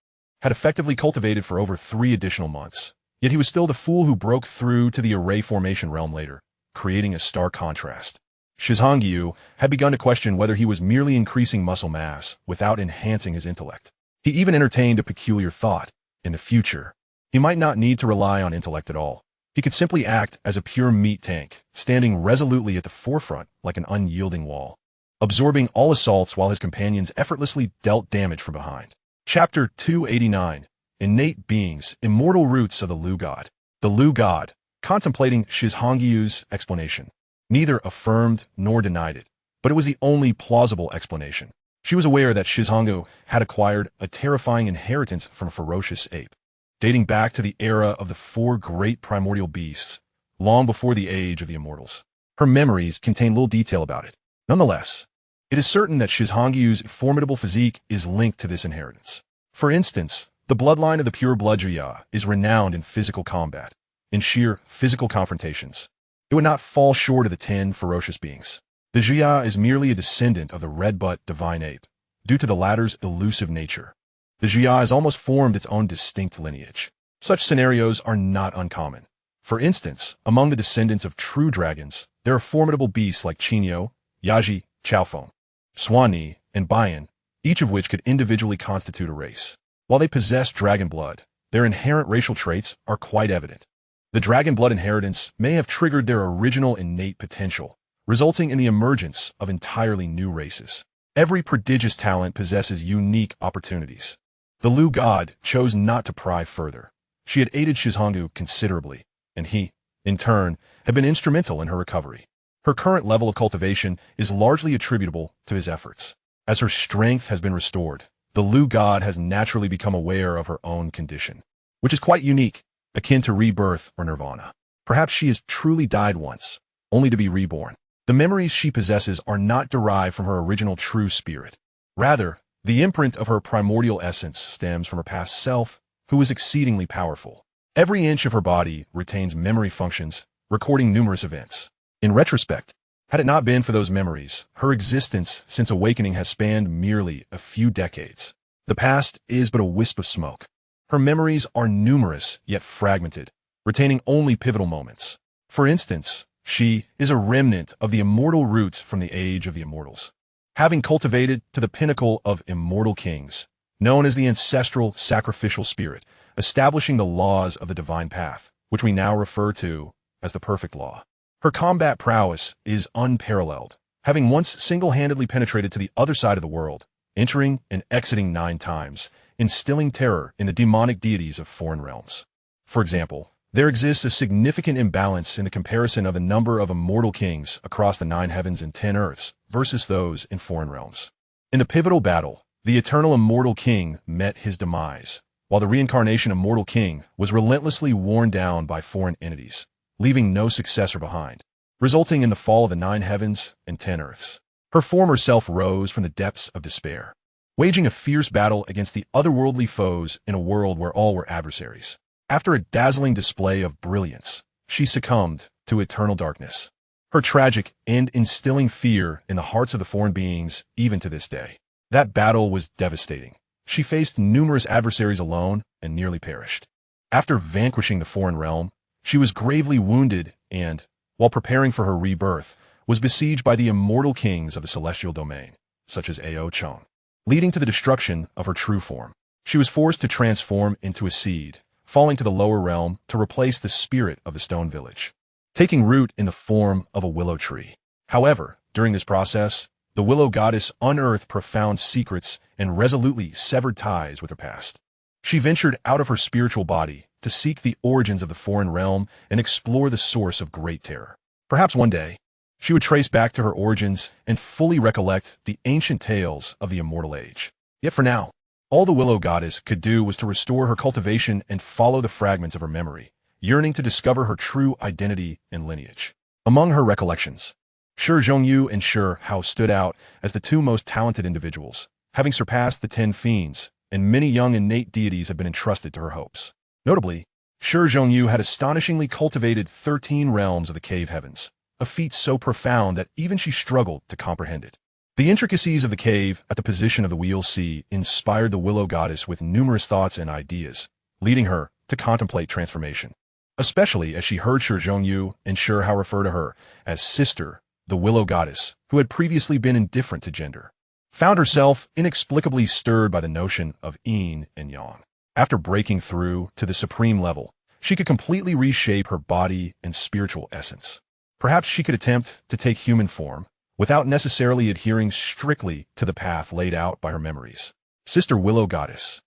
[SPEAKER 1] had effectively cultivated for over 3 additional months. Yet he was still the fool who broke through to the array formation realm later, creating a stark contrast. Shi Hao had begun to question whether he was merely increasing muscle mass without enhancing his intellect. He even entertained a peculiar thought. In the future, he might not need to rely on intellect at all. He could simply act as a pure meat tank, standing resolutely at the forefront like an unyielding wall, absorbing all assaults while his companions effortlessly dealt damage from behind. Chapter 289. Innate Beings, Immortal Roots of the Lu God. The Lu God, contemplating Shi Hao's explanation, neither affirmed nor denied it, but it was the only plausible explanation. She was aware that Shi Hao had acquired a terrifying inheritance from a ferocious ape, dating back to the era of the 4 great primordial beasts, long before the age of the immortals. Her memories contain little detail about it. Nonetheless, it is certain that Shi Hao's formidable physique is linked to this inheritance. For instance, the bloodline of the pure blood Jia is renowned in physical combat, in sheer physical confrontations. It would not fall short of the 10 ferocious beings. The Jia is merely a descendant of the red-butt divine ape, due to the latter's elusive nature. The Jia has almost formed its own distinct lineage. Such scenarios are not uncommon. For instance, among the descendants of true dragons, there are formidable beasts like Qinyo, Yaji, Chaofeng, Suani, and Bayan, each of which could individually constitute a race. While they possess dragon blood, their inherent racial traits are quite evident. The dragon blood inheritance may have triggered their original innate potential, resulting in the emergence of entirely new races. Every prodigious talent possesses unique opportunities. The Lu god chose not to pry further. She had aided Shi Hao considerably, and he, in turn, had been instrumental in her recovery. Her current level of cultivation is largely attributable to his efforts. As her strength has been restored, the Lu god has naturally become aware of her own condition, which is quite unique, akin to rebirth or nirvana. Perhaps she has truly died once, only to be reborn. The memories she possesses are not derived from her original true spirit. Rather, the imprint of her primordial essence stems from her past self, who is exceedingly powerful. Every inch of her body retains memory functions, recording numerous events. In retrospect, had it not been for those memories, her existence since awakening has spanned merely a few decades. The past is but a wisp of smoke. Her memories are numerous yet fragmented, retaining only pivotal moments. For instance, she is a remnant of the immortal roots from the age of the immortals. Having cultivated to the pinnacle of immortal kings, known as the ancestral sacrificial spirit, establishing the laws of the divine path, which we now refer to as the perfect law. Her combat prowess is unparalleled, having once single-handedly penetrated to the other side of the world, entering and exiting 9 times, instilling terror in the demonic deities of foreign realms. For example, there exists a significant imbalance in the comparison of the number of immortal kings across the 9 heavens and 10 earths versus those in foreign realms. In the pivotal battle, the eternal immortal king met his demise, while the reincarnation immortal king was relentlessly worn down by foreign entities, leaving no successor behind, resulting in the fall of the 9 heavens and 10 earths. Her former self rose from the depths of despair, waging a fierce battle against the otherworldly foes in a world where all were adversaries. After a dazzling display of brilliance, she succumbed to eternal darkness, her tragic end instilling fear in the hearts of the foreign beings even to this day. That battle was devastating. She faced numerous adversaries alone and nearly perished. After vanquishing the foreign realm, she was gravely wounded and, while preparing for her rebirth, was besieged by the immortal kings of the celestial domain, such as Ao Chong, leading to the destruction of her true form. She was forced to transform into a seed, falling to the lower realm to replace the spirit of the stone village, taking root in the form of a willow tree. However, during this process, the willow goddess unearthed profound secrets and resolutely severed ties with her past. She ventured out of her spiritual body to seek the origins of the foreign realm and explore the source of great terror. Perhaps one day, she would trace back to her origins and fully recollect the ancient tales of the immortal age. Yet for now, all the willow goddess could do was to restore her cultivation and follow the fragments of her memory, yearning to discover her true identity and lineage. Among her recollections, Shi Zhongyu and Shi Hao stood out as the 2 most talented individuals, having surpassed the 10 fiends, and many young innate deities have been entrusted to her hopes. Notably, Shi Zhongyu had astonishingly cultivated 13 realms of the cave heavens, a feat so profound that even she struggled to comprehend it. The intricacies of the cave at the position of the Wheel Sea inspired the willow goddess with numerous thoughts and ideas, leading her to contemplate transformation, especially as she heard Shi Zhongyu and Shi Hao refer to her as sister, the willow goddess, who had previously been indifferent to gender, found herself inexplicably stirred by the notion of yin and yang. After breaking through to the supreme level, she could completely reshape her body and spiritual essence. Perhaps she could attempt to take human form, without necessarily adhering strictly to the path laid out by her memories. Sister Willow Goddess,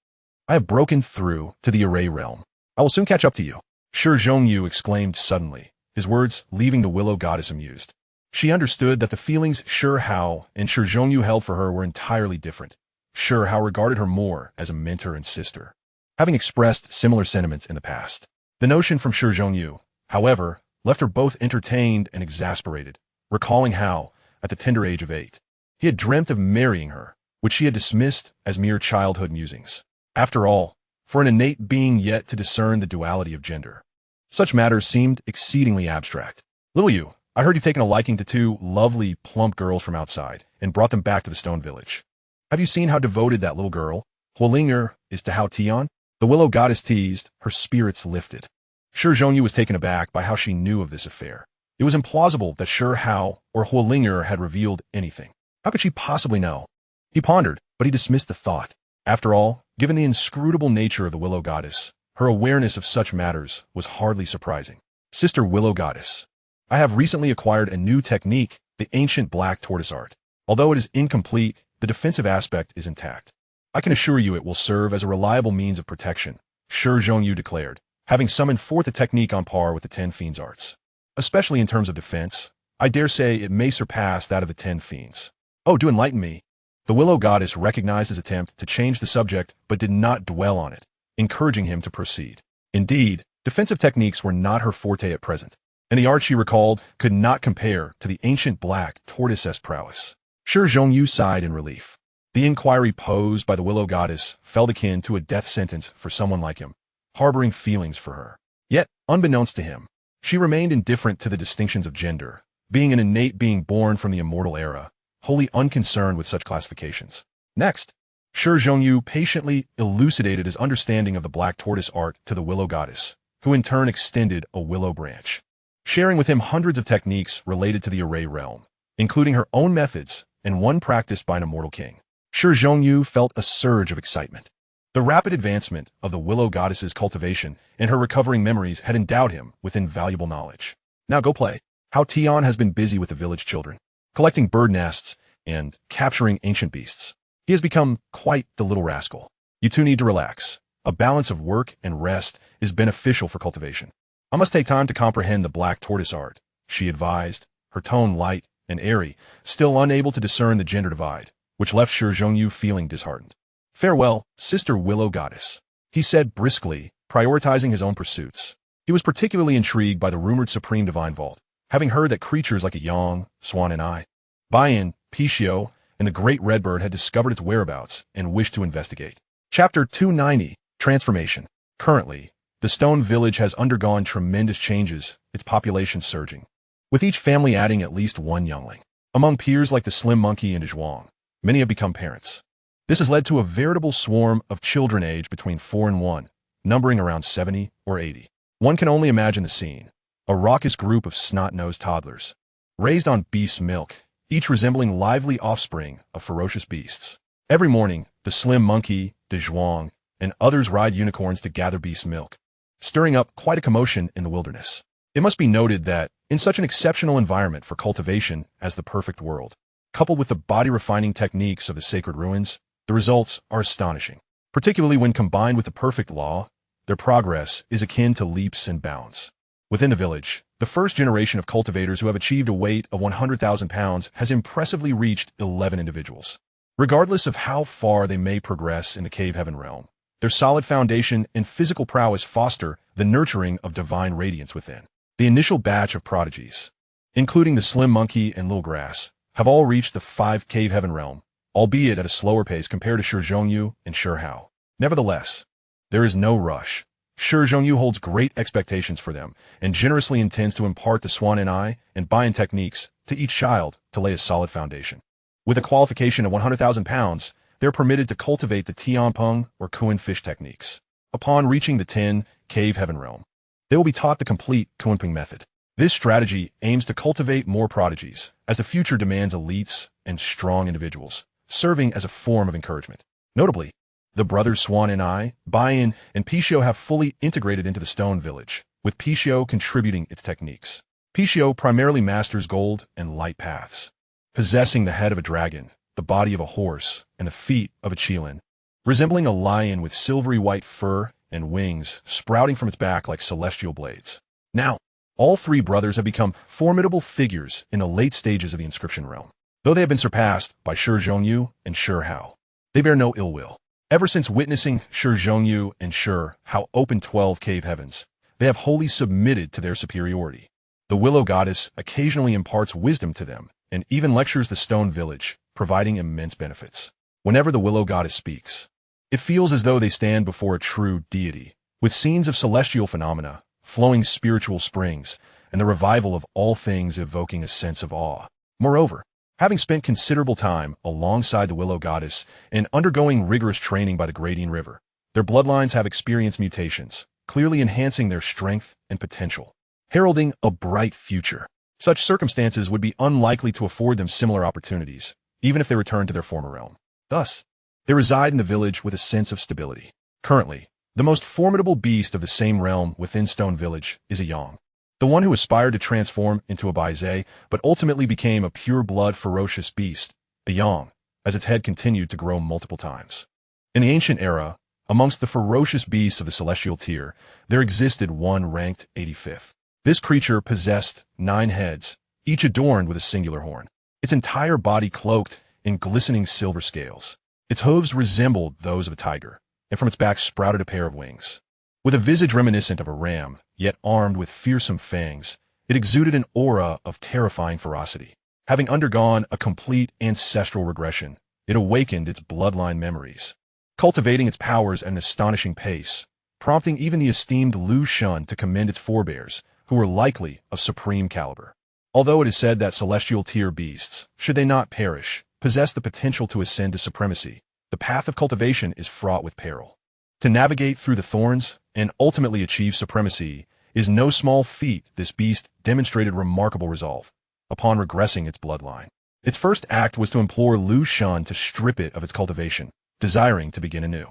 [SPEAKER 1] I have broken through to the Array realm. I will soon catch up to you. Shi Zhongyu exclaimed suddenly, his words leaving the Willow Goddess amused. She understood that the feelings Shi Hao and Shi Zhongyu held for her were entirely different. Shi Hao regarded her more as a mentor and sister, having expressed similar sentiments in the past. The notion from Shi Zhongyu, however, left her both entertained and exasperated, recalling how, at the tender age of 8, he had dreamt of marrying her, which she had dismissed as mere childhood musings. After all, for an innate being yet to discern the duality of gender, such matters seemed exceedingly abstract. Little you, I heard you've taken a liking to 2 lovely, plump girls from outside and brought them back to the stone village. Have you seen how devoted that little girl, Huolinger, is to Hao Tian? The willow goddess teased, her spirits lifted. Shi Zhongyu was taken aback by how she knew of this affair. It was implausible that Shi Hao or Huolinger had revealed anything. How could she possibly know? He pondered, but he dismissed the thought. After all, given the inscrutable nature of the willow goddess, her awareness of such matters was hardly surprising. Sister Willow Goddess, I have recently acquired a new technique, the ancient black tortoise art. Although it is incomplete, the defensive aspect is intact. I can assure you it will serve as a reliable means of protection, Shi Zhongyu declared, having summoned forth a technique on par with the 10 fiends' arts. Especially in terms of defense, I dare say it may surpass that of the 10 fiends. Oh, do enlighten me. The willow goddess recognized his attempt to change the subject but did not dwell on it, encouraging him to proceed. Indeed, defensive techniques were not her forte at present, and the art she recalled could not compare to the ancient black tortoise-esque prowess. Shi Zhongyu sighed in relief. The inquiry posed by the willow goddess felt akin to a death sentence for someone like him, harboring feelings for her. Yet, unbeknownst to him, she remained indifferent to the distinctions of gender, being an innate being born from the immortal era, wholly unconcerned with such classifications. Next, Shi Zhongyu patiently elucidated his understanding of the black tortoise art to the willow goddess, who in turn extended a willow branch, sharing with him hundreds of techniques related to the Array realm, including her own methods and one practiced by an immortal king. Shi Hao felt a surge of excitement. The rapid advancement of the willow goddess's cultivation and her recovering memories had endowed him with invaluable knowledge. Now go play. How Tian has been busy with the village children, collecting bird nests and capturing ancient beasts. He has become quite the little rascal. You two need to relax. A balance of work and rest is beneficial for cultivation. I must take time to comprehend the black tortoise art, she advised, her tone light and airy, still unable to discern the gender divide, which left Shi Hao feeling disheartened. Farewell, sister willow goddess, he said briskly, prioritizing his own pursuits. He was particularly intrigued by the rumored supreme divine vault, having heard that creatures like a yang, swan and I, Bian, Pitiful, and the great redbird had discovered its whereabouts and wished to investigate. Chapter 290, Transformation. Currently, the stone village has undergone tremendous changes, its population surging, with each family adding at least one youngling. Among peers like the slim monkey and Zhuang, many have become parents. This has led to a veritable swarm of children aged between 4 and 1, numbering around 70 or 80. One can only imagine the scene. A raucous group of snot-nosed toddlers, raised on beast milk, each resembling lively offspring of ferocious beasts. Every morning, the slim monkey, Zhuang, and others ride unicorns to gather beast milk, stirring up quite a commotion in the wilderness. It must be noted that, in such an exceptional environment for cultivation as the perfect world, coupled with the body-refining techniques of the sacred ruins, the results are astonishing. Particularly when combined with the perfect law, their progress is akin to leaps and bounds. Within the village, the first generation of cultivators who have achieved a weight of 100,000 pounds has impressively reached 11 individuals. Regardless of how far they may progress in the cave heaven realm, their solid foundation and physical prowess foster the nurturing of divine radiance within. The initial batch of prodigies, including the slim monkey and little grass, have all reached the 5 cave heaven realm, albeit at a slower pace compared to Shi Hao and Shi Hao. Nevertheless, there is no rush. Shi Hao holds great expectations for them and generously intends to impart the swan and I and Bian techniques to each child to lay a solid foundation. With a qualification of 100,000 pounds, they're permitted to cultivate the Tianpeng or Kuan fish techniques. Upon reaching the 10 cave heaven realm, they will be taught the complete Kuanping method. This strategy aims to cultivate more prodigies, as the future demands elites and strong individuals, serving as a form of encouragement. Notably, the brothers Swan and I, Bian, and Pitiful have fully integrated into the stone village, with Pitiful contributing its techniques. Pitiful primarily masters gold and light paths, possessing the head of a dragon, the body of a horse, and the feet of a qilin, resembling a lion with silvery white fur and wings sprouting from its back like celestial blades. Now, all 3 brothers have become formidable figures in the late stages of the inscription realm. Though they have been surpassed by Shi Hao and Shi Hao, they bear no ill will. Ever since witnessing Shi Hao and Shi Hao open 12 cave heavens, they have wholly submitted to their superiority. The willow goddess occasionally imparts wisdom to them and even lectures the stone village, providing immense benefits. Whenever the willow goddess speaks, it feels as though they stand before a true deity, with scenes of celestial phenomena, flowing spiritual springs, and the revival of all things evoking a sense of awe. Moreover, having spent considerable time alongside the willow goddess and undergoing rigorous training by the Grading River, their bloodlines have experienced mutations, clearly enhancing their strength and potential, heralding a bright future. Such circumstances would be unlikely to afford them similar opportunities, even if they returned to their former realm. Thus, they reside in the village with a sense of stability. Currently, the most formidable beast of the same realm within Stone Village is a yang, the one who aspired to transform into a baize, but ultimately became a pure-blood ferocious beast, a yang, as its head continued to grow multiple times. In the ancient era, amongst the ferocious beasts of the celestial tier, there existed one ranked 85th. This creature possessed 9 heads, each adorned with a singular horn, its entire body cloaked in glistening silver scales. Its hooves resembled those of a tiger, and from its back sprouted a pair of wings. With a visage reminiscent of a ram, yet armed with fearsome fangs, it exuded an aura of terrifying ferocity. Having undergone a complete ancestral regression, it awakened its bloodline memories, cultivating its powers at an astonishing pace, prompting even the esteemed Lu Shun to commend its forebears, who were likely of supreme caliber. Although it is said that celestial tier beasts, should they not perish, possess the potential to ascend to supremacy, the path of cultivation is fraught with peril. To navigate through the thorns and ultimately achieve supremacy is no small feat. This beast demonstrated remarkable resolve upon regressing its bloodline. Its first act was to implore Lu Shan to strip it of its cultivation, desiring to begin anew.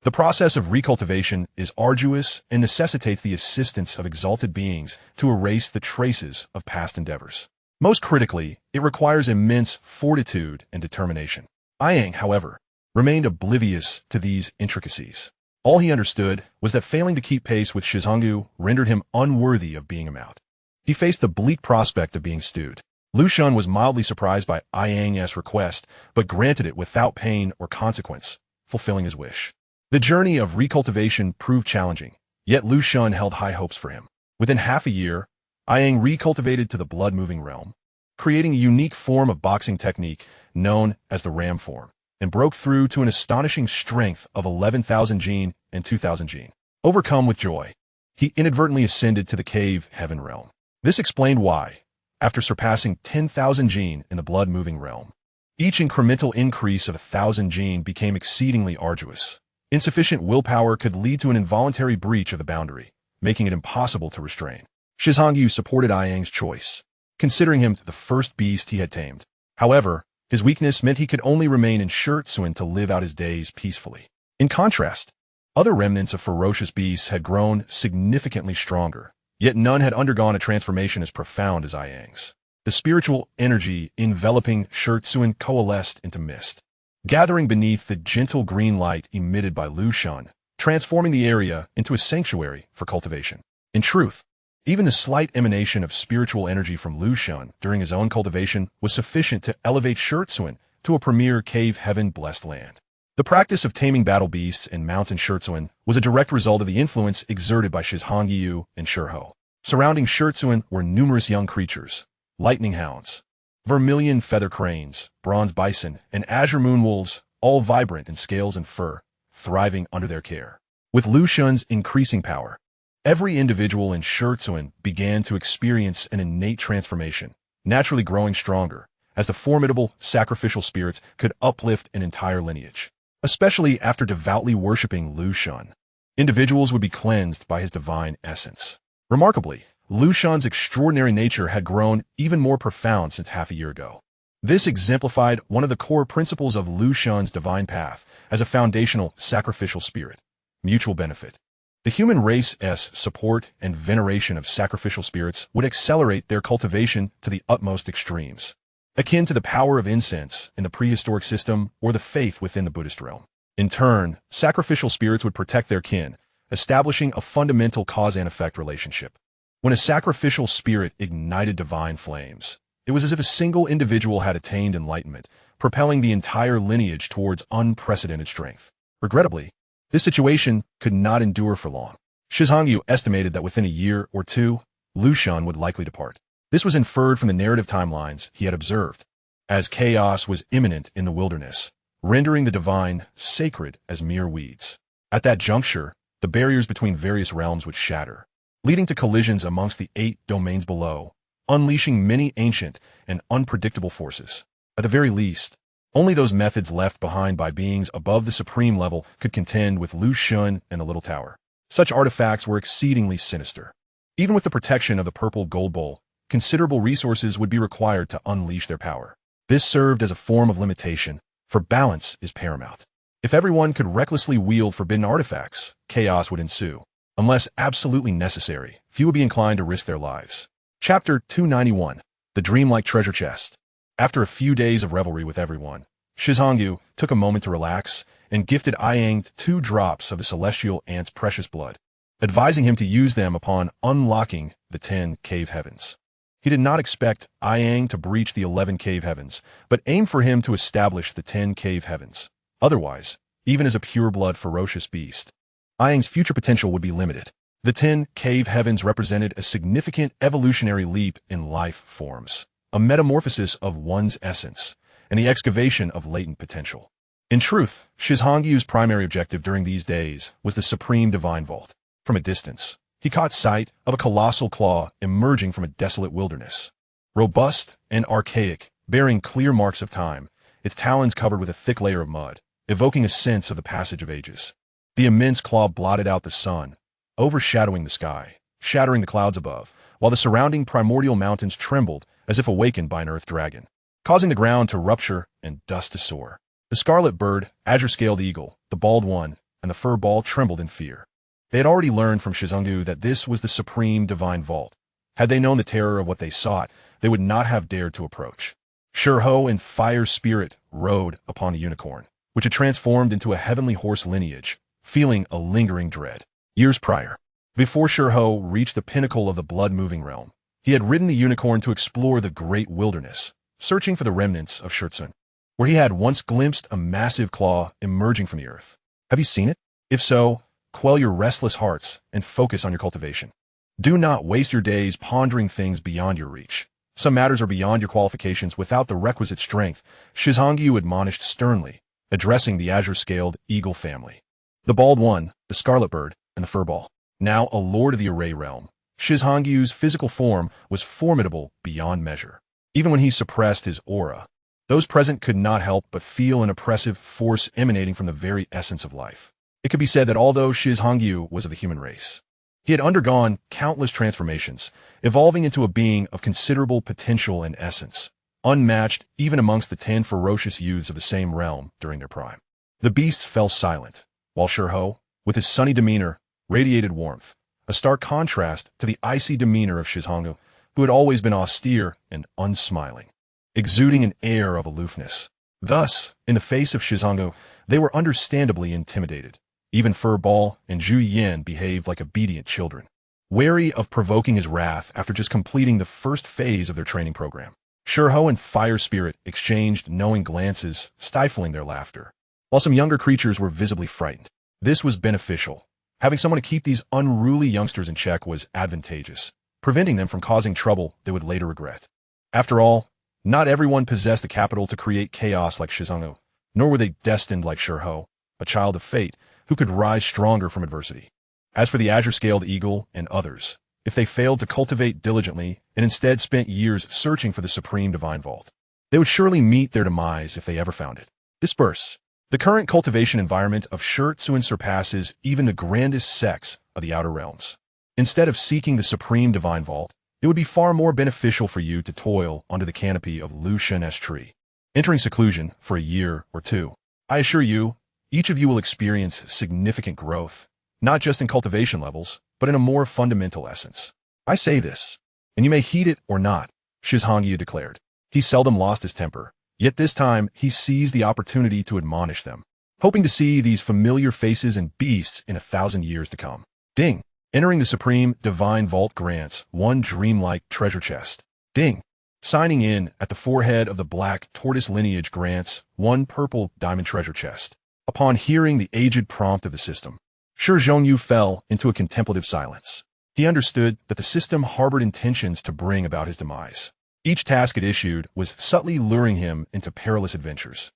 [SPEAKER 1] The process of recultivation is arduous and necessitates the assistance of exalted beings to erase the traces of past endeavors. Most critically, it requires immense fortitude and determination. Ayang, however, remained oblivious to these intricacies. All he understood was that failing to keep pace with Shizhangu rendered him unworthy of being a mount. He faced the bleak prospect of being stewed. Lu Shan was mildly surprised by Ayang's request, but granted it without pain or consequence, fulfilling his wish. The journey of recultivation proved challenging, yet Lu Shan held high hopes for him. Within half a year, Ayang recultivated to the blood-moving realm, creating a unique form of boxing technique known as the Ram form, and broke through to an astonishing strength of 11,000 Jin and 2,000 Jin. Overcome with joy, he inadvertently ascended to the cave heaven realm. This explained why, after surpassing 10,000 Jin in the blood-moving realm, each incremental increase of 1,000 Jin became exceedingly arduous. Insufficient willpower could lead to an involuntary breach of the boundary, making it impossible to restrain. Shizhangu supported Ayang's choice, considering him the first beast he had tamed. However, his weakness meant he could only remain in Shurtsuan to live out his days peacefully. In contrast, other remnants of ferocious beasts had grown significantly stronger, yet none had undergone a transformation as profound as Ayang's. The spiritual energy enveloping Shurtsuan coalesced into mist, gathering beneath the gentle green light emitted by Lu Shan, transforming the area into a sanctuary for cultivation. In truth, even the slight emanation of spiritual energy from Lu Shan during his own cultivation was sufficient to elevate Shurtsuan to a premier cave heaven-blessed land. The practice of taming battle beasts and mounts in Shurtsuan was a direct result of the influence exerted by Shizhangu and Shi Hao. Surrounding Shurtsuan were numerous young creatures, lightning hounds, vermilion feather cranes, bronze bison, and azure moonwolves, all vibrant in scales and fur, thriving under their care. With Lu Shan's increasing power, every individual in Shurtsuan began to experience an innate transformation, naturally growing stronger, as the formidable sacrificial spirits could uplift an entire lineage. Especially after devoutly worshipping Lu Shan, individuals would be cleansed by his divine essence. Remarkably, Lu Shan's extraordinary nature had grown even more profound since half a year ago. This exemplified one of the core principles of Lu Shan's divine path as a foundational sacrificial spirit: mutual benefit. The human race's support and veneration of sacrificial spirits would accelerate their cultivation to the utmost extremes, akin to the power of incense in the prehistoric system or the faith within the Buddhist realm. In turn, sacrificial spirits would protect their kin, establishing a fundamental cause and effect relationship. When a sacrificial spirit ignited divine flames, it was as if a single individual had attained enlightenment, propelling the entire lineage towards unprecedented strength. Regrettably, this situation could not endure for long. Shizhangu estimated that within a year or two, Lu Shan would likely depart. This was inferred from the narrative timelines he had observed, as chaos was imminent in the wilderness, rendering the divine sacred as mere weeds. At that juncture, the barriers between various realms would shatter, leading to collisions amongst the 8 domains below, unleashing many ancient and unpredictable forces. At the very least, only those methods left behind by beings above the supreme level could contend with Lu Shan and the Little Tower. Such artifacts were exceedingly sinister. Even with the protection of the purple gold bowl, considerable resources would be required to unleash their power. This served as a form of limitation, for balance is paramount. If everyone could recklessly wield forbidden artifacts, chaos would ensue. Unless absolutely necessary, few would be inclined to risk their lives. Chapter 291. The Dreamlike Treasure Chest. After a few days of revelry with everyone, Shizhangu took a moment to relax and gifted Ayang 2 drops of the celestial ant's precious blood, advising him to use them upon unlocking the 10 cave heavens. He did not expect Ayang to breach the 11 cave heavens, but aimed for him to establish the 10 cave heavens. Otherwise, even as a pure-blood ferocious beast, Ayang's future potential would be limited. The 10 cave heavens represented a significant evolutionary leap in life forms, a metamorphosis of one's essence, and the excavation of latent potential. In truth, Shizhangu's primary objective during these days was the supreme divine vault. From a distance, he caught sight of a colossal claw emerging from a desolate wilderness. Robust and archaic, bearing clear marks of time, its talons covered with a thick layer of mud, evoking a sense of the passage of ages. The immense claw blotted out the sun, overshadowing the sky, shattering the clouds above, while the surrounding primordial mountains trembled as if awakened by an earth dragon. causing the ground to rupture and dust to soar. The scarlet bird, azure-scaled eagle, the bald one, and the fur ball trembled in fear. They had already learned from Shizungu that this was the supreme divine vault. Had they known the terror of what they sought, they would not have dared to approach. Shi Hao in fire spirit rode upon the unicorn, which had transformed into a heavenly horse lineage, feeling a lingering dread. Years prior, before Shi Hao reached the pinnacle of the blood-moving realm, he had ridden the unicorn to explore the great wilderness, searching for the remnants of Shurtsun, where he had once glimpsed a massive claw emerging from the earth. Have you seen it? If so, quell your restless hearts and focus on your cultivation. Do not waste your days pondering things beyond your reach. Some matters are beyond your qualifications without the requisite strength, Shizungu admonished sternly, addressing the azure-scaled eagle family. The bald one, the scarlet bird, and the furball. Now a lord of the array realm, Shizungu's physical form was formidable beyond measure. Even when he suppressed his aura, those present could not help but feel an oppressive force emanating from the very essence of life. It could be said that although Shizungu was of the human race, he had undergone countless transformations, evolving into a being of considerable potential and essence, unmatched even amongst the 10 ferocious youths of the same realm during their prime. The beasts fell silent, while Shi Hao, with his sunny demeanor, radiated warmth, a stark contrast to the icy demeanor of Shizungu, who had always been austere and unsmiling, exuding an air of aloofness. Thus, in the face of Shizungu, they were understandably intimidated. Even Furball and Zhu Yin behaved like obedient children, wary of provoking his wrath after just completing the first phase of their training program. Shi Hao and Fire Spirit exchanged knowing glances, stifling their laughter, while some younger creatures were visibly frightened. This was beneficial. Having someone to keep these unruly youngsters in check was advantageous, preventing them from causing trouble they would later regret. After all, not everyone possessed the capital to create chaos like Shizungu, nor were they destined like Shi Hao, a child of fate, who could rise stronger from adversity. As for the azure-scaled eagle and others, if they failed to cultivate diligently and instead spent years searching for the supreme divine vault, they would surely meet their demise if they ever found it. Disperse. The current cultivation environment of Shurtsun surpasses even the grandest sects of the outer realms. Instead of seeking the supreme divine vault, it would be far more beneficial for you to toil under the canopy of Lu Shen's tree, entering seclusion for a year or two. I assure you, each of you will experience significant growth, not just in cultivation levels, but in a more fundamental essence. I say this, and you may heed it or not, Shizungu declared. He seldom lost his temper, yet this time he seized the opportunity to admonish them, hoping to see these familiar faces and beasts in 1,000 years to come. Ding! Entering the supreme divine vault grants one dreamlike treasure chest. Ding! Signing in at the forehead of the black tortoise lineage grants one purple diamond treasure chest. Upon hearing the aged prompt of the system, Shi Zhongyu fell into a contemplative silence. He understood that the system harbored intentions to bring about his demise. Each task it issued was subtly luring him into perilous adventures.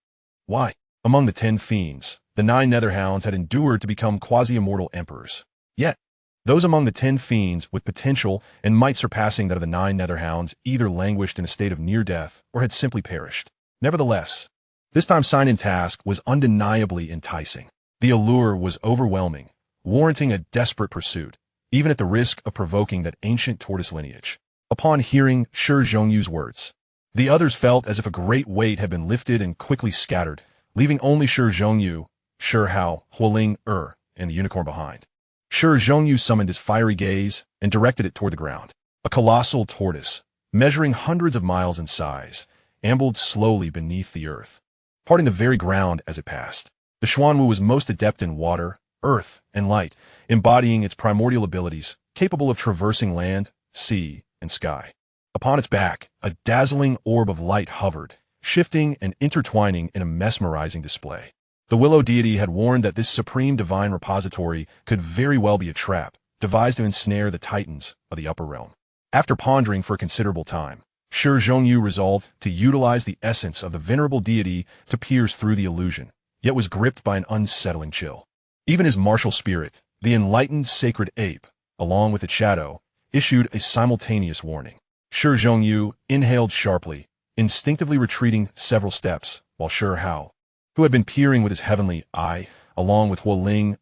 [SPEAKER 1] Why? Among the 10 fiends, the 9 netherhounds had endured to become quasi-immortal emperors. Yet, those among the 10 fiends with potential and might surpassing that of the 9 netherhounds either languished in a state of near death or had simply perished. Nevertheless, this time's sign-in task was undeniably enticing. The allure was overwhelming, warranting a desperate pursuit, even at the risk of provoking that ancient tortoise lineage. Upon hearing Shi Zhongyu's words, the others felt as if a great weight had been lifted and quickly scattered, leaving only Shi Zhongyu, Shi Hao, Hualing and the unicorn behind. Shi Zhongyu summoned his fiery gaze and directed it toward the ground. A colossal tortoise, measuring hundreds of miles in size, ambled slowly beneath the earth, parting the very ground as it passed. The Xuanwu was most adept in water, earth, and light, embodying its primordial abilities, capable of traversing land, sea, and sky. Upon its back, a dazzling orb of light hovered, shifting and intertwining in a mesmerizing display. The willow deity had warned that this supreme divine repository could very well be a trap, devised to ensnare the titans of the upper realm. After pondering for a considerable time, Shi Zhongyu resolved to utilize the essence of the venerable deity to pierce through the illusion, yet was gripped by an unsettling chill. Even his martial spirit, the enlightened sacred ape, along with its shadow, issued a simultaneous warning. Shi Zhongyu inhaled sharply, instinctively retreating several steps, while Shi Hao, who had been peering with his heavenly eye, along with Hualing,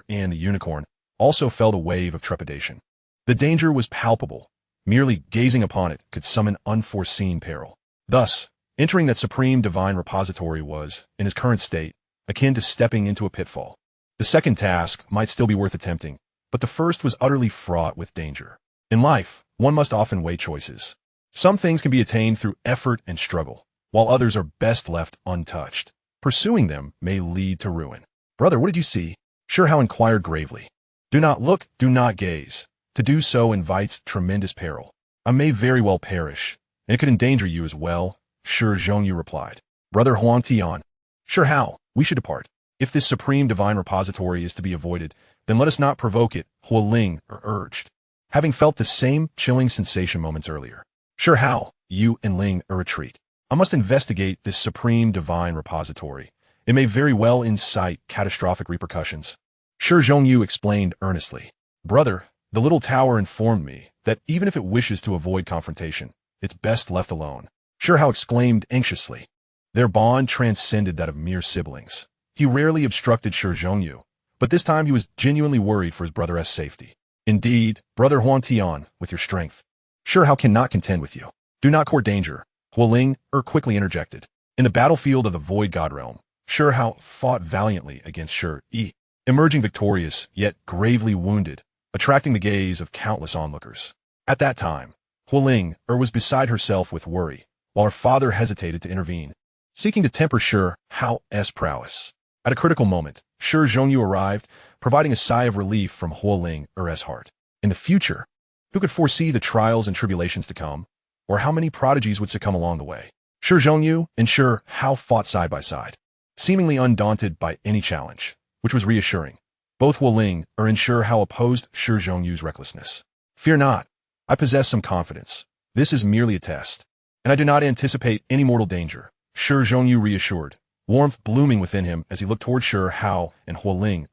[SPEAKER 1] and the unicorn, also felt a wave of trepidation. The danger was palpable. Merely gazing upon it could summon unforeseen peril. Thus, Entering that supreme divine repository was, in his current state, akin to stepping into a pitfall. The second task might still be worth attempting, but the first was utterly fraught with danger. In life, one must often weigh choices. Some things can be attained through effort and struggle, while others are best left untouched. Pursuing them may lead to ruin. Brother, what did you see? Shi Hao inquired gravely. Do not look, do not gaze. To do so invites tremendous peril. I may very well perish, and it could endanger you as well, Shi Zhongyu replied. Brother Huang Tian, Shi Hao, we should depart. If this supreme divine repository is to be avoided, then let us not provoke it, Huo Ling urged. Having felt the same chilling sensation moments earlier. Shi Hao, you and Ling retreat. I must investigate this supreme divine repository. It may very well incite catastrophic repercussions. Shi Zhongyu explained earnestly. Brother, the little tower informed me that even if it wishes to avoid confrontation, it's best left alone. Shi Hao exclaimed anxiously. Their bond transcended that of mere siblings. He rarely obstructed Shi Zhongyu, but this time he was genuinely worried for his brother's safety. Indeed, Brother Huang Tian, with your strength, Shi Hao cannot contend with you. Do not court danger, Huo Ling quickly interjected. In the battlefield of the Void God Realm, Shi Hao fought valiantly against Shi Yi, emerging victorious, yet gravely wounded, attracting the gaze of countless onlookers. At that time, Huo Ling was beside herself with worry, while her father hesitated to intervene, seeking to temper Shi Hao's prowess. At a critical moment, Shi Zhongyu arrived, providing a sigh of relief from Huo Ling's heart. In the future, who could foresee the trials and tribulations to come, or how many prodigies would succumb along the way? Shi Zhongyu and Shi Hao fought side by side, seemingly undaunted by any challenge, which was reassuring. Both Huo Ling and Shi Hao opposed Shi Zhongyu's recklessness. Fear not, I possess some confidence. This is merely a test, and I do not anticipate any mortal danger, Shi Zhongyu reassured, warmth blooming within him as he looked toward Shi Hao and Huo Ling,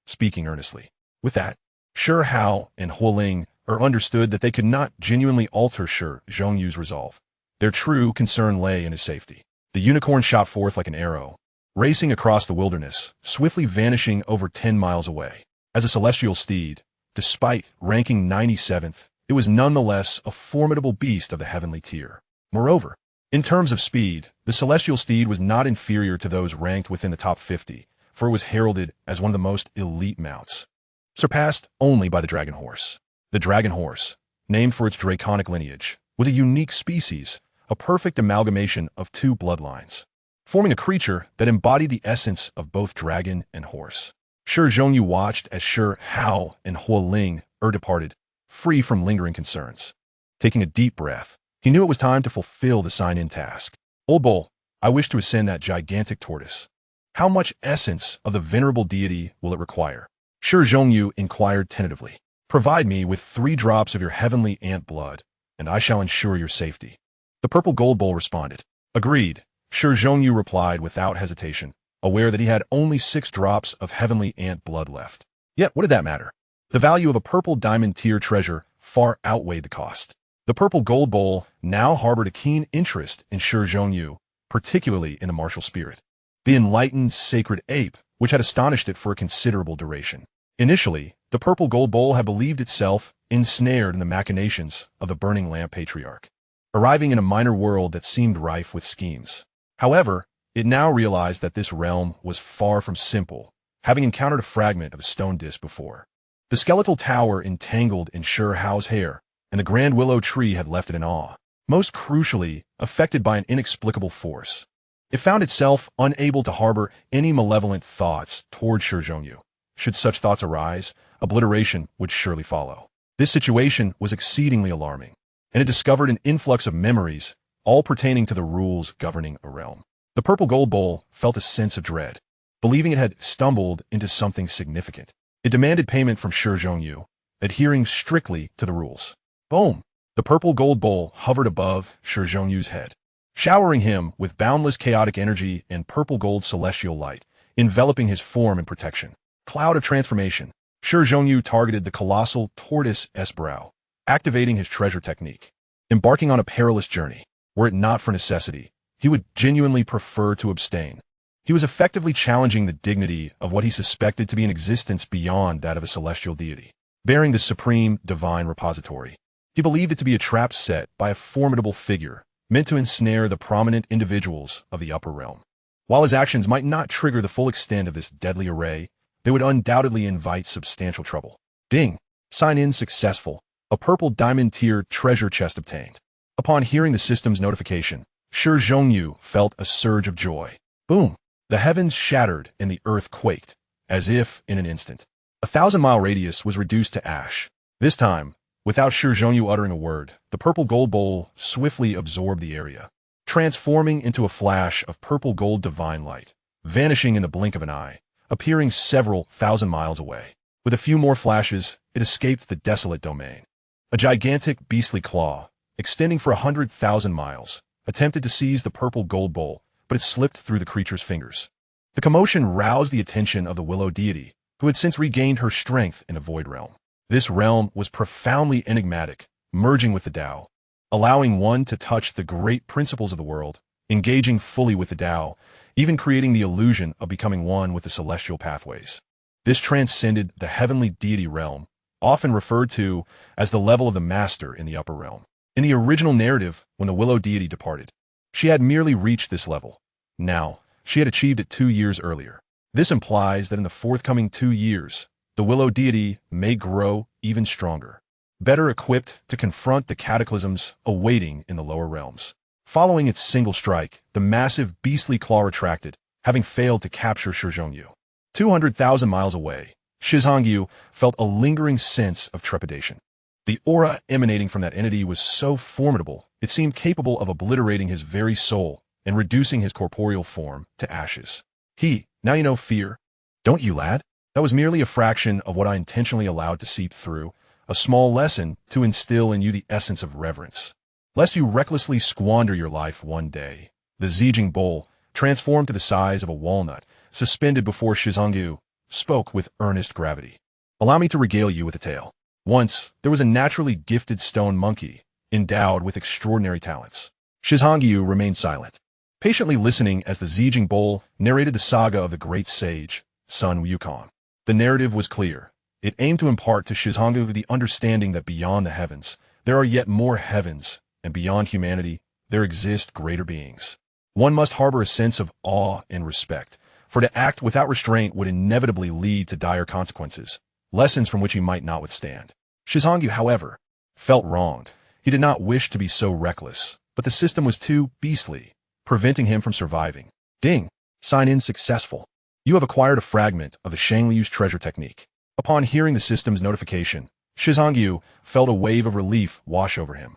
[SPEAKER 1] speaking earnestly. With that, Shi Hao and Huo Ling understood that they could not genuinely alter Shi Zhongyu's resolve. Their true concern lay in his safety. The unicorn shot forth like an arrow, racing across the wilderness, swiftly vanishing over 10 miles away. As a celestial steed, despite ranking 97th, it was nonetheless a formidable beast of the heavenly tier. Moreover, in terms of speed, the celestial steed was not inferior to those ranked within the top 50, for it was heralded as one of the most elite mounts, surpassed only by the dragon horse. The dragon horse, named for its draconic lineage, was a unique species, a perfect amalgamation of two bloodlines, forming a creature that embodied the essence of both dragon and horse. Shi Zhongyu watched as Shi Hao and Huo Ling departed, free from lingering concerns. Taking a deep breath, he knew it was time to fulfill the sign-in task. Old Bull, I wish to ascend that gigantic tortoise. How much essence of the venerable deity will it require? Shi Zhongyu inquired tentatively. Provide me with 3 drops of your heavenly ant blood, and I shall ensure your safety. The purple gold bowl responded. Agreed, Shi Zhongyu replied without hesitation, aware that he had only 6 drops of heavenly ant blood left. Yet, what did that matter? The value of a purple diamond tier treasure far outweighed the cost. The purple gold bowl now harbored a keen interest in Shi Zhongyu, particularly in the martial spirit. The enlightened sacred ape, which had astonished it for a considerable duration. Initially, the purple gold bowl had believed itself ensnared in the machinations of the burning lamp patriarch, arriving in a minor world that seemed rife with schemes. However, it now realized that this realm was far from simple, having encountered a fragment of a stone disc before. The skeletal tower entangled in Shi Hao's hair, and the grand willow tree had left it in awe, most crucially affected by an inexplicable force. It found itself unable to harbor any malevolent thoughts toward Shi Zhongyu. Should such thoughts arise, obliteration would surely follow. This situation was exceedingly alarming, and it discovered an influx of memories, all pertaining to the rules governing a realm. The purple gold bowl felt a sense of dread, believing it had stumbled into something significant. It demanded payment from Shi Zhongyu, adhering strictly to the rules. Boom! The purple gold bowl hovered above Shi Zhongyu's head, showering him with boundless chaotic energy and purple gold celestial light, enveloping his form in protection. Cloud of transformation. Shi Zhongyu targeted the colossal tortoise-esque brow, activating his treasure technique. Embarking on a perilous journey, were it not for necessity, he would genuinely prefer to abstain. He was effectively challenging the dignity of what he suspected to be an existence beyond that of a celestial deity. Bearing the supreme divine repository, he believed it to be a trap set by a formidable figure, meant to ensnare the prominent individuals of the upper realm. While his actions might not trigger the full extent of this deadly array, they would undoubtedly invite substantial trouble. Ding! Sign in successful. A purple diamond tier treasure chest obtained. Upon hearing the system's notification, Shi Zhongyu felt a surge of joy. Boom! The heavens shattered and the earth quaked, as if in an instant. A 1,000-mile radius was reduced to ash. This time, without Shi Zhongyu uttering a word, the purple gold bowl swiftly absorbed the area, transforming into a flash of purple gold divine light, vanishing in the blink of an eye, appearing several thousand miles away. With a few more flashes, it escaped the desolate domain. A gigantic beastly claw, extending for 100,000 miles, attempted to seize the purple gold bowl, but it slipped through the creature's fingers. The commotion roused the attention of the willow deity, who had since regained her strength in a void realm. This realm was profoundly enigmatic, merging with the Tao, allowing one to touch the great principles of the world, engaging fully with the Tao, even creating the illusion of becoming one with the celestial pathways. This transcended the heavenly deity realm, often referred to as the level of the master in the upper realm. In the original narrative, when the willow deity departed, she had merely reached this level. Now, she had achieved it 2 years earlier. This implies that in the forthcoming 2 years, the willow deity may grow even stronger, better equipped to confront the cataclysms awaiting in the lower realms. Following its single strike, the massive beastly claw retracted, having failed to capture Shi Zhongyu. 200,000 miles away, Shi Zhongyu felt a lingering sense of trepidation. The aura emanating from that entity was so formidable, it seemed capable of obliterating his very soul and reducing his corporeal form to ashes. Now you know fear. Don't you, lad? That was merely a fraction of what I intentionally allowed to seep through, a small lesson to instill in you the essence of reverence. Lest you recklessly squander your life one day. The Zijing bowl, transformed to the size of a walnut, suspended before Shi Zhongyu, spoke with earnest gravity. Allow me to regale you with a tale. Once, there was a naturally gifted stone monkey, endowed with extraordinary talents. Shi Zhongyu remained silent, patiently listening as the Zijing bowl narrated the saga of the great sage, Sun Wukong. The narrative was clear. It aimed to impart to Shi Zhongyu the understanding that beyond the heavens, there are yet more heavens, and beyond humanity, there exist greater beings. One must harbor a sense of awe and respect, for to act without restraint would inevitably lead to dire consequences, lessons from which he might not withstand. Shi Zhongyu, however, felt wronged. He did not wish to be so reckless, but the system was too beastly, preventing him from surviving. Ding! Sign in successful. You have acquired a fragment of the Shangliu's treasure technique. Upon hearing the system's notification, Shi Zhongyu felt a wave of relief wash over him.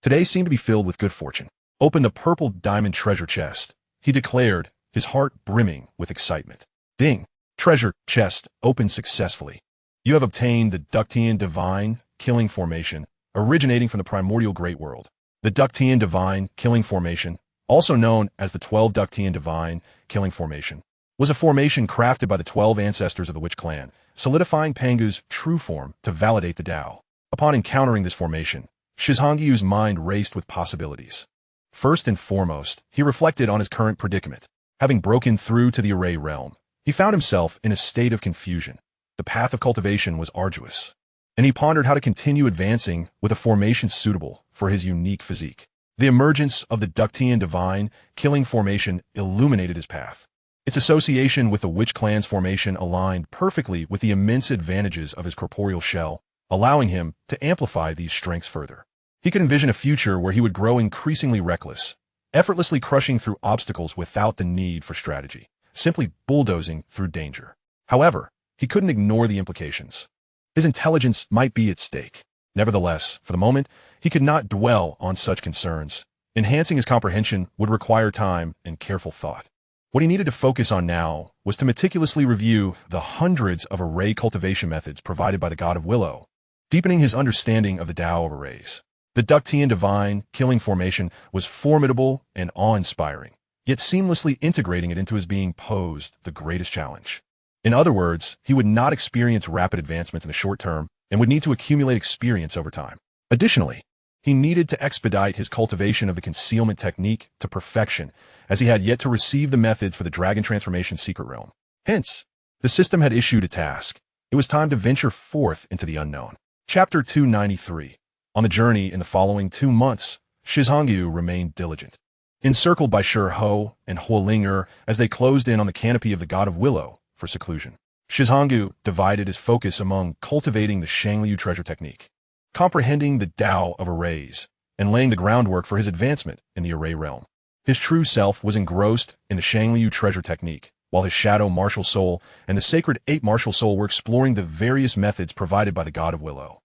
[SPEAKER 1] Today seemed to be filled with good fortune. Open the purple diamond treasure chest, he declared, his heart brimming with excitement. Ding! Treasure chest opened successfully. You have obtained the Ductian Divine Killing Formation, originating from the primordial Great World. The Ductian Divine Killing Formation, also known as the 12 Ductian Divine Killing Formation, was a formation crafted by the 12 ancestors of the Witch Clan, solidifying Pangu's true form to validate the Tao. Upon encountering this formation, Shi Zhongyu's mind raced with possibilities. First and foremost, he reflected on his current predicament. Having broken through to the array realm, he found himself in a state of confusion. The path of cultivation was arduous, and he pondered how to continue advancing with a formation suitable for his unique physique. The emergence of the Ductian Divine Killing Formation illuminated his path. Its association with the Witch Clan's formation aligned perfectly with the immense advantages of his corporeal shell, allowing him to amplify these strengths further. He could envision a future where he would grow increasingly reckless, effortlessly crushing through obstacles without the need for strategy, simply bulldozing through danger. However, he couldn't ignore the implications. His intelligence might be at stake. Nevertheless, for the moment, he could not dwell on such concerns. Enhancing his comprehension would require time and careful thought. What he needed to focus on now was to meticulously review the hundreds of array cultivation methods provided by the God of Willow, deepening his understanding of the Tao of arrays. The Ductian Divine Killing Formation was formidable and awe-inspiring, yet seamlessly integrating it into his being posed the greatest challenge. In other words, he would not experience rapid advancements in the short term and would need to accumulate experience over time. Additionally, he needed to expedite his cultivation of the concealment technique to perfection, as he had yet to receive the methods for the Dragon Transformation Secret Realm. Hence, the system had issued a task. It was time to venture forth into the unknown. Chapter 293. On the journey in the following 2 months, Shizhongyu remained diligent. Encircled by Shi Hao and Huolinger as they closed in on the canopy of the God of Willow for seclusion, Shizhongyu divided his focus among cultivating the Shangliu treasure technique, comprehending the Tao of arrays, and laying the groundwork for his advancement in the array realm. His true self was engrossed in the Shangliu treasure technique, while his shadow martial soul and the sacred ape martial soul were exploring the various methods provided by the God of Willow.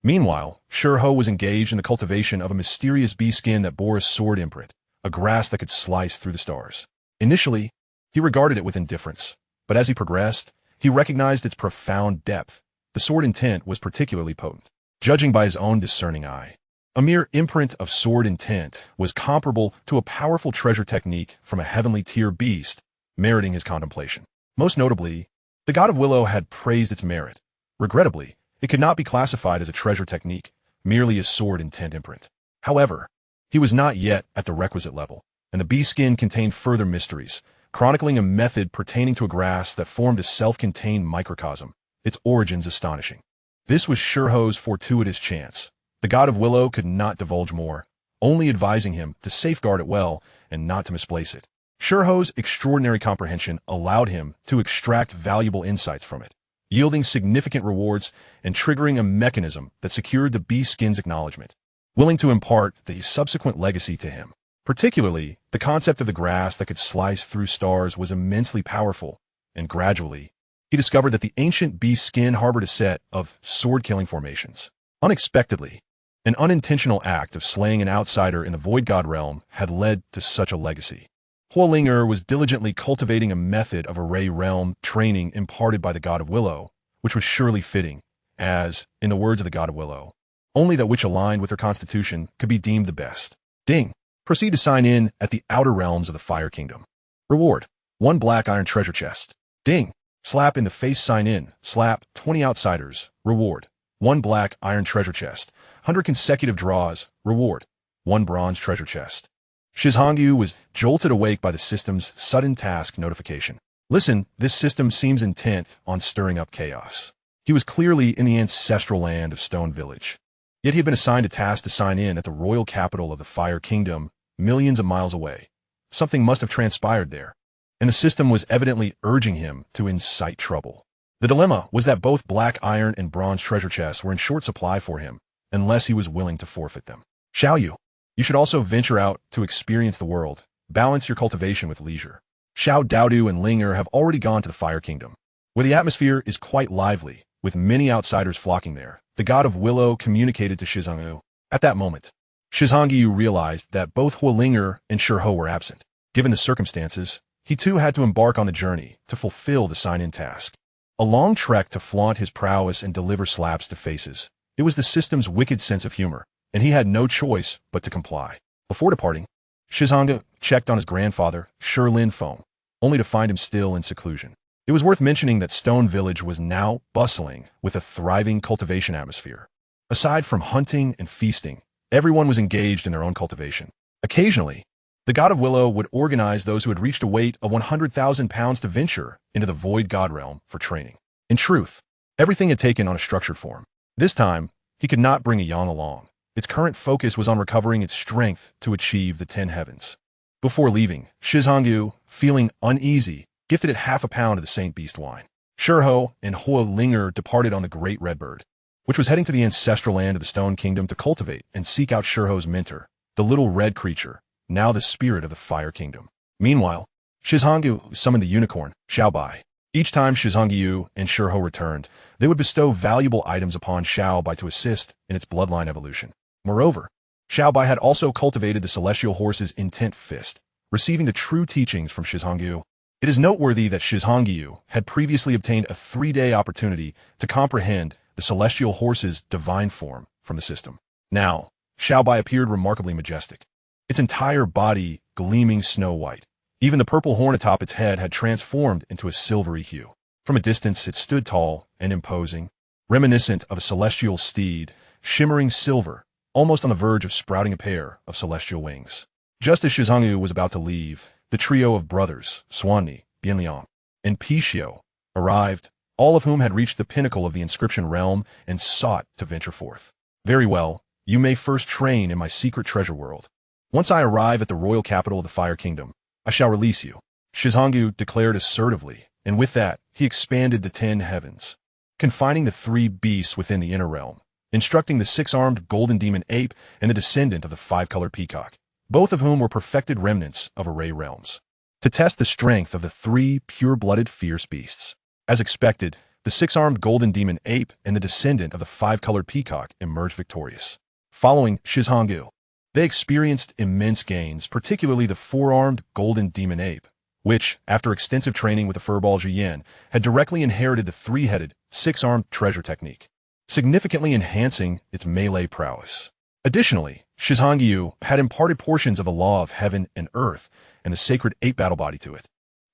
[SPEAKER 1] Meanwhile, Shi Hao was engaged in the cultivation of a mysterious bee skin that bore a sword imprint, a grass that could slice through the stars. Initially, he regarded it with indifference, but as he progressed, he recognized its profound depth. The sword intent was particularly potent. Judging by his own discerning eye, a mere imprint of sword intent was comparable to a powerful treasure technique from a heavenly tier beast, meriting his contemplation. Most notably, the God of Willow had praised its merit. Regrettably, it could not be classified as a treasure technique, merely a sword intent imprint. However, he was not yet at the requisite level, and the bee skin contained further mysteries, chronicling a method pertaining to a grass that formed a self-contained microcosm, its origins astonishing. This was Shi Hao's fortuitous chance. The God of Willow could not divulge more, only advising him to safeguard it well and not to misplace it. Shi Hao's extraordinary comprehension allowed him to extract valuable insights from it, yielding significant rewards and triggering a mechanism that secured the bee skin's acknowledgement, willing to impart the subsequent legacy to him. Particularly, the concept of the grass that could slice through stars was immensely powerful, and gradually, he discovered that the ancient bee skin harbored a set of sword-killing formations. Unexpectedly, an unintentional act of slaying an outsider in the Void God realm had led to such a legacy. Huolinger was diligently cultivating a method of array realm training imparted by the God of Willow, which was surely fitting, as, in the words of the God of Willow, only that which aligned with her constitution could be deemed the best. Ding. Proceed to sign in at the outer realms of the Fire Kingdom. Reward: 1 black iron treasure chest. Ding. Slap in the face sign in. Slap 20 outsiders. Reward: 1 black iron treasure chest. 100 consecutive draws. Reward: 1 bronze treasure chest. Shizhongyu was jolted awake by the system's sudden task notification. Listen, this system seems intent on stirring up chaos. He was clearly in the ancestral land of Stone Village. Yet he had been assigned a task to sign in at the royal capital of the Fire Kingdom, millions of miles away. Something must have transpired there, and the system was evidently urging him to incite trouble. The dilemma was that both black iron and bronze treasure chests were in short supply for him, unless he was willing to forfeit them. Xiaoyu, you should also venture out to experience the world. Balance your cultivation with leisure. Xiao Daodu and Linger have already gone to the Fire Kingdom, where the atmosphere is quite lively, with many outsiders flocking there. The God of Willow communicated to Shizhongyu. At that moment, Shizhongyu realized that both Huolinger and Shi Hao were absent. Given the circumstances, he too had to embark on the journey to fulfill the sign-in task. A long trek to flaunt his prowess and deliver slaps to faces. It was the system's wicked sense of humor, and he had no choice but to comply. Before departing, Shizhongyu checked on his grandfather, Shirlin phone, only to find him still in seclusion. It was worth mentioning that Stone Village was now bustling with a thriving cultivation atmosphere. Aside from hunting and feasting, everyone was engaged in their own cultivation. Occasionally, the God of Willow would organize those who had reached a weight of 100,000 pounds to venture into the Void God realm for training. In truth, everything had taken on a structured form. This time, he could not bring a yawn along. Its current focus was on recovering its strength to achieve the 10 heavens. Before leaving, Shizhongyu, feeling uneasy, gifted it half a pound of the Saint Beast wine. Shi Hao and Huolinger departed on the Great Redbird, which was heading to the ancestral land of the Stone Kingdom to cultivate and seek out Shi Hao's mentor, the little red creature, now the spirit of the Fire Kingdom. Meanwhile, Shizhongyu summoned the unicorn, Xiaobai. Each time Shizhongyu and Shi Hao returned, they would bestow valuable items upon Xiaobai to assist in its bloodline evolution. Moreover, Xiaobai had also cultivated the celestial horse's intent fist, receiving the true teachings from Shizhongyu. It is noteworthy that Shizhongyu had previously obtained a 3-day opportunity to comprehend the celestial horse's divine form from the system. Now, Xiaobai appeared remarkably majestic, its entire body gleaming snow-white. Even the purple horn atop its head had transformed into a silvery hue. From a distance, it stood tall and imposing, reminiscent of a celestial steed, shimmering silver, almost on the verge of sprouting a pair of celestial wings. Just as Shizhongyu was about to leave, the trio of brothers, Swanni, Bianliang, and Pichio, arrived, all of whom had reached the pinnacle of the inscription realm and sought to venture forth. Very well, you may first train in my secret treasure world. Once I arrive at the royal capital of the Fire Kingdom, I shall release you, Shi Hao declared assertively, and with that, he expanded the 10 heavens, confining the 3 beasts within the inner realm, instructing the 6-armed golden demon ape and the descendant of the 5-colored peacock, both of whom were perfected remnants of array realms, to test the strength of the 3 pure-blooded fierce beasts. As expected, the 6-armed golden demon ape and the descendant of the 5-colored peacock emerged victorious. Following Shi Hao, they experienced immense gains, particularly the 4-armed golden demon ape, which, after extensive training with the furball Zhiyan, had directly inherited the 3-headed, 6-armed treasure technique, significantly enhancing its melee prowess. Additionally, Shi Hao had imparted portions of the law of heaven and earth and the sacred ape battle body to it,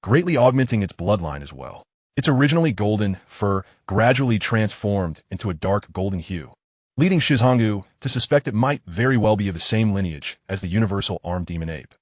[SPEAKER 1] greatly augmenting its bloodline as well. Its originally golden fur gradually transformed into a dark golden hue, leading Shi Hao to suspect it might very well be of the same lineage as the universal armed demon ape.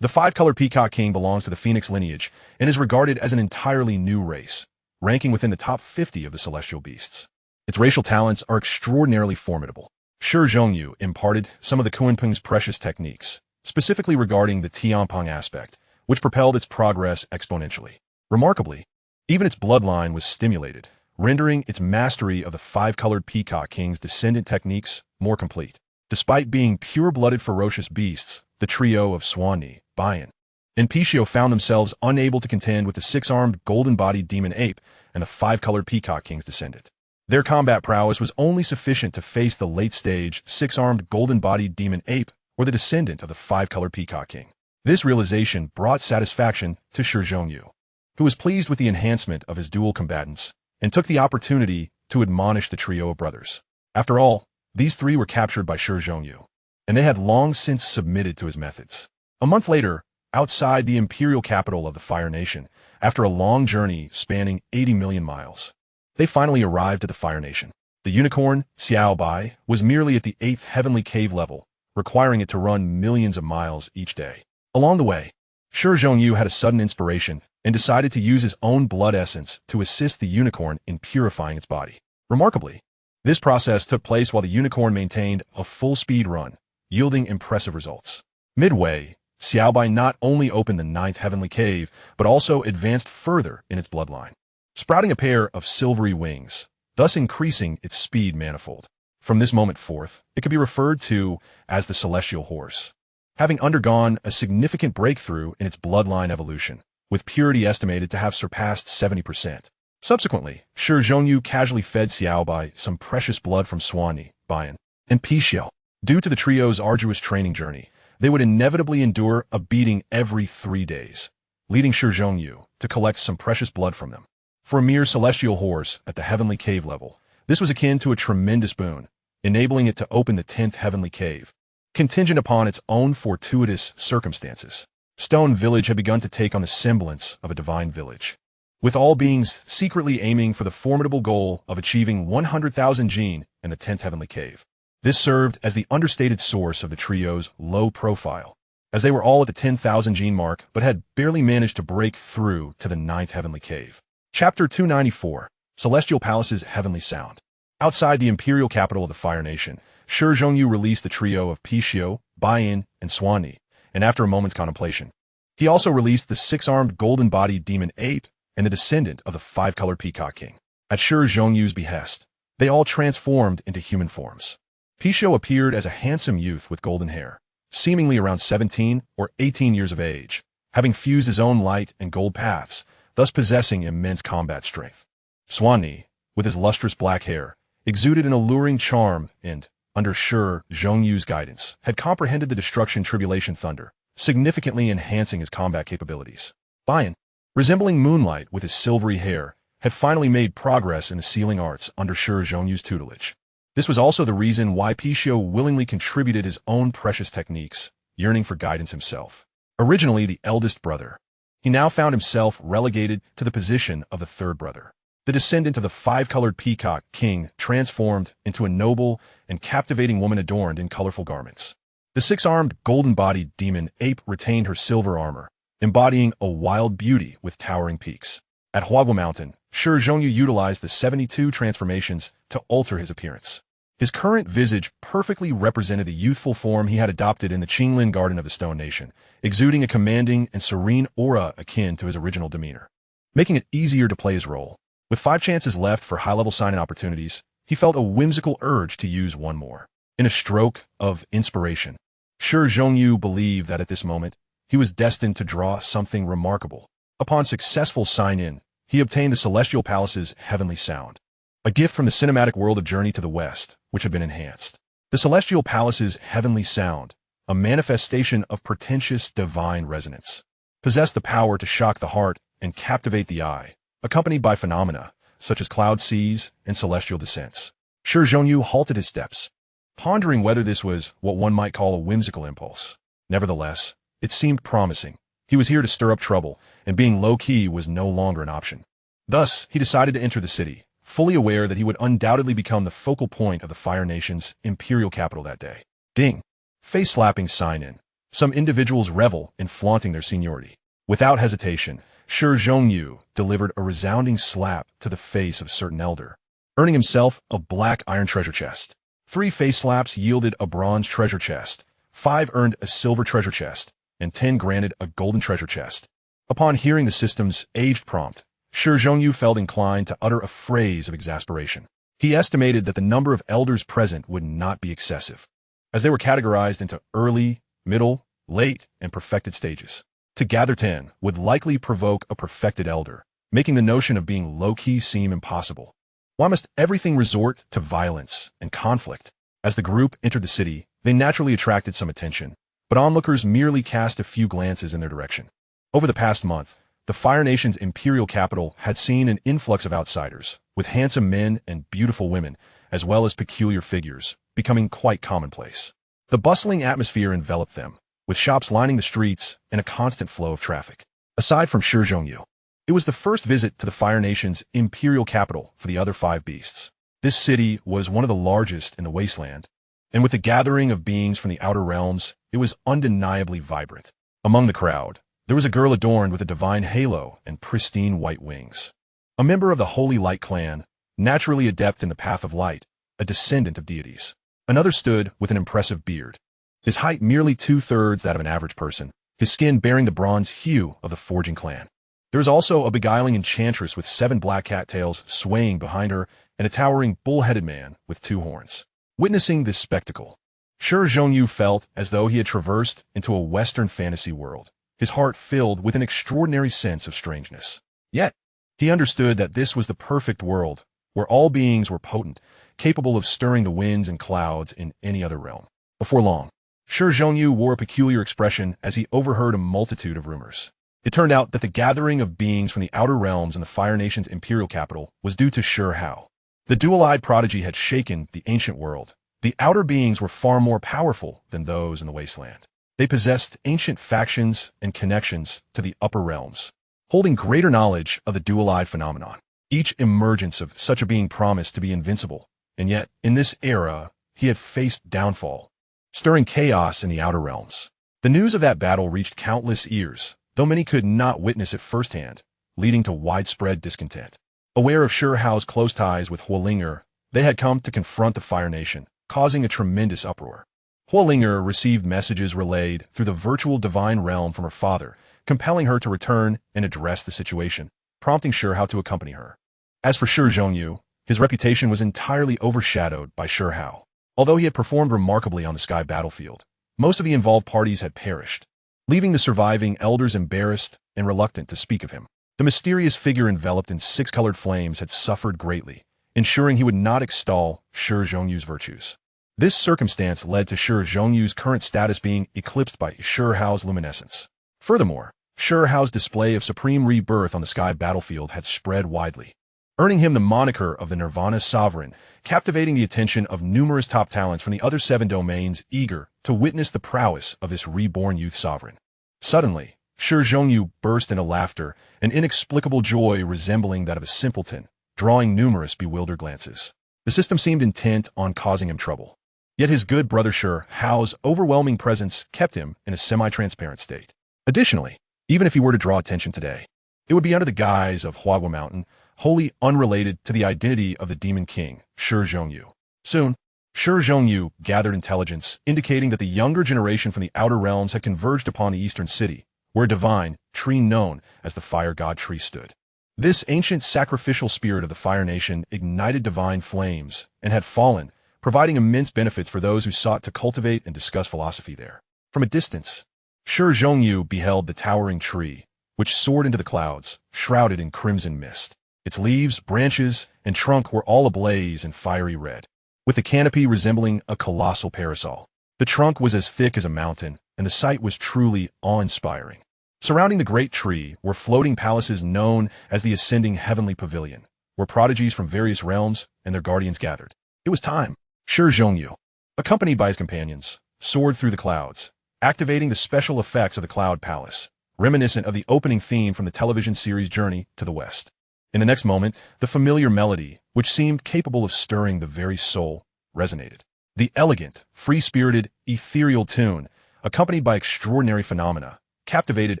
[SPEAKER 1] The 5-colored peacock king belongs to the phoenix lineage and is regarded as an entirely new race, ranking within the top 50 of the celestial beasts. Its racial talents are extraordinarily formidable. Shi Hao imparted some of the Kunpeng's precious techniques, specifically regarding the Tianpeng aspect, which propelled its progress exponentially. Remarkably, even its bloodline was stimulated, rendering its mastery of the 5-colored peacock king's descendant techniques more complete. Despite being pure-blooded ferocious beasts, the trio of Swanee, Bayan, and Pitiful found themselves unable to contend with the 6-armed golden-bodied demon ape and the 5-colored peacock king's descendant. Their combat prowess was only sufficient to face the late-stage 6-armed golden-bodied demon ape or the descendant of the 5-colored peacock king. This realization brought satisfaction to Shi Hao, who was pleased with the enhancement of his dual combatants and took the opportunity to admonish the trio of brothers. After all, these 3 were captured by Shi Hao, and they had long since submitted to his methods. A month later, outside the imperial capital of the Fire Nation, after a long journey spanning 80 million miles, they finally arrived at the Fire Nation. The unicorn, Xiao Bai, was merely at the 8th heavenly cave level, requiring it to run millions of miles each day. Along the way, Shi Hao had a sudden inspiration and decided to use his own blood essence to assist the unicorn in purifying its body. Remarkably, this process took place while the unicorn maintained a full-speed run, yielding impressive results. Midway, Xiaobai not only opened the 9th heavenly cave, but also advanced further in its bloodline, sprouting a pair of silvery wings, thus increasing its speed manifold. From this moment forth, it could be referred to as the Celestial Horse, having undergone a significant breakthrough in its bloodline evolution, with purity estimated to have surpassed 70%. Subsequently, Shi Hao casually fed Xiaobai some precious blood from Swanee, Bayan, and Pitiful. Due to the trio's arduous training journey, they would inevitably endure a beating every 3 days, leading Shi Hao to collect some precious blood from them. For a mere celestial horse at the heavenly cave level, this was akin to a tremendous boon, enabling it to open the 10th heavenly cave, contingent upon its own fortuitous circumstances. Stone Village had begun to take on the semblance of a divine village, with all beings secretly aiming for the formidable goal of achieving 100,000 Jin in the 10th heavenly cave. This served as the understated source of the trio's low profile, as they were all at the 10,000 Jin mark but had barely managed to break through to the 9th heavenly cave. Chapter 294, Celestial Palace's Heavenly Sound. Outside the imperial capital of the Fire Nation, Shi Hao released the trio of Pitiful, Bayan, and Swanee, and after a moment's contemplation, he also released the 6-armed golden-bodied demon ape and the descendant of the 5-colored peacock king. At Shi Hao's behest, they all transformed into human forms. Pitiful appeared as a handsome youth with golden hair, seemingly around 17 or 18 years of age, having fused his own light and gold paths, thus possessing immense combat strength. Swanee, with his lustrous black hair, exuded an alluring charm and, under Shi Hao's guidance, had comprehended the destruction tribulation thunder, significantly enhancing his combat capabilities. Bayan, resembling moonlight with his silvery hair, had finally made progress in the sealing arts under Shi Hao's tutelage. This was also the reason why Pitiful willingly contributed his own precious techniques, yearning for guidance himself. Originally the eldest brother, he now found himself relegated to the position of the 3rd brother. The descendant of the 5-colored peacock king transformed into a noble and captivating woman adorned in colorful garments. The 6-armed golden-bodied demon ape retained her silver armor, embodying a wild beauty with towering peaks. At Huagua Mountain, Shi Hao utilized the 72 transformations to alter his appearance. His current visage perfectly represented the youthful form he had adopted in the Qinglin Garden of the Stone Nation, exuding a commanding and serene aura akin to his original demeanor, making it easier to play his role. With 5 chances left for high-level sign-in opportunities, he felt a whimsical urge to use one more. In a stroke of inspiration, Shi Zhongyu believed that at this moment, he was destined to draw something remarkable. Upon successful sign-in, he obtained the Celestial Palace's Heavenly Sound, a gift from the cinematic world of Journey to the West, which had been enhanced. The Celestial Palace's Heavenly Sound, a manifestation of pretentious divine resonance, possessed the power to shock the heart and captivate the eye, accompanied by phenomena such as cloud seas and celestial descents. Shi Zhongyu halted his steps, pondering whether this was what one might call a whimsical impulse. Nevertheless, it seemed promising. He was here to stir up trouble, and being low-key was no longer an option. Thus, he decided to enter the city, fully aware that he would undoubtedly become the focal point of the Fire Nation's imperial capital that day. Ding! Face-slapping sign-in. Some individuals revel in flaunting their seniority. Without hesitation, Shi Zhongyu delivered a resounding slap to the face of a certain elder, earning himself a black iron treasure chest. 3 face slaps yielded a bronze treasure chest, 5 earned a silver treasure chest, and 10 granted a golden treasure chest. Upon hearing the system's aged prompt, Shi Zhongyu felt inclined to utter a phrase of exasperation. He estimated that the number of elders present would not be excessive, as they were categorized into early, middle, late, and perfected stages. To gather 10 would likely provoke a perfected elder, making the notion of being low-key seem impossible. Why must everything resort to violence and conflict? As the group entered the city, they naturally attracted some attention, but onlookers merely cast a few glances in their direction. Over the past month, the Fire Nation's imperial capital had seen an influx of outsiders, with handsome men and beautiful women, as well as peculiar figures, becoming quite commonplace. The bustling atmosphere enveloped them, with shops lining the streets and a constant flow of traffic. Aside from Shi Zhongyu, it was the first visit to the Fire Nation's imperial capital for the other 5 beasts. This city was one of the largest in the wasteland, and with the gathering of beings from the outer realms, it was undeniably vibrant. Among the crowd, there was a girl adorned with a divine halo and pristine white wings. A member of the Holy Light clan, naturally adept in the path of light, a descendant of deities. Another stood with an impressive beard, his height merely 2/3 that of an average person, his skin bearing the bronze hue of the Forging clan. There was also a beguiling enchantress with 7 black cattails swaying behind her and a towering bull-headed man with 2 horns. Witnessing this spectacle, Shi Zhongyu felt as though he had traversed into a Western fantasy world, his heart filled with an extraordinary sense of strangeness. Yet, he understood that this was the perfect world, where all beings were potent, capable of stirring the winds and clouds in any other realm. Before long, Shi Zhongyu wore a peculiar expression as he overheard a multitude of rumors. It turned out that the gathering of beings from the outer realms in the Fire Nation's imperial capital was due to Shi Hao. The dual-eyed prodigy had shaken the ancient world. The outer beings were far more powerful than those in the wasteland. They possessed ancient factions and connections to the upper realms, holding greater knowledge of the dual-eyed phenomenon. Each emergence of such a being promised to be invincible, and yet, in this era, he had faced downfall, stirring chaos in the outer realms. The news of that battle reached countless ears, though many could not witness it firsthand, leading to widespread discontent. Aware of Shi Hao's close ties with Huolinger, they had come to confront the Fire Nation, causing a tremendous uproar. Huolinger received messages relayed through the virtual divine realm from her father, compelling her to return and address the situation, prompting Shi Hao to accompany her. As for Shi Zhongyu, his reputation was entirely overshadowed by Shi Hao. Although he had performed remarkably on the sky battlefield, most of the involved parties had perished, leaving the surviving elders embarrassed and reluctant to speak of him. The mysterious figure enveloped in 6-colored flames had suffered greatly, ensuring he would not extol Shi Zhongyu's virtues. This circumstance led to Shi Zhongyu's current status being eclipsed by Shi Hao's luminescence. Furthermore, Shi Hao's display of supreme rebirth on the sky battlefield had spread widely, earning him the moniker of the Nirvana Sovereign, captivating the attention of numerous top talents from the other 7 domains eager to witness the prowess of this reborn youth sovereign. Suddenly, Shi Zhongyu burst into laughter, an inexplicable joy resembling that of a simpleton, drawing numerous bewildered glances. The system seemed intent on causing him trouble. Yet his good brother Shi Hao's overwhelming presence kept him in a semi-transparent state. Additionally, even if he were to draw attention today, it would be under the guise of Huagua Mountain, wholly unrelated to the identity of the Demon King, Shi Zhongyu. Soon, Shi Hao gathered intelligence, indicating that the younger generation from the outer realms had converged upon the eastern city, where a divine tree known as the fire god tree stood. This ancient sacrificial spirit of the Fire Nation ignited divine flames and had fallen, providing immense benefits for those who sought to cultivate and discuss philosophy there. From a distance, Shi Hao beheld the towering tree, which soared into the clouds, shrouded in crimson mist. Its leaves, branches, and trunk were all ablaze in fiery red, with the canopy resembling a colossal parasol. The trunk was as thick as a mountain, and the sight was truly awe-inspiring. Surrounding the great tree were floating palaces known as the Ascending Heavenly Pavilion, where prodigies from various realms and their guardians gathered. It was time. Shi Hao, accompanied by his companions, soared through the clouds, activating the special effects of the Cloud Palace, reminiscent of the opening theme from the television series Journey to the West. In the next moment, the familiar melody, which seemed capable of stirring the very soul, resonated. The elegant, free-spirited, ethereal tune, accompanied by extraordinary phenomena, captivated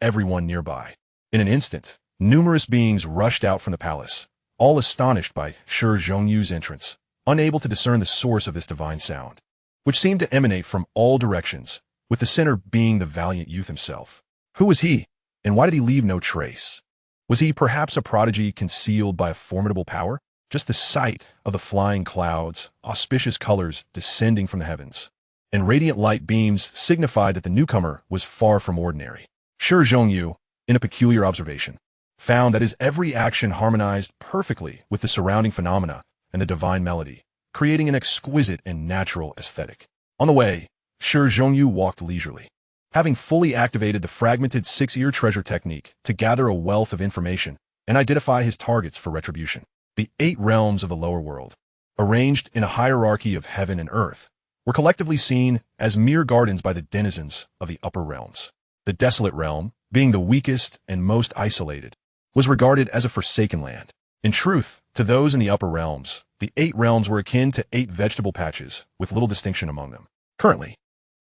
[SPEAKER 1] everyone nearby. In an instant, numerous beings rushed out from the palace, all astonished by Shi Hao's entrance, unable to discern the source of this divine sound, which seemed to emanate from all directions, with the center being the valiant youth himself. Who was he, and why did he leave no trace? Was he perhaps a prodigy concealed by a formidable power? Just the sight of the flying clouds, auspicious colors descending from the heavens, and radiant light beams signified that the newcomer was far from ordinary. Shi Hao, in a peculiar observation, found that his every action harmonized perfectly with the surrounding phenomena and the divine melody, creating an exquisite and natural aesthetic. On the way, Shi Hao walked leisurely, having fully activated the fragmented six-ear treasure technique to gather a wealth of information and identify his targets for retribution. The 8 realms of the lower world, arranged in a hierarchy of heaven and earth, were collectively seen as mere gardens by the denizens of the upper realms. The desolate realm, being the weakest and most isolated, was regarded as a forsaken land. In truth, to those in the upper realms, the 8 realms were akin to 8 vegetable patches, with little distinction among them. Currently,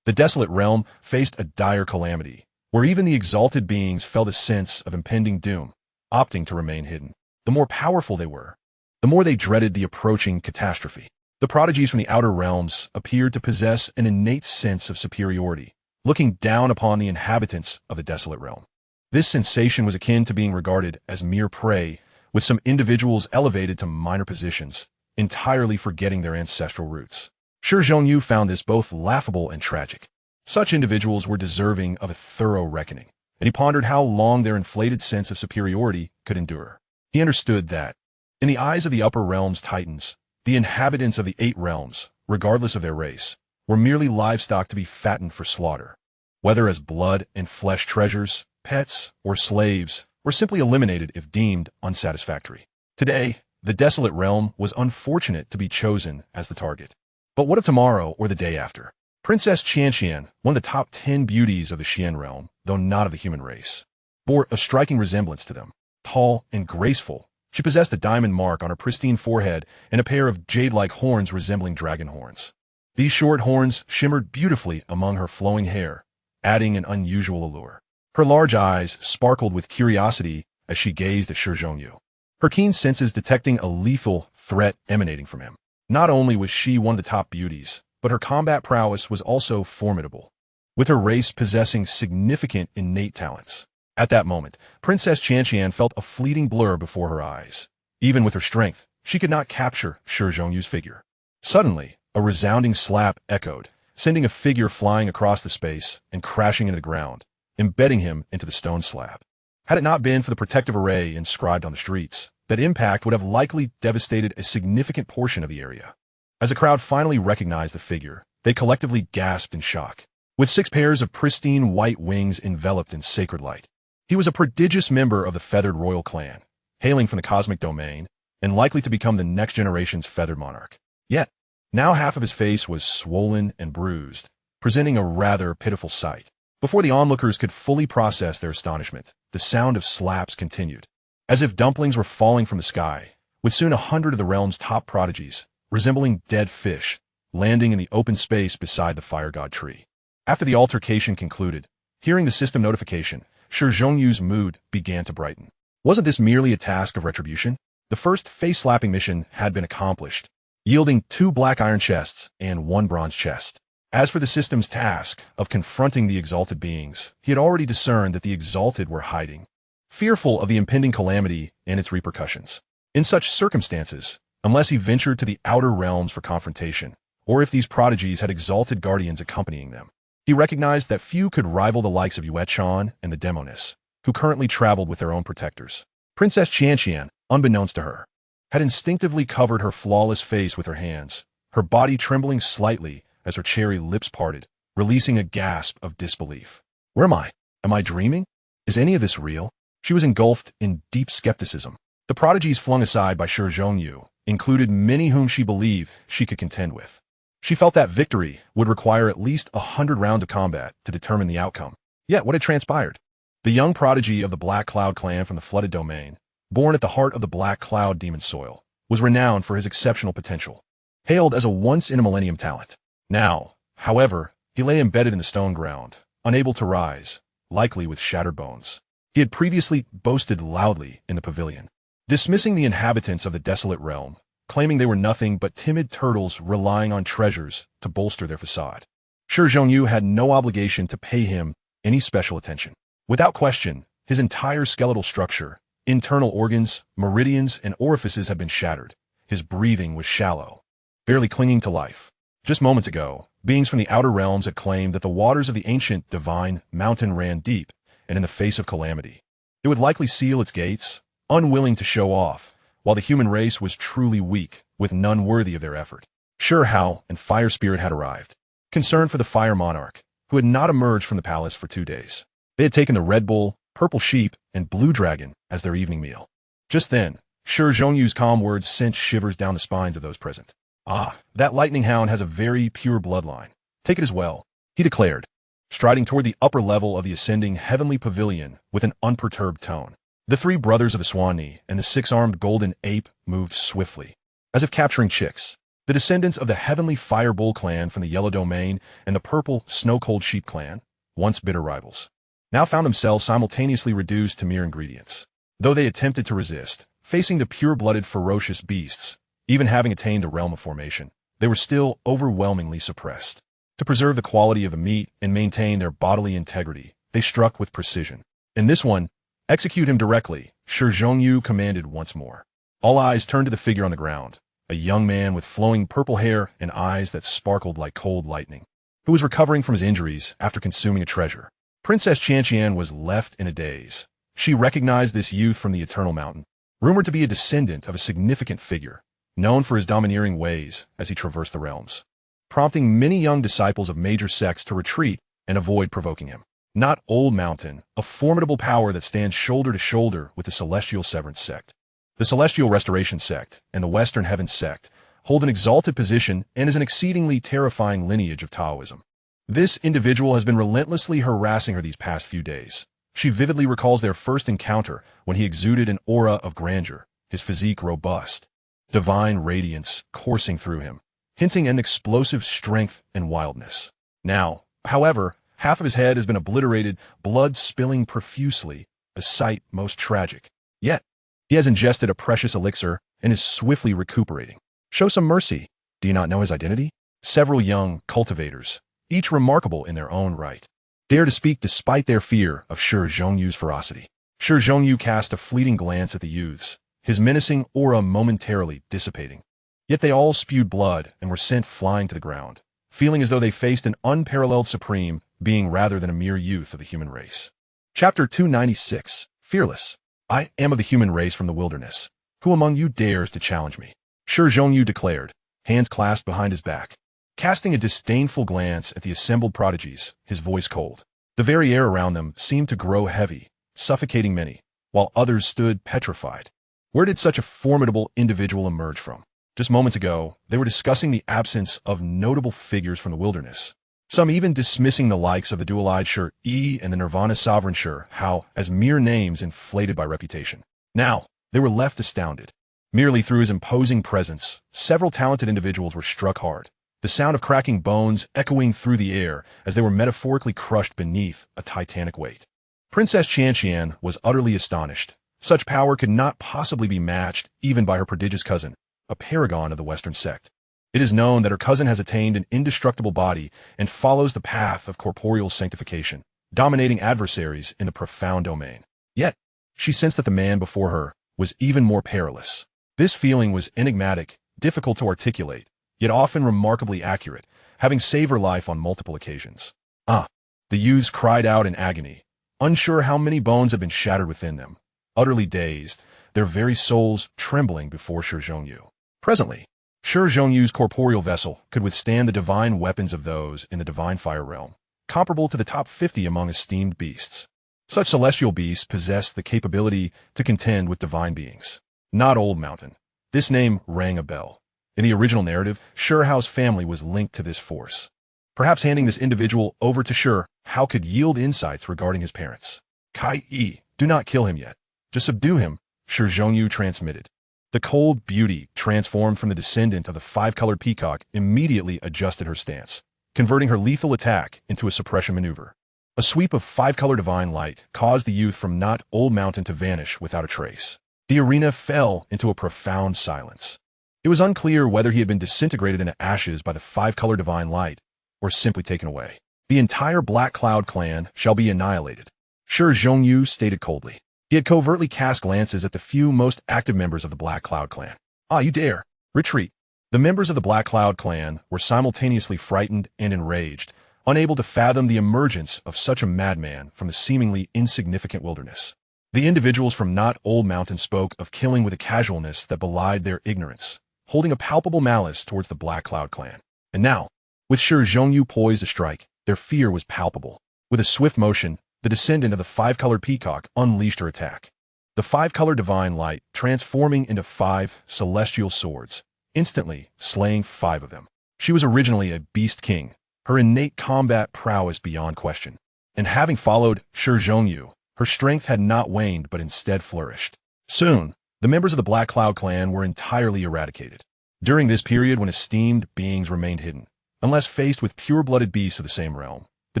[SPEAKER 1] the desolate realm faced a dire calamity, where even the exalted beings felt a sense of impending doom, opting to remain hidden. The more powerful they were, the more they dreaded the approaching catastrophe. The prodigies from the outer realms appeared to possess an innate sense of superiority, looking down upon the inhabitants of the desolate realm. This sensation was akin to being regarded as mere prey, with some individuals elevated to minor positions, entirely forgetting their ancestral roots. Shi Hao found this both laughable and tragic. Such individuals were deserving of a thorough reckoning, and he pondered how long their inflated sense of superiority could endure. He understood that, in the eyes of the upper realms titans, the inhabitants of the 8 realms, regardless of their race, were merely livestock to be fattened for slaughter. Whether as blood and flesh treasures, pets, or slaves, were simply eliminated if deemed unsatisfactory. Today, the desolate realm was unfortunate to be chosen as the target. But what of tomorrow or the day after? Princess Qianqian, one of the top 10 beauties of the Xian realm, though not of the human race, bore a striking resemblance to them. Tall and graceful, she possessed a diamond mark on her pristine forehead and a pair of jade-like horns resembling dragon horns. These short horns shimmered beautifully among her flowing hair, adding an unusual allure. Her large eyes sparkled with curiosity as she gazed at Shi Hao, her keen senses detecting a lethal threat emanating from him. Not only was she one of the top beauties, but her combat prowess was also formidable, with her race possessing significant innate talents. At that moment, Princess Qianqian felt a fleeting blur before her eyes. Even with her strength, she could not capture Shi Hao's figure. Suddenly, a resounding slap echoed, sending a figure flying across the space and crashing into the ground, embedding him into the stone slab. Had it not been for the protective array inscribed on the streets, that impact would have likely devastated a significant portion of the area. As the crowd finally recognized the figure, they collectively gasped in shock. With 6 pairs of pristine white wings enveloped in sacred light, he was a prodigious member of the feathered royal clan, hailing from the cosmic domain, and likely to become the next generation's feathered monarch. Yet, now half of his face was swollen and bruised, presenting a rather pitiful sight. Before the onlookers could fully process their astonishment, the sound of slaps continued, as if dumplings were falling from the sky, with soon 100 of the realm's top prodigies, resembling dead fish, landing in the open space beside the fire god tree. After the altercation concluded, hearing the system notification, Shi Hao's mood began to brighten. Wasn't this merely a task of retribution? The first face-slapping mission had been accomplished. yielding 2 black iron chests and 1 bronze chest. As for the system's task of confronting the exalted beings, he had already discerned that the exalted were hiding, fearful of the impending calamity and its repercussions. In such circumstances, unless he ventured to the outer realms for confrontation, or if these prodigies had exalted guardians accompanying them, he recognized that few could rival the likes of Yuet-chan and the Demoness, who currently traveled with their own protectors. Princess Qianqian, unbeknownst to her, had instinctively covered her flawless face with her hands, her body trembling slightly as her cherry lips parted, releasing a gasp of disbelief. Where am I? Am I dreaming? Is any of this real? She was engulfed in deep skepticism. The prodigies flung aside by Shi Hao included many whom she believed she could contend with. She felt that victory would require at least 100 rounds of combat to determine the outcome. Yet what had transpired? The young prodigy of the Black Cloud clan from the flooded domain, born at the heart of the Black Cloud demon soil, was renowned for his exceptional potential, hailed as a once-in-a-millennium talent. Now, however, he lay embedded in the stone ground, unable to rise, likely with shattered bones. He had previously boasted loudly in the pavilion, dismissing the inhabitants of the desolate realm, claiming they were nothing but timid turtles relying on treasures to bolster their facade. Shi Hao had no obligation to pay him any special attention. Without question, his entire skeletal structure, internal organs, meridians, and orifices had been shattered. His breathing was shallow, barely clinging to life. Just moments ago, beings from the outer realms had claimed that the waters of the ancient divine mountain ran deep, and in the face of calamity, it would likely seal its gates, unwilling to show off, while the human race was truly weak, with none worthy of their effort. Shi Hao and Fire Spirit had arrived, concerned for the Fire Monarch, who had not emerged from the palace for 2 days. They had taken the Red Bull, Purple Sheep, and Blue Dragon as their evening meal. Just then, Shi Hao's calm words sent shivers down the spines of those present. Ah, that lightning hound has a very pure bloodline. Take it as well, he declared, striding toward the upper level of the ascending heavenly pavilion with an unperturbed tone. The 3 brothers of the Swanee and the 6-armed golden ape moved swiftly, as if capturing chicks. The descendants of the heavenly Fire Bull clan from the Yellow Domain and the purple Snow-Cold Sheep clan, once bitter rivals, now found themselves simultaneously reduced to mere ingredients. Though they attempted to resist, facing the pure-blooded ferocious beasts, even having attained a realm of formation, they were still overwhelmingly suppressed. To preserve the quality of the meat and maintain their bodily integrity, they struck with precision. In this one, execute him directly, Shi Hao commanded once more. All eyes turned to the figure on the ground, a young man with flowing purple hair and eyes that sparkled like cold lightning, who was recovering from his injuries after consuming a treasure. Princess Qianqian was left in a daze. She recognized this youth from the Eternal Mountain, rumored to be a descendant of a significant figure, known for his domineering ways as he traversed the realms, prompting many young disciples of major sects to retreat and avoid provoking him. Not Old Mountain, a formidable power that stands shoulder to shoulder with the Celestial Severance sect. The Celestial Restoration sect and the Western Heavens sect hold an exalted position and is an exceedingly terrifying lineage of Taoism. This individual has been relentlessly harassing her these past few days. She vividly recalls their first encounter when he exuded an aura of grandeur, his physique robust, divine radiance coursing through him, hinting at an explosive strength and wildness. Now, however, half of his head has been obliterated, blood spilling profusely, a sight most tragic. Yet, he has ingested a precious elixir and is swiftly recuperating. Show some mercy. Do you not know his identity? Several young cultivators, each remarkable in their own right, dare to speak despite their fear of Shi Hao's ferocity. Shi Hao cast a fleeting glance at the youths, his menacing aura momentarily dissipating. Yet they all spewed blood and were sent flying to the ground, feeling as though they faced an unparalleled supreme being rather than a mere youth of the human race. Chapter 296, Fearless. I am of the human race from the wilderness. Who among you dares to challenge me? Shi Hao declared, hands clasped behind his back, casting a disdainful glance at the assembled prodigies, his voice cold. The very air around them seemed to grow heavy, suffocating many, while others stood petrified. Where did such a formidable individual emerge from? Just moments ago, they were discussing the absence of notable figures from the wilderness, some even dismissing the likes of the dual-eyed Shi and the Nirvana sovereign Shi Hao as mere names inflated by reputation. Now, they were left astounded. Merely through his imposing presence, several talented individuals were struck hard, the sound of cracking bones echoing through the air as they were metaphorically crushed beneath a titanic weight. Princess Qianqian was utterly astonished. Such power could not possibly be matched even by her prodigious cousin, a paragon of the Western sect. It is known that her cousin has attained an indestructible body and follows the path of corporeal sanctification, dominating adversaries in the profound domain. Yet, she sensed that the man before her was even more perilous. This feeling was enigmatic, difficult to articulate, yet often remarkably accurate, having saved her life on multiple occasions. Ah! The youths cried out in agony, unsure how many bones had been shattered within them, utterly dazed, their very souls trembling before Shi Hao. Presently, Shi Hao's corporeal vessel could withstand the divine weapons of those in the divine fire realm, comparable to the top 50 among esteemed beasts. Such celestial beasts possessed the capability to contend with divine beings. Not Old Mountain. This name rang a bell. In the original narrative, Shi Hao's family was linked to this force. Perhaps handing this individual over to Shi Hao could yield insights regarding his parents. Kai-E, do not kill him yet. Just subdue him, Shi Hao transmitted. The cold beauty, transformed from the descendant of the five-colored peacock, immediately adjusted her stance, converting her lethal attack into a suppression maneuver. A sweep of five-color divine light caused the youth from Not Old Mountain to vanish without a trace. The arena fell into a profound silence. It was unclear whether he had been disintegrated into ashes by the five-color divine light, or simply taken away. The entire Black Cloud clan shall be annihilated, Shi Hao stated coldly. He had covertly cast glances at the few most active members of the Black Cloud clan. Ah, you dare! Retreat! The members of the Black Cloud clan were simultaneously frightened and enraged, unable to fathom the emergence of such a madman from the seemingly insignificant wilderness. The individuals from Not Old Mountain spoke of killing with a casualness that belied their ignorance, holding a palpable malice towards the Black Cloud clan. And now, with Shi Hao poised to strike, their fear was palpable. With a swift motion, the descendant of the five-colored peacock unleashed her attack. The five-colored divine light transforming into 5 celestial swords, instantly slaying 5 of them. She was originally a beast king, her innate combat prowess beyond question. And having followed Shi Hao, her strength had not waned but instead flourished. Soon, the members of the Black Cloud clan were entirely eradicated. During this period when esteemed beings remained hidden, unless faced with pure-blooded beasts of the same realm, the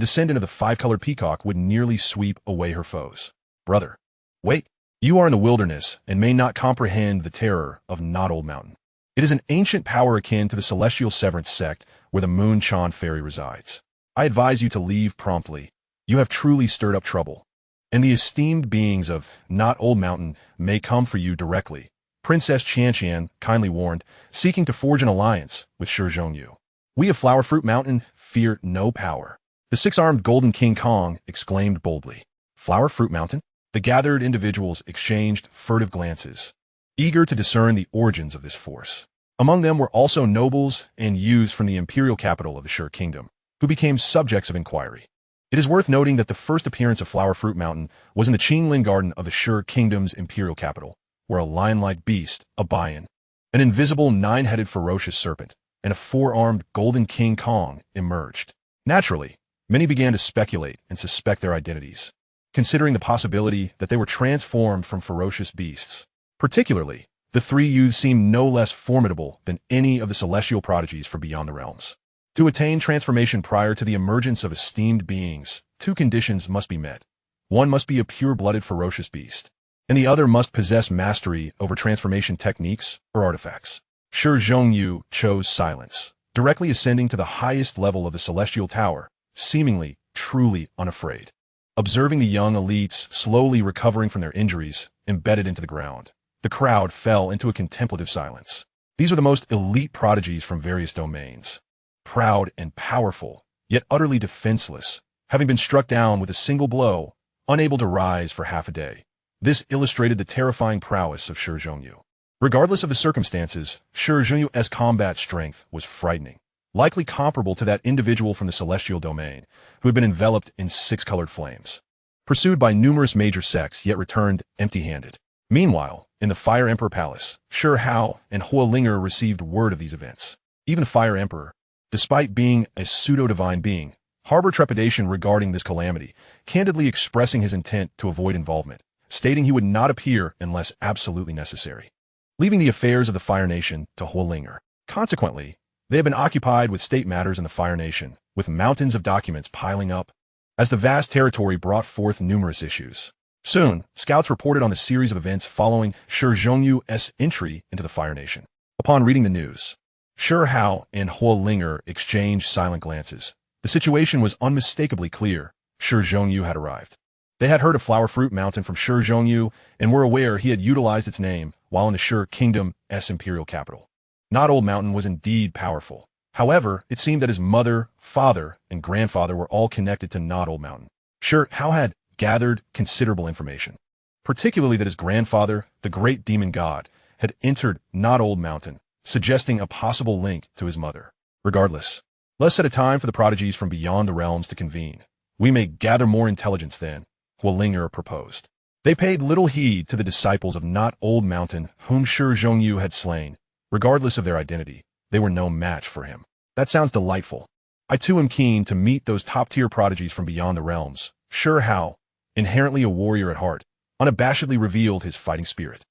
[SPEAKER 1] descendant of the five-colored peacock would nearly sweep away her foes. Brother, wait, you are in the wilderness and may not comprehend the terror of Not Old Mountain. It is an ancient power akin to the celestial severance sect where the Moon Chan fairy resides. I advise you to leave promptly. You have truly stirred up trouble. And the esteemed beings of Not Old Mountain may come for you directly, Princess Qianqian kindly warned, seeking to forge an alliance with Shi Hao. We of Flower Fruit Mountain fear no power. The six-armed Golden King Kong exclaimed boldly. Flower Fruit Mountain? The gathered individuals exchanged furtive glances, eager to discern the origins of this force. Among them were also nobles and youths from the imperial capital of the Shi Kingdom, who became subjects of inquiry. It is worth noting that the first appearance of Flower Fruit Mountain was in the Qinglin Garden of the Shi Kingdom's imperial capital, where a lion-like beast, a Bian, an invisible 9-headed ferocious serpent, and a 4-armed Golden King Kong emerged. Naturally, many began to speculate and suspect their identities, considering the possibility that they were transformed from ferocious beasts. Particularly, the 3 youths seemed no less formidable than any of the celestial prodigies from beyond the realms. To attain transformation prior to the emergence of esteemed beings, 2 conditions must be met. One must be a pure-blooded ferocious beast, and the other must possess mastery over transformation techniques or artifacts. Shi Hao chose silence, directly ascending to the highest level of the celestial tower, seemingly, truly unafraid. Observing the young elites slowly recovering from their injuries, embedded into the ground, the crowd fell into a contemplative silence. These were the most elite prodigies from various domains. Proud and powerful, yet utterly defenseless, having been struck down with a single blow, unable to rise for half a day. This illustrated the terrifying prowess of Shi Hao. Regardless of the circumstances, Shi Hao's combat strength was frightening, likely comparable to that individual from the celestial domain, who had been enveloped in 6-colored flames, pursued by numerous major sects yet returned empty-handed. Meanwhile, in the Fire Emperor Palace, Shi Hao and Huolinger received word of these events. Even the Fire Emperor, despite being a pseudo-divine being, harbored trepidation regarding this calamity, candidly expressing his intent to avoid involvement, stating he would not appear unless absolutely necessary, leaving the affairs of the Fire Nation to Huolinger. Consequently, they have been occupied with state matters in the Fire Nation, with mountains of documents piling up, as the vast territory brought forth numerous issues. Soon, scouts reported on the series of events following Shi Hao's entry into the Fire Nation. Upon reading the news, Shi Hao and Huolinger exchanged silent glances. The situation was unmistakably clear. Shi Zhongyu had arrived. They had heard of Flower Fruit Mountain from Shi Zhongyu and were aware he had utilized its name while in the Shi Kingdom's imperial capital. Not Old Mountain was indeed powerful. However, it seemed that his mother, father, and grandfather were all connected to Not Old Mountain. Shi Hao had gathered considerable information, particularly that his grandfather, the great demon god, had entered Not Old Mountain, suggesting a possible link to his mother. Regardless, let's set a time for the prodigies from beyond the realms to convene. We may gather more intelligence then, Huolinger proposed. They paid little heed to the disciples of Not Old Mountain whom Shi Zhongyu had slain. Regardless of their identity, they were no match for him. That sounds delightful. I too am keen to meet those top-tier prodigies from beyond the realms. Shi Hao, inherently a warrior at heart, unabashedly revealed his fighting spirit.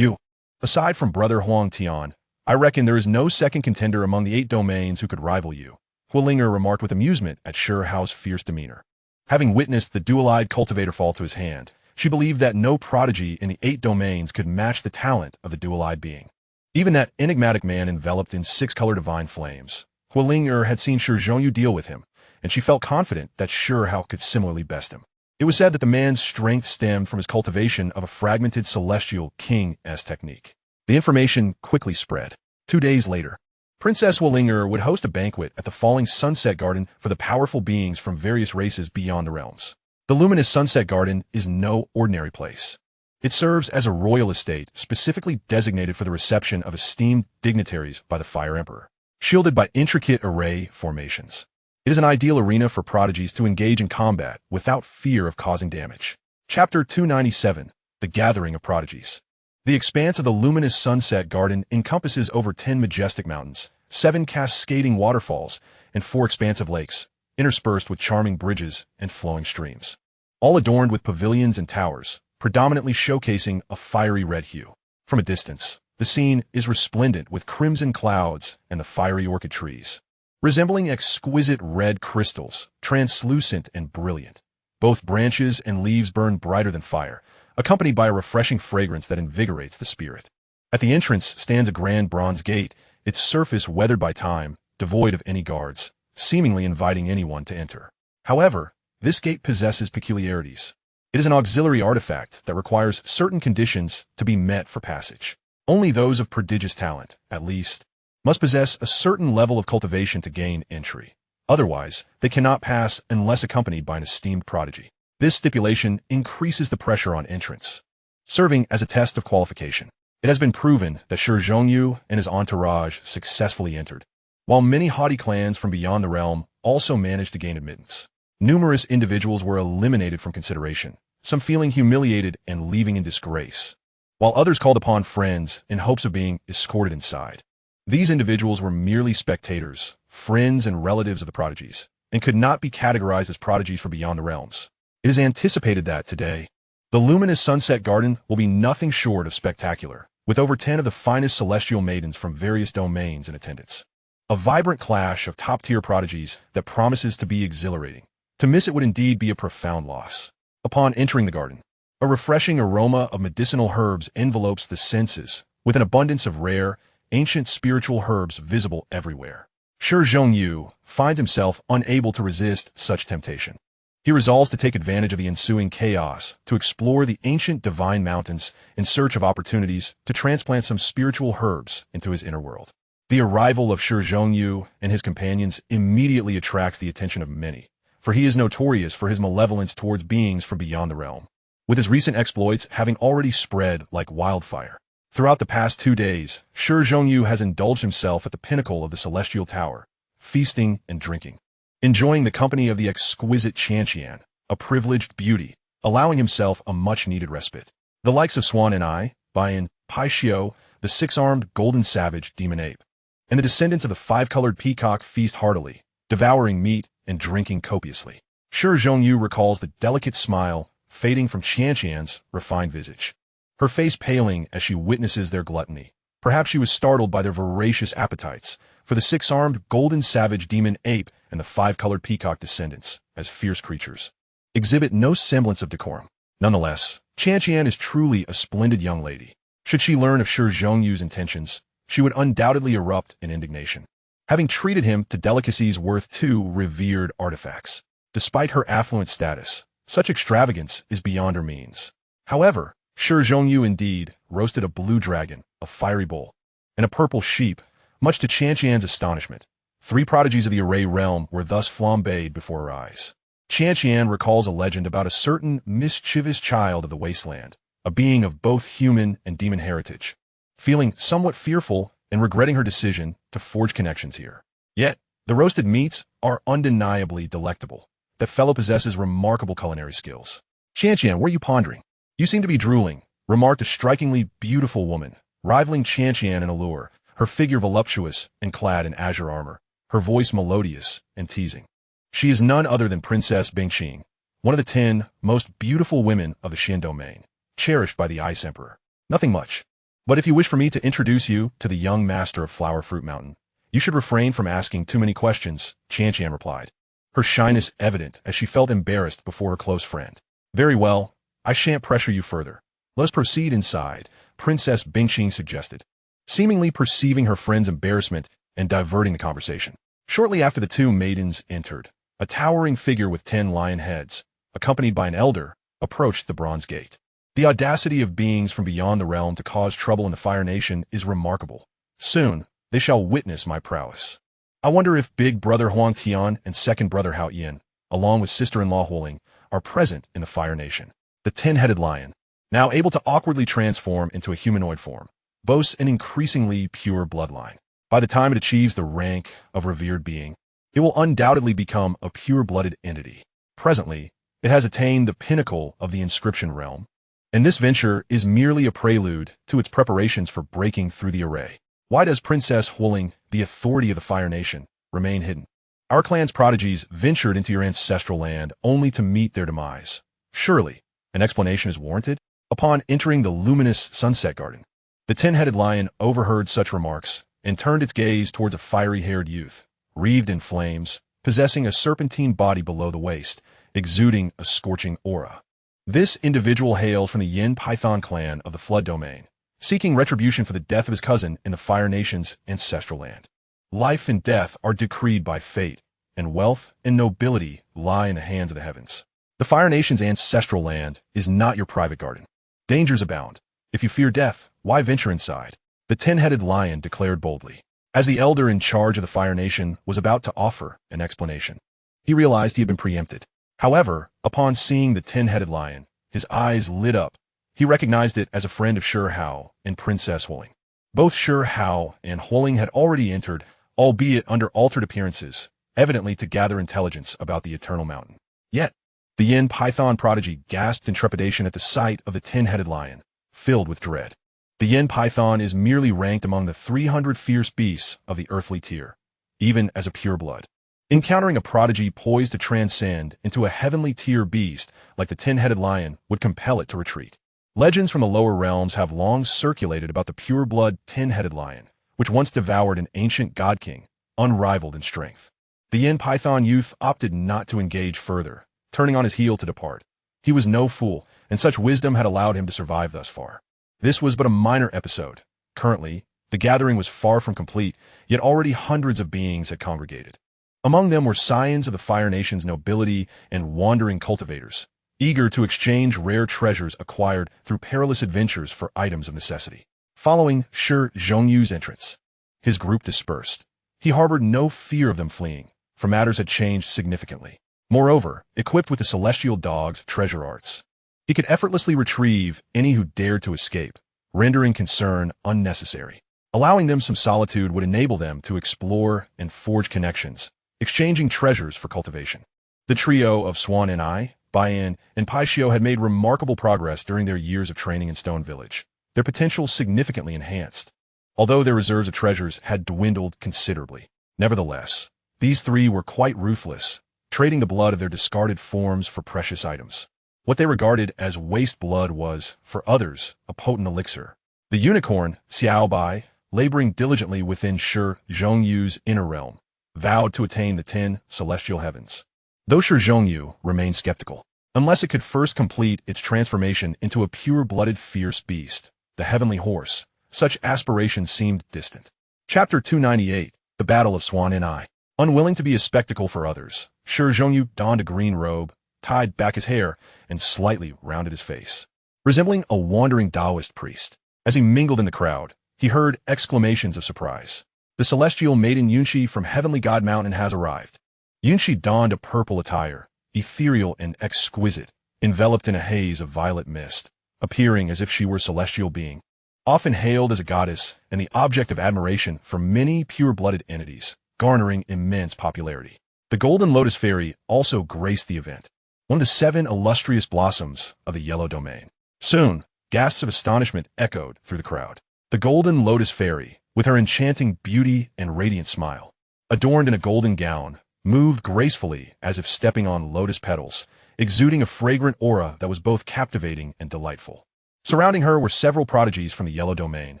[SPEAKER 1] Aside from brother Huang Tian, I reckon there is no second contender among the 8 domains who could rival you, Huolinger remarked with amusement at Shi Hao's fierce demeanor. Having witnessed the dual-eyed cultivator fall to his hand, she believed that no prodigy in the 8 domains could match the talent of the dual-eyed being. Even that enigmatic man enveloped in 6-color divine flames. Huolinger had seen Shi Zhongyu deal with him, and she felt confident that Shi Hao could similarly best him. It was said that the man's strength stemmed from his cultivation of a fragmented celestial king-s technique. The information quickly spread. 2 days later, Princess Huolinger would host a banquet at the Falling Sunset Garden for the powerful beings from various races beyond the realms. The luminous Sunset Garden is no ordinary place. It serves as a royal estate specifically designated for the reception of esteemed dignitaries by the Fire Emperor, shielded by intricate array formations. It is an ideal arena for prodigies to engage in combat without fear of causing damage. Chapter 297, The Gathering of Prodigies. The expanse of the luminous Sunset Garden encompasses over 10 majestic mountains, 7 cascading waterfalls, and 4 expansive lakes, interspersed with charming bridges and flowing streams. All adorned with pavilions and towers, predominantly showcasing a fiery red hue. From a distance, the scene is resplendent with crimson clouds and the fiery orchid trees, resembling exquisite red crystals, translucent and brilliant. Both branches and leaves burn brighter than fire, accompanied by a refreshing fragrance that invigorates the spirit. At the entrance stands a grand bronze gate, its surface weathered by time, devoid of any guards, seemingly inviting anyone to enter. However, this gate possesses peculiarities. It is an auxiliary artifact that requires certain conditions to be met for passage. Only those of prodigious talent, at least, must possess a certain level of cultivation to gain entry. Otherwise, they cannot pass unless accompanied by an esteemed prodigy. This stipulation increases the pressure on entrance, serving as a test of qualification. It has been proven that Shi Zhongyu and his entourage successfully entered, while many haughty clans from beyond the realm also managed to gain admittance. Numerous individuals were eliminated from consideration, some feeling humiliated and leaving in disgrace, while others called upon friends in hopes of being escorted inside. These individuals were merely spectators, friends and relatives of the prodigies, and could not be categorized as prodigies from beyond the realms. It is anticipated that today, the luminous Sunset Garden will be nothing short of spectacular, with over 10 of the finest celestial maidens from various domains in attendance. A vibrant clash of top-tier prodigies that promises to be exhilarating. To miss it would indeed be a profound loss. Upon entering the garden, a refreshing aroma of medicinal herbs envelopes the senses, with an abundance of rare, ancient spiritual herbs visible everywhere. Shi Zhongyu finds himself unable to resist such temptation. He resolves to take advantage of the ensuing chaos to explore the ancient divine mountains in search of opportunities to transplant some spiritual herbs into his inner world. The arrival of Shi Zhongyu and his companions immediately attracts the attention of many, for he is notorious for his malevolence towards beings from beyond the realm, with his recent exploits having already spread like wildfire. Throughout the past 2 days, Shi Zhongyu has indulged himself at the pinnacle of the celestial tower, feasting and drinking, enjoying the company of the exquisite Qianqian, a privileged beauty, allowing himself a much-needed respite. The likes of Swan and I, Bayan, Pai Xiao, the 6-armed golden savage demon ape, and the descendants of the 5-colored peacock feast heartily, devouring meat and drinking copiously. Shi Zhongyu recalls the delicate smile fading from Qianqian's refined visage, her face paling as she witnesses their gluttony. Perhaps she was startled by their voracious appetites, for the 6-armed golden savage demon ape and the 5-colored peacock descendants, as fierce creatures, exhibit no semblance of decorum. Nonetheless, Qianqian is truly a splendid young lady. Should she learn of Shi Zhongyu's intentions, she would undoubtedly erupt in indignation, having treated him to delicacies worth 2 revered artifacts. Despite her affluent status, such extravagance is beyond her means. However, Shi Hao indeed roasted a blue dragon, a fiery bull, and a purple sheep, much to Qianqian's astonishment. 3 prodigies of the Array realm were thus flambéed before her eyes. Qianqian recalls a legend about a certain mischievous child of the wasteland, a being of both human and demon heritage, feeling somewhat fearful and regretting her decision to forge connections here. Yet, the roasted meats are undeniably delectable. That fellow possesses remarkable culinary skills. Qianqian, what are you pondering? You seem to be drooling, remarked a strikingly beautiful woman, rivaling Qianqian in allure, her figure voluptuous and clad in azure armor, her voice melodious and teasing. She is none other than Princess Bingqing, one of the 10 most beautiful women of the Xin domain, cherished by the Ice Emperor. Nothing much. But if you wish for me to introduce you to the young master of Flower Fruit Mountain, you should refrain from asking too many questions, Qianqian replied, her shyness evident as she felt embarrassed before her close friend. Very well, I shan't pressure you further. Let us proceed inside, Princess Bingqing suggested, seemingly perceiving her friend's embarrassment and diverting the conversation. Shortly after the 2 maidens entered, a towering figure with 10 lion heads, accompanied by an elder, approached the bronze gate. The audacity of beings from beyond the realm to cause trouble in the Fire Nation is remarkable. Soon, they shall witness my prowess. I wonder if big brother Huang Tian and second brother Hao Yin, along with sister-in-law Huoling, are present in the Fire Nation. The 10-headed lion, now able to awkwardly transform into a humanoid form, boasts an increasingly pure bloodline. By the time it achieves the rank of revered being, it will undoubtedly become a pure-blooded entity. Presently, it has attained the pinnacle of the inscription realm, and this venture is merely a prelude to its preparations for breaking through the array. Why does Princess Huoling, the authority of the Fire Nation, remain hidden? Our clan's prodigies ventured into your ancestral land only to meet their demise. Surely, an explanation is warranted? Upon entering the luminous Sunset Garden, the 10-headed lion overheard such remarks and turned its gaze towards a fiery-haired youth, wreathed in flames, possessing a serpentine body below the waist, exuding a scorching aura. This individual hailed from the Yin Python clan of the Flood Domain, seeking retribution for the death of his cousin in the Fire Nation's ancestral land. Life and death are decreed by fate, and wealth and nobility lie in the hands of the heavens. The Fire Nation's ancestral land is not your private garden. Dangers abound. If you fear death, why venture inside? The 10-headed lion declared boldly. As the elder in charge of the Fire Nation was about to offer an explanation, he realized he had been preempted. However, upon seeing the 10-headed lion, his eyes lit up. He recognized it as a friend of Shi Hao and Princess Huoling. Both Shi Hao and Huoling had already entered, albeit under altered appearances, evidently to gather intelligence about the Eternal Mountain. Yet, the Yin Python prodigy gasped in trepidation at the sight of the 10-headed lion, filled with dread. The Yin Python is merely ranked among the 300 fierce beasts of the earthly tier, even as a pureblood. Encountering a prodigy poised to transcend into a heavenly tier beast like the 10-headed lion would compel it to retreat. Legends from the lower realms have long circulated about the pureblood 10-headed lion, which once devoured an ancient god king, unrivaled in strength. The Yin Python youth opted not to engage further, turning on his heel to depart. He was no fool, and such wisdom had allowed him to survive thus far. This was but a minor episode. Currently, the gathering was far from complete, yet already hundreds of beings had congregated. Among them were scions of the Fire Nation's nobility and wandering cultivators, eager to exchange rare treasures acquired through perilous adventures for items of necessity. Following Shi Hong's entrance, his group dispersed. He harbored no fear of them fleeing, for matters had changed significantly. Moreover, equipped with the celestial dog's treasure arts, he could effortlessly retrieve any who dared to escape, rendering concern unnecessary. Allowing them some solitude would enable them to explore and forge connections, exchanging treasures for cultivation. The trio of Swan and I, Baiyan, and Paixio had made remarkable progress during their years of training in Stone Village, their potential significantly enhanced, although their reserves of treasures had dwindled considerably. Nevertheless, these 3 were quite ruthless, trading the blood of their discarded forms for precious items. What they regarded as waste blood was, for others, a potent elixir. The unicorn, Xiao Bai, laboring diligently within Shi Hong's inner realm, vowed to attain the 10 celestial heavens. Though Shi Hong remained skeptical, unless it could first complete its transformation into a pure-blooded fierce beast, the heavenly horse, such aspirations seemed distant. Chapter 298, The Battle of Swan and I. Unwilling to be a spectacle for others, Shi Hao donned a green robe, tied back his hair, and slightly rounded his face, resembling a wandering Taoist priest. As he mingled in the crowd, he heard exclamations of surprise. The celestial maiden Yunxi from Heavenly God Mountain has arrived. Yunxi donned a purple attire, ethereal and exquisite, enveloped in a haze of violet mist, appearing as if she were a celestial being. Often hailed as a goddess and the object of admiration for many pure-blooded entities, garnering immense popularity. The Golden Lotus Fairy also graced the event, one of the 7 illustrious blossoms of the Yellow Domain. Soon, gasps of astonishment echoed through the crowd. The Golden Lotus Fairy, with her enchanting beauty and radiant smile, adorned in a golden gown, moved gracefully as if stepping on lotus petals, exuding a fragrant aura that was both captivating and delightful. Surrounding her were several prodigies from the Yellow Domain,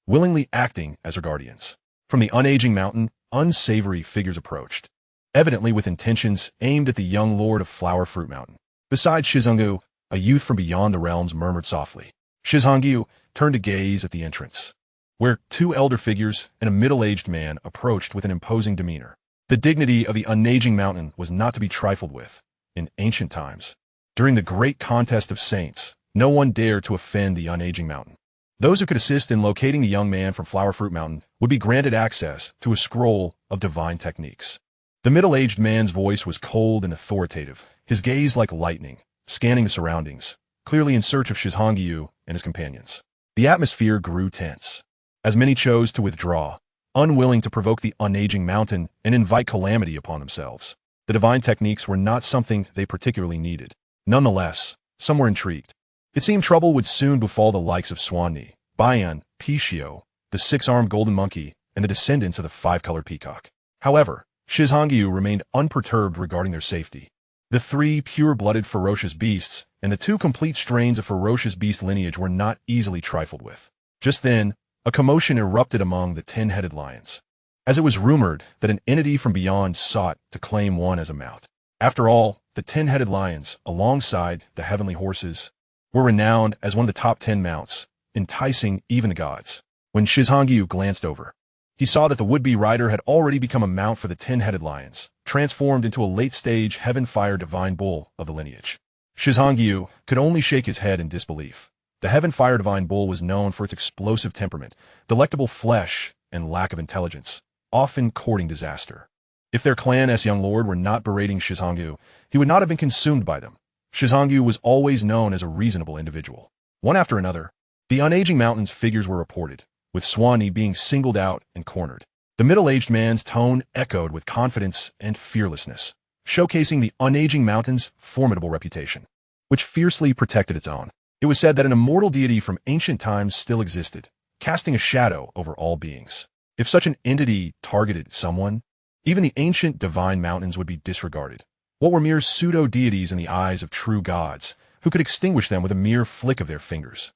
[SPEAKER 1] willingly acting as her guardians. From the unaging mountain, unsavory figures approached, evidently with intentions aimed at the young lord of Flower Fruit Mountain. Beside Shi Hao, a youth from beyond the realms murmured softly. Shi Hao turned to gaze at the entrance, where 2 elder figures and a middle-aged man approached with an imposing demeanor. The dignity of the unaging mountain was not to be trifled with. In ancient times, during the great contest of saints, no one dared to offend the unaging mountain. Those who could assist in locating the young man from Flower Fruit Mountain would be granted access to a scroll of divine techniques. The middle-aged man's voice was cold and authoritative, his gaze like lightning, scanning the surroundings, clearly in search of Shi Hao and his companions. The atmosphere grew tense, as many chose to withdraw, unwilling to provoke the unaging mountain and invite calamity upon themselves. The divine techniques were not something they particularly needed. Nonetheless, some were intrigued. It seemed trouble would soon befall the likes of Swanni, Bayan, Shi Hao, the 6-armed golden monkey, and the descendants of the 5-colored peacock. However, Shi Hao remained unperturbed regarding their safety. The 3 pure-blooded ferocious beasts and the 2 complete strains of ferocious beast lineage were not easily trifled with. Just then, a commotion erupted among the 10-headed lions, as it was rumored that an entity from beyond sought to claim one as a mount. After all, the 10-headed lions, alongside the heavenly horses, were renowned as one of the top 10 mounts, enticing even the gods. When Shi Hao glanced over, he saw that the would-be rider had already become a mount for the 10-headed lions, transformed into a late-stage heaven-fire divine bull of the lineage. Shi Hao could only shake his head in disbelief. The heaven-fire divine bull was known for its explosive temperament, delectable flesh, and lack of intelligence, often courting disaster. If their clan-s young lord were not berating Shi Hao, he would not have been consumed by them. Shi Hao was always known as a reasonable individual. One after another, the unaging mountain's figures were reported, with Swanni being singled out and cornered. The middle-aged man's tone echoed with confidence and fearlessness, showcasing the unaging mountain's formidable reputation, which fiercely protected its own. It was said that an immortal deity from ancient times still existed, casting a shadow over all beings. If such an entity targeted someone, even the ancient divine mountains would be disregarded. What were mere pseudo-deities in the eyes of true gods, who could extinguish them with a mere flick of their fingers?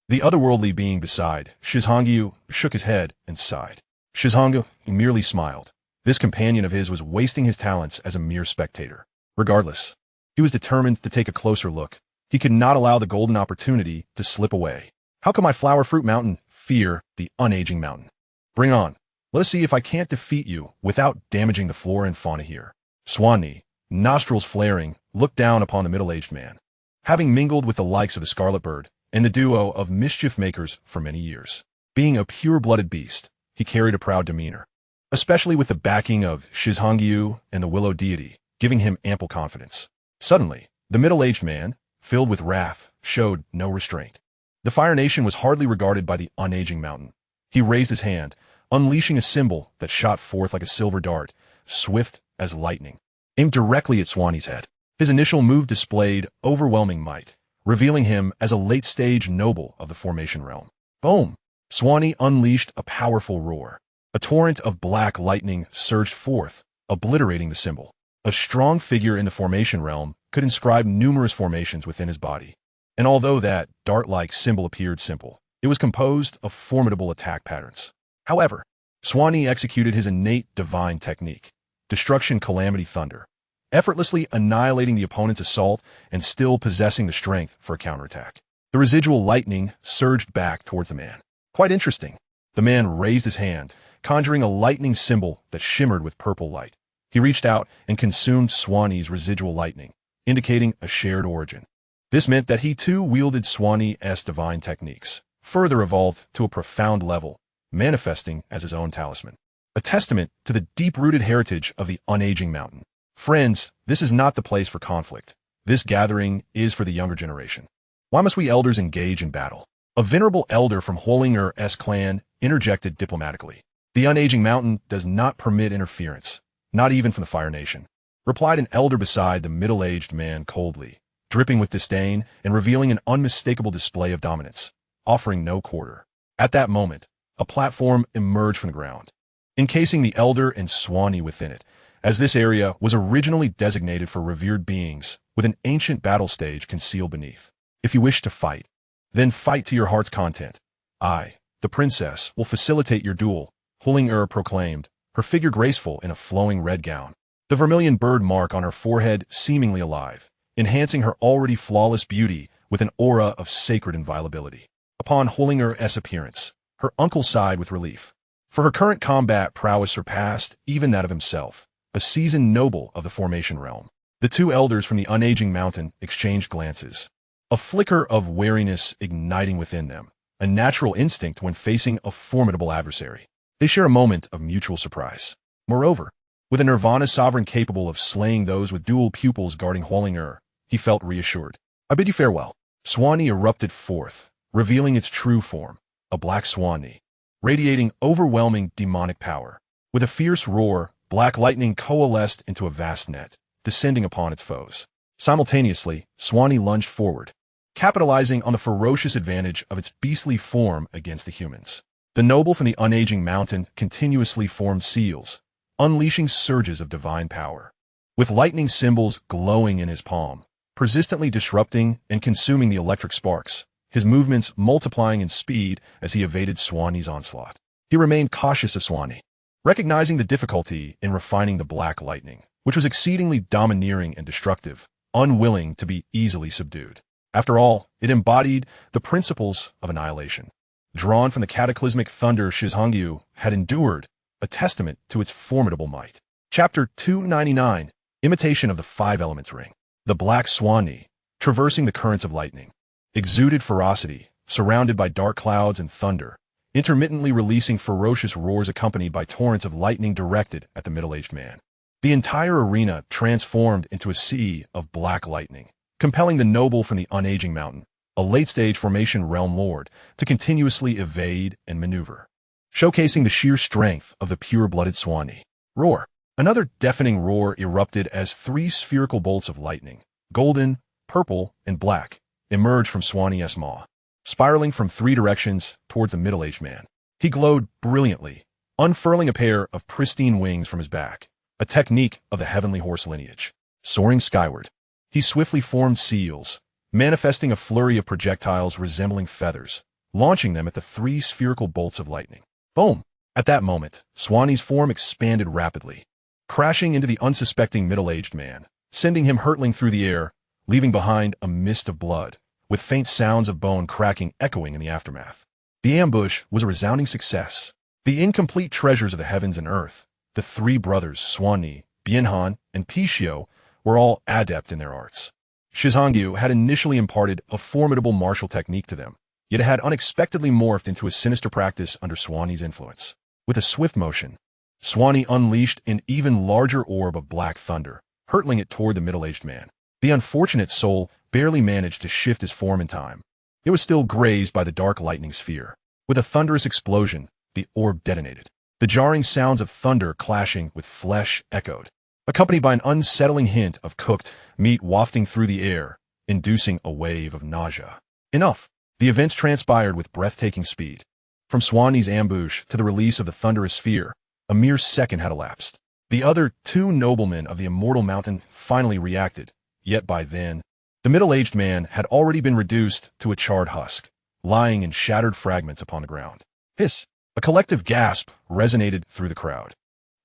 [SPEAKER 1] The otherworldly being beside Shi Hao shook his head and sighed. Shi Hao merely smiled. This companion of his was wasting his talents as a mere spectator. Regardless, he was determined to take a closer look. He could not allow the golden opportunity to slip away. How can my Flower Fruit Mountain fear the unaging mountain? Bring on. Let us see if I can't defeat you without damaging the flora and fauna here. Swanni, nostrils flaring, looked down upon the middle-aged man. Having mingled with the likes of the Scarlet Bird and the duo of mischief makers for many years, being a pure-blooded beast, he carried a proud demeanor, especially with the backing of Shi Hao and the Willow deity, giving him ample confidence. Suddenly, the middle-aged man, filled with wrath, showed no restraint. The Fire Nation was hardly regarded by the unaging mountain. He raised his hand, unleashing a symbol that shot forth like a silver dart, swift as lightning, aimed directly at Swanni's head. His initial move displayed overwhelming might, revealing him as a late-stage noble of the formation realm. Boom! Swanni unleashed a powerful roar. A torrent of black lightning surged forth, obliterating the symbol. A strong figure in the formation realm could inscribe numerous formations within his body. And although that dart-like symbol appeared simple, it was composed of formidable attack patterns. However, Swanni executed his innate divine technique, Destruction Calamity Thunder, effortlessly annihilating the opponent's assault and still possessing the strength for a counterattack. The residual lightning surged back towards the man, Quite interesting. The man raised his hand, conjuring a lightning symbol that shimmered with purple light. He reached out and consumed Swanee's residual lightning, indicating a shared origin. This meant that he too wielded Swanee's divine techniques, further evolved to a profound level, manifesting as his own talisman. A testament to the deep-rooted heritage of the unaging mountain. Friends, this is not the place for conflict. This gathering is for the younger generation. Why must we elders engage in battle? A venerable elder from Holinger's clan interjected diplomatically. The unaging mountain does not permit interference, not even from the Fire Nation, replied an elder beside the middle-aged man coldly, dripping with disdain and revealing an unmistakable display of dominance, offering no quarter. At that moment, a platform emerged from the ground, encasing the elder and Swanee within it, as this area was originally designated for revered beings with an ancient battle stage concealed beneath. If you wish to fight, then fight to your heart's content. I, the princess, will facilitate your duel, Holinger proclaimed, her figure graceful in a flowing red gown, the vermilion bird mark on her forehead seemingly alive, enhancing her already flawless beauty with an aura of sacred inviolability. Upon Holinger's appearance, her uncle sighed with relief, for her current combat prowess surpassed even that of himself, a seasoned noble of the formation realm. The two elders from the unaging mountain exchanged glances, a flicker of wariness igniting within them, a natural instinct when facing a formidable adversary. They share a moment of mutual surprise. Moreover, with a Nirvana sovereign capable of slaying those with dual pupils guarding Holinger, he felt reassured. I bid you farewell. Swanee erupted forth, revealing its true form, a black Swanee, radiating overwhelming demonic power. With a fierce roar, black lightning coalesced into a vast net, descending upon its foes. Simultaneously, Swanee lunged forward, capitalizing on the ferocious advantage of its beastly form against the humans. The noble from the unaging mountain continuously formed seals, unleashing surges of divine power, with lightning symbols glowing in his palm, persistently disrupting and consuming the electric sparks, his movements multiplying in speed as he evaded Swanee's onslaught. He remained cautious of Swanee, recognizing the difficulty in refining the black lightning, which was exceedingly domineering and destructive, unwilling to be easily subdued. After all, it embodied the principles of annihilation. Drawn from the cataclysmic thunder Shi Hao had endured, a testament to its formidable might. Chapter 299, Imitation of the Five Elements Ring. The Black Swanee, traversing the currents of lightning, exuded ferocity, surrounded by dark clouds and thunder, intermittently releasing ferocious roars accompanied by torrents of lightning directed at the middle-aged man. The entire arena transformed into a sea of black lightning, compelling the noble from the unaging mountain, a late-stage formation realm lord, to continuously evade and maneuver, showcasing the sheer strength of the pure-blooded Swanee. Roar. Another deafening roar erupted as three spherical bolts of lightning, golden, purple, and black, emerged from Swanee's maw, spiraling from three directions towards the middle-aged man. He glowed brilliantly, unfurling a pair of pristine wings from his back, a technique of the heavenly horse lineage. Soaring skyward, he swiftly formed seals, manifesting a flurry of projectiles resembling feathers, launching them at the three spherical bolts of lightning. Boom! At that moment, Swanee's form expanded rapidly, crashing into the unsuspecting middle-aged man, sending him hurtling through the air, leaving behind a mist of blood, with faint sounds of bone cracking echoing in the aftermath. The ambush was a resounding success. The incomplete treasures of the heavens and earth, the three brothers Swanee, Bianhan, and Shi Hao, were all adept in their arts. Shi Hao had initially imparted a formidable martial technique to them, yet it had unexpectedly morphed into a sinister practice under Swanee's influence. With a swift motion, Swanee unleashed an even larger orb of black thunder, hurtling it toward the middle-aged man. The unfortunate soul barely managed to shift his form in time. It was still grazed by the dark lightning sphere. With a thunderous explosion, the orb detonated. The jarring sounds of thunder clashing with flesh echoed, accompanied by an unsettling hint of cooked meat wafting through the air, inducing a wave of nausea. Enough! The events transpired with breathtaking speed. From Swanee's ambush to the release of the thunderous sphere, a mere second had elapsed. The other two noblemen of the immortal mountain finally reacted, yet by then, the middle-aged man had already been reduced to a charred husk, lying in shattered fragments upon the ground. Hiss! A collective gasp resonated through the crowd.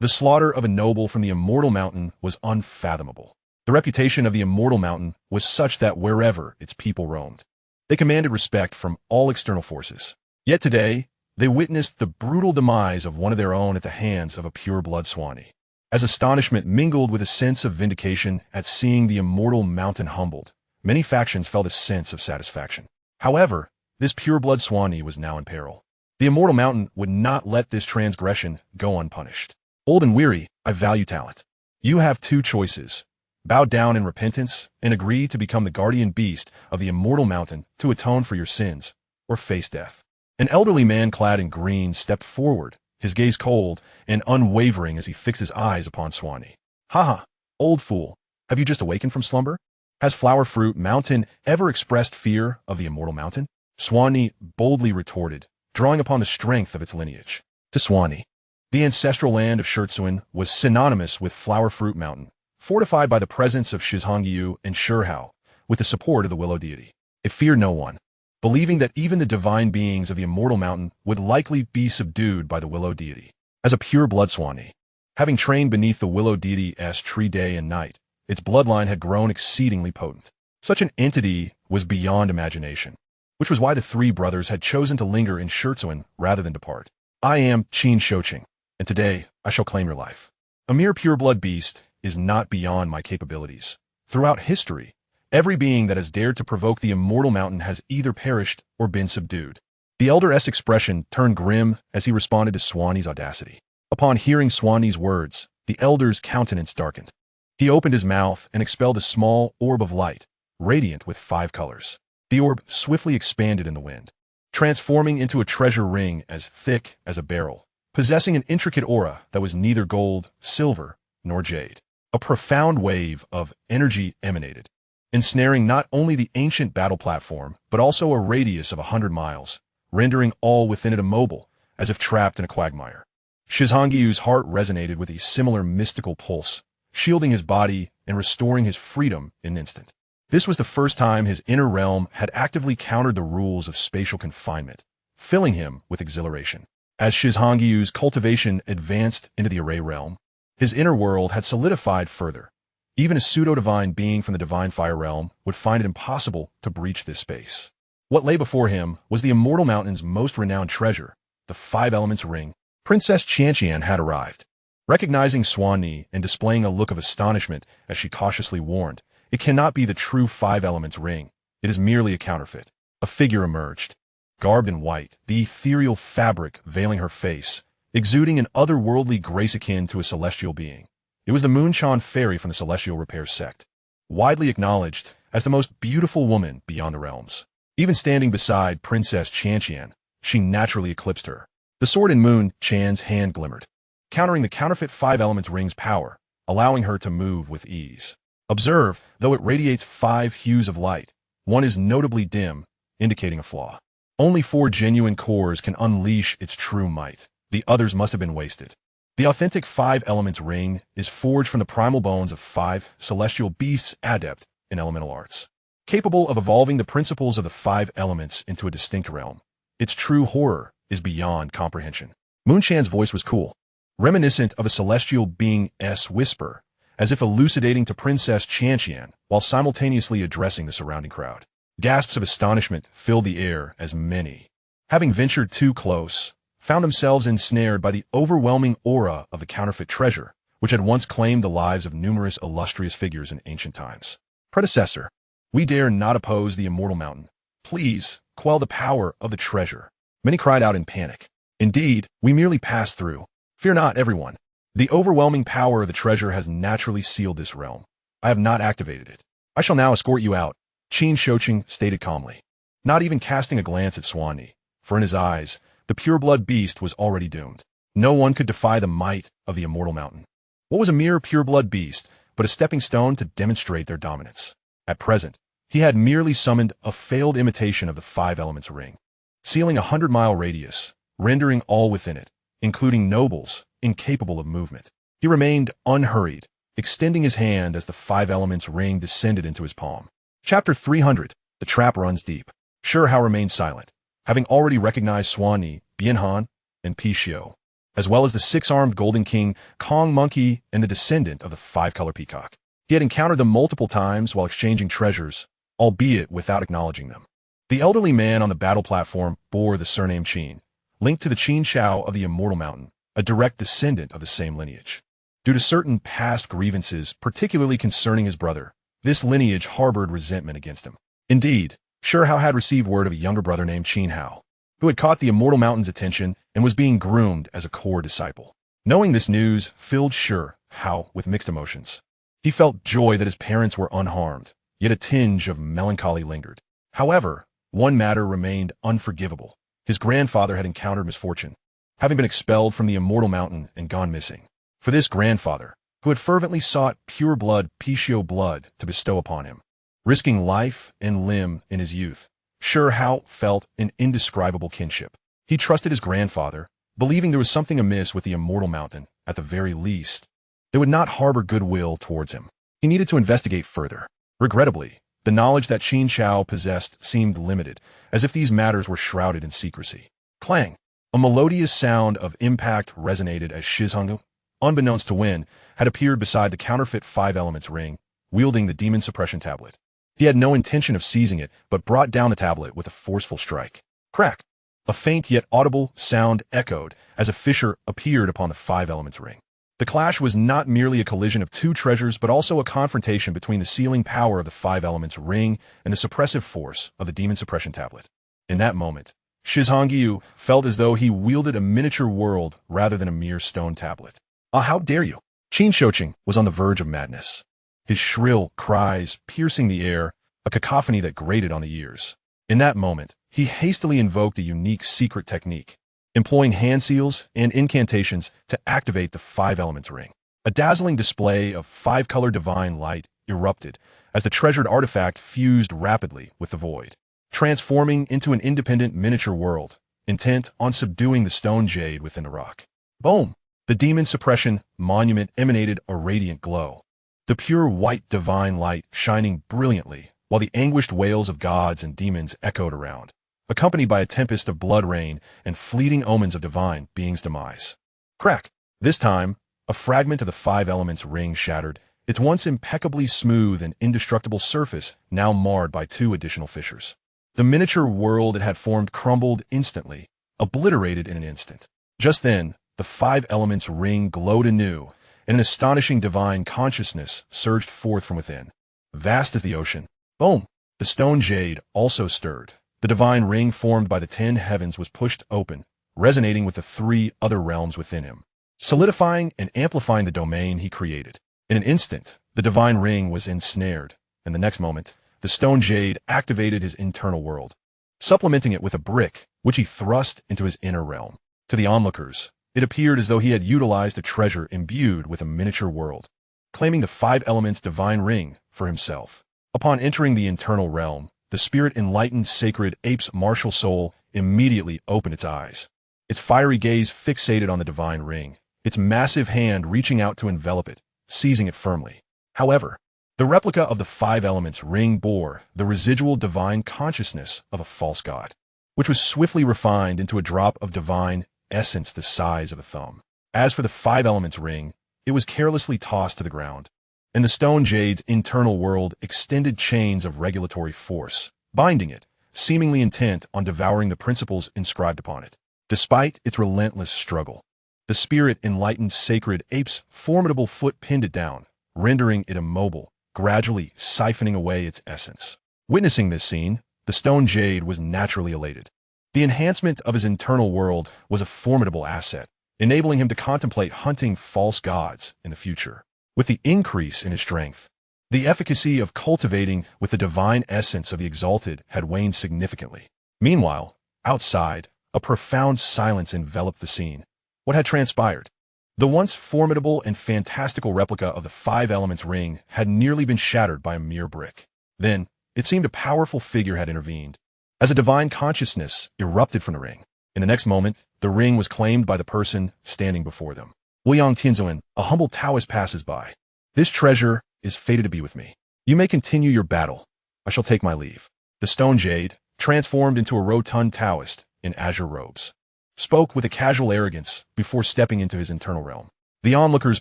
[SPEAKER 1] The slaughter of a noble from the immortal mountain was unfathomable. The reputation of the immortal mountain was such that wherever its people roamed, they commanded respect from all external forces. Yet today, They witnessed the brutal demise of one of their own at the hands of a pure-blood Swanee. As astonishment mingled with a sense of vindication at seeing the immortal mountain humbled, many factions felt a sense of satisfaction. However, this pure-blood Swanee was now in peril. The immortal mountain would not let this transgression go unpunished. Old and weary, I value talent. You have two choices. Bow down in repentance and agree to become the guardian beast of the immortal mountain to atone for your sins, or face death. An elderly man clad in green stepped forward, his gaze cold and unwavering as he fixed his eyes upon Swanee. "Ha, old fool, have you just awakened from slumber? Has Flower Fruit Mountain ever expressed fear of the immortal mountain?" Swanee boldly retorted, drawing upon the strength of its lineage. To Swanee, the ancestral land of Schertsuin was synonymous with Flower Fruit Mountain, fortified by the presence of Shi Hao and Shi Hao, with the support of the Willow deity. It feared no one, believing that even the divine beings of the immortal mountain would likely be subdued by the Willow deity. As a pure-blood Swanee, having trained beneath the Willow deity's tree day and night, its bloodline had grown exceedingly potent. Such an entity was beyond imagination, which was why the three brothers had chosen to linger in Schertsuin rather than depart. "I am Qin Shoqing, and today I shall claim your life. A mere pure-blood beast is not beyond my capabilities. Throughout history, every being that has dared to provoke the immortal mountain has either perished or been subdued." The elder's expression turned grim as he responded to Swanee's audacity. Upon hearing Swanee's words, the elder's countenance darkened. He opened his mouth and expelled a small orb of light, radiant with 5 colors. The orb swiftly expanded in the wind, transforming into a treasure ring as thick as a barrel, possessing an intricate aura that was neither gold, silver, nor jade. A profound wave of energy emanated, ensnaring not only the ancient battle platform, but also a radius of 100 miles, rendering all within it immobile, as if trapped in a quagmire. Shizhangyu's heart resonated with a similar mystical pulse, shielding his body and restoring his freedom in an instant. This was the first time his inner realm had actively countered the rules of spatial confinement, filling him with exhilaration. As Shizhangyu's cultivation advanced into the array realm, his inner world had solidified further. Even a pseudo-divine being from the divine fire realm would find it impossible to breach this space. What lay before him was the immortal mountain's most renowned treasure, the 5 Elements ring. Princess Qianqian had arrived. Recognizing Swanee and displaying a look of astonishment as she cautiously warned, "It cannot be the true 5 Elements ring. It is merely a counterfeit." A figure emerged, garbed in white, the ethereal fabric veiling her face, exuding an otherworldly grace akin to a celestial being. It was the Moonshine Fairy from the Celestial Repair sect, widely acknowledged as the most beautiful woman beyond the realms. Even standing beside Princess Qianqian, she naturally eclipsed her. The sword in Moon Chan's hand glimmered, countering the counterfeit 5 Elements ring's power, allowing her to move with ease. Observe, though it radiates 5 hues of light, one is notably dim, indicating a flaw. Only 4 genuine cores can unleash its true might. The others must have been wasted. The authentic 5 Elements ring is forged from the primal bones of 5 celestial beasts adept in elemental arts, capable of evolving the principles of the 5 elements into a distinct realm. Its true horror is beyond comprehension. Moonshan's voice was cool, reminiscent of a celestial being's whisper, as if elucidating to Princess Qianqian while simultaneously addressing the surrounding crowd. Gasps of astonishment filled the air as many, having ventured too close, found themselves ensnared by the overwhelming aura of the counterfeit treasure, which had once claimed the lives of numerous illustrious figures in ancient times. "Predecessor, we dare not oppose the immortal mountain. Please, quell the power of the treasure." Many cried out in panic. "Indeed, we merely passed through. Fear not, everyone. The overwhelming power of the treasure has naturally sealed this realm. I have not activated it. I shall now escort you out," Qin Shoqing stated calmly, not even casting a glance at Swanee, for in his eyes, the pure-blood beast was already doomed. No one could defy the might of the immortal mountain. What was a mere pure-blood beast but a stepping stone to demonstrate their dominance? At present, he had merely summoned a failed imitation of the 5 Elements ring, sealing a 100-mile radius, rendering all within it, including nobles, incapable of movement. He remained unhurried, extending his hand as the 5 Elements ring descended into his palm. Chapter 300. The Trap Runs Deep. Shi Hao remained silent, having already recognized Swanee, Bianhan, and Pichio, as well as the 6-armed Golden King, Kong Monkey, and the descendant of the 5-color peacock. He had encountered them multiple times while exchanging treasures, albeit without acknowledging them. The elderly man on the battle platform bore the surname Qin, linked to the Qin Shao of the Immortal Mountain, a direct descendant of the same lineage. Due to certain past grievances, particularly concerning his brother, this lineage harbored resentment against him. Indeed, Shi Hao had received word of a younger brother named Shi Hao, who had caught the Immortal Mountain's attention and was being groomed as a core disciple. Knowing this news filled Shi Hao with mixed emotions. He felt joy that his parents were unharmed, yet a tinge of melancholy lingered. However, one matter remained unforgivable. His grandfather had encountered misfortune, having been expelled from the Immortal Mountain and gone missing. For this grandfather, who had fervently sought pure blood, Pitiful blood, to bestow upon him, risking life and limb in his youth, Shi Hao felt an indescribable kinship. He trusted his grandfather, believing there was something amiss with the Immortal Mountain. At the very least, they would not harbor goodwill towards him. He needed to investigate further. Regrettably, the knowledge that Qin Shao possessed seemed limited, as if these matters were shrouded in secrecy. Clang! A melodious sound of impact resonated as Shi Hao, unbeknownst to Wen, had appeared beside the counterfeit Five Elements ring, wielding the demon suppression tablet. He had no intention of seizing it, but brought down the tablet with a forceful strike. Crack! A faint yet audible sound echoed as a fissure appeared upon the Five Elements ring. The clash was not merely a collision of two treasures, but also a confrontation between the sealing power of the Five Elements ring and the suppressive force of the demon suppression tablet. In that moment, Shi Hao felt as though he wielded a miniature world rather than a mere stone tablet. Ah, how dare you! Qin Shoqing was on the verge of madness. His shrill cries piercing the air, a cacophony that grated on the ears. In that moment, he hastily invoked a unique secret technique, employing hand seals and incantations to activate the Five Elements ring. A dazzling display of five-color divine light erupted as the treasured artifact fused rapidly with the void, transforming into an independent miniature world, intent on subduing the stone jade within the rock. Boom! The demon suppression monument emanated a radiant glow, the pure white divine light shining brilliantly, while the anguished wails of gods and demons echoed around, accompanied by a tempest of blood rain and fleeting omens of divine beings' demise. Crack! This time, a fragment of the Five Elements ring shattered, its once impeccably smooth and indestructible surface now marred by two additional fissures. The miniature world it had formed crumbled instantly, obliterated in an instant. Just then, the Five Elements ring glowed anew, and an astonishing divine consciousness surged forth from within. Vast as the ocean. Boom! The stone jade also stirred. The divine ring formed by the 10 heavens was pushed open, resonating with the 3 other realms within him, solidifying and amplifying the domain he created. In an instant, the divine ring was ensnared, and the next moment, the stone jade activated his internal world, supplementing it with a brick, which he thrust into his inner realm. To the onlookers, it appeared as though he had utilized a treasure imbued with a miniature world, claiming the Five Elements divine ring for himself. Upon entering the internal realm, the Spirit Enlightened Sacred Ape's martial soul immediately opened its eyes, its fiery gaze fixated on the divine ring, its massive hand reaching out to envelop it, seizing it firmly. However, the replica of the Five Elements ring bore the residual divine consciousness of a false god, which was swiftly refined into a drop of divine essence the size of a thumb. As for the Five Elements ring, it was carelessly tossed to the ground, and the stone jade's internal world extended chains of regulatory force, binding it, seemingly intent on devouring the principles inscribed upon it. Despite its relentless struggle, the Spirit Enlightened Sacred Ape's formidable foot pinned it down, rendering it immobile, gradually siphoning away its essence. Witnessing this scene, the stone jade was naturally elated. The enhancement of his internal world was a formidable asset, enabling him to contemplate hunting false gods in the future. With the increase in his strength, the efficacy of cultivating with the divine essence of the exalted had waned significantly. Meanwhile, outside, a profound silence enveloped the scene. What had transpired? The once formidable and fantastical replica of the Five Elements ring had nearly been shattered by a mere brick. Then, it seemed a powerful figure had intervened, as a divine consciousness erupted from the ring. In the next moment, the ring was claimed by the person standing before them. Wuyang Tianzuan, a humble Taoist, passes by. This treasure is fated to be with me. You may continue your battle. I shall take my leave. The stone jade, transformed into a rotund Taoist in azure robes, spoke with a casual arrogance before stepping into his internal realm. The onlookers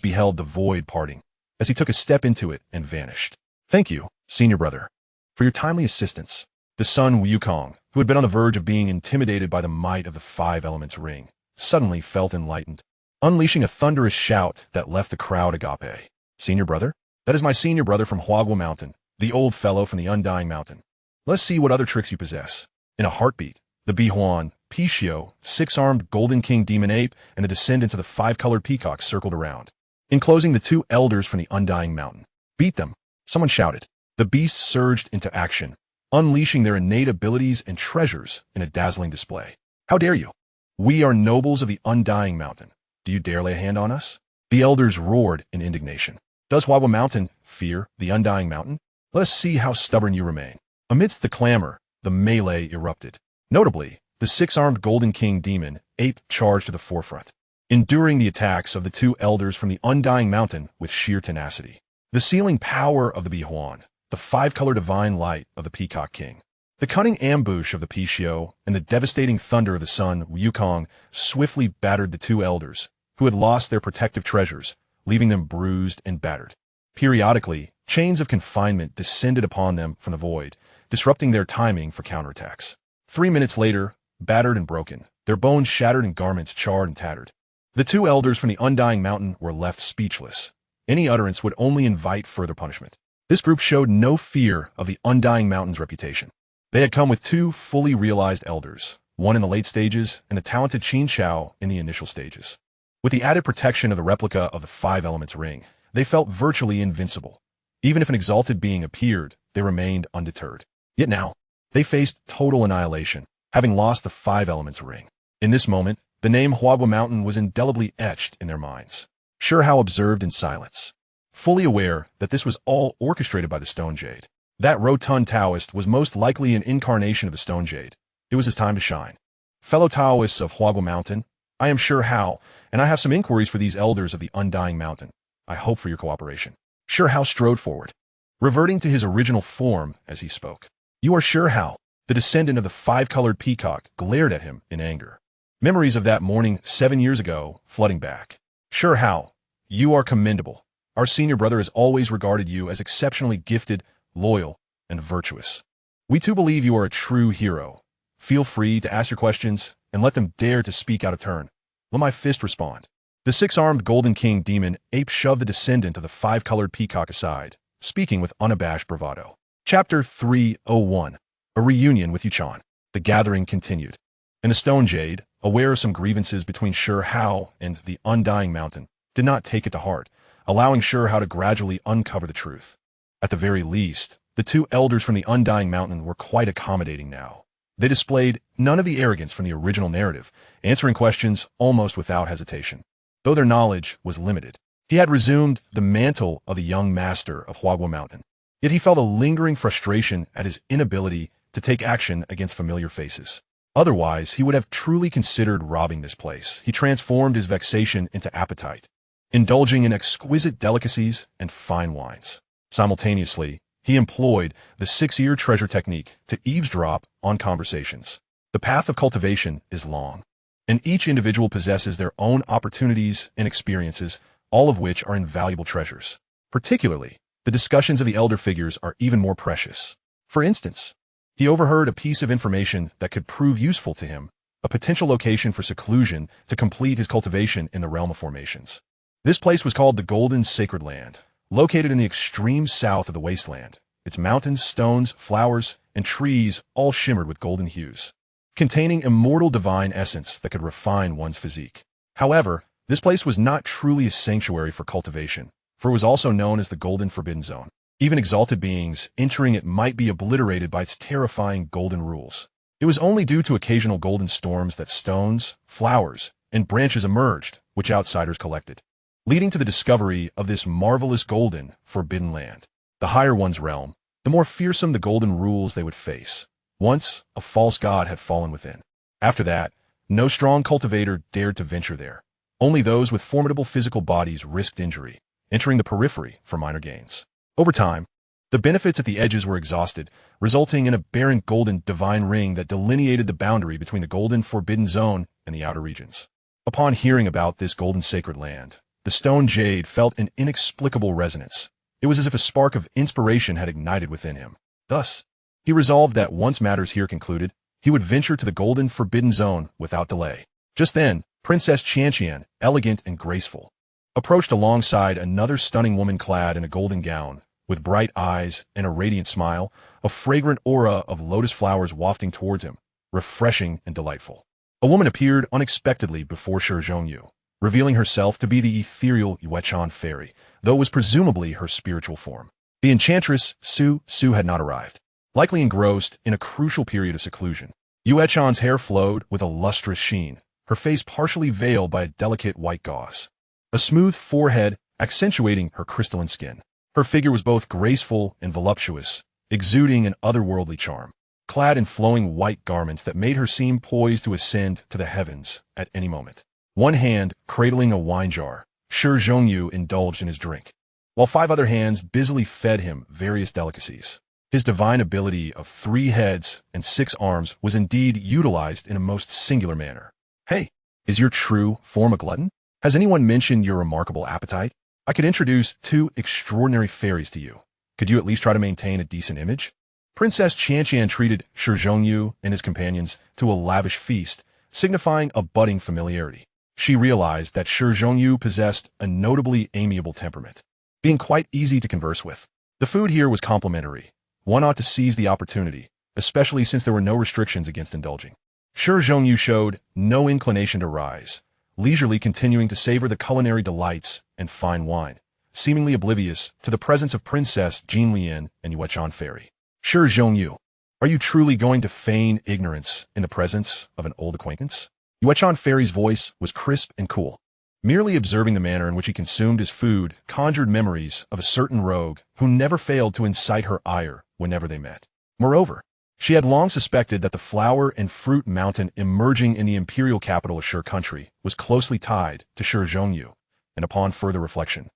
[SPEAKER 1] beheld the void parting as he took a step into it and vanished. Thank you, senior brother, for your timely assistance. The Sun Wukong, who had been on the verge of being intimidated by the might of the five elements ring, suddenly felt enlightened, unleashing a thunderous shout that left the crowd agape. Senior brother? That is my senior brother from Huagua Mountain, the old fellow from the Undying Mountain. Let's see what other tricks you possess. In a heartbeat, the Bihuan, Shi Hao, six-armed Golden King Demon Ape, and the descendants of the five-colored peacocks circled around, enclosing the two elders from the Undying Mountain. Beat them, someone shouted. The beasts surged into action, unleashing their innate abilities and treasures in a dazzling display. How dare you? We are nobles of the Undying Mountain. Do you dare lay a hand on us? The elders roared in indignation. Does Huagua Mountain fear the Undying Mountain? Let us see how stubborn you remain. Amidst the clamor, the melee erupted. Notably, the six-armed Golden King Demon Ape charged to the forefront, enduring the attacks of the two elders from the Undying Mountain with sheer tenacity. The sealing power of the Bihuan, the five-color divine light of the Peacock King, the cunning ambush of the Shi Hao, and the devastating thunder of the sun Wukong swiftly battered the two elders, who had lost their protective treasures, leaving them bruised and battered. Periodically, chains of confinement descended upon them from the void, disrupting their timing for counterattacks. 3 minutes later, battered and broken, their bones shattered and garments charred and tattered, the two elders from the Undying Mountain were left speechless. Any utterance would only invite further punishment. This group showed no fear of the Undying Mountain's reputation. They had come with two fully realized elders, one in the late stages and the talented Qin Shao in the initial stages. With the added protection of the replica of the five elements ring, they felt virtually invincible. Even if an exalted being appeared, they remained undeterred. Yet now, they faced total annihilation, having lost the five elements ring. In this moment, the name Huagua Mountain was indelibly etched in their minds. Shi Hao observed in silence, fully aware that this was all orchestrated by the Stone Jade. That rotund Taoist was most likely an incarnation of the Stone Jade. It was his time to shine. Fellow Taoists of Huagua Mountain, I am Shi Hao, and I have some inquiries for these elders of the Undying Mountain. I hope for your cooperation. Shi Hao strode forward, reverting to his original form as he spoke. You are Shi Hao. The descendant of the five-colored peacock glared at him in anger. Memories of that morning 7 years ago flooding back. Shi Hao, you are commendable. Our senior brother has always regarded you as exceptionally gifted, loyal, and virtuous. We too believe you are a true hero. Feel free to ask your questions and let them dare to speak out of turn. Let my fist respond. The six-armed Golden King Demon Ape shoved the descendant of the five-colored peacock aside, speaking with unabashed bravado. Chapter 301. A Reunion with Yuchan. The gathering continued, and the Stone Jade, aware of some grievances between Shi Hao and the Undying Mountain, did not take it to heart, allowing Shi Hao to gradually uncover the truth. At the very least, the two elders from the Undying Mountain were quite accommodating now. They displayed none of the arrogance from the original narrative, answering questions almost without hesitation. Though their knowledge was limited, he had resumed the mantle of the young master of Huagua Mountain. Yet he felt a lingering frustration at his inability to take action against familiar faces. Otherwise, he would have truly considered robbing this place. He transformed his vexation into appetite, indulging in exquisite delicacies and fine wines. Simultaneously, he employed the six-ear treasure technique to eavesdrop on conversations. The path of cultivation is long, and each individual possesses their own opportunities and experiences, all of which are invaluable treasures. Particularly, the discussions of the elder figures are even more precious. For instance, he overheard a piece of information that could prove useful to him, a potential location for seclusion to complete his cultivation in the realm of formations. This place was called the Golden Sacred Land, located in the extreme south of the wasteland. Its mountains, stones, flowers, and trees all shimmered with golden hues, containing immortal divine essence that could refine one's physique. However, this place was not truly a sanctuary for cultivation, for it was also known as the Golden Forbidden Zone. Even exalted beings entering it might be obliterated by its terrifying golden rules. It was only due to occasional golden storms that stones, flowers, and branches emerged, which outsiders collected, leading to the discovery of this marvelous golden forbidden land. The higher one's realm, the more fearsome the golden rules they would face. Once, a false god had fallen within. After that, no strong cultivator dared to venture there. Only those with formidable physical bodies risked injury, entering the periphery for minor gains. Over time, the benefits at the edges were exhausted, resulting in a barren golden divine ring that delineated the boundary between the golden forbidden zone and the outer regions. Upon hearing about this golden sacred land, the Stone Jade felt an inexplicable resonance. It was as if a spark of inspiration had ignited within him. Thus, he resolved that once matters here concluded, he would venture to the golden forbidden zone without delay. Just then, Princess Qianqian, elegant and graceful, approached alongside another stunning woman clad in a golden gown, with bright eyes and a radiant smile, a fragrant aura of lotus flowers wafting towards him, refreshing and delightful. A woman appeared unexpectedly before Shi Hao, revealing herself to be the ethereal Yuechan fairy, though it was presumably her spiritual form. The enchantress Su had not arrived, likely engrossed in a crucial period of seclusion. Yuechan's hair flowed with a lustrous sheen, her face partially veiled by a delicate white gauze, a smooth forehead accentuating her crystalline skin. Her figure was both graceful and voluptuous, exuding an otherworldly charm, clad in flowing white garments that made her seem poised to ascend to the heavens at any moment. One hand cradling a wine jar, Shi Hao indulged in his drink, while 5 other hands busily fed him various delicacies. His divine ability of 3 heads and 6 arms was indeed utilized in a most singular manner. Hey, is your true form a glutton? Has anyone mentioned your remarkable appetite? I could introduce 2 extraordinary fairies to you. Could you at least try to maintain a decent image? Princess Qianqian treated Shi Hao and his companions to a lavish feast, signifying a budding familiarity. She realized that Shi Hao possessed a notably amiable temperament, being quite easy to converse with. The food here was complimentary. One ought to seize the opportunity, especially since there were no restrictions against indulging. Shi Hao showed no inclination to rise, leisurely continuing to savor the culinary delights and fine wine, seemingly oblivious to the presence of Princess Jinlian and Yuechan Fairy. Shi Hao, are you truly going to feign ignorance in the presence of an old acquaintance? Yuechan Fairy's voice was crisp and cool. Merely observing the manner in which he consumed his food conjured memories of a certain rogue who never failed to incite her ire whenever they met. Moreover, she had long suspected that the flower and fruit mountain emerging in the imperial capital of Shi country was closely tied to Shi Hao, and upon further reflection,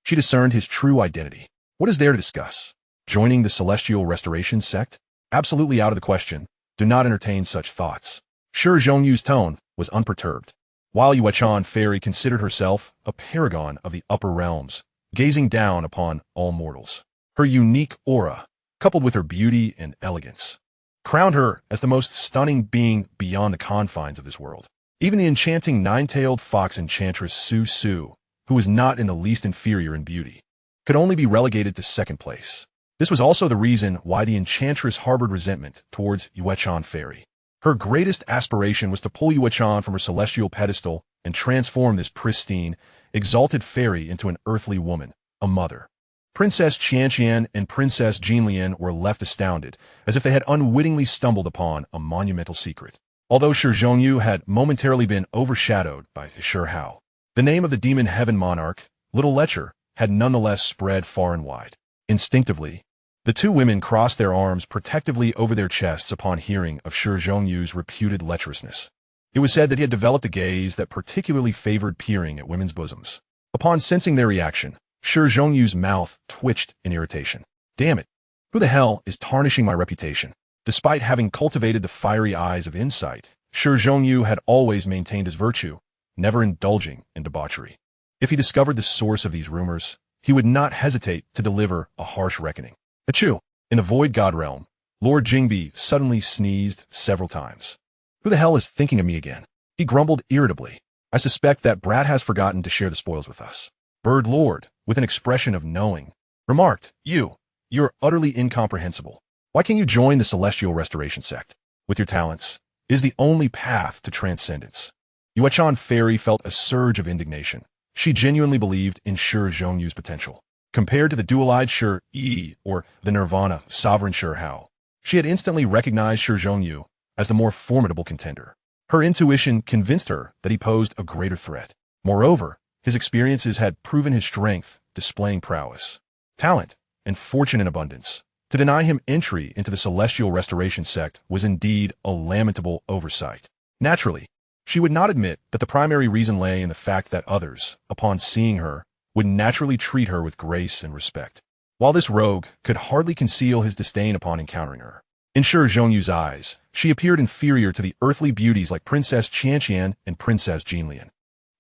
[SPEAKER 1] she discerned his true identity. What is there to discuss? Joining the Celestial Restoration sect? Absolutely out of the question. Do not entertain such thoughts. Shi Hao's tone was unperturbed, while Yuechan Fairy considered herself a paragon of the upper realms, gazing down upon all mortals. Her unique aura, coupled with her beauty and elegance, crowned her as the most stunning being beyond the confines of this world. Even the enchanting 9-tailed fox enchantress Su, who was not in the least inferior in beauty, could only be relegated to second place. This was also the reason why the enchantress harbored resentment towards Yuechan Fairy. Her greatest aspiration was to pull Yuechan from her celestial pedestal and transform this pristine, exalted fairy into an earthly woman, a mother. Princess Qianqian and Princess Jinlian were left astounded, as if they had unwittingly stumbled upon a monumental secret. Although Shi Hao had momentarily been overshadowed by Shi Hao, the name of the demon heaven monarch, Little Lecher, had nonetheless spread far and wide. Instinctively, the 2 women crossed their arms protectively over their chests upon hearing of Shi Hao's reputed lecherousness. It was said that he had developed a gaze that particularly favored peering at women's bosoms. Upon sensing their reaction, Shi Hao's mouth twitched in irritation. Damn it! Who the hell is tarnishing my reputation? Despite having cultivated the fiery eyes of insight, Shi Hao had always maintained his virtue, never indulging in debauchery. If he discovered the source of these rumors, he would not hesitate to deliver a harsh reckoning. Achoo! In the Void God realm, Lord Jingbi suddenly sneezed several times. Who the hell is thinking of me again? He grumbled irritably. I suspect that brat has forgotten to share the spoils with us. Bird Lord, with an expression of knowing, remarked, You're utterly incomprehensible. Why can't you join the Celestial Restoration sect? With your talents, is the only path to transcendence. Yuechan Fairy felt a surge of indignation. She genuinely believed in Shi Hao's potential. Compared to the dual-eyed Shi, or the Nirvana, sovereign Shi Hao, she had instantly recognized Shi Hao as the more formidable contender. Her intuition convinced her that he posed a greater threat. Moreover, his experiences had proven his strength, displaying prowess, talent, and fortune in abundance. To deny him entry into the Celestial Restoration sect was indeed a lamentable oversight. Naturally, she would not admit that the primary reason lay in the fact that others, upon seeing her, would naturally treat her with grace and respect, while this rogue could hardly conceal his disdain upon encountering her. In Shi Hao's eyes, she appeared inferior to the earthly beauties like Princess Qianqian and Princess Jinlian.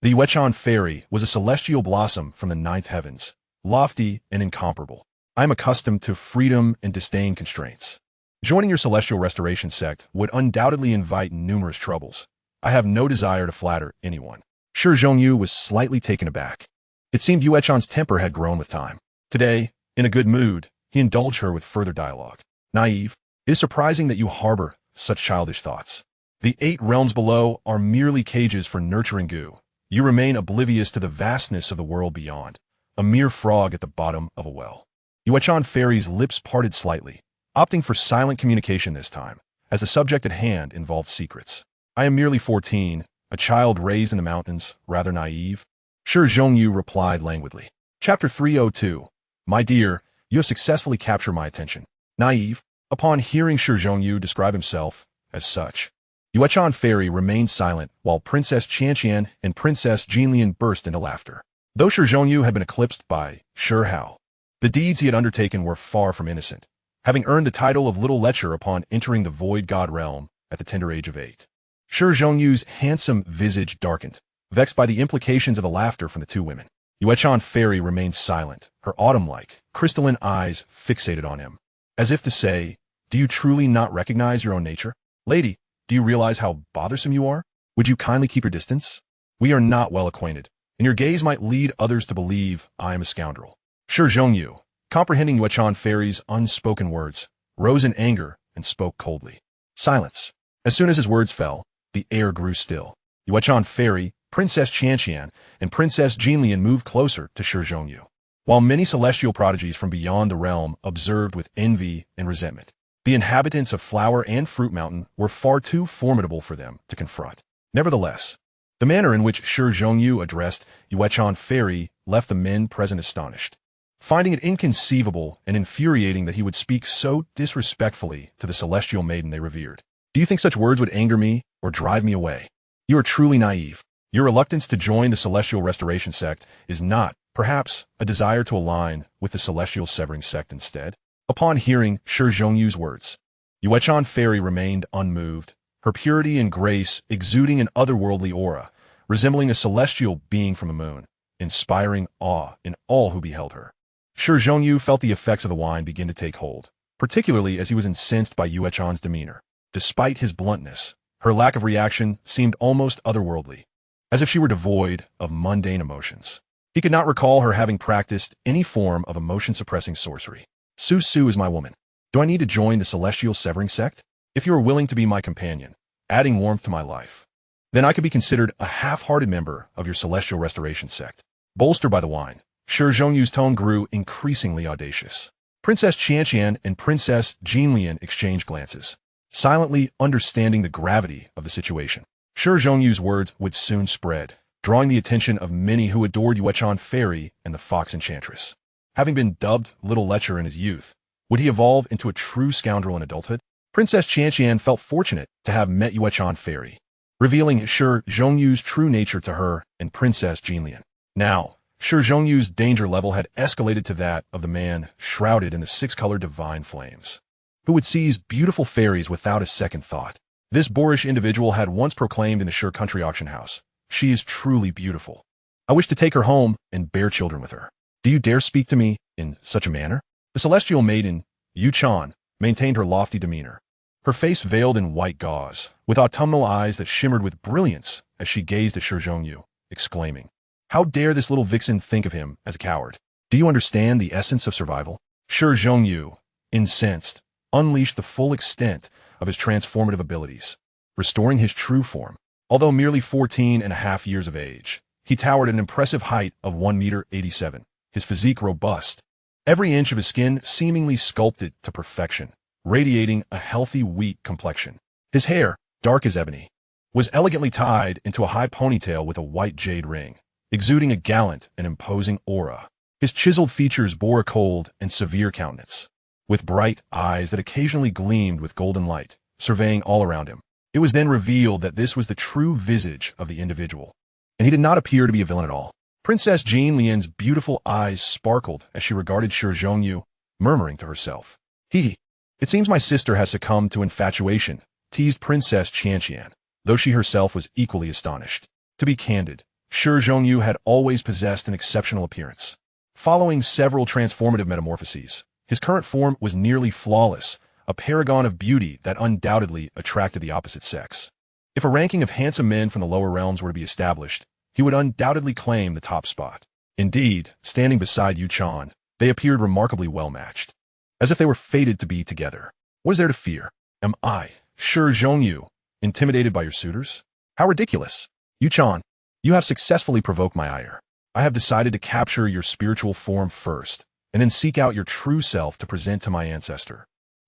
[SPEAKER 1] The Yuechan Fairy was a celestial blossom from the 9th heavens, lofty and incomparable. I am accustomed to freedom and disdain constraints. Joining your celestial restoration sect would undoubtedly invite numerous troubles. I have no desire to flatter anyone. Shi Zhongyu was slightly taken aback. It seemed Yuechan's temper had grown with time. Today, in a good mood, he indulged her with further dialogue. Naive, it is surprising that you harbor such childish thoughts. The 8 realms below are merely cages for nurturing goo. You remain oblivious to the vastness of the world beyond, a mere frog at the bottom of a well. Yuechan Fairy's lips parted slightly, opting for silent communication this time, as the subject at hand involved secrets. I am merely 14, a child raised in the mountains, rather naive. Shi Zhongyu replied languidly. Chapter 302. My dear, you have successfully captured my attention. Naive, upon hearing Shi Zhongyu describe himself as such, Yuechan Fairy remained silent while Princess Qianqian and Princess Jinlian burst into laughter. Though Shi Zhongyu had been eclipsed by Shi Hao, the deeds he had undertaken were far from innocent, having earned the title of Little Lecher upon entering the Void God realm at the tender age of 8. Shi Zhongyu's handsome visage darkened, vexed by the implications of the laughter from the two women. Yuechan Fairy remained silent, her autumn-like, crystalline eyes fixated on him, as if to say, do you truly not recognize your own nature? Lady, do you realize how bothersome you are? Would you kindly keep your distance? We are not well acquainted, and your gaze might lead others to believe I am a scoundrel. Shi Zhongyu, comprehending Yuechan Fairy's unspoken words, rose in anger and spoke coldly. Silence. As soon as his words fell, the air grew still. Yuechan Fairy, Princess Qianqian, and Princess Jinlian moved closer to Shi Zhongyu, while many celestial prodigies from beyond the realm observed with envy and resentment. The inhabitants of Flower and Fruit Mountain were far too formidable for them to confront. Nevertheless, the manner in which Shi Zhongyu addressed Yuechan Fairy left the men present astonished, finding it inconceivable and infuriating that he would speak so disrespectfully to the celestial maiden they revered. Do you think such words would anger me or drive me away? You are truly naive. Your reluctance to join the Celestial Restoration sect is not, perhaps, a desire to align with the Celestial Severing sect instead. Upon hearing Shi Zhongyu's words, Yuechan Fairy remained unmoved, her purity and grace exuding an otherworldly aura, resembling a celestial being from the moon, inspiring awe in all who beheld her. Shi Zhongyu felt the effects of the wine begin to take hold, particularly as he was incensed by Yuechan's demeanor. Despite his bluntness, her lack of reaction seemed almost otherworldly, as if she were devoid of mundane emotions. He could not recall her having practiced any form of emotion-suppressing sorcery. Su is my woman. Do I need to join the Celestial Severing sect? If you are willing to be my companion, adding warmth to my life, then I could be considered a half-hearted member of your Celestial Restoration sect. Bolstered by the wine, Shi Zhongyu's tone grew increasingly audacious. Princess Qianqian and Princess Jinlian exchanged glances, silently understanding the gravity of the situation. Shi Zhongyu's words would soon spread, drawing the attention of many who adored Yuechan Fairy and the Fox Enchantress. Having been dubbed Little Lecher in his youth, would he evolve into a true scoundrel in adulthood? Princess Qianqian felt fortunate to have met Yuechan Fairy, revealing Shi Zhongyu's true nature to her and Princess Jinlian. Now, Shi Zhongyu's danger level had escalated to that of the man shrouded in the 6-colored divine flames, who would seize beautiful fairies without a second thought. This boorish individual had once proclaimed in the Shi country auction house, "She is truly beautiful. I wish to take her home and bear children with her. Do you dare speak to me in such a manner?" The celestial maiden, Yuechan, maintained her lofty demeanor, her face veiled in white gauze, with autumnal eyes that shimmered with brilliance as she gazed at Shi Zhongyu, exclaiming, "How dare this little vixen think of him as a coward? Do you understand the essence of survival?" Shi Zhongyu, incensed, unleashed the full extent of his transformative abilities, restoring his true form. Although merely 14.5 years of age, he towered at an impressive height of 1.87 meters, his physique robust, every inch of his skin seemingly sculpted to perfection, radiating a healthy wheat complexion. His hair, dark as ebony, was elegantly tied into a high ponytail with a white jade ring, exuding a gallant and imposing aura. His chiseled features bore a cold and severe countenance, with bright eyes that occasionally gleamed with golden light, surveying all around him. It was then revealed that this was the true visage of the individual, and he did not appear to be a villain at all. Princess Jinlian's beautiful eyes sparkled as she regarded Shi Zhongyu, murmuring to herself, "It seems my sister has succumbed to infatuation," teased Princess Qianqian, though she herself was equally astonished. To be candid, Shi Zhongyu had always possessed an exceptional appearance. Following several transformative metamorphoses, his current form was nearly flawless, a paragon of beauty that undoubtedly attracted the opposite sex. If a ranking of handsome men from the lower realms were to be established, he would undoubtedly claim the top spot. Indeed, standing beside Yuchan, they appeared remarkably well-matched, as if they were fated to be together. What is there to fear? Am I, Shi Zhongyu, intimidated by your suitors? How ridiculous! Yuchan, you have successfully provoked my ire. I have decided to capture your spiritual form first, and then seek out your true self to present to my ancestor.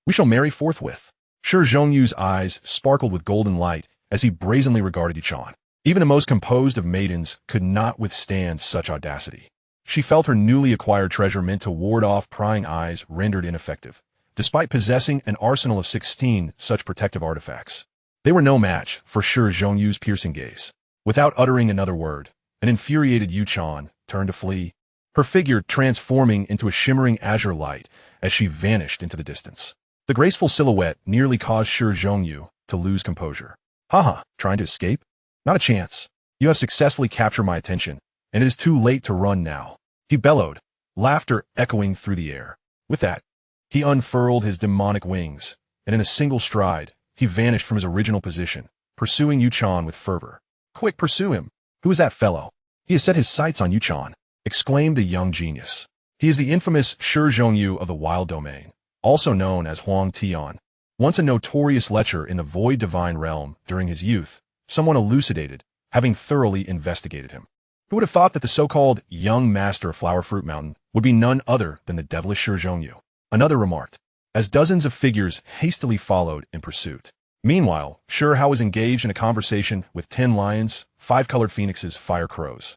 [SPEAKER 1] We shall marry forthwith. Shi Zhongyu's eyes sparkled with golden light as he brazenly regarded Yuchan. Even the most composed of maidens could not withstand such audacity. She felt her newly acquired treasure meant to ward off prying eyes rendered ineffective, despite possessing an arsenal of 16 such protective artifacts. They were no match for Shi Zhongyu's piercing gaze. Without uttering another word, an infuriated Yuchan turned to flee, her figure transforming into a shimmering azure light as she vanished into the distance. The graceful silhouette nearly caused Shi Zhongyu to lose composure. Haha, trying to escape? Not a chance. You have successfully captured my attention, and it is too late to run now. He bellowed, laughter echoing through the air. With that, he unfurled his demonic wings, and in a single stride, he vanished from his original position, pursuing Yuchan with fervor. Quick, pursue him! Who is that fellow? He has set his sights on Yuchan, exclaimed the young genius. He is the infamous Shi Zhongyu of the Wild Domain, also known as Huang Tian. Once a notorious lecher in the Void Divine Realm during his youth, someone elucidated, having thoroughly investigated him. Who would have thought that the so-called young master of Flower Fruit Mountain would be none other than the devilish Shi Zhongyu? Another remarked, as dozens of figures hastily followed in pursuit. Meanwhile, Shi Hao was engaged in a conversation with 10 lions, 5 colored phoenixes, fire crows,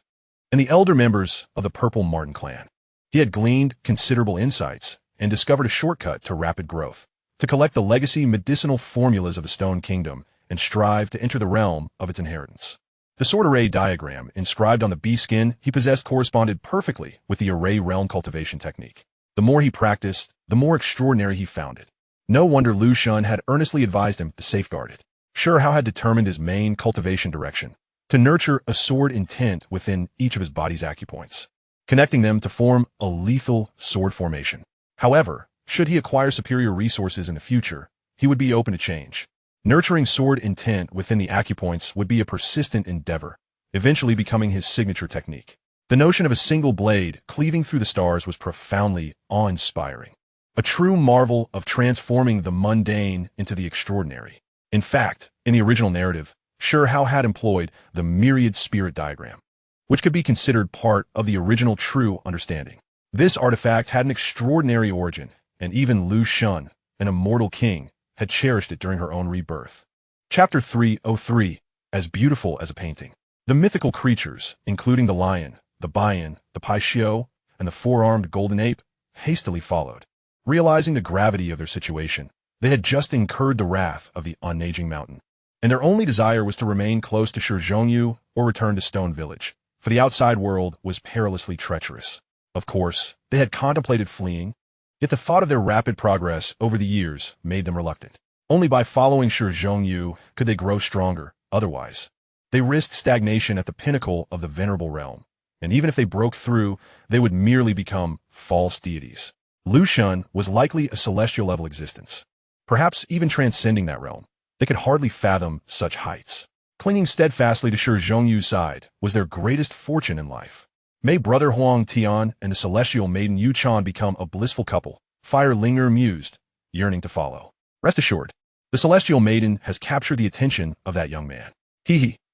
[SPEAKER 1] and the elder members of the Purple Marten clan. He had gleaned considerable insights and discovered a shortcut to rapid growth, to collect the legacy medicinal formulas of the Stone Kingdom and strive to enter the realm of its inheritance. The sword array diagram inscribed on the bee skin he possessed corresponded perfectly with the array realm cultivation technique. The more he practiced, the more extraordinary he found it. No wonder Lu Shun had earnestly advised him to safeguard it. Shi Hao had determined his main cultivation direction, to nurture a sword intent within each of his body's acupoints, connecting them to form a lethal sword formation. However, should he acquire superior resources in the future, he would be open to change. Nurturing sword intent within the acupoints would be a persistent endeavor, eventually becoming his signature technique. The notion of a single blade cleaving through the stars was profoundly awe-inspiring. A true marvel of transforming the mundane into the extraordinary. In fact, in the original narrative, Shi Hao had employed the myriad spirit diagram, which could be considered part of the original true understanding. This artifact had an extraordinary origin, and even Lu Shun, an immortal king, had cherished it during her own rebirth. Chapter 303, As Beautiful as a Painting. The mythical creatures, including the lion, the Bian, the Pai Xiao, and the four-armed golden ape, hastily followed. Realizing the gravity of their situation, they had just incurred the wrath of the unaging mountain, and their only desire was to remain close to Shi Zhongyu or return to Stone Village, for the outside world was perilously treacherous. Of course, they had contemplated fleeing, yet the thought of their rapid progress over the years made them reluctant. Only by following Shi Zhongyu could they grow stronger, otherwise, they risked stagnation at the pinnacle of the venerable realm, and even if they broke through, they would merely become false deities. Lu Shun was likely a celestial-level existence, perhaps even transcending that realm. They could hardly fathom such heights. Clinging steadfastly to Shi Zhongyu's side was their greatest fortune in life. May brother Huang Tian and the celestial maiden Yuchan become a blissful couple, Fire Linger mused, yearning to follow. Rest assured, the celestial maiden has captured the attention of that young man.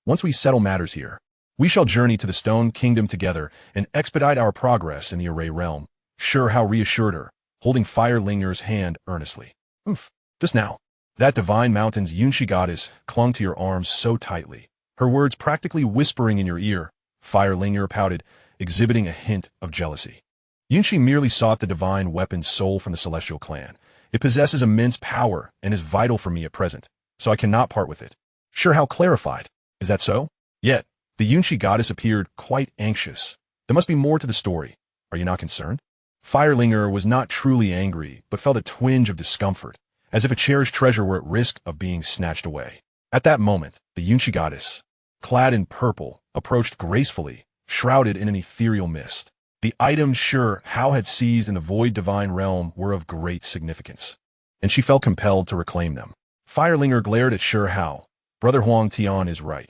[SPEAKER 1] Once we settle matters here, we shall journey to the Stone Kingdom together and expedite our progress in the Array realm. Shi Hao reassured her, holding Fire Linger's hand earnestly. Just now, that divine mountain's Yunshi goddess clung to your arms so tightly, her words practically whispering in your ear. Fire Linger pouted, exhibiting a hint of jealousy. Yunshi merely sought the divine weapon's soul from the celestial clan. It possesses immense power and is vital for me at present, so I cannot part with it. Shi Hao clarified. Is that so? Yet, the Yunshi goddess appeared quite anxious. There must be more to the story. Are you not concerned? Firelinger was not truly angry, but felt a twinge of discomfort, as if a cherished treasure were at risk of being snatched away. At that moment, the Yunshi goddess, clad in purple, approached gracefully, shrouded in an ethereal mist. The items Shi Hao had seized in the void divine realm were of great significance. and she felt compelled to reclaim them. Firelinger glared at Shi Hao. Brother Huang Tian is right.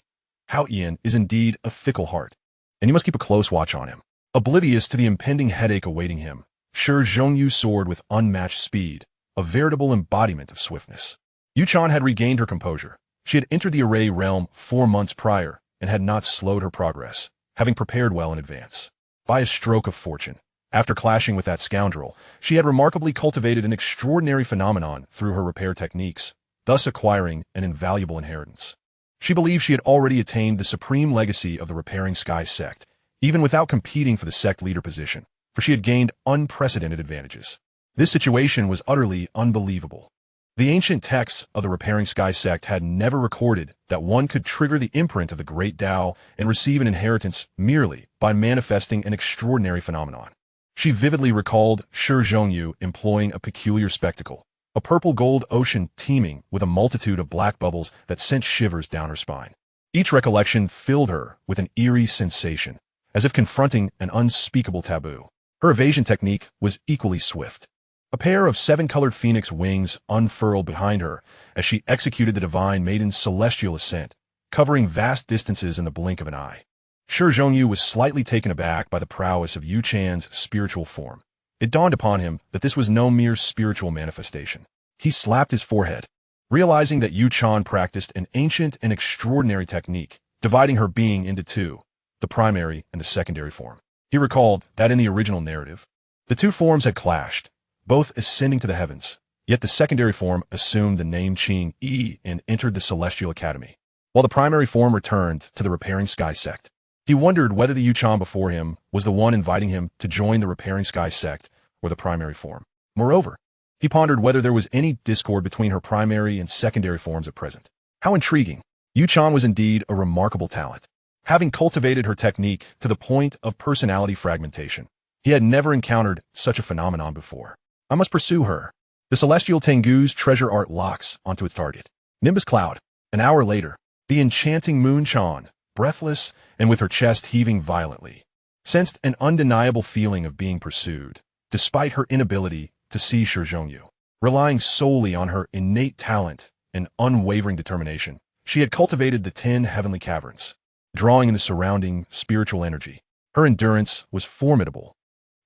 [SPEAKER 1] Hao Ian is indeed a fickle heart, and you must keep a close watch on him. Oblivious to the impending headache awaiting him, Shi Zhongyu soared with unmatched speed, a veritable embodiment of swiftness. Yuchan had regained her composure. She had entered the array realm 4 months prior and had not slowed her progress, having prepared well in advance. By a stroke of fortune, after clashing with that scoundrel, she had remarkably cultivated an extraordinary phenomenon through her repair techniques, thus acquiring an invaluable inheritance. She believed she had already attained the supreme legacy of the Repairing Sky sect, even without competing for the sect leader position, for she had gained unprecedented advantages. This situation was utterly unbelievable. The ancient texts of the Repairing Sky sect had never recorded that one could trigger the imprint of the Great Tao and receive an inheritance merely by manifesting an extraordinary phenomenon. She vividly recalled Shi Zhongyu employing a peculiar spectacle, a purple-gold ocean teeming with a multitude of black bubbles that sent shivers down her spine. Each recollection filled her with an eerie sensation, as if confronting an unspeakable taboo. Her evasion technique was equally swift. A pair of 7-colored phoenix wings unfurled behind her as she executed the divine maiden's celestial ascent, covering vast distances in the blink of an eye. Shi Zhongyu was slightly taken aback by the prowess of Yu Chan's spiritual form. It dawned upon him that this was no mere spiritual manifestation. He slapped his forehead, realizing that Yu Chan practiced an ancient and extraordinary technique, dividing her being into two, the primary and the secondary form. He recalled that in the original narrative, the two forms had clashed, both ascending to the heavens, yet the secondary form assumed the name Qing Yi and entered the Celestial Academy, while the primary form returned to the Repairing Sky sect. He wondered whether the Yuchan before him was the one inviting him to join the Repairing Sky sect or the primary form. Moreover, he pondered whether there was any discord between her primary and secondary forms at present. How intriguing! Yuchan was indeed a remarkable talent. Having cultivated her technique to the point of personality fragmentation, he had never encountered such a phenomenon before. I must pursue her. The Celestial Tengu's treasure art locks onto its target. Nimbus Cloud. An hour later, the enchanting Moon Chan, breathless and with her chest heaving violently, sensed an undeniable feeling of being pursued, despite her inability to see Shi Zhongyu. Relying solely on her innate talent and unwavering determination, she had cultivated the 10 heavenly caverns, drawing in the surrounding spiritual energy. Her endurance was formidable,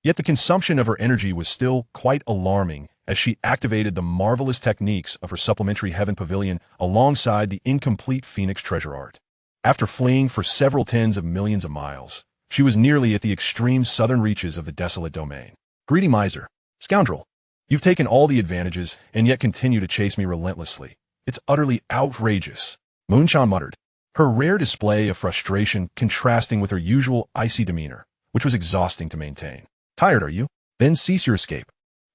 [SPEAKER 1] yet the consumption of her energy was still quite alarming as she activated the marvelous techniques of her supplementary heaven pavilion alongside the incomplete Phoenix treasure art. After fleeing for several tens of millions of miles, she was nearly at the extreme southern reaches of the desolate domain. Greedy miser. Scoundrel. You've taken all the advantages and yet continue to chase me relentlessly. It's utterly outrageous, Moon Chan muttered, her rare display of frustration contrasting with her usual icy demeanor, which was exhausting to maintain. Tired, are you? Then cease your escape.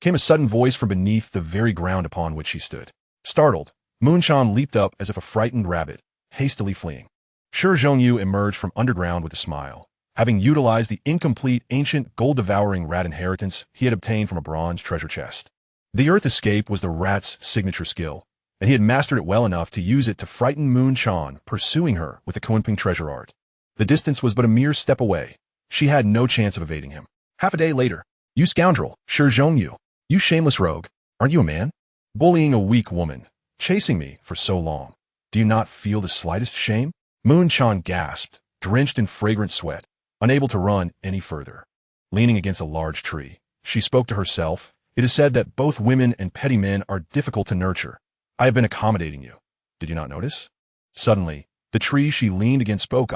[SPEAKER 1] Came a sudden voice from beneath the very ground upon which she stood. Startled, Moon Chan leaped up as if a frightened rabbit, hastily fleeing. Shi Zhongyu emerged from underground with a smile, having utilized the incomplete ancient gold-devouring rat inheritance he had obtained from a bronze treasure chest. The earth escape was the rat's signature skill, and he had mastered it well enough to use it to frighten Moon Chan, pursuing her with the Kunping treasure art. The distance was but a mere step away. She had no chance of evading him. Half a day later, you scoundrel, Shi Zhongyu, you shameless rogue, aren't you a man? Bullying a weak woman, chasing me for so long. Do you not feel the slightest shame? Moon Chan gasped, drenched in fragrant sweat, unable to run any further. Leaning against a large tree, she spoke to herself. It is said that both women and petty men are difficult to nurture. I have been accommodating you. Did you not notice? Suddenly, the tree she leaned against spoke.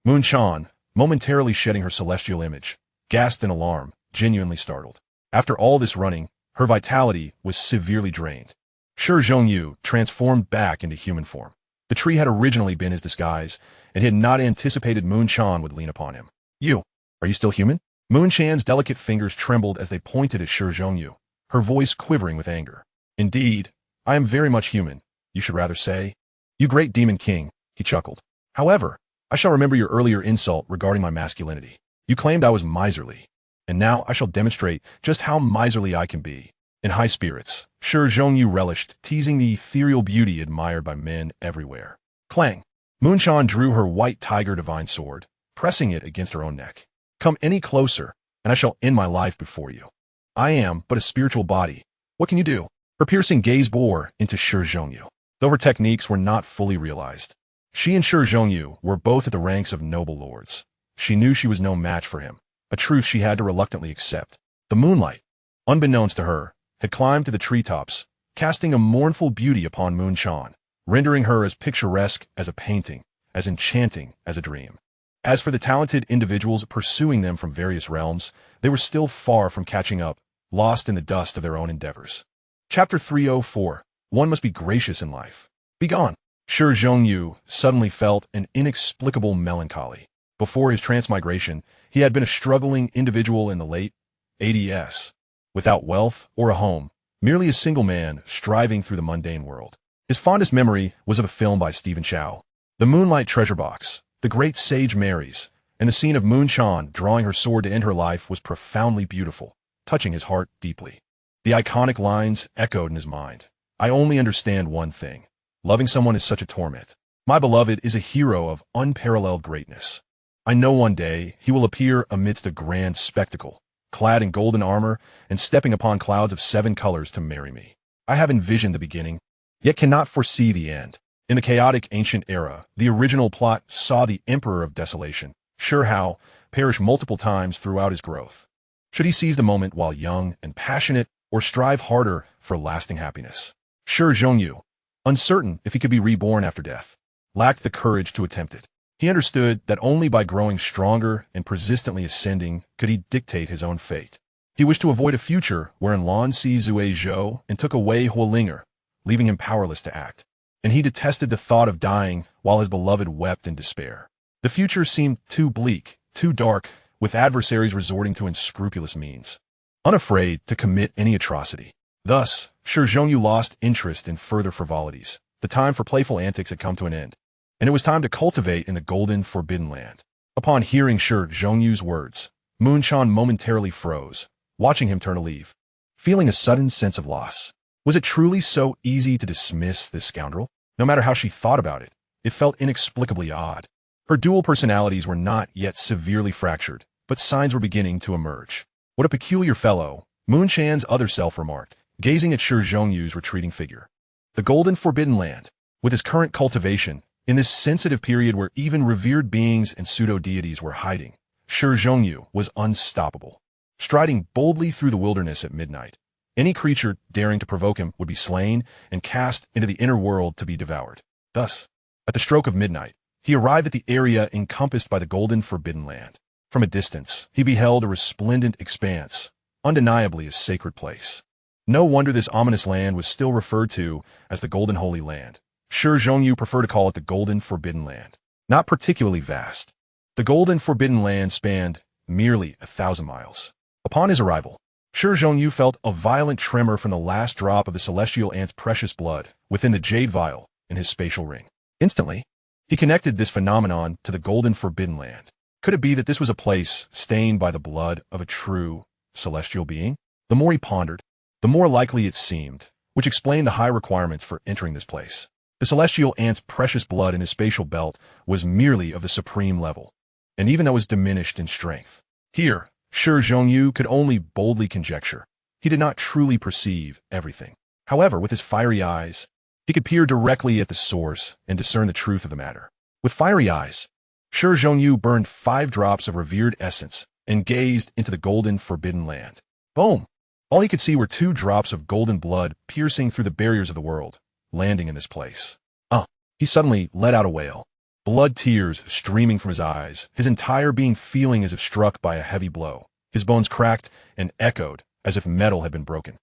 [SPEAKER 1] Moon Chan, momentarily shedding her celestial image, gasped in alarm, genuinely startled. After all this running, her vitality was severely drained. Shi Zhongyu transformed back into human form. The tree had originally been his disguise, and he had not anticipated Moon Chan would lean upon him. Are you still human? Moon Chan's delicate fingers trembled as they pointed at Shi Zhongyu, her voice quivering with anger. Indeed, I am very much human, you should rather say. You great demon king, he chuckled. However, I shall remember your earlier insult regarding my masculinity. You claimed I was miserly, and now I shall demonstrate just how miserly I can be. In high spirits, Shi Zhongyu relished teasing the ethereal beauty admired by men everywhere. Clang! Moon Chan drew her white tiger divine sword, pressing it against her own neck. Come any closer, and I shall end my life before you. I am but a spiritual body. What can you do? Her piercing gaze bore into Shi Hao, though her techniques were not fully realized. She and Shi Hao were both at the ranks of noble lords. She knew she was no match for him, a truth she had to reluctantly accept. The moonlight, unbeknownst to her, had climbed to the treetops, casting a mournful beauty upon Moonshan, rendering her as picturesque as a painting, as enchanting as a dream. As for the talented individuals pursuing them from various realms, they were still far from catching up, lost in the dust of their own endeavors. Chapter 304. One must be gracious in life. Begone. Shi Hao suddenly felt an inexplicable melancholy. Before his transmigration, he had been a struggling individual in the late ADS, without wealth or a home, merely a single man striving through the mundane world. His fondest memory was of a film by Stephen Chow, The Moonlight Treasure Box. The great sage marries, and the scene of Moonshan drawing her sword to end her life was profoundly beautiful, touching his heart deeply. The iconic lines echoed in his mind. I only understand one thing. Loving someone is such a torment. My beloved is a hero of unparalleled greatness. I know one day he will appear amidst a grand spectacle, clad in golden armor and stepping upon clouds of 7 colors to marry me. I have envisioned the beginning, yet cannot foresee the end. In the chaotic ancient era, the original plot saw the Emperor of Desolation, Shi Hao, perish multiple times throughout his growth. Should he seize the moment while young and passionate, or strive harder for lasting happiness? Shi Hao, uncertain if he could be reborn after death, lacked the courage to attempt it. He understood that only by growing stronger and persistently ascending could he dictate his own fate. He wished to avoid a future wherein Lan Si Zui Zhou and took away Huolinger, leaving him powerless to act. And he detested the thought of dying while his beloved wept in despair. The future seemed too bleak, too dark, with adversaries resorting to unscrupulous means, unafraid to commit any atrocity. Thus, Shi Hao lost interest in further frivolities. The time for playful antics had come to an end, and it was time to cultivate in the golden forbidden land. Upon hearing Shi Hao's words, Moonshan momentarily froze, watching him turn to leave, feeling a sudden sense of loss. Was it truly so easy to dismiss this scoundrel? No matter how she thought about it, it felt inexplicably odd. Her dual personalities were not yet severely fractured, but signs were beginning to emerge. What a peculiar fellow, Moonshan's other self remarked, gazing at Shi Hao's retreating figure. The golden forbidden land, with his current cultivation, in this sensitive period where even revered beings and pseudo-deities were hiding, Shi Hao was unstoppable. Striding boldly through the wilderness at midnight, any creature daring to provoke him would be slain and cast into the inner world to be devoured. Thus, at the stroke of midnight, he arrived at the area encompassed by the golden forbidden land. From a distance, he beheld a resplendent expanse, undeniably a sacred place. No wonder this ominous land was still referred to as the Golden Holy Land. Shi Hao preferred to call it the Golden Forbidden Land. Not particularly vast, the Golden Forbidden Land spanned merely 1,000 miles. Upon his arrival, Shi Hao felt a violent tremor from the last drop of the celestial ant's precious blood within the jade vial in his spatial ring. Instantly, he connected this phenomenon to the Golden Forbidden Land. Could it be that this was a place stained by the blood of a true celestial being? The more he pondered, the more likely it seemed, which explained the high requirements for entering this place. The celestial ant's precious blood in his spatial belt was merely of the supreme level, and even though it was diminished in strength. Here, Shi Hao could only boldly conjecture. He did not truly perceive everything. However, with his fiery eyes, he could peer directly at the source and discern the truth of the matter. With fiery eyes, Shi Hao burned 5 drops of revered essence and gazed into the golden forbidden land. Boom! All he could see were 2 drops of golden blood piercing through the barriers of the world, landing in this place. He suddenly let out a wail. Blood tears streaming from his eyes, his entire being feeling as if struck by a heavy blow. His bones cracked and echoed as if metal had been broken.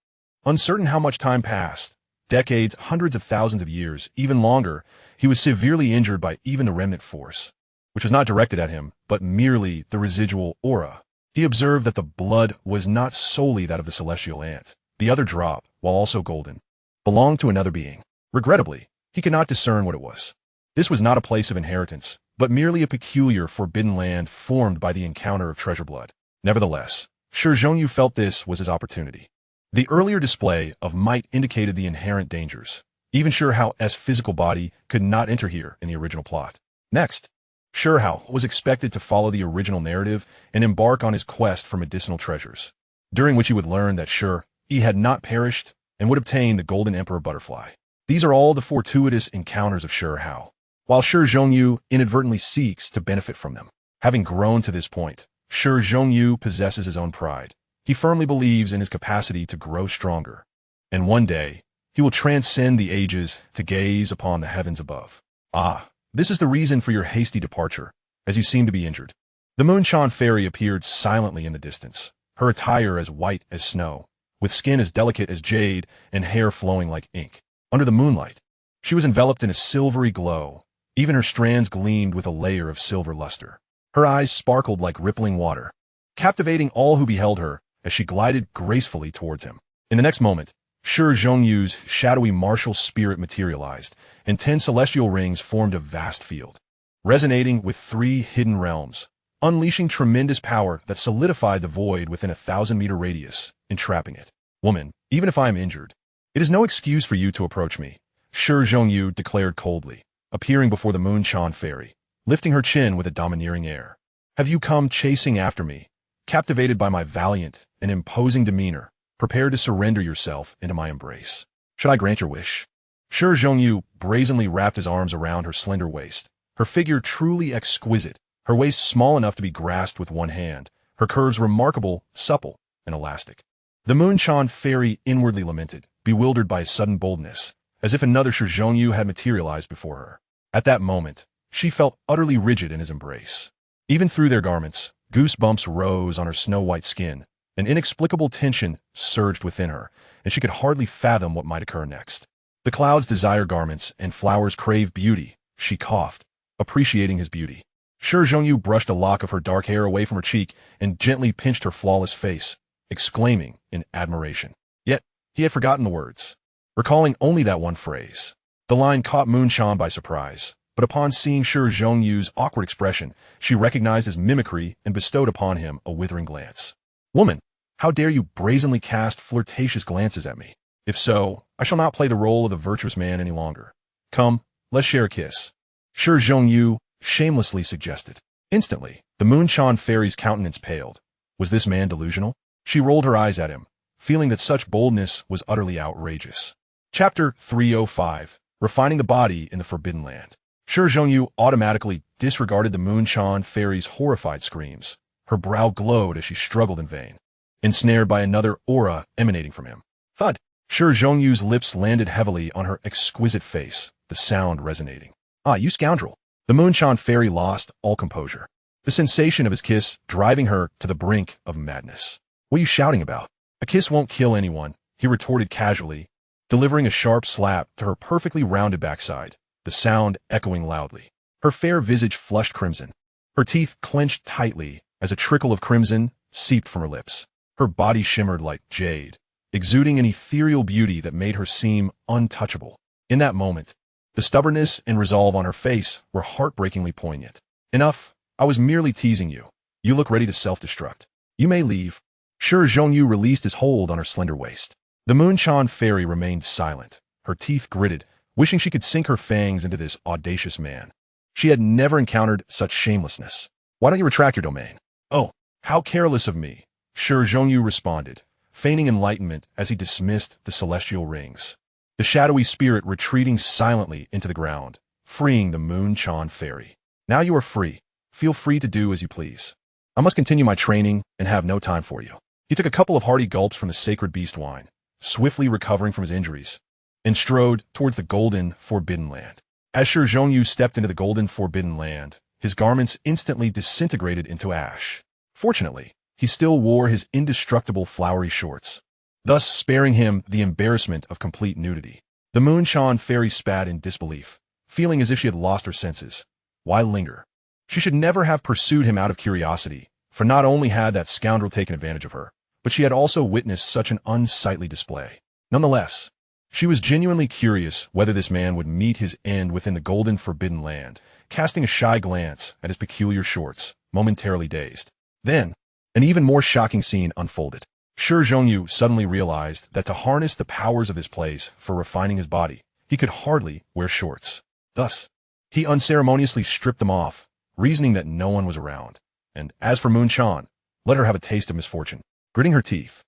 [SPEAKER 1] Uncertain how much time passed, decades, hundreds of thousands of years, even longer, he was severely injured by even the remnant force, which was not directed at him, but merely the residual aura. He observed that the blood was not solely that of the celestial ant. The other drop, while also golden, belonged to another being. Regrettably, he could not discern what it was. This was not a place of inheritance, but merely a peculiar forbidden land formed by the encounter of treasure blood. Nevertheless, Shi Hao felt this was his opportunity. The earlier display of might indicated the inherent dangers. Even Shi Hao's physical body could not enter here in the original plot. Next, Shi Hao was expected to follow the original narrative and embark on his quest for medicinal treasures, during which he would learn that Shi had not perished, and would obtain the Golden Emperor butterfly. These are all the fortuitous encounters of Shi Hao, while Shi Zhongyu inadvertently seeks to benefit from them. Having grown to this point, Shi Zhongyu possesses his own pride. He firmly believes in his capacity to grow stronger, and one day, he will transcend the ages to gaze upon the heavens above. Ah, this is the reason for your hasty departure, as you seem to be injured. The Moonshine Fairy appeared silently in the distance, her attire as white as snow, with skin as delicate as jade and hair flowing like ink. Under the moonlight, she was enveloped in a silvery glow. Even her strands gleamed with a layer of silver luster. Her eyes sparkled like rippling water, captivating all who beheld her as she glided gracefully towards him. In the next moment, Shi Zhongyu's shadowy martial spirit materialized, and 10 celestial rings formed a vast field, resonating with 3 hidden realms, unleashing tremendous power that solidified the void within a 1,000-meter radius, entrapping it. Woman, even if I am injured, it is no excuse for you to approach me, Shi Zhongyu declared coldly, appearing before the Moonshine Fairy, lifting her chin with a domineering air. Have you come chasing after me, captivated by my valiant and imposing demeanor, prepared to surrender yourself into my embrace? Should I grant your wish? Shi Zhongyu brazenly wrapped his arms around her slender waist, her figure truly exquisite, her waist small enough to be grasped with one hand, her curves remarkable, supple, and elastic. The Moonshine Fairy inwardly lamented, bewildered by his sudden boldness, as if another Shi Zhongyu had materialized before her. At that moment, she felt utterly rigid in his embrace. Even through their garments, goosebumps rose on her snow-white skin. An inexplicable tension surged within her, and she could hardly fathom what might occur next. The clouds desire garments, and flowers crave beauty, she coughed, appreciating his beauty. Shi Zhongyu brushed a lock of her dark hair away from her cheek and gently pinched her flawless face, exclaiming in admiration. Yet, he had forgotten the words, recalling only that one phrase. The line caught Moonshine by surprise, but upon seeing Shi Zhongyu's awkward expression, she recognized his mimicry and bestowed upon him a withering glance. Woman, how dare you brazenly cast flirtatious glances at me? If so, I shall not play the role of the virtuous man any longer. Come, let's share a kiss, Shi Zhongyu shamelessly suggested. Instantly, the Moonshine Fairy's countenance paled. Was this man delusional? She rolled her eyes at him, feeling that such boldness was utterly outrageous. Chapter 305, Refining the Body in the Forbidden Land. Shi Zhongyu automatically disregarded the Moonshine Fairy's horrified screams. Her brow glowed as she struggled in vain, ensnared by another aura emanating from him. Thud! Shi Zhongyu's lips landed heavily on her exquisite face, the sound resonating. Ah, you scoundrel! The Moonshine Fairy lost all composure, the sensation of his kiss driving her to the brink of madness. What are you shouting about? A kiss won't kill anyone, he retorted casually, delivering a sharp slap to her perfectly rounded backside, the sound echoing loudly. Her fair visage flushed crimson. Her teeth clenched tightly as a trickle of crimson seeped from her lips. Her body shimmered like jade, exuding an ethereal beauty that made her seem untouchable. In that moment, the stubbornness and resolve on her face were heartbreakingly poignant. Enough, I was merely teasing you. You look ready to self-destruct. You may leave. Shi Zhongyu released his hold on her slender waist. The Moonshine Fairy remained silent, her teeth gritted, wishing she could sink her fangs into this audacious man. She had never encountered such shamelessness. Why don't you retract your domain? Oh, how careless of me, Shi Zhongyu responded, feigning enlightenment as he dismissed the celestial rings. The shadowy spirit retreating silently into the ground, freeing the Moonshine Fairy. Now you are free. Feel free to do as you please. I must continue my training and have no time for you. He took a couple of hearty gulps from the sacred beast wine, swiftly recovering from his injuries, and strode towards the golden Forbidden Land. As Shi Zhongyu stepped into the golden Forbidden Land, his garments instantly disintegrated into ash. Fortunately, he still wore his indestructible flowery shorts, thus sparing him the embarrassment of complete nudity. The Moonshine Fairy spat in disbelief, feeling as if she had lost her senses. Why linger? She should never have pursued him out of curiosity, for not only had that scoundrel taken advantage of her, but she had also witnessed such an unsightly display. Nonetheless, she was genuinely curious whether this man would meet his end within the golden Forbidden Land, casting a shy glance at his peculiar shorts, momentarily dazed. Then, an even more shocking scene unfolded. Shi Zhongyu suddenly realized that to harness the powers of this place for refining his body, he could hardly wear shorts. Thus, he unceremoniously stripped them off, reasoning that no one was around. And as for Moonshine, let her have a taste of misfortune. Gritting her teeth,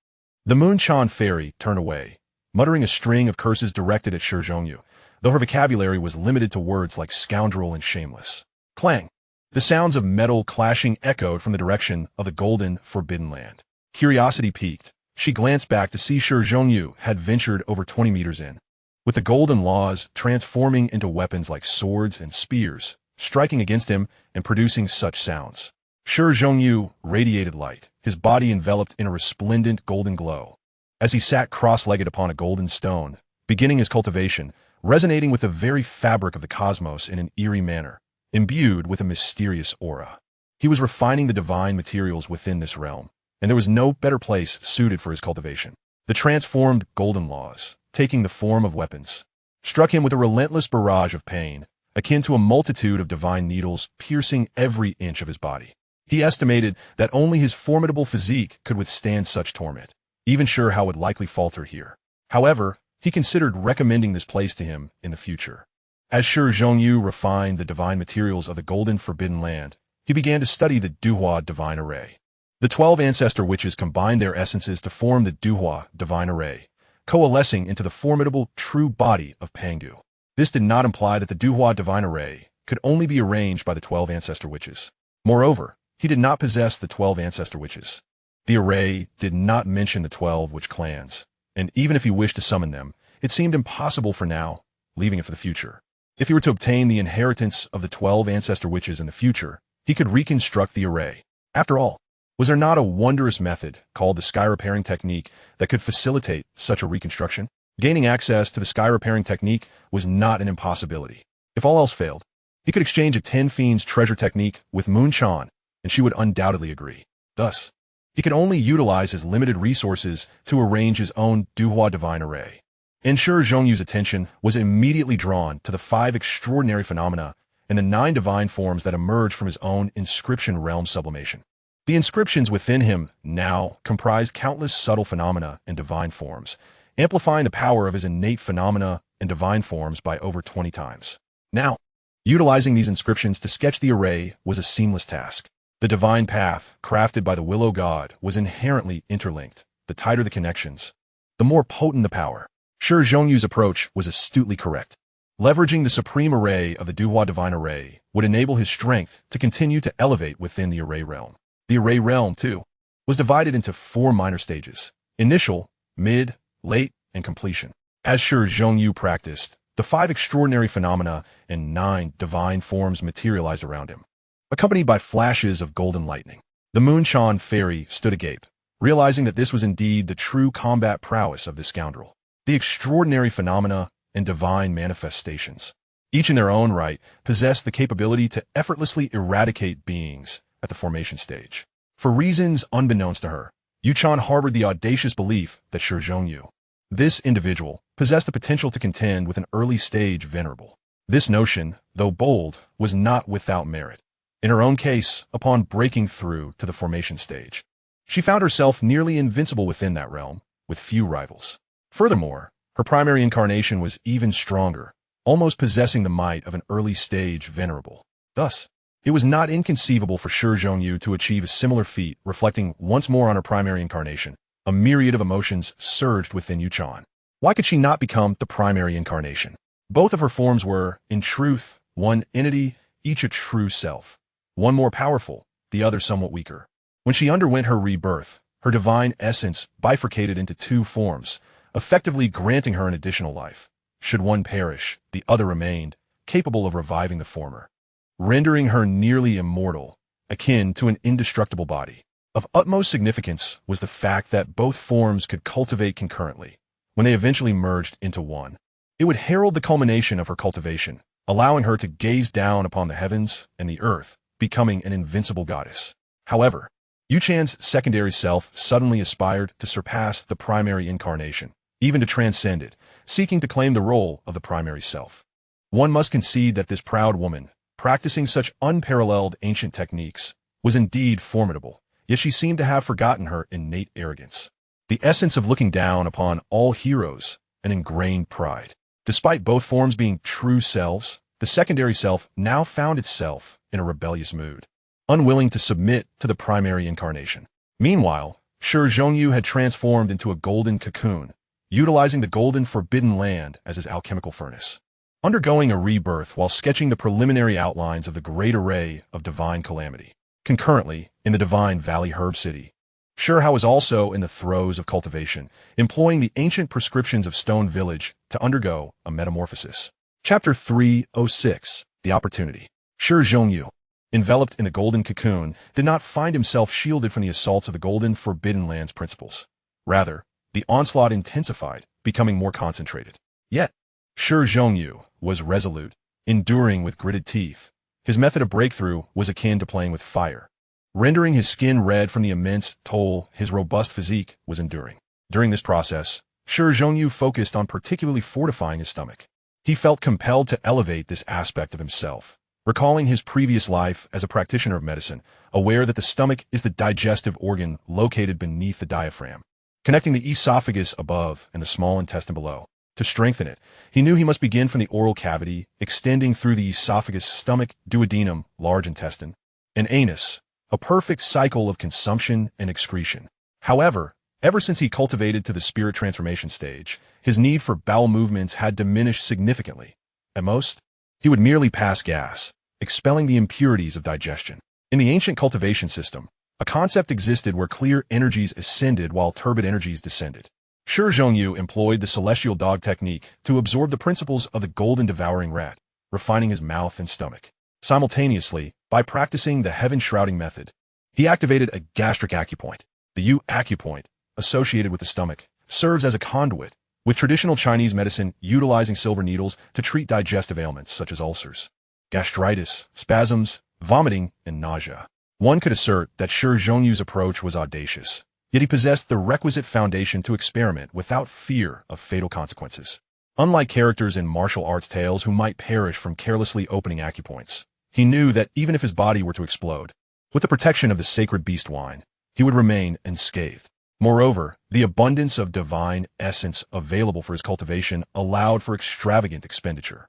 [SPEAKER 1] the Moonshine Fairy turned away, muttering a string of curses directed at Shi Hao, though her vocabulary was limited to words like scoundrel and shameless. Clang! The sounds of metal clashing echoed from the direction of the golden, forbidden land. Curiosity piqued. She glanced back to see Shi Hao had ventured over 20 meters in, with the golden laws transforming into weapons like swords and spears, striking against him and producing such sounds. Shi Hao radiated light, his body enveloped in a resplendent golden glow. As he sat cross-legged upon a golden stone, beginning his cultivation, resonating with the very fabric of the cosmos in an eerie manner, imbued with a mysterious aura. He was refining the divine materials within this realm, and there was no better place suited for his cultivation. The transformed golden laws, taking the form of weapons, struck him with a relentless barrage of pain, akin to a multitude of divine needles piercing every inch of his body. He estimated that only his formidable physique could withstand such torment. Even Shi Hao would likely falter here. However, he considered recommending this place to him in the future. As Shi Hao refined the divine materials of the golden forbidden land, he began to study the Duhua divine array. The 12 ancestor witches combined their essences to form the Duhua divine array, coalescing into the formidable true body of Pangu. This did not imply that the Duhua divine array could only be arranged by the 12 ancestor witches. Moreover, he did not possess the 12 ancestor witches. The array did not mention the 12 witch clans, and even if he wished to summon them, it seemed impossible for now, leaving it for the future. If he were to obtain the inheritance of the 12 ancestor witches in the future, he could reconstruct the array. After all, was there not a wondrous method called the sky repairing technique that could facilitate such a reconstruction? Gaining access to the sky repairing technique was not an impossibility. If all else failed, he could exchange a 10 fiends treasure technique with Moon Chan, and she would undoubtedly agree. Thus, he could only utilize his limited resources to arrange his own Duhua divine array. And Shi Hao's attention was immediately drawn to the 5 extraordinary phenomena and the 9 divine forms that emerged from his own inscription realm sublimation. The inscriptions within him now comprised countless subtle phenomena and divine forms, amplifying the power of his innate phenomena and divine forms by over 20 times. Now, utilizing these inscriptions to sketch the array was a seamless task. The divine path, crafted by the Willow God, was inherently interlinked. The tighter the connections, the more potent the power. Shi Hao's approach was astutely correct. Leveraging the supreme array of the Duhua divine array would enable his strength to continue to elevate within the array realm. The array realm, too, was divided into 4 minor stages: initial, mid, late, and completion. As Shi Hao practiced, the 5 extraordinary phenomena and 9 divine forms materialized around him, accompanied by flashes of golden lightning. The Moon-Chan fairy stood agape, realizing that this was indeed the true combat prowess of this scoundrel. The extraordinary phenomena and divine manifestations, each in their own right, possessed the capability to effortlessly eradicate beings at the formation stage. For reasons unbeknownst to her, Yu-chan harbored the audacious belief that Shi Hao, this individual, possessed the potential to contend with an early-stage venerable. This notion, though bold, was not without merit. In her own case, upon breaking through to the formation stage, she found herself nearly invincible within that realm, with few rivals. Furthermore, her primary incarnation was even stronger, almost possessing the might of an early-stage venerable. Thus, it was not inconceivable for Shi Hao to achieve a similar feat, reflecting once more on her primary incarnation. A myriad of emotions surged within Yu-chan. Why could she not become the primary incarnation? Both of her forms were, in truth, one entity, each a true self. One more powerful, the other somewhat weaker. When she underwent her rebirth, her divine essence bifurcated into 2 forms, effectively granting her an additional life. Should one perish, the other remained, capable of reviving the former, rendering her nearly immortal, akin to an indestructible body. Of utmost significance was the fact that both forms could cultivate concurrently. When they eventually merged into one, it would herald the culmination of her cultivation, allowing her to gaze down upon the heavens and the earth, becoming an invincible goddess. However, Yu-chan's secondary self suddenly aspired to surpass the primary incarnation, even to transcend it, seeking to claim the role of the primary self. One must concede that this proud woman, practicing such unparalleled ancient techniques, was indeed formidable, yet she seemed to have forgotten her innate arrogance. The essence of looking down upon all heroes, an ingrained pride. Despite both forms being true selves, the secondary self now found itself in a rebellious mood, unwilling to submit to the primary incarnation. Meanwhile, Shi Hao had transformed into a golden cocoon, utilizing the golden forbidden land as his alchemical furnace. Undergoing a rebirth while sketching the preliminary outlines of the great array of divine calamity. Concurrently, in the divine Valley Herb City, Shi Hao was also in the throes of cultivation, employing the ancient prescriptions of Stone Village to undergo a metamorphosis. Chapter 306, The Opportunity. Shi Hao, enveloped in the golden cocoon, did not find himself shielded from the assaults of the golden forbidden land's principles. Rather, the onslaught intensified, becoming more concentrated. Yet, Shi Hao was resolute, enduring with gritted teeth. His method of breakthrough was akin to playing with fire. Rendering his skin red from the immense toll his robust physique was enduring. During this process, Shi Hao focused on particularly fortifying his stomach. He felt compelled to elevate this aspect of himself, recalling his previous life as a practitioner of medicine, aware that the stomach is the digestive organ located beneath the diaphragm, connecting the esophagus above and the small intestine below. To strengthen it, he knew he must begin from the oral cavity, extending through the esophagus, stomach, duodenum, large intestine, and anus, a perfect cycle of consumption and excretion. However, ever since he cultivated to the spirit transformation stage, his need for bowel movements had diminished significantly. At most, he would merely pass gas, expelling the impurities of digestion. In the ancient cultivation system, a concept existed where clear energies ascended while turbid energies descended. Shi Hao employed the celestial dog technique to absorb the principles of the golden devouring rat, refining his mouth and stomach. Simultaneously, by practicing the heaven-shrouding method, he activated a gastric acupoint. The U acupoint, associated with the stomach, serves as a conduit, with traditional Chinese medicine utilizing silver needles to treat digestive ailments such as ulcers, gastritis, spasms, vomiting, and nausea. One could assert that Shi Hao's approach was audacious, yet he possessed the requisite foundation to experiment without fear of fatal consequences. Unlike characters in martial arts tales who might perish from carelessly opening acupoints, he knew that even if his body were to explode, with the protection of the sacred beast wine, he would remain unscathed. Moreover, the abundance of divine essence available for his cultivation allowed for extravagant expenditure.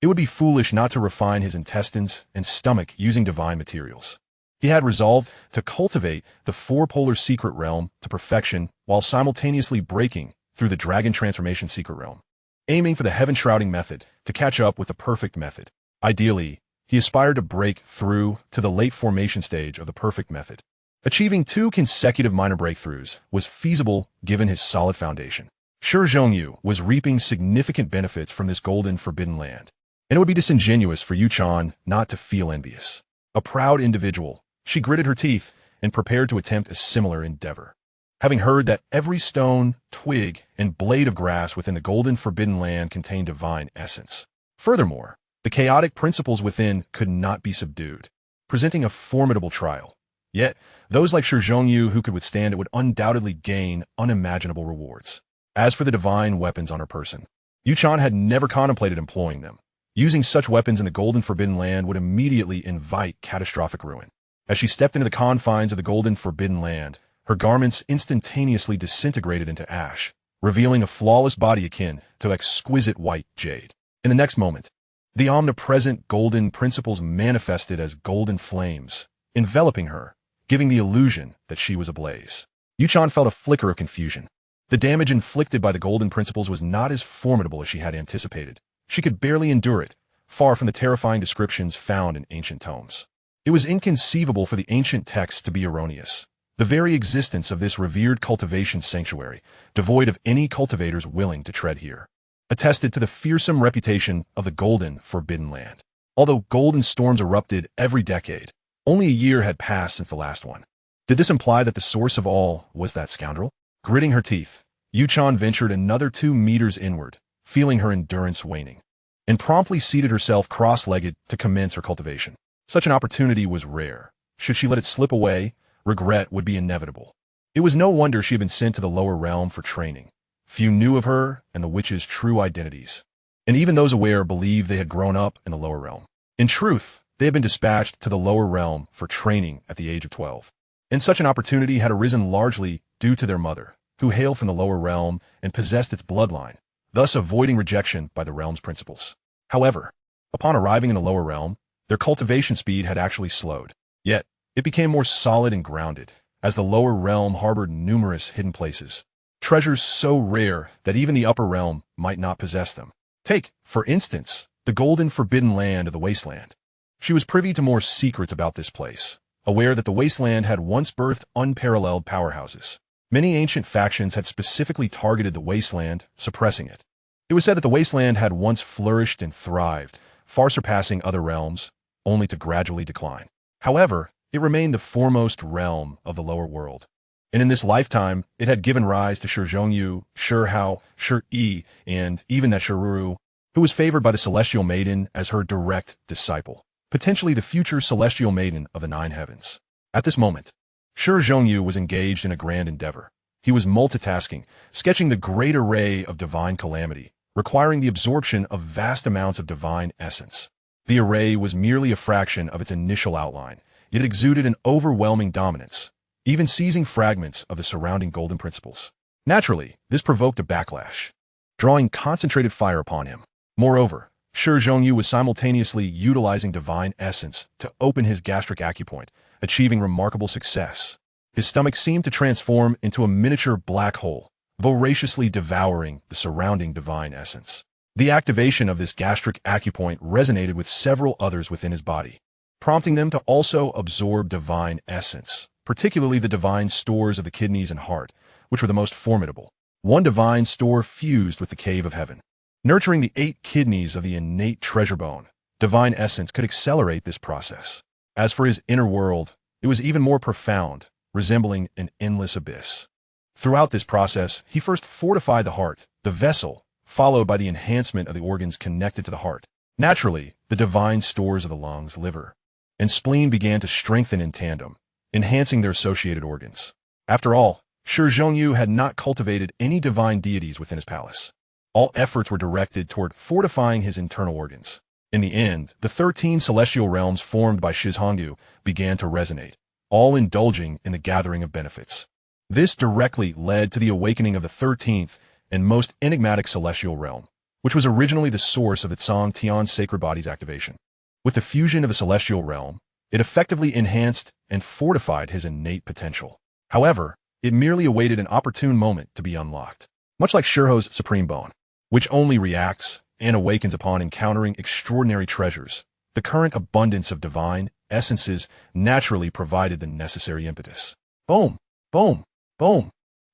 [SPEAKER 1] It would be foolish not to refine his intestines and stomach using divine materials. He had resolved to cultivate the four-polar secret realm to perfection while simultaneously breaking through the dragon transformation secret realm, aiming for the heaven-shrouding method to catch up with the perfect method. Ideally, he aspired to break through to the late formation stage of the perfect method. Achieving 2 consecutive minor breakthroughs was feasible given his solid foundation. Shi Hao was reaping significant benefits from this golden forbidden land, and it would be disingenuous for Yu Chan not to feel envious. A proud individual, she gritted her teeth and prepared to attempt a similar endeavor. Having heard that every stone, twig, and blade of grass within the golden forbidden land contained divine essence. Furthermore, the chaotic principles within could not be subdued, presenting a formidable trial. Yet, those like Shi Hao who could withstand it would undoubtedly gain unimaginable rewards. As for the divine weapons on her person, Yu Chan had never contemplated employing them. Using such weapons in the golden forbidden land would immediately invite catastrophic ruin. As she stepped into the confines of the golden forbidden land, her garments instantaneously disintegrated into ash, revealing a flawless body akin to exquisite white jade. In the next moment, the omnipresent golden principles manifested as golden flames, enveloping her, giving the illusion that she was ablaze. Yu Chan felt a flicker of confusion. The damage inflicted by the golden principles was not as formidable as she had anticipated. She could barely endure it, far from the terrifying descriptions found in ancient tomes. It was inconceivable for the ancient texts to be erroneous. The very existence of this revered cultivation sanctuary, devoid of any cultivators willing to tread here, attested to the fearsome reputation of the golden forbidden land. Although golden storms erupted every decade, only a year had passed since the last one. Did this imply that the source of all was that scoundrel? Gritting her teeth, Yu Chan ventured another 2 meters inward, feeling her endurance waning, and promptly seated herself cross-legged to commence her cultivation. Such an opportunity was rare. Should she let it slip away, regret would be inevitable. It was no wonder she had been sent to the lower realm for training. Few knew of her and the witch's true identities, and even those aware believed they had grown up in the lower realm. In truth, they had been dispatched to the lower realm for training at the age of 12. And such an opportunity had arisen largely due to their mother, who hailed from the lower realm and possessed its bloodline, thus avoiding rejection by the realm's principles. However, upon arriving in the lower realm, their cultivation speed had actually slowed. Yet, it became more solid and grounded, as the lower realm harbored numerous hidden places, treasures so rare that even the upper realm might not possess them. Take, for instance, the golden forbidden land of the wasteland. She was privy to more secrets about this place, aware that the wasteland had once birthed unparalleled powerhouses. Many ancient factions had specifically targeted the wasteland, suppressing it. It was said that the wasteland had once flourished and thrived, far surpassing other realms, only to gradually decline. However, it remained the foremost realm of the lower world. And in this lifetime, it had given rise to Shi Zhongyu, Shi Hao, Shi Yi, and even that Shiruru, who was favored by the Celestial Maiden as her direct disciple, potentially the future Celestial Maiden of the Nine Heavens. At this moment, Shi Zhongyu was engaged in a grand endeavor. He was multitasking, sketching the great array of divine calamity, requiring the absorption of vast amounts of divine essence. The array was merely a fraction of its initial outline, yet it exuded an overwhelming dominance, even seizing fragments of the surrounding golden principles. Naturally, this provoked a backlash, drawing concentrated fire upon him. Moreover, Shi Zhongyu was simultaneously utilizing divine essence to open his gastric acupoint, achieving remarkable success. His stomach seemed to transform into a miniature black hole, voraciously devouring the surrounding divine essence. The activation of this gastric acupoint resonated with several others within his body, prompting them to also absorb divine essence, particularly the divine stores of the kidneys and heart, which were the most formidable. One divine store fused with the cave of heaven, nurturing the 8 kidneys of the innate treasure bone. Divine essence could accelerate this process. As for his inner world, it was even more profound, resembling an endless abyss. Throughout this process, he first fortified the heart, the vessel, followed by the enhancement of the organs connected to the heart. Naturally, the divine stores of the lungs, liver, and spleen began to strengthen in tandem, enhancing their associated organs. After all, Shi Zhongyu had not cultivated any divine deities within his palace. All efforts were directed toward fortifying his internal organs. In the end, the 13 celestial realms formed by Shi Hao began to resonate, all indulging in the gathering of benefits. This directly led to the awakening of the 13th and most enigmatic celestial realm, which was originally the source of the Tsang Tian's sacred body's activation. With the fusion of the celestial realm, it effectively enhanced and fortified his innate potential. However, it merely awaited an opportune moment to be unlocked. Much like Shi Hao's supreme bone, which only reacts and awakens upon encountering extraordinary treasures, the current abundance of divine essences naturally provided the necessary impetus. Boom! Boom! Boom!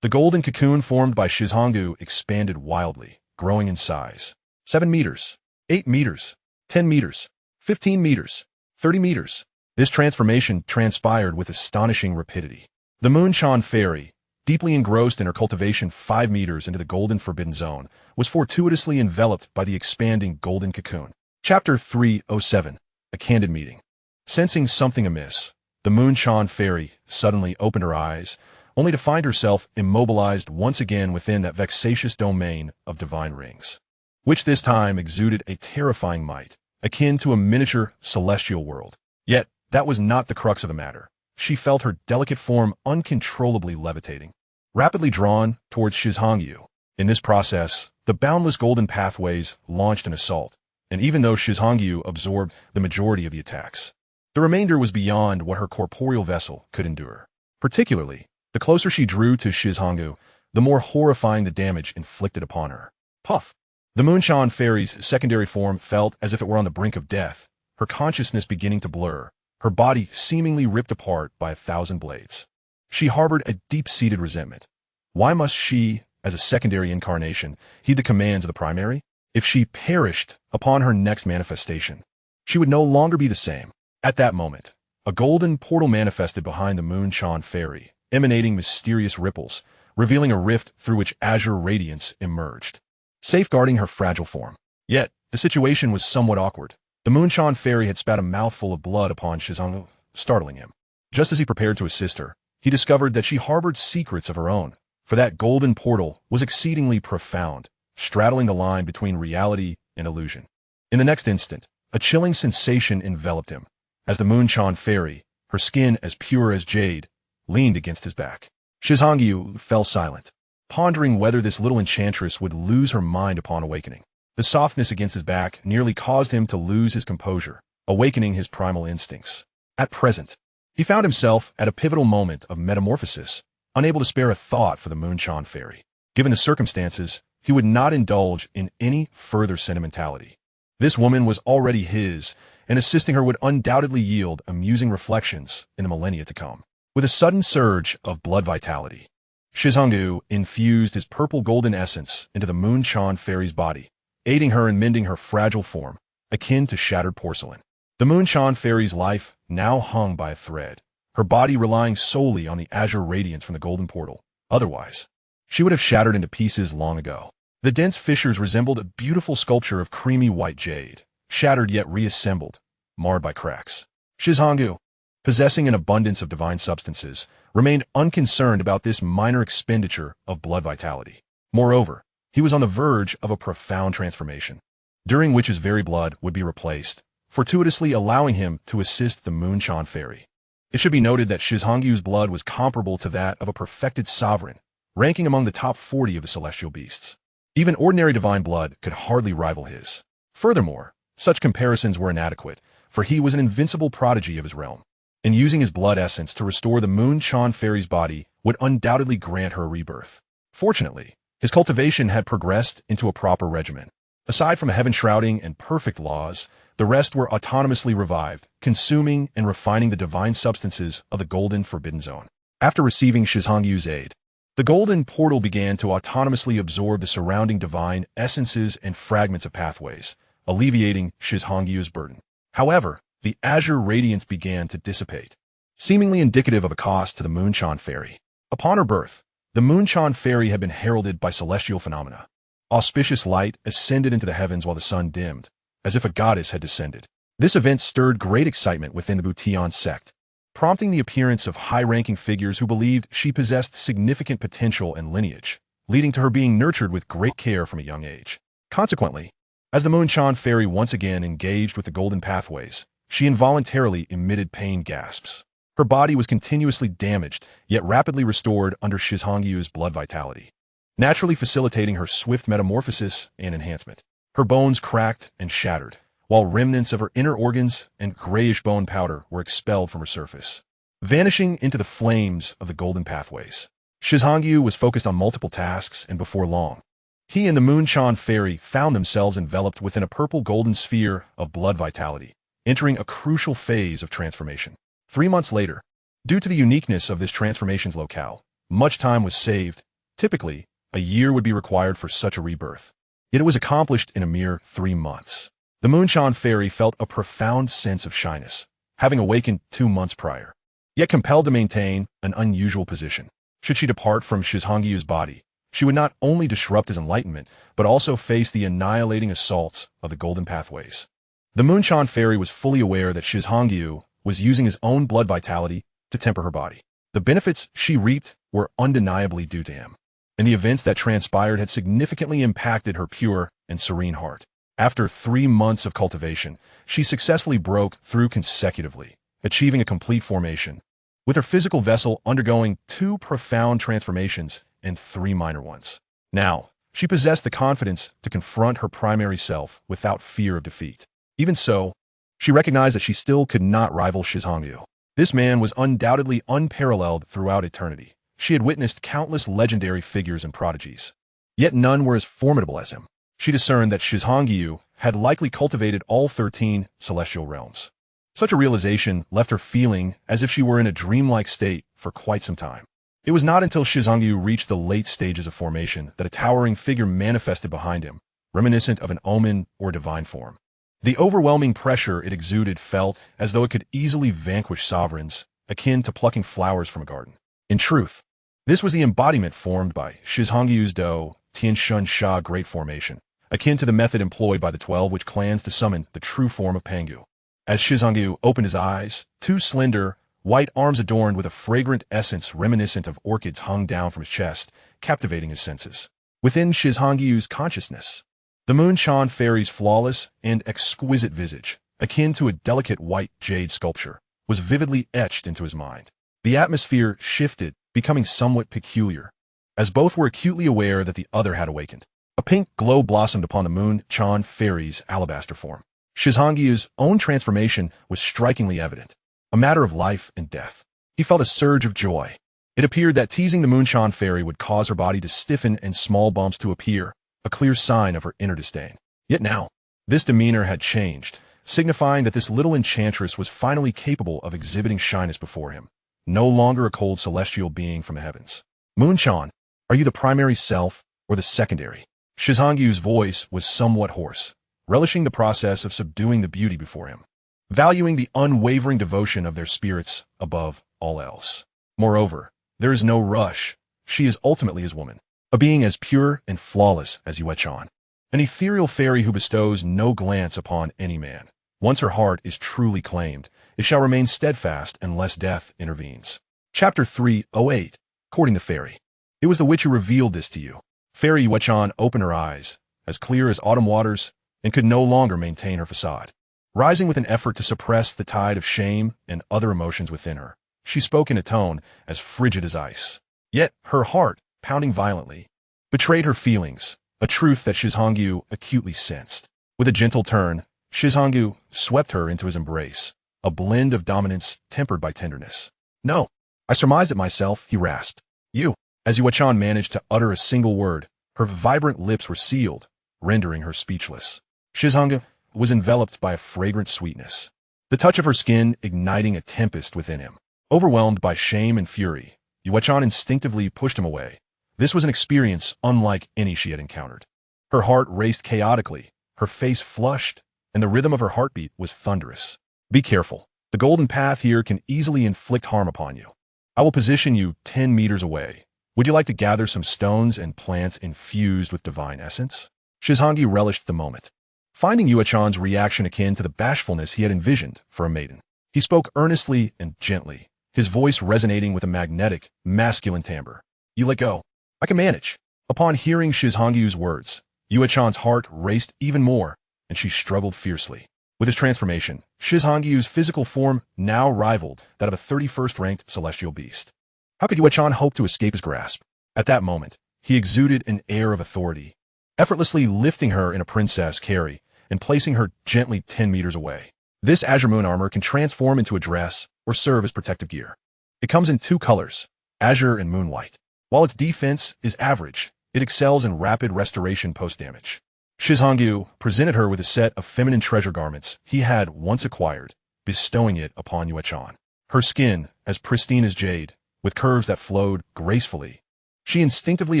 [SPEAKER 1] The golden cocoon formed by Shi Hao expanded wildly, growing in size. 7 meters, 8 meters, 10 meters, 15 meters, 30 meters. This transformation transpired with astonishing rapidity. The Moonshine Fairy, deeply engrossed in her cultivation 5 meters into the golden forbidden zone, was fortuitously enveloped by the expanding golden cocoon. Chapter 307, A Candid Meeting. Sensing something amiss, the Moonshine Fairy suddenly opened her eyes, only to find herself immobilized once again within that vexatious domain of divine rings, which this time exuded a terrifying might, akin to a miniature celestial world. Yet, that was not the crux of the matter. She felt her delicate form uncontrollably levitating, rapidly drawn towards Shi Hao. In this process, the boundless golden pathways launched an assault, and even though Shi Hao absorbed the majority of the attacks, the remainder was beyond what her corporeal vessel could endure. Particularly, the closer she drew to Shi Hao, the more horrifying the damage inflicted upon her. Puff! The Moonshine Fairy's secondary form felt as if it were on the brink of death, her consciousness beginning to blur, her body seemingly ripped apart by 1,000 blades. She harbored a deep-seated resentment. Why must she, as a secondary incarnation, heed the commands of the primary? If she perished upon her next manifestation, she would no longer be the same. At that moment, a golden portal manifested behind the Moonshine Fairy, emanating mysterious ripples, revealing a rift through which azure radiance emerged, safeguarding her fragile form. Yet, the situation was somewhat awkward. The Moonshine Fairy had spat a mouthful of blood upon Shi Hao, startling him. Just as he prepared to assist her, he discovered that she harbored secrets of her own, for that golden portal was exceedingly profound, straddling the line between reality and illusion. In the next instant, a chilling sensation enveloped him, as the Moonshine Fairy, her skin as pure as jade, leaned against his back. Shi Hao fell silent, pondering whether this little enchantress would lose her mind upon awakening. The softness against his back nearly caused him to lose his composure, awakening his primal instincts. At present, he found himself at a pivotal moment of metamorphosis, unable to spare a thought for the Moonshine Fairy. Given the circumstances, he would not indulge in any further sentimentality. This woman was already his, and assisting her would undoubtedly yield amusing reflections in the millennia to come. With a sudden surge of blood vitality, Shi Hao infused his purple golden essence into the Moon-Chan fairy's body, aiding her in mending her fragile form, akin to shattered porcelain. The Moon-Chan fairy's life now hung by a thread, her body relying solely on the azure radiance from the golden portal. Otherwise, she would have shattered into pieces long ago. The dense fissures resembled a beautiful sculpture of creamy white jade, shattered yet reassembled, marred by cracks. Shi Hao, possessing an abundance of divine substances, remained unconcerned about this minor expenditure of blood vitality. Moreover, he was on the verge of a profound transformation, during which his very blood would be replaced, fortuitously allowing him to assist the Moon-Chan fairy. It should be noted that Shi Hao's blood was comparable to that of a perfected sovereign, ranking among the top 40 of the celestial beasts. Even ordinary divine blood could hardly rival his. Furthermore, such comparisons were inadequate, for he was an invincible prodigy of his realm, and using his blood essence to restore the Moon-Chan fairy's body would undoubtedly grant her a rebirth. Fortunately, his cultivation had progressed into a proper regimen. Aside from heaven-shrouding and perfect laws, the rest were autonomously revived, consuming and refining the divine substances of the Golden Forbidden Zone. After receiving Shi Hao's aid, the golden portal began to autonomously absorb the surrounding divine essences and fragments of pathways, alleviating Shi Hao's burden. However, the azure radiance began to dissipate, seemingly indicative of a cost to the Moon-Chan fairy. Upon her birth, the Moon-Chan fairy had been heralded by celestial phenomena. Auspicious light ascended into the heavens while the sun dimmed, as if a goddess had descended. This event stirred great excitement within the Butian sect, prompting the appearance of high-ranking figures who believed she possessed significant potential and lineage, leading to her being nurtured with great care from a young age. Consequently, as the Moon-Chan fairy once again engaged with the golden pathways, she involuntarily emitted pain gasps. Her body was continuously damaged, yet rapidly restored under Shi Hao's blood vitality, naturally facilitating her swift metamorphosis and enhancement. Her bones cracked and shattered, while remnants of her inner organs and grayish bone powder were expelled from her surface, vanishing into the flames of the golden pathways. Shi Hao was focused on multiple tasks, and before long, he and the Moon-Chan fairy found themselves enveloped within a purple-golden sphere of blood vitality, entering a crucial phase of transformation. 3 months later, due to the uniqueness of this transformation's locale, much time was saved. Typically, a year would be required for such a rebirth. Yet it was accomplished in a mere 3 months. The Moon-Chan fairy felt a profound sense of shyness, having awakened 2 months prior, yet compelled to maintain an unusual position. Should she depart from Shi Hao's body, she would not only disrupt his enlightenment, but also face the annihilating assaults of the golden pathways. The Moon-Chan fairy was fully aware that Shi Hao was using his own blood vitality to temper her body. The benefits she reaped were undeniably due to him, and the events that transpired had significantly impacted her pure and serene heart. After 3 months of cultivation, she successfully broke through consecutively, achieving a complete formation, with her physical vessel undergoing 2 profound transformations and 3 minor ones. Now, she possessed the confidence to confront her primary self without fear of defeat. Even so, she recognized that she still could not rival Shi Hao. This man was undoubtedly unparalleled throughout eternity. She had witnessed countless legendary figures and prodigies, yet none were as formidable as him. She discerned that Shi Hao had likely cultivated all 13 celestial realms. Such a realization left her feeling as if she were in a dreamlike state for quite some time. It was not until Shi Hao reached the late stages of formation that a towering figure manifested behind him, reminiscent of an omen or divine form. The overwhelming pressure it exuded felt as though it could easily vanquish sovereigns, akin to plucking flowers from a garden. In truth, this was the embodiment formed by Shi Hao's Do Tianshun Sha Great Formation, akin to the method employed by the 12 witch clans to summon the true form of Pangu. As Shi Hao opened his eyes, 2 slender, white arms adorned with a fragrant essence reminiscent of orchids hung down from his chest, captivating his senses. Within Shi Hao's consciousness, the Moon-Chan fairy's flawless and exquisite visage, akin to a delicate white jade sculpture, was vividly etched into his mind. The atmosphere shifted, becoming somewhat peculiar, as both were acutely aware that the other had awakened. A pink glow blossomed upon the Moon-Chan fairy's alabaster form. Shi Hao's own transformation was strikingly evident, a matter of life and death. He felt a surge of joy. It appeared that teasing the Moonshine fairy would cause her body to stiffen and small bumps to appear, a clear sign of her inner disdain. Yet now, this demeanor had changed, signifying that this little enchantress was finally capable of exhibiting shyness before him, no longer a cold celestial being from the heavens. Moonshine, are you the primary self or the secondary? Shizhangyu's voice was somewhat hoarse, relishing the process of subduing the beauty before him, valuing the unwavering devotion of their spirits above all else. Moreover, there is no rush. She is ultimately his woman, a being as pure and flawless as Yuechan, an ethereal fairy who bestows no glance upon any man. Once her heart is truly claimed, it shall remain steadfast unless death intervenes. Chapter 308, Courting the Fairy. It was the witch who revealed this to you. Fairy Yuechan opened her eyes, as clear as autumn waters, and could no longer maintain her facade. Rising with an effort to suppress the tide of shame and other emotions within her, she spoke in a tone as frigid as ice. Yet her heart, pounding violently, betrayed her feelings, a truth that Shizhangyu acutely sensed. With a gentle turn, Shizhangyu swept her into his embrace, a blend of dominance tempered by tenderness. No, I surmised it myself, he rasped. You. As Yuechan managed to utter a single word, her vibrant lips were sealed, rendering her speechless. Shizhangyu was enveloped by a fragrant sweetness, the touch of her skin igniting a tempest within him. Overwhelmed by shame and fury, Yuechan instinctively pushed him away. This was an experience unlike any she had encountered. Her heart raced chaotically, her face flushed, and the rhythm of her heartbeat was thunderous. Be careful. The golden path here can easily inflict harm upon you. I will position you 10 meters away. Would you like to gather some stones and plants infused with divine essence? Shizhangyu relished the moment, finding Yuechan's reaction akin to the bashfulness he had envisioned for a maiden. He spoke earnestly and gently, his voice resonating with a magnetic, masculine timbre. You let go. I can manage. Upon hearing Shizhangyu's words, Yuechan's heart raced even more, and she struggled fiercely. With his transformation, Shizhangyu's physical form now rivaled that of a 31st-ranked celestial beast. How could Yuechan hope to escape his grasp? At that moment, he exuded an air of authority, effortlessly lifting her in a princess carry and placing her gently 10 meters away. This azure moon armor can transform into a dress or serve as protective gear. It comes in 2 colors, azure and moon white. While its defense is average, it excels in rapid restoration post-damage. Shizhangyu presented her with a set of feminine treasure garments he had once acquired, bestowing it upon Yuechan. Her skin, as pristine as jade, with curves that flowed gracefully. She instinctively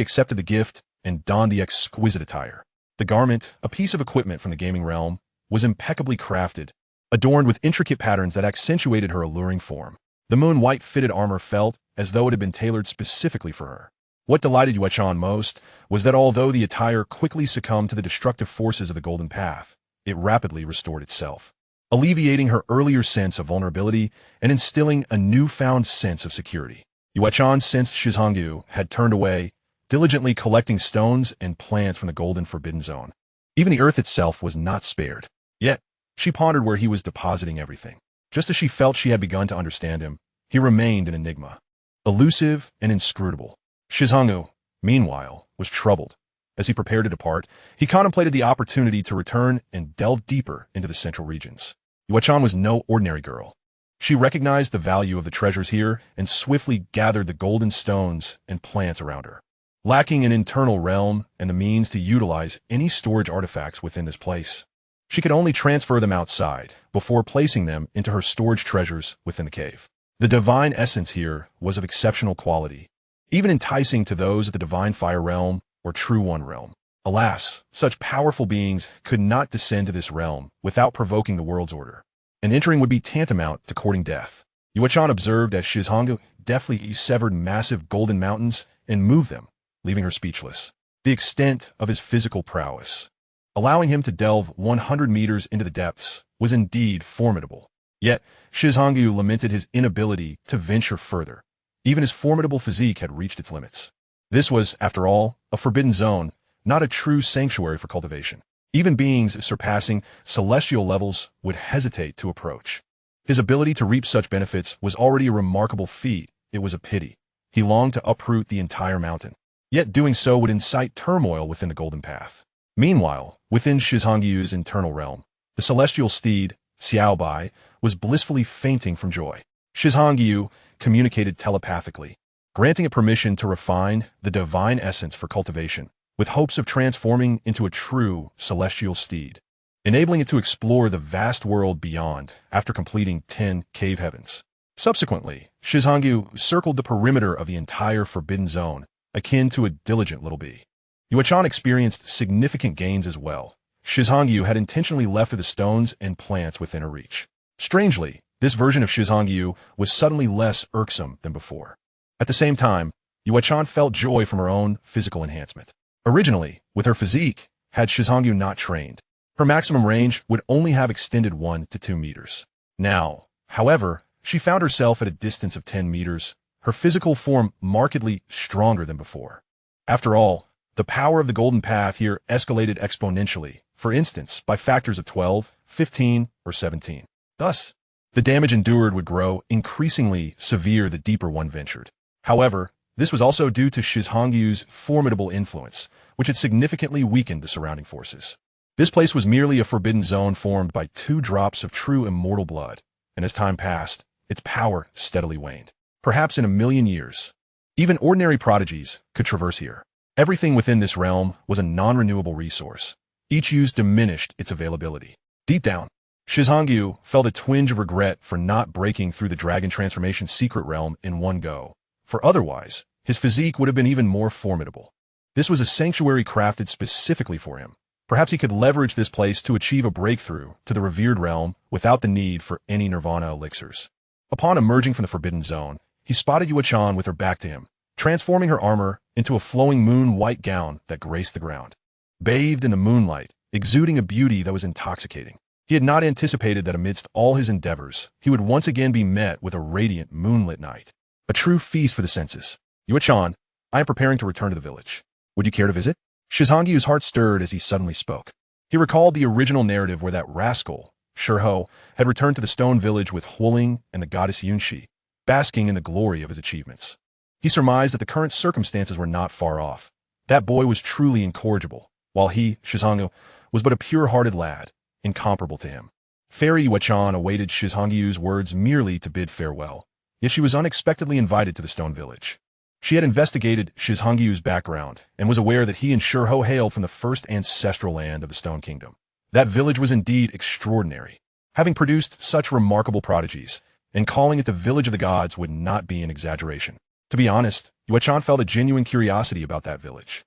[SPEAKER 1] accepted the gift and donned the exquisite attire. The garment, a piece of equipment from the gaming realm, was impeccably crafted, adorned with intricate patterns that accentuated her alluring form. The moon-white fitted armor felt as though it had been tailored specifically for her. What delighted Yuechan most was that although the attire quickly succumbed to the destructive forces of the Golden Path, it rapidly restored itself, alleviating her earlier sense of vulnerability and instilling a newfound sense of security. Yuechan sensed Shizhangyu had turned away, diligently collecting stones and plants from the Golden Forbidden Zone. Even the earth itself was not spared. Yet, she pondered where he was depositing everything. Just as she felt she had begun to understand him, he remained an enigma, elusive and inscrutable. Shizhangyu, meanwhile, was troubled. As he prepared to depart, he contemplated the opportunity to return and delve deeper into the central regions. Yuechan was no ordinary girl. She recognized the value of the treasures here and swiftly gathered the golden stones and plants around her. Lacking an internal realm and the means to utilize any storage artifacts within this place, she could only transfer them outside before placing them into her storage treasures within the cave. The divine essence here was of exceptional quality, even enticing to those of the divine fire realm or true one realm. Alas, such powerful beings could not descend to this realm without provoking the world's order, and entering would be tantamount to courting death. Yuechan observed as Shizhangyu deftly severed massive golden mountains and moved them, leaving her speechless. The extent of his physical prowess, allowing him to delve 100 meters into the depths, was indeed formidable. Yet, Shizhangyu lamented his inability to venture further. Even his formidable physique had reached its limits. This was, after all, a forbidden zone, not a true sanctuary for cultivation. Even beings surpassing celestial levels would hesitate to approach. His ability to reap such benefits was already a remarkable feat. It was a pity. He longed to uproot the entire mountain. Yet doing so would incite turmoil within the Golden Path. Meanwhile, within Shizhangyu's internal realm, the celestial steed, Xiaobai, was blissfully fainting from joy. Shizhangyu communicated telepathically. granting it permission to refine the divine essence for cultivation, with hopes of transforming into a true celestial steed, enabling it to explore the vast world beyond after completing 10 cave heavens. Subsequently, Shizhongyu circled the perimeter of the entire forbidden zone, akin to a diligent little bee. Yuechan experienced significant gains as well. Shizhongyu had intentionally left the stones and plants within her reach. Strangely, this version of Shizhongyu was suddenly less irksome than before. At the same time, Yuechan felt joy from her own physical enhancement. Originally, with her physique, had Shizhongyu not trained, her maximum range would only have extended 1 to 2 meters. Now, however, she found herself at a distance of 10 meters, her physical form markedly stronger than before. After all, the power of the golden path here escalated exponentially, for instance, by factors of 12, 15, or 17. Thus, the damage endured would grow increasingly severe the deeper one ventured. However, this was also due to Shizhongyu's formidable influence, which had significantly weakened the surrounding forces. This place was merely a forbidden zone formed by 2 drops of true immortal blood, and as time passed, its power steadily waned. Perhaps in 1,000,000 years, even ordinary prodigies could traverse here. Everything within this realm was a non-renewable resource. Each use diminished its availability. Deep down, Shizhongyu felt a twinge of regret for not breaking through the dragon transformation secret realm in one go, for otherwise, his physique would have been even more formidable. This was a sanctuary crafted specifically for him. Perhaps he could leverage this place to achieve a breakthrough to the revered realm without the need for any nirvana elixirs. Upon emerging from the forbidden zone, he spotted Yuechan with her back to him, transforming her armor into a flowing moon-white gown that graced the ground. Bathed in the moonlight, exuding a beauty that was intoxicating. He had not anticipated that amidst all his endeavors, he would once again be met with a radiant, moonlit night. A true feast for the senses. Yuechan, I am preparing to return to the village. Would you care to visit? Shizhongyu's heart stirred as he suddenly spoke. He recalled the original narrative where that rascal, Shi Hao, had returned to the stone village with Huoling and the goddess Yunxi, basking in the glory of his achievements. He surmised that the current circumstances were not far off. That boy was truly incorrigible, while he, Shizhongyu, was but a pure-hearted lad, incomparable to him. Fairy Yuechan awaited Shizhongyu's words merely to bid farewell, yet she was unexpectedly invited to the stone village. She had investigated Shizhongyu's background and was aware that he and Shi Hao hailed from the first ancestral land of the Stone Kingdom. That village was indeed extraordinary, having produced such remarkable prodigies, and calling it the Village of the Gods would not be an exaggeration. To be honest, Yuechan felt a genuine curiosity about that village.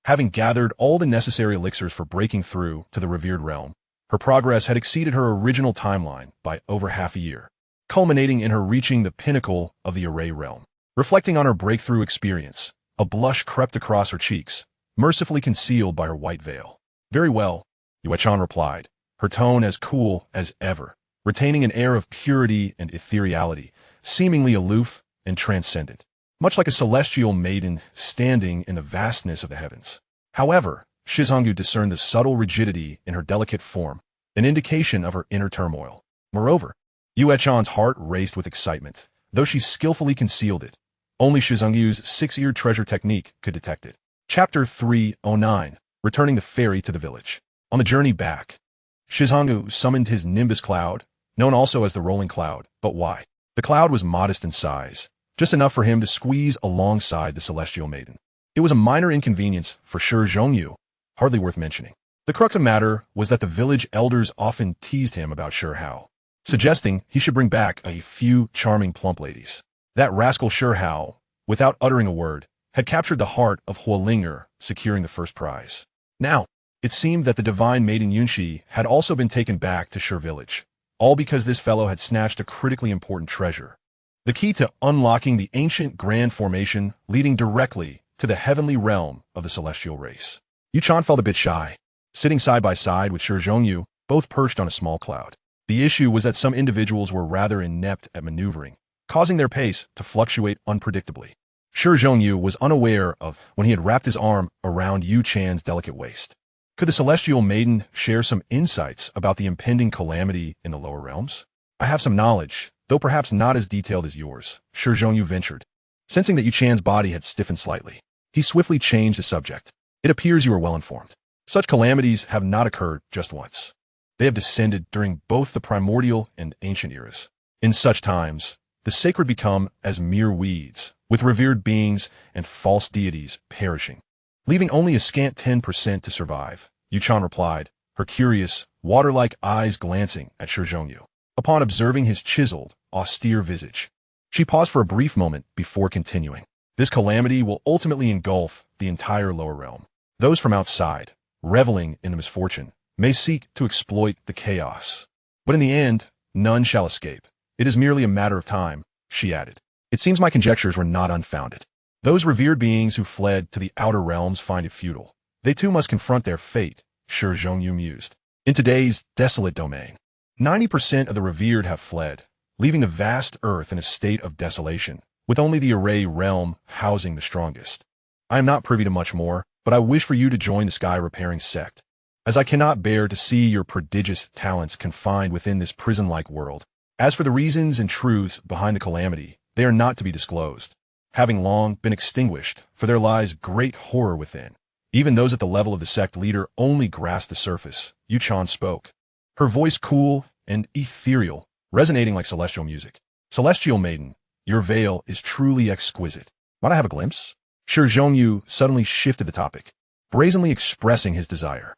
[SPEAKER 1] Having gathered all the necessary elixirs for breaking through to the revered realm, her progress had exceeded her original timeline by over half a year, culminating in her reaching the pinnacle of the Array realm. Reflecting on her breakthrough experience, a blush crept across her cheeks, mercifully concealed by her white veil. Very well, Yuechan replied, her tone as cool as ever, retaining an air of purity and ethereality, seemingly aloof and transcendent, much like a celestial maiden standing in the vastness of the heavens. However, Shizhongyu discerned the subtle rigidity in her delicate form, an indication of her inner turmoil. Moreover, Yuechan's heart raced with excitement, though she skillfully concealed it. Only Shizhongyu's 6-eared treasure technique could detect it. Chapter 309, Returning the Fairy to the Village. On the journey back, Shizhongyu summoned his Nimbus Cloud, known also as the Rolling Cloud. But why? The cloud was modest in size, just enough for him to squeeze alongside the Celestial Maiden. It was a minor inconvenience for Shizhongyu, hardly worth mentioning. The crux of the matter was that the village elders often teased him about Shi Hao, suggesting he should bring back a few charming plump ladies. That rascal Shi Hao, without uttering a word, had captured the heart of Huolinger, securing the first prize. Now, it seemed that the divine maiden Yunxi had also been taken back to Shi village, all because this fellow had snatched a critically important treasure, the key to unlocking the ancient grand formation leading directly to the heavenly realm of the celestial race. Yuechan felt a bit shy, sitting side by side with Shizhongyu, both perched on a small cloud. The issue was that some individuals were rather inept at maneuvering, causing their pace to fluctuate unpredictably. Shizhongyu was unaware of when he had wrapped his arm around Yuechan's delicate waist. Could the Celestial Maiden share some insights about the impending calamity in the lower realms? I have some knowledge, though perhaps not as detailed as yours, Shizhongyu ventured, sensing that Yuechan's body had stiffened slightly. He swiftly changed the subject. It appears you are well informed. Such calamities have not occurred just once. They have descended during both the primordial and ancient eras. In such times, the sacred become as mere weeds, with revered beings and false deities perishing, leaving only a scant 10% to survive, Yuchan replied, her curious, water-like eyes glancing at Shi Hao. Upon observing his chiseled, austere visage, she paused for a brief moment before continuing. This calamity will ultimately engulf the entire lower realm. Those from outside, reveling in the misfortune, may seek to exploit the chaos. But in the end, none shall escape. It is merely a matter of time, she added. It seems my conjectures were not unfounded. Those revered beings who fled to the outer realms find it futile. They too must confront their fate, Shi Hao mused. In today's desolate domain, 90% of the revered have fled, leaving the vast earth in a state of desolation, with only the array realm housing the strongest. I am not privy to much more, but I wish for you to join the sky-repairing sect, as I cannot bear to see your prodigious talents confined within this prison-like world. As for the reasons and truths behind the calamity, they are not to be disclosed, having long been extinguished, for there lies great horror within. Even those at the level of the sect leader only grasp the surface, Yuchan spoke, her voice cool and ethereal, resonating like celestial music. Celestial maiden, your veil is truly exquisite. Might I have a glimpse? Shi Hao suddenly shifted the topic, brazenly expressing his desire.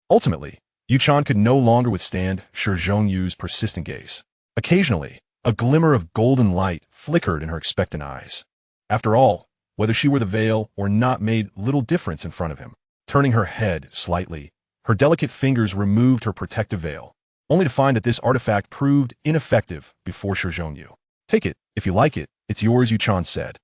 [SPEAKER 1] Ultimately, Yuchan could no longer withstand Shi Hao's persistent gaze. Occasionally, a glimmer of golden light flickered in her expectant eyes. After all, whether she wore the veil or not made little difference in front of him. Turning her head slightly, her delicate fingers removed her protective veil, only to find that this artifact proved ineffective before Shi Hao. Take it, if you like it, it's yours, Yuchan said,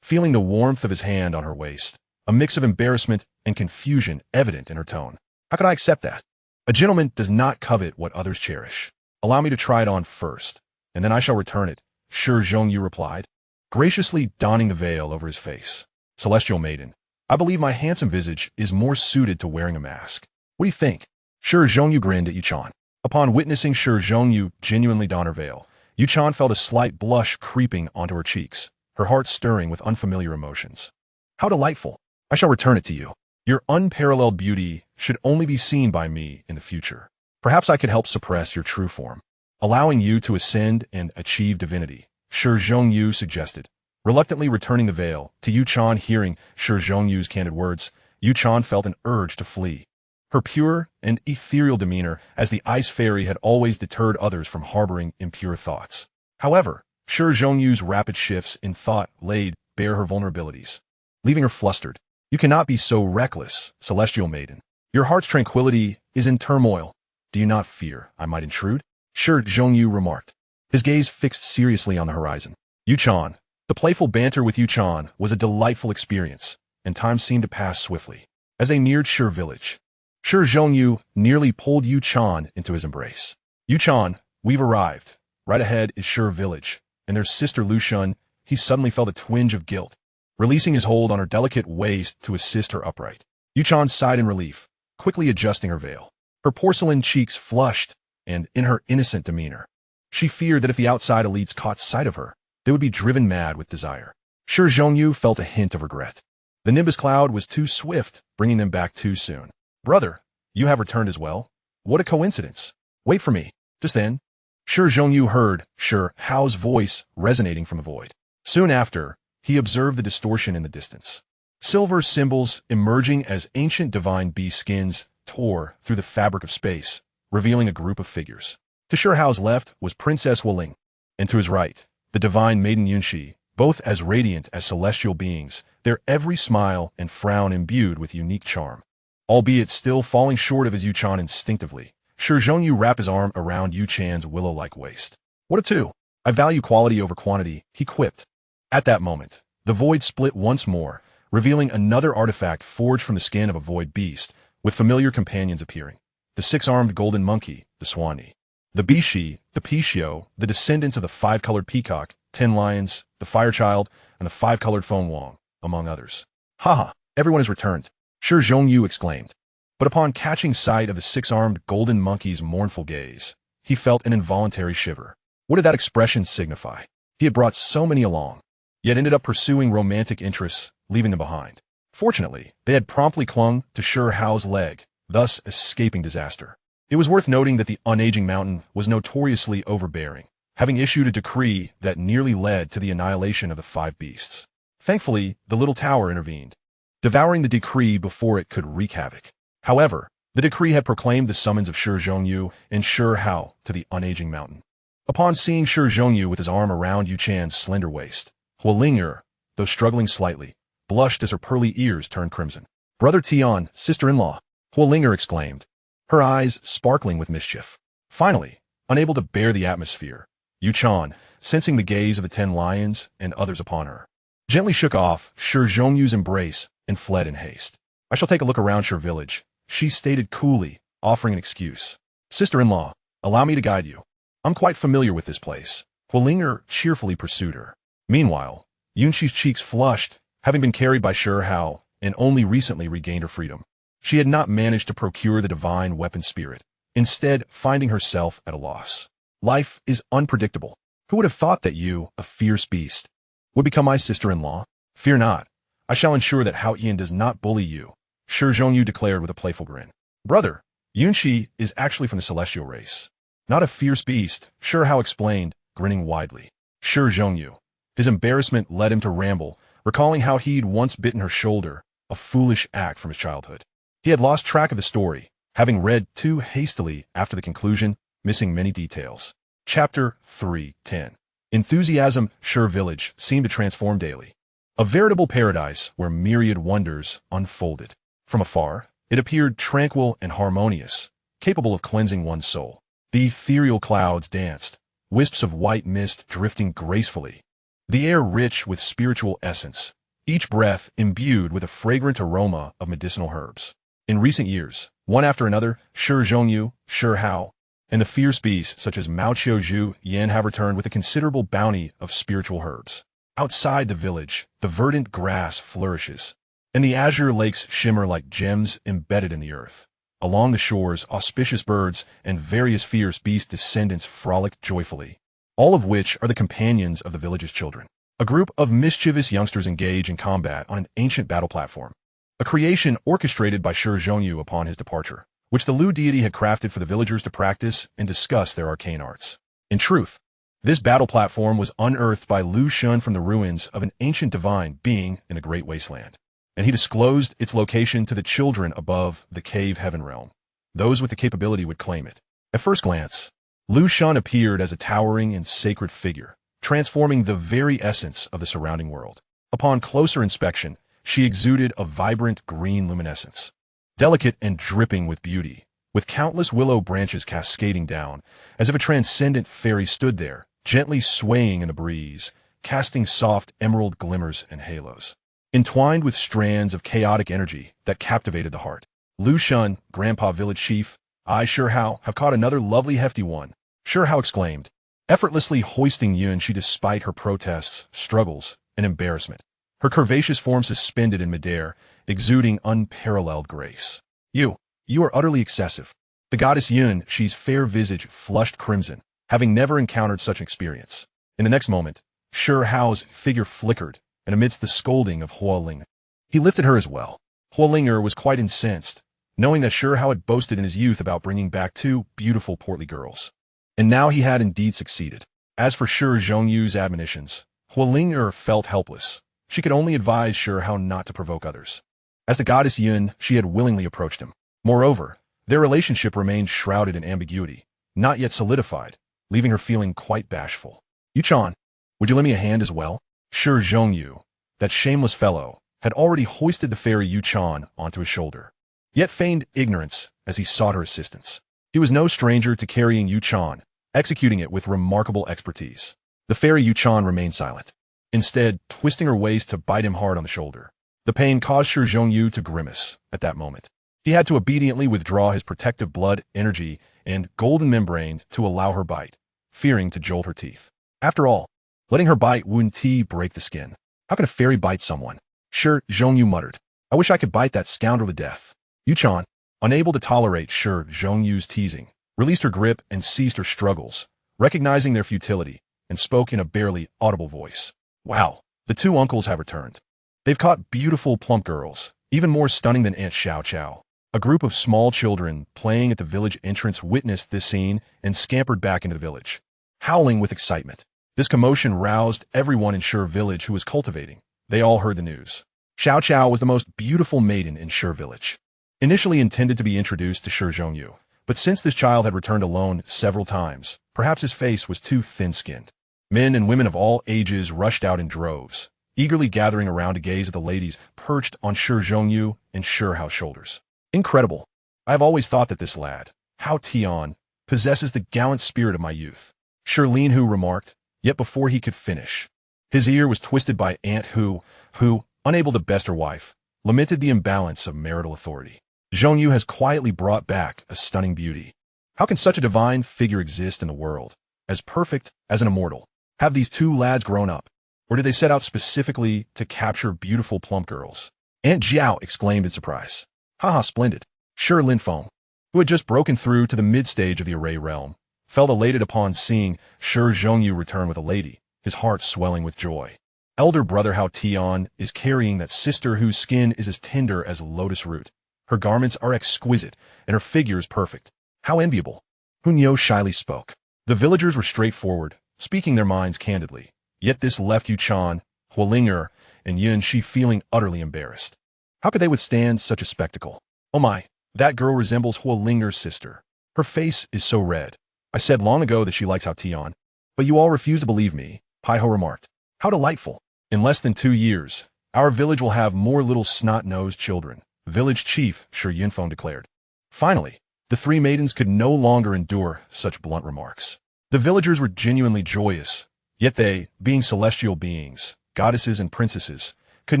[SPEAKER 1] feeling the warmth of his hand on her waist, a mix of embarrassment and confusion evident in her tone. How could I accept that? A gentleman does not covet what others cherish. Allow me to try it on first, and then I shall return it, Shi Hao replied, graciously donning the veil over his face. Celestial maiden, I believe my handsome visage is more suited to wearing a mask. What do you think? Shi Hao grinned at Yuchan. Upon witnessing Shi Hao genuinely don her veil, Yuchan felt a slight blush creeping onto her cheeks, her heart stirring with unfamiliar emotions. How delightful! I shall return it to you. Your unparalleled beauty should only be seen by me in the future. Perhaps I could help suppress your true form, allowing you to ascend and achieve divinity, Shi Hao suggested, reluctantly returning the veil. To Yuchan, hearing Shi Hao's candid words, Yuchan felt an urge to flee. Her pure and ethereal demeanor as the ice fairy had always deterred others from harboring impure thoughts. However, Shi Hao's rapid shifts in thought laid bare her vulnerabilities, leaving her flustered. You cannot be so reckless, celestial maiden. Your heart's tranquility is in turmoil. Do you not fear I might intrude? Shi Hao remarked, his gaze fixed seriously on the horizon. Yuchan. The playful banter with Yuchan was a delightful experience, and time seemed to pass swiftly. As they neared Shi village, Shi Hao nearly pulled Yuchan into his embrace. Yuchan, we've arrived. Right ahead is Shi village, and their sister Lucian. He suddenly felt a twinge of guilt, releasing his hold on her delicate waist to assist her upright. Yuchan sighed in relief, quickly adjusting her veil. Her porcelain cheeks flushed, and in her innocent demeanor, she feared that if the outside elites caught sight of her, they would be driven mad with desire. Shi Hao felt a hint of regret. The nimbus cloud was too swift, bringing them back too soon. Brother, you have returned as well? What a coincidence. Wait for me. Just then, Shi Hao heard Shi Hao's voice resonating from the void. Soon after, he observed the distortion in the distance. Silver symbols emerging as ancient divine bee skins tore through the fabric of space, revealing a group of figures. To Shi Hao's left was Princess Wuling, and to his right, the divine maiden Yunxi, both as radiant as celestial beings, their every smile and frown imbued with unique charm. Albeit still falling short of his Yuchan instinctively, Shi Hao wrapped his arm around Yuchan's willow-like waist. What a two! I value quality over quantity, he quipped. At that moment, the void split once more, revealing another artifact forged from the skin of a void beast, with familiar companions appearing. The six-armed golden monkey, the Swanee. The Bishi, the Pishio, the descendants of the five-colored peacock, 10 lions, the Firechild, and the five-colored Feng Wang, among others. Haha, everyone has returned, Shi Hao exclaimed. But upon catching sight of the six-armed golden monkey's mournful gaze, he felt an involuntary shiver. What did that expression signify? He had brought so many along, yet ended up pursuing romantic interests, leaving them behind. Fortunately, they had promptly clung to Shi Hao's leg, thus escaping disaster. It was worth noting that the unaging mountain was notoriously overbearing, having issued a decree that nearly led to the annihilation of the 5 beasts. Thankfully, the little tower intervened, devouring the decree before it could wreak havoc. However, the decree had proclaimed the summons of Shi Zhongyu and Shi Hao to the unaging mountain. Upon seeing Shi Zhongyu with his arm around Yu Chan's slender waist, Huoling'er, though struggling slightly, blushed as her pearly ears turned crimson. "Brother Tian, sister-in-law," Huoling'er exclaimed, her eyes sparkling with mischief. Finally, unable to bear the atmosphere, Yu Chan, sensing the gaze of the 10 lions and others upon her, gently shook off Shi Zhongyu's embrace and fled in haste. "I shall take a look around Shi village," she stated coolly, offering an excuse. "Sister-in-law, allow me to guide you. I'm quite familiar with this place." Huoling'er cheerfully pursued her. Meanwhile, Yunxi's cheeks flushed, having been carried by Shi Hao and only recently regained her freedom. She had not managed to procure the divine weapon spirit, instead finding herself at a loss. Life is unpredictable. Who would have thought that you, a fierce beast, would become my sister-in-law? Fear not. I shall ensure that Hao Yin does not bully you, Shi Zhongyu declared with a playful grin. "Brother, Yunxi is actually from the celestial race. Not a fierce beast," Shi Hao explained, grinning widely. Shi Zhongyu. His embarrassment led him to ramble, recalling how he'd once bitten her shoulder, a foolish act from his childhood. He had lost track of the story, having read too hastily after the conclusion, missing many details. Chapter 3:10. Enthusiasm. Shi village seemed to transform daily. A veritable paradise where myriad wonders unfolded. From afar, it appeared tranquil and harmonious, capable of cleansing one's soul. The ethereal clouds danced, wisps of white mist drifting gracefully. The air rich with spiritual essence, each breath imbued with a fragrant aroma of medicinal herbs. In recent years, one after another, Shi Zhongyu, Shi Hao, and the fierce beasts such as Mao Qiu Zhu Yan have returned with a considerable bounty of spiritual herbs. Outside the village, the verdant grass flourishes, and the azure lakes shimmer like gems embedded in the earth. Along the shores, auspicious birds and various fierce beast descendants frolic joyfully, all of which are the companions of the village's children. A group of mischievous youngsters engage in combat on an ancient battle platform, a creation orchestrated by Shi Zhongyu upon his departure, which the Lu deity had crafted for the villagers to practice and discuss their arcane arts. In truth, this battle platform was unearthed by Lu Shun from the ruins of an ancient divine being in the Great Wasteland, and he disclosed its location to the children above the cave heaven realm. Those with the capability would claim it. At first glance, Lu Shun appeared as a towering and sacred figure, transforming the very essence of the surrounding world. Upon closer inspection, she exuded a vibrant green luminescence, delicate and dripping with beauty, with countless willow branches cascading down, as if a transcendent fairy stood there, gently swaying in the breeze, casting soft emerald glimmers and halos, entwined with strands of chaotic energy that captivated the heart. "Lu Shun, Grandpa Village Chief, I, Shi Hao, have caught another lovely hefty one," Shi Hao exclaimed, effortlessly hoisting Yunxi despite her protests, struggles, and embarrassment, her curvaceous form suspended in midair, exuding unparalleled grace. You are utterly excessive." The goddess Yunxi's fair visage flushed crimson, having never encountered such an experience. In the next moment, Shi Hao's figure flickered, and amidst the scolding of Huoling'er, he lifted her as well. Huoling'er was quite incensed, knowing that Shi Hao had boasted in his youth about bringing back 2 beautiful portly girls. And now he had indeed succeeded. As for Shi Zhongyu's admonitions, Huoling'er felt helpless. She could only advise Shi Hao not to provoke others. As the goddess Yun, she had willingly approached him. Moreover, their relationship remained shrouded in ambiguity, not yet solidified, leaving her feeling quite bashful. "Yu-chan, would you lend me a hand as well?" Shi Zhongyu, that shameless fellow, had already hoisted the fairy Yu-chan onto his shoulder, yet feigned ignorance as he sought her assistance. He was no stranger to carrying Yu-chan, executing it with remarkable expertise. The fairy Yu-chan remained silent, instead twisting her waist to bite him hard on the shoulder. The pain caused Shi Zhongyu to grimace at that moment. He had to obediently withdraw his protective blood, energy, and golden membrane to allow her bite, fearing to jolt her teeth. After all, letting her bite wouldn't break the skin. How can a fairy bite someone? Shi Zhongyu muttered. "I wish I could bite that scoundrel to death." Yu-chan, unable to tolerate Shi Zhongyu's teasing, released her grip and ceased her struggles, recognizing their futility, and spoke in a barely audible voice. "Wow, the 2 uncles have returned. They've caught beautiful plump girls, even more stunning than Aunt Xiao Qiao." A group of small children playing at the village entrance witnessed this scene and scampered back into the village. howling with excitement. This commotion roused everyone in Shi village who was cultivating. They all heard the news. Xiao Qiao was the most beautiful maiden in Shi village. Initially intended to be introduced to Shi Zhongyu, but since this child had returned alone several times, perhaps his face was too thin-skinned. Men and women of all ages rushed out in droves, eagerly gathering around to gaze at the ladies perched on Shi Zhongyu and Shi Hao's shoulders. Incredible. I have always thought that this lad, Hao Tian, possesses the gallant spirit of my youth, Shi Linhu remarked, yet before he could finish, his ear was twisted by Aunt Hu, who, unable to best her wife, lamented the imbalance of marital authority. Zhongyu has quietly brought back a stunning beauty. How can such a divine figure exist in the world, as perfect as an immortal? Have these two lads grown up, or did they set out specifically to capture beautiful plump girls? Aunt Jiao exclaimed in surprise. Haha, splendid. Shi Linfeng, who had just broken through to the mid-stage of the array realm, felt elated upon seeing Shi Zhongyu return with a lady, his heart swelling with joy. Elder brother Hao Tian is carrying that sister whose skin is as tender as lotus root. Her garments are exquisite, and her figure is perfect. How enviable. Hunyo shyly spoke. The villagers were straightforward, speaking their minds candidly. Yet this left Yuchan, Hualinger, and Yun Shi feeling utterly embarrassed. How could they withstand such a spectacle? Oh my, that girl resembles Hualinger's sister. Her face is so red. I said long ago that she likes Hao Tian, but you all refuse to believe me, Paiho remarked. How delightful. In less than 2 years, our village will have more little snot-nosed children, village chief Shi Yunfeng declared. Finally, the three maidens could no longer endure such blunt remarks. The villagers were genuinely joyous, yet they, being celestial beings, goddesses and princesses, could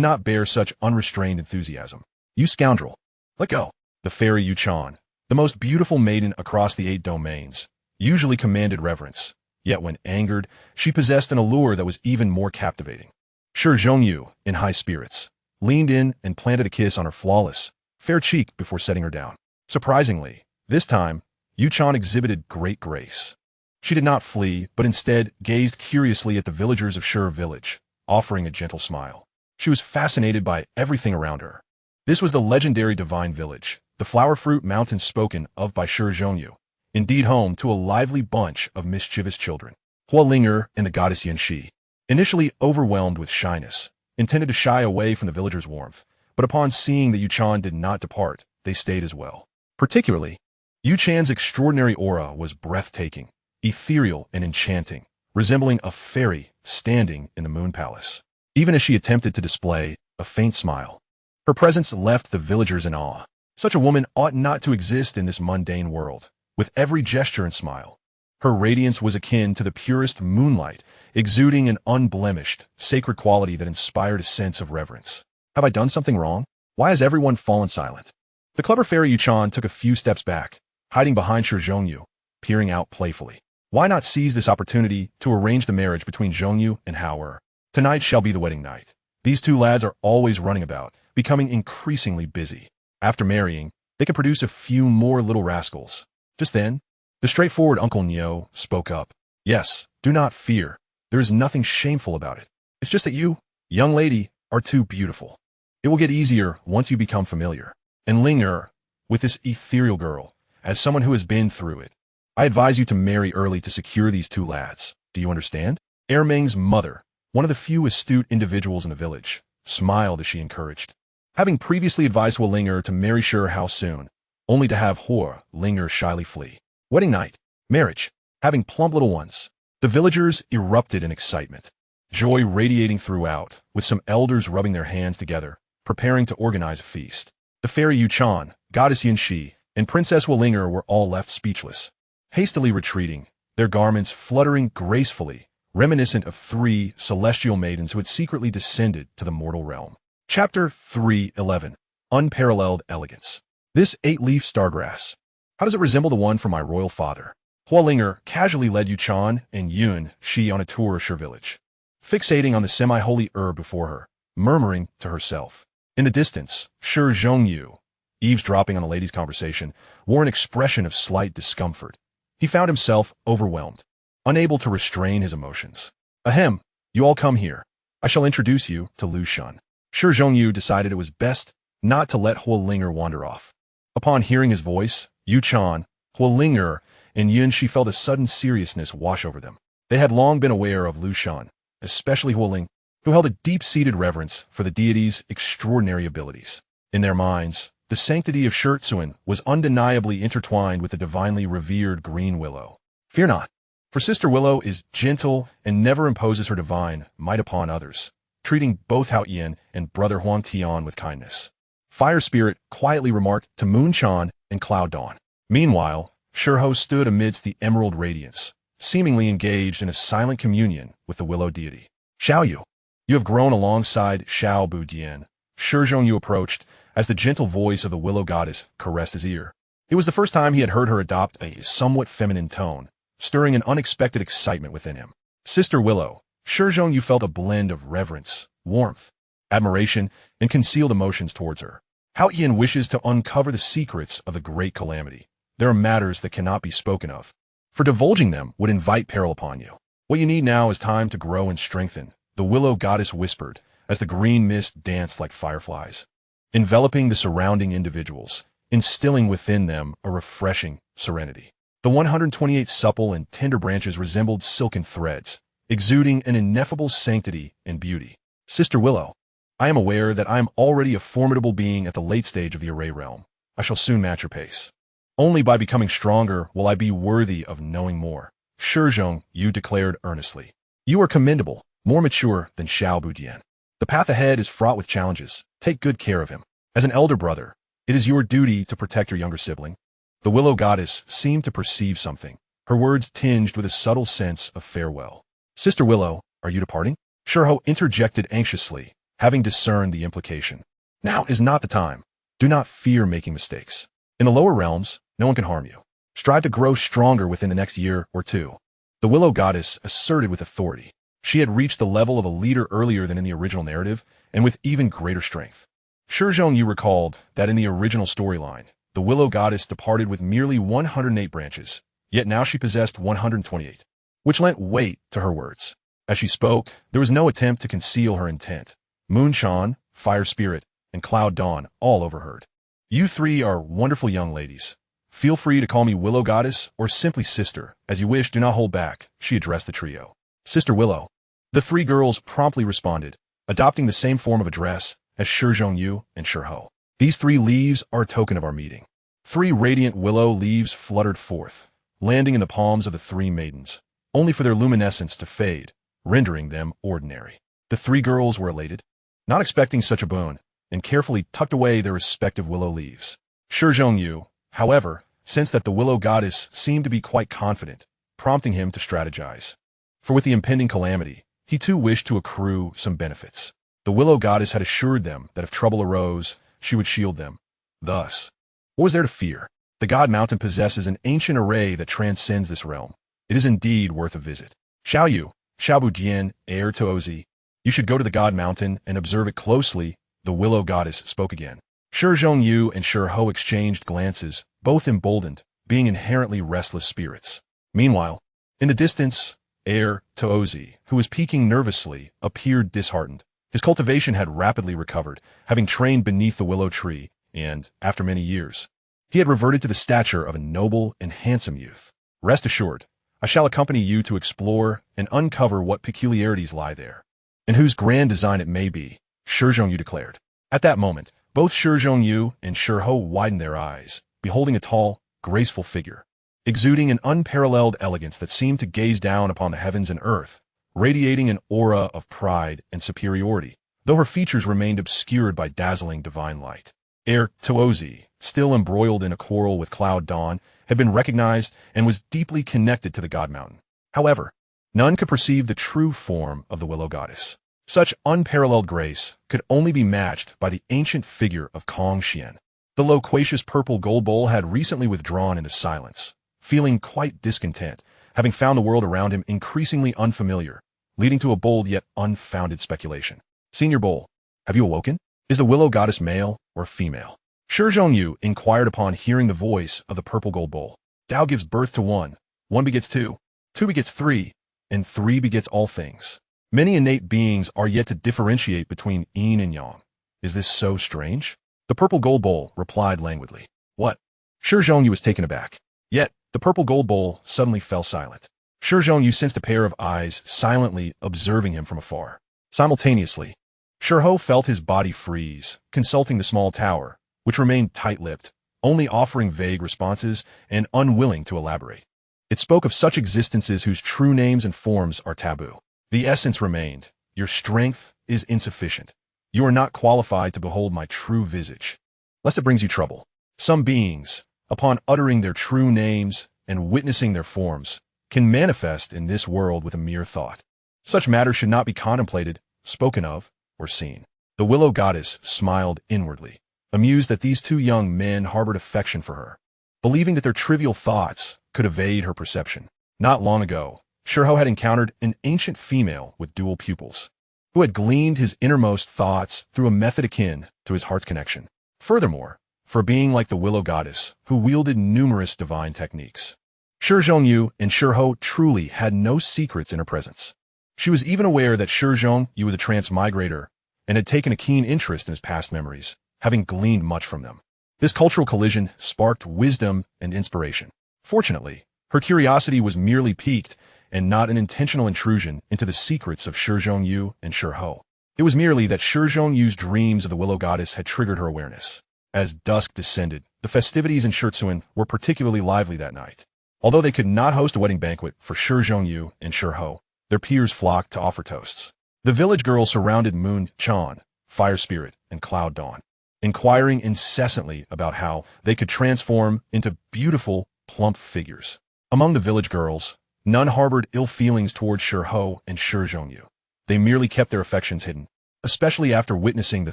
[SPEAKER 1] not bear such unrestrained enthusiasm. You scoundrel. Let go. The fairy Yuchan, the most beautiful maiden across the 8 domains, usually commanded reverence, yet when angered, she possessed an allure that was even more captivating. Shi Zhongyu, in high spirits, leaned in and planted a kiss on her flawless, fair cheek before setting her down. Surprisingly, this time, Yuchan exhibited great grace. She did not flee, but instead gazed curiously at the villagers of Shi village, offering a gentle smile. She was fascinated by everything around her. This was the legendary divine village, the flower fruit mountain spoken of by Shi Zhongyu, indeed home to a lively bunch of mischievous children. Hualinger and the goddess Yun Shi, initially overwhelmed with shyness, intended to shy away from the villagers' warmth, but upon seeing that Yuchan did not depart, they stayed as well. Particularly, Yuchan's extraordinary aura was breathtaking, ethereal and enchanting, resembling a fairy standing in the moon palace. Even as she attempted to display a faint smile, her presence left the villagers in awe. Such a woman ought not to exist in this mundane world. With every gesture and smile, her radiance was akin to the purest moonlight, exuding an unblemished, sacred quality that inspired a sense of reverence. Have I done something wrong? Why has everyone fallen silent? The clever fairy Yuchan took a few steps back, hiding behind Shi Zhongyu, peering out playfully. Why not seize this opportunity to arrange the marriage between Zhongyu and Hao? Tonight shall be the wedding night. These two lads are always running about, becoming increasingly busy. After marrying, they could produce a few more little rascals. Just then, the straightforward Uncle Nyo spoke up. Yes, do not fear. There is nothing shameful about it. It's just that you, young lady, are too beautiful. It will get easier once you become familiar and linger with this ethereal girl, as someone who has been through it. I advise you to marry early to secure these two lads. Do you understand? Erming's mother, one of the few astute individuals in the village, smiled as she encouraged. Having previously advised Hualinger to marry Shi Hao soon, only to have Hualinger shyly flee. Wedding night, marriage, having plump little ones. The villagers erupted in excitement, joy radiating throughout, with some elders rubbing their hands together, preparing to organize a feast. The fairy Yuchan, goddess Yun Shi, and Princess Hualinger were all left speechless, hastily retreating, their garments fluttering gracefully, reminiscent of 3 celestial maidens who had secretly descended to the mortal realm. Chapter 3:11. Unparalleled Elegance. This 8-leaf stargrass. How does it resemble the one from my royal father? Hualinger casually led Yuchan and Yun Shi on a tour of Shi village, fixating on the semi-holy herb before her, murmuring to herself. In the distance, Shi Zhongyu, eavesdropping on the ladies' conversation, wore an expression of slight discomfort. He found himself overwhelmed, unable to restrain his emotions. Ahem, you all come here. I shall introduce you to Lu Shun. Shi Zhongyu decided it was best not to let Hualinger wander off. Upon hearing his voice, Yuchan, Hualinger, and Yun Shi felt a sudden seriousness wash over them. They had long been aware of Lu Shan, especially Huoling, who held a deep-seated reverence for the deity's extraordinary abilities. In their minds, the sanctity of Shi Tzuan was undeniably intertwined with the divinely revered green willow. Fear not, for Sister Willow is gentle and never imposes her divine might upon others, treating both Hao Yin and Brother Huang Tian with kindness. Fire Spirit quietly remarked to Moon Chan and Cloud Dawn. Meanwhile, Shi Hao stood amidst the emerald radiance, seemingly engaged in a silent communion with the willow deity. Xiao Yu, you have grown alongside Xiao Bu Dian. Shi Zhongyu approached as the gentle voice of the willow goddess caressed his ear. It was the first time he had heard her adopt a somewhat feminine tone, stirring an unexpected excitement within him. Sister Willow, Shi Zhongyu felt a blend of reverence, warmth, admiration, and concealed emotions towards her. Hao Yin wishes to uncover the secrets of the great calamity. There are matters that cannot be spoken of, for divulging them would invite peril upon you. What you need now is time to grow and strengthen, the willow goddess whispered, as the green mist danced like fireflies, enveloping the surrounding individuals, instilling within them a refreshing serenity. The 128 supple and tender branches resembled silken threads, exuding an ineffable sanctity and beauty. Sister Willow, I am aware that I am already a formidable being at the late stage of the array realm. I shall soon match your pace. Only by becoming stronger will I be worthy of knowing more. Shi Zhongyu declared earnestly. You are commendable, more mature than Xiao Budian. The path ahead is fraught with challenges. Take good care of him. As an elder brother, it is your duty to protect your younger sibling. The willow goddess seemed to perceive something, her words tinged with a subtle sense of farewell. Sister Willow, are you departing? Shi Hao interjected anxiously, having discerned the implication. Now is not the time. Do not fear making mistakes. In the lower realms, no one can harm you. Strive to grow stronger within the next year or two. The willow goddess asserted with authority. She had reached the level of a leader earlier than in the original narrative, and with even greater strength. Shi Zhongyu recalled that in the original storyline, the willow goddess departed with merely 108 branches, yet now she possessed 128, which lent weight to her words. As she spoke, there was no attempt to conceal her intent. Moon Chan, Fire Spirit, and Cloud Dawn all overheard. You three are wonderful young ladies. Feel free to call me Willow Goddess or simply Sister. As you wish, do not hold back, she addressed the trio. Sister Willow. The three girls promptly responded, adopting the same form of address as Shi Zhongyu and Shi Hao. These 3 leaves are a token of our meeting. 3 radiant willow leaves fluttered forth, landing in the palms of the 3 maidens, only for their luminescence to fade, rendering them ordinary. The 3 girls were elated, not expecting such a boon, and carefully tucked away their respective willow leaves. Shi Zhongyu, however, sensed that the willow goddess seemed to be quite confident, prompting him to strategize. For with the impending calamity, he too wished to accrue some benefits. The willow goddess had assured them that if trouble arose, she would shield them. Thus, what was there to fear? The God Mountain possesses an ancient array that transcends this realm. It is indeed worth a visit. Xiao Yu, Xiao Budian, heir to Ozi, you should go to the God Mountain and observe it closely, the willow goddess spoke again. Shi Zhongyu and Shi Hao exchanged glances, both emboldened, being inherently restless spirits. Meanwhile, in the distance, heir to Ozi, who was peeking nervously, appeared disheartened. His cultivation had rapidly recovered, having trained beneath the willow tree, and, after many years, he had reverted to the stature of a noble and handsome youth. Rest assured, I shall accompany you to explore and uncover what peculiarities lie there, and whose grand design it may be, Shi Zhongyu declared. At that moment, both Shi Zhongyu and Shi Hao widened their eyes, beholding a tall, graceful figure, exuding an unparalleled elegance that seemed to gaze down upon the heavens and earth, radiating an aura of pride and superiority, though her features remained obscured by dazzling divine light. Heir to Ozi, still embroiled in a quarrel with Cloud Dawn, had been recognized and was deeply connected to the God Mountain. However, none could perceive the true form of the willow goddess. Such unparalleled grace could only be matched by the ancient figure of Kong Xian. The loquacious purple gold bowl had recently withdrawn into silence, feeling quite discontent, having found the world around him increasingly unfamiliar, leading to a bold yet unfounded speculation. Senior Bowl, have you awoken? Is the willow goddess male or female? Shi Zhongyu inquired upon hearing the voice of the purple gold bowl. Tao gives birth to 1, 1 begets 2, 2 begets 3, and 3 begets all things. Many innate beings are yet to differentiate between yin and yang. Is this so strange? The purple gold bowl replied languidly. What? Shi Zhongyu was taken aback. Yet, the purple gold bowl suddenly fell silent. Shi Hao sensed a pair of eyes silently observing him from afar. Simultaneously, Shi Hao felt his body freeze, consulting the small tower, which remained tight-lipped, only offering vague responses and unwilling to elaborate. It spoke of such existences whose true names and forms are taboo. The essence remained: your strength is insufficient. You are not qualified to behold my true visage, lest it brings you trouble. Some beings, upon uttering their true names and witnessing their forms, can manifest in this world with a mere thought. Such matters should not be contemplated, spoken of, or seen. The willow goddess smiled inwardly, amused that these two young men harbored affection for her, believing that their trivial thoughts could evade her perception. Not long ago, Shi Hao had encountered an ancient female with dual pupils, who had gleaned his innermost thoughts through a method akin to his heart's connection. Furthermore, for a being like the willow goddess, who wielded numerous divine techniques, Shi Hao and Shi Hao truly had no secrets in her presence. She was even aware that Shi Hao was a transmigrator and had taken a keen interest in his past memories, having gleaned much from them. This cultural collision sparked wisdom and inspiration. Fortunately, her curiosity was merely piqued and not an intentional intrusion into the secrets of Shi Hao and Shi Hao. It was merely that Shi Hao's dreams of the willow goddess had triggered her awareness. As dusk descended, the festivities in Shizun were particularly lively that night. Although they could not host a wedding banquet for Shi Hao and Shi Hao, their peers flocked to offer toasts. The village girls surrounded Moon Chan, Fire Spirit, and Cloud Dawn, inquiring incessantly about how they could transform into beautiful, plump figures. Among the village girls, none harbored ill feelings towards Shi Hao and Shi Hao. They merely kept their affections hidden, especially after witnessing the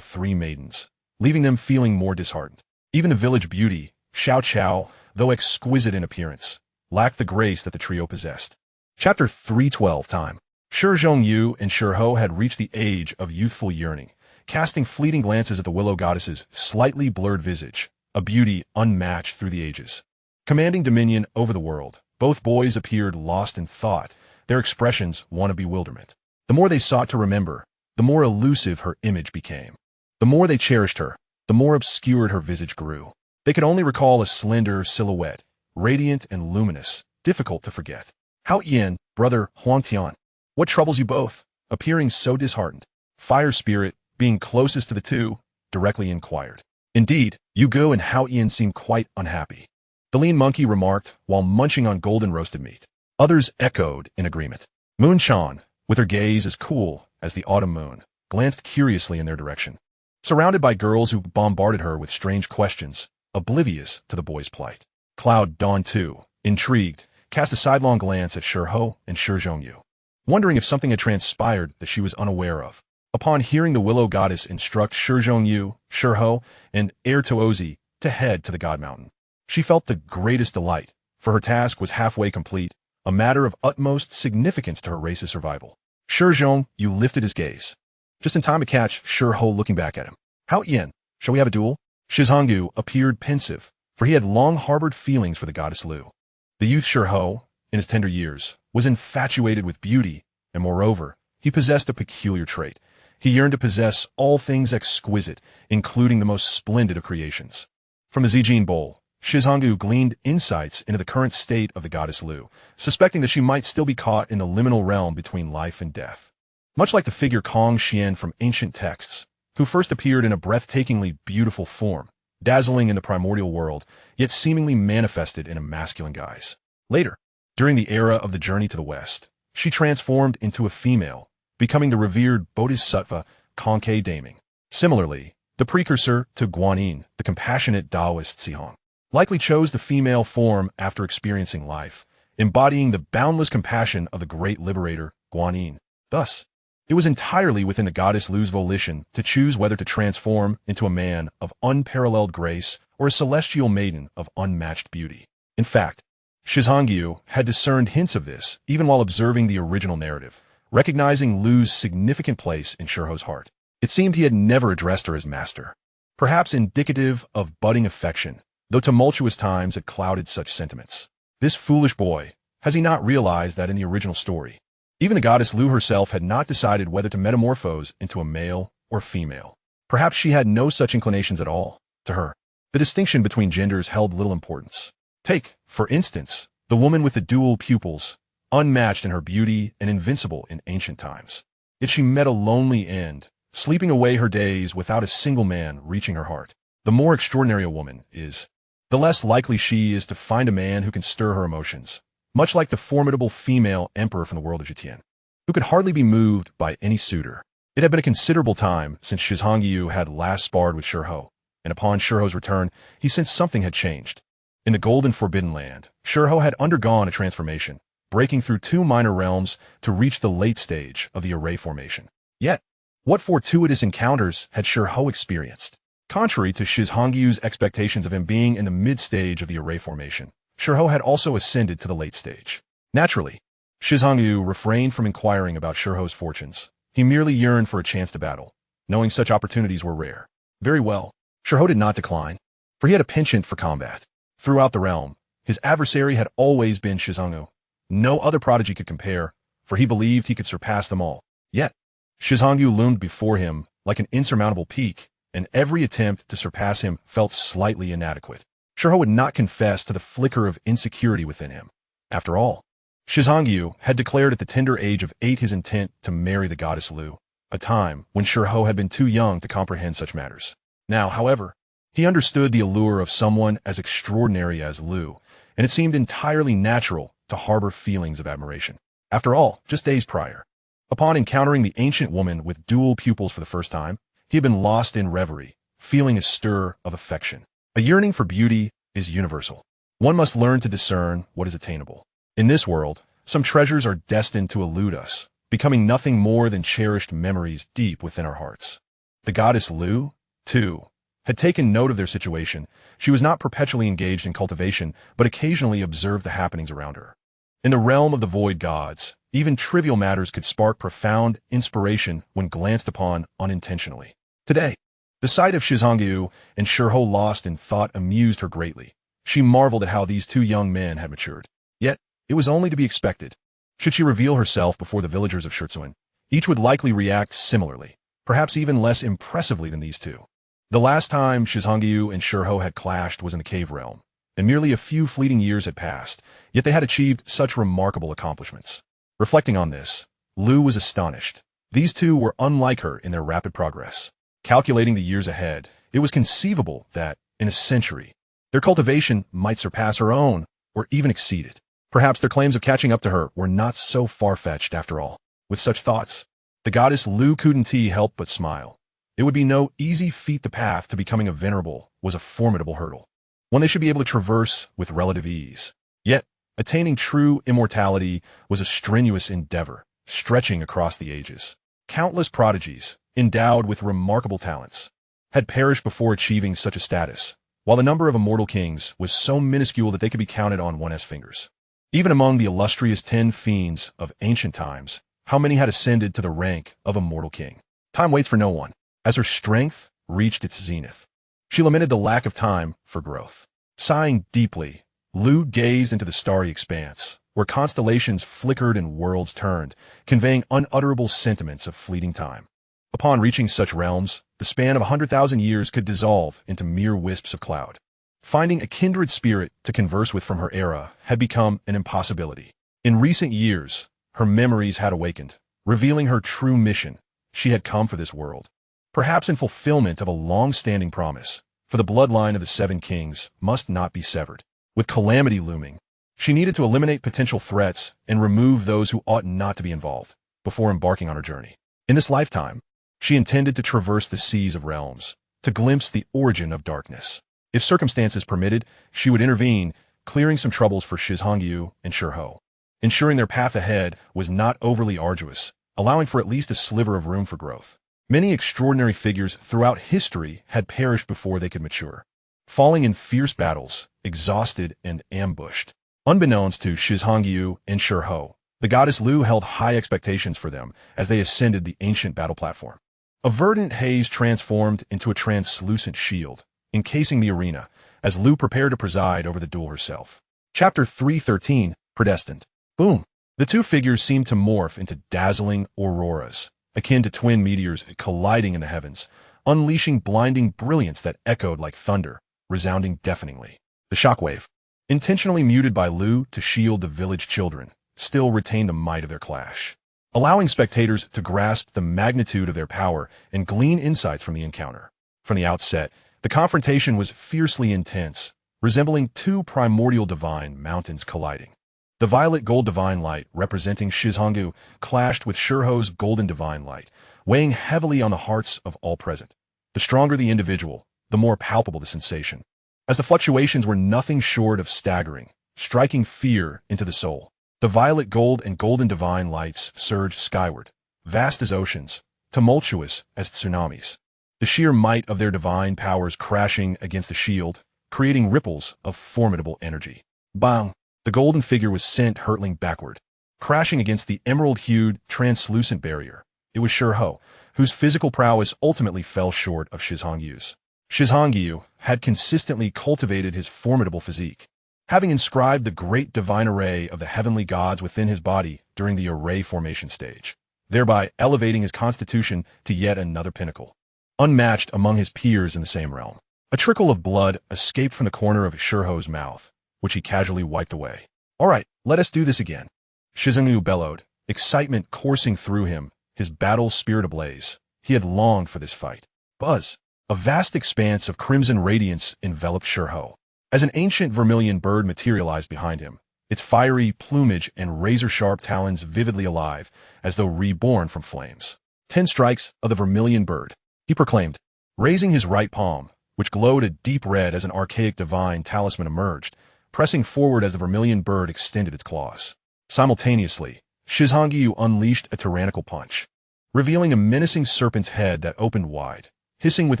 [SPEAKER 1] three maidens, leaving them feeling more disheartened. Even the village beauty, Xiao Qiao, though exquisite in appearance, lacked the grace that the trio possessed. Chapter 312 Time. Shi Hao and Shi Hao had reached the age of youthful yearning, casting fleeting glances at the willow goddess's slightly blurred visage, a beauty unmatched through the ages. Commanding dominion over the world, both boys appeared lost in thought, their expressions one of bewilderment. The more they sought to remember, the more elusive her image became. The more they cherished her, the more obscured her visage grew. They could only recall a slender silhouette, radiant and luminous, difficult to forget. Hao Yin, brother Huang Tian, what troubles you both? Appearing so disheartened, Fire Spirit, being closest to the two, directly inquired. Indeed, Yu Gu and Hao Yin seemed quite unhappy, the lean monkey remarked while munching on golden roasted meat. Others echoed in agreement. Moon Chan, with her gaze as cool as the autumn moon, glanced curiously in their direction. Surrounded by girls who bombarded her with strange questions, oblivious to the boy's plight. Cloud Dawn too, intrigued, cast a sidelong glance at Shi Hao and Shi Hao, wondering if something had transpired that she was unaware of. Upon hearing the willow goddess instruct Shi Hao, Shi Hao, and Heir Tuozi to head to the God Mountain, she felt the greatest delight, for her task was halfway complete, a matter of utmost significance to her race's survival. Shi Hao lifted his gaze, just in time to catch Shi Hao looking back at him. Hao Yin, shall we have a duel? Shizhangu appeared pensive, for he had long harbored feelings for the goddess Lu. The youth Shi Hao, in his tender years, was infatuated with beauty, and moreover, he possessed a peculiar trait. He yearned to possess all things exquisite, including the most splendid of creations. From the Zijin Bowl, Shizhangu gleaned insights into the current state of the goddess Lu, suspecting that she might still be caught in the liminal realm between life and death. Much like the figure Kong Xian from ancient texts, who first appeared in a breathtakingly beautiful form, dazzling in the primordial world, yet seemingly manifested in a masculine guise. Later, during the era of the journey to the west, she transformed into a female, becoming the revered Bodhisattva Conke Daming. Similarly, the precursor to Guanyin, the compassionate Taoist Sihong, likely chose the female form after experiencing life, embodying the boundless compassion of the great liberator, Guanyin. Thus, it was entirely within the goddess Lu's volition to choose whether to transform into a man of unparalleled grace or a celestial maiden of unmatched beauty. In fact, Shizhangu had discerned hints of this even while observing the original narrative, recognizing Lu's significant place in Shi Hao's heart. It seemed he had never addressed her as master, perhaps indicative of budding affection, though tumultuous times had clouded such sentiments. This foolish boy, has he not realized that in the original story, even the goddess Lu herself had not decided whether to metamorphose into a male or female. Perhaps she had no such inclinations at all. To her, the distinction between genders held little importance. Take, for instance, the woman with the dual pupils, unmatched in her beauty and invincible in ancient times. Yet she met a lonely end, sleeping away her days without a single man reaching her heart. The more extraordinary a woman is, the less likely she is to find a man who can stir her emotions, much like the formidable female emperor from the world of Jitian, who could hardly be moved by any suitor. It had been a considerable time since Shi Hao had last sparred with Shi Hao, and upon Shi Hao's return, he sensed something had changed. In the Golden Forbidden Land, Shi Hao had undergone a transformation, breaking through 2 minor realms to reach the late stage of the array formation. Yet, what fortuitous encounters had Shi Hao experienced? Contrary to Shi Hao's expectations of him being in the mid-stage of the array formation, Shi Hao had also ascended to the late stage. Naturally, Shi Hao refrained from inquiring about Shi Hao's fortunes. He merely yearned for a chance to battle, knowing such opportunities were rare. Very well, Shi Hao did not decline, for he had a penchant for combat. Throughout the realm, his adversary had always been Shi Hao. No other prodigy could compare, for he believed he could surpass them all. Yet, Shi Hao loomed before him like an insurmountable peak, and every attempt to surpass him felt slightly inadequate. Shi Hao would not confess to the flicker of insecurity within him. After all, Shi Hao had declared at the tender age of 8 his intent to marry the goddess Lu, a time when Shi Hao had been too young to comprehend such matters. Now, however, he understood the allure of someone as extraordinary as Lu, and it seemed entirely natural to harbor feelings of admiration. After all, just days prior, upon encountering the ancient woman with dual pupils for the first time, he had been lost in reverie, feeling a stir of affection. A yearning for beauty is universal. One must learn to discern what is attainable. In this world, some treasures are destined to elude us, becoming nothing more than cherished memories deep within our hearts. The goddess Lu, too, had taken note of their situation. She was not perpetually engaged in cultivation, but occasionally observed the happenings around her. In the realm of the void gods, even trivial matters could spark profound inspiration when glanced upon unintentionally. Today, the sight of Shi Hao and Shi Hao lost in thought amused her greatly. She marveled at how these 2 young men had matured. Yet, it was only to be expected. Should she reveal herself before the villagers of Shizhuan, each would likely react similarly, perhaps even less impressively than these 2. The last time Shi Hao and Shi Hao had clashed was in the cave realm, and merely a few fleeting years had passed, yet they had achieved such remarkable accomplishments. Reflecting on this, Lu was astonished. These 2 were unlike her in their rapid progress. Calculating the years ahead, it was conceivable that, in a century, their cultivation might surpass her own, or even exceed it. Perhaps their claims of catching up to her were not so far-fetched after all. With such thoughts, the goddess Lu couldn't help but smile. It would be no easy feat. The path to becoming a venerable was a formidable hurdle, one they should be able to traverse with relative ease. Yet, attaining true immortality was a strenuous endeavor, stretching across the ages. Countless prodigies, endowed with remarkable talents, had perished before achieving such a status, while the number of immortal kings was so minuscule that they could be counted on one's fingers. Even among the illustrious 10 fiends of ancient times, how many had ascended to the rank of immortal king? Time waits for no one. As her strength reached its zenith, she lamented the lack of time for growth. Sighing deeply, Lu gazed into the starry expanse, where constellations flickered and worlds turned, conveying unutterable sentiments of fleeting time. Upon reaching such realms, the span of 100,000 years could dissolve into mere wisps of cloud. Finding a kindred spirit to converse with from her era had become an impossibility. In recent years, her memories had awakened, revealing her true mission. She had come for this world, perhaps in fulfillment of a long-standing promise, for the bloodline of the 7 kings must not be severed. With calamity looming, she needed to eliminate potential threats and remove those who ought not to be involved before embarking on her journey. In this lifetime, she intended to traverse the seas of realms, to glimpse the origin of darkness. If circumstances permitted, she would intervene, clearing some troubles for Shi Hao and Shi Hao, ensuring their path ahead was not overly arduous, allowing for at least a sliver of room for growth. Many extraordinary figures throughout history had perished before they could mature, falling in fierce battles, exhausted and ambushed. Unbeknownst to Shi Hao and Shi Hao, the goddess Lu held high expectations for them as they ascended the ancient battle platform. A verdant haze transformed into a translucent shield, encasing the arena, as Lu prepared to preside over the duel herself. Chapter 313, Predestined. Boom! The 2 figures seemed to morph into dazzling auroras, akin to twin meteors colliding in the heavens, unleashing blinding brilliance that echoed like thunder, resounding deafeningly. The shockwave, intentionally muted by Lu to shield the village children, still retained the might of their clash, allowing spectators to grasp the magnitude of their power and glean insights from the encounter. From the outset, the confrontation was fiercely intense, resembling two primordial divine mountains colliding. The violet gold divine light, representing Shi Hao, clashed with Shi Hao's golden divine light, weighing heavily on the hearts of all present. The stronger the individual, the more palpable the sensation, as the fluctuations were nothing short of staggering, striking fear into the soul. The violet gold and golden divine lights surged skyward, vast as oceans, tumultuous as tsunamis. The sheer might of their divine powers crashing against the shield, creating ripples of formidable energy. Bang! The golden figure was sent hurtling backward, crashing against the emerald-hued, translucent barrier. It was Shi Hao, whose physical prowess ultimately fell short of Shi Hongyu's. Shi Hongyu had consistently cultivated his formidable physique, having inscribed the great divine array of the heavenly gods within his body during the array formation stage, thereby elevating his constitution to yet another pinnacle, unmatched among his peers in the same realm. A trickle of blood escaped from the corner of Shi Hao's mouth, which he casually wiped away. "All right, let us do this again," Shi Hao bellowed, excitement coursing through him, his battle spirit ablaze. He had longed for this fight. Buzz! A vast expanse of crimson radiance enveloped Shi Hao, as an ancient vermilion bird materialized behind him, its fiery plumage and razor-sharp talons vividly alive, as though reborn from flames. 10 strikes of the vermilion bird, he proclaimed, raising his right palm, which glowed a deep red as an archaic divine talisman emerged, pressing forward as the vermilion bird extended its claws. Simultaneously, Shi Hao unleashed a tyrannical punch, revealing a menacing serpent's head that opened wide, hissing with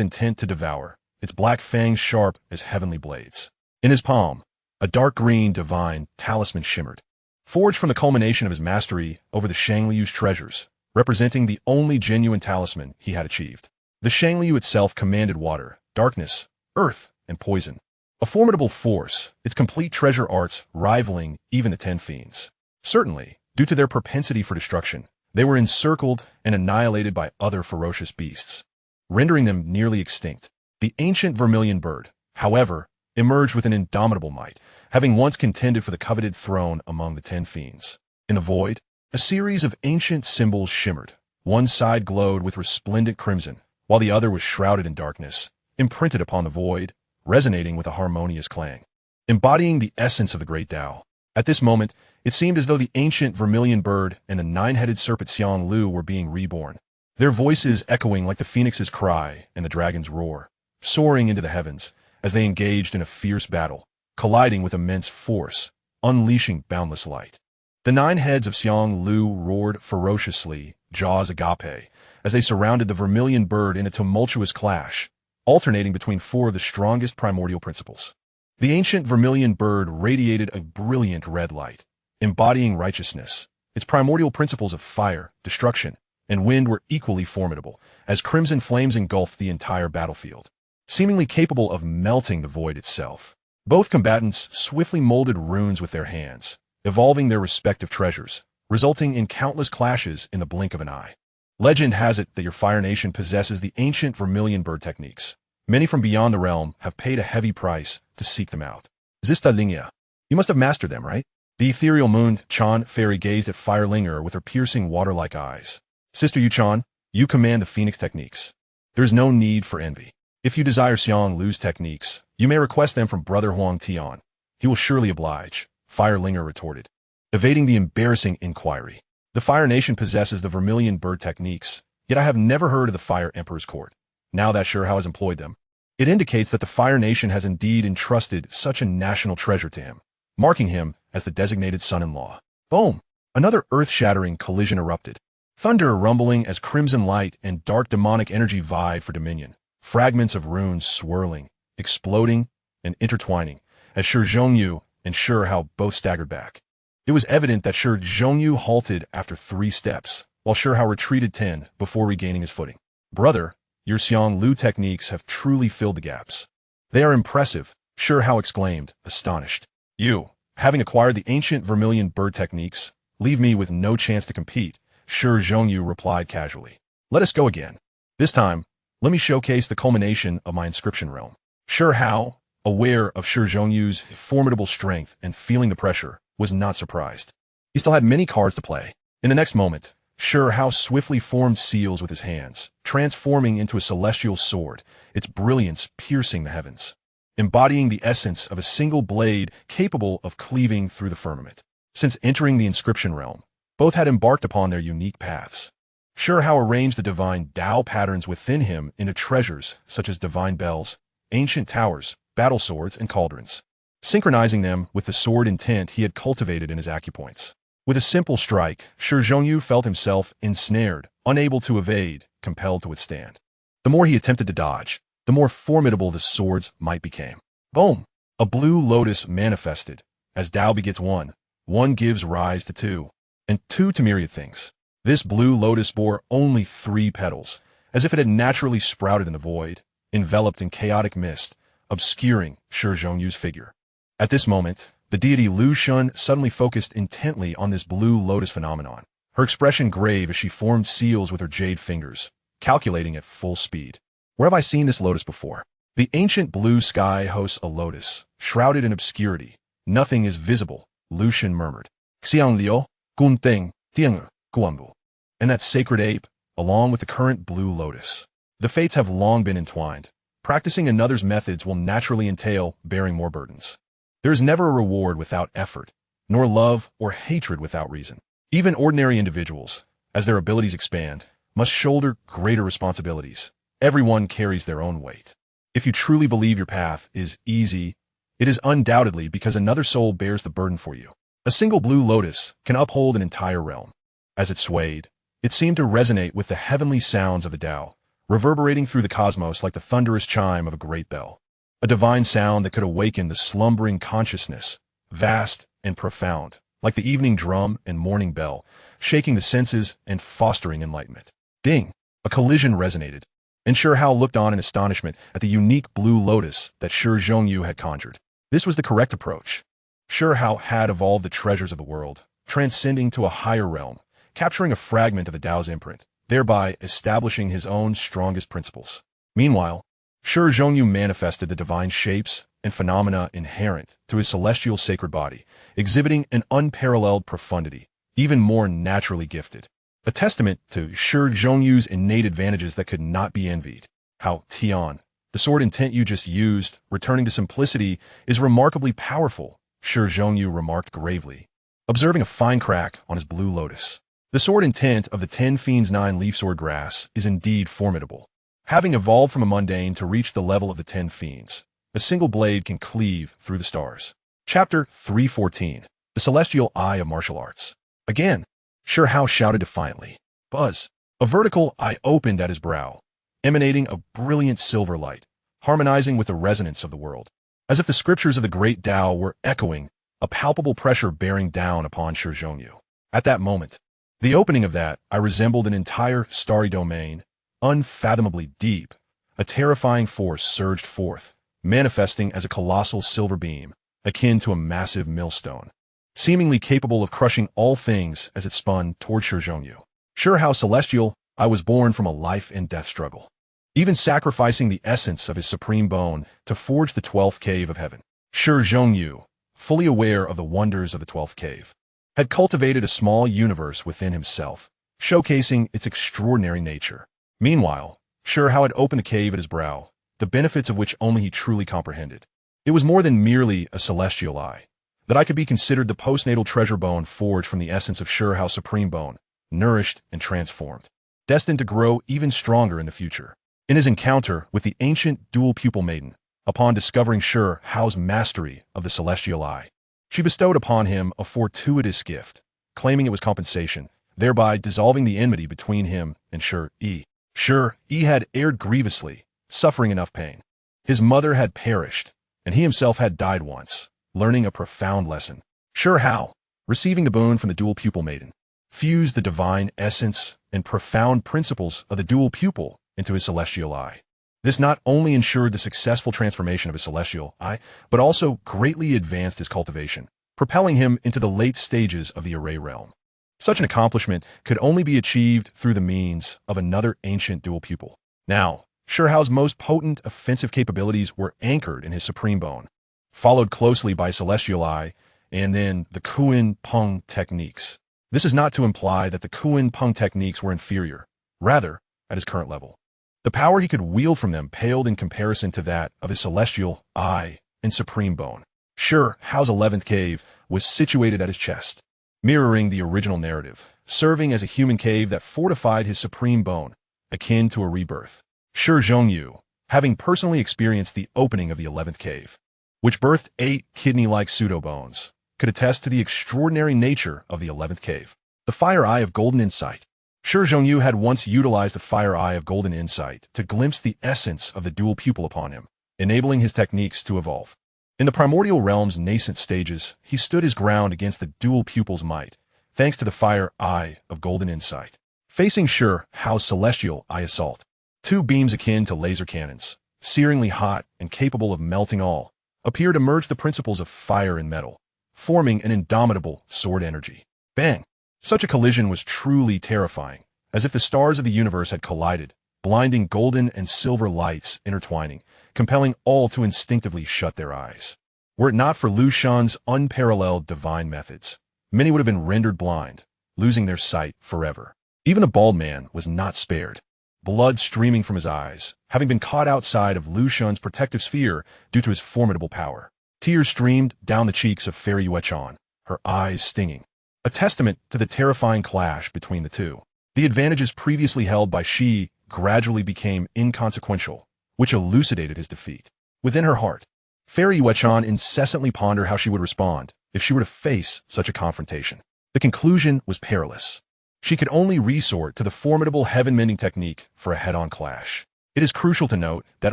[SPEAKER 1] intent to devour, its black fangs sharp as heavenly blades. In his palm, a dark green divine talisman shimmered, forged from the culmination of his mastery over the Shangliu's treasures, representing the only genuine talisman he had achieved. The Shangliu itself commanded water, darkness, earth, and poison. A formidable force, its complete treasure arts rivaling even the 10 fiends. Certainly, due to their propensity for destruction, they were encircled and annihilated by other ferocious beasts, rendering them nearly extinct. The ancient vermilion bird, however, emerged with an indomitable might, having once contended for the coveted throne among the 10 fiends. In the void, a series of ancient symbols shimmered. One side glowed with resplendent crimson, while the other was shrouded in darkness, imprinted upon the void, resonating with a harmonious clang, embodying the essence of the great Tao. At this moment, it seemed as though the ancient vermilion bird and the 9-headed serpent Xiang Lu were being reborn, their voices echoing like the phoenix's cry and the dragon's roar, soaring into the heavens as they engaged in a fierce battle, colliding with immense force, unleashing boundless light. The 9 heads of Xiang Lu roared ferociously, jaws agape, as they surrounded the vermilion bird in a tumultuous clash, alternating between 4 of the strongest primordial principles. The ancient vermilion bird radiated a brilliant red light, embodying righteousness. Its primordial principles of fire, destruction, and wind were equally formidable, as crimson flames engulfed the entire battlefield, seemingly capable of melting the void itself. Both combatants swiftly molded runes with their hands, evolving their respective treasures, resulting in countless clashes in the blink of an eye. Legend has it that your Fire Nation possesses the ancient vermilion bird techniques. Many from beyond the realm have paid a heavy price to seek them out. Zista Lingia, you must have mastered them, right? The ethereal moon Chan fairy gazed at Firelinger with her piercing water-like eyes. Sister Yuchan, you command the phoenix techniques. There is no need for envy. If you desire Xiang Lu's techniques, you may request them from Brother Huang Tian. He will surely oblige, Firelinger retorted, evading the embarrassing inquiry. The Fire Nation possesses the vermilion bird techniques, yet I have never heard of the Fire Emperor's court. Now that Shi Hao has employed them, it indicates that the Fire Nation has indeed entrusted such a national treasure to him, marking him as the designated son-in-law. Boom! Another earth-shattering collision erupted. Thunder rumbling as crimson light and dark demonic energy vied for dominion. Fragments of runes swirling, exploding, and intertwining, as Shi Zhongyu and Shi Hao both staggered back. It was evident that Shi Zhongyu halted after 3 steps, while Shi Hao retreated 10 before regaining his footing. Brother, your Xiang Lu techniques have truly filled the gaps. They are impressive, Shi Hao exclaimed, astonished. You, having acquired the ancient vermilion bird techniques, leave me with no chance to compete, Shi Zhongyu replied casually. Let us go again. This time, let me showcase the culmination of my inscription realm. Shi Hao, aware of Shi Zhongyu's formidable strength and feeling the pressure, was not surprised. He still had many cards to play. In the next moment, Shi Hao swiftly formed seals with his hands, transforming into a celestial sword, its brilliance piercing the heavens, embodying the essence of a single blade capable of cleaving through the firmament. Since entering the inscription realm, both had embarked upon their unique paths. Shi Hao arranged the divine Tao patterns within him into treasures such as divine bells, ancient towers, battle swords, and cauldrons, synchronizing them with the sword intent he had cultivated in his acupoints. With a simple strike, Shi Zhongyu felt himself ensnared, unable to evade, compelled to withstand. The more he attempted to dodge, the more formidable the swords might become. Boom! A blue lotus manifested. As Tao begets one, one gives rise to two, and two to myriad things. This blue lotus bore only 3 petals, as if it had naturally sprouted in the void, enveloped in chaotic mist, obscuring Shi Zhongyu's figure. At this moment, the deity Lu Shun suddenly focused intently on this blue lotus phenomenon, her expression grave as she formed seals with her jade fingers, calculating at full speed. Where have I seen this lotus before? The ancient blue sky hosts a lotus, shrouded in obscurity. Nothing is visible, Lu Shun murmured. Xiang Liu, Gun Ting, Tiangu, Guanbu. And that sacred ape, along with the current blue lotus. The fates have long been entwined. Practicing another's methods will naturally entail bearing more burdens. There is never a reward without effort, nor love or hatred without reason. Even ordinary individuals, as their abilities expand, must shoulder greater responsibilities. Everyone carries their own weight. If you truly believe your path is easy, it is undoubtedly because another soul bears the burden for you. A single blue lotus can uphold an entire realm. As it swayed, it seemed to resonate with the heavenly sounds of the Tao, reverberating through the cosmos like the thunderous chime of a great bell. A divine sound that could awaken the slumbering consciousness, vast and profound, like the evening drum and morning bell, shaking the senses and fostering enlightenment. Ding! A collision resonated, and Shi Hao looked on in astonishment at the unique blue lotus that Shi Zhongyu had conjured. This was the correct approach. Shi Hao had evolved the treasures of the world, transcending to a higher realm, capturing a fragment of the Tao's imprint, thereby establishing his own strongest principles. Meanwhile, Shi Zhongyu manifested the divine shapes and phenomena inherent to his celestial sacred body, exhibiting an unparalleled profundity, even more naturally gifted. A testament to Shi Zhongyu's innate advantages that could not be envied. How Tian, the sword intent you just used, returning to simplicity, is remarkably powerful, Shi Zhongyu remarked gravely, observing a fine crack on his blue lotus. The sword intent of the 10 Fiends 9 leaf sword grass is indeed formidable. Having evolved from a mundane to reach the level of the 10 Fiends, a single blade can cleave through the stars. Chapter 314. The Celestial Eye of Martial Arts. Again, Shi Hao shouted defiantly. Buzz! A vertical eye opened at his brow, emanating a brilliant silver light, harmonizing with the resonance of the world. As if the scriptures of the great Tao were echoing, a palpable pressure bearing down upon Shi Zhongyu. At that moment, the opening of that eye resembled an entire starry domain, unfathomably deep. A terrifying force surged forth, manifesting as a colossal silver beam, akin to a massive millstone, seemingly capable of crushing all things as it spun toward Shi Zhongyu. Shi Hao Celestial, I was born from a life and death struggle, even sacrificing the essence of his supreme bone to forge the 12th cave of heaven. Shi Zhongyu, fully aware of the wonders of the 12th cave, had cultivated a small universe within himself, showcasing its extraordinary nature. Meanwhile, Shi Hao had opened the cave at his brow, the benefits of which only he truly comprehended. It was more than merely a celestial eye. That I could be considered the postnatal treasure bone forged from the essence of Shi Hao's supreme bone, nourished and transformed, destined to grow even stronger in the future. In his encounter with the ancient dual pupil maiden, upon discovering Shi Hao's mastery of the celestial eye, she bestowed upon him a fortuitous gift, claiming it was compensation, thereby dissolving the enmity between him and Shi. Shi had erred grievously, suffering enough pain. His mother had perished, and he himself had died once, learning a profound lesson. Shi Hao, receiving the boon from the dual pupil maiden, fused the divine essence and profound principles of the dual pupil into his celestial eye. This not only ensured the successful transformation of his celestial eye, but also greatly advanced his cultivation, propelling him into the late stages of the array realm. Such an accomplishment could only be achieved through the means of another ancient dual pupil. Now, Shi Hao's most potent offensive capabilities were anchored in his supreme bone, followed closely by celestial eye, and then the Kuan Peng techniques. This is not to imply that the Kuan Peng techniques were inferior, rather, at his current level. The power he could wield from them paled in comparison to that of his celestial eye and supreme bone. Shi Hao's 11th cave was situated at his chest, mirroring the original narrative, serving as a human cave that fortified his supreme bone, akin to a rebirth. Shi Zhongyu, having personally experienced the opening of the 11th cave, which birthed 8 kidney-like pseudo-bones, could attest to the extraordinary nature of the 11th cave. The Fire Eye of Golden Insight. Shi Zhongyu had once utilized the Fire Eye of Golden Insight to glimpse the essence of the dual pupil upon him, enabling his techniques to evolve. In the primordial realm's nascent stages, he stood his ground against the dual pupil's might, thanks to the Fire Eye of Golden Insight. Facing Shi Hao's Celestial Eye Assault, 2 beams akin to laser cannons, searingly hot and capable of melting all, appear to merge the principles of fire and metal, forming an indomitable sword energy. Bang! Such a collision was truly terrifying, as if the stars of the universe had collided, blinding golden and silver lights intertwining, compelling all to instinctively shut their eyes. Were it not for Lu Shan's unparalleled divine methods, many would have been rendered blind, losing their sight forever. Even the bald man was not spared, blood streaming from his eyes, having been caught outside of Lu Shan's protective sphere due to his formidable power. Tears streamed down the cheeks of Fairy Yuechan, her eyes stinging, a testament to the terrifying clash between the two. The advantages previously held by Shi gradually became inconsequential, which elucidated his defeat. Within her heart, Fairy Yuechan incessantly pondered how she would respond if she were to face such a confrontation. The conclusion was perilous. She could only resort to the formidable heaven-mending technique for a head-on clash. It is crucial to note that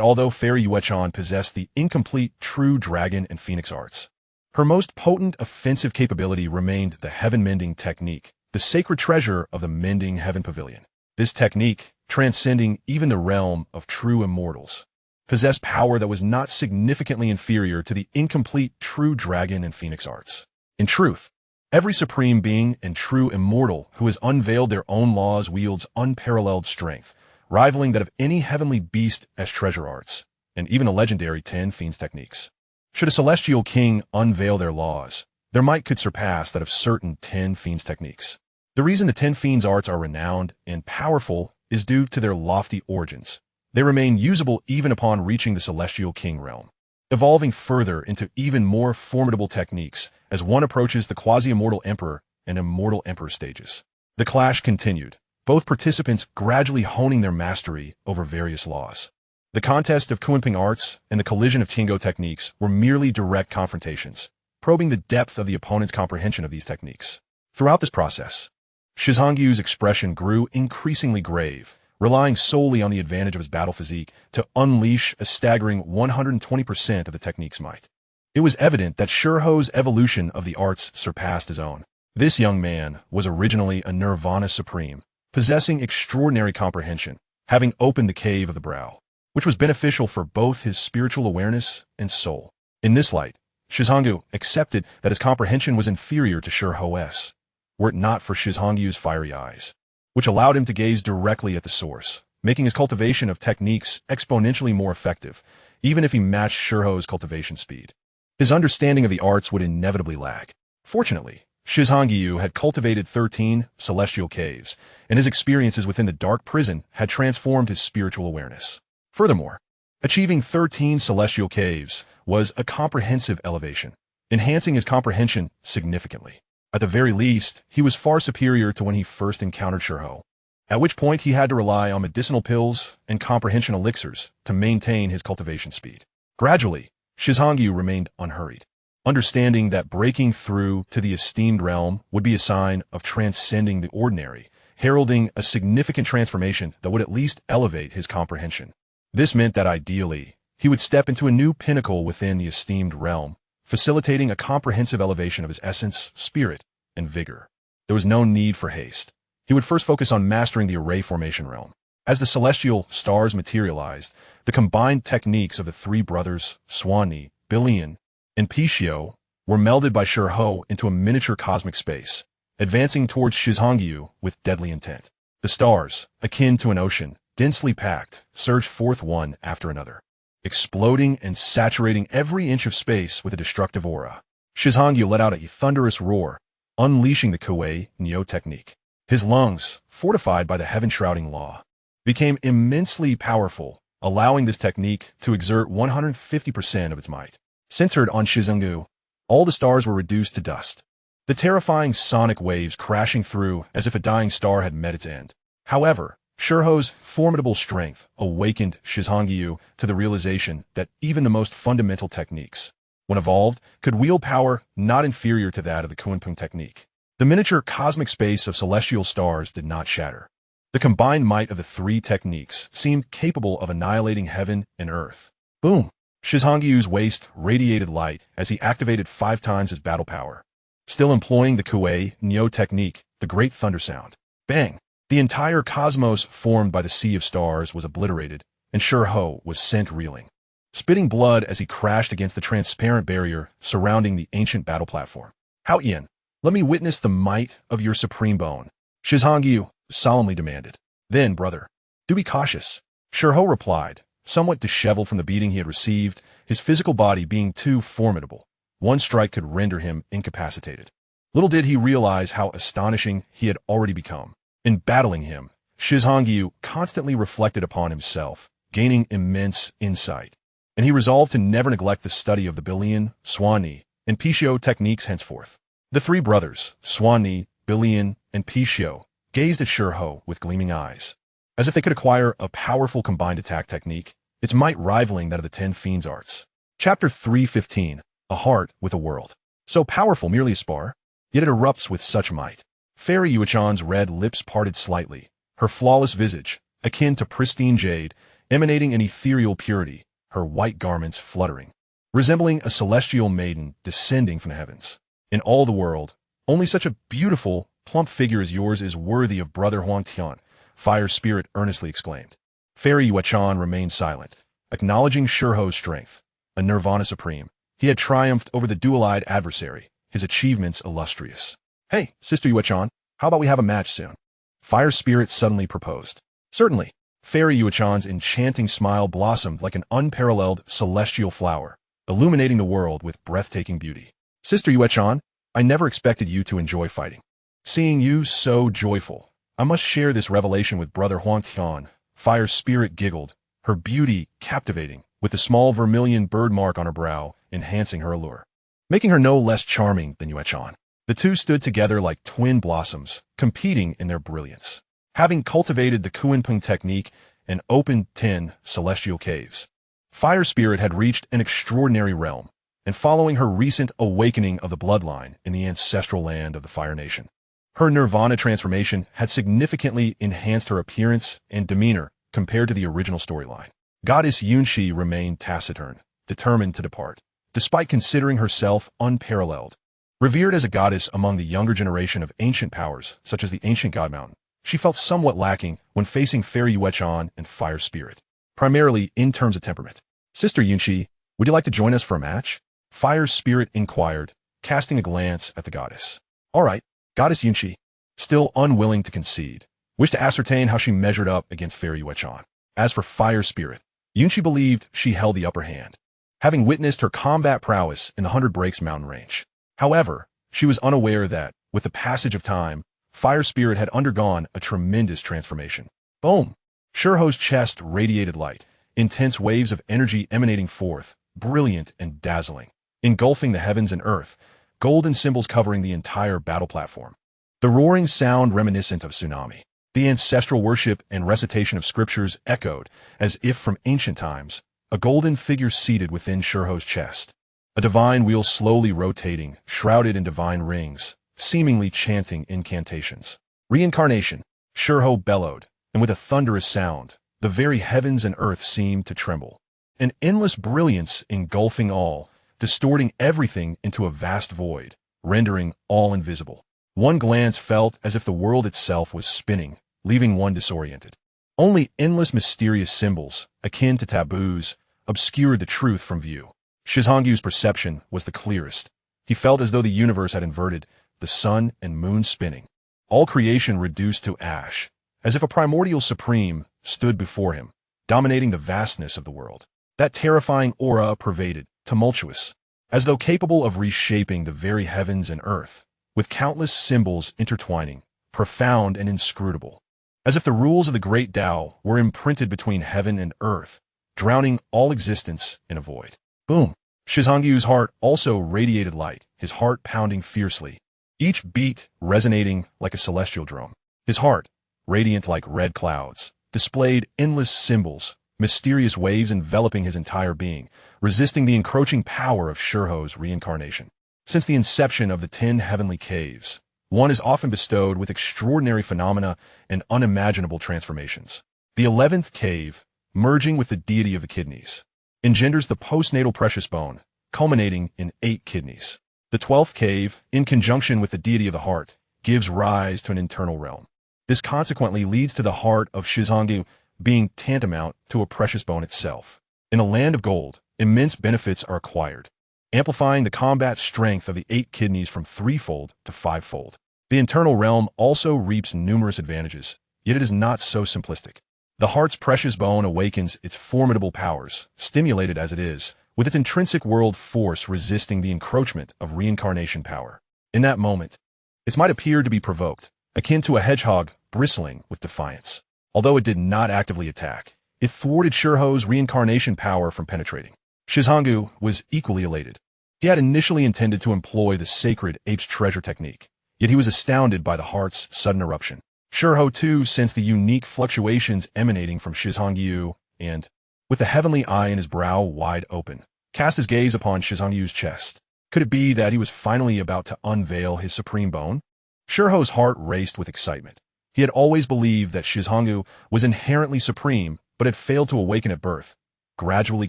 [SPEAKER 1] although Fairy Yuechan possessed the incomplete True Dragon and Phoenix arts, her most potent offensive capability remained the heaven-mending technique, the sacred treasure of the Mending Heaven Pavilion. This technique, transcending even the realm of true immortals, possessed power that was not significantly inferior to the incomplete True Dragon and Phoenix arts. In truth, every supreme being and true immortal who has unveiled their own laws wields unparalleled strength, rivaling that of any heavenly beast as treasure arts, and even the legendary 10 Fiends techniques. Should a celestial king unveil their laws, their might could surpass that of certain 10 Fiends techniques. The reason the 10 Fiends arts are renowned and powerful is due to their lofty origins. They remain usable even upon reaching the celestial king realm, evolving further into even more formidable techniques as one approaches the quasi-immortal emperor and immortal emperor stages. The clash continued, both participants gradually honing their mastery over various laws. The contest of Kunping arts and the collision of Tingo techniques were merely direct confrontations, probing the depth of the opponent's comprehension of these techniques. Throughout this process, Shi Hongyu's expression grew increasingly grave, relying solely on the advantage of his battle physique to unleash a staggering 120% of the technique's might. It was evident that Shi Hao's evolution of the arts surpassed his own. This young man was originally a Nirvana Supreme, possessing extraordinary comprehension, having opened the cave of the brow, which was beneficial for both his spiritual awareness and soul. In this light, Shi Hongyu accepted that his comprehension was inferior to Shi Hao's, were it not for Shi Hongyu's fiery eyes, which allowed him to gaze directly at the source, making his cultivation of techniques exponentially more effective, even if he matched Shi Hao's cultivation speed. His understanding of the arts would inevitably lag. Fortunately, Shi Hongyu had cultivated 13 celestial caves, and his experiences within the dark prison had transformed his spiritual awareness. Furthermore, achieving 13 celestial caves was a comprehensive elevation, enhancing his comprehension significantly. At the very least, he was far superior to when he first encountered Shi Hao, at which point he had to rely on medicinal pills and comprehension elixirs to maintain his cultivation speed. Gradually, Shi Hongyu remained unhurried, understanding that breaking through to the esteemed realm would be a sign of transcending the ordinary, heralding a significant transformation that would at least elevate his comprehension. This meant that ideally, he would step into a new pinnacle within the esteemed realm, facilitating a comprehensive elevation of his essence, spirit, and vigor. There was no need for haste. He would first focus on mastering the array formation realm. As the celestial stars materialized, the combined techniques of the three brothers, Swanee, Billion, and Pichio, were melded by Shi Hao into a miniature cosmic space, advancing towards Shi Hongyu with deadly intent. The stars, akin to an ocean, densely packed, surged forth one after another, exploding and saturating every inch of space with a destructive aura. Shizhongyu let out a thunderous roar, unleashing the Kuei Nyo technique. His lungs, fortified by the heaven-shrouding law, became immensely powerful, allowing this technique to exert 150% of its might. Centered on Shizhongyu, all the stars were reduced to dust, the terrifying sonic waves crashing through as if a dying star had met its end. However, Shi-Hao's formidable strength awakened Shizhongyu to the realization that even the most fundamental techniques, when evolved, could wield power not inferior to that of the Kunpeng technique. The miniature cosmic space of celestial stars did not shatter. The combined might of the three techniques seemed capable of annihilating heaven and earth. Boom! Shizhongyu's waist radiated light as he activated 5 times his battle power. Still employing the Kuei Nyo technique, the great thunder sound. Bang! The entire cosmos formed by the sea of stars was obliterated, and Shi Hao was sent reeling, spitting blood as he crashed against the transparent barrier surrounding the ancient battle platform. Hao Ian, let me witness the might of your supreme bone, Shizhongyu solemnly demanded. Then, brother, do be cautious, Shi Hao replied, somewhat disheveled from the beating he had received, his physical body being too formidable. One strike could render him incapacitated. Little did he realize how astonishing he had already become. In battling him, Shizhongyu constantly reflected upon himself, gaining immense insight, and he resolved to never neglect the study of the Bilian, Swan-Ni, and Pichio techniques henceforth. The three brothers, Swan-Ni, Bilian, and Pichio, gazed at Shi Hao with gleaming eyes, as if they could acquire a powerful combined attack technique, its might rivaling that of the 10 Fiends arts. Chapter 315, A Heart with a World. So powerful merely a spar, yet it erupts with such might. Fairy Yuechan's red lips parted slightly, her flawless visage, akin to pristine jade, emanating an ethereal purity, her white garments fluttering, resembling a celestial maiden descending from the heavens. In all the world, only such a beautiful, plump figure as yours is worthy of Brother Huang Tian, Fire Spirit earnestly exclaimed. Fairy Yuechan remained silent, acknowledging Shi Hao's strength, a nirvana supreme. He had triumphed over the dual-eyed adversary, his achievements illustrious. Hey, Sister Yuechan, how about we have a match soon? Fire Spirit suddenly proposed. Certainly. Fairy Yuechan's enchanting smile blossomed like an unparalleled celestial flower, illuminating the world with breathtaking beauty. Sister Yuechan, I never expected you to enjoy fighting. Seeing you so joyful, I must share this revelation with Brother Huang Tian. Fire Spirit giggled, her beauty captivating, with the small vermilion birthmark on her brow enhancing her allure, making her no less charming than Yuechan. The two stood together like twin blossoms, competing in their brilliance. Having cultivated the Kunpeng technique and opened 10 celestial caves, Fire Spirit had reached an extraordinary realm, and following her recent awakening of the bloodline in the ancestral land of the Fire Nation, her nirvana transformation had significantly enhanced her appearance and demeanor compared to the original storyline. Goddess Yunxi remained taciturn, determined to depart, despite considering herself unparalleled. Revered as a goddess among the younger generation of ancient powers, such as the ancient God Mountain, she felt somewhat lacking when facing Fairy Yuechan and Fire Spirit, primarily in terms of temperament. Sister Yunxi, would you like to join us for a match? Fire Spirit inquired, casting a glance at the goddess. All right, Goddess Yunxi, still unwilling to concede, wished to ascertain how she measured up against Fairy Yuechan. As for Fire Spirit, Yunxi believed she held the upper hand, having witnessed her combat prowess in the 100 Breaks mountain range. However, she was unaware that, with the passage of time, Fire Spirit had undergone a tremendous transformation. Boom! Shi Hao's chest radiated light, intense waves of energy emanating forth, brilliant and dazzling, engulfing the heavens and earth, golden symbols covering the entire battle platform. The roaring sound reminiscent of tsunami. The ancestral worship and recitation of scriptures echoed, as if from ancient times, a golden figure seated within Shi Hao's chest. A divine wheel slowly rotating, shrouded in divine rings, seemingly chanting incantations. Reincarnation, Shi Hao bellowed, and with a thunderous sound, the very heavens and earth seemed to tremble. An endless brilliance engulfing all, distorting everything into a vast void, rendering all invisible. One glance felt as if the world itself was spinning, leaving one disoriented. Only endless mysterious symbols, akin to taboos, obscured the truth from view. Shizhongyu's perception was the clearest. He felt as though the universe had inverted, the sun and moon spinning, all creation reduced to ash, as if a primordial supreme stood before him, dominating the vastness of the world. That terrifying aura pervaded, tumultuous, as though capable of reshaping the very heavens and earth, with countless symbols intertwining, profound and inscrutable. As if the rules of the great Tao were imprinted between heaven and earth, drowning all existence in a void. Boom! Shizhangyu's heart also radiated light, his heart pounding fiercely, each beat resonating like a celestial drum. His heart, radiant like red clouds, displayed endless symbols, mysterious waves enveloping his entire being, resisting the encroaching power of Shi Hao's reincarnation. Since the inception of the 10 heavenly caves, one is often bestowed with extraordinary phenomena and unimaginable transformations. The 11th cave, merging with the deity of the kidneys, engenders the postnatal precious bone, culminating in 8 kidneys. The 12th cave, in conjunction with the deity of the heart, gives rise to an internal realm. This consequently leads to the heart of Shizhangyu being tantamount to a precious bone itself. In a land of gold, immense benefits are acquired, amplifying the combat strength of the 8 kidneys from 3-fold to 5-fold. The internal realm also reaps numerous advantages, yet it is not so simplistic. The heart's precious bone awakens its formidable powers, stimulated as it is, with its intrinsic world force resisting the encroachment of reincarnation power. In that moment, it might appear to be provoked, akin to a hedgehog bristling with defiance. Although it did not actively attack, it thwarted Shi Hao's reincarnation power from penetrating. Shizhangyu was equally elated. He had initially intended to employ the sacred ape's treasure technique, yet he was astounded by the heart's sudden eruption. Shi Hao too sensed the unique fluctuations emanating from Shizhangyu and, with the heavenly eye in his brow wide open, cast his gaze upon Shizhangyu's chest. Could it be that he was finally about to unveil his supreme bone? Shi Hao's heart raced with excitement. He had always believed that Shizhangyu was inherently supreme, but had failed to awaken at birth, gradually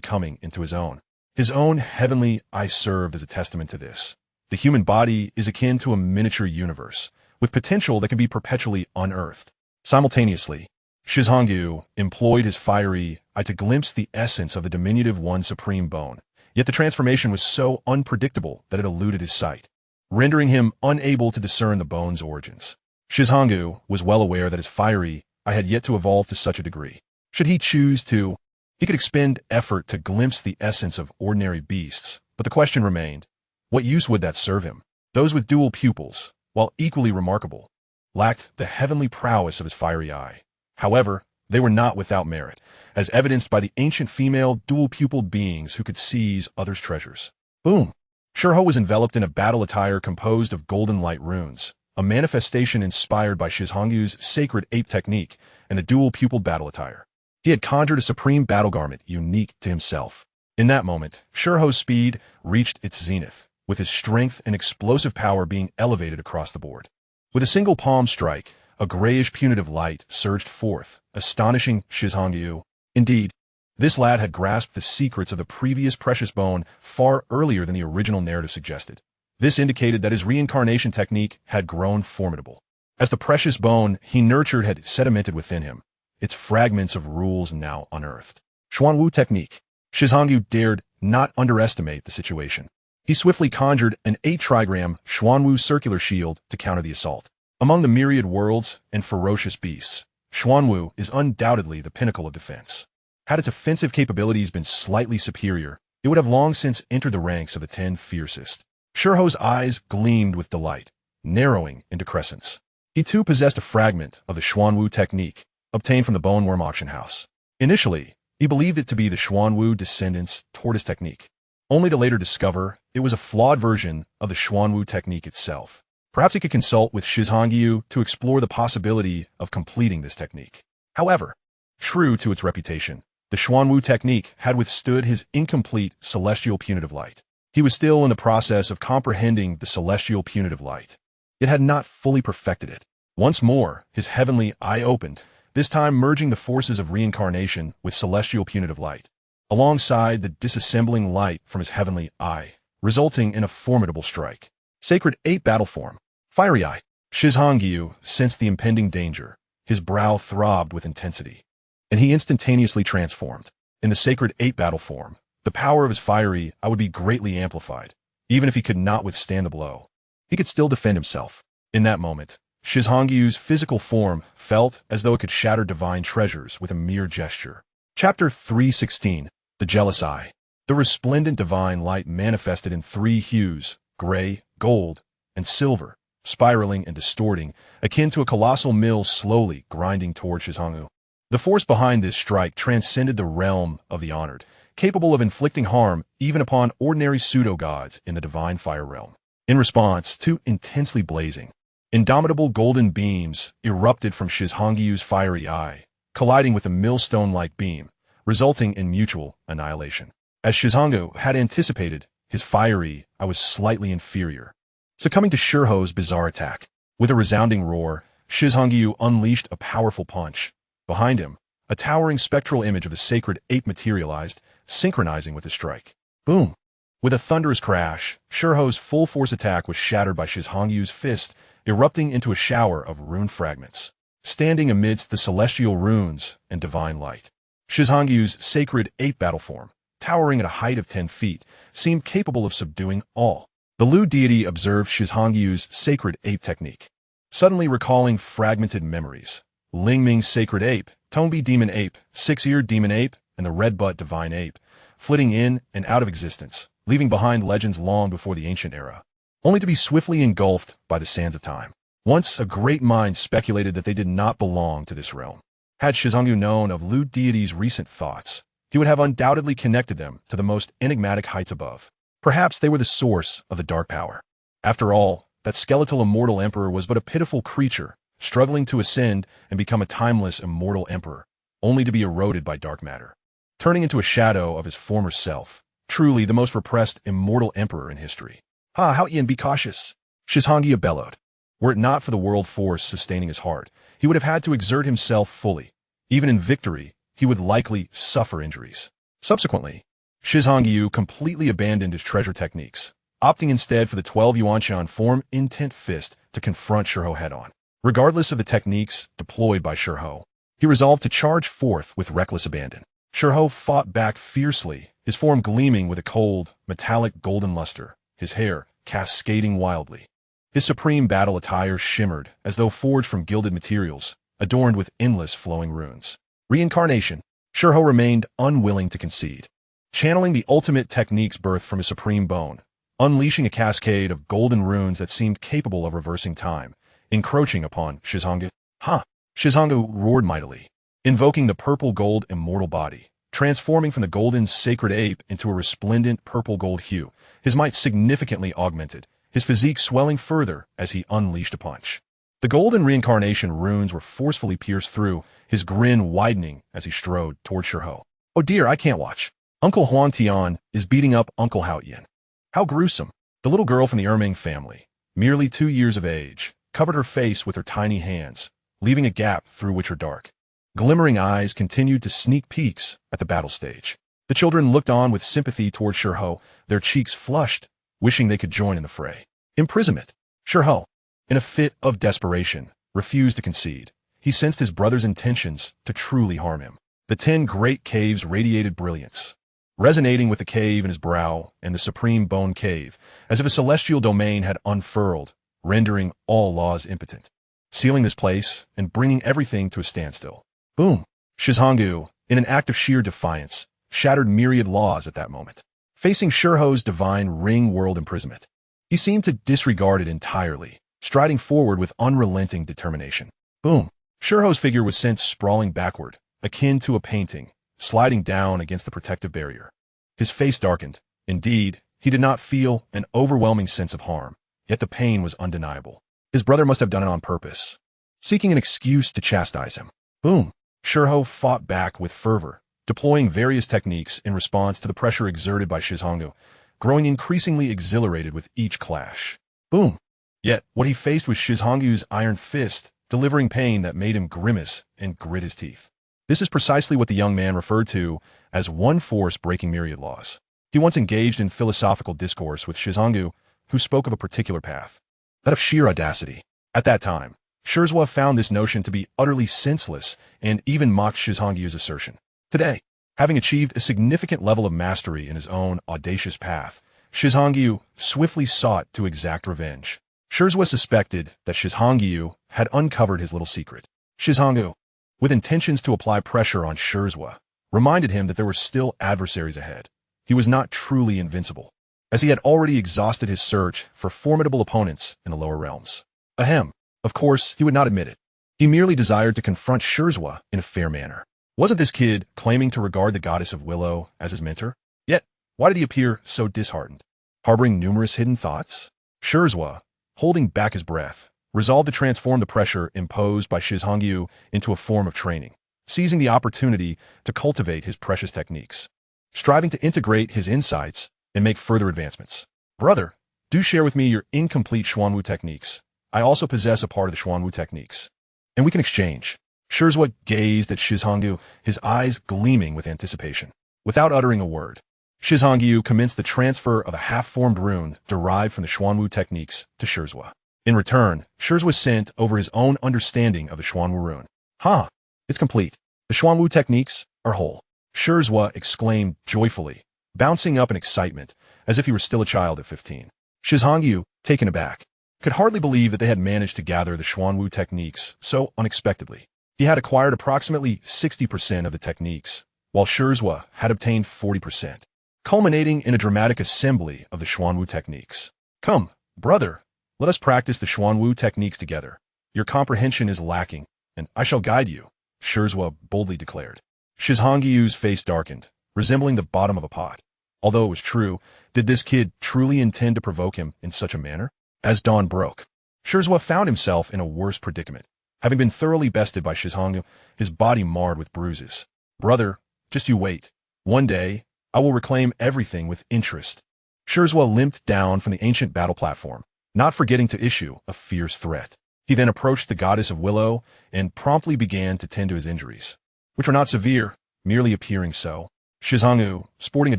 [SPEAKER 1] coming into his own. His own heavenly eye served as a testament to this. The human body is akin to a miniature universe, with potential that can be perpetually unearthed. Simultaneously, Shizhangyu employed his fiery eye to glimpse the essence of the diminutive one supreme bone, yet the transformation was so unpredictable that it eluded his sight, rendering him unable to discern the bone's origins. Shizhangyu was well aware that his fiery eye had yet to evolve to such a degree. Should he choose to, he could expend effort to glimpse the essence of ordinary beasts, but the question remained, what use would that serve him? Those with dual pupils, while equally remarkable, lacked the heavenly prowess of his fiery eye. However, they were not without merit, as evidenced by the ancient female dual-pupiled beings who could seize others' treasures. Boom! Shi Hao was enveloped in a battle attire composed of golden light runes, a manifestation inspired by Shizhangyu's sacred ape technique and the dual-pupiled battle attire. He had conjured a supreme battle garment unique to himself. In that moment, Shi Hao's speed reached its zenith, with his strength and explosive power being elevated across the board. With a single palm strike, a grayish punitive light surged forth, astonishing Shizhangyu. Indeed, this lad had grasped the secrets of the previous precious bone far earlier than the original narrative suggested. This indicated that his reincarnation technique had grown formidable. As the precious bone he nurtured had sedimented within him, its fragments of rules now unearthed. Xuanwu technique. Shizhangyu dared not underestimate the situation. He swiftly conjured an 8-trigram Xuanwu circular shield to counter the assault. Among the myriad worlds and ferocious beasts, Xuanwu is undoubtedly the pinnacle of defense. Had its offensive capabilities been slightly superior, it would have long since entered the ranks of the 10 fiercest. Shi Hao's eyes gleamed with delight, narrowing into crescents. He too possessed a fragment of the Xuanwu technique, obtained from the Bone Worm auction house. Initially, he believed it to be the Xuanwu descendants' tortoise technique, only to later discover it was a flawed version of the Xuanwu technique itself. Perhaps he could consult with Shizhangyu to explore the possibility of completing this technique. However, true to its reputation, the Xuanwu technique had withstood his incomplete celestial punitive light. He was still in the process of comprehending the celestial punitive light. It had not fully perfected it. Once more, his heavenly eye opened, this time merging the forces of reincarnation with celestial punitive light, alongside the disassembling light from his heavenly eye, resulting in a formidable strike. Sacred Ape battle form. Fiery Eye. Shizhangyu sensed the impending danger. His brow throbbed with intensity, and he instantaneously transformed. In the Sacred Ape battle form, the power of his fiery eye would be greatly amplified. Even if he could not withstand the blow, he could still defend himself. In that moment, Shizhangyu's physical form felt as though it could shatter divine treasures with a mere gesture. Chapter 316. The Jealous Eye. The resplendent divine light manifested in three hues, gray, gold, and silver, spiraling and distorting, akin to a colossal mill slowly grinding toward Shi Hao. The force behind this strike transcended the realm of the honored, capable of inflicting harm even upon ordinary pseudo-gods in the divine fire realm. In response, two intensely blazing, indomitable golden beams erupted from Shi Hao's fiery eye, colliding with a millstone-like beam, resulting in mutual annihilation. As Shi Hao had anticipated, his fiery eye was slightly inferior, succumbing to Shi Hao's bizarre attack. With a resounding roar, Shi Hao unleashed a powerful punch. Behind him, a towering spectral image of the sacred ape materialized, synchronizing with the strike. Boom! With a thunderous crash, Shi Hao's full-force attack was shattered by Shi Hao's fist, erupting into a shower of rune fragments. Standing amidst the celestial runes and divine light, Shi Hao's sacred ape battle form, towering at a height of 10 feet, seemed capable of subduing all. The Lu deity observed Shi Hao's sacred ape technique, suddenly recalling fragmented memories. Ling Ming's sacred ape, Tongbi demon ape, six-eared demon ape, and the red-butt divine ape, flitting in and out of existence, leaving behind legends long before the ancient era, only to be swiftly engulfed by the sands of time. Once a great mind speculated that they did not belong to this realm. Had Shi Hao known of Lu deity's recent thoughts, he would have undoubtedly connected them to the most enigmatic heights above. Perhaps they were the source of the dark power. After all, that skeletal immortal emperor was but a pitiful creature, struggling to ascend and become a timeless immortal emperor, only to be eroded by dark matter, turning into a shadow of his former self, truly the most repressed immortal emperor in history. How Ian, be cautious, Shi Hao bellowed. Were it not for the world force sustaining his heart, he would have had to exert himself fully. Even in victory, he would likely suffer injuries. Subsequently, Shi Hao completely abandoned his treasure techniques, opting instead for the 12 Yuanshan form intent fist to confront Shi Hao head-on. Regardless of the techniques deployed by Shi Hao, he resolved to charge forth with reckless abandon. Shi Hao fought back fiercely, his form gleaming with a cold, metallic golden luster, his hair cascading wildly. His supreme battle attire shimmered as though forged from gilded materials, adorned with endless flowing runes. Reincarnation. Shi Hao remained unwilling to concede, channeling the ultimate techniques birthed from his supreme bone, unleashing a cascade of golden runes that seemed capable of reversing time, encroaching upon Shi Hao. Shi Hao roared mightily, invoking the purple gold immortal body, transforming from the golden sacred ape into a resplendent purple gold hue, his might significantly augmented, his physique swelling further as he unleashed a punch. The golden reincarnation runes were forcefully pierced through, his grin widening as he strode toward Shi Hao. Oh dear, I can't watch. Uncle Huang Tian is beating up Uncle Hao Yin. How gruesome. The little girl from the Erming family, merely 2 years of age, covered her face with her tiny hands, leaving a gap through which her dark, glimmering eyes continued to sneak peeks at the battle stage. The children looked on with sympathy toward Shi Hao, their cheeks flushed, wishing they could join in the fray. Imprisonment. Shi Hao, in a fit of desperation, refused to concede. He sensed his brother's intentions to truly harm him. The 10 great caves radiated brilliance, resonating with the cave in his brow and the supreme bone cave, as if a celestial domain had unfurled, rendering all laws impotent, sealing this place and bringing everything to a standstill. Boom! Shi Hao, in an act of sheer defiance, shattered myriad laws at that moment. Facing Shi Hao's divine ring world imprisonment, he seemed to disregard it entirely, striding forward with unrelenting determination. Boom! Shi Hao's figure was sent sprawling backward, akin to a painting, sliding down against the protective barrier. His face darkened. Indeed, he did not feel an overwhelming sense of harm, yet the pain was undeniable. His brother must have done it on purpose, seeking an excuse to chastise him. Boom! Shi Hao fought back with fervor, deploying various techniques in response to the pressure exerted by Shi Hao, growing increasingly exhilarated with each clash. Boom! Yet, what he faced was Shi Hao's iron fist, delivering pain that made him grimace and grit his teeth. This is precisely what the young man referred to as one force breaking myriad laws. He once engaged in philosophical discourse with Shi Hao, who spoke of a particular path, that of sheer audacity. At that time, Shi Hao found this notion to be utterly senseless and even mocked Shi Hao's assertion. Today, having achieved a significant level of mastery in his own audacious path, Shi Hao swiftly sought to exact revenge. Shi Hao suspected that Shi Hao had uncovered his little secret. Shi Hao, with intentions to apply pressure on Shi Hao, reminded him that there were still adversaries ahead. he was not truly invincible, as he had already exhausted his search for formidable opponents in the lower realms. Ahem. Of course, he would not admit it. He merely desired to confront Shirzwa in a fair manner. Wasn't this kid claiming to regard the goddess of Willow as his mentor? Yet, why did he appear so disheartened? Harboring numerous hidden thoughts? Shirzwa, holding back his breath, resolved to transform the pressure imposed by Shi Hao into a form of training, seizing the opportunity to cultivate his precious techniques, striving to integrate his insights and make further advancements. Brother, do share with me your incomplete Xuanwu techniques. I also possess a part of the Xuanwu techniques, and we can exchange. Shirzwa gazed at Shi Hao, his eyes gleaming with anticipation. Without uttering a word, Shi Hao commenced the transfer of a half-formed rune derived from the Xuanwu techniques to Shirzwa. In return, Shirzwa sent over his own understanding of the Xuanwu rune. Ha! It's complete. The Xuanwu techniques are whole. Shirzwa exclaimed joyfully, bouncing up in excitement, as if he were still a child at 15. Shi Hao, taken aback, could hardly believe that they had managed to gather the Xuanwu techniques so unexpectedly. He had acquired approximately 60% of the techniques, while Shirzwa had obtained 40%, culminating in a dramatic assembly of the Xuanwu techniques. Come, brother, let us practice the Xuanwu techniques together. Your comprehension is lacking, and I shall guide you, Shirzwa boldly declared. Shi Hao's face darkened, resembling the bottom of a pot. Although it was true, did this kid truly intend to provoke him in such a manner? As dawn broke, Shirzwa found himself in a worse predicament. Having been thoroughly bested by Shi Hao, his body marred with bruises. Brother, just you wait. One day, I will reclaim everything with interest. Shirzwa limped down from the ancient battle platform, not forgetting to issue a fierce threat. He then approached the goddess of Willow and promptly began to tend to his injuries, which were not severe, merely appearing so. Shi Hao, sporting a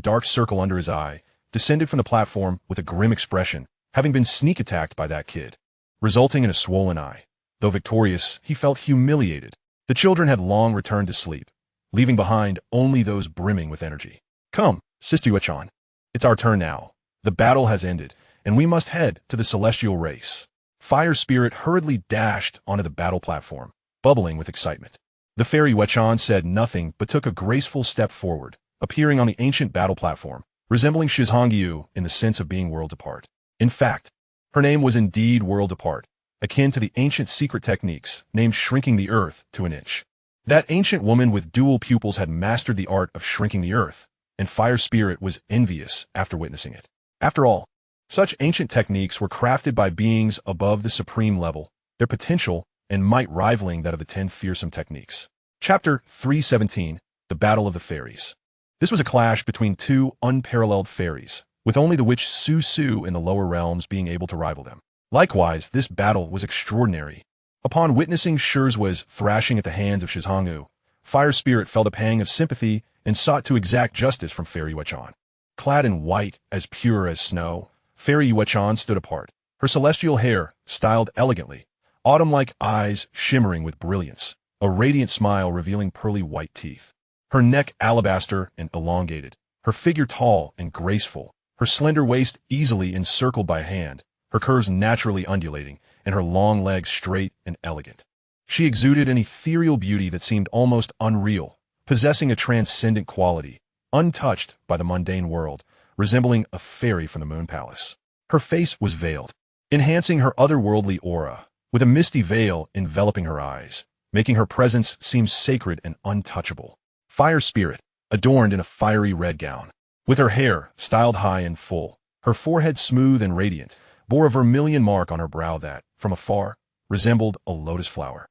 [SPEAKER 1] dark circle under his eye, descended from the platform with a grim expression, having been sneak attacked by that kid, resulting in a swollen eye. Though victorious, he felt humiliated. The children had long returned to sleep, leaving behind only those brimming with energy. Come, Sister Yuechan. It's our turn now. The battle has ended, and we must head to the celestial race. Fire Spirit hurriedly dashed onto the battle platform, bubbling with excitement. The fairy Yuechan said nothing but took a graceful step forward, appearing on the ancient battle platform, resembling Shi Hao in the sense of being worlds apart. In fact, her name was indeed worlds apart, akin to the ancient secret techniques named shrinking the earth to an inch. That ancient woman with dual pupils had mastered the art of shrinking the earth, and Fire Spirit was envious after witnessing it. After all, such ancient techniques were crafted by beings above the supreme level, their potential and might rivaling that of the 10 fearsome techniques. Chapter 317, The Battle of the Fairies. This was a clash between two unparalleled fairies, with only the witch Su Su in the lower realms being able to rival them. Likewise, this battle was extraordinary. Upon witnessing Shirzwa's thrashing at the hands of Shi Hao, Fire Spirit felt a pang of sympathy and sought to exact justice from Fairy Yuechan. Clad in white as pure as snow, Fairy Yuechan stood apart, her celestial hair styled elegantly, autumn-like eyes shimmering with brilliance, a radiant smile revealing pearly white teeth. Her neck alabaster and elongated, her figure tall and graceful, her slender waist easily encircled by a hand, her curves naturally undulating, and her long legs straight and elegant. She exuded an ethereal beauty that seemed almost unreal, possessing a transcendent quality, untouched by the mundane world, resembling a fairy from the Moon Palace. Her face was veiled, enhancing her otherworldly aura, with a misty veil enveloping her eyes, making her presence seem sacred and untouchable. Fire Spirit, adorned in a fiery red gown, with her hair styled high and full, her forehead smooth and radiant, bore a vermilion mark on her brow that, from afar, resembled a lotus flower,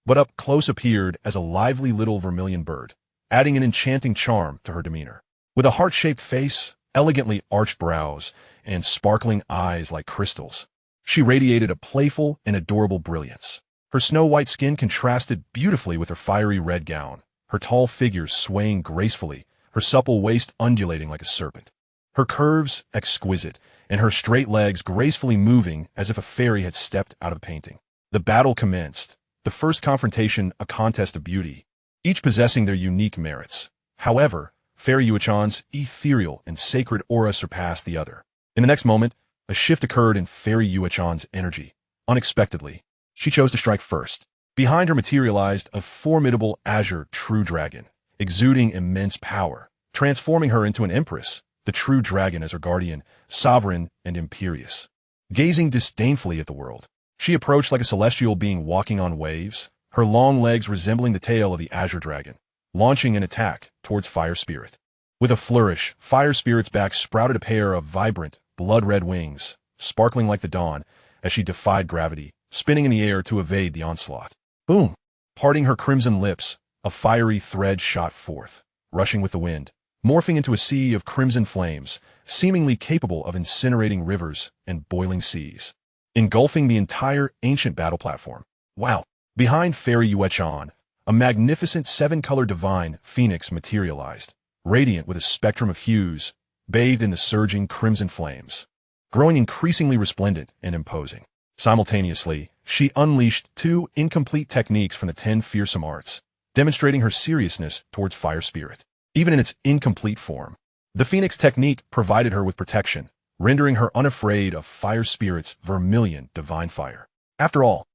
[SPEAKER 1] but up close appeared as a lively little vermilion bird, adding an enchanting charm to her demeanor. With a heart-shaped face, elegantly arched brows, and sparkling eyes like crystals, she radiated a playful and adorable brilliance. Her snow-white skin contrasted beautifully with her fiery red gown, her tall figure swaying gracefully, her supple waist undulating like a serpent, her curves exquisite, and her straight legs gracefully moving as if a fairy had stepped out of a painting. The battle commenced, the first confrontation a contest of beauty, each possessing their unique merits. However, Fairy Yuechan's ethereal and sacred aura surpassed the other. In the next moment, a shift occurred in Fairy Yuechan's energy. Unexpectedly, she chose to strike first. Behind her materialized a formidable azure true dragon, exuding immense power, transforming her into an empress, the true dragon as her guardian, sovereign and imperious. Gazing disdainfully at the world, she approached like a celestial being walking on waves, her long legs resembling the tail of the azure dragon, launching an attack towards Fire Spirit. With a flourish, Fire Spirit's back sprouted a pair of vibrant, blood-red wings, sparkling like the dawn, as she defied gravity, spinning in the air to evade the onslaught. Boom! Parting her crimson lips, a fiery thread shot forth, rushing with the wind, morphing into a sea of crimson flames, seemingly capable of incinerating rivers and boiling seas, engulfing the entire ancient battle platform. Wow! Behind Fairy Yuechan, a magnificent seven-color divine phoenix materialized, radiant with a spectrum of hues, bathed in the surging crimson flames, growing increasingly resplendent and imposing. Simultaneously, she unleashed two incomplete techniques from the 10 fearsome arts, demonstrating her seriousness towards Fire Spirit. Even in its incomplete form, the Phoenix technique provided her with protection, rendering her unafraid of Fire Spirit's vermilion divine fire. After all,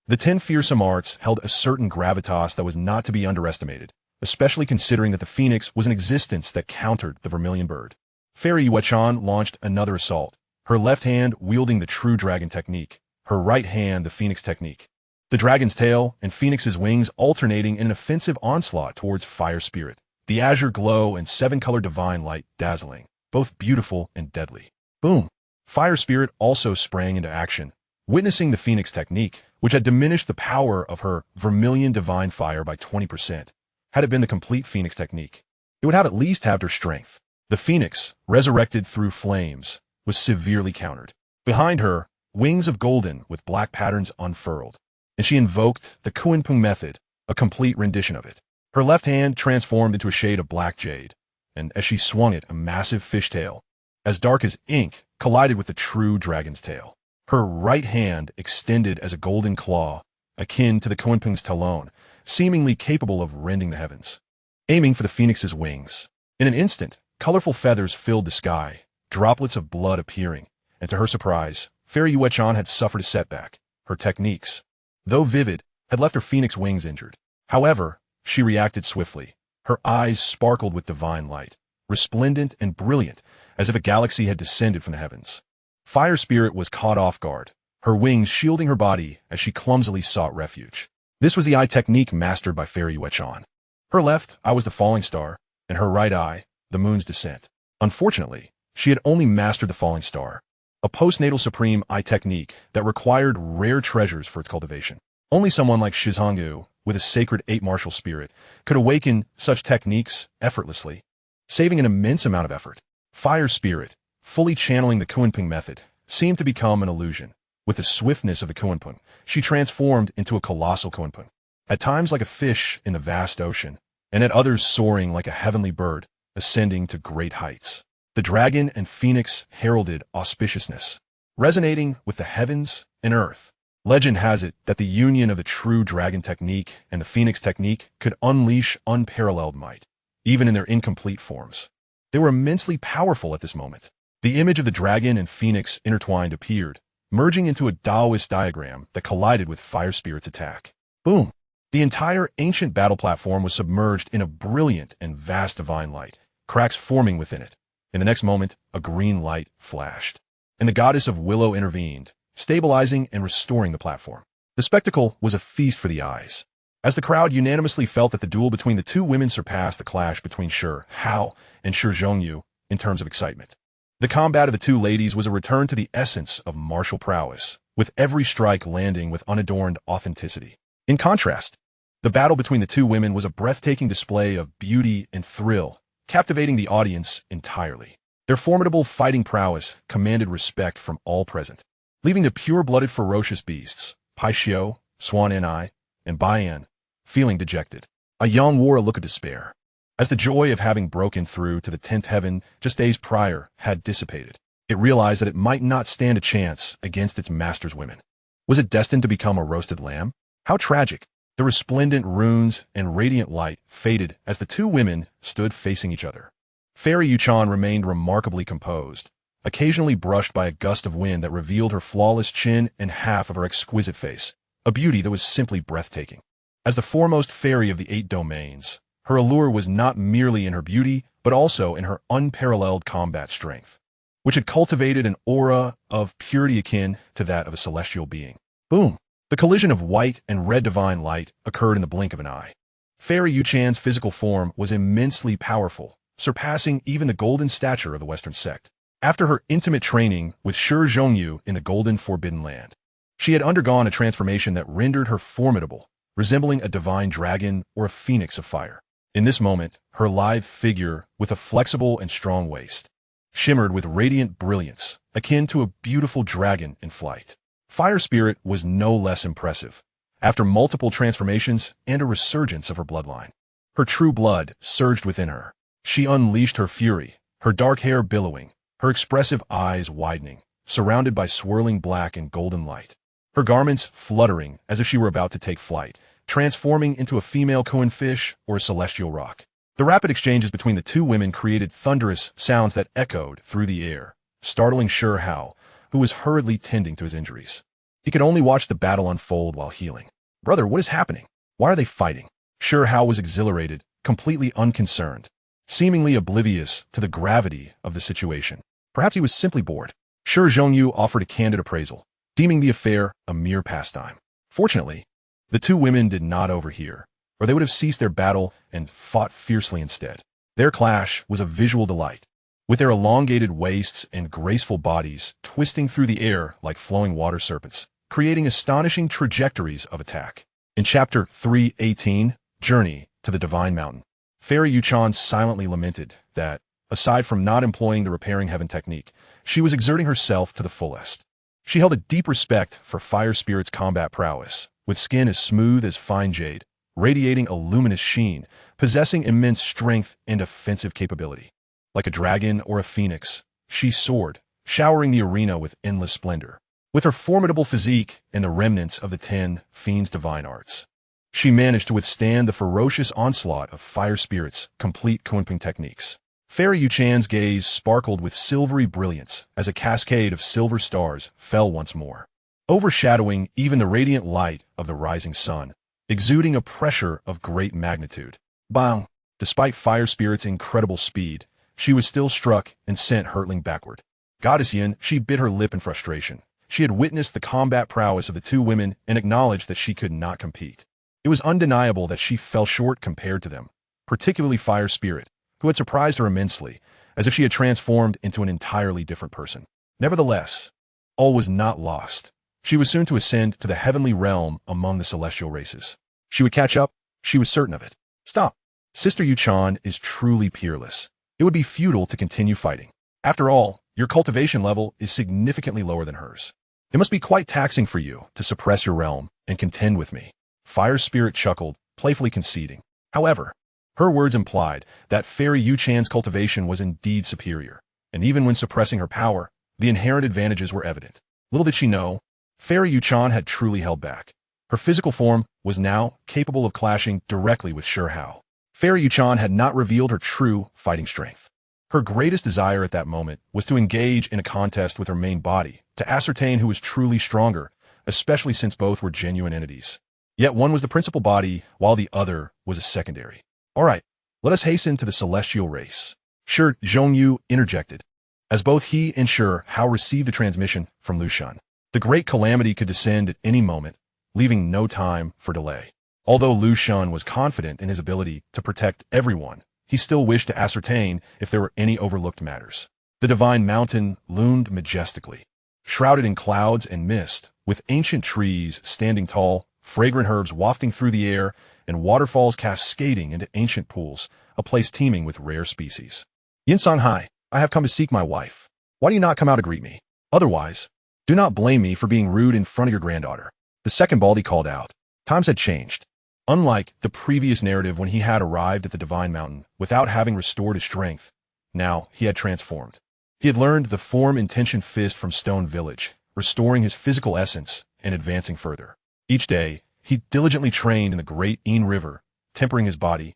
[SPEAKER 1] the 10 fearsome arts held a certain gravitas that was not to be underestimated, especially considering that the Phoenix was an existence that countered the vermilion bird. Fairy Yuechan launched another assault, her left hand wielding the true dragon technique, her right hand the Phoenix technique. The dragon's tail and Phoenix's wings alternating in an offensive onslaught towards Fire Spirit, the azure glow and seven-color divine light dazzling, both beautiful and deadly. Boom! Fire Spirit also sprang into action, witnessing the Phoenix technique, which had diminished the power of her vermilion divine fire by 20%. Had it been the complete Phoenix technique, it would have at least halved her strength. The Phoenix, resurrected through flames, was severely countered. Behind her, wings of golden with black patterns unfurled, and she invoked the Kunpeng method, a complete rendition of it. Her left hand transformed into a shade of black jade, and as she swung it, a massive fishtail, as dark as ink, collided with the true dragon's tail. Her right hand extended as a golden claw, akin to the Kunpeng's talon, seemingly capable of rending the heavens. Aiming for the Phoenix's wings. In an instant, colorful feathers filled the sky, droplets of blood appearing, and to her surprise, Fairy Yuechan had suffered a setback. Her techniques, though vivid, had left her Phoenix wings injured. However, she reacted swiftly. Her eyes sparkled with divine light, resplendent and brilliant, as if a galaxy had descended from the heavens. Fire Spirit was caught off guard, her wings shielding her body as she clumsily sought refuge. This was the eye technique mastered by Fairy Yuechan. Her left eye was the falling star, and her right eye, the moon's descent. Unfortunately, she had only mastered the falling star, a postnatal supreme eye technique that required rare treasures for its cultivation. Only someone like Shi Hao, with a sacred ape martial spirit, could awaken such techniques effortlessly, saving an immense amount of effort. Fire Spirit, fully channeling the Kunpeng method, seemed to become an illusion. With the swiftness of the Kunpeng, she transformed into a colossal Kunpeng, at times like a fish in the vast ocean, and at others soaring like a heavenly bird, ascending to great heights. The dragon and Phoenix heralded auspiciousness, resonating with the heavens and earth. Legend has it that the union of the true dragon technique and the Phoenix technique could unleash unparalleled might, even in their incomplete forms. They were immensely powerful at this moment. The image of the dragon and Phoenix intertwined appeared, merging into a Taoist diagram that collided with Fire Spirit's attack. Boom! The entire ancient battle platform was submerged in a brilliant and vast divine light, cracks forming within it. In the next moment, a green light flashed, and the goddess of Willow intervened, stabilizing and restoring the platform. The spectacle was a feast for the eyes, as the crowd unanimously felt that the duel between the two women surpassed the clash between Shi Hao and Shi Zhongyu in terms of excitement. The combat of the two ladies was a return to the essence of martial prowess, with every strike landing with unadorned authenticity. In contrast, the battle between the two women was a breathtaking display of beauty and thrill, captivating the audience entirely. Their formidable fighting prowess commanded respect from all present, leaving the pure-blooded ferocious beasts, Pai Xiao, Swan Ni, and Baian, feeling dejected. A Yang wore a look of despair, as the joy of having broken through to the 10th heaven just days prior had dissipated. It realized that it might not stand a chance against its master's women. Was it destined to become a roasted lamb? How tragic! The resplendent runes and radiant light faded as the two women stood facing each other. Fairy Yuechan remained remarkably composed, occasionally brushed by a gust of wind that revealed her flawless chin and half of her exquisite face, a beauty that was simply breathtaking. As the foremost fairy of the 8 domains, her allure was not merely in her beauty, but also in her unparalleled combat strength, which had cultivated an aura of purity akin to that of a celestial being. Boom! The collision of white and red divine light occurred in the blink of an eye. Fairy Yuchan's physical form was immensely powerful, surpassing even the golden stature of the Western sect. After her intimate training with Shi Zhongyu in the Golden Forbidden Land, she had undergone a transformation that rendered her formidable, resembling a divine dragon or a phoenix of fire. In this moment, her lithe figure, with a flexible and strong waist, shimmered with radiant brilliance, akin to a beautiful dragon in flight. Fire Spirit was no less impressive, after multiple transformations and a resurgence of her bloodline. Her true blood surged within her. She unleashed her fury, her dark hair billowing, her expressive eyes widening, surrounded by swirling black and golden light. Her garments fluttering as if she were about to take flight, transforming into a female Koan fish or a celestial rock. The rapid exchanges between the two women created thunderous sounds that echoed through the air, startling Shi Hao, who was hurriedly tending to his injuries. He could only watch the battle unfold while healing. "Brother, what is happening? Why are they fighting?" Shi Hao was exhilarated, completely unconcerned, seemingly oblivious to the gravity of the situation. Perhaps he was simply bored. Shi Zhongyu offered a candid appraisal, deeming the affair a mere pastime. Fortunately, the two women did not overhear, or they would have ceased their battle and fought fiercely instead. Their clash was a visual delight, with their elongated waists and graceful bodies twisting through the air like flowing water serpents, creating astonishing trajectories of attack. In Chapter 318, Journey to the Divine Mountain, Fairy Yuchan silently lamented that, aside from not employing the repairing heaven technique, she was exerting herself to the fullest. She held a deep respect for Fire Spirit's combat prowess, with skin as smooth as fine jade, radiating a luminous sheen, possessing immense strength and offensive capability. Like a dragon or a phoenix, she soared, showering the arena with endless splendor. With her formidable physique and the remnants of the 10 Fiend's divine arts, she managed to withstand the ferocious onslaught of Fire Spirit's complete Kunping techniques. Fairy Yuchan's gaze sparkled with silvery brilliance as a cascade of silver stars fell once more, overshadowing even the radiant light of the rising sun, exuding a pressure of great magnitude. Bang! Despite Fire Spirit's incredible speed, she was still struck and sent hurtling backward. Goddess Yin, she bit her lip in frustration. She had witnessed the combat prowess of the two women and acknowledged that she could not compete. It was undeniable that she fell short compared to them, particularly Fire Spirit, who had surprised her immensely, as if she had transformed into an entirely different person. Nevertheless, all was not lost. She was soon to ascend to the heavenly realm among the celestial races. She would catch up, she was certain of it. Stop. Sister Yuchan is truly peerless. It would be futile to continue fighting. After all, your cultivation level is significantly lower than hers. It must be quite taxing for you to suppress your realm and contend with me. Fire Spirit chuckled, playfully conceding. However, her words implied that Fairy Yuchan's cultivation was indeed superior, and even when suppressing her power, the inherent advantages were evident. Little did she know, Fairy Yuchan had truly held back. Her physical form was now capable of clashing directly with Shi Hao. Fairy Yuchan had not revealed her true fighting strength. Her greatest desire at that moment was to engage in a contest with her main body, to ascertain who was truly stronger, especially since both were genuine entities. Yet one was the principal body, while the other was a secondary. All right, let us hasten to the celestial race. Shi Zhongyu interjected, as both he and Shi Hao received a transmission from Lu Shan. The great calamity could descend at any moment, leaving no time for delay. Although Lu Shan was confident in his ability to protect everyone, he still wished to ascertain if there were any overlooked matters. The divine mountain loomed majestically, shrouded in clouds and mist, with ancient trees standing tall, fragrant herbs wafting through the air, and waterfalls cascading into ancient pools, a place teeming with rare species. Yin Songhai, I have come to seek my wife. Why do you not come out to greet me? Otherwise, do not blame me for being rude in front of your granddaughter. The second Baldy called out. Times had changed. Unlike the previous narrative when he had arrived at the Divine Mountain without having restored his strength, now he had transformed. He had learned the form intention fist from Stone Village, restoring his physical essence and advancing further. Each day, he diligently trained in the great Yin River, tempering his body,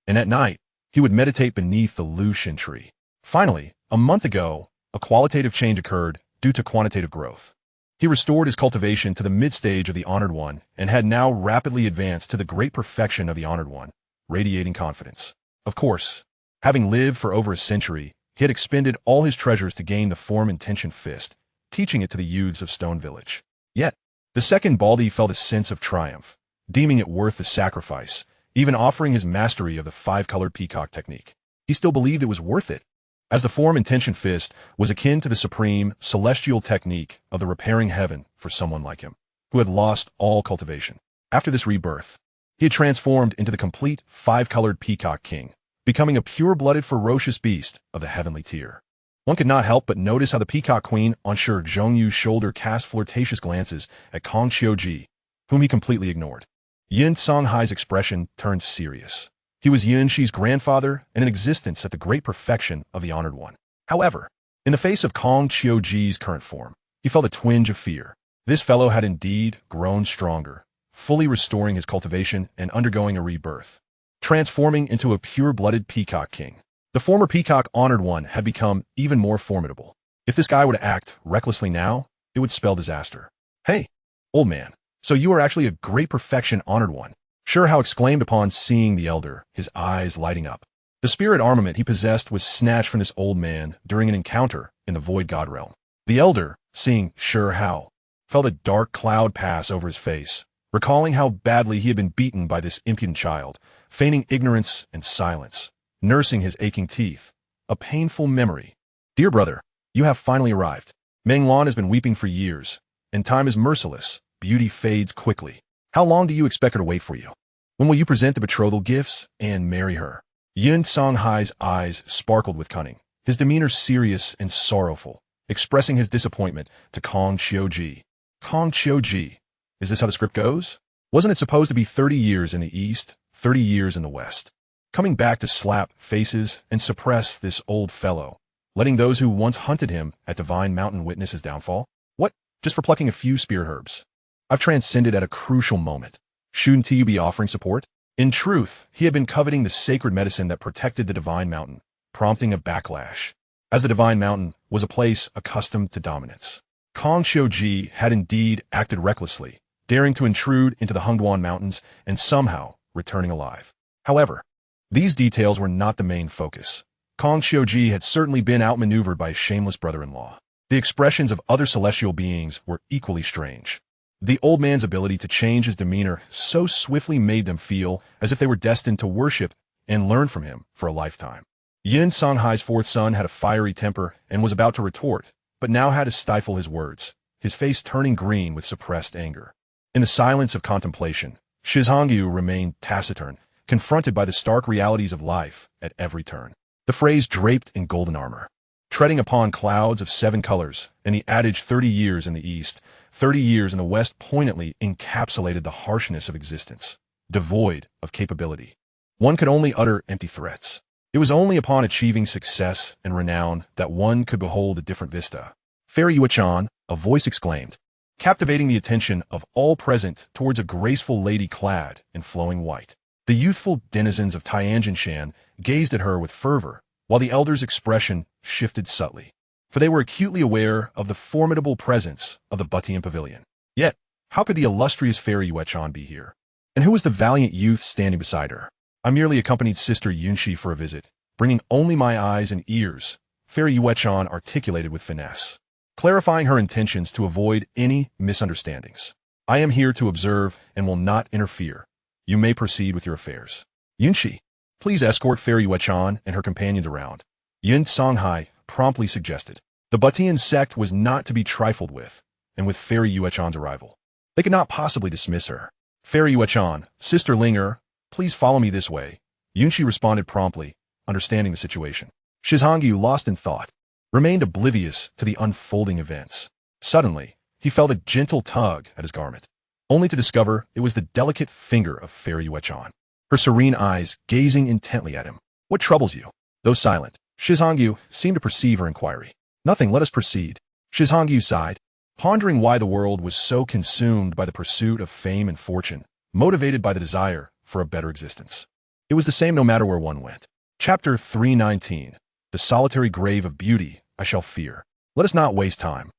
[SPEAKER 1] and at night, he would meditate beneath the Lu Shin tree. Finally, a month ago, a qualitative change occurred due to quantitative growth. He restored his cultivation to the mid-stage of the Honored One and had now rapidly advanced to the great perfection of the Honored One, radiating confidence. Of course, Having lived for over a century, he had expended all his treasures to gain the form-intention fist, teaching it to the youths of Stone Village. Yet, the second Baldy felt a sense of triumph, deeming it worth the sacrifice, even offering his mastery of the five-colored peacock technique. He still believed it was worth it, as the form-intention fist was akin to the supreme, celestial technique of the repairing heaven for someone like him, who had lost all cultivation. After this rebirth, he had transformed into the complete five-colored peacock king, becoming a pure-blooded, ferocious beast of the heavenly tier. One could not help but notice how the peacock queen on Shi Zhongyu's shoulder cast flirtatious glances at Kong Qiuji, whom he completely ignored. Yin Songhai's expression turned serious. He was Yin Shi's grandfather and in existence at the great perfection of the Honored One. However, in the face of Kong Qiuji's current form, he felt a twinge of fear. This fellow had indeed grown stronger, fully restoring his cultivation and undergoing a rebirth, transforming into a pure-blooded peacock king. The former peacock Honored One had become even more formidable. If this guy were to act recklessly now, it would spell disaster. "Hey, old man, so you are actually a great perfection Honored One," Shi Hao exclaimed upon seeing the elder, his eyes lighting up. The spirit armament he possessed was snatched from this old man during an encounter in the Void God realm. The elder, seeing Shi Hao, felt a dark cloud pass over his face, recalling how badly he had been beaten by this impudent child, feigning ignorance and silence, nursing his aching teeth. A painful memory. "Dear brother, you have finally arrived. Meng Lan has been weeping for years, and time is merciless. Beauty fades quickly. How long do you expect her to wait for you? When will you present the betrothal gifts and marry her?" Yin Songhai's eyes sparkled with cunning, his demeanor serious and sorrowful, expressing his disappointment to Kong Qiuji. Kong Qiuji, is this how the script goes? Wasn't it supposed to be 30 years in the east, 30 years in the west? Coming back to slap faces and suppress this old fellow, letting those who once hunted him at Divine Mountain witness his downfall? What? Just for plucking a few spirit herbs? I've transcended at a crucial moment. Shouldn't you be offering support? In truth, he had been coveting the sacred medicine that protected the Divine Mountain, prompting a backlash, as the Divine Mountain was a place accustomed to dominance. Kong Qiuji had indeed acted recklessly, daring to intrude into the Hengduan Mountains and somehow returning alive. However, these details were not the main focus. Kong Qiuji had certainly been outmaneuvered by his shameless brother-in-law. The expressions of other celestial beings were equally strange. The old man's ability to change his demeanor so swiftly made them feel as if they were destined to worship and learn from him for a lifetime. Yin Songhai's fourth son had a fiery temper and was about to retort, but now had to stifle his words, his face turning green with suppressed anger. In the silence of contemplation, Shi Hao remained taciturn, confronted by the stark realities of life at every turn. The phrase draped in golden armor, treading upon clouds of 7 colors, and the adage 30 years in the east, 30 years in the west poignantly encapsulated the harshness of existence, devoid of capability. One could only utter empty threats. It was only upon achieving success and renown that one could behold a different vista. "Fairy Yuechan," a voice exclaimed, captivating the attention of all present towards a graceful lady clad in flowing white. The youthful denizens of Tianjinshan gazed at her with fervor, while the elder's expression shifted subtly, for they were acutely aware of the formidable presence of the Butian Pavilion. Yet, how could the illustrious Fairy Yuechan be here? And who was the valiant youth standing beside her? "I merely accompanied Sister Yunxi for a visit, bringing only my eyes and ears," Fairy Yuechan articulated with finesse, clarifying her intentions to avoid any misunderstandings. "I am here to observe and will not interfere. You may proceed with your affairs. Yunxi, please escort Fairy Yuechan and her companions around," Yin Songhai promptly suggested. The Butian sect was not to be trifled with, and with Fairy Yuechan's arrival, they could not possibly dismiss her. "Fairy Yuechan, Sister Linger, please follow me this way," Yunxi responded promptly, understanding the situation. Shi Hao, lost in thought, remained oblivious to the unfolding events. Suddenly, he felt a gentle tug at his garment, only to discover it was the delicate finger of Fairy Yuechan, her serene eyes gazing intently at him. "What troubles you?" Though silent, Shi Hao seemed to perceive her inquiry. "Nothing, let us proceed." Shi Hao sighed, pondering why the world was so consumed by the pursuit of fame and fortune, motivated by the desire for a better existence. It was the same no matter where one went. Chapter 319. The solitary grave of beauty I shall fear. Let us not waste time.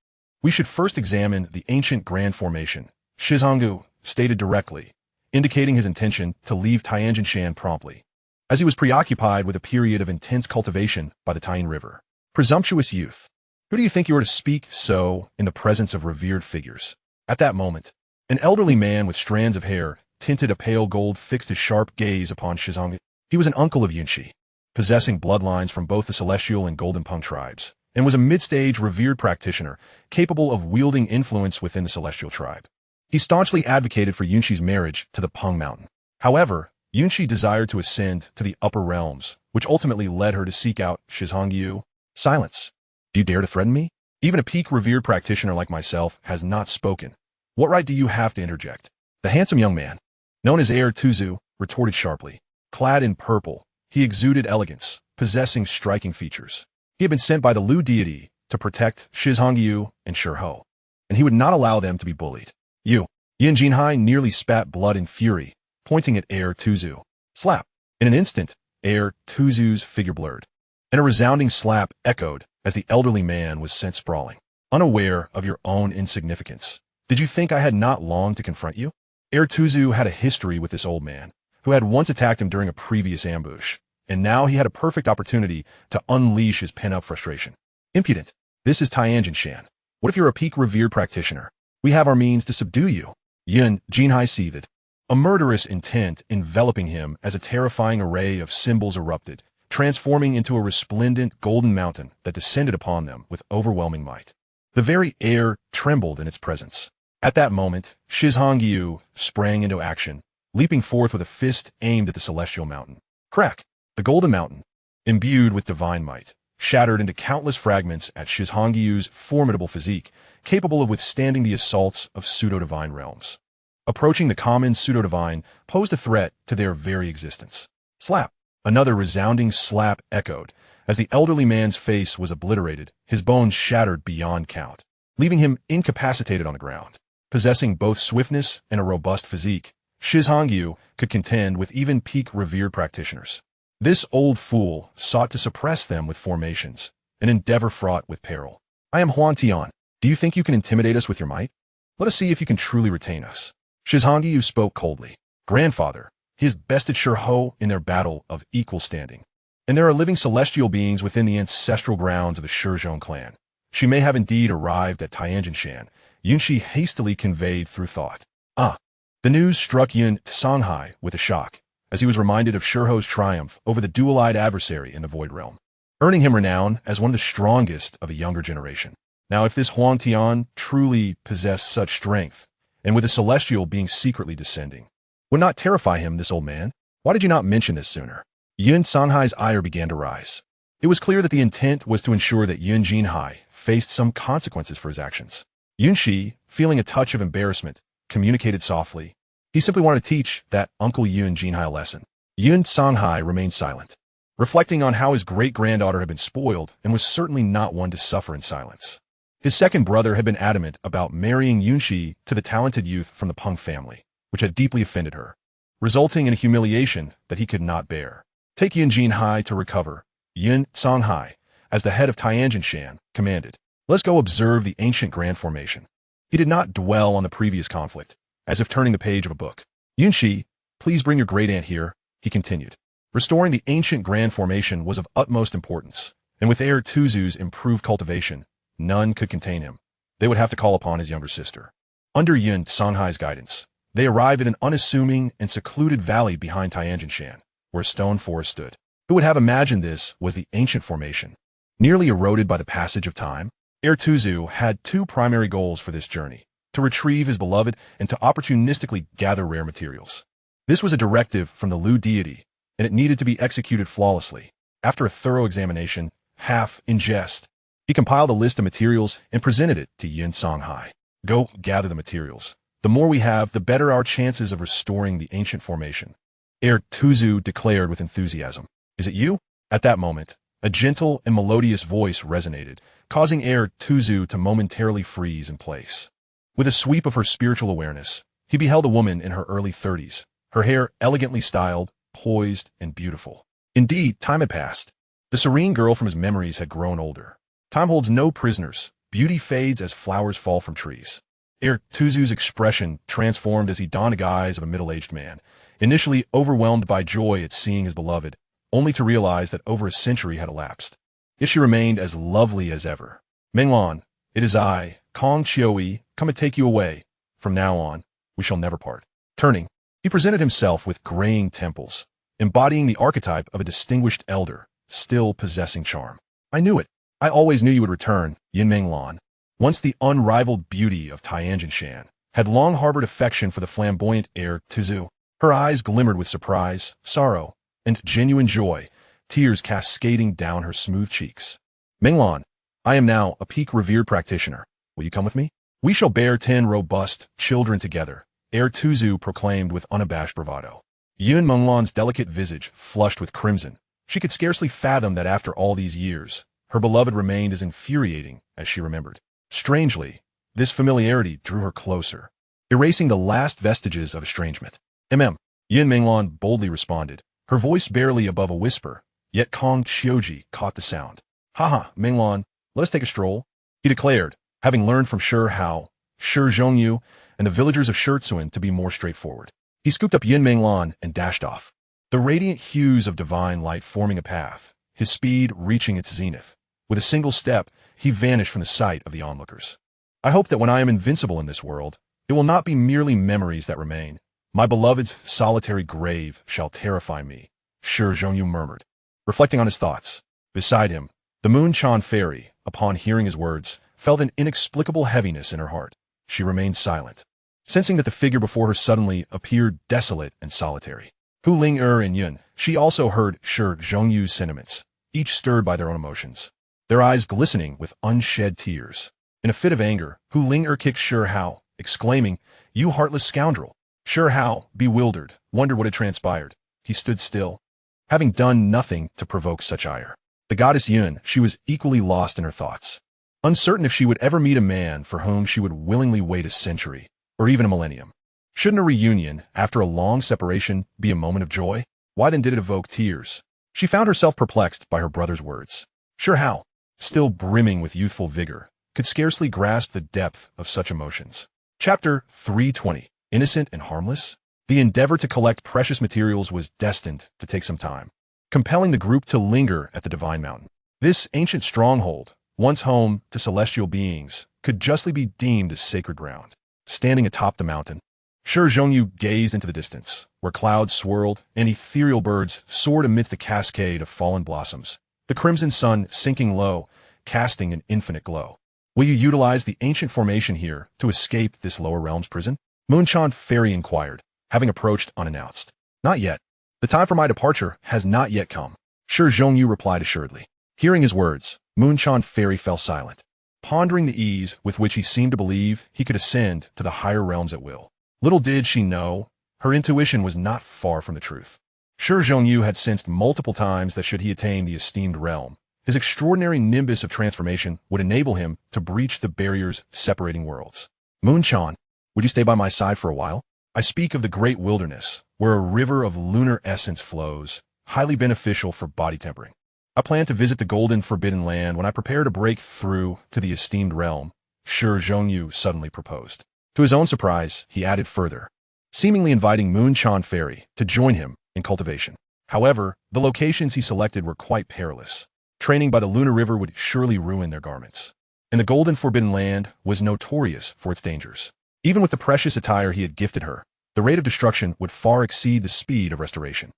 [SPEAKER 1] We should first examine the ancient grand formation, Shi Hao stated directly, indicating his intention to leave Tianjinshan promptly. as he was preoccupied with a period of intense cultivation by the Tyne River. Presumptuous youth. Who do you think you are to speak so in the presence of revered figures? At that moment, an elderly man with strands of hair tinted a pale gold fixed his sharp gaze upon Shi Hao. He was an uncle of Yunshi, possessing bloodlines from both the Celestial and Golden Pung tribes, and was a mid-stage revered practitioner capable of wielding influence within the Celestial tribe. He staunchly advocated for Yunshi's marriage to the Pung Mountain. However, Yunshi desired to ascend to the upper realms, which ultimately led her to seek out Shi Hao. Silence. Do you dare to threaten me? Even a peak revered practitioner like myself has not spoken. What right do you have to interject? The handsome young man, known as Heir Tuzu, retorted sharply. Clad in purple, he exuded elegance, possessing striking features. He had been sent by the Lu deity to protect Shi Hao and Shi Hao, and he would not allow them to be bullied. Yin Jinhai nearly spat blood in fury, pointing at Heir Tuzu. Slap. In an instant, Heir Tuzu's figure blurred, and a resounding slap echoed as the elderly man was sent sprawling. Unaware of your own insignificance, did you think I had not long to confront you? Heir Tuzu had a history with this old man, who had once attacked him during a previous ambush, and now he had a perfect opportunity to unleash his pent-up frustration. Impudent. This is Tianjin-shan. What if you're a peak revered practitioner? We have our means to subdue you. Yin Jinhai seethed, a murderous intent enveloping him as a terrifying array of symbols erupted, transforming into a resplendent golden mountain that descended upon them with overwhelming might. The very air trembled in its presence. At that moment, Shi Hao sprang into action, leaping forth with a fist aimed at the celestial mountain. Crack! The golden mountain, imbued with divine might, shattered into countless fragments at Shi Hao's formidable physique, capable of withstanding the assaults of pseudo-divine realms. Approaching the common pseudo-divine posed a threat to their very existence. Slap! Another resounding slap echoed, as the elderly man's face was obliterated, his bones shattered beyond count, leaving him incapacitated on the ground. Possessing both swiftness and a robust physique, Shi Hao could contend with even peak revered practitioners. This old fool sought to suppress them with formations, an endeavor fraught with peril. I am Huan Tian. Do you think you can intimidate us with your might? Let us see if you can truly retain us. Shi Hao spoke coldly. Grandfather, he has bested Shi Hao in their battle of equal standing. And there are living celestial beings within the ancestral grounds of the Shizhong clan. She may have indeed arrived at Tianjin-shan, Yunshi hastily conveyed through thought. Ah! The news struck Yin Songhai with a shock, as he was reminded of Shi Hao's triumph over the dual-eyed adversary in the Void Realm, earning him renown as one of the strongest of a younger generation. Now if this Huan Tian truly possessed such strength, and with the celestial being secretly descending, would not terrify him, this old man? Why did you not mention this sooner? Yin Songhai's ire began to rise. It was clear that the intent was to ensure that Yin Jinhai faced some consequences for his actions. Yunshi, feeling a touch of embarrassment, communicated softly. He simply wanted to teach that Uncle Yin Jinhai a lesson. Yin Songhai remained silent, reflecting on how his great-granddaughter had been spoiled and was certainly not one to suffer in silence. His second brother had been adamant about marrying Yunshi to the talented youth from the Peng family, which had deeply offended her, resulting in a humiliation that he could not bear. Take Yin Jinhai to recover, Yin Songhai, as the head of Tianjin-shan, commanded. Let's go observe the ancient grand formation. He did not dwell on the previous conflict, as if turning the page of a book. Yunshi, please bring your great-aunt here, he continued. Restoring the ancient grand formation was of utmost importance, and with Heir Tuzu's improved cultivation, none could contain him. They would have to call upon his younger sister. Under Yin Songhai's guidance, they arrived at an unassuming and secluded valley behind Tianjin-shan, where a stone forest stood. Who would have imagined this was the ancient formation? Nearly eroded by the passage of time, Heir Tuzu had two primary goals for this journey: to retrieve his beloved and to opportunistically gather rare materials. This was a directive from the Lu deity, and it needed to be executed flawlessly. After a thorough examination, half in jest, he compiled a list of materials and presented it to Yin Songhai. Go gather the materials. The more we have, the better our chances of restoring the ancient formation. Heir Tuzu declared with enthusiasm. Is it you? At that moment, a gentle and melodious voice resonated, causing Heir Tuzu to momentarily freeze in place. With a sweep of her spiritual awareness, he beheld a woman in her early 30s, her hair elegantly styled, poised, and beautiful. Indeed, time had passed. The serene girl from his memories had grown older. Time holds no prisoners. Beauty fades as flowers fall from trees. Heir Tuzu's expression transformed as he donned the guise of a middle-aged man, initially overwhelmed by joy at seeing his beloved, only to realize that over a century had elapsed. Yet she remained as lovely as ever. Menglan, it is I, Kong Chioi, come and take you away. From now on, we shall never part. Turning, he presented himself with graying temples, embodying the archetype of a distinguished elder, still possessing charm. I knew it. I always knew you would return, Yin Menglan. Once the unrivaled beauty of Tianjin had long harbored affection for the flamboyant heir Tuzu. Her eyes glimmered with surprise, sorrow, and genuine joy, tears cascading down her smooth cheeks. Menglan, I am now a peak revered practitioner. Will you come with me? We shall bear 10 robust children together, heir Tuzu proclaimed with unabashed bravado. Yun Menglan's delicate visage flushed with crimson. She could scarcely fathom that after all these years, her beloved remained as infuriating as she remembered. Strangely, this familiarity drew her closer, erasing the last vestiges of estrangement. Yin Menglan boldly responded, her voice barely above a whisper, yet Kong Chioji caught the sound. Haha, Menglan, let us take a stroll, he declared, having learned from Shi Hao, Shi Zhongyu, and the villagers of Shitsuan to be more straightforward. He scooped up Yin Menglan and dashed off, the radiant hues of divine light forming a path, his speed reaching its zenith. With a single step, he vanished from the sight of the onlookers. I hope that when I am invincible in this world, it will not be merely memories that remain. My beloved's solitary grave shall terrify me, Shi Zhongyu murmured, reflecting on his thoughts. Beside him, the Moon-Chan fairy, upon hearing his words, felt an inexplicable heaviness in her heart. She remained silent, sensing that the figure before her suddenly appeared desolate and solitary. Hu Ling-er and Yun, she also heard Shi Zhongyu's sentiments, each stirred by their own emotions, their eyes glistening with unshed tears. In a fit of anger, Hu Ling-er kicked Shi Hao, exclaiming, "You heartless scoundrel!" Shi Hao, bewildered, wondered what had transpired. He stood still, having done nothing to provoke such ire. The goddess Yun, she was equally lost in her thoughts, uncertain if she would ever meet a man for whom she would willingly wait a century, or even a millennium. Shouldn't a reunion, after a long separation, be a moment of joy? Why then did it evoke tears? She found herself perplexed by her brother's words. Shi Hao, still brimming with youthful vigor, could scarcely grasp the depth of such emotions. Chapter 320. Innocent and harmless? The endeavor to collect precious materials was destined to take some time, compelling the group to linger at the Divine Mountain. This ancient stronghold, once home to celestial beings, could justly be deemed as sacred ground. Standing atop the mountain, Shi Zhongyu gazed into the distance, where clouds swirled and ethereal birds soared amidst a cascade of fallen blossoms, the crimson sun sinking low, casting an infinite glow. Will you utilize the ancient formation here to escape this lower realm's prison? Moon-Chan fairy inquired, having approached unannounced. Not yet. The time for my departure has not yet come, Shi Zhongyu replied assuredly. Hearing his words, Moon-Chan fairy fell silent, pondering the ease with which he seemed to believe he could ascend to the higher realms at will. Little did she know, her intuition was not far from the truth. Shi Zhongyu had sensed multiple times that should he attain the esteemed realm, his extraordinary nimbus of transformation would enable him to breach the barriers separating worlds. Moon-Chan, would you stay by my side for a while? I speak of the great wilderness, where a river of lunar essence flows, highly beneficial for body tempering. I plan to visit the golden forbidden land when I prepare to break through to the esteemed realm, Shi Zhongyu suddenly proposed. To his own surprise, he added further, seemingly inviting Moon-Chan fairy to join him in cultivation. However, the locations he selected were quite perilous. Training by the lunar river would surely ruin their garments, and the golden forbidden land was notorious for its dangers. Even with the precious attire he had gifted her, the rate of destruction would far exceed the speed of restoration.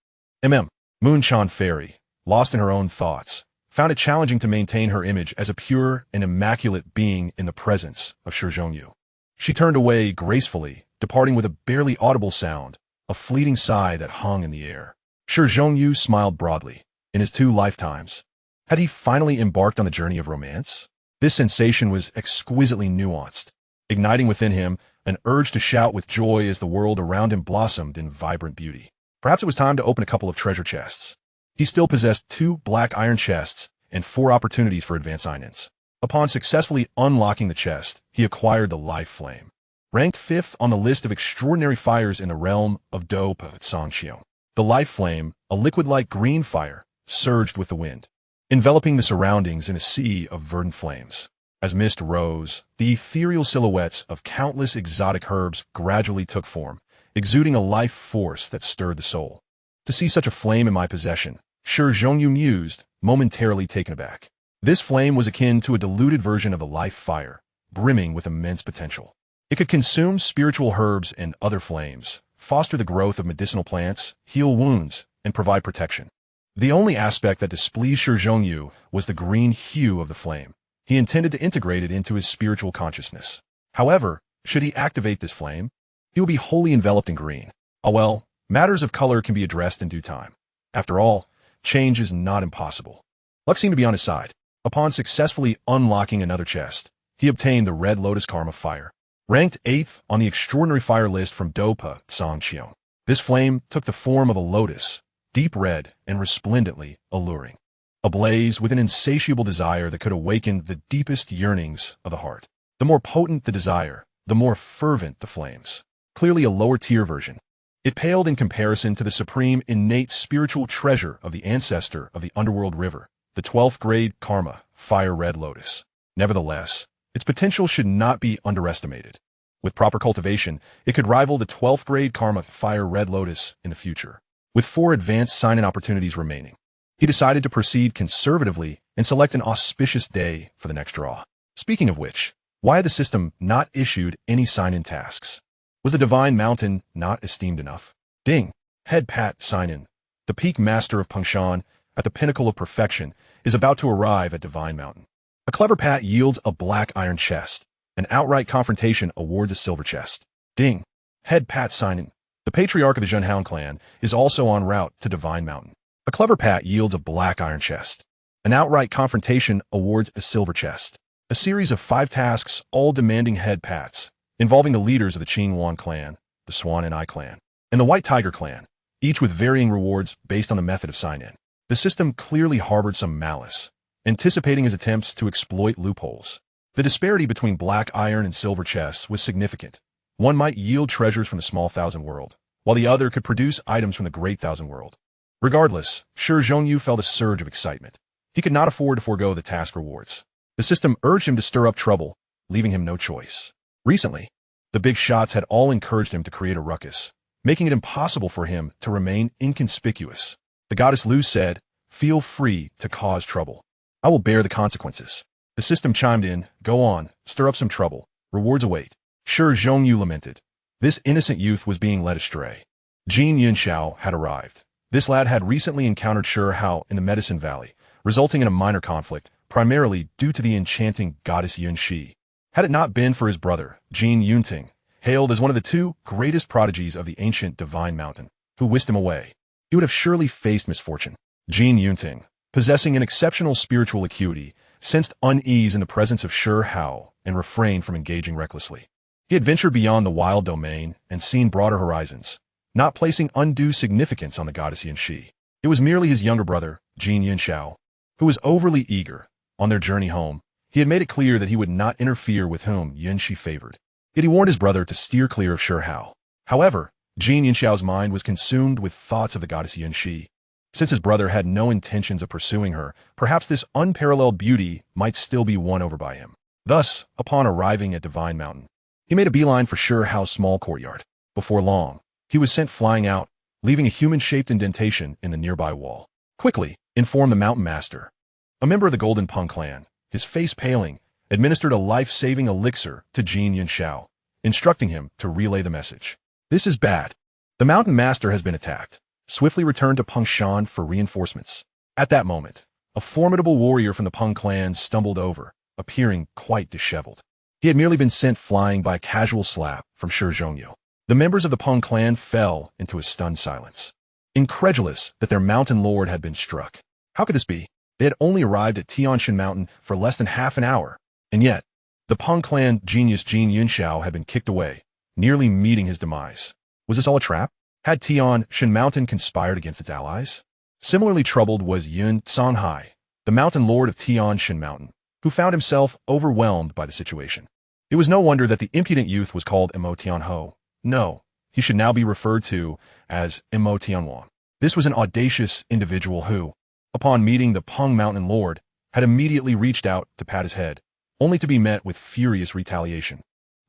[SPEAKER 1] Moon-Chan fairy, lost in her own thoughts, found it challenging to maintain her image as a pure and immaculate being in the presence of Shi Zhongyu. She turned away gracefully, departing with a barely audible sound, a fleeting sigh that hung in the air. Shi Zhongyu smiled broadly. In his 2 lifetimes, had he finally embarked on the journey of romance? This sensation was exquisitely nuanced, igniting within him an urge to shout with joy as the world around him blossomed in vibrant beauty. Perhaps it was time to open a couple of treasure chests. He still possessed 2 black iron chests and 4 opportunities for advanced sign-ins. Upon successfully unlocking the chest, he acquired the life flame, ranked 5th on the list of extraordinary fires in the realm of Dopa Sangxiong. The life flame, a liquid-like green fire, surged with the wind, enveloping the surroundings in a sea of verdant flames. As mist rose, the ethereal silhouettes of countless exotic herbs gradually took form, exuding a life force that stirred the soul. To see such a flame in my possession, Shi Zhongyu mused, momentarily taken aback. This flame was akin to a diluted version of the life fire, brimming with immense potential. It could consume spiritual herbs and other flames, foster the growth of medicinal plants, heal wounds, and provide protection. The only aspect that displeased Shi Zhongyu was the green hue of the flame. He intended to integrate it into his spiritual consciousness. However, should he activate this flame, he would be wholly enveloped in green. Oh well, matters of color can be addressed in due time. After all, change is not impossible. Luck seemed to be on his side. Upon successfully unlocking another chest, he obtained the Red Lotus Karma Fire, ranked 8th on the extraordinary fire list from Dopa Songqiong. This flame took the form of a lotus, deep red and resplendently alluring, ablaze with an insatiable desire that could awaken the deepest yearnings of the heart. The more potent the desire, the more fervent the flames. Clearly a lower-tier version. It paled in comparison to the supreme innate spiritual treasure of the ancestor of the underworld river, the 12th grade Karma Fire Red Lotus. Nevertheless, its potential should not be underestimated. With proper cultivation, it could rival the 12th grade Karma Fire Red Lotus in the future. With 4 advanced sign-in opportunities remaining, he decided to proceed conservatively and select an auspicious day for the next draw. Speaking of which, why had the system not issued any sign-in tasks? Was the Divine Mountain not esteemed enough? Ding! Head pat sign-in. The peak master of Pangshan, at the pinnacle of perfection, is about to arrive at Divine Mountain. A clever pat yields a black iron chest. An outright confrontation awards a silver chest. Ding! Head pat sign-in. The patriarch of the Zhenhao clan is also en route to Divine Mountain. A clever pat yields a black iron chest. An outright confrontation awards a silver chest. A series of 5 tasks, all demanding head pats, involving the leaders of the Qingwan clan, the Swan and Eye clan, and the White Tiger clan, each with varying rewards based on the method of sign-in. The system clearly harbored some malice, anticipating his attempts to exploit loopholes. The disparity between black iron and silver chests was significant. One might yield treasures from the small thousand world, while the other could produce items from the great thousand world. Regardless, Shi Zhongyu felt a surge of excitement. He could not afford to forego the task rewards. The system urged him to stir up trouble, leaving him no choice. Recently, the big shots had all encouraged him to create a ruckus, making it impossible for him to remain inconspicuous. The goddess Lu said, "Feel free to cause trouble. I will bear the consequences." The system chimed in, "Go on, stir up some trouble. Rewards await." Shi Zhongyu lamented. This innocent youth was being led astray. Jin Yunxiao had arrived. This lad had recently encountered Shi Hao in the Medicine Valley, resulting in a minor conflict, primarily due to the enchanting goddess Yun Shi. Had it not been for his brother, Jin Yunting, hailed as one of the 2 greatest prodigies of the ancient Divine Mountain, who whisked him away, he would have surely faced misfortune. Jin Yunting, possessing an exceptional spiritual acuity, sensed unease in the presence of Shi Hao and refrained from engaging recklessly. He had ventured beyond the wild domain and seen broader horizons, not placing undue significance on the goddess Yun Shi. It was merely his younger brother, Jin Yunxiao, who was overly eager. On their journey home, he had made it clear that he would not interfere with whom Yun Shi favored. Yet he warned his brother to steer clear of Shi Hao. However, Jin Yunxiao's mind was consumed with thoughts of the goddess Yun Shi. Since his brother had no intentions of pursuing her, perhaps this unparalleled beauty might still be won over by him. Thus, upon arriving at Divine Mountain, he made a beeline for Shi Hao's small courtyard. Before long, he was sent flying out, leaving a human-shaped indentation in the nearby wall. "Quickly," informed the mountain master. A member of the Golden Peng clan, his face paling, administered a life-saving elixir to Jin Yunxiao, instructing him to relay the message. "This is bad. The mountain master has been attacked. Swiftly return to Pangshan for reinforcements." At that moment, a formidable warrior from the Peng clan stumbled over, appearing quite disheveled. He had merely been sent flying by a casual slap from Shi Zhongyu. The members of the Peng clan fell into a stunned silence, incredulous that their mountain lord had been struck. How could this be? They had only arrived at Tianshan Mountain for less than half an hour, and yet, the Peng clan genius Jin Yunxiao had been kicked away, nearly meeting his demise. Was this all a trap? Had Tianshan Mountain conspired against its allies? Similarly troubled was Yun Songhai, the mountain lord of Tianshan Mountain, who found himself overwhelmed by the situation. It was no wonder that the impudent youth was called Emo Tianho. No, he should now be referred to as Emo Tianwan. This was an audacious individual who, upon meeting the Peng Mountain Lord, had immediately reached out to pat his head, only to be met with furious retaliation,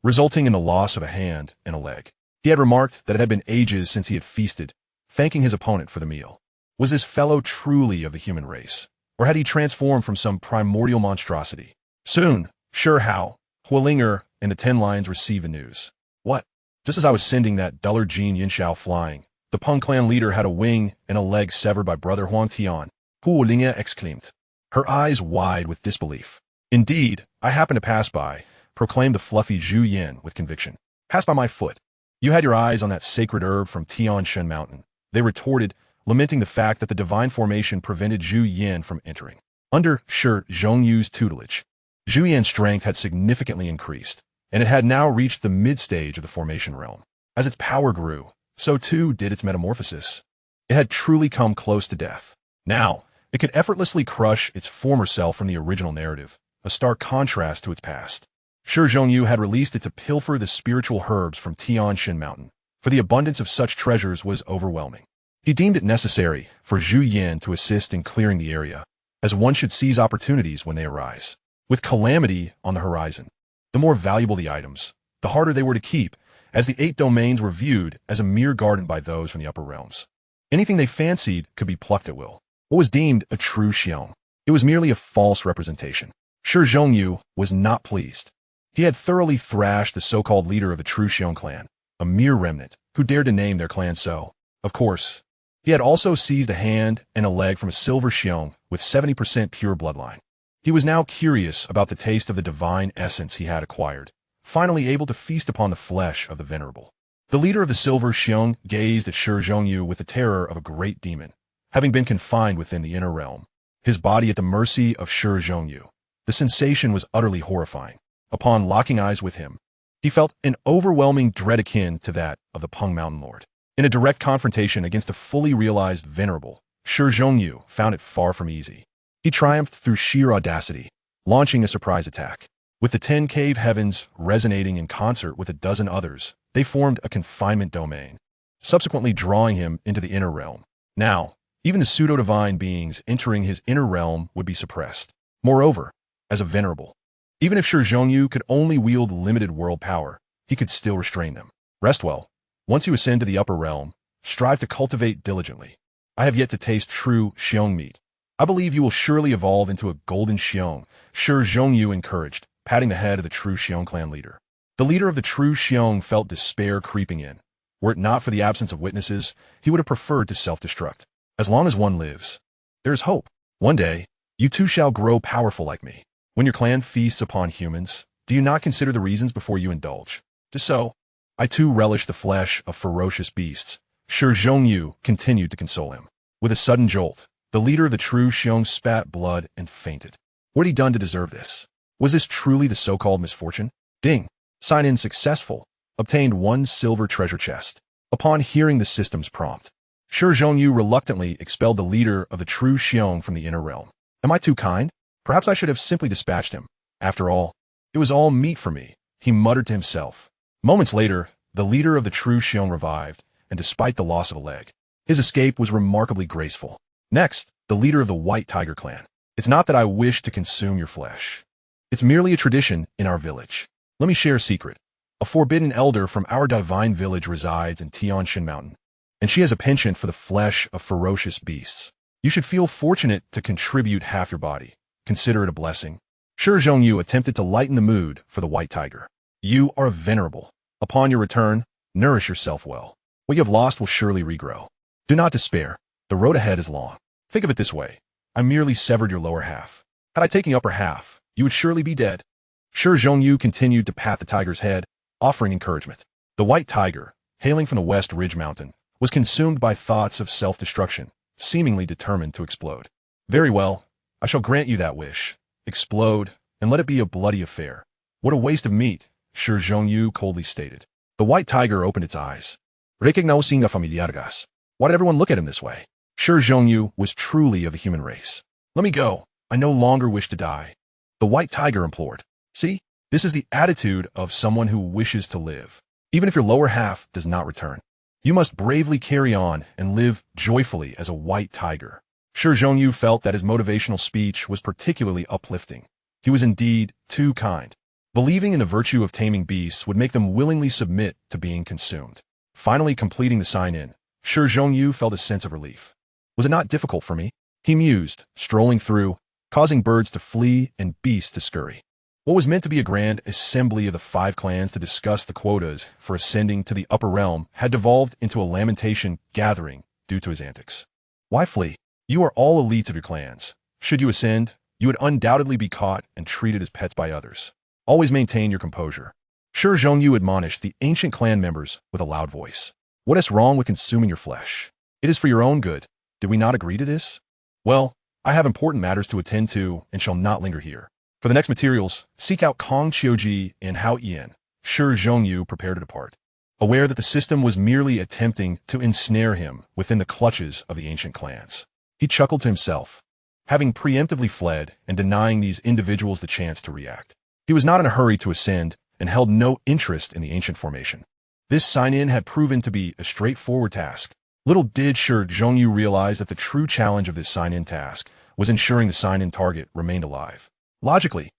[SPEAKER 1] resulting in the loss of a hand and a leg. He had remarked that it had been ages since he had feasted, thanking his opponent for the meal. Was this fellow truly of the human race, or had he transformed from some primordial monstrosity? Soon, Shi Hao, Huolinger, and the 10 Lions received the news. What? Just as I was sending that dullard Jin Yinshao flying, the Peng clan leader had a wing and a leg severed by brother Huang Tian, Huolinger exclaimed, her eyes wide with disbelief. Indeed, I happened to pass by, proclaimed the fluffy Zhu Yin with conviction. Pass by my foot. You had your eyes on that sacred herb from Tianshan Mountain. They retorted, lamenting the fact that the divine formation prevented Zhu Yin from entering. Under Shi Zhongyu's tutelage, Zhu Yin's strength had significantly increased, and it had now reached the mid-stage of the formation realm. As its power grew, so too did its metamorphosis. It had truly come close to death. Now, it could effortlessly crush its former self from the original narrative, a stark contrast to its past. Shi Zhongyu had released it to pilfer the spiritual herbs from Tianshan Mountain, for the abundance of such treasures was overwhelming. He deemed it necessary for Zhu Yin to assist in clearing the area, as one should seize opportunities when they arise. With calamity on the horizon, the more valuable the items, the harder they were to keep, as the 8 domains were viewed as a mere garden by those from the upper realms. Anything they fancied could be plucked at will. What was deemed a true Xiong, it was merely a false representation. Shi Zhongyu was not pleased. He had thoroughly thrashed the so-called leader of the true Xiong clan, a mere remnant, who dared to name their clan so. Of course, he had also seized a hand and a leg from a silver Xiong with 70% pure bloodline. He was now curious about the taste of the divine essence he had acquired, finally able to feast upon the flesh of the venerable. The leader of the silver Xiong gazed at Shi Zhongyu with the terror of a great demon, having been confined within the inner realm, his body at the mercy of Shi Zhongyu. The sensation was utterly horrifying. Upon locking eyes with him, he felt an overwhelming dread akin to that of the Peng Mountain Lord. In a direct confrontation against a fully realized venerable, Shi Zhongyu found it far from easy. He triumphed through sheer audacity, launching a surprise attack. With the 10 cave heavens resonating in concert with a dozen others, they formed a confinement domain, subsequently drawing him into the inner realm. Now, even the pseudo-divine beings entering his inner realm would be suppressed. Moreover, as a venerable, even if Shi Zhongyu could only wield limited world power, he could still restrain them. Rest well. Once you ascend to the upper realm, strive to cultivate diligently. I have yet to taste true Xiong meat. I believe you will surely evolve into a golden Xiong, Shi Zhongyu encouraged, patting the head of the true Xiong clan leader. The leader of the true Xiong felt despair creeping in. Were it not for the absence of witnesses, he would have preferred to self-destruct. As long as one lives, there is hope. One day, you too shall grow powerful like me. When your clan feasts upon humans, do you not consider the reasons before you indulge? Just so, I too relish the flesh of ferocious beasts. Shi Zhongyu continued to console him. With a sudden jolt, the leader of the true Xiong spat blood and fainted. What had he done to deserve this? Was this truly the so-called misfortune? Ding. Sign-in successful. Obtained 1 silver treasure chest. Upon hearing the system's prompt, Shi Zhongyu reluctantly expelled the leader of the true Xiong from the inner realm. Am I too kind? Perhaps I should have simply dispatched him. After all, it was all meat for me, he muttered to himself. Moments later, the leader of the true Xiong revived, and despite the loss of a leg, his escape was remarkably graceful. Next, the leader of the White Tiger clan. It's not that I wish to consume your flesh. It's merely a tradition in our village. Let me share a secret. A forbidden elder from our divine village resides in Tianshan Mountain, and she has a penchant for the flesh of ferocious beasts. You should feel fortunate to contribute half your body. Consider it a blessing. Shi Zhongyu attempted to lighten the mood for the White Tiger. You are venerable. Upon your return, nourish yourself well. What you have lost will surely regrow. Do not despair. The road ahead is long. Think of it this way. I merely severed your lower half. Had I taken your upper half, you would surely be dead. Shi Zhongyu continued to pat the tiger's head, offering encouragement. The White Tiger, hailing from the West Ridge Mountain, was consumed by thoughts of self-destruction, seemingly determined to explode. Very well. I shall grant you that wish. Explode, and let it be a bloody affair. What a waste of meat, Shi Zhongyu coldly stated. The White Tiger opened its eyes. Recognizing a familiargas. Why did everyone look at him this way? Shi Zhongyu was truly of the human race. Let me go. I no longer wish to die. The White Tiger implored. See, this is the attitude of someone who wishes to live. Even if your lower half does not return, you must bravely carry on and live joyfully as a White Tiger. Shi Zhongyu felt that his motivational speech was particularly uplifting. He was indeed too kind. Believing in the virtue of taming beasts would make them willingly submit to being consumed. Finally completing the sign-in, Shi Zhongyu felt a sense of relief. Was it not difficult for me? He mused, strolling through, causing birds to flee and beasts to scurry. What was meant to be a grand assembly of the 5 clans to discuss the quotas for ascending to the upper realm had devolved into a lamentation gathering due to his antics. Why flee? You are all elites of your clans. Should you ascend, you would undoubtedly be caught and treated as pets by others. Always maintain your composure. Shi Zhongyu admonished the ancient clan members with a loud voice. What is wrong with consuming your flesh? It is for your own good. Did we not agree to this? Well, I have important matters to attend to and shall not linger here. For the next materials, seek out Kong Qiuji and Hao Ian. Shi Zhongyu prepared to depart, aware that the system was merely attempting to ensnare him within the clutches of the ancient clans. He chuckled to himself, having preemptively fled and denying these individuals the chance to react. He was not in a hurry to ascend and held no interest in the ancient formation. This sign-in had proven to be a straightforward task. Little did Shi Zhongyu realize that the true challenge of this sign-in task was ensuring the sign-in target remained alive. Logically,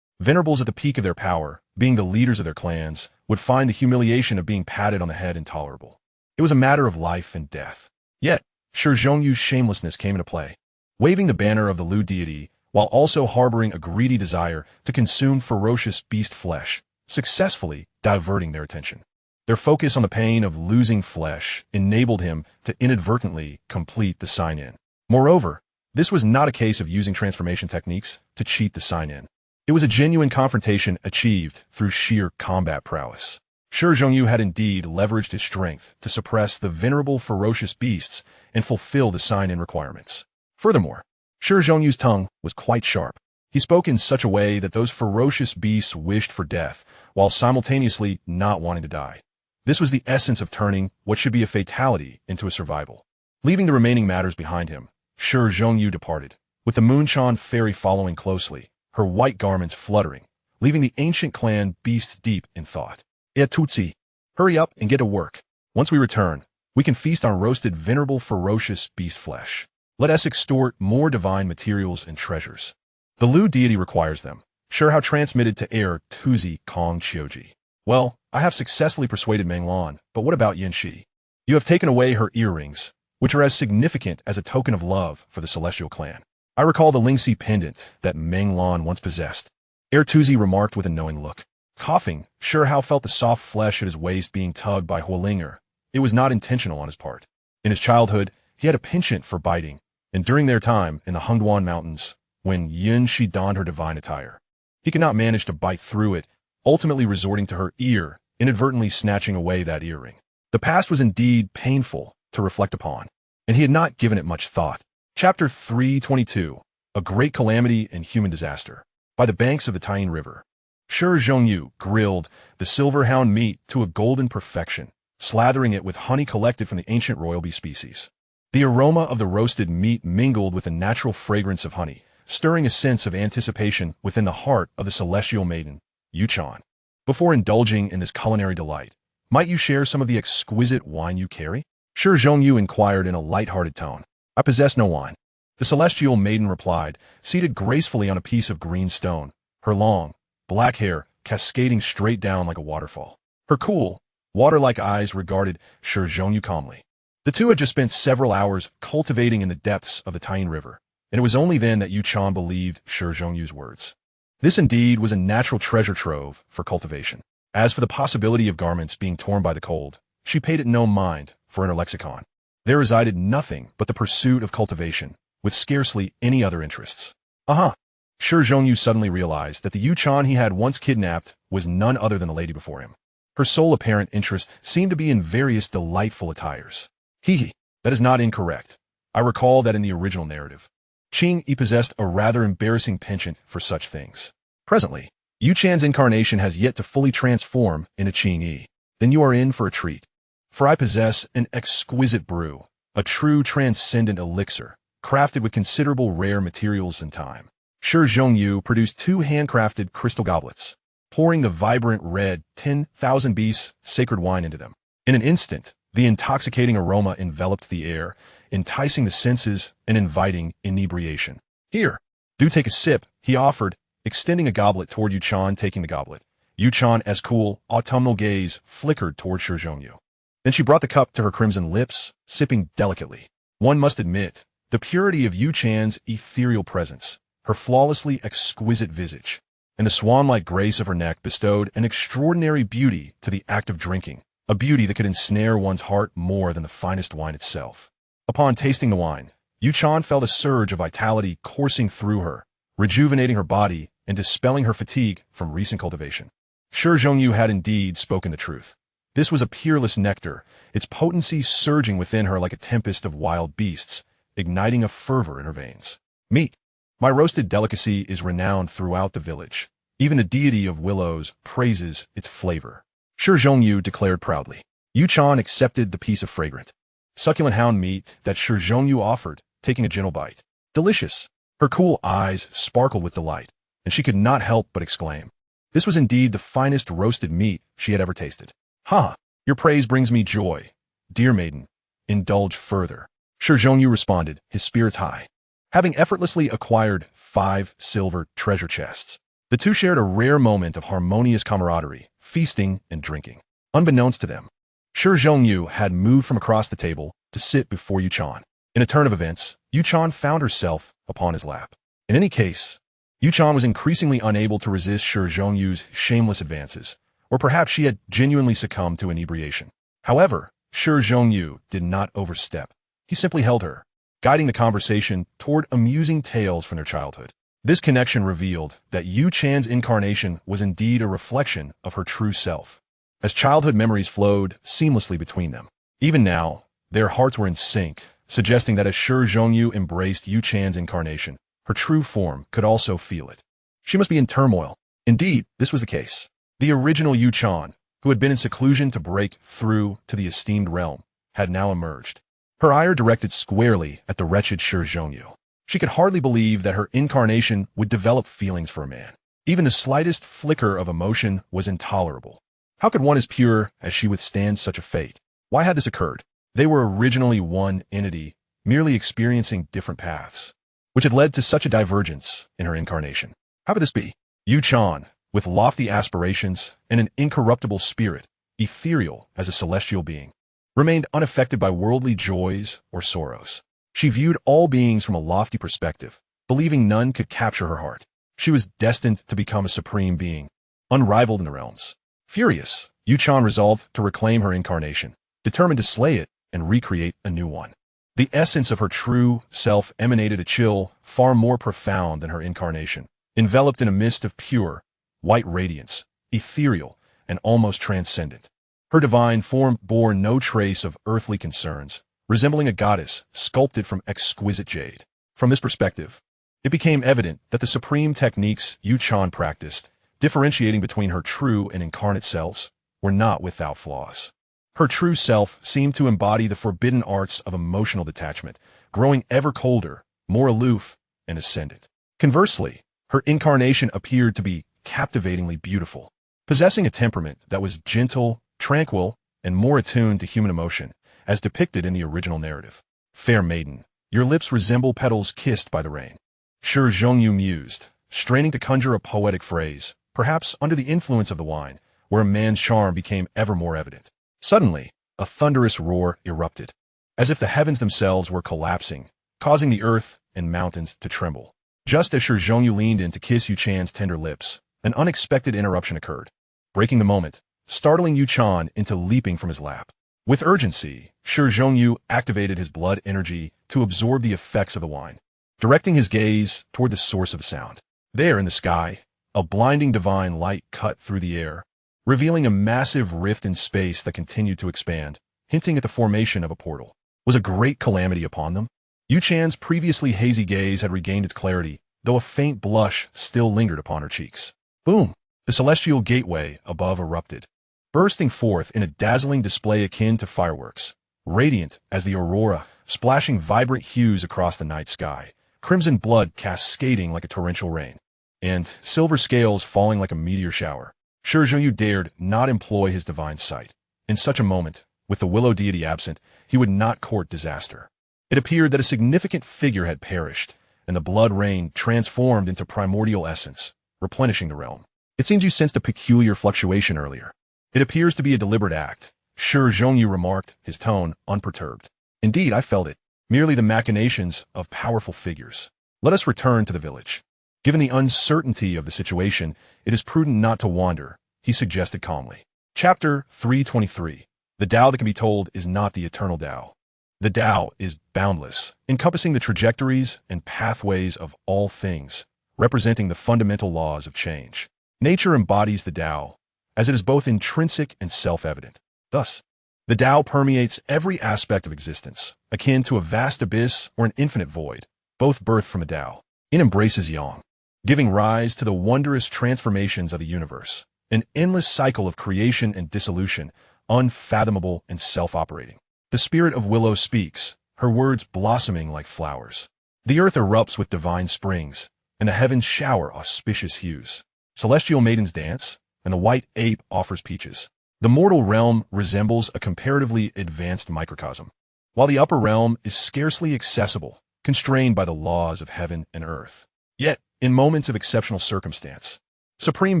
[SPEAKER 1] venerables at the peak of their power, being the leaders of their clans, would find the humiliation of being patted on the head intolerable. It was a matter of life and death. Yet, Shi Zhongyu's shamelessness came into play, waving the banner of the Lu deity while also harboring a greedy desire to consume ferocious beast flesh, successfully diverting their attention. Their focus on the pain of losing flesh enabled him to inadvertently complete the sign-in. Moreover, this was not a case of using transformation techniques to cheat the sign-in. It was a genuine confrontation achieved through sheer combat prowess. Shi Zhongyu had indeed leveraged his strength to suppress the venerable ferocious beasts and fulfill the sign-in requirements. Furthermore, Shi Zhongyu's tongue was quite sharp. He spoke in such a way that those ferocious beasts wished for death, while simultaneously not wanting to die. This was the essence of turning what should be a fatality into a survival. Leaving the remaining matters behind him, Shi Zhongyu departed, with the Moonshan fairy following closely, her white garments fluttering, leaving the ancient clan beasts deep in thought. Tutsi, hurry up and get to work. Once we return, we can feast on roasted venerable ferocious beast flesh. Let us extort more divine materials and treasures. The Lu deity requires them. Shi Hao transmitted to heir Tuzi Kong Qiuji. Well, I have successfully persuaded Menglan, but what about Yin Shi? You have taken away her earrings, which are as significant as a token of love for the celestial clan. I recall the Lingxi pendant that Menglan once possessed. Heir Tuzi remarked with a knowing look. Coughing, Shi Hao felt the soft flesh at his waist being tugged by Huolinger. It was not intentional on his part. In his childhood, he had a penchant for biting, and during their time in the Hengduan Mountains, when Yin Shi donned her divine attire, he could not manage to bite through it, ultimately resorting to her ear, inadvertently snatching away that earring. The past was indeed painful to reflect upon, and he had not given it much thought. Chapter 322, A Great Calamity and Human Disaster. By the banks of the Taiying River, Shi Zhongyu grilled the silver hound meat to a golden perfection, slathering it with honey collected from the ancient royal bee species. The aroma of the roasted meat mingled with the natural fragrance of honey, stirring a sense of anticipation within the heart of the celestial maiden, Yuchan. Before indulging in this culinary delight, might you share some of the exquisite wine you carry? Shi Zhongyu inquired in a light-hearted tone. I possess no wine. The celestial maiden replied, seated gracefully on a piece of green stone, her long, black hair cascading straight down like a waterfall. Her cool, water-like eyes regarded Shi Zhongyu calmly. The two had just spent several hours cultivating in the depths of the Taiying River, and it was only then that Yuchan believed Shi Zhongyu's words. This indeed was a natural treasure trove for cultivation. As for the possibility of garments being torn by the cold, she paid it no mind, for in her lexicon, there resided nothing but the pursuit of cultivation, with scarcely any other interests. Shi Zhongyu suddenly realized that the Yuchan he had once kidnapped was none other than the lady before him. Her sole apparent interest seemed to be in various delightful attires. That is not incorrect. I recall that in the original narrative, Qing Yi possessed a rather embarrassing penchant for such things. Presently, Yuchan's incarnation has yet to fully transform into Qing Yi. Then you are in for a treat. For I possess an exquisite brew, a true transcendent elixir, crafted with considerable rare materials and time. Shi Zhongyu produced 2 handcrafted crystal goblets, pouring the vibrant red 10,000 beasts sacred wine into them. In an instant, the intoxicating aroma enveloped the air, enticing the senses and inviting inebriation. Here, do take a sip, he offered, extending a goblet toward Yuchan taking the goblet. Yuchan's cool, autumnal gaze flickered toward Shi Zhongyu. Then she brought the cup to her crimson lips, sipping delicately. One must admit, the purity of Yu Chan's ethereal presence, her flawlessly exquisite visage, and the swan-like grace of her neck bestowed an extraordinary beauty to the act of drinking, a beauty that could ensnare one's heart more than the finest wine itself. Upon tasting the wine, Yu Chan felt a surge of vitality coursing through her, rejuvenating her body and dispelling her fatigue from recent cultivation. Shi Zhongyu had indeed spoken the truth. This was a peerless nectar, its potency surging within her like a tempest of wild beasts, igniting a fervor in her veins. Meat. My roasted delicacy is renowned throughout the village. Even the deity of willows praises its flavor. Shi Zhongyu declared proudly. Yu Chan accepted the piece of fragrant, succulent hound meat that Shi Zhongyu offered, taking a gentle bite. Delicious. Her cool eyes sparkled with delight, and she could not help but exclaim. This was indeed the finest roasted meat she had ever tasted. Ha! Your praise brings me joy. Dear maiden, indulge further. Shi Zhongyu responded, his spirits high. Having effortlessly acquired 5 silver treasure chests, the two shared a rare moment of harmonious camaraderie, feasting and drinking. Unbeknownst to them, Shi Zhongyu had moved from across the table to sit before Yu Chan. In a turn of events, Yu Chan found herself upon his lap. In any case, Yu Chan was increasingly unable to resist Shi Zhongyu's shameless advances, or perhaps she had genuinely succumbed to inebriation. However, Shi Zhongyu did not overstep. He simply held her, guiding the conversation toward amusing tales from their childhood. This connection revealed that Yu Chan's incarnation was indeed a reflection of her true self, as childhood memories flowed seamlessly between them. Even now, their hearts were in sync, suggesting that as Shi Zhongyu embraced Yu Chan's incarnation, her true form could also feel it. She must be in turmoil. Indeed, this was the case. The original Yu Chan, who had been in seclusion to break through to the esteemed realm, had now emerged. Her ire directed squarely at the wretched Shi Zhongyu. She could hardly believe that her incarnation would develop feelings for a man. Even the slightest flicker of emotion was intolerable. How could one as pure as she withstand such a fate? Why had this occurred? They were originally one entity, merely experiencing different paths, which had led to such a divergence in her incarnation. How could this be? Yu Chan, with lofty aspirations and an incorruptible spirit, ethereal as a celestial being, remained unaffected by worldly joys or sorrows. She viewed all beings from a lofty perspective, believing none could capture her heart. She was destined to become a supreme being, unrivaled in the realms. Furious, Yu Chan resolved to reclaim her incarnation, determined to slay it and recreate a new one. The essence of her true self emanated a chill far more profound than her incarnation, enveloped in a mist of pure, white radiance, ethereal, and almost transcendent. Her divine form bore no trace of earthly concerns, resembling a goddess sculpted from exquisite jade. From this perspective, it became evident that the supreme techniques Yu Chan practiced, differentiating between her true and incarnate selves, were not without flaws. Her true self seemed to embody the forbidden arts of emotional detachment, growing ever colder, more aloof, and ascendant. Conversely, her incarnation appeared to be captivatingly beautiful, possessing a temperament that was gentle, tranquil, and more attuned to human emotion, as depicted in the original narrative. Fair maiden, your lips resemble petals kissed by the rain. Shi Zhongyu mused, straining to conjure a poetic phrase, perhaps under the influence of the wine, where a man's charm became ever more evident. Suddenly, a thunderous roar erupted, as if the heavens themselves were collapsing, causing the earth and mountains to tremble. Just as Shi Zhongyu leaned in to kiss Yu Chan's tender lips, an unexpected interruption occurred, breaking the moment, startling Yu Chan into leaping from his lap. With urgency, Shi Zhongyu activated his blood energy to absorb the effects of the wine, directing his gaze toward the source of the sound. There in the sky, a blinding divine light cut through the air, revealing a massive rift in space that continued to expand, hinting at the formation of a portal. Was a great calamity upon them? Yu Chan's previously hazy gaze had regained its clarity, though a faint blush still lingered upon her cheeks. Boom! The celestial gateway above erupted, bursting forth in a dazzling display akin to fireworks, radiant as the aurora, splashing vibrant hues across the night sky, crimson blood cascading like a torrential rain, and silver scales falling like a meteor shower. Shi Zhongyu dared not employ his divine sight. In such a moment, with the willow deity absent, he would not court disaster. It appeared that a significant figure had perished, and the blood rain transformed into primordial essence, replenishing the realm. It seems you sensed a peculiar fluctuation earlier. It appears to be a deliberate act, Shi Hao remarked, his tone unperturbed. Indeed, I felt it. Merely the machinations of powerful figures. Let us return to the village. Given the uncertainty of the situation, it is prudent not to wander, he suggested calmly. Chapter 323. The Tao that can be told is not the eternal Tao. The Tao is boundless, encompassing the trajectories and pathways of all things, representing the fundamental laws of change. Nature embodies the Tao, as it is both intrinsic and self-evident. Thus, the Tao permeates every aspect of existence, akin to a vast abyss or an infinite void, both birthed from a Tao. It embraces Yang, giving rise to the wondrous transformations of the universe, an endless cycle of creation and dissolution, unfathomable and self-operating. The Spirit of Willow speaks, her words blossoming like flowers. The earth erupts with divine springs, and the heavens shower auspicious hues. Celestial maidens dance, and the white ape offers peaches. The mortal realm resembles a comparatively advanced microcosm, while the upper realm is scarcely accessible, constrained by the laws of heaven and earth. Yet, in moments of exceptional circumstance, supreme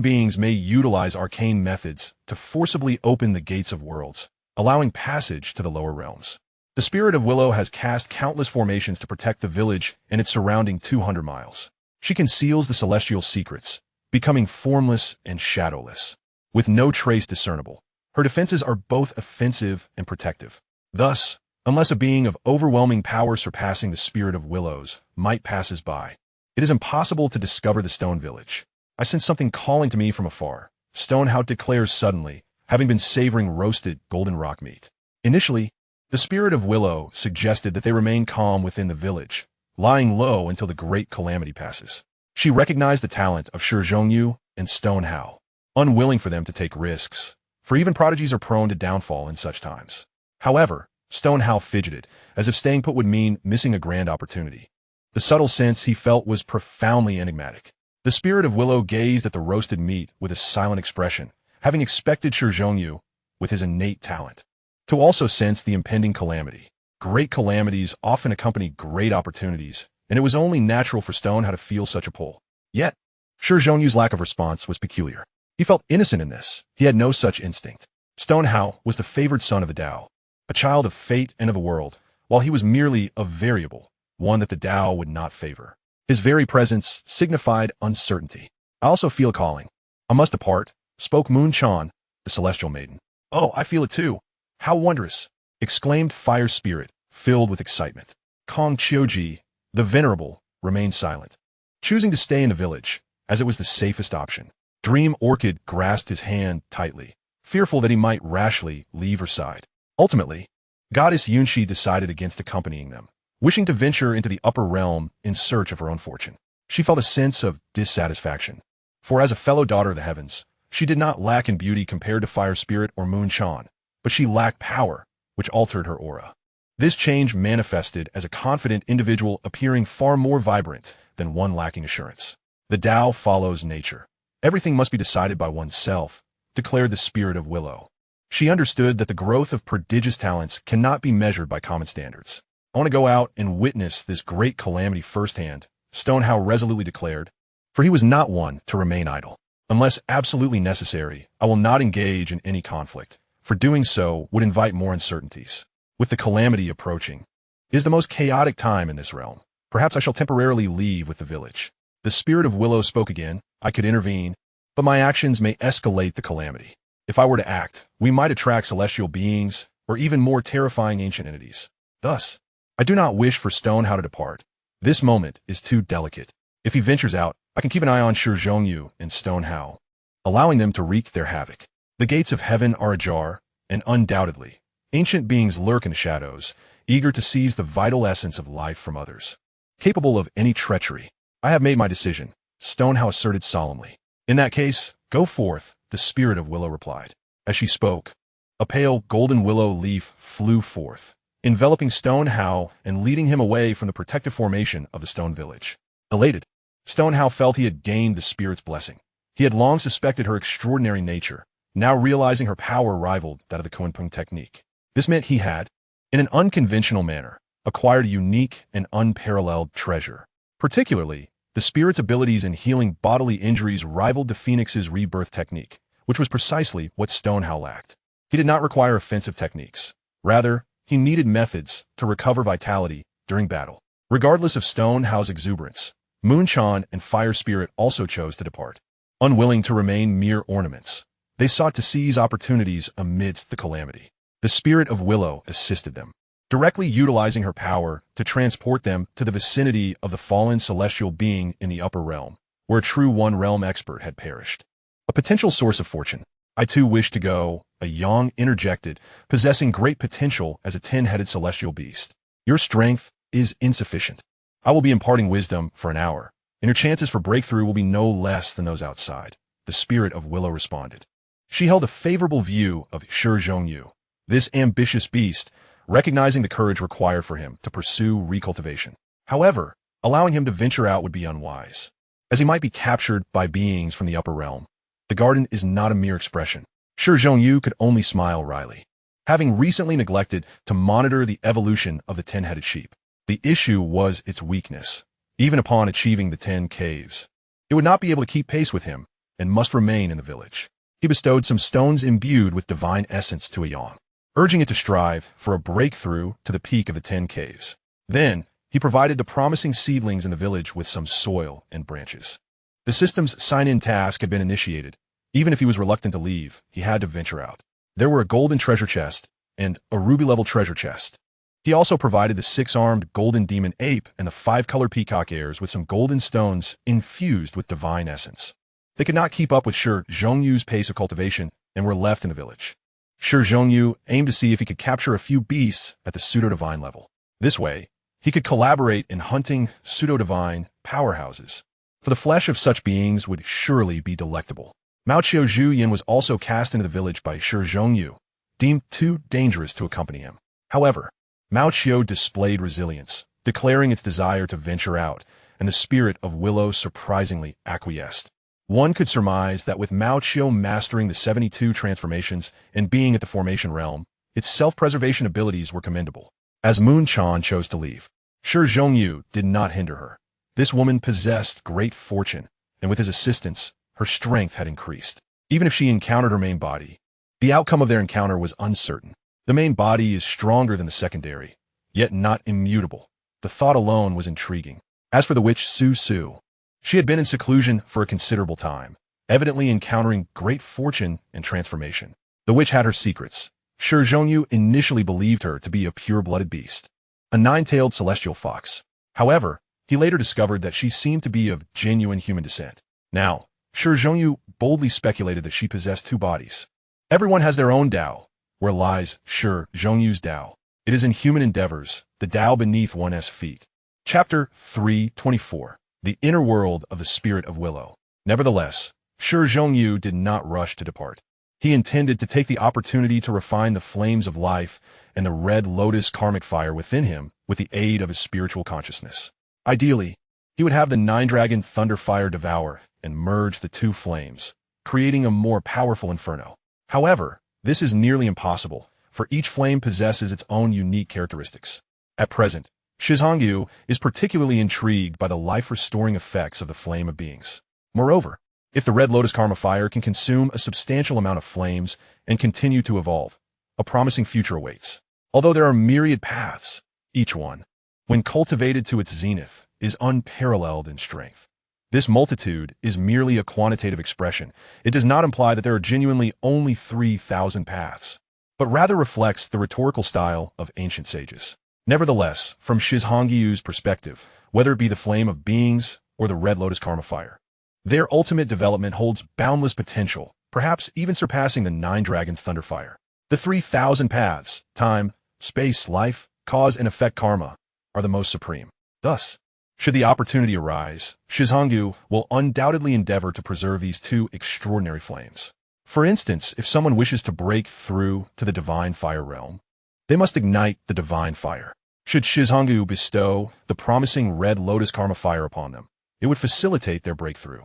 [SPEAKER 1] beings may utilize arcane methods to forcibly open the gates of worlds, allowing passage to the lower realms. The Spirit of Willow has cast countless formations to protect the village and its surrounding 200 miles. She conceals the celestial secrets, becoming formless and shadowless, with no trace discernible. Her defenses are both offensive and protective. Thus, unless a being of overwhelming power surpassing the Spirit of Willows might passes by, it is impossible to discover the stone village. I sense something calling to me from afar, Stone Hao declares suddenly, having been savoring roasted golden rock meat. Initially, the Spirit of Willow suggested that they remain calm within the village, lying low until the great calamity passes. She recognized the talent of Shi Hao and Stone Hao, unwilling for them to take risks, for even prodigies are prone to downfall in such times. However, Stone Hao fidgeted, as if staying put would mean missing a grand opportunity. The subtle sense he felt was profoundly enigmatic. The Spirit of Willow gazed at the roasted meat with a silent expression, having expected Shi Hao, with his innate talent, to also sense the impending calamity. Great calamities often accompany great opportunities, and it was only natural for Stone Hao to feel such a pull. Yet, Shi Hao's lack of response was peculiar. He felt innocent in this. He had no such instinct. Stone Hao was the favored son of the Tao, a child of fate and of the world, while he was merely a variable, one that the Tao would not favor. His very presence signified uncertainty. I also feel a calling. I must depart, spoke Moon Chan, the celestial maiden. Oh, I feel it too. How wondrous, exclaimed Fire Spirit, filled with excitement. Kong Chioji, the venerable, remained silent, choosing to stay in the village, as it was the safest option. Dream Orchid grasped his hand tightly, fearful that he might rashly leave her side. Ultimately, Goddess Yunxi decided against accompanying them, wishing to venture into the upper realm in search of her own fortune. She felt a sense of dissatisfaction, for as a fellow daughter of the heavens, she did not lack in beauty compared to Fire Spirit or Moon Chan, but she lacked power, which altered her aura. This change manifested as a confident individual appearing far more vibrant than one lacking assurance. The Tao follows nature. Everything must be decided by oneself, declared the Spirit of Willow. She understood that the growth of prodigious talents cannot be measured by common standards. I want to go out and witness this great calamity firsthand, Stone Hao resolutely declared, for he was not one to remain idle. Unless absolutely necessary, I will not engage in any conflict, for doing so would invite more uncertainties. With the calamity approaching, it is the most chaotic time in this realm. Perhaps I shall temporarily leave with the village. The Spirit of Willow spoke again. I could intervene, but my actions may escalate the calamity. If I were to act, we might attract celestial beings, or even more terrifying ancient entities. Thus, I do not wish for Stone Hao to depart. This moment is too delicate. If he ventures out, I can keep an eye on Shi Hao and Stone Hao, allowing them to wreak their havoc. The gates of heaven are ajar, and undoubtedly, ancient beings lurk in the shadows, eager to seize the vital essence of life from others. Capable of any treachery. I have made my decision, Stone Hao asserted solemnly. In that case, go forth, the Spirit of Willow replied. As she spoke, a pale golden willow leaf flew forth, enveloping Stone Hao and leading him away from the protective formation of the stone village. Elated, Stone Hao felt he had gained the Spirit's blessing. He had long suspected her extraordinary nature, now realizing her power rivaled that of the Kunpeng technique. This meant he had, in an unconventional manner, acquired a unique and unparalleled treasure. Particularly, the Spirit's abilities in healing bodily injuries rivaled the Phoenix's rebirth technique, which was precisely what Stone Hao lacked. He did not require offensive techniques. Rather, he needed methods to recover vitality during battle. Regardless of Stone Hao's exuberance, Moon-chan and Fire Spirit also chose to depart. Unwilling to remain mere ornaments, they sought to seize opportunities amidst the calamity. The Spirit of Willow assisted them, directly utilizing her power to transport them to the vicinity of the fallen celestial being in the upper realm, where a true one-realm expert had perished. A potential source of fortune. I too wish to go, a Yang interjected, possessing great potential as a 10-headed celestial beast. Your strength is insufficient. I will be imparting wisdom for an hour, and your chances for breakthrough will be no less than those outside, the Spirit of Willow responded. She held a favorable view of Shi Zhongyu, this ambitious beast, recognizing the courage required for him to pursue recultivation. However, allowing him to venture out would be unwise, as he might be captured by beings from the upper realm. The garden is not a mere expression. Shi Zhongyu could only smile wryly, having recently neglected to monitor the evolution of the 10-headed sheep. The issue was its weakness. Even upon achieving the 10 caves, it would not be able to keep pace with him and must remain in the village. He bestowed some stones imbued with divine essence to a Yang, urging it to strive for a breakthrough to the peak of the 10 caves. Then, he provided the promising seedlings in the village with some soil and branches. The system's sign-in task had been initiated. Even if he was reluctant to leave, he had to venture out. There were a golden treasure chest and a ruby-level treasure chest. He also provided the 6-armed golden demon ape and the 5-colored peacock heirs with some golden stones infused with divine essence. They could not keep up with Shi Zhongyu's pace of cultivation and were left in the village. Shi Zhongyu aimed to see if he could capture a few beasts at the pseudo-divine level. This way, he could collaborate in hunting pseudo-divine powerhouses, for the flesh of such beings would surely be delectable. Mao Qiu Zhuyin was also cast into the village by Shi Zhongyu, deemed too dangerous to accompany him. However, Mao Qiu displayed resilience, declaring its desire to venture out, and the Spirit of Willow surprisingly acquiesced. One could surmise that with Mao Qiu mastering the 72 transformations and being at the formation realm, its self-preservation abilities were commendable. As Moon-chan chose to leave, Shi Zhongyu did not hinder her. This woman possessed great fortune, and with his assistance, her strength had increased. Even if she encountered her main body, the outcome of their encounter was uncertain. The main body is stronger than the secondary, yet not immutable. The thought alone was intriguing. As for the witch Su Su, she had been in seclusion for a considerable time, evidently encountering great fortune and transformation. The witch had her secrets. Shi Zhongyu initially believed her to be a pure-blooded beast, a 9-tailed celestial fox. However, he later discovered that she seemed to be of genuine human descent. Now, Shi Zhongyu boldly speculated that she possessed 2 bodies. Everyone has their own Tao. Where lies Shi Zhongyu's Tao? It is in human endeavors, the Tao beneath one's feet. Chapter 324. The Inner World of the Spirit of Willow. Nevertheless, Shi Zhongyu did not rush to depart. He intended to take the opportunity to refine the flames of life and the red lotus karmic fire within him with the aid of his spiritual consciousness. Ideally, he would have the 9-dragon thunder fire devour and merge the 2 flames, creating a more powerful inferno. However, this is nearly impossible, for each flame possesses its own unique characteristics. At present, Shi Zhongyu is particularly intrigued by the life-restoring effects of the flame of beings. Moreover, if the red lotus karma fire can consume a substantial amount of flames and continue to evolve, a promising future awaits. Although there are myriad paths, each one, when cultivated to its zenith, is unparalleled in strength. This multitude is merely a quantitative expression. It does not imply that there are genuinely only 3,000 paths, but rather reflects the rhetorical style of ancient sages. Nevertheless, from Shi Zhongyu's perspective, whether it be the flame of beings or the red lotus karma fire, their ultimate development holds boundless potential, perhaps even surpassing the 9 dragons thunder fire. The 3,000 paths, time, space, life, cause and effect karma, are the most supreme. Thus, should the opportunity arise, Shi Zhongyu will undoubtedly endeavor to preserve these 2 extraordinary flames. For instance, if someone wishes to break through to the divine fire realm, they must ignite the divine fire. Should Shi Zhongyu bestow the promising red lotus karma fire upon them, it would facilitate their breakthrough.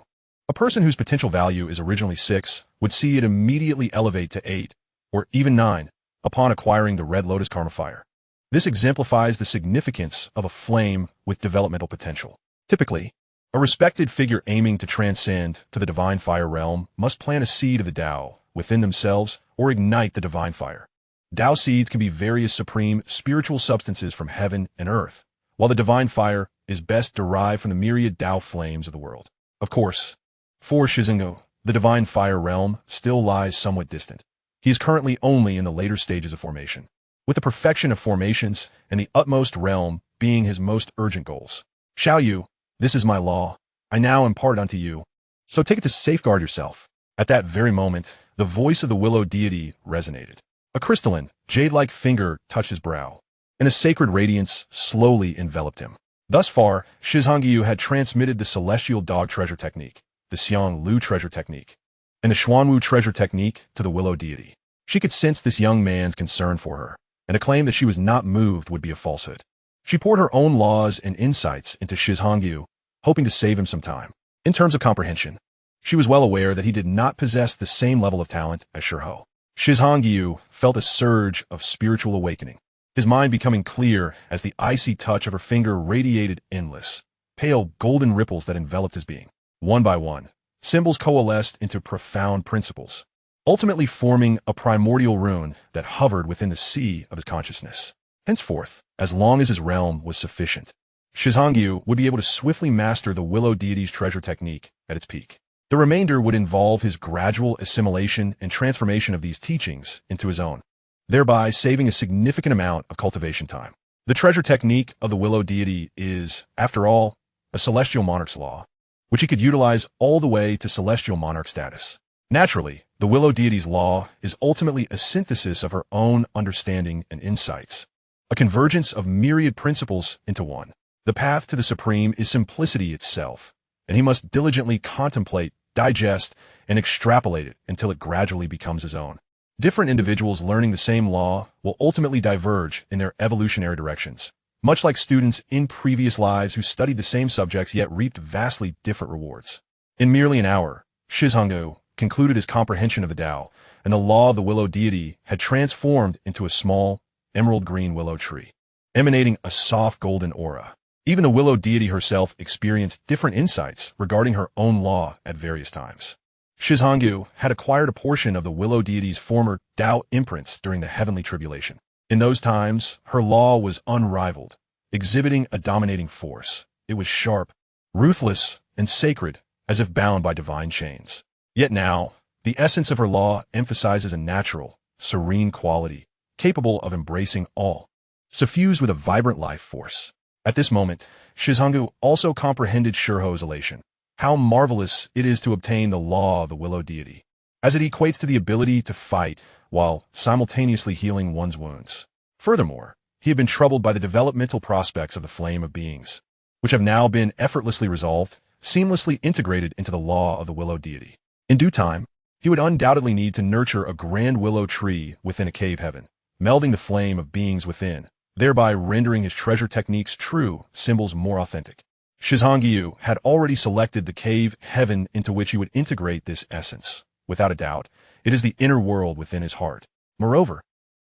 [SPEAKER 1] A person whose potential value is originally 6 would see it immediately elevate to 8, or even 9, upon acquiring the red lotus karma fire. This exemplifies the significance of a flame with developmental potential. Typically, a respected figure aiming to transcend to the divine fire realm must plant a seed of the Tao within themselves or ignite the divine fire. Tao seeds can be various supreme spiritual substances from heaven and earth, while the divine fire is best derived from the myriad Tao flames of the world. Of course, for Shi Hao, the divine fire realm still lies somewhat distant. He is currently only in the later stages of formation, with the perfection of formations and the utmost realm being his most urgent goals. Xiao Yu, this is my law. I now impart unto you. So take it to safeguard yourself. At that very moment, the voice of the willow deity resonated. A crystalline, jade-like finger touched his brow, and a sacred radiance slowly enveloped him. Thus far, Shi Hao had transmitted the celestial dog treasure technique, the Xiang Lu treasure technique, and the Xuanwu treasure technique to the willow deity. She could sense this young man's concern for her, and a claim that she was not moved would be a falsehood. She poured her own laws and insights into Shi Hao, hoping to save him some time. In terms of comprehension, she was well aware that he did not possess the same level of talent as Shi Hao. Shi Hao felt a surge of spiritual awakening, his mind becoming clear as the icy touch of her finger radiated endless, pale golden ripples that enveloped his being. One by one, symbols coalesced into profound principles, ultimately forming a primordial rune that hovered within the sea of his consciousness. Henceforth, as long as his realm was sufficient, Shi Hao would be able to swiftly master the willow deity's treasure technique at its peak. The remainder would involve his gradual assimilation and transformation of these teachings into his own, thereby saving a significant amount of cultivation time. The treasure technique of the willow deity is, after all, a celestial monarch's law, which he could utilize all the way to celestial monarch status. Naturally, the willow deity's law is ultimately a synthesis of her own understanding and insights, a convergence of myriad principles into one. The path to the supreme is simplicity itself, and he must diligently contemplate, digest, and extrapolate it until it gradually becomes his own. Different individuals learning the same law will ultimately diverge in their evolutionary directions, much like students in previous lives who studied the same subjects yet reaped vastly different rewards. In merely an hour, Shi Hao concluded his comprehension of the Tao, and the law of the willow deity had transformed into a small, emerald green willow tree, emanating a soft golden aura. Even the willow deity herself experienced different insights regarding her own law at various times. Shi Hao had acquired a portion of the willow deity's former Tao imprints during the heavenly tribulation. In those times, her law was unrivaled, exhibiting a dominating force. It was sharp, ruthless, and sacred, as if bound by divine chains. Yet now, the essence of her law emphasizes a natural, serene quality, capable of embracing all, suffused with a vibrant life force. At this moment, Shi Hao also comprehended Shi Hao's elation. How marvelous it is to obtain the law of the willow deity, as it equates to the ability to fight while simultaneously healing one's wounds. Furthermore, he had been troubled by the developmental prospects of the flame of beings, which have now been effortlessly resolved, seamlessly integrated into the law of the willow deity. In due time, he would undoubtedly need to nurture a grand willow tree within a cave heaven, melding the flame of beings within, thereby rendering his treasure technique's true symbols more authentic. Shi Hao had already selected the cave heaven into which he would integrate this essence. Without a doubt, it is the inner world within his heart. Moreover,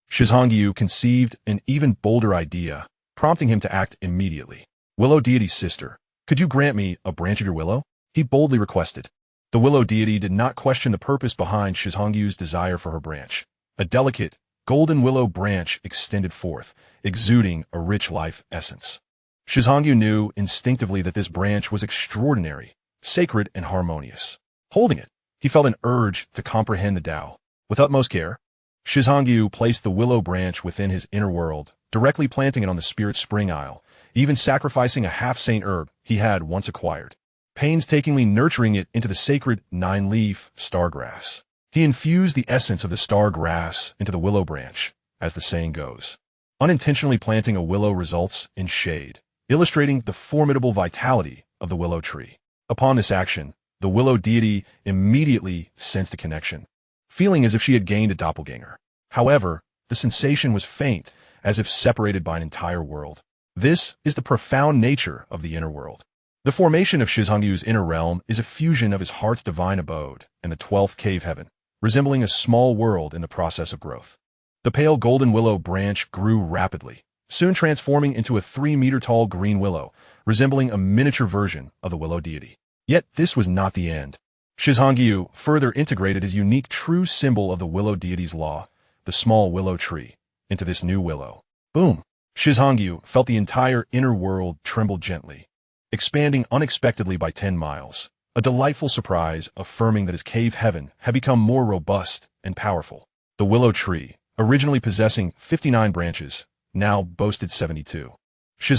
[SPEAKER 1] Shi Hao conceived an even bolder idea, prompting him to act immediately. Willow deity's sister, could you grant me a branch of your willow? He boldly requested. The willow deity did not question the purpose behind Shi Hao's desire for her branch. A delicate, golden willow branch extended forth, exuding a rich life essence. Shi Hao knew instinctively that this branch was extraordinary, sacred, and harmonious. Holding it, he felt an urge to comprehend the Tao. With utmost care, Shi Hao placed the willow branch within his inner world, directly planting it on the spirit spring isle, even sacrificing a half-saint herb he had once acquired, painstakingly nurturing it into the sacred 9-leaf stargrass. He infused the essence of the star grass into the willow branch, as the saying goes. Unintentionally planting a willow results in shade, illustrating the formidable vitality of the willow tree. Upon this action, the willow deity immediately sensed a connection, feeling as if she had gained a doppelganger. However, the sensation was faint, as if separated by an entire world. This is the profound nature of the inner world. The formation of Shi Hao's inner realm is a fusion of his heart's divine abode and the 12th cave heaven, resembling a small world in the process of growth. The pale golden willow branch grew rapidly, soon transforming into a 3-meter-tall green willow, resembling a miniature version of the willow deity. Yet this was not the end. Shi further integrated his unique true symbol of the willow deity's law, the small willow tree, into this new willow. Boom! Shi felt the entire inner world tremble gently, expanding unexpectedly by 10 miles, a delightful surprise affirming that his cave heaven had become more robust and powerful. The willow tree, originally possessing 59 branches, now boasted 72. Shi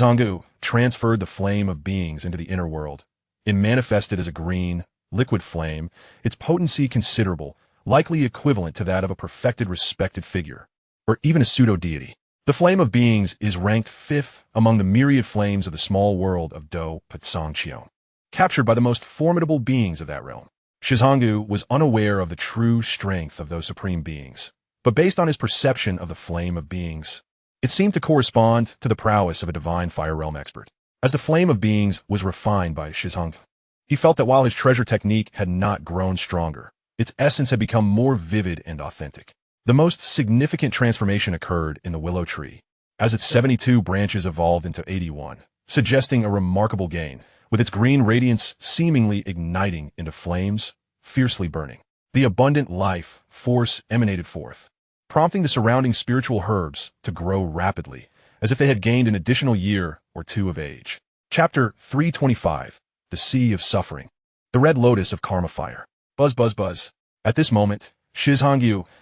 [SPEAKER 1] transferred the flame of beings into the inner world. It manifested as a green, liquid flame, its potency considerable, likely equivalent to that of a perfected respected figure, or even a pseudo-deity. The flame of beings is ranked 5th among the myriad flames of the small world of Do Patsangqion, captured by the most formidable beings of that realm. Shi was unaware of the true strength of those supreme beings, but based on his perception of the flame of beings, it seemed to correspond to the prowess of a divine fire realm expert. As the flame of beings was refined by Shi, he felt that while his treasure technique had not grown stronger, its essence had become more vivid and authentic. The most significant transformation occurred in the willow tree, as its 72 branches evolved into 81, suggesting a remarkable gain, with its green radiance seemingly igniting into flames, fiercely burning. The abundant life force emanated forth, prompting the surrounding spiritual herbs to grow rapidly, as if they had gained an additional year or two of age. Chapter 325, The Sea of Suffering. The Red Lotus of Karma Fire. Buzz, buzz, buzz. At this moment, Shi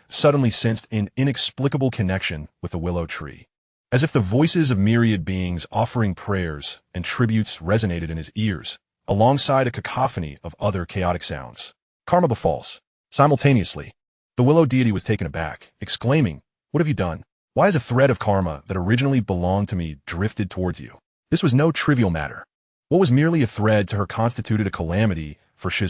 [SPEAKER 1] suddenly sensed an inexplicable connection with the willow tree, as if the voices of myriad beings offering prayers and tributes resonated in his ears, alongside a cacophony of other chaotic sounds. Karma befalls. Simultaneously, the willow deity was taken aback, exclaiming, "What have you done? Why has a thread of karma that originally belonged to me drifted towards you?" This was no trivial matter. What was merely a thread to her constituted a calamity for Shi,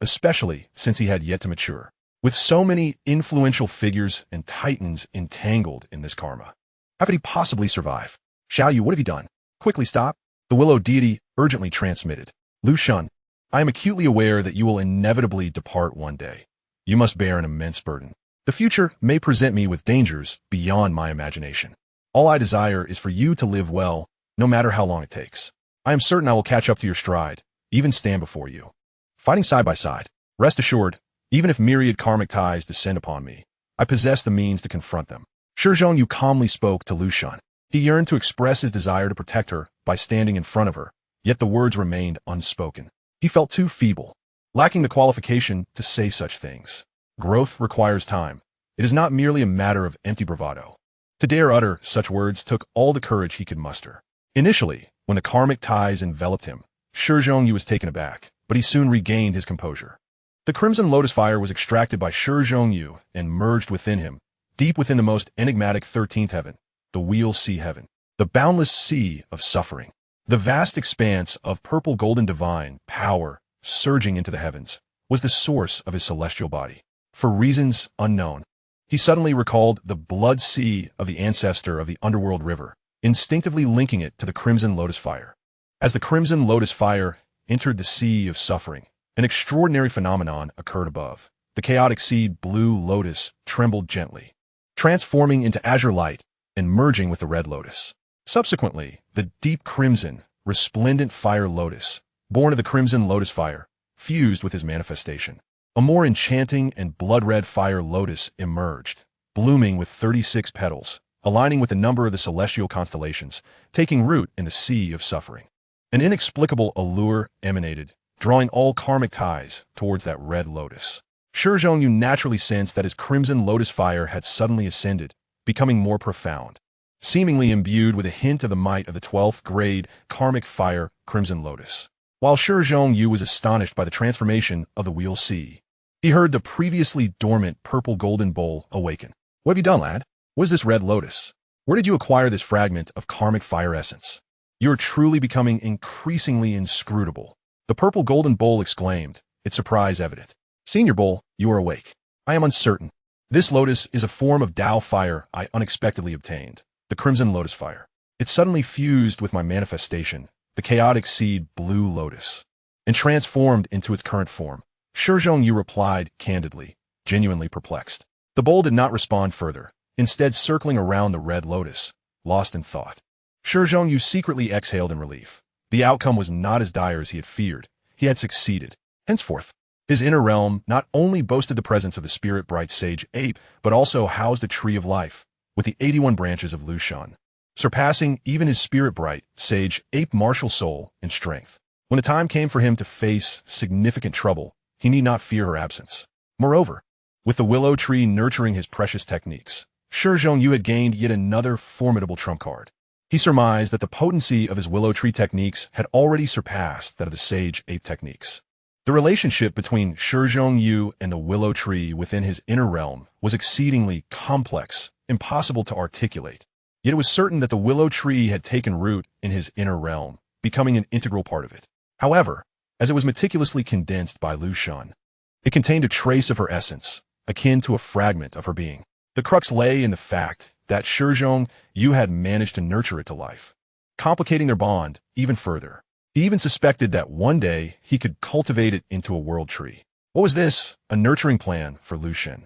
[SPEAKER 1] especially since he had yet to mature. With so many influential figures and titans entangled in this karma, how could he possibly survive? Xiaoyu, what have you done? Quickly stop. The willow deity urgently transmitted. Lu Shun, I am acutely aware that you will inevitably depart one day. You must bear an immense burden. The future may present me with dangers beyond my imagination. All I desire is for you to live well, no matter how long it takes. I am certain I will catch up to your stride, even stand before you. Fighting side by side. Rest assured, even if myriad karmic ties descend upon me, I possess the means to confront them. Shi Zhongyu calmly spoke to Lu Shun. He yearned to express his desire to protect her by standing in front of her, yet the words remained unspoken. He felt too feeble, lacking the qualification to say such things. Growth requires time. It is not merely a matter of empty bravado. To dare utter such words took all the courage he could muster. Initially, when the karmic ties enveloped him, Shi Zhongyu was taken aback, but he soon regained his composure. The crimson lotus fire was extracted by Shi Zhongyu and merged within him, deep within the most enigmatic 13th heaven, the Wheel Sea Heaven, the boundless sea of suffering. The vast expanse of purple golden divine power surging into the heavens was the source of his celestial body. For reasons unknown, he suddenly recalled the blood sea of the ancestor of the underworld river, instinctively linking it to the crimson lotus fire. As the crimson lotus fire entered the sea of suffering, an extraordinary phenomenon occurred above. The chaotic seed blue lotus trembled gently, transforming into azure light and merging with the red lotus. Subsequently, the deep crimson, resplendent fire lotus, born of the crimson lotus fire, fused with his manifestation. A more enchanting and blood-red fire lotus emerged, blooming with 36 petals, aligning with a number of the celestial constellations, taking root in the sea of suffering. An inexplicable allure emanated, drawing all karmic ties towards that red lotus. Shi Zhongyu naturally sensed that his crimson lotus fire had suddenly ascended, becoming more profound, seemingly imbued with a hint of the might of the 12th grade karmic fire crimson lotus. While Shi Zhongyu was astonished by the transformation of the Wheel Sea, he heard the previously dormant purple golden bowl awaken. What have you done, lad? What is this red lotus? Where did you acquire this fragment of karmic fire essence? You are truly becoming increasingly inscrutable. The purple golden bowl exclaimed, its surprise evident. Senior Bowl, you are awake. I am uncertain. This lotus is a form of Tao fire I unexpectedly obtained, the crimson lotus fire. It suddenly fused with my manifestation, the chaotic seed blue lotus, and transformed into its current form. Shi Zhongyu replied candidly, genuinely perplexed. The bowl did not respond further, instead circling around the red lotus, lost in thought. Shi Zhongyu secretly exhaled in relief. The outcome was not as dire as he had feared. He had succeeded. Henceforth, His inner realm not only boasted the presence of the Spirit Bright Sacred Ape, but also housed a tree of life, with the 81 branches of Lushan, surpassing even his Spirit Bright Sacred Ape martial soul in strength. When the time came for him to face significant trouble, he need not fear her absence. Moreover, with the willow tree nurturing his precious techniques, Shi Hao had gained yet another formidable trump card. He surmised that the potency of his willow tree techniques had already surpassed that of the Sage Ape techniques. The relationship between Shi Hao and the willow tree within his inner realm was exceedingly complex, impossible to articulate. Yet it was certain that the willow tree had taken root in his inner realm, becoming an integral part of it. However, as it was meticulously condensed by Lushan, it contained a trace of her essence, akin to a fragment of her being. The crux lay in the fact that Shi Hao had managed to nurture it to life, complicating their bond even further. He even suspected that one day he could cultivate it into a world tree. What was this? A nurturing plan for Lushan.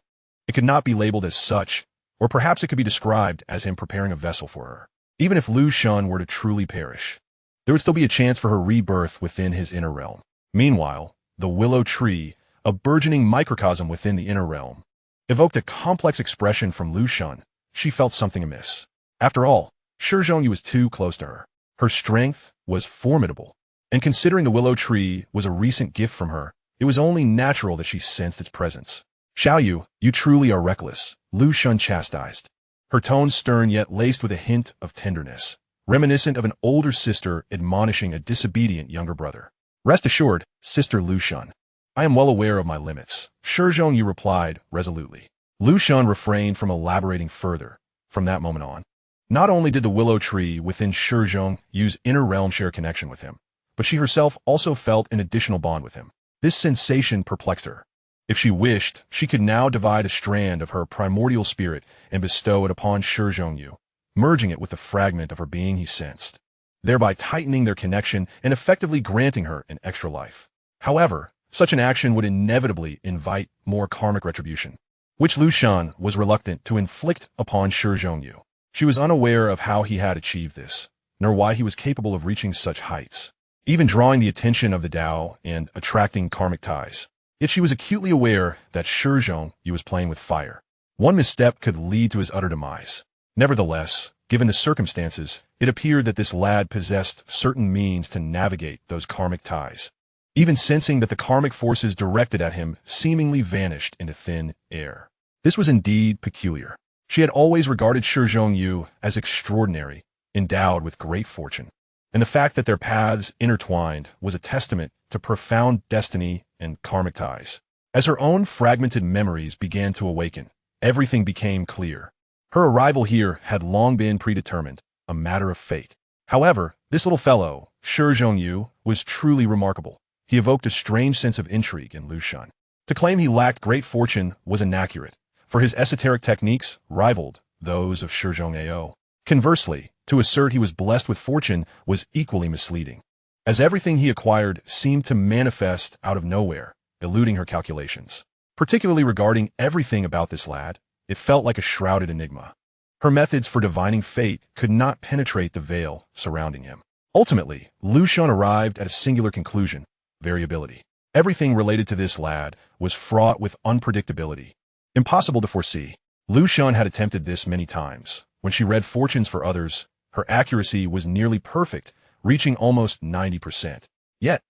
[SPEAKER 1] It could not be labeled as such, or perhaps it could be described as him preparing a vessel for her. Even if Lushan were to truly perish, there would still be a chance for her rebirth within his inner realm. Meanwhile, the willow tree, a burgeoning microcosm within the inner realm, evoked a complex expression from Lushan. She felt something amiss. After all, Shi Hao was too close to her. Her strength was formidable, and considering the willow tree was a recent gift from her, it was only natural that she sensed its presence. Xiao you truly are reckless, Lushan chastised, her tone stern yet laced with a hint of tenderness, reminiscent of an older sister admonishing a disobedient younger brother. Rest assured, Sister Lushan, I am well aware of my limits, Shi Hao replied resolutely. Lushan refrained from elaborating further. From that moment on, not only did the willow tree within Shi Hao's inner realm share connection with him, but she herself also felt an additional bond with him. This sensation perplexed her. If she wished, she could now divide a strand of her primordial spirit and bestow it upon Shi Hao, merging it with the fragment of her being he sensed, thereby tightening their connection and effectively granting her an extra life. However, such an action would inevitably invite more karmic retribution, which Lushan was reluctant to inflict upon Shi Hao. She was unaware of how he had achieved this, nor why he was capable of reaching such heights, even drawing the attention of the Tao and attracting karmic ties. Yet she was acutely aware that Shi Hao was playing with fire. One misstep could lead to his utter demise. Nevertheless, given the circumstances, it appeared that this lad possessed certain means to navigate those karmic ties. Even sensing that the karmic forces directed at him seemingly vanished into thin air. This was indeed peculiar. She had always regarded Shi Hao as extraordinary, endowed with great fortune, and the fact that their paths intertwined was a testament to profound destiny and karmic ties. As her own fragmented memories began to awaken, everything became clear. Her arrival here had long been predetermined, a matter of fate. However, this little fellow, Shi Hao, was truly remarkable. He evoked a strange sense of intrigue in Lushan. To claim he lacked great fortune was inaccurate, for his esoteric techniques rivaled those of Shi Hao. Conversely, to assert he was blessed with fortune was equally misleading, as everything he acquired seemed to manifest out of nowhere, eluding her calculations. Particularly regarding everything about this lad, it felt like a shrouded enigma. Her methods for divining fate could not penetrate the veil surrounding him. Ultimately, Lushan arrived at a singular conclusion: variability. Everything related to this lad was fraught with unpredictability, impossible to foresee. Lushan had attempted this many times. When she read fortunes for others, her accuracy was nearly perfect, reaching almost 90%. Yet,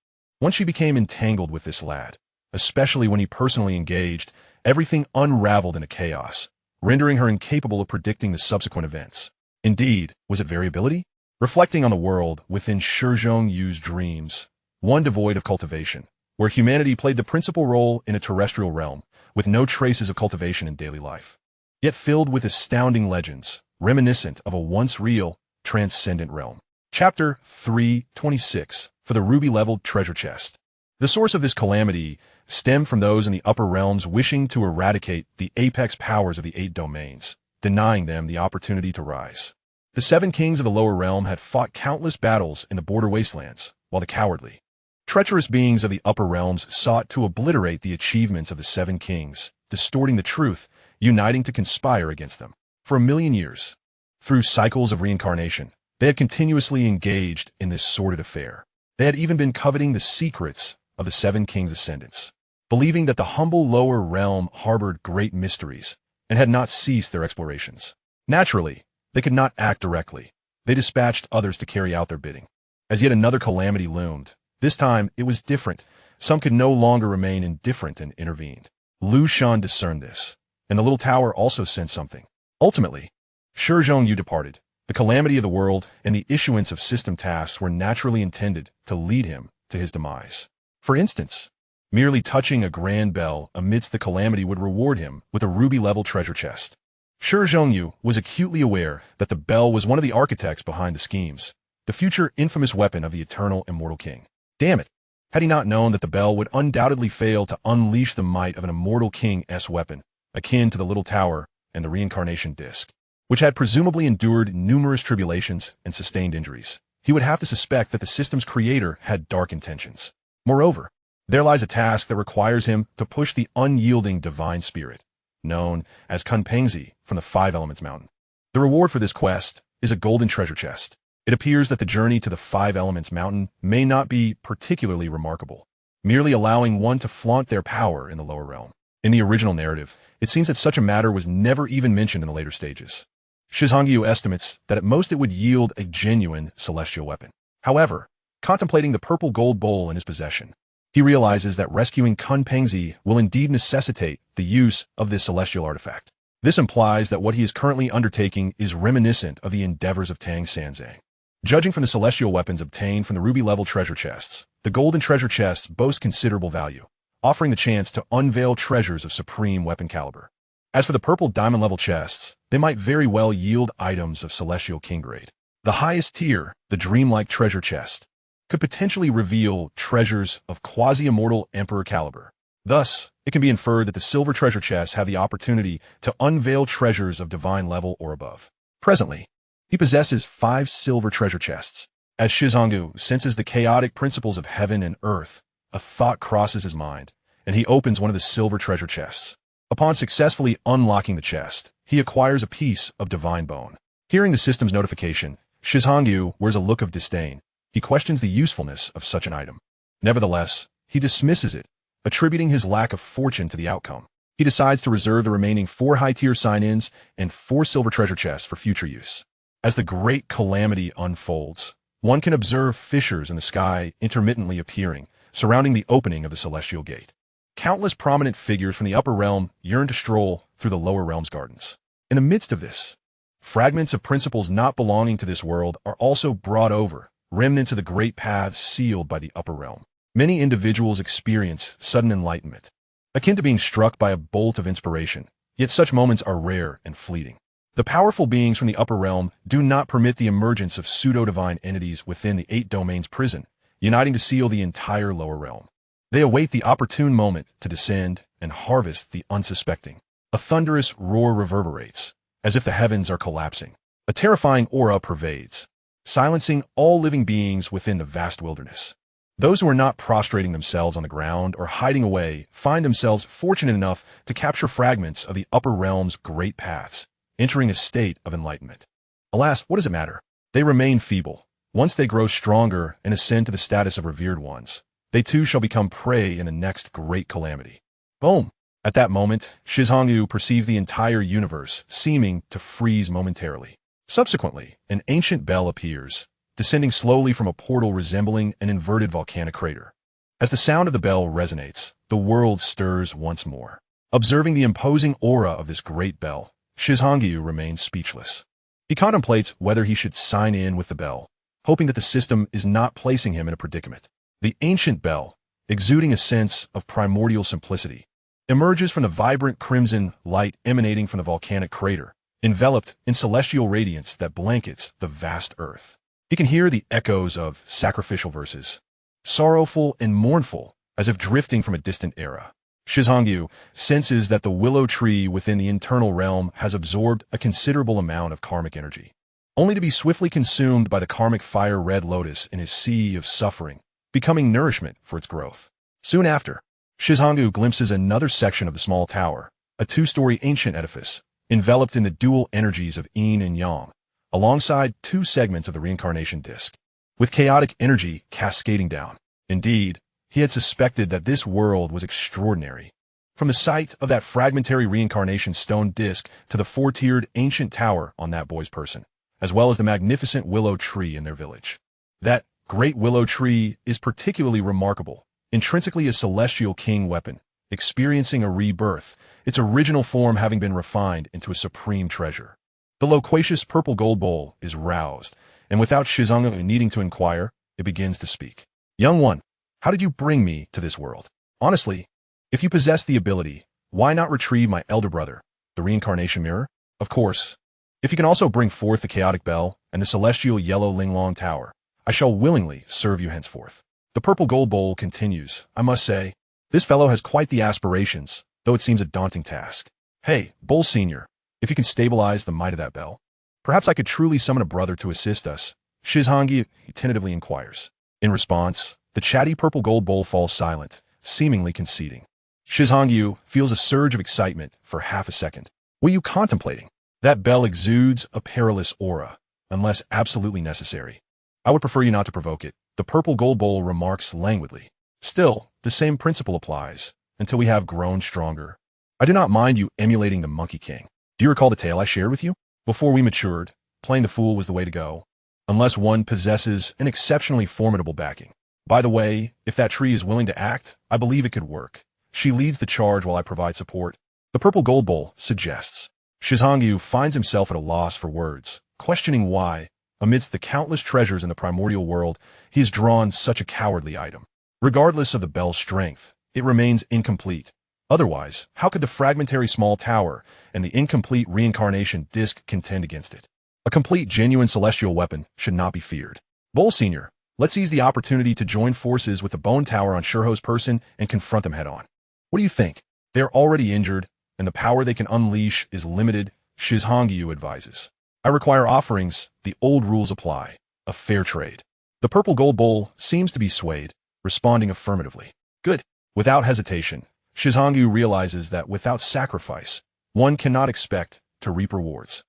[SPEAKER 1] once she became entangled with this lad, especially when he personally engaged, everything unraveled into chaos, rendering her incapable of predicting the subsequent events. Indeed, was it variability? Reflecting on the world within Shi Hao's dreams, one devoid of cultivation, where humanity played the principal role in a terrestrial realm, with no traces of cultivation in daily life, yet filled with astounding legends, reminiscent of a once real, transcendent realm. Chapter 326, for the ruby-leveled treasure chest. The source of this calamity stemmed from those in the upper realms wishing to eradicate the apex powers of the 8 domains, denying them the opportunity to rise. The 7 kings of the lower realm had fought countless battles in the border wastelands, while the cowardly, treacherous beings of the upper realms sought to obliterate the achievements of the 7 kings, distorting the truth, uniting to conspire against them. For 1,000,000 years, through cycles of reincarnation, they had continuously engaged in this sordid affair. They had even been coveting the secrets of the 7 kings' ascendants. believing that the humble lower realm harbored great mysteries and had not ceased their explorations. Naturally, they could not act directly. They dispatched others to carry out their bidding. As yet another calamity loomed. This time, it was different. Some could no longer remain indifferent and intervened. Lu Shan discerned this, and the little tower also sensed something. Ultimately, Shi Hao departed. The calamity of the world and the issuance of system tasks were naturally intended to lead him to his demise. For instance, merely touching a grand bell amidst the calamity would reward him with a ruby-level treasure chest. Shi Hao was acutely aware that the bell was one of the architects behind the schemes, the future infamous weapon of the eternal immortal king. Damn it! Had he not known that the bell would undoubtedly fail to unleash the might of an immortal king's weapon, akin to the little tower and the reincarnation disc, which had presumably endured numerous tribulations and sustained injuries, he would have to suspect that the system's creator had dark intentions. Moreover, there lies a task that requires him to push the unyielding divine spirit, known as Kunpengzi, from the Five Elements Mountain. The reward for this quest is a golden treasure chest. It appears that the journey to the Five Elements Mountain may not be particularly remarkable, merely allowing one to flaunt their power in the lower realm. In the original narrative, it seems that such a matter was never even mentioned in the later stages. Shi Hao estimates that at most it would yield a genuine celestial weapon. However, contemplating the purple gold bowl in his possession, he realizes that rescuing Kunpengzi will indeed necessitate the use of this celestial artifact. This implies that what he is currently undertaking is reminiscent of the endeavors of Tang Sanzang. Judging from the celestial weapons obtained from the ruby-level treasure chests, the golden treasure chests boast considerable value, offering the chance to unveil treasures of supreme weapon caliber. As for the purple diamond-level chests, they might very well yield items of celestial king grade. The highest tier, the dreamlike treasure chest, could potentially reveal treasures of quasi-immortal emperor caliber. Thus, it can be inferred that the silver treasure chests have the opportunity to unveil treasures of divine level or above. Presently, he possesses 5 silver treasure chests. As Shi Hao senses the chaotic principles of heaven and earth, a thought crosses his mind, and he opens one of the silver treasure chests. Upon successfully unlocking the chest, he acquires a piece of divine bone. Hearing the system's notification, Shi Hao wears a look of disdain. He questions the usefulness of such an item. Nevertheless, he dismisses it, attributing his lack of fortune to the outcome. He decides to reserve the remaining 4 high-tier sign-ins and 4 silver treasure chests for future use. As the great calamity unfolds, one can observe fissures in the sky intermittently appearing, surrounding the opening of the celestial gate. Countless prominent figures from the upper realm yearn to stroll through the lower realm's gardens. In the midst of this, fragments of principles not belonging to this world are also brought over, remnants of the great paths sealed by the upper realm. Many individuals experience sudden enlightenment, akin to being struck by a bolt of inspiration, yet such moments are rare and fleeting. The powerful beings from the upper realm do not permit the emergence of pseudo-divine entities within the 8 domains prison, uniting to seal the entire lower realm. They await the opportune moment to descend and harvest the unsuspecting. A thunderous roar reverberates, as if the heavens are collapsing. A terrifying aura pervades, silencing all living beings within the vast wilderness. Those who are not prostrating themselves on the ground or hiding away find themselves fortunate enough to capture fragments of the upper realm's great paths, entering a state of enlightenment. Alas, what does it matter? They remain feeble. Once they grow stronger and ascend to the status of revered ones, they too shall become prey in the next great calamity. Boom! At that moment, Shi Hao perceives the entire universe seeming to freeze momentarily. Subsequently, an ancient bell appears, descending slowly from a portal resembling an inverted volcanic crater. As the sound of the bell resonates, the world stirs once more. Observing the imposing aura of this great bell, Shi Hao remains speechless. He contemplates whether he should sign in with the bell, hoping that the system is not placing him in a predicament. The ancient bell, exuding a sense of primordial simplicity, emerges from the vibrant crimson light emanating from the volcanic crater, enveloped in celestial radiance that blankets the vast earth. He can hear the echoes of sacrificial verses, sorrowful and mournful, as if drifting from a distant era. Shi Hao senses that the willow tree within the internal realm has absorbed a considerable amount of karmic energy, only to be swiftly consumed by the karmic fire red lotus in his sea of suffering, becoming nourishment for its growth. Soon after, Shi Hao glimpses another section of the small tower, a 2-story ancient edifice, enveloped in the dual energies of yin and yang, alongside 2 segments of the reincarnation disc, with chaotic energy cascading down. Indeed, he had suspected that this world was extraordinary. From the sight of that fragmentary reincarnation stone disc to the four-tiered ancient tower on that boy's person, as well as the magnificent willow tree in their village. That great willow tree is particularly remarkable, intrinsically a celestial king weapon, experiencing a rebirth, its original form having been refined into a supreme treasure. The loquacious purple gold bowl is roused, and without Shizong needing to inquire, it begins to speak. Young one, how did you bring me to this world? Honestly, if you possess the ability, why not retrieve my elder brother, the reincarnation mirror? Of course, if you can also bring forth the chaotic bell and the celestial yellow Linglong tower, I shall willingly serve you henceforth. The purple gold bowl continues. I must say, this fellow has quite the aspirations, though it seems a daunting task. Hey, Bowl Senior, if you can stabilize the might of that bell, perhaps I could truly summon a brother to assist us. Shizhangi tentatively inquires. In response, the chatty purple gold bowl falls silent, seemingly conceding. Shizhangi feels a surge of excitement for half a second. What are you contemplating? That bell exudes a perilous aura, unless absolutely necessary. I would prefer you not to provoke it, the purple gold bowl remarks languidly. Still, the same principle applies, until we have grown stronger. I do not mind you emulating the Monkey King. Do you recall the tale I shared with you? Before we matured, playing the fool was the way to go, unless one possesses an exceptionally formidable backing. By the way, if that tree is willing to act, I believe it could work. She leads the charge while I provide support. The purple gold bowl suggests. Shizhangi finds himself at a loss for words, questioning why, amidst the countless treasures in the primordial world, he has drawn such a cowardly item. Regardless of the bell's strength, it remains incomplete. Otherwise, how could the fragmentary small tower and the incomplete reincarnation disc contend against it? A complete, genuine celestial weapon should not be feared. Bowl Senior, let's seize the opportunity to join forces with the bone tower on Shi Hao's person and confront them head-on. What do you think? They are already injured, and the power they can unleash is limited, Shizhangi advises. I require offerings, the old rules apply, a fair trade. The purple gold bowl seems to be swayed, responding affirmatively. Good. Without hesitation, Shizhangi realizes that without sacrifice, one cannot expect to reap rewards.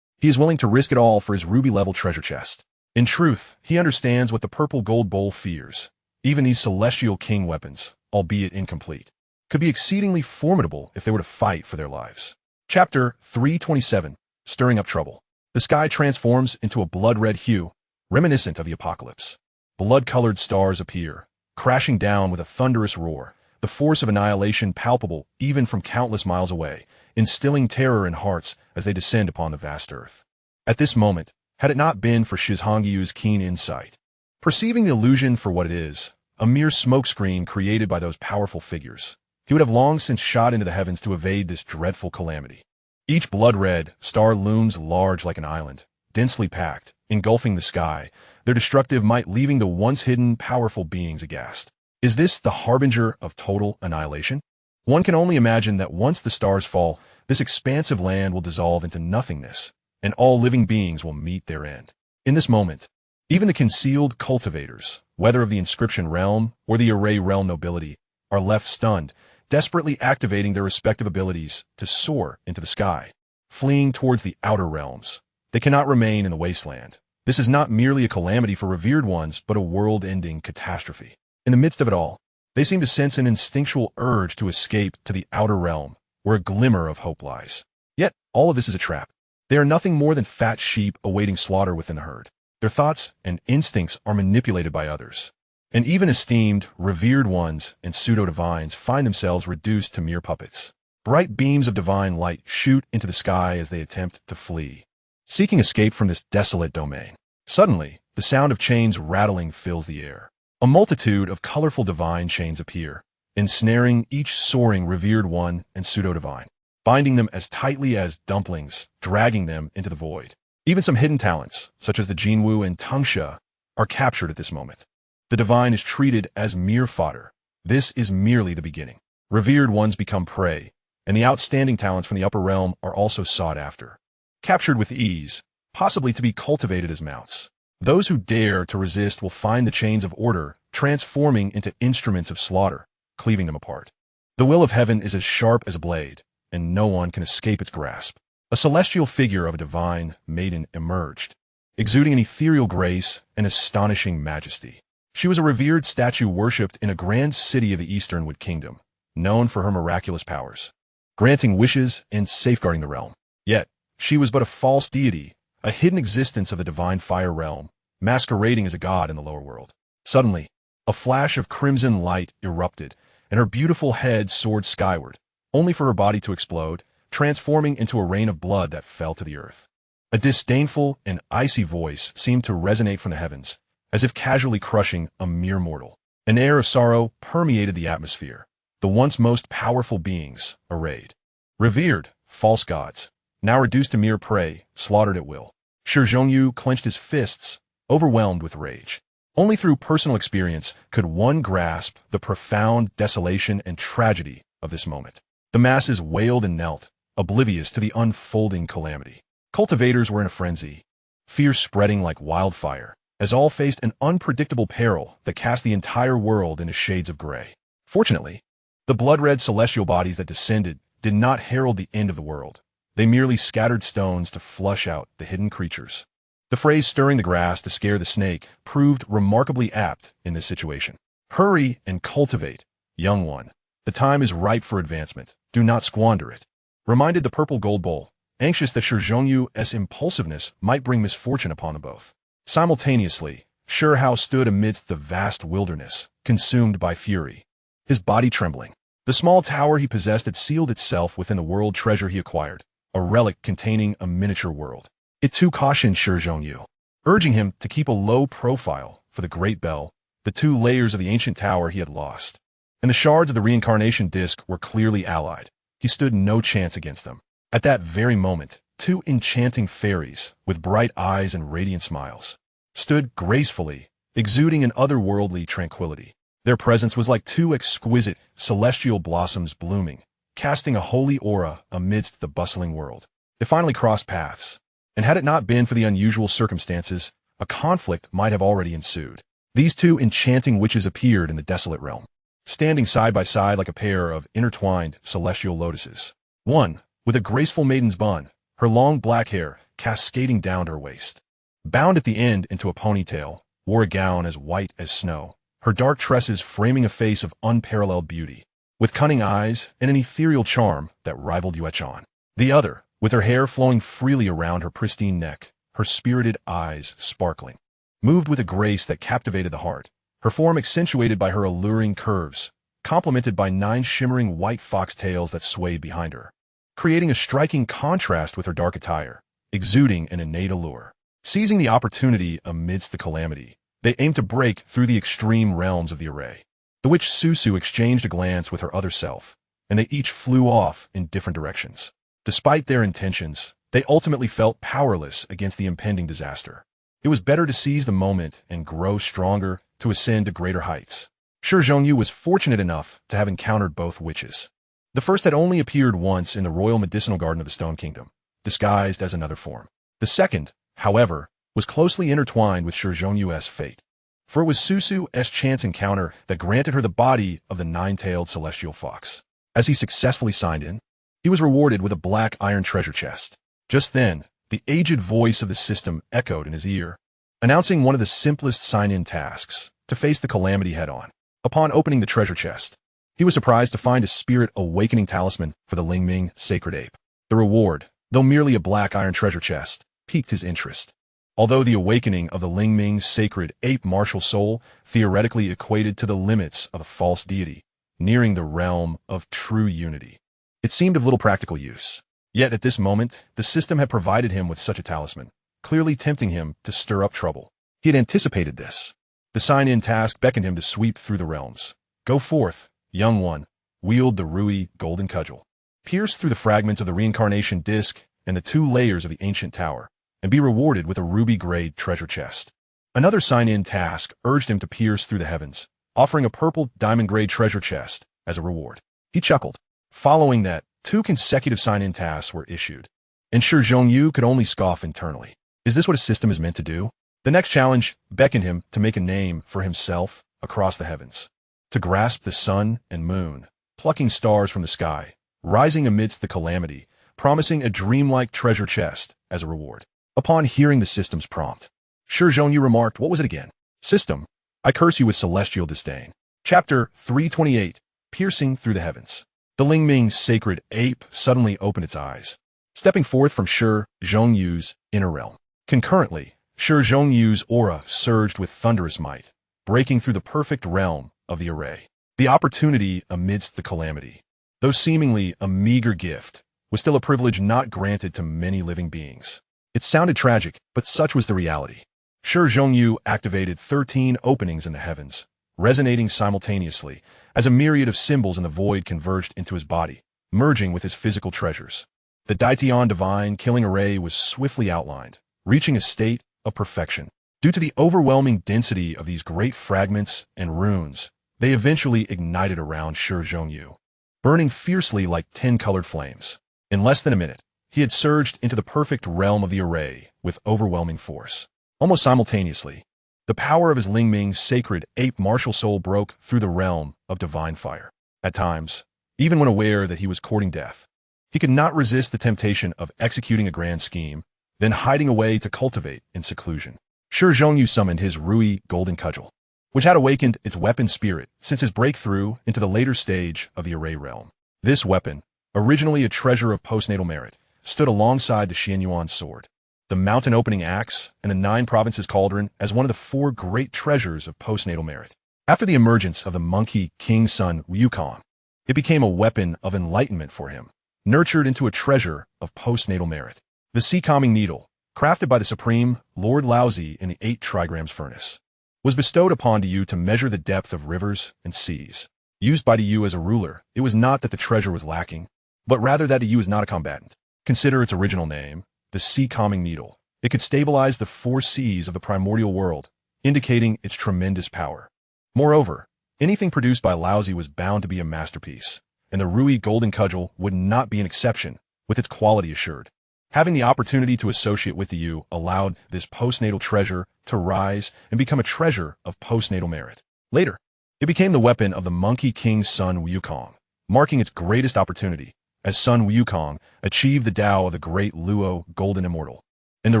[SPEAKER 1] He is willing to risk it all for his ruby-level treasure chest. In truth, he understands what the purple gold bowl fears. Even these celestial king weapons, albeit incomplete, could be exceedingly formidable if they were to fight for their lives. Chapter 327, Stirring Up Trouble. The sky transforms into a blood-red hue, reminiscent of the apocalypse. Blood-colored stars appear, crashing down with a thunderous roar, the force of annihilation palpable even from countless miles away, instilling terror in hearts as they descend upon the vast earth. At this moment, had it not been for Shizhangi's keen insight, perceiving the illusion for what it is, a mere smokescreen created by those powerful figures, he would have long since shot into the heavens to evade this dreadful calamity. Each blood-red star looms large like an island, densely packed, engulfing the sky, their destructive might leaving the once hidden, powerful beings aghast. Is this the harbinger of total annihilation? One can only imagine that once the stars fall, this expansive land will dissolve into nothingness, and all living beings will meet their end. In this moment, even the concealed cultivators, whether of the inscription realm or the array realm nobility, are left stunned, desperately activating their respective abilities to soar into the sky, fleeing towards the outer realms. They cannot remain in the wasteland. This is not merely a calamity for revered ones, but a world-ending catastrophe. In the midst of it all, they seem to sense an instinctual urge to escape to the outer realm, where a glimmer of hope lies. Yet, all of this is a trap. They are nothing more than fat sheep awaiting slaughter within the herd. Their thoughts and instincts are manipulated by others. And even esteemed, revered ones and pseudo-divines find themselves reduced to mere puppets. Bright beams of divine light shoot into the sky as they attempt to flee, seeking escape from this desolate domain. Suddenly, the sound of chains rattling fills the air. A multitude of colorful divine chains appear, ensnaring each soaring revered one and pseudo-divine, binding them as tightly as dumplings, dragging them into the void. Even some hidden talents, such as the Jinwu and Tangsha, are captured at this moment. The divine is treated as mere fodder. This is merely the beginning. Revered ones become prey, and the outstanding talents from the upper realm are also sought after, captured with ease, possibly to be cultivated as mounts. Those who dare to resist will find the chains of order transforming into instruments of slaughter, cleaving them apart. The will of heaven is as sharp as a blade, and no one can escape its grasp. A celestial figure of a divine maiden emerged, exuding an ethereal grace and astonishing majesty. She was a revered statue worshipped in a grand city of the Easternwood Kingdom, known for her miraculous powers, granting wishes and safeguarding the realm. Yet, she was but a false deity, a hidden existence of the divine fire realm, masquerading as a god in the lower world. Suddenly, a flash of crimson light erupted, and her beautiful head soared skyward, only for her body to explode, transforming into a rain of blood that fell to the earth. A disdainful and icy voice seemed to resonate from the heavens, as if casually crushing a mere mortal. An air of sorrow permeated the atmosphere, the once most powerful beings arrayed. Revered, false gods, now reduced to mere prey, slaughtered at will. Shi Hao clenched his fists, overwhelmed with rage. Only through personal experience could one grasp the profound desolation and tragedy of this moment. The masses wailed and knelt, oblivious to the unfolding calamity. Cultivators were in a frenzy, fear spreading like wildfire, as all faced an unpredictable peril that cast the entire world into shades of gray. Fortunately, the blood-red celestial bodies that descended did not herald the end of the world. They merely scattered stones to flush out the hidden creatures. The phrase stirring the grass to scare the snake proved remarkably apt in this situation. Hurry and cultivate, young one. The time is ripe for advancement. Do not squander it. Reminded the purple gold bowl, anxious that Shi Hao's impulsiveness might bring misfortune upon them both. Simultaneously, Shi Hao stood amidst the vast wilderness, consumed by fury, his body trembling. The small tower he possessed had sealed itself within the world treasure he acquired, a relic containing a miniature world. It too cautioned Shi Hao, urging him to keep a low profile for the great bell, the 2 layers of the ancient tower he had lost. And the shards of the reincarnation disk were clearly allied. He stood no chance against them. At that very moment, 2 enchanting fairies, with bright eyes and radiant smiles, stood gracefully, exuding an otherworldly tranquility. Their presence was like 2 exquisite, celestial blossoms blooming, casting a holy aura amidst the bustling world. They finally crossed paths, and had it not been for the unusual circumstances, a conflict might have already ensued. These 2 enchanting witches appeared in the desolate realm, standing side by side like a pair of intertwined celestial lotuses. One, with a graceful maiden's bun, her long black hair cascading down to her waist. Bound at the end into a ponytail, wore a gown as white as snow, her dark tresses framing a face of unparalleled beauty, with cunning eyes and an ethereal charm that rivaled Yuan. The other, with her hair flowing freely around her pristine neck, her spirited eyes sparkling, moved with a grace that captivated the heart, her form accentuated by her alluring curves, complemented by 9 shimmering white foxtails that swayed behind her, creating a striking contrast with her dark attire, exuding an innate allure. Seizing the opportunity amidst the calamity, they aimed to break through the extreme realms of the array. The witch Susu exchanged a glance with her other self, and they each flew off in different directions. Despite their intentions, they ultimately felt powerless against the impending disaster. It was better to seize the moment and grow stronger to ascend to greater heights. Shi Hao was fortunate enough to have encountered both witches. The first had only appeared once in the royal medicinal garden of the Stone Kingdom, disguised as another form. The second, however, was closely intertwined with Shi Hao's fate. For it was Susu's chance encounter that granted her the body of the 9-tailed celestial fox. As he successfully signed in, he was rewarded with a black iron treasure chest. Just then, the aged voice of the system echoed in his ear, announcing one of the simplest sign-in tasks, to face the calamity head-on. Upon opening the treasure chest, he was surprised to find a spirit awakening talisman for the Lingming Sacred Ape. The reward, though merely a black iron treasure chest, piqued his interest. Although the awakening of the Lingming Sacred Ape martial soul theoretically equated to the limits of a false deity, nearing the realm of true unity, it seemed of little practical use. Yet at this moment, the system had provided him with such a talisman, clearly tempting him to stir up trouble. He had anticipated this. The sign-in task beckoned him to sweep through the realms. Go forth, young one, wield the Rui golden cudgel. Pierce through the fragments of the reincarnation disk and the 2 layers of the ancient tower, and be rewarded with a ruby-grade treasure chest. Another sign-in task urged him to pierce through the heavens, offering a purple diamond-grade treasure chest as a reward. He chuckled. Following that, 2 consecutive sign-in tasks were issued, and Shi Hao could only scoff internally. Is this what a system is meant to do? The next challenge beckoned him to make a name for himself across the heavens, to grasp the sun and moon, plucking stars from the sky, rising amidst the calamity, promising a dreamlike treasure chest as a reward. Upon hearing the system's prompt, Shi Hao remarked, "What was it again?" "System, I curse you with celestial disdain. Chapter 328, Piercing Through the Heavens. The Lingming Sacred Ape suddenly opened its eyes, stepping forth from Shi Zhongyu's inner realm. Concurrently, Shi Zhongyu's aura surged with thunderous might, breaking through the perfect realm of the array. The opportunity amidst the calamity, though seemingly a meager gift, was still a privilege not granted to many living beings. It sounded tragic, but such was the reality. Shi Zhongyu activated 13 openings in the heavens, resonating simultaneously, as a myriad of symbols in the void converged into his body, merging with his physical treasures. The Daitian divine killing array was swiftly outlined, reaching a state of perfection. Due to the overwhelming density of these great fragments and runes, they eventually ignited around Shi Zhongyu, burning fiercely like 10-colored flames. In less than a minute, he had surged into the perfect realm of the array with overwhelming force. Almost simultaneously, the power of his Lingming Sacred Ape martial soul broke through the realm of divine fire. At times, even when aware that he was courting death, he could not resist the temptation of executing a grand scheme, then hiding away to cultivate in seclusion. Shi Zhongyu summoned his Rui golden cudgel, which had awakened its weapon spirit since his breakthrough into the later stage of the array realm. This weapon, originally a treasure of postnatal merit, stood alongside the Xianyuan sword, the mountain opening axe, and the 9 provinces cauldron as one of the 4 great treasures of postnatal merit. After the emergence of the monkey king's son Wukong, it became a weapon of enlightenment for him, nurtured into a treasure of postnatal merit. The sea-calming needle, crafted by the supreme Lord Laozi in the 8 trigrams furnace, was bestowed upon Diyu to measure the depth of rivers and seas. Used by Diyu as a ruler, it was not that the treasure was lacking, but rather that Diyu is not a combatant. Consider its original name, the sea-calming needle. It could stabilize the 4 seas of the primordial world, indicating its tremendous power. Moreover, anything produced by Laozi was bound to be a masterpiece, and the Rui golden cudgel would not be an exception, with its quality assured. Having the opportunity to associate with Diyu allowed this postnatal treasure to rise and become a treasure of postnatal merit. Later, it became the weapon of the Monkey King's son Wukong, marking its greatest opportunity, as son Wukong achieved the Tao of the great Luo golden immortal, and the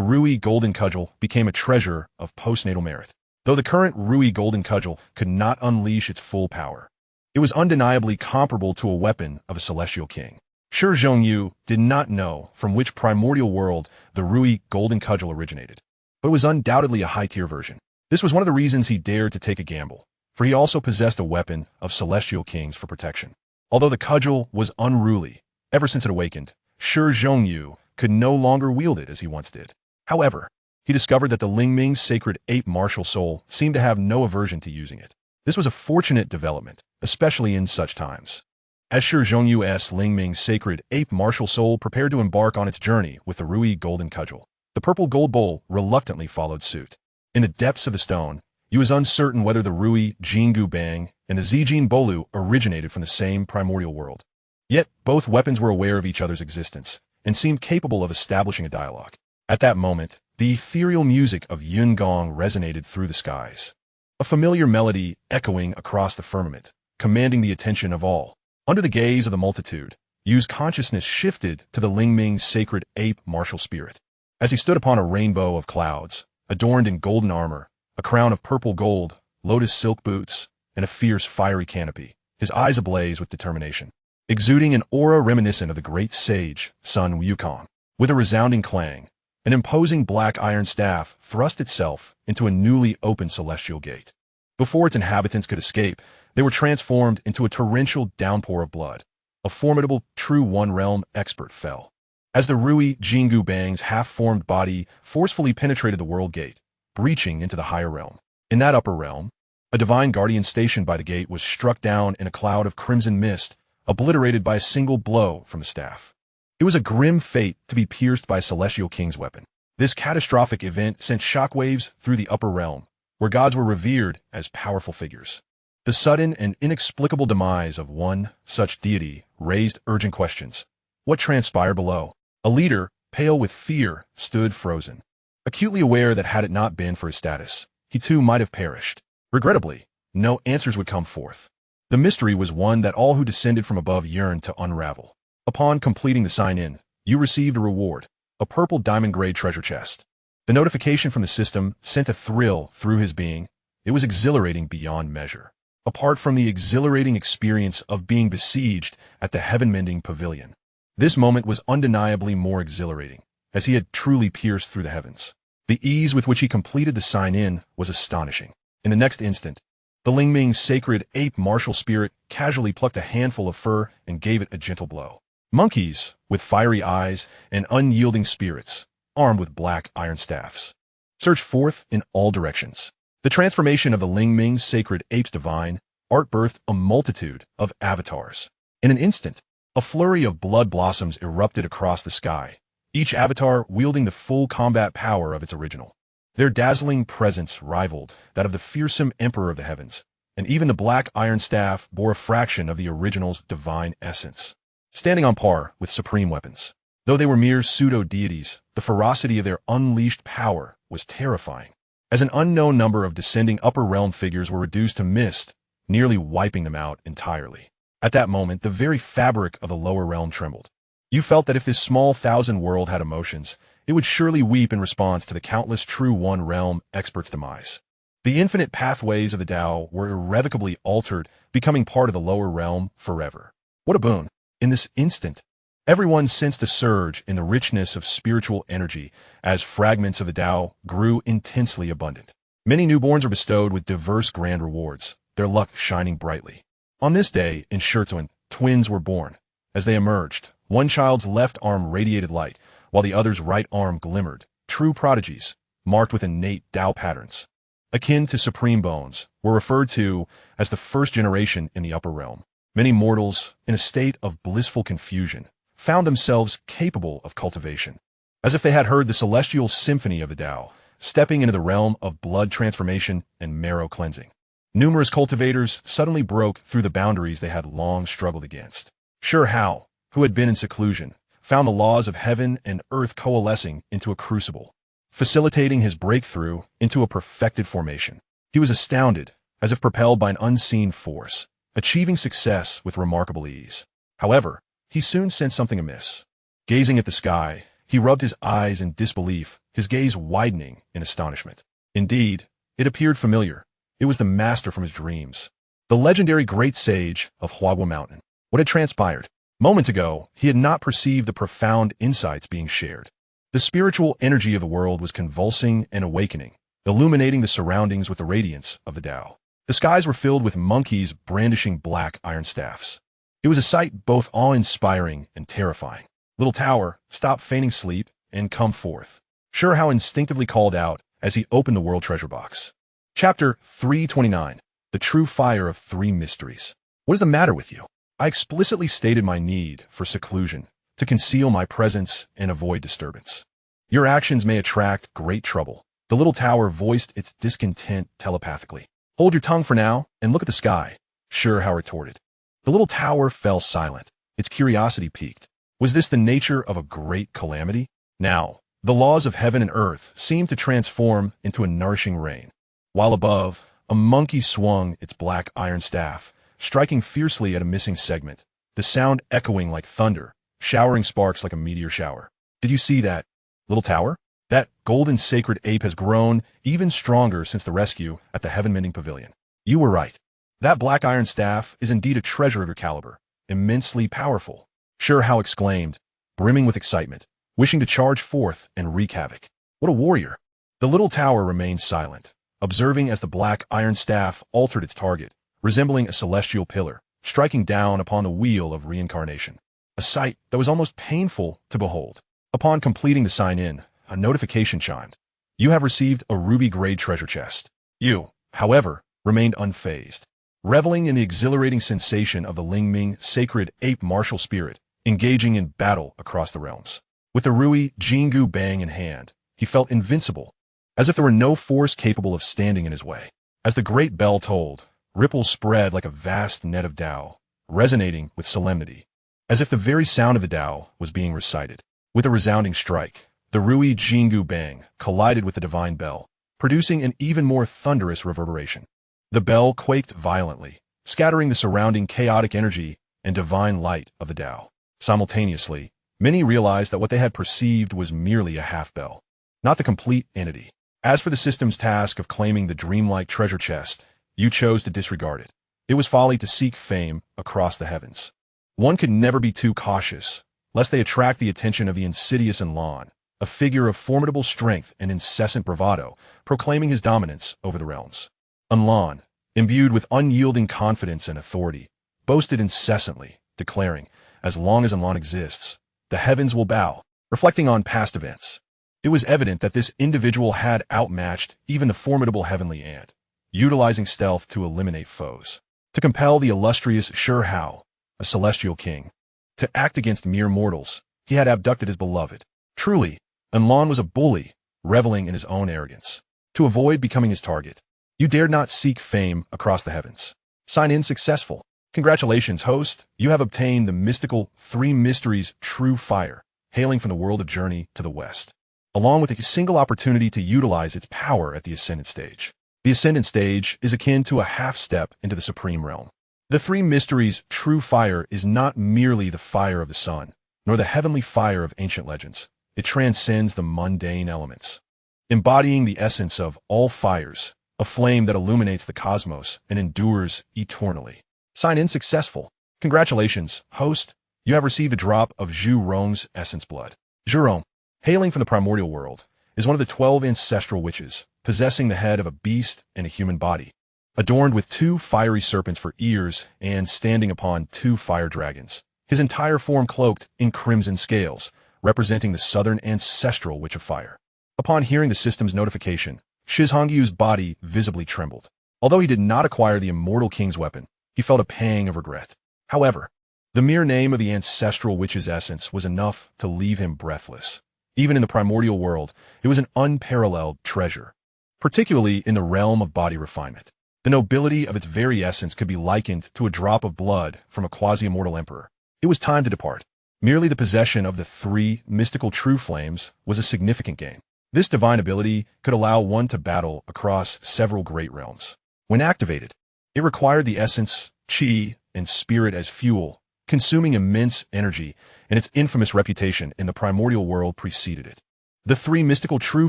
[SPEAKER 1] Rui golden cudgel became a treasure of postnatal merit. Though the current Rui golden cudgel could not unleash its full power, it was undeniably comparable to a weapon of a celestial king. Shi Zhongyu did not know from which primordial world the Rui golden cudgel originated, but it was undoubtedly a high-tier version. This was one of the reasons he dared to take a gamble, for he also possessed a weapon of celestial kings for protection. Although the cudgel was unruly, ever since it awakened, Shi Zhongyu could no longer wield it as he once did. However, he discovered that the Lingming Sacred Ape martial soul seemed to have no aversion to using it. This was a fortunate development, especially in such times. As Shi Zhongyu's Lingming Sacred Ape martial soul prepared to embark on its journey with the Rui golden cudgel, the purple gold bowl reluctantly followed suit. In the depths of the stone, he was uncertain whether the Rui Jingu Bang and the Zijin Bolu originated from the same primordial world. Yet, both weapons were aware of each other's existence and seemed capable of establishing a dialogue. At that moment, the ethereal music of Yun Gong resonated through the skies, a familiar melody echoing across the firmament, commanding the attention of all. Under the gaze of the multitude, Yu's consciousness shifted to the Lingming Sacred Ape martial spirit. As he stood upon a rainbow of clouds, adorned in golden armor, a crown of purple gold, lotus silk boots, and a fierce fiery canopy, his eyes ablaze with determination, exuding an aura reminiscent of the great sage, Sun Wukong. With a resounding clang, an imposing black iron staff thrust itself into a newly opened celestial gate. Before its inhabitants could escape, they were transformed into a torrential downpour of blood. A formidable, true one-realm expert fell, as the Rui Jingu Bang's half-formed body forcefully penetrated the world gate, breaching into the higher realm. In that upper realm, a divine guardian stationed by the gate was struck down in a cloud of crimson mist, obliterated by a single blow from the staff. It was a grim fate to be pierced by a celestial king's weapon. This catastrophic event sent shockwaves through the upper realm, where gods were revered as powerful figures. The sudden and inexplicable demise of one such deity raised urgent questions. What transpired below? A leader, pale with fear, stood frozen, acutely aware that had it not been for his status, he too might have perished. Regrettably, no answers would come forth. The mystery was one that all who descended from above yearned to unravel. Upon completing the sign-in, you received a reward, a purple diamond-grade treasure chest. The notification from the system sent a thrill through his being, it was exhilarating beyond measure. Apart from the exhilarating experience of being besieged at the heaven-mending pavilion, this moment was undeniably more exhilarating, as he had truly pierced through the heavens. The ease with which he completed the sign-in was astonishing. In the next instant, the Lingming Sacred Ape martial spirit casually plucked a handful of fur and gave it a gentle blow. Monkeys, with fiery eyes and unyielding spirits, armed with black iron staffs, surged forth in all directions. The transformation of the Lingming Sacred Ape's divine art birthed a multitude of avatars. In an instant, a flurry of blood blossoms erupted across the sky, each avatar wielding the full combat power of its original. Their dazzling presence rivaled that of the fearsome Emperor of the Heavens, and even the black iron staff bore a fraction of the original's divine essence, standing on par with supreme weapons. Though they were mere pseudo-deities, the ferocity of their unleashed power was terrifying, as an unknown number of descending upper realm figures were reduced to mist, nearly wiping them out entirely. At that moment, the very fabric of the lower realm trembled. You felt that if this small thousand world had emotions, it would surely weep in response to the countless true one realm experts' demise. The infinite pathways of the Tao were irrevocably altered, becoming part of the lower realm forever. What a boon! In this instant, everyone sensed a surge in the richness of spiritual energy as fragments of the Tao grew intensely abundant. Many newborns were bestowed with diverse grand rewards, their luck shining brightly. On this day, in Shurtuan, twins were born. As they emerged, one child's left arm radiated light, while the other's right arm glimmered, true prodigies, marked with innate Tao patterns. Akin to supreme bones, were referred to as the first generation in the upper realm. Many mortals, in a state of blissful confusion, found themselves capable of cultivation, as if they had heard the celestial symphony of the Tao, stepping into the realm of blood transformation and marrow cleansing. Numerous cultivators suddenly broke through the boundaries they had long struggled against. Shi Hao, who had been in seclusion, found the laws of heaven and earth coalescing into a crucible, facilitating his breakthrough into a perfected formation. He was astounded, as if propelled by an unseen force, achieving success with remarkable ease. However, he soon sensed something amiss. Gazing at the sky, he rubbed his eyes in disbelief, his gaze widening in astonishment. Indeed, it appeared familiar. It was the master from his dreams, the legendary great sage of Huagua Mountain. What had transpired? Moments ago, he had not perceived the profound insights being shared. The spiritual energy of the world was convulsing and awakening, illuminating the surroundings with the radiance of the Tao. The skies were filled with monkeys brandishing black iron staffs. It was a sight both awe-inspiring and terrifying. Little tower, stop feigning sleep and come forth. Shi Hao instinctively called out as he opened the world treasure box. Chapter 329. The True Fire of Three Mysteries. What is the matter with you? I explicitly stated my need for seclusion, to conceal my presence and avoid disturbance. Your actions may attract great trouble. The little tower voiced its discontent telepathically. Hold your tongue for now and look at the sky, Shi Hao retorted. The little tower fell silent, its curiosity piqued. Was this the nature of a great calamity? Now, the laws of heaven and earth seemed to transform into a nourishing rain. While above, a monkey swung its black iron staff, striking fiercely at a missing segment, the sound echoing like thunder, showering sparks like a meteor shower. Did you see that, little tower? That golden sacred ape has grown even stronger since the rescue at the heaven-mending pavilion. You were right. That black iron staff is indeed a treasure of your caliber, immensely powerful, Shi Hao exclaimed, brimming with excitement, wishing to charge forth and wreak havoc. What a warrior! The little tower remained silent, observing as the black iron staff altered its target, resembling a celestial pillar, striking down upon the wheel of reincarnation. A sight that was almost painful to behold. Upon completing the sign-in, a notification chimed. You have received a ruby-grade treasure chest. You, however, remained unfazed, reveling in the exhilarating sensation of the Lingming Sacred Ape martial spirit, engaging in battle across the realms. With the Rui Jingu Bang in hand, he felt invincible, as if there were no force capable of standing in his way. As the great bell tolled, ripples spread like a vast net of Tao, resonating with solemnity, as if the very sound of the Tao was being recited. With a resounding strike, the Rui Jingu Bang collided with the divine bell, producing an even more thunderous reverberation. The bell quaked violently, scattering the surrounding chaotic energy and divine light of the Tao. Simultaneously, many realized that what they had perceived was merely a half-bell, not the complete entity. As for the system's task of claiming the dreamlike treasure chest, you chose to disregard it. It was folly to seek fame across the heavens. One could never be too cautious, lest they attract the attention of the insidious Enlon, a figure of formidable strength and incessant bravado, proclaiming his dominance over the realms. Enlon, imbued with unyielding confidence and authority, boasted incessantly, declaring, as long as Enlon exists, the heavens will bow, reflecting on past events. It was evident that this individual had outmatched even the formidable heavenly ant, utilizing stealth to eliminate foes, to compel the illustrious Shi Hao, a celestial king, to act against mere mortals. He had abducted his beloved. Truly, Enlon was a bully, reveling in his own arrogance. To avoid becoming his target, you dared not seek fame across the heavens. Sign in successful. Congratulations, host. You have obtained the mystical 3 Mysteries True Fire, hailing from the world of Journey to the West, along with a single opportunity to utilize its power at the Ascendant Stage. The Ascendant Stage is akin to a half-step into the Supreme Realm. The 3 Mysteries True Fire is not merely the fire of the sun, nor the heavenly fire of ancient legends. It transcends the mundane elements, embodying the essence of all fires, a flame that illuminates the cosmos and endures eternally. Sign in successful. Congratulations, host. You have received a drop of Zhu Rong's essence blood. Zhu Rong, hailing from the primordial world, is one of the 12 ancestral witches, possessing the head of a beast and a human body, adorned with 2 fiery serpents for ears and standing upon 2 fire dragons, his entire form cloaked in crimson scales, representing the southern ancestral witch of fire. Upon hearing the system's notification, Shi Hongyu's body visibly trembled. Although he did not acquire the immortal king's weapon, he felt a pang of regret. However, the mere name of the ancestral witch's essence was enough to leave him breathless. Even in the primordial world, it was an unparalleled treasure, particularly in the realm of body refinement. The nobility of its very essence could be likened to a drop of blood from a quasi-immortal emperor. It was time to depart. Merely the possession of the 3 mystical true flames was a significant gain. This divine ability could allow one to battle across several great realms. When activated, it required the essence, chi, and spirit as fuel, consuming immense energy, and its infamous reputation in the primordial world preceded it. The 3 mystical true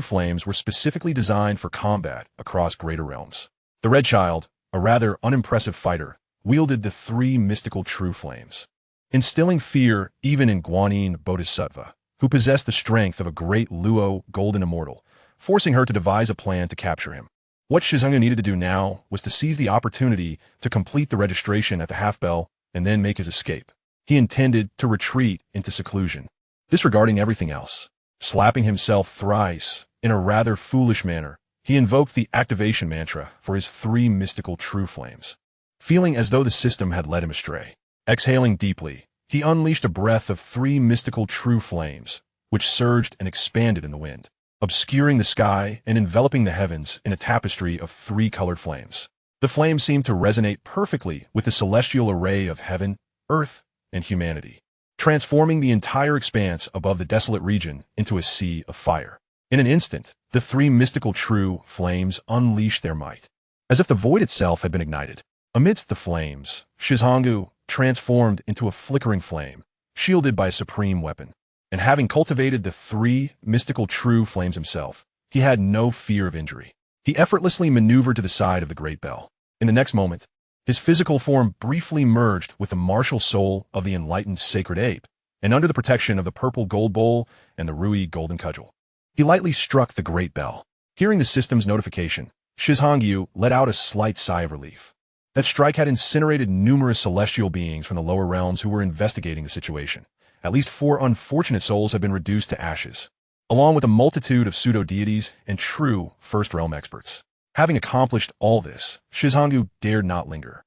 [SPEAKER 1] flames were specifically designed for combat across greater realms. The Red Child, a rather unimpressive fighter, wielded the 3 mystical true flames, instilling fear even in Guanyin Bodhisattva, who possessed the strength of a great Luo golden immortal, forcing her to devise a plan to capture him. What Shi Hongyu needed to do now was to seize the opportunity to complete the registration at the half-bell and then make his escape. He intended to retreat into seclusion, disregarding everything else. Slapping himself thrice, in a rather foolish manner, he invoked the activation mantra for his 3 mystical true flames, feeling as though the system had led him astray. Exhaling deeply, he unleashed a breath of 3 mystical true flames, which surged and expanded in the wind, obscuring the sky and enveloping the heavens in a tapestry of 3 colored flames. The flames seemed to resonate perfectly with the celestial array of heaven, earth, and humanity, transforming the entire expanse above the desolate region into a sea of fire. In an instant, the 3 mystical true flames unleashed their might, as if the void itself had been ignited. Amidst the flames, Shi Hongyu transformed into a flickering flame, shielded by a supreme weapon. And having cultivated the 3 mystical true flames himself, he had no fear of injury. He effortlessly maneuvered to the side of the great bell. In the next moment, his physical form briefly merged with the martial soul of the enlightened sacred ape, and under the protection of the purple gold bowl and the Rui golden cudgel, he lightly struck the great bell. Hearing the system's notification, Shi Hongyu let out a slight sigh of relief. That strike had incinerated numerous celestial beings from the lower realms who were investigating the situation. At least 4 unfortunate souls had been reduced to ashes, along with a multitude of pseudo-deities and true first-realm experts. Having accomplished all this, Shi Hongyu dared not linger,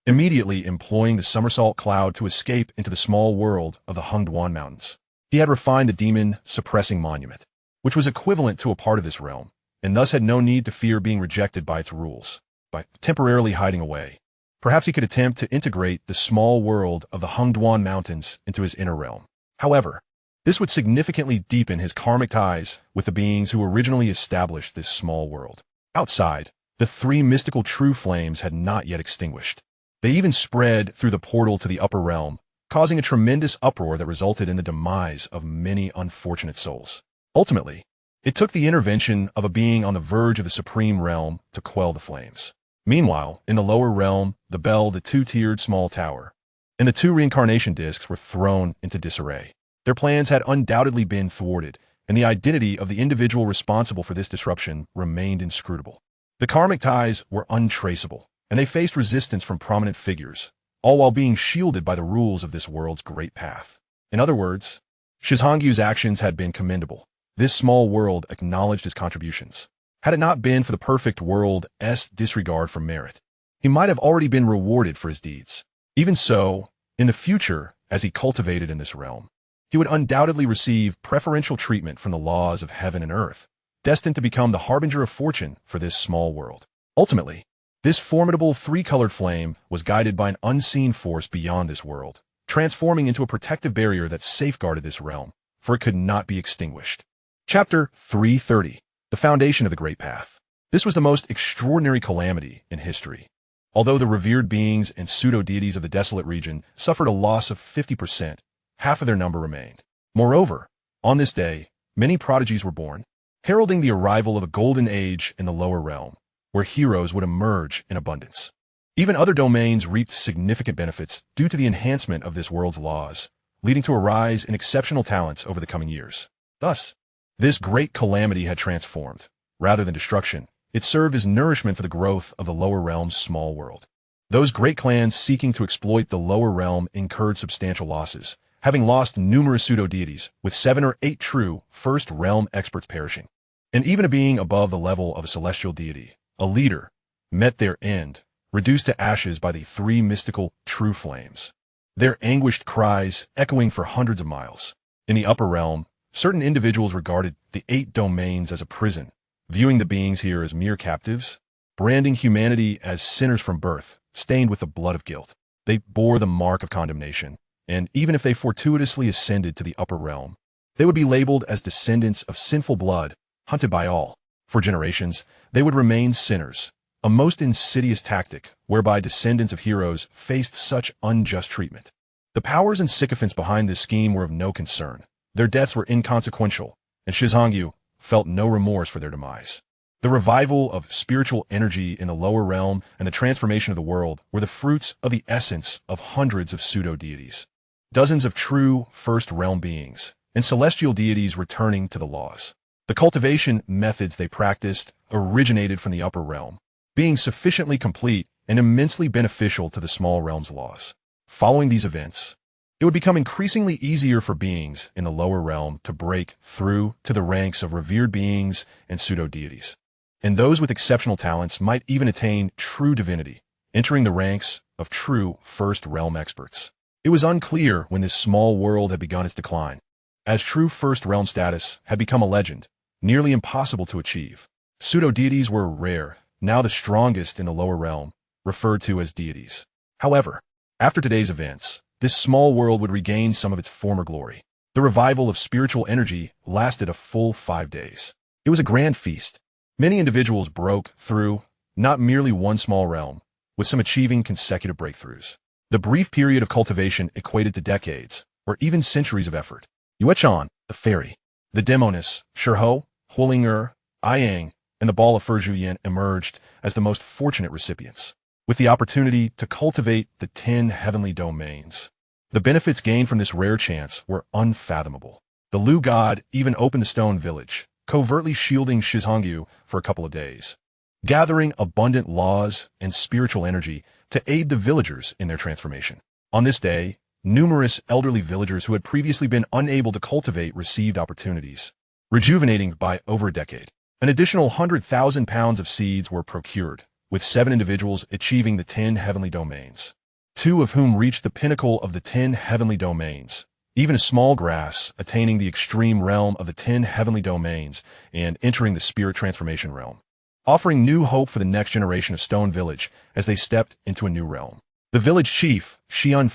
[SPEAKER 1] immediately employing the somersault cloud to escape into the small world of the Hengduan Mountains. He had refined the demon-suppressing monument, which was equivalent to a part of this realm, and thus had no need to fear being rejected by its rules. By temporarily hiding away, perhaps he could attempt to integrate the small world of the Hengduan Mountains into his inner realm. However, this would significantly deepen his karmic ties with the beings who originally established this small world. Outside, the 3 mystical true flames had not yet extinguished. They even spread through the portal to the upper realm, causing a tremendous uproar that resulted in the demise of many unfortunate souls. Ultimately, It took the intervention of a being on the verge of the supreme realm to quell the flames. Meanwhile, in the lower realm, the two-tiered small tower, and the two reincarnation discs were thrown into disarray. Their plans had undoubtedly been thwarted, and the identity of the individual responsible for this disruption remained inscrutable. The karmic ties were untraceable, and they faced resistance from prominent figures, all while being shielded by the rules of this world's great path. In other words, Shi Hao's actions had been commendable. This small world acknowledged his contributions. Had it not been for the perfect world's disregard for merit, he might have already been rewarded for his deeds. Even so, in the future, as he cultivated in this realm, he would undoubtedly receive preferential treatment from the laws of heaven and earth, destined to become the harbinger of fortune for this small world. Ultimately, this formidable three-colored flame was guided by an unseen force beyond this world, transforming into a protective barrier that safeguarded this realm, for it could not be extinguished. Chapter 330. The Foundation of the Great Path. This was the most extraordinary calamity in history. Although the revered beings and pseudo-deities of the desolate region suffered a loss of 50%, half of their number remained. Moreover, on this day, many prodigies were born, heralding the arrival of a golden age in the lower realm, where heroes would emerge in abundance. Even other domains reaped significant benefits due to the enhancement of this world's laws, leading to a rise in exceptional talents over the coming years. Thus, this great calamity had transformed. Rather than destruction, it served as nourishment for the growth of the lower realm's small world. Those great clans seeking to exploit the lower realm incurred substantial losses, having lost numerous pseudo-deities, with 7 or 8 true first realm experts perishing. And even a being above the level of a celestial deity, a leader, met their end, reduced to ashes by the 3 mystical true flames, their anguished cries echoing for hundreds of miles. In the upper realm, certain individuals regarded the 8 domains as a prison, viewing the beings here as mere captives, branding humanity as sinners from birth, stained with the blood of guilt. They bore the mark of condemnation, and even if they fortuitously ascended to the upper realm, they would be labeled as descendants of sinful blood, hunted by all. For generations, they would remain sinners, a most insidious tactic whereby descendants of heroes faced such unjust treatment. The powers and sycophants behind this scheme were of no concern. Their deaths were inconsequential, and Shi Hao felt no remorse for their demise. The revival of spiritual energy in the lower realm and the transformation of the world were the fruits of the essence of hundreds of pseudo-deities, dozens of true first realm beings, and celestial deities returning to the laws. The cultivation methods they practiced originated from the upper realm, being sufficiently complete and immensely beneficial to the small realm's laws. Following these events, it would become increasingly easier for beings in the lower realm to break through to the ranks of revered beings and pseudo-deities. And those with exceptional talents might even attain true divinity, entering the ranks of true first realm experts. It was unclear when this small world had begun its decline, as true first realm status had become a legend, nearly impossible to achieve. Pseudo-deities were rare, now the strongest in the lower realm, referred to as deities. However, after today's events, this small world would regain some of its former glory. The revival of spiritual energy lasted a full 5 days. It was a grand feast. Many individuals broke through not merely one small realm, with some achieving consecutive breakthroughs. The brief period of cultivation equated to decades, or even centuries of effort. Yuechan, the fairy, the demoness, Shi Hao, Huolinger, Yang, and the ball of Fuzhuyan emerged as the most fortunate recipients, with the opportunity to cultivate the 10 heavenly domains. The benefits gained from this rare chance were unfathomable. The Lu god even opened the stone village, covertly shielding Shi Hao for a couple of days, gathering abundant laws and spiritual energy to aid the villagers in their transformation. On this day, numerous elderly villagers who had previously been unable to cultivate received opportunities, rejuvenating by over a decade. An additional 100,000 pounds of seeds were procured, with 7 individuals achieving the 10 heavenly domains, 2 of whom reached the pinnacle of the 10 heavenly domains, even a small grass attaining the extreme realm of the 10 heavenly domains and entering the spirit transformation realm, offering new hope for the next generation of Stone Village as they stepped into a new realm. The village chief, Shi Hao,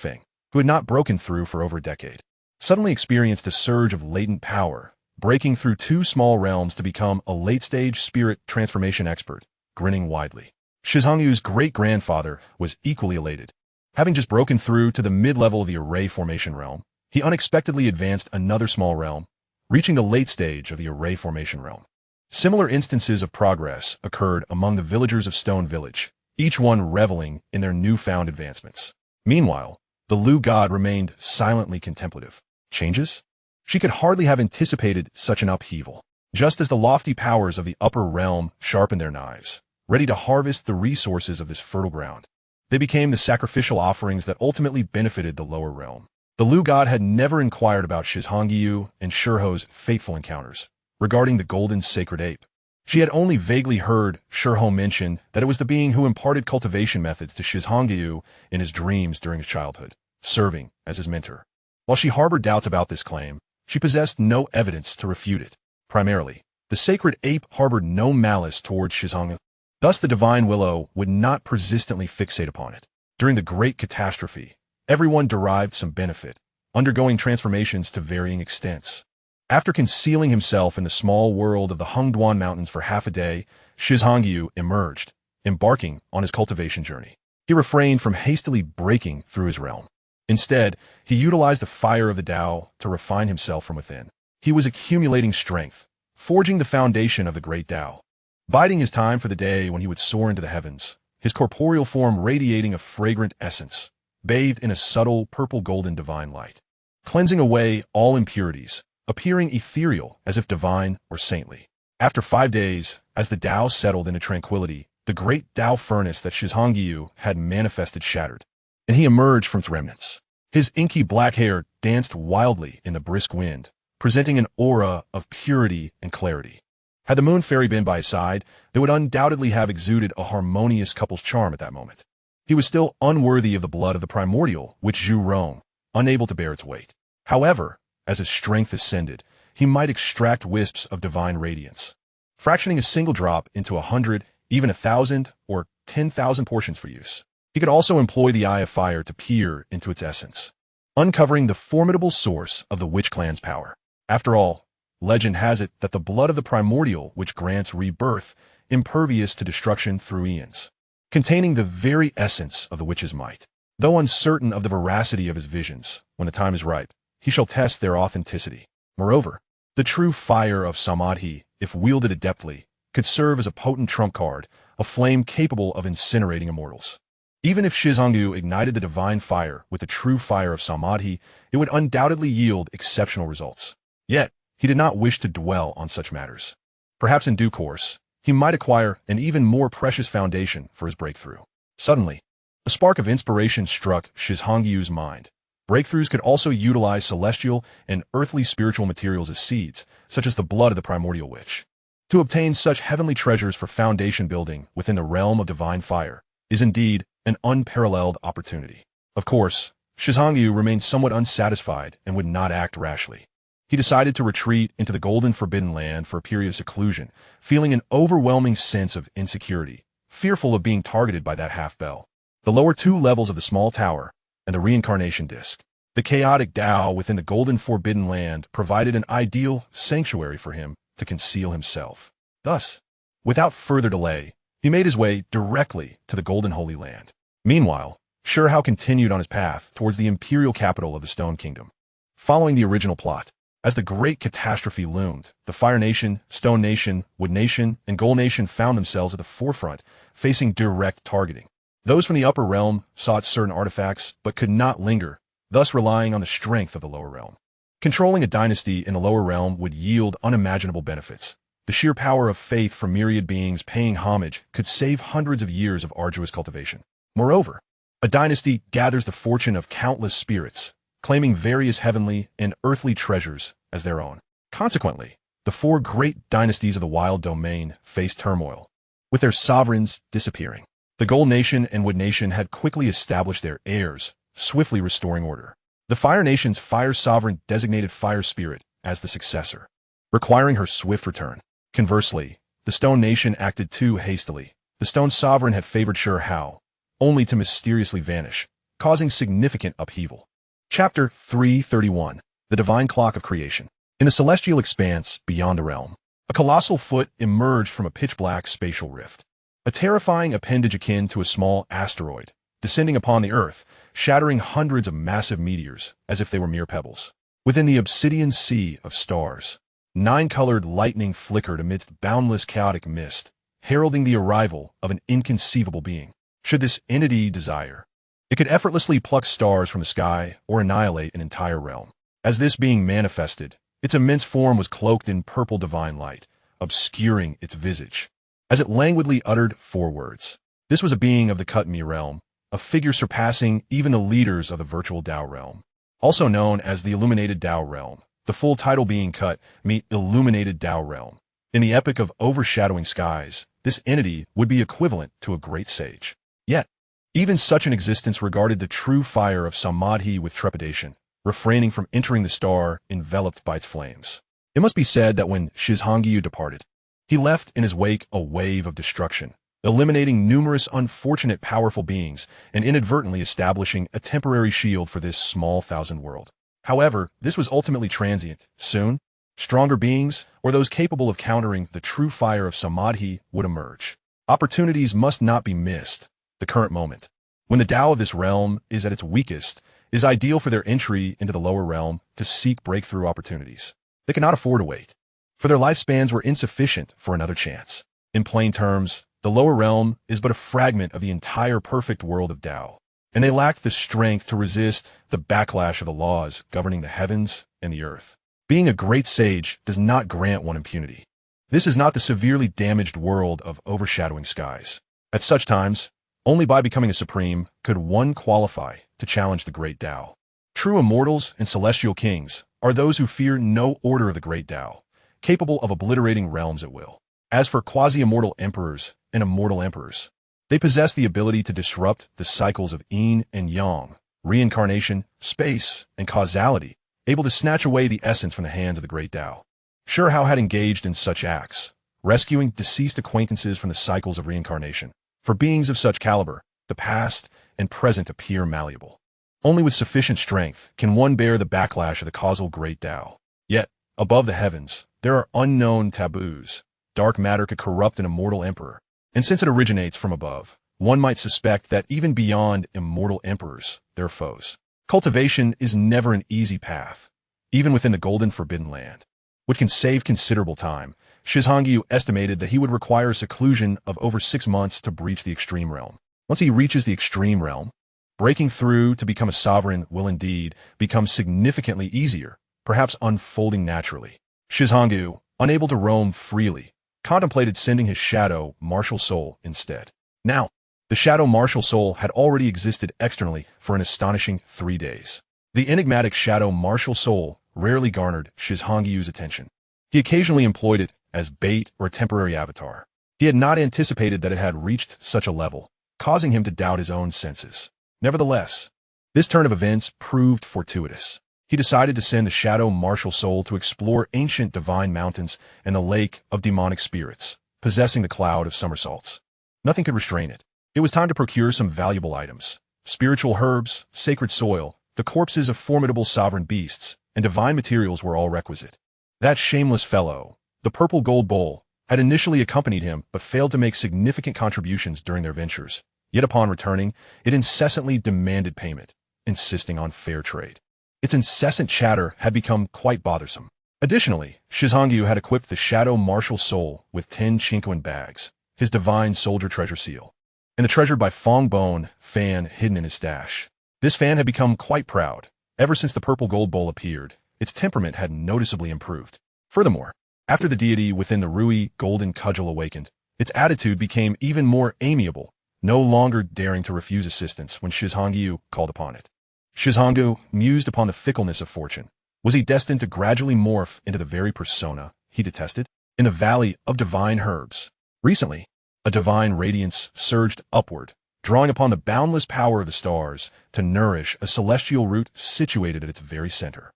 [SPEAKER 1] who had not broken through for over a decade, suddenly experienced a surge of latent power, breaking through 2 small realms to become a late-stage spirit transformation expert, grinning widely. Shi Hao's great-grandfather was equally elated. Having just broken through to the mid-level of the array formation realm, he unexpectedly advanced another small realm, reaching the late stage of the array formation realm. Similar instances of progress occurred among the villagers of Stone Village, each one reveling in their newfound advancements. Meanwhile, the Lu god remained silently contemplative. Changes? She could hardly have anticipated such an upheaval. Just as the lofty powers of the upper realm sharpened their knives, ready to harvest the resources of this fertile ground, they became the sacrificial offerings that ultimately benefited the lower realm. The Lu god had never inquired about Shizhongyu and Shi Hao's fateful encounters. Regarding the golden sacred ape, she had only vaguely heard Shi Hao mention that it was the being who imparted cultivation methods to Shizhongyu in his dreams during his childhood, serving as his mentor. While she harbored doubts about this claim, she possessed no evidence to refute it. Primarily, the sacred ape harbored no malice towards Shizhongyu. Thus the divine willow would not persistently fixate upon it. During the great catastrophe, everyone derived some benefit, undergoing transformations to varying extents. After concealing himself in the small world of the Hengduan Mountains for half a day, Shizhongyu emerged, embarking on his cultivation journey. He refrained from hastily breaking through his realm. Instead, he utilized the fire of the Tao to refine himself from within. He was accumulating strength, forging the foundation of the great Tao. Biding his time for the day when he would soar into the heavens, his corporeal form radiating a fragrant essence, bathed in a subtle purple-golden divine light, cleansing away all impurities, appearing ethereal as if divine or saintly. After 5 days, as the Tao settled into tranquility, the great Tao furnace that Shizhongyu had manifested shattered, and he emerged from its remnants. His inky black hair danced wildly in the brisk wind, presenting an aura of purity and clarity. Had the moon fairy been by his side, they would undoubtedly have exuded a harmonious couple's charm at that moment. He was still unworthy of the blood of the primordial, which Zhu roamed, unable to bear its weight. However, as his strength ascended, he might extract wisps of divine radiance, fractioning a single drop into 100, even 1,000, or 10,000 portions for use. He could also employ the Eye of Fire to peer into its essence, uncovering the formidable source of the Witch Clan's power. After all, legend has it that the blood of the primordial which grants rebirth, impervious to destruction through eons, containing the very essence of the witch's might. Though uncertain of the veracity of his visions, when the time is ripe, he shall test their authenticity. Moreover, the true fire of Samadhi, if wielded adeptly, could serve as a potent trump card, a flame capable of incinerating immortals. Even if Shizhongyu ignited the divine fire with the true fire of Samadhi, it would undoubtedly yield exceptional results. Yet, he did not wish to dwell on such matters. Perhaps in due course, he might acquire an even more precious foundation for his breakthrough. Suddenly, a spark of inspiration struck Shizhongyu's mind. Breakthroughs could also utilize celestial and earthly spiritual materials as seeds, such as the blood of the primordial witch. To obtain such heavenly treasures for foundation building within the realm of divine fire is indeed an unparalleled opportunity. Of course, Shizhongyu remained somewhat unsatisfied and would not act rashly. He decided to retreat into the golden forbidden land for a period of seclusion, feeling an overwhelming sense of insecurity, fearful of being targeted by that half-bell. The lower 2 levels of the small tower and the reincarnation disk, the chaotic Tao within the golden forbidden land, provided an ideal sanctuary for him to conceal himself. Thus, without further delay, he made his way directly to the golden holy land. Meanwhile, Shi Hao continued on his path towards the imperial capital of the Stone Kingdom. Following the original plot, as the great catastrophe loomed, the Fire Nation, Stone Nation, Wood Nation, and Gold Nation found themselves at the forefront, facing direct targeting. Those from the upper realm sought certain artifacts but could not linger, thus relying on the strength of the lower realm. Controlling a dynasty in the lower realm would yield unimaginable benefits. The sheer power of faith from myriad beings paying homage could save hundreds of years of arduous cultivation. Moreover, a dynasty gathers the fortune of countless spirits, claiming various heavenly and earthly treasures as their own. Consequently, the 4 great dynasties of the wild domain faced turmoil, with their sovereigns disappearing. The Gold Nation and Wood Nation had quickly established their heirs, swiftly restoring order. The Fire Nation's Fire Sovereign designated Fire Spirit as the successor, requiring her swift return. Conversely, the Stone Nation acted too hastily. The Stone Sovereign had favored Shi Hao, only to mysteriously vanish, causing significant upheaval. Chapter 331. The Divine Clock of Creation. In the celestial expanse beyond the realm, a colossal foot emerged from a pitch-black spatial rift. A terrifying appendage akin to a small asteroid, descending upon the Earth, shattering hundreds of massive meteors as if they were mere pebbles. Within the obsidian sea of stars, nine-colored lightning flickered amidst boundless chaotic mist, heralding the arrival of an inconceivable being. Should this entity desire, it could effortlessly pluck stars from the sky or annihilate an entire realm. As this being manifested, its immense form was cloaked in purple divine light, obscuring its visage. As it languidly uttered 4 words, this was a being of the Kutmi realm, a figure surpassing even the leaders of the virtual Tao realm. Also known as the Illuminated Tao realm, the full title being Kut-Mi Illuminated Tao realm. In the epic of overshadowing skies, this entity would be equivalent to a great sage. Yet, even such an existence regarded the true fire of Samadhi with trepidation, refraining from entering the star enveloped by its flames. It must be said that when Shi Hao departed, he left in his wake a wave of destruction, eliminating numerous unfortunate powerful beings and inadvertently establishing a temporary shield for this small thousand world. However, this was ultimately transient. Soon, stronger beings, or those capable of countering the true fire of Samadhi, would emerge. Opportunities must not be missed. The current moment, when the Tao of this realm is at its weakest, is ideal for their entry into the lower realm to seek breakthrough opportunities. They cannot afford to wait, for their lifespans were insufficient for another chance. In plain terms, the lower realm is but a fragment of the entire perfect world of Tao, and they lack the strength to resist the backlash of the laws governing the heavens and the earth. Being a great sage does not grant one impunity. This is not the severely damaged world of overshadowing skies. At such times, only by becoming a supreme could one qualify to challenge the great Tao. True immortals and celestial kings are those who fear no order of the great Tao, capable of obliterating realms at will. As for quasi-immortal emperors and immortal emperors, they possess the ability to disrupt the cycles of yin and yang, reincarnation, space, and causality, able to snatch away the essence from the hands of the great Tao. Shi Hao had engaged in such acts, rescuing deceased acquaintances from the cycles of reincarnation. For beings of such caliber, the past and present appear malleable. Only with sufficient strength can one bear the backlash of the causal great Tao. Yet, above the heavens, there are unknown taboos. Dark matter could corrupt an immortal emperor, and since it originates from above, one might suspect that even beyond immortal emperors, there are foes. Cultivation is never an easy path, even within the golden forbidden land, which can save considerable time. Shi Hao estimated that he would require seclusion of over 6 months to breach the extreme realm. Once he reaches the extreme realm, breaking through to become a sovereign will indeed become significantly easier, perhaps unfolding naturally. Shi Hao, unable to roam freely, contemplated sending his shadow martial soul instead. Now, the shadow martial soul had already existed externally for an astonishing 3 days. The enigmatic shadow martial soul rarely garnered Shi Hao's attention. He occasionally employed it as bait or a temporary avatar. He had not anticipated that it had reached such a level, causing him to doubt his own senses. Nevertheless, this turn of events proved fortuitous. He decided to send the shadow martial soul to explore ancient divine mountains and the lake of demonic spirits, possessing the cloud of somersaults. Nothing could restrain it. It was time to procure some valuable items: spiritual herbs, sacred soil, the corpses of formidable sovereign beasts, and divine materials were all requisite. That shameless fellow, the purple gold bowl, had initially accompanied him but failed to make significant contributions during their ventures. Yet upon returning, it incessantly demanded payment, insisting on fair trade. Its incessant chatter had become quite bothersome. Additionally, Shi Hao had equipped the shadow martial soul with 10 Chinquan bags, his divine soldier treasure seal, and the treasured by Fong Bone fan hidden in his stash. This fan had become quite proud. Ever since the purple gold bowl appeared, its temperament had noticeably improved. Furthermore, after the deity within the Rui golden cudgel awakened, its attitude became even more amiable, no longer daring to refuse assistance when Shi Hao called upon it. Shi Hao mused upon the fickleness of fortune. Was he destined to gradually morph into the very persona he detested? In the valley of divine herbs, recently, a divine radiance surged upward, drawing upon the boundless power of the stars to nourish a celestial root situated at its very center.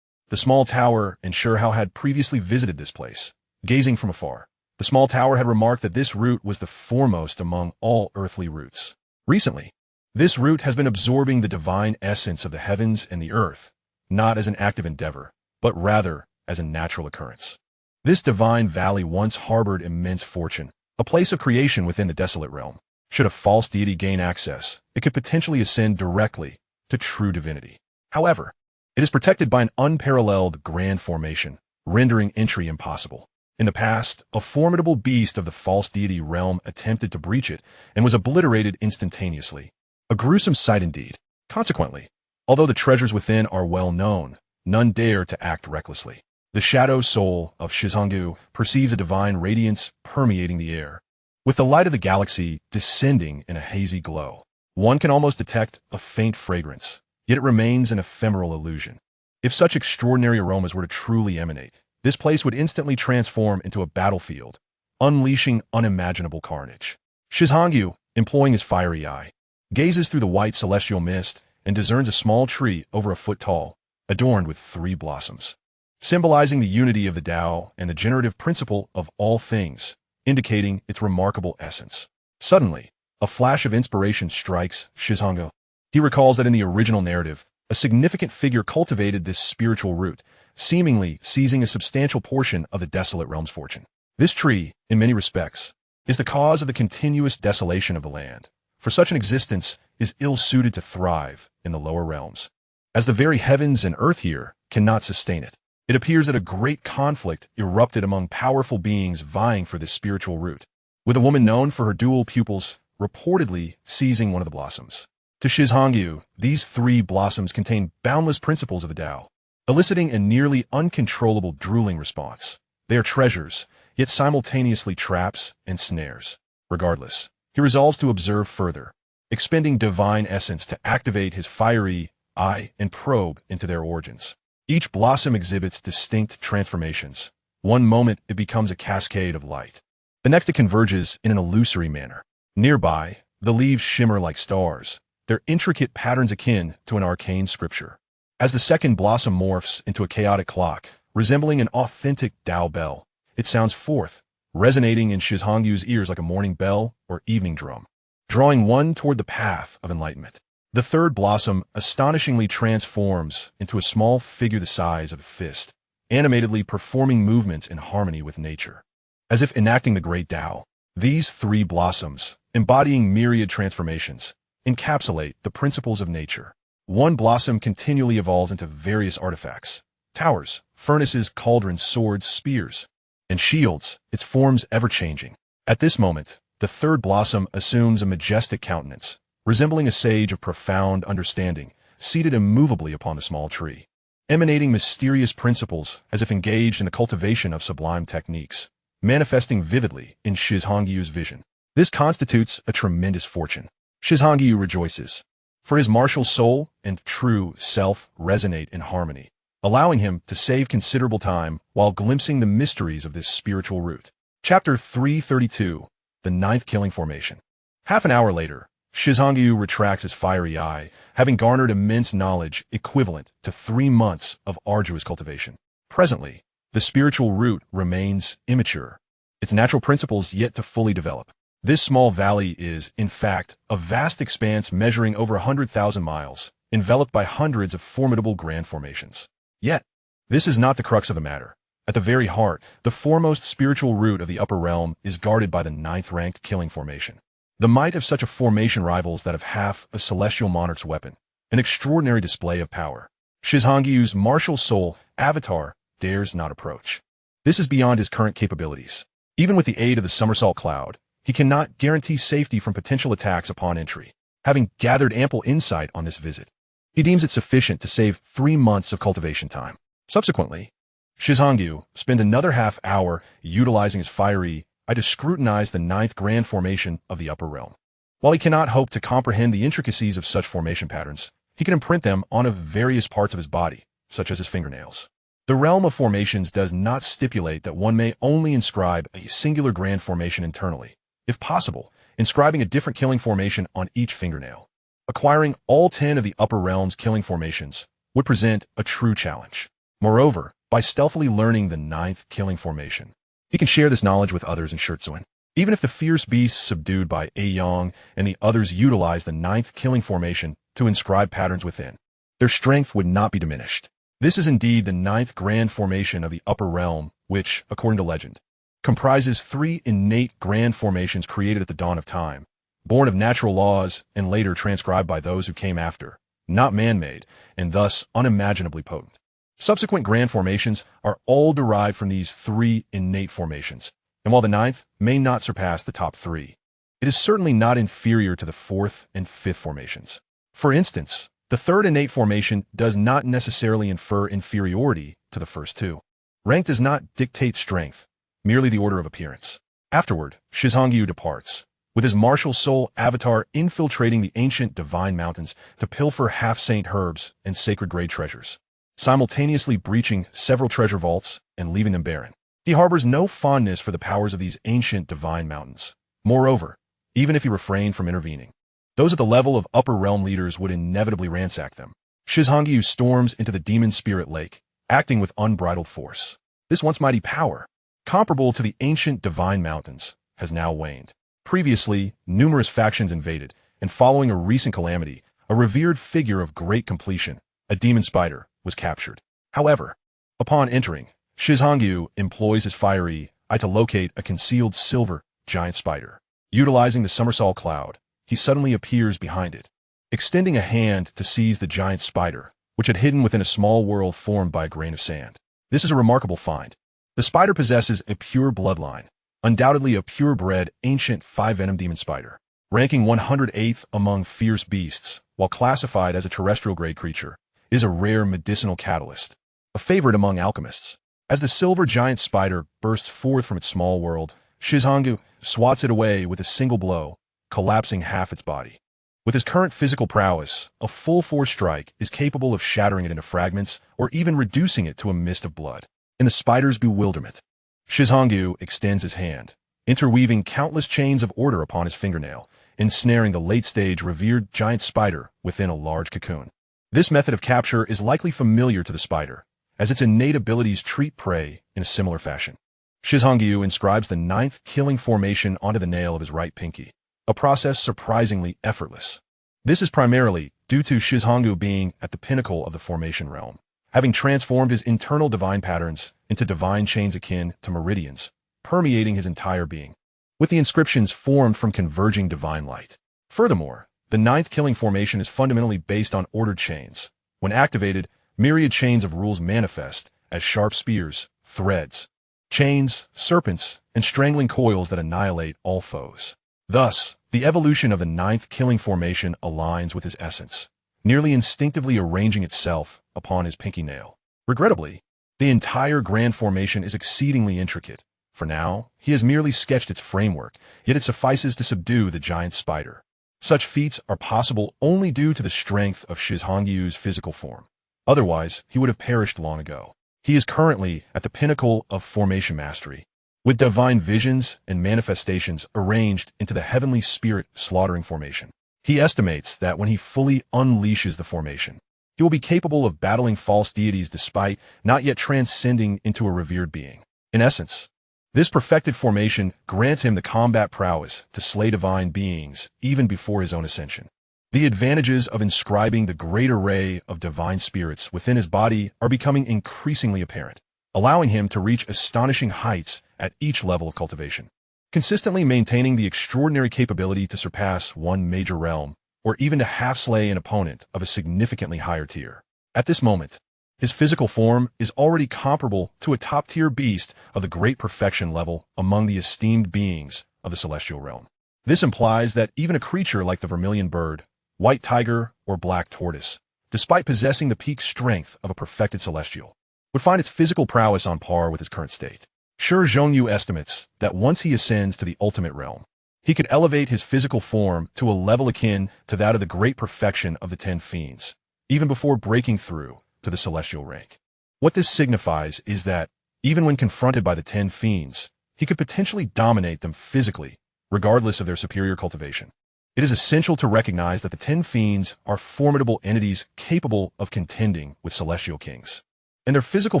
[SPEAKER 1] The small tower and Shi Hao had previously visited this place. Gazing from afar, the small tower had remarked that this root was the foremost among all earthly roots. Recently, this root has been absorbing the divine essence of the heavens and the earth, not as an active endeavor, but rather as a natural occurrence. This divine valley once harbored immense fortune, a place of creation within the desolate realm. Should a false deity gain access, it could potentially ascend directly to true divinity. However, It is protected by an unparalleled grand formation, rendering entry impossible. In the past, a formidable beast of the false deity realm attempted to breach it and was obliterated instantaneously. A gruesome sight indeed. Consequently, although the treasures within are well known, none dare to act recklessly. The shadow soul of Shi Hao perceives a divine radiance permeating the air, with the light of the galaxy descending in a hazy glow. One can almost detect a faint fragrance, yet it remains an ephemeral illusion. If such extraordinary aromas were to truly emanate, this place would instantly transform into a battlefield, unleashing unimaginable carnage. Shi Hao, employing his fiery eye, gazes through the white celestial mist and discerns a small tree over a foot tall, adorned with 3 blossoms, symbolizing the unity of the Tao and the generative principle of all things, indicating its remarkable essence. Suddenly, a flash of inspiration strikes Shi Hao. He recalls that in the original narrative, a significant figure cultivated this spiritual root, seemingly seizing a substantial portion of the desolate realm's fortune. This tree, in many respects, is the cause of the continuous desolation of the land, for such an existence is ill-suited to thrive in the lower realms, as the very heavens and earth here cannot sustain it. It appears that a great conflict erupted among powerful beings vying for this spiritual root, with a woman known for her dual pupils reportedly seizing one of the blossoms. To Shi Hao, these 3 blossoms contain boundless principles of the Tao, eliciting a nearly uncontrollable drooling response. They are treasures, yet simultaneously traps and snares. Regardless, he resolves to observe further, expending divine essence to activate his fiery eye and probe into their origins. Each blossom exhibits distinct transformations. One moment it becomes a cascade of light. The next it converges in an illusory manner. Nearby, the leaves shimmer like stars, their intricate patterns akin to an arcane scripture. As the second blossom morphs into a chaotic clock, resembling an authentic Tao bell, it sounds forth, resonating in Shi Hao's ears like a morning bell or evening drum, drawing one toward the path of enlightenment. The third blossom astonishingly transforms into a small figure the size of a fist, animatedly performing movements in harmony with nature. As if enacting the great Tao, these 3 blossoms, embodying myriad transformations, encapsulate the principles of nature. One blossom continually evolves into various artifacts: towers, furnaces, cauldrons, swords, spears, and shields, its forms ever-changing. At this moment, the third blossom assumes a majestic countenance, resembling a sage of profound understanding, seated immovably upon the small tree, emanating mysterious principles as if engaged in the cultivation of sublime techniques, manifesting vividly in Shi Hao's vision. This constitutes a tremendous fortune. Shi Hao rejoices, for his martial soul and true self resonate in harmony, allowing him to save considerable time while glimpsing the mysteries of this spiritual root. Chapter 332, The 9th Killing Formation. Half an hour later, Shi Hao retracts his fiery eye, having garnered immense knowledge equivalent to 3 months of arduous cultivation. Presently, the spiritual root remains immature, its natural principles yet to fully develop. This small valley is, in fact, a vast expanse measuring over 100,000 miles, enveloped by hundreds of formidable grand formations. Yet, this is not the crux of the matter. At the very heart, the foremost spiritual root of the upper realm is guarded by the 9th-ranked killing formation. The might of such a formation rivals that of half a celestial monarch's weapon, an extraordinary display of power. Shi Hao's martial soul, avatar, dares not approach. This is beyond his current capabilities. Even with the aid of the somersault cloud, he cannot guarantee safety from potential attacks upon entry. Having gathered ample insight on this visit, he deems it sufficient to save 3 months of cultivation time. Subsequently, Shi Hao spends another half hour utilizing his fiery eye to scrutinize the 9th grand formation of the upper realm. While he cannot hope to comprehend the intricacies of such formation patterns, he can imprint them on various parts of his body, such as his fingernails. The realm of formations does not stipulate that one may only inscribe a singular grand formation internally. If possible, inscribing a different killing formation on each fingernail. Acquiring all 10 of the upper realm's killing formations would present a true challenge. Moreover, by stealthily learning the 9th killing formation, he can share this knowledge with others in Shurtsuan. Even if the fierce beasts subdued by Aeyong and the others utilize the 9th killing formation to inscribe patterns within, their strength would not be diminished. This is indeed the 9th grand formation of the upper realm, which, according to legend, comprises 3 innate grand formations created at the dawn of time, born of natural laws and later transcribed by those who came after, not man-made, and thus unimaginably potent. Subsequent grand formations are all derived from these three innate formations, and while the ninth may not surpass the top three, it is certainly not inferior to the fourth and fifth formations. For instance, the third innate formation does not necessarily infer inferiority to the first two. Rank does not dictate strength, merely the order of appearance. Afterward, Shi Hao departs, with his martial soul avatar infiltrating the ancient divine mountains to pilfer half-saint herbs and sacred grade treasures, simultaneously breaching several treasure vaults and leaving them barren. He harbors no fondness for the powers of these ancient divine mountains. Moreover, even if he refrained from intervening, those at the level of upper realm leaders would inevitably ransack them. Shi Hao storms into the demon spirit lake, acting with unbridled force. This once mighty power, comparable to the ancient divine mountains, has now waned. Previously, numerous factions invaded, and following a recent calamity, a revered figure of great completion, a demon spider, was captured. However, upon entering, Shi Hao employs his fiery eye to locate a concealed silver giant spider. Utilizing the somersault cloud, he suddenly appears behind it, extending a hand to seize the giant spider, which had hidden within a small world formed by a grain of sand. This is a remarkable find. The spider possesses a pure bloodline, undoubtedly a purebred ancient five-venom demon spider, ranking 108th among fierce beasts, while classified as a terrestrial-grade creature, is a rare medicinal catalyst, a favorite among alchemists. As the silver giant spider bursts forth from its small world, Shi Hao swats it away with a single blow, collapsing half its body. With his current physical prowess, a full-force strike is capable of shattering it into fragments or even reducing it to a mist of blood. In the spider's bewilderment, Shi Hao extends his hand, interweaving countless chains of order upon his fingernail, ensnaring the late-stage revered giant spider within a large cocoon. This method of capture is likely familiar to the spider, as its innate abilities treat prey in a similar fashion. Shi Hao inscribes the ninth killing formation onto the nail of his right pinky, a process surprisingly effortless. This is primarily due to Shi Hao being at the pinnacle of the formation realm, having transformed his internal divine patterns into divine chains akin to meridians, permeating his entire being, with the inscriptions formed from converging divine light. Furthermore, the ninth killing formation is fundamentally based on ordered chains. When activated, myriad chains of rules manifest as sharp spears, threads, chains, serpents, and strangling coils that annihilate all foes. Thus, the evolution of the ninth killing formation aligns with his essence, nearly instinctively arranging itself upon his pinky nail. Regrettably, the entire grand formation is exceedingly intricate. For now, he has merely sketched its framework, yet it suffices to subdue the giant spider. Such feats are possible only due to the strength of Shi Hao's physical form. Otherwise, he would have perished long ago. He is currently at the pinnacle of formation mastery, with divine visions and manifestations arranged into the heavenly spirit slaughtering formation. He estimates that when he fully unleashes the formation, he will be capable of battling false deities despite not yet transcending into a revered being. In essence, this perfected formation grants him the combat prowess to slay divine beings even before his own ascension. The advantages of inscribing the great array of divine spirits within his body are becoming increasingly apparent, allowing him to reach astonishing heights at each level of cultivation, consistently maintaining the extraordinary capability to surpass one major realm, or even to half-slay an opponent of a significantly higher tier. At this moment, his physical form is already comparable to a top-tier beast of the great perfection level among the esteemed beings of the celestial realm. This implies that even a creature like the vermilion bird, white tiger, or black tortoise, despite possessing the peak strength of a perfected celestial, would find its physical prowess on par with his current state. Shi Hao estimates that once he ascends to the ultimate realm, he could elevate his physical form to a level akin to that of the great perfection of the 10 fiends, even before breaking through to the celestial rank. What this signifies is that, even when confronted by the 10 fiends, he could potentially dominate them physically, regardless of their superior cultivation. It is essential to recognize that the 10 fiends are formidable entities capable of contending with celestial kings, and their physical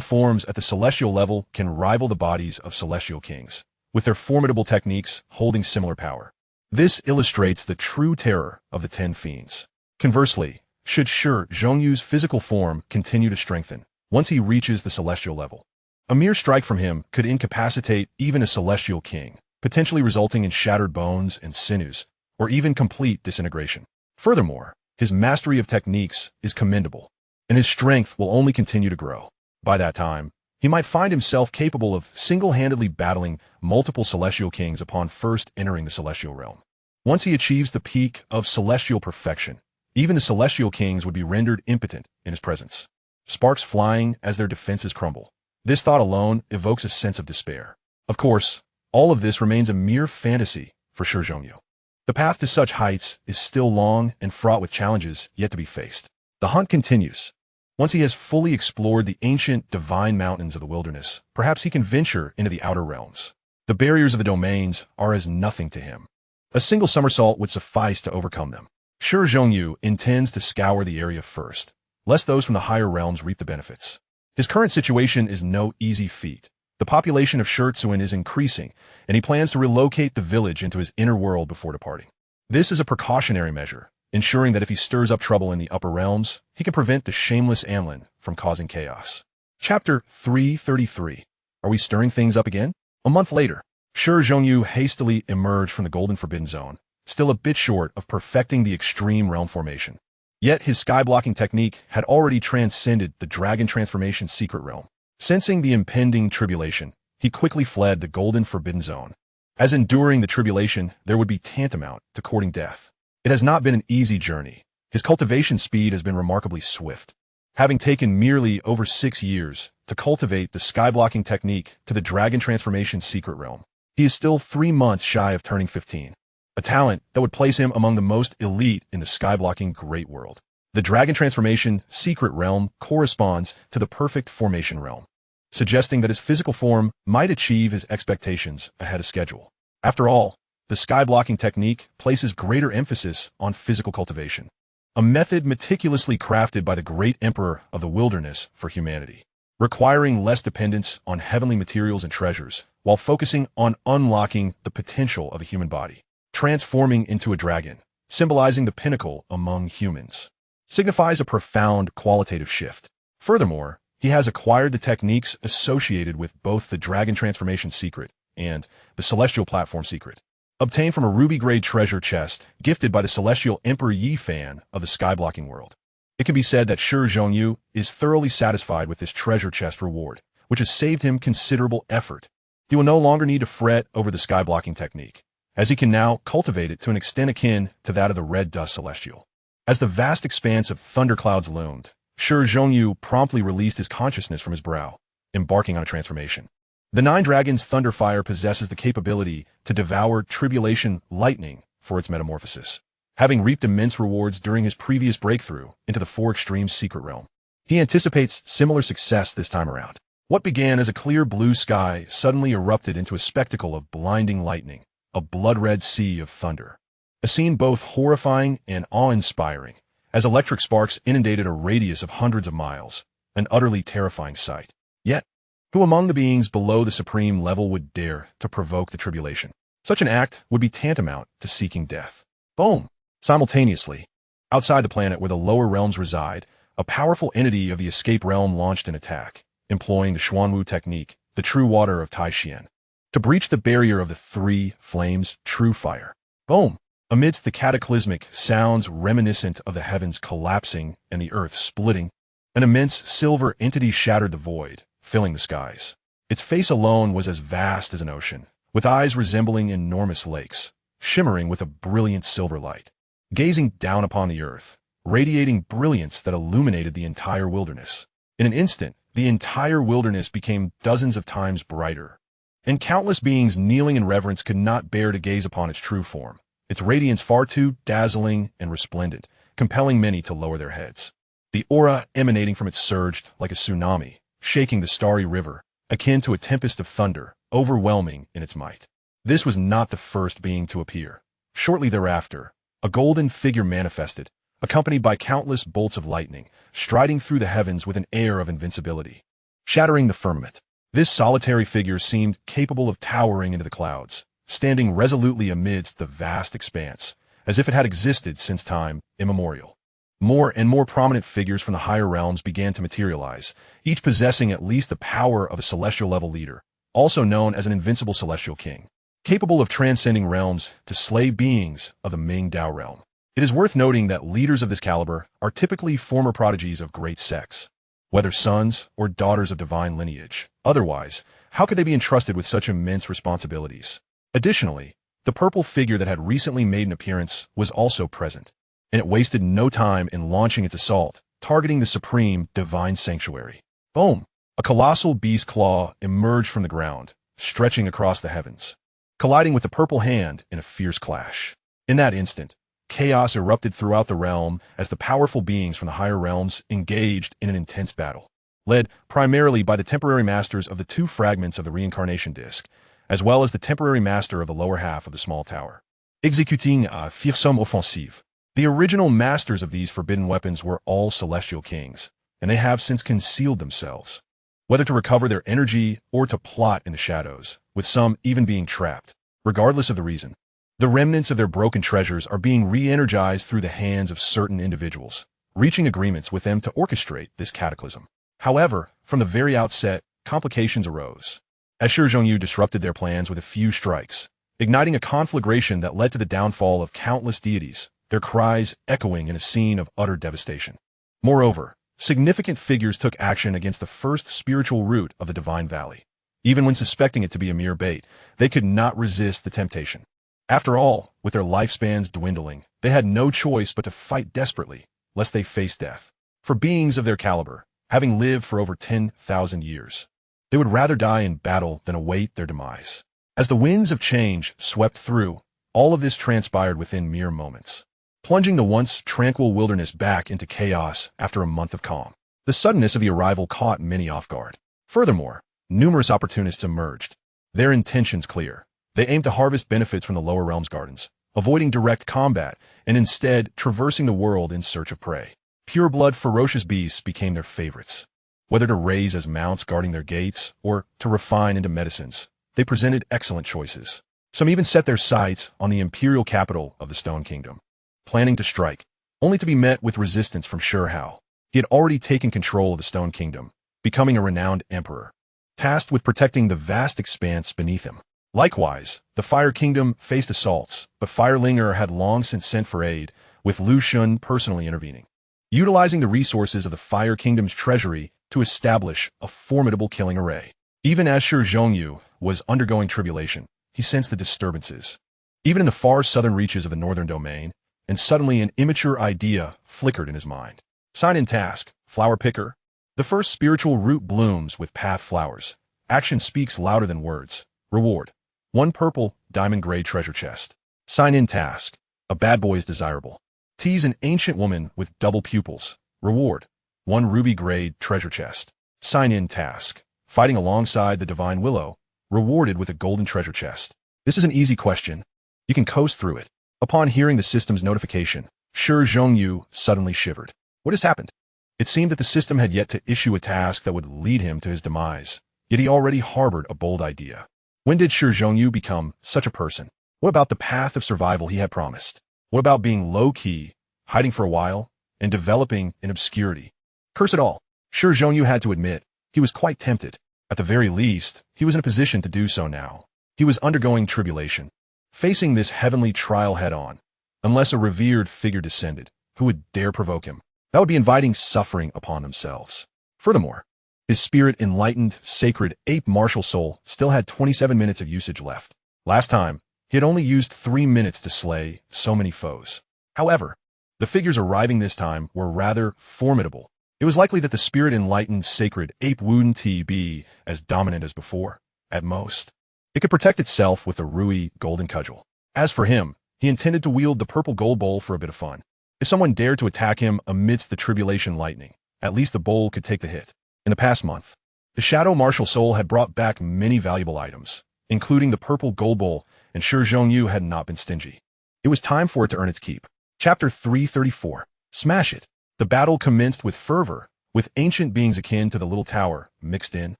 [SPEAKER 1] forms at the celestial level can rival the bodies of celestial kings, with their formidable techniques holding similar power. This illustrates the true terror of the 10 fiends. Conversely, should Shi Hao's physical form continue to strengthen, once he reaches the celestial level, a mere strike from him could incapacitate even a celestial king, potentially resulting in shattered bones and sinews, or even complete disintegration. Furthermore, His mastery of techniques is commendable, and his strength will only continue to grow. By that time, he might find himself capable of single-handedly battling multiple celestial kings upon first entering the celestial realm. Once he achieves the peak of celestial perfection, even the celestial kings would be rendered impotent in his presence, sparks flying as their defenses crumble. This thought alone evokes a sense of despair. Of course, all of this remains a mere fantasy for Shi Hao. The path to such heights is still long and fraught with challenges yet to be faced. The hunt continues. Once he has fully explored the ancient divine mountains of the wilderness, perhaps he can venture into the outer realms. The barriers of the domains are as nothing to him. A single somersault would suffice to overcome them. Shi Hao intends to scour the area first, lest those from the higher realms reap the benefits. His current situation is no easy feat. The population of Shurtsuan is increasing, and he plans to relocate the village into his inner world before departing. This is a precautionary measure, ensuring that if he stirs up trouble in the upper realms, he can prevent the shameless Anlin from causing chaos. Chapter 333. Are we stirring things up again? A month later, Shi Hao hastily emerged from the Golden Forbidden Zone, still a bit short of perfecting the extreme realm formation. Yet his sky-blocking technique had already transcended the Dragon Transformation secret realm. Sensing the impending tribulation, he quickly fled the Golden Forbidden Zone, as enduring the tribulation there would be tantamount to courting death. It has not been an easy journey. His cultivation speed has been remarkably swift. Having taken merely over 6 years to cultivate the sky-blocking technique to the Dragon Transformation secret realm, he is still 3 months shy of turning 15, a talent that would place him among the most elite in the sky-blocking great world. The Dragon Transformation secret realm corresponds to the perfect formation realm, suggesting that his physical form might achieve his expectations ahead of schedule. After all, the sky-blocking technique places greater emphasis on physical cultivation, a method meticulously crafted by the great Emperor of the wilderness for humanity, requiring less dependence on heavenly materials and treasures, while focusing on unlocking the potential of a human body, transforming into a dragon, symbolizing the pinnacle among humans, signifies a profound qualitative shift. Furthermore, he has acquired the techniques associated with both the Dragon Transformation secret and the Celestial Platform secret, obtained from a ruby-grade treasure chest gifted by the Celestial Emperor Yi Fan of the sky-blocking world. It can be said that Shi Hao is thoroughly satisfied with this treasure chest reward, which has saved him considerable effort. He will no longer need to fret over the sky-blocking technique, as he can now cultivate it to an extent akin to that of the Red Dust Celestial. As the vast expanse of thunderclouds loomed, Shi Hao promptly released his consciousness from his brow, embarking on a transformation. The Nine Dragons' Thunderfire possesses the capability to devour tribulation lightning for its metamorphosis, having reaped immense rewards during his previous breakthrough into the Four Extremes secret realm. He anticipates similar success this time around. What began as a clear blue sky suddenly erupted into a spectacle of blinding lightning, a blood-red sea of thunder. A scene both horrifying and awe-inspiring, as electric sparks inundated a radius of hundreds of miles, an utterly terrifying sight. Yet, who among the beings below the supreme level would dare to provoke the tribulation? Such an act would be tantamount to seeking death. Boom! Simultaneously, outside the planet where the lower realms reside, a powerful entity of the escape realm launched an attack, employing the Xuanwu technique, the true water of Taixien, to breach the barrier of the three flames, true fire. Boom! Amidst the cataclysmic sounds reminiscent of the heavens collapsing and the earth splitting, an immense silver entity shattered the void, filling the skies. Its face alone was as vast as an ocean, with eyes resembling enormous lakes, shimmering with a brilliant silver light, gazing down upon the earth, radiating brilliance that illuminated the entire wilderness. In an instant, the entire wilderness became dozens of times brighter, and countless beings kneeling in reverence could not bear to gaze upon its true form, its radiance far too dazzling and resplendent, compelling many to lower their heads. The aura emanating from it surged like a tsunami, shaking the starry river, akin to a tempest of thunder, overwhelming in its might. This was not the first being to appear. Shortly thereafter, a golden figure manifested, accompanied by countless bolts of lightning, striding through the heavens with an air of invincibility, shattering the firmament. This solitary figure seemed capable of towering into the clouds, standing resolutely amidst the vast expanse, as if it had existed since time immemorial. More and more prominent figures from the higher realms began to materialize, each possessing at least the power of a celestial-level leader, also known as an invincible celestial king, capable of transcending realms to slay beings of the Ming Dao realm. It is worth noting that leaders of this caliber are typically former prodigies of great sex, whether sons or daughters of divine lineage. Otherwise, how could they be entrusted with such immense responsibilities? Additionally, the purple figure that had recently made an appearance was also present, and it wasted no time in launching its assault, targeting the supreme divine sanctuary. Boom! A colossal bee's claw emerged from the ground, stretching across the heavens, colliding with the purple hand in a fierce clash. In that instant, chaos erupted throughout the realm as the powerful beings from the higher realms engaged in an intense battle, led primarily by the temporary masters of the two fragments of the reincarnation disk, as well as the temporary master of the lower half of the small tower. Executing a fearsome offensive. The original masters of these forbidden weapons were all celestial kings, and they have since concealed themselves, whether to recover their energy or to plot in the shadows, with some even being trapped. Regardless of the reason, the remnants of their broken treasures are being re-energized through the hands of certain individuals, reaching agreements with them to orchestrate this cataclysm. However, from the very outset, complications arose, as Shi Hao disrupted their plans with a few strikes, igniting a conflagration that led to the downfall of countless deities, their cries echoing in a scene of utter devastation. Moreover, significant figures took action against the first spiritual root of the Divine Valley. Even when suspecting it to be a mere bait, they could not resist the temptation. After all, with their lifespans dwindling, they had no choice but to fight desperately, lest they face death. For beings of their caliber, having lived for over 10,000 years, they would rather die in battle than await their demise. As the winds of change swept through, all of this transpired within mere moments, plunging the once tranquil wilderness back into chaos after a month of calm. The suddenness of the arrival caught many off guard. Furthermore, numerous opportunists emerged, their intentions clear. They aimed to harvest benefits from the lower realms gardens, avoiding direct combat and instead traversing the world in search of prey. Pure-blood ferocious beasts became their favorites. Whether to raise as mounts guarding their gates or to refine into medicines, they presented excellent choices. Some even set their sights on the imperial capital of the Stone Kingdom, planning to strike, only to be met with resistance from Shi Hao. He had already taken control of the Stone Kingdom, becoming a renowned emperor, tasked with protecting the vast expanse beneath him. Likewise, the Fire Kingdom faced assaults, but Firelinger had long since sent for aid, with Lu Xun personally intervening, utilizing the resources of the Fire Kingdom's treasury to establish a formidable killing array. Even as Shi Hao was undergoing tribulation, he sensed the disturbances, even in the far southern reaches of the northern domain, and suddenly an immature idea flickered in his mind. Sign-in task, Flower Picker. The first spiritual root blooms with path flowers. Action speaks louder than words. Reward: 1 purple, diamond gray treasure chest. Sign-in task, a bad boy is desirable. Tease an ancient woman with double pupils. Reward: 1 ruby gray treasure chest. Sign-in task, fighting alongside the divine willow, rewarded with a golden treasure chest. This is an easy question. You can coast through it. Upon hearing the system's notification, Shi Hao suddenly shivered. What has happened? It seemed that the system had yet to issue a task that would lead him to his demise, yet he already harbored a bold idea. When did Shi Hao become such a person? What about the path of survival he had promised? What about being low-key, hiding for a while, and developing in obscurity? Curse it all. Shi Hao had to admit, he was quite tempted. At the very least, he was in a position to do so now. He was undergoing tribulation, facing this heavenly trial head-on. Unless a revered figure descended, who would dare provoke him? That would be inviting suffering upon themselves. Furthermore, his spirit-enlightened, sacred ape martial soul still had 27 minutes of usage left. Last time, he had only used 3 minutes to slay so many foes. However, the figures arriving this time were rather formidable. It was likely that the spirit-enlightened, sacred ape wouldn't be as dominant as before. At most, it could protect itself with a Rui golden cudgel. As for him, he intended to wield the purple gold bowl for a bit of fun. If someone dared to attack him amidst the tribulation lightning, at least the bowl could take the hit. In the past month, the Shadow Martial Soul had brought back many valuable items, including the purple gold bowl, and Shi Hao had not been stingy. It was time for it to earn its keep. Chapter 334. Smash it. The battle commenced with fervor, with ancient beings akin to the little tower mixed in,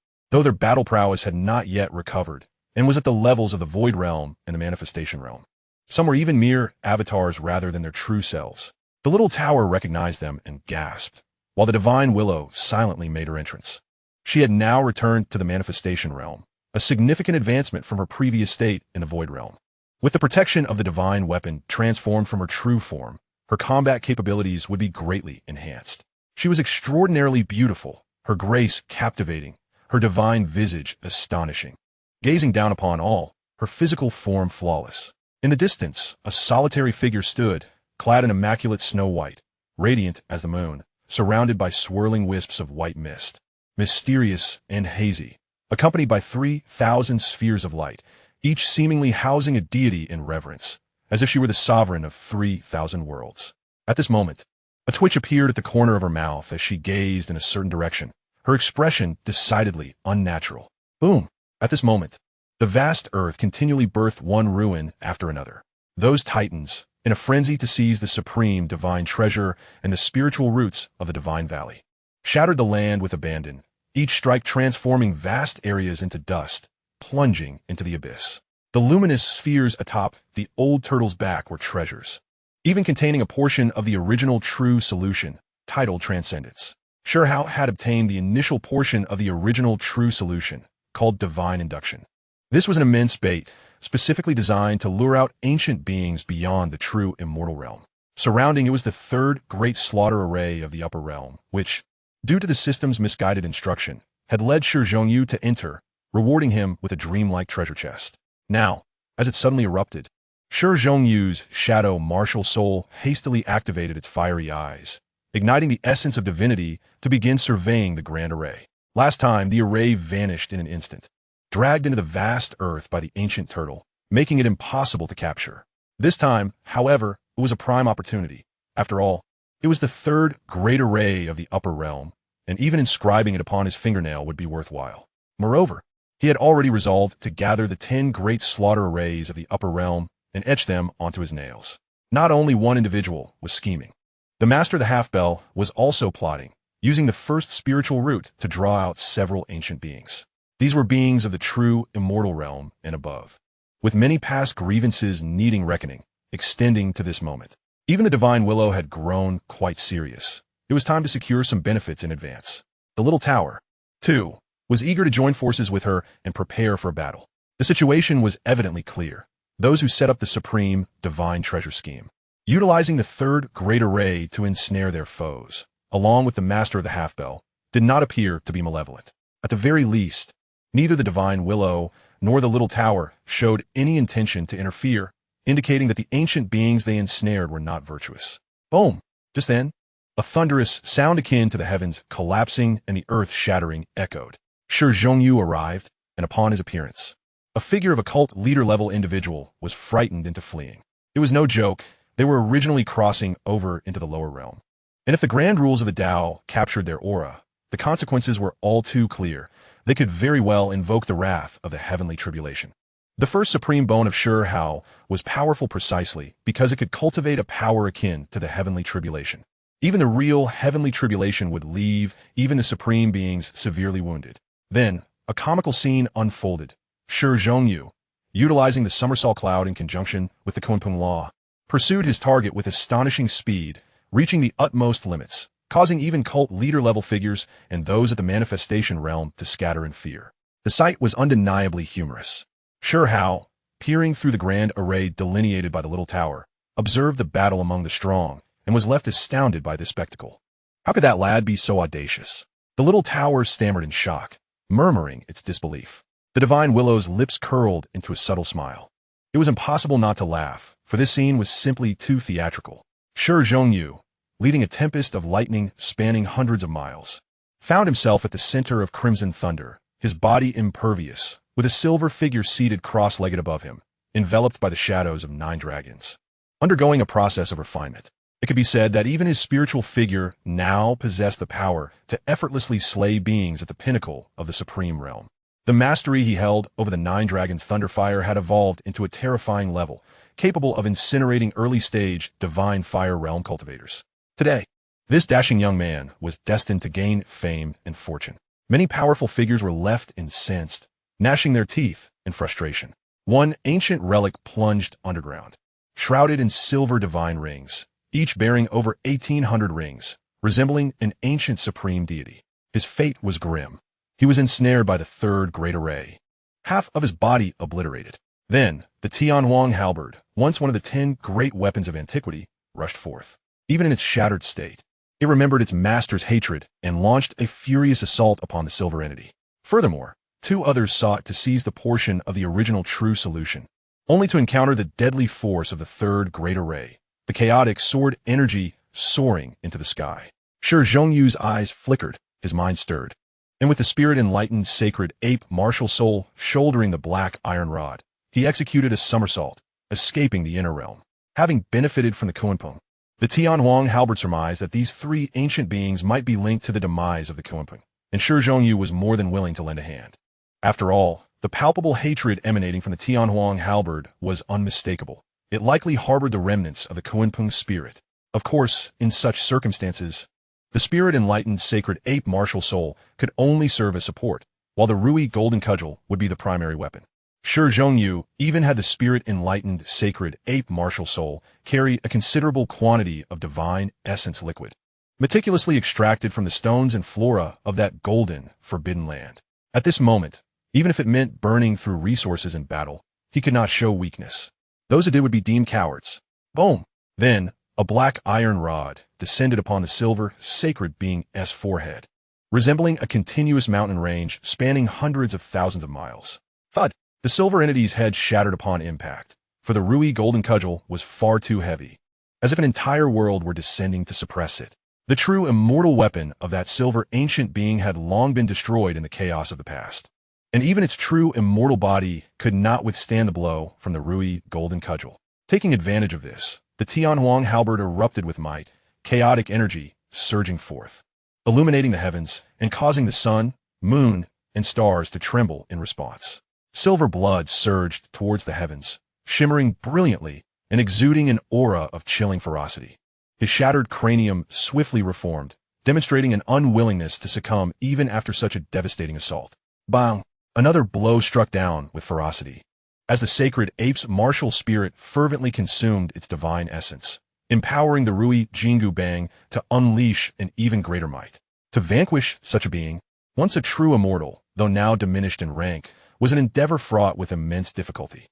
[SPEAKER 1] though their battle prowess had not yet recovered, and was at the levels of the Void Realm and the Manifestation Realm. Some were even mere avatars rather than their true selves. The little tower recognized them and gasped, while the Divine Willow silently made her entrance. She had now returned to the Manifestation Realm, a significant advancement from her previous state in the Void Realm. With the protection of the Divine Weapon transformed from her true form, her combat capabilities would be greatly enhanced. She was extraordinarily beautiful, her grace captivating, her divine visage astonishing. Gazing down upon all, her physical form flawless. In the distance, a solitary figure stood, clad in immaculate snow white, radiant as the moon, surrounded by swirling wisps of white mist, mysterious and hazy, accompanied by 3,000 spheres of light, each seemingly housing a deity in reverence, as if she were the sovereign of 3,000 worlds. At this moment, a twitch appeared at the corner of her mouth as she gazed in a certain direction, her expression decidedly unnatural. Boom! At this moment, the vast earth continually birthed one ruin after another. Those titans, in a frenzy to seize the supreme divine treasure and the spiritual roots of the divine valley, shattered the land with abandon, each strike transforming vast areas into dust, plunging into the abyss. The luminous spheres atop the old turtle's back were treasures, even containing a portion of the original true solution, titled Transcendence. Shi Hao had obtained the initial portion of the original true solution, called Divine Induction. This was an immense bait, specifically designed to lure out ancient beings beyond the true immortal realm. Surrounding it was the third great slaughter array of the upper realm, which, due to the system's misguided instruction, had led Shi Hao to enter, rewarding him with a dreamlike treasure chest. Now, as it suddenly erupted, Shi Hao's shadow martial soul hastily activated its fiery eyes, igniting the essence of divinity to begin surveying the grand array. Last time, the array vanished in an instant, dragged into the vast earth by the ancient turtle, making it impossible to capture. This time, however, it was a prime opportunity. After all, it was the third great array of the upper realm, and even inscribing it upon his fingernail would be worthwhile. Moreover, he had already resolved to gather the 10 great slaughter arrays of the upper realm and etch them onto his nails. Not only one individual was scheming. The master of the half-bell was also plotting, using the first spiritual root to draw out several ancient beings. These were beings of the true immortal realm and above, with many past grievances needing reckoning, extending to this moment. Even the divine willow had grown quite serious. It was time to secure some benefits in advance. The little tower, too, was eager to join forces with her and prepare for a battle. The situation was evidently clear. Those who set up the supreme divine treasure scheme, utilizing the third great array to ensnare their foes, along with the master of the half-bell, did not appear to be malevolent. At the very least, neither the divine willow nor the little tower showed any intention to interfere, indicating that the ancient beings they ensnared were not virtuous. Boom! Just then, a thunderous sound akin to the heavens collapsing and the earth shattering echoed. Shi Hao arrived, and upon his appearance, a figure of a cult leader-level individual was frightened into fleeing. It was no joke. They were originally crossing over into the lower realm. And if the grand rules of the Tao captured their aura, the consequences were all too clear. They could very well invoke the wrath of the heavenly tribulation. The first supreme bone of Shi Hao was powerful precisely because it could cultivate a power akin to the heavenly tribulation. Even the real heavenly tribulation would leave even the supreme beings severely wounded. Then, a comical scene unfolded. Shi Hao, utilizing the somersault cloud in conjunction with the Kunpeng law, pursued his target with astonishing speed, reaching the utmost limits, causing even cult leader-level figures and those at the manifestation realm to scatter in fear. The sight was undeniably humorous. Shi Hao, peering through the grand array delineated by the little tower, observed the battle among the strong and was left astounded by this spectacle. How could that lad be so audacious? The little tower stammered in shock, murmuring its disbelief. The divine willow's lips curled into a subtle smile. It was impossible not to laugh, for this scene was simply too theatrical. Shi Hao, leading a tempest of lightning spanning hundreds of miles, found himself at the center of crimson thunder, his body impervious, with a silver figure seated cross-legged above him, enveloped by the shadows of 9 dragons. Undergoing a process of refinement, it could be said that even his spiritual figure now possessed the power to effortlessly slay beings at the pinnacle of the supreme realm. The mastery he held over the 9 dragons' thunderfire had evolved into a terrifying level, capable of incinerating early-stage divine fire realm cultivators. Today, this dashing young man was destined to gain fame and fortune. Many powerful figures were left incensed, gnashing their teeth in frustration. One ancient relic plunged underground, shrouded in silver divine rings, each bearing over 1,800 rings, resembling an ancient supreme deity. His fate was grim. He was ensnared by the third great array, half of his body obliterated. Then, the Tianhuang halberd, once one of the 10 great weapons of antiquity, rushed forth. Even in its shattered state, it remembered its master's hatred and launched a furious assault upon the silver entity. Furthermore, two others sought to seize the portion of the original true solution, only to encounter the deadly force of the third great array, the chaotic sword energy soaring into the sky. Shi Zhongyu's eyes flickered, his mind stirred, and with the spirit-enlightened sacred ape martial soul shouldering the black iron rod, he executed a somersault, escaping the inner realm. Having benefited from the Kunpeng, the Tianhuang halberd surmised that these three ancient beings might be linked to the demise of the Kunpeng, and Shi Zhongyu was more than willing to lend a hand. After all, the palpable hatred emanating from the Tianhuang halberd was unmistakable. It likely harbored the remnants of the Kunpeng spirit. Of course, in such circumstances, the spirit-enlightened sacred ape martial soul could only serve as support, while the Rui golden cudgel would be the primary weapon. Shi Zhongyu, even had the spirit-enlightened sacred ape martial soul carry a considerable quantity of divine essence liquid, meticulously extracted from the stones and flora of that golden, forbidden land. At this moment, even if it meant burning through resources in battle, he could not show weakness. Those who did would be deemed cowards. Boom! Then, a black iron rod descended upon the silver, sacred being's forehead, resembling a continuous mountain range spanning hundreds of thousands of miles. Thud! The silver entity's head shattered upon impact, for the Rui golden cudgel was far too heavy, as if an entire world were descending to suppress it. The true immortal weapon of that silver ancient being had long been destroyed in the chaos of the past, and even its true immortal body could not withstand the blow from the Rui golden cudgel. Taking advantage of this, the Tianhuang halberd erupted with might, chaotic energy surging forth, illuminating the heavens and causing the sun, moon, and stars to tremble in response. Silver blood surged towards the heavens, shimmering brilliantly and exuding an aura of chilling ferocity. His shattered cranium swiftly reformed, demonstrating an unwillingness to succumb even after such a devastating assault. Bang! Another blow struck down with ferocity, as the sacred ape's martial spirit fervently consumed its divine essence, empowering the Rui Jingu Bang to unleash an even greater might. To vanquish such a being, once a true immortal, though now diminished in rank, was an endeavor fraught with immense difficulty.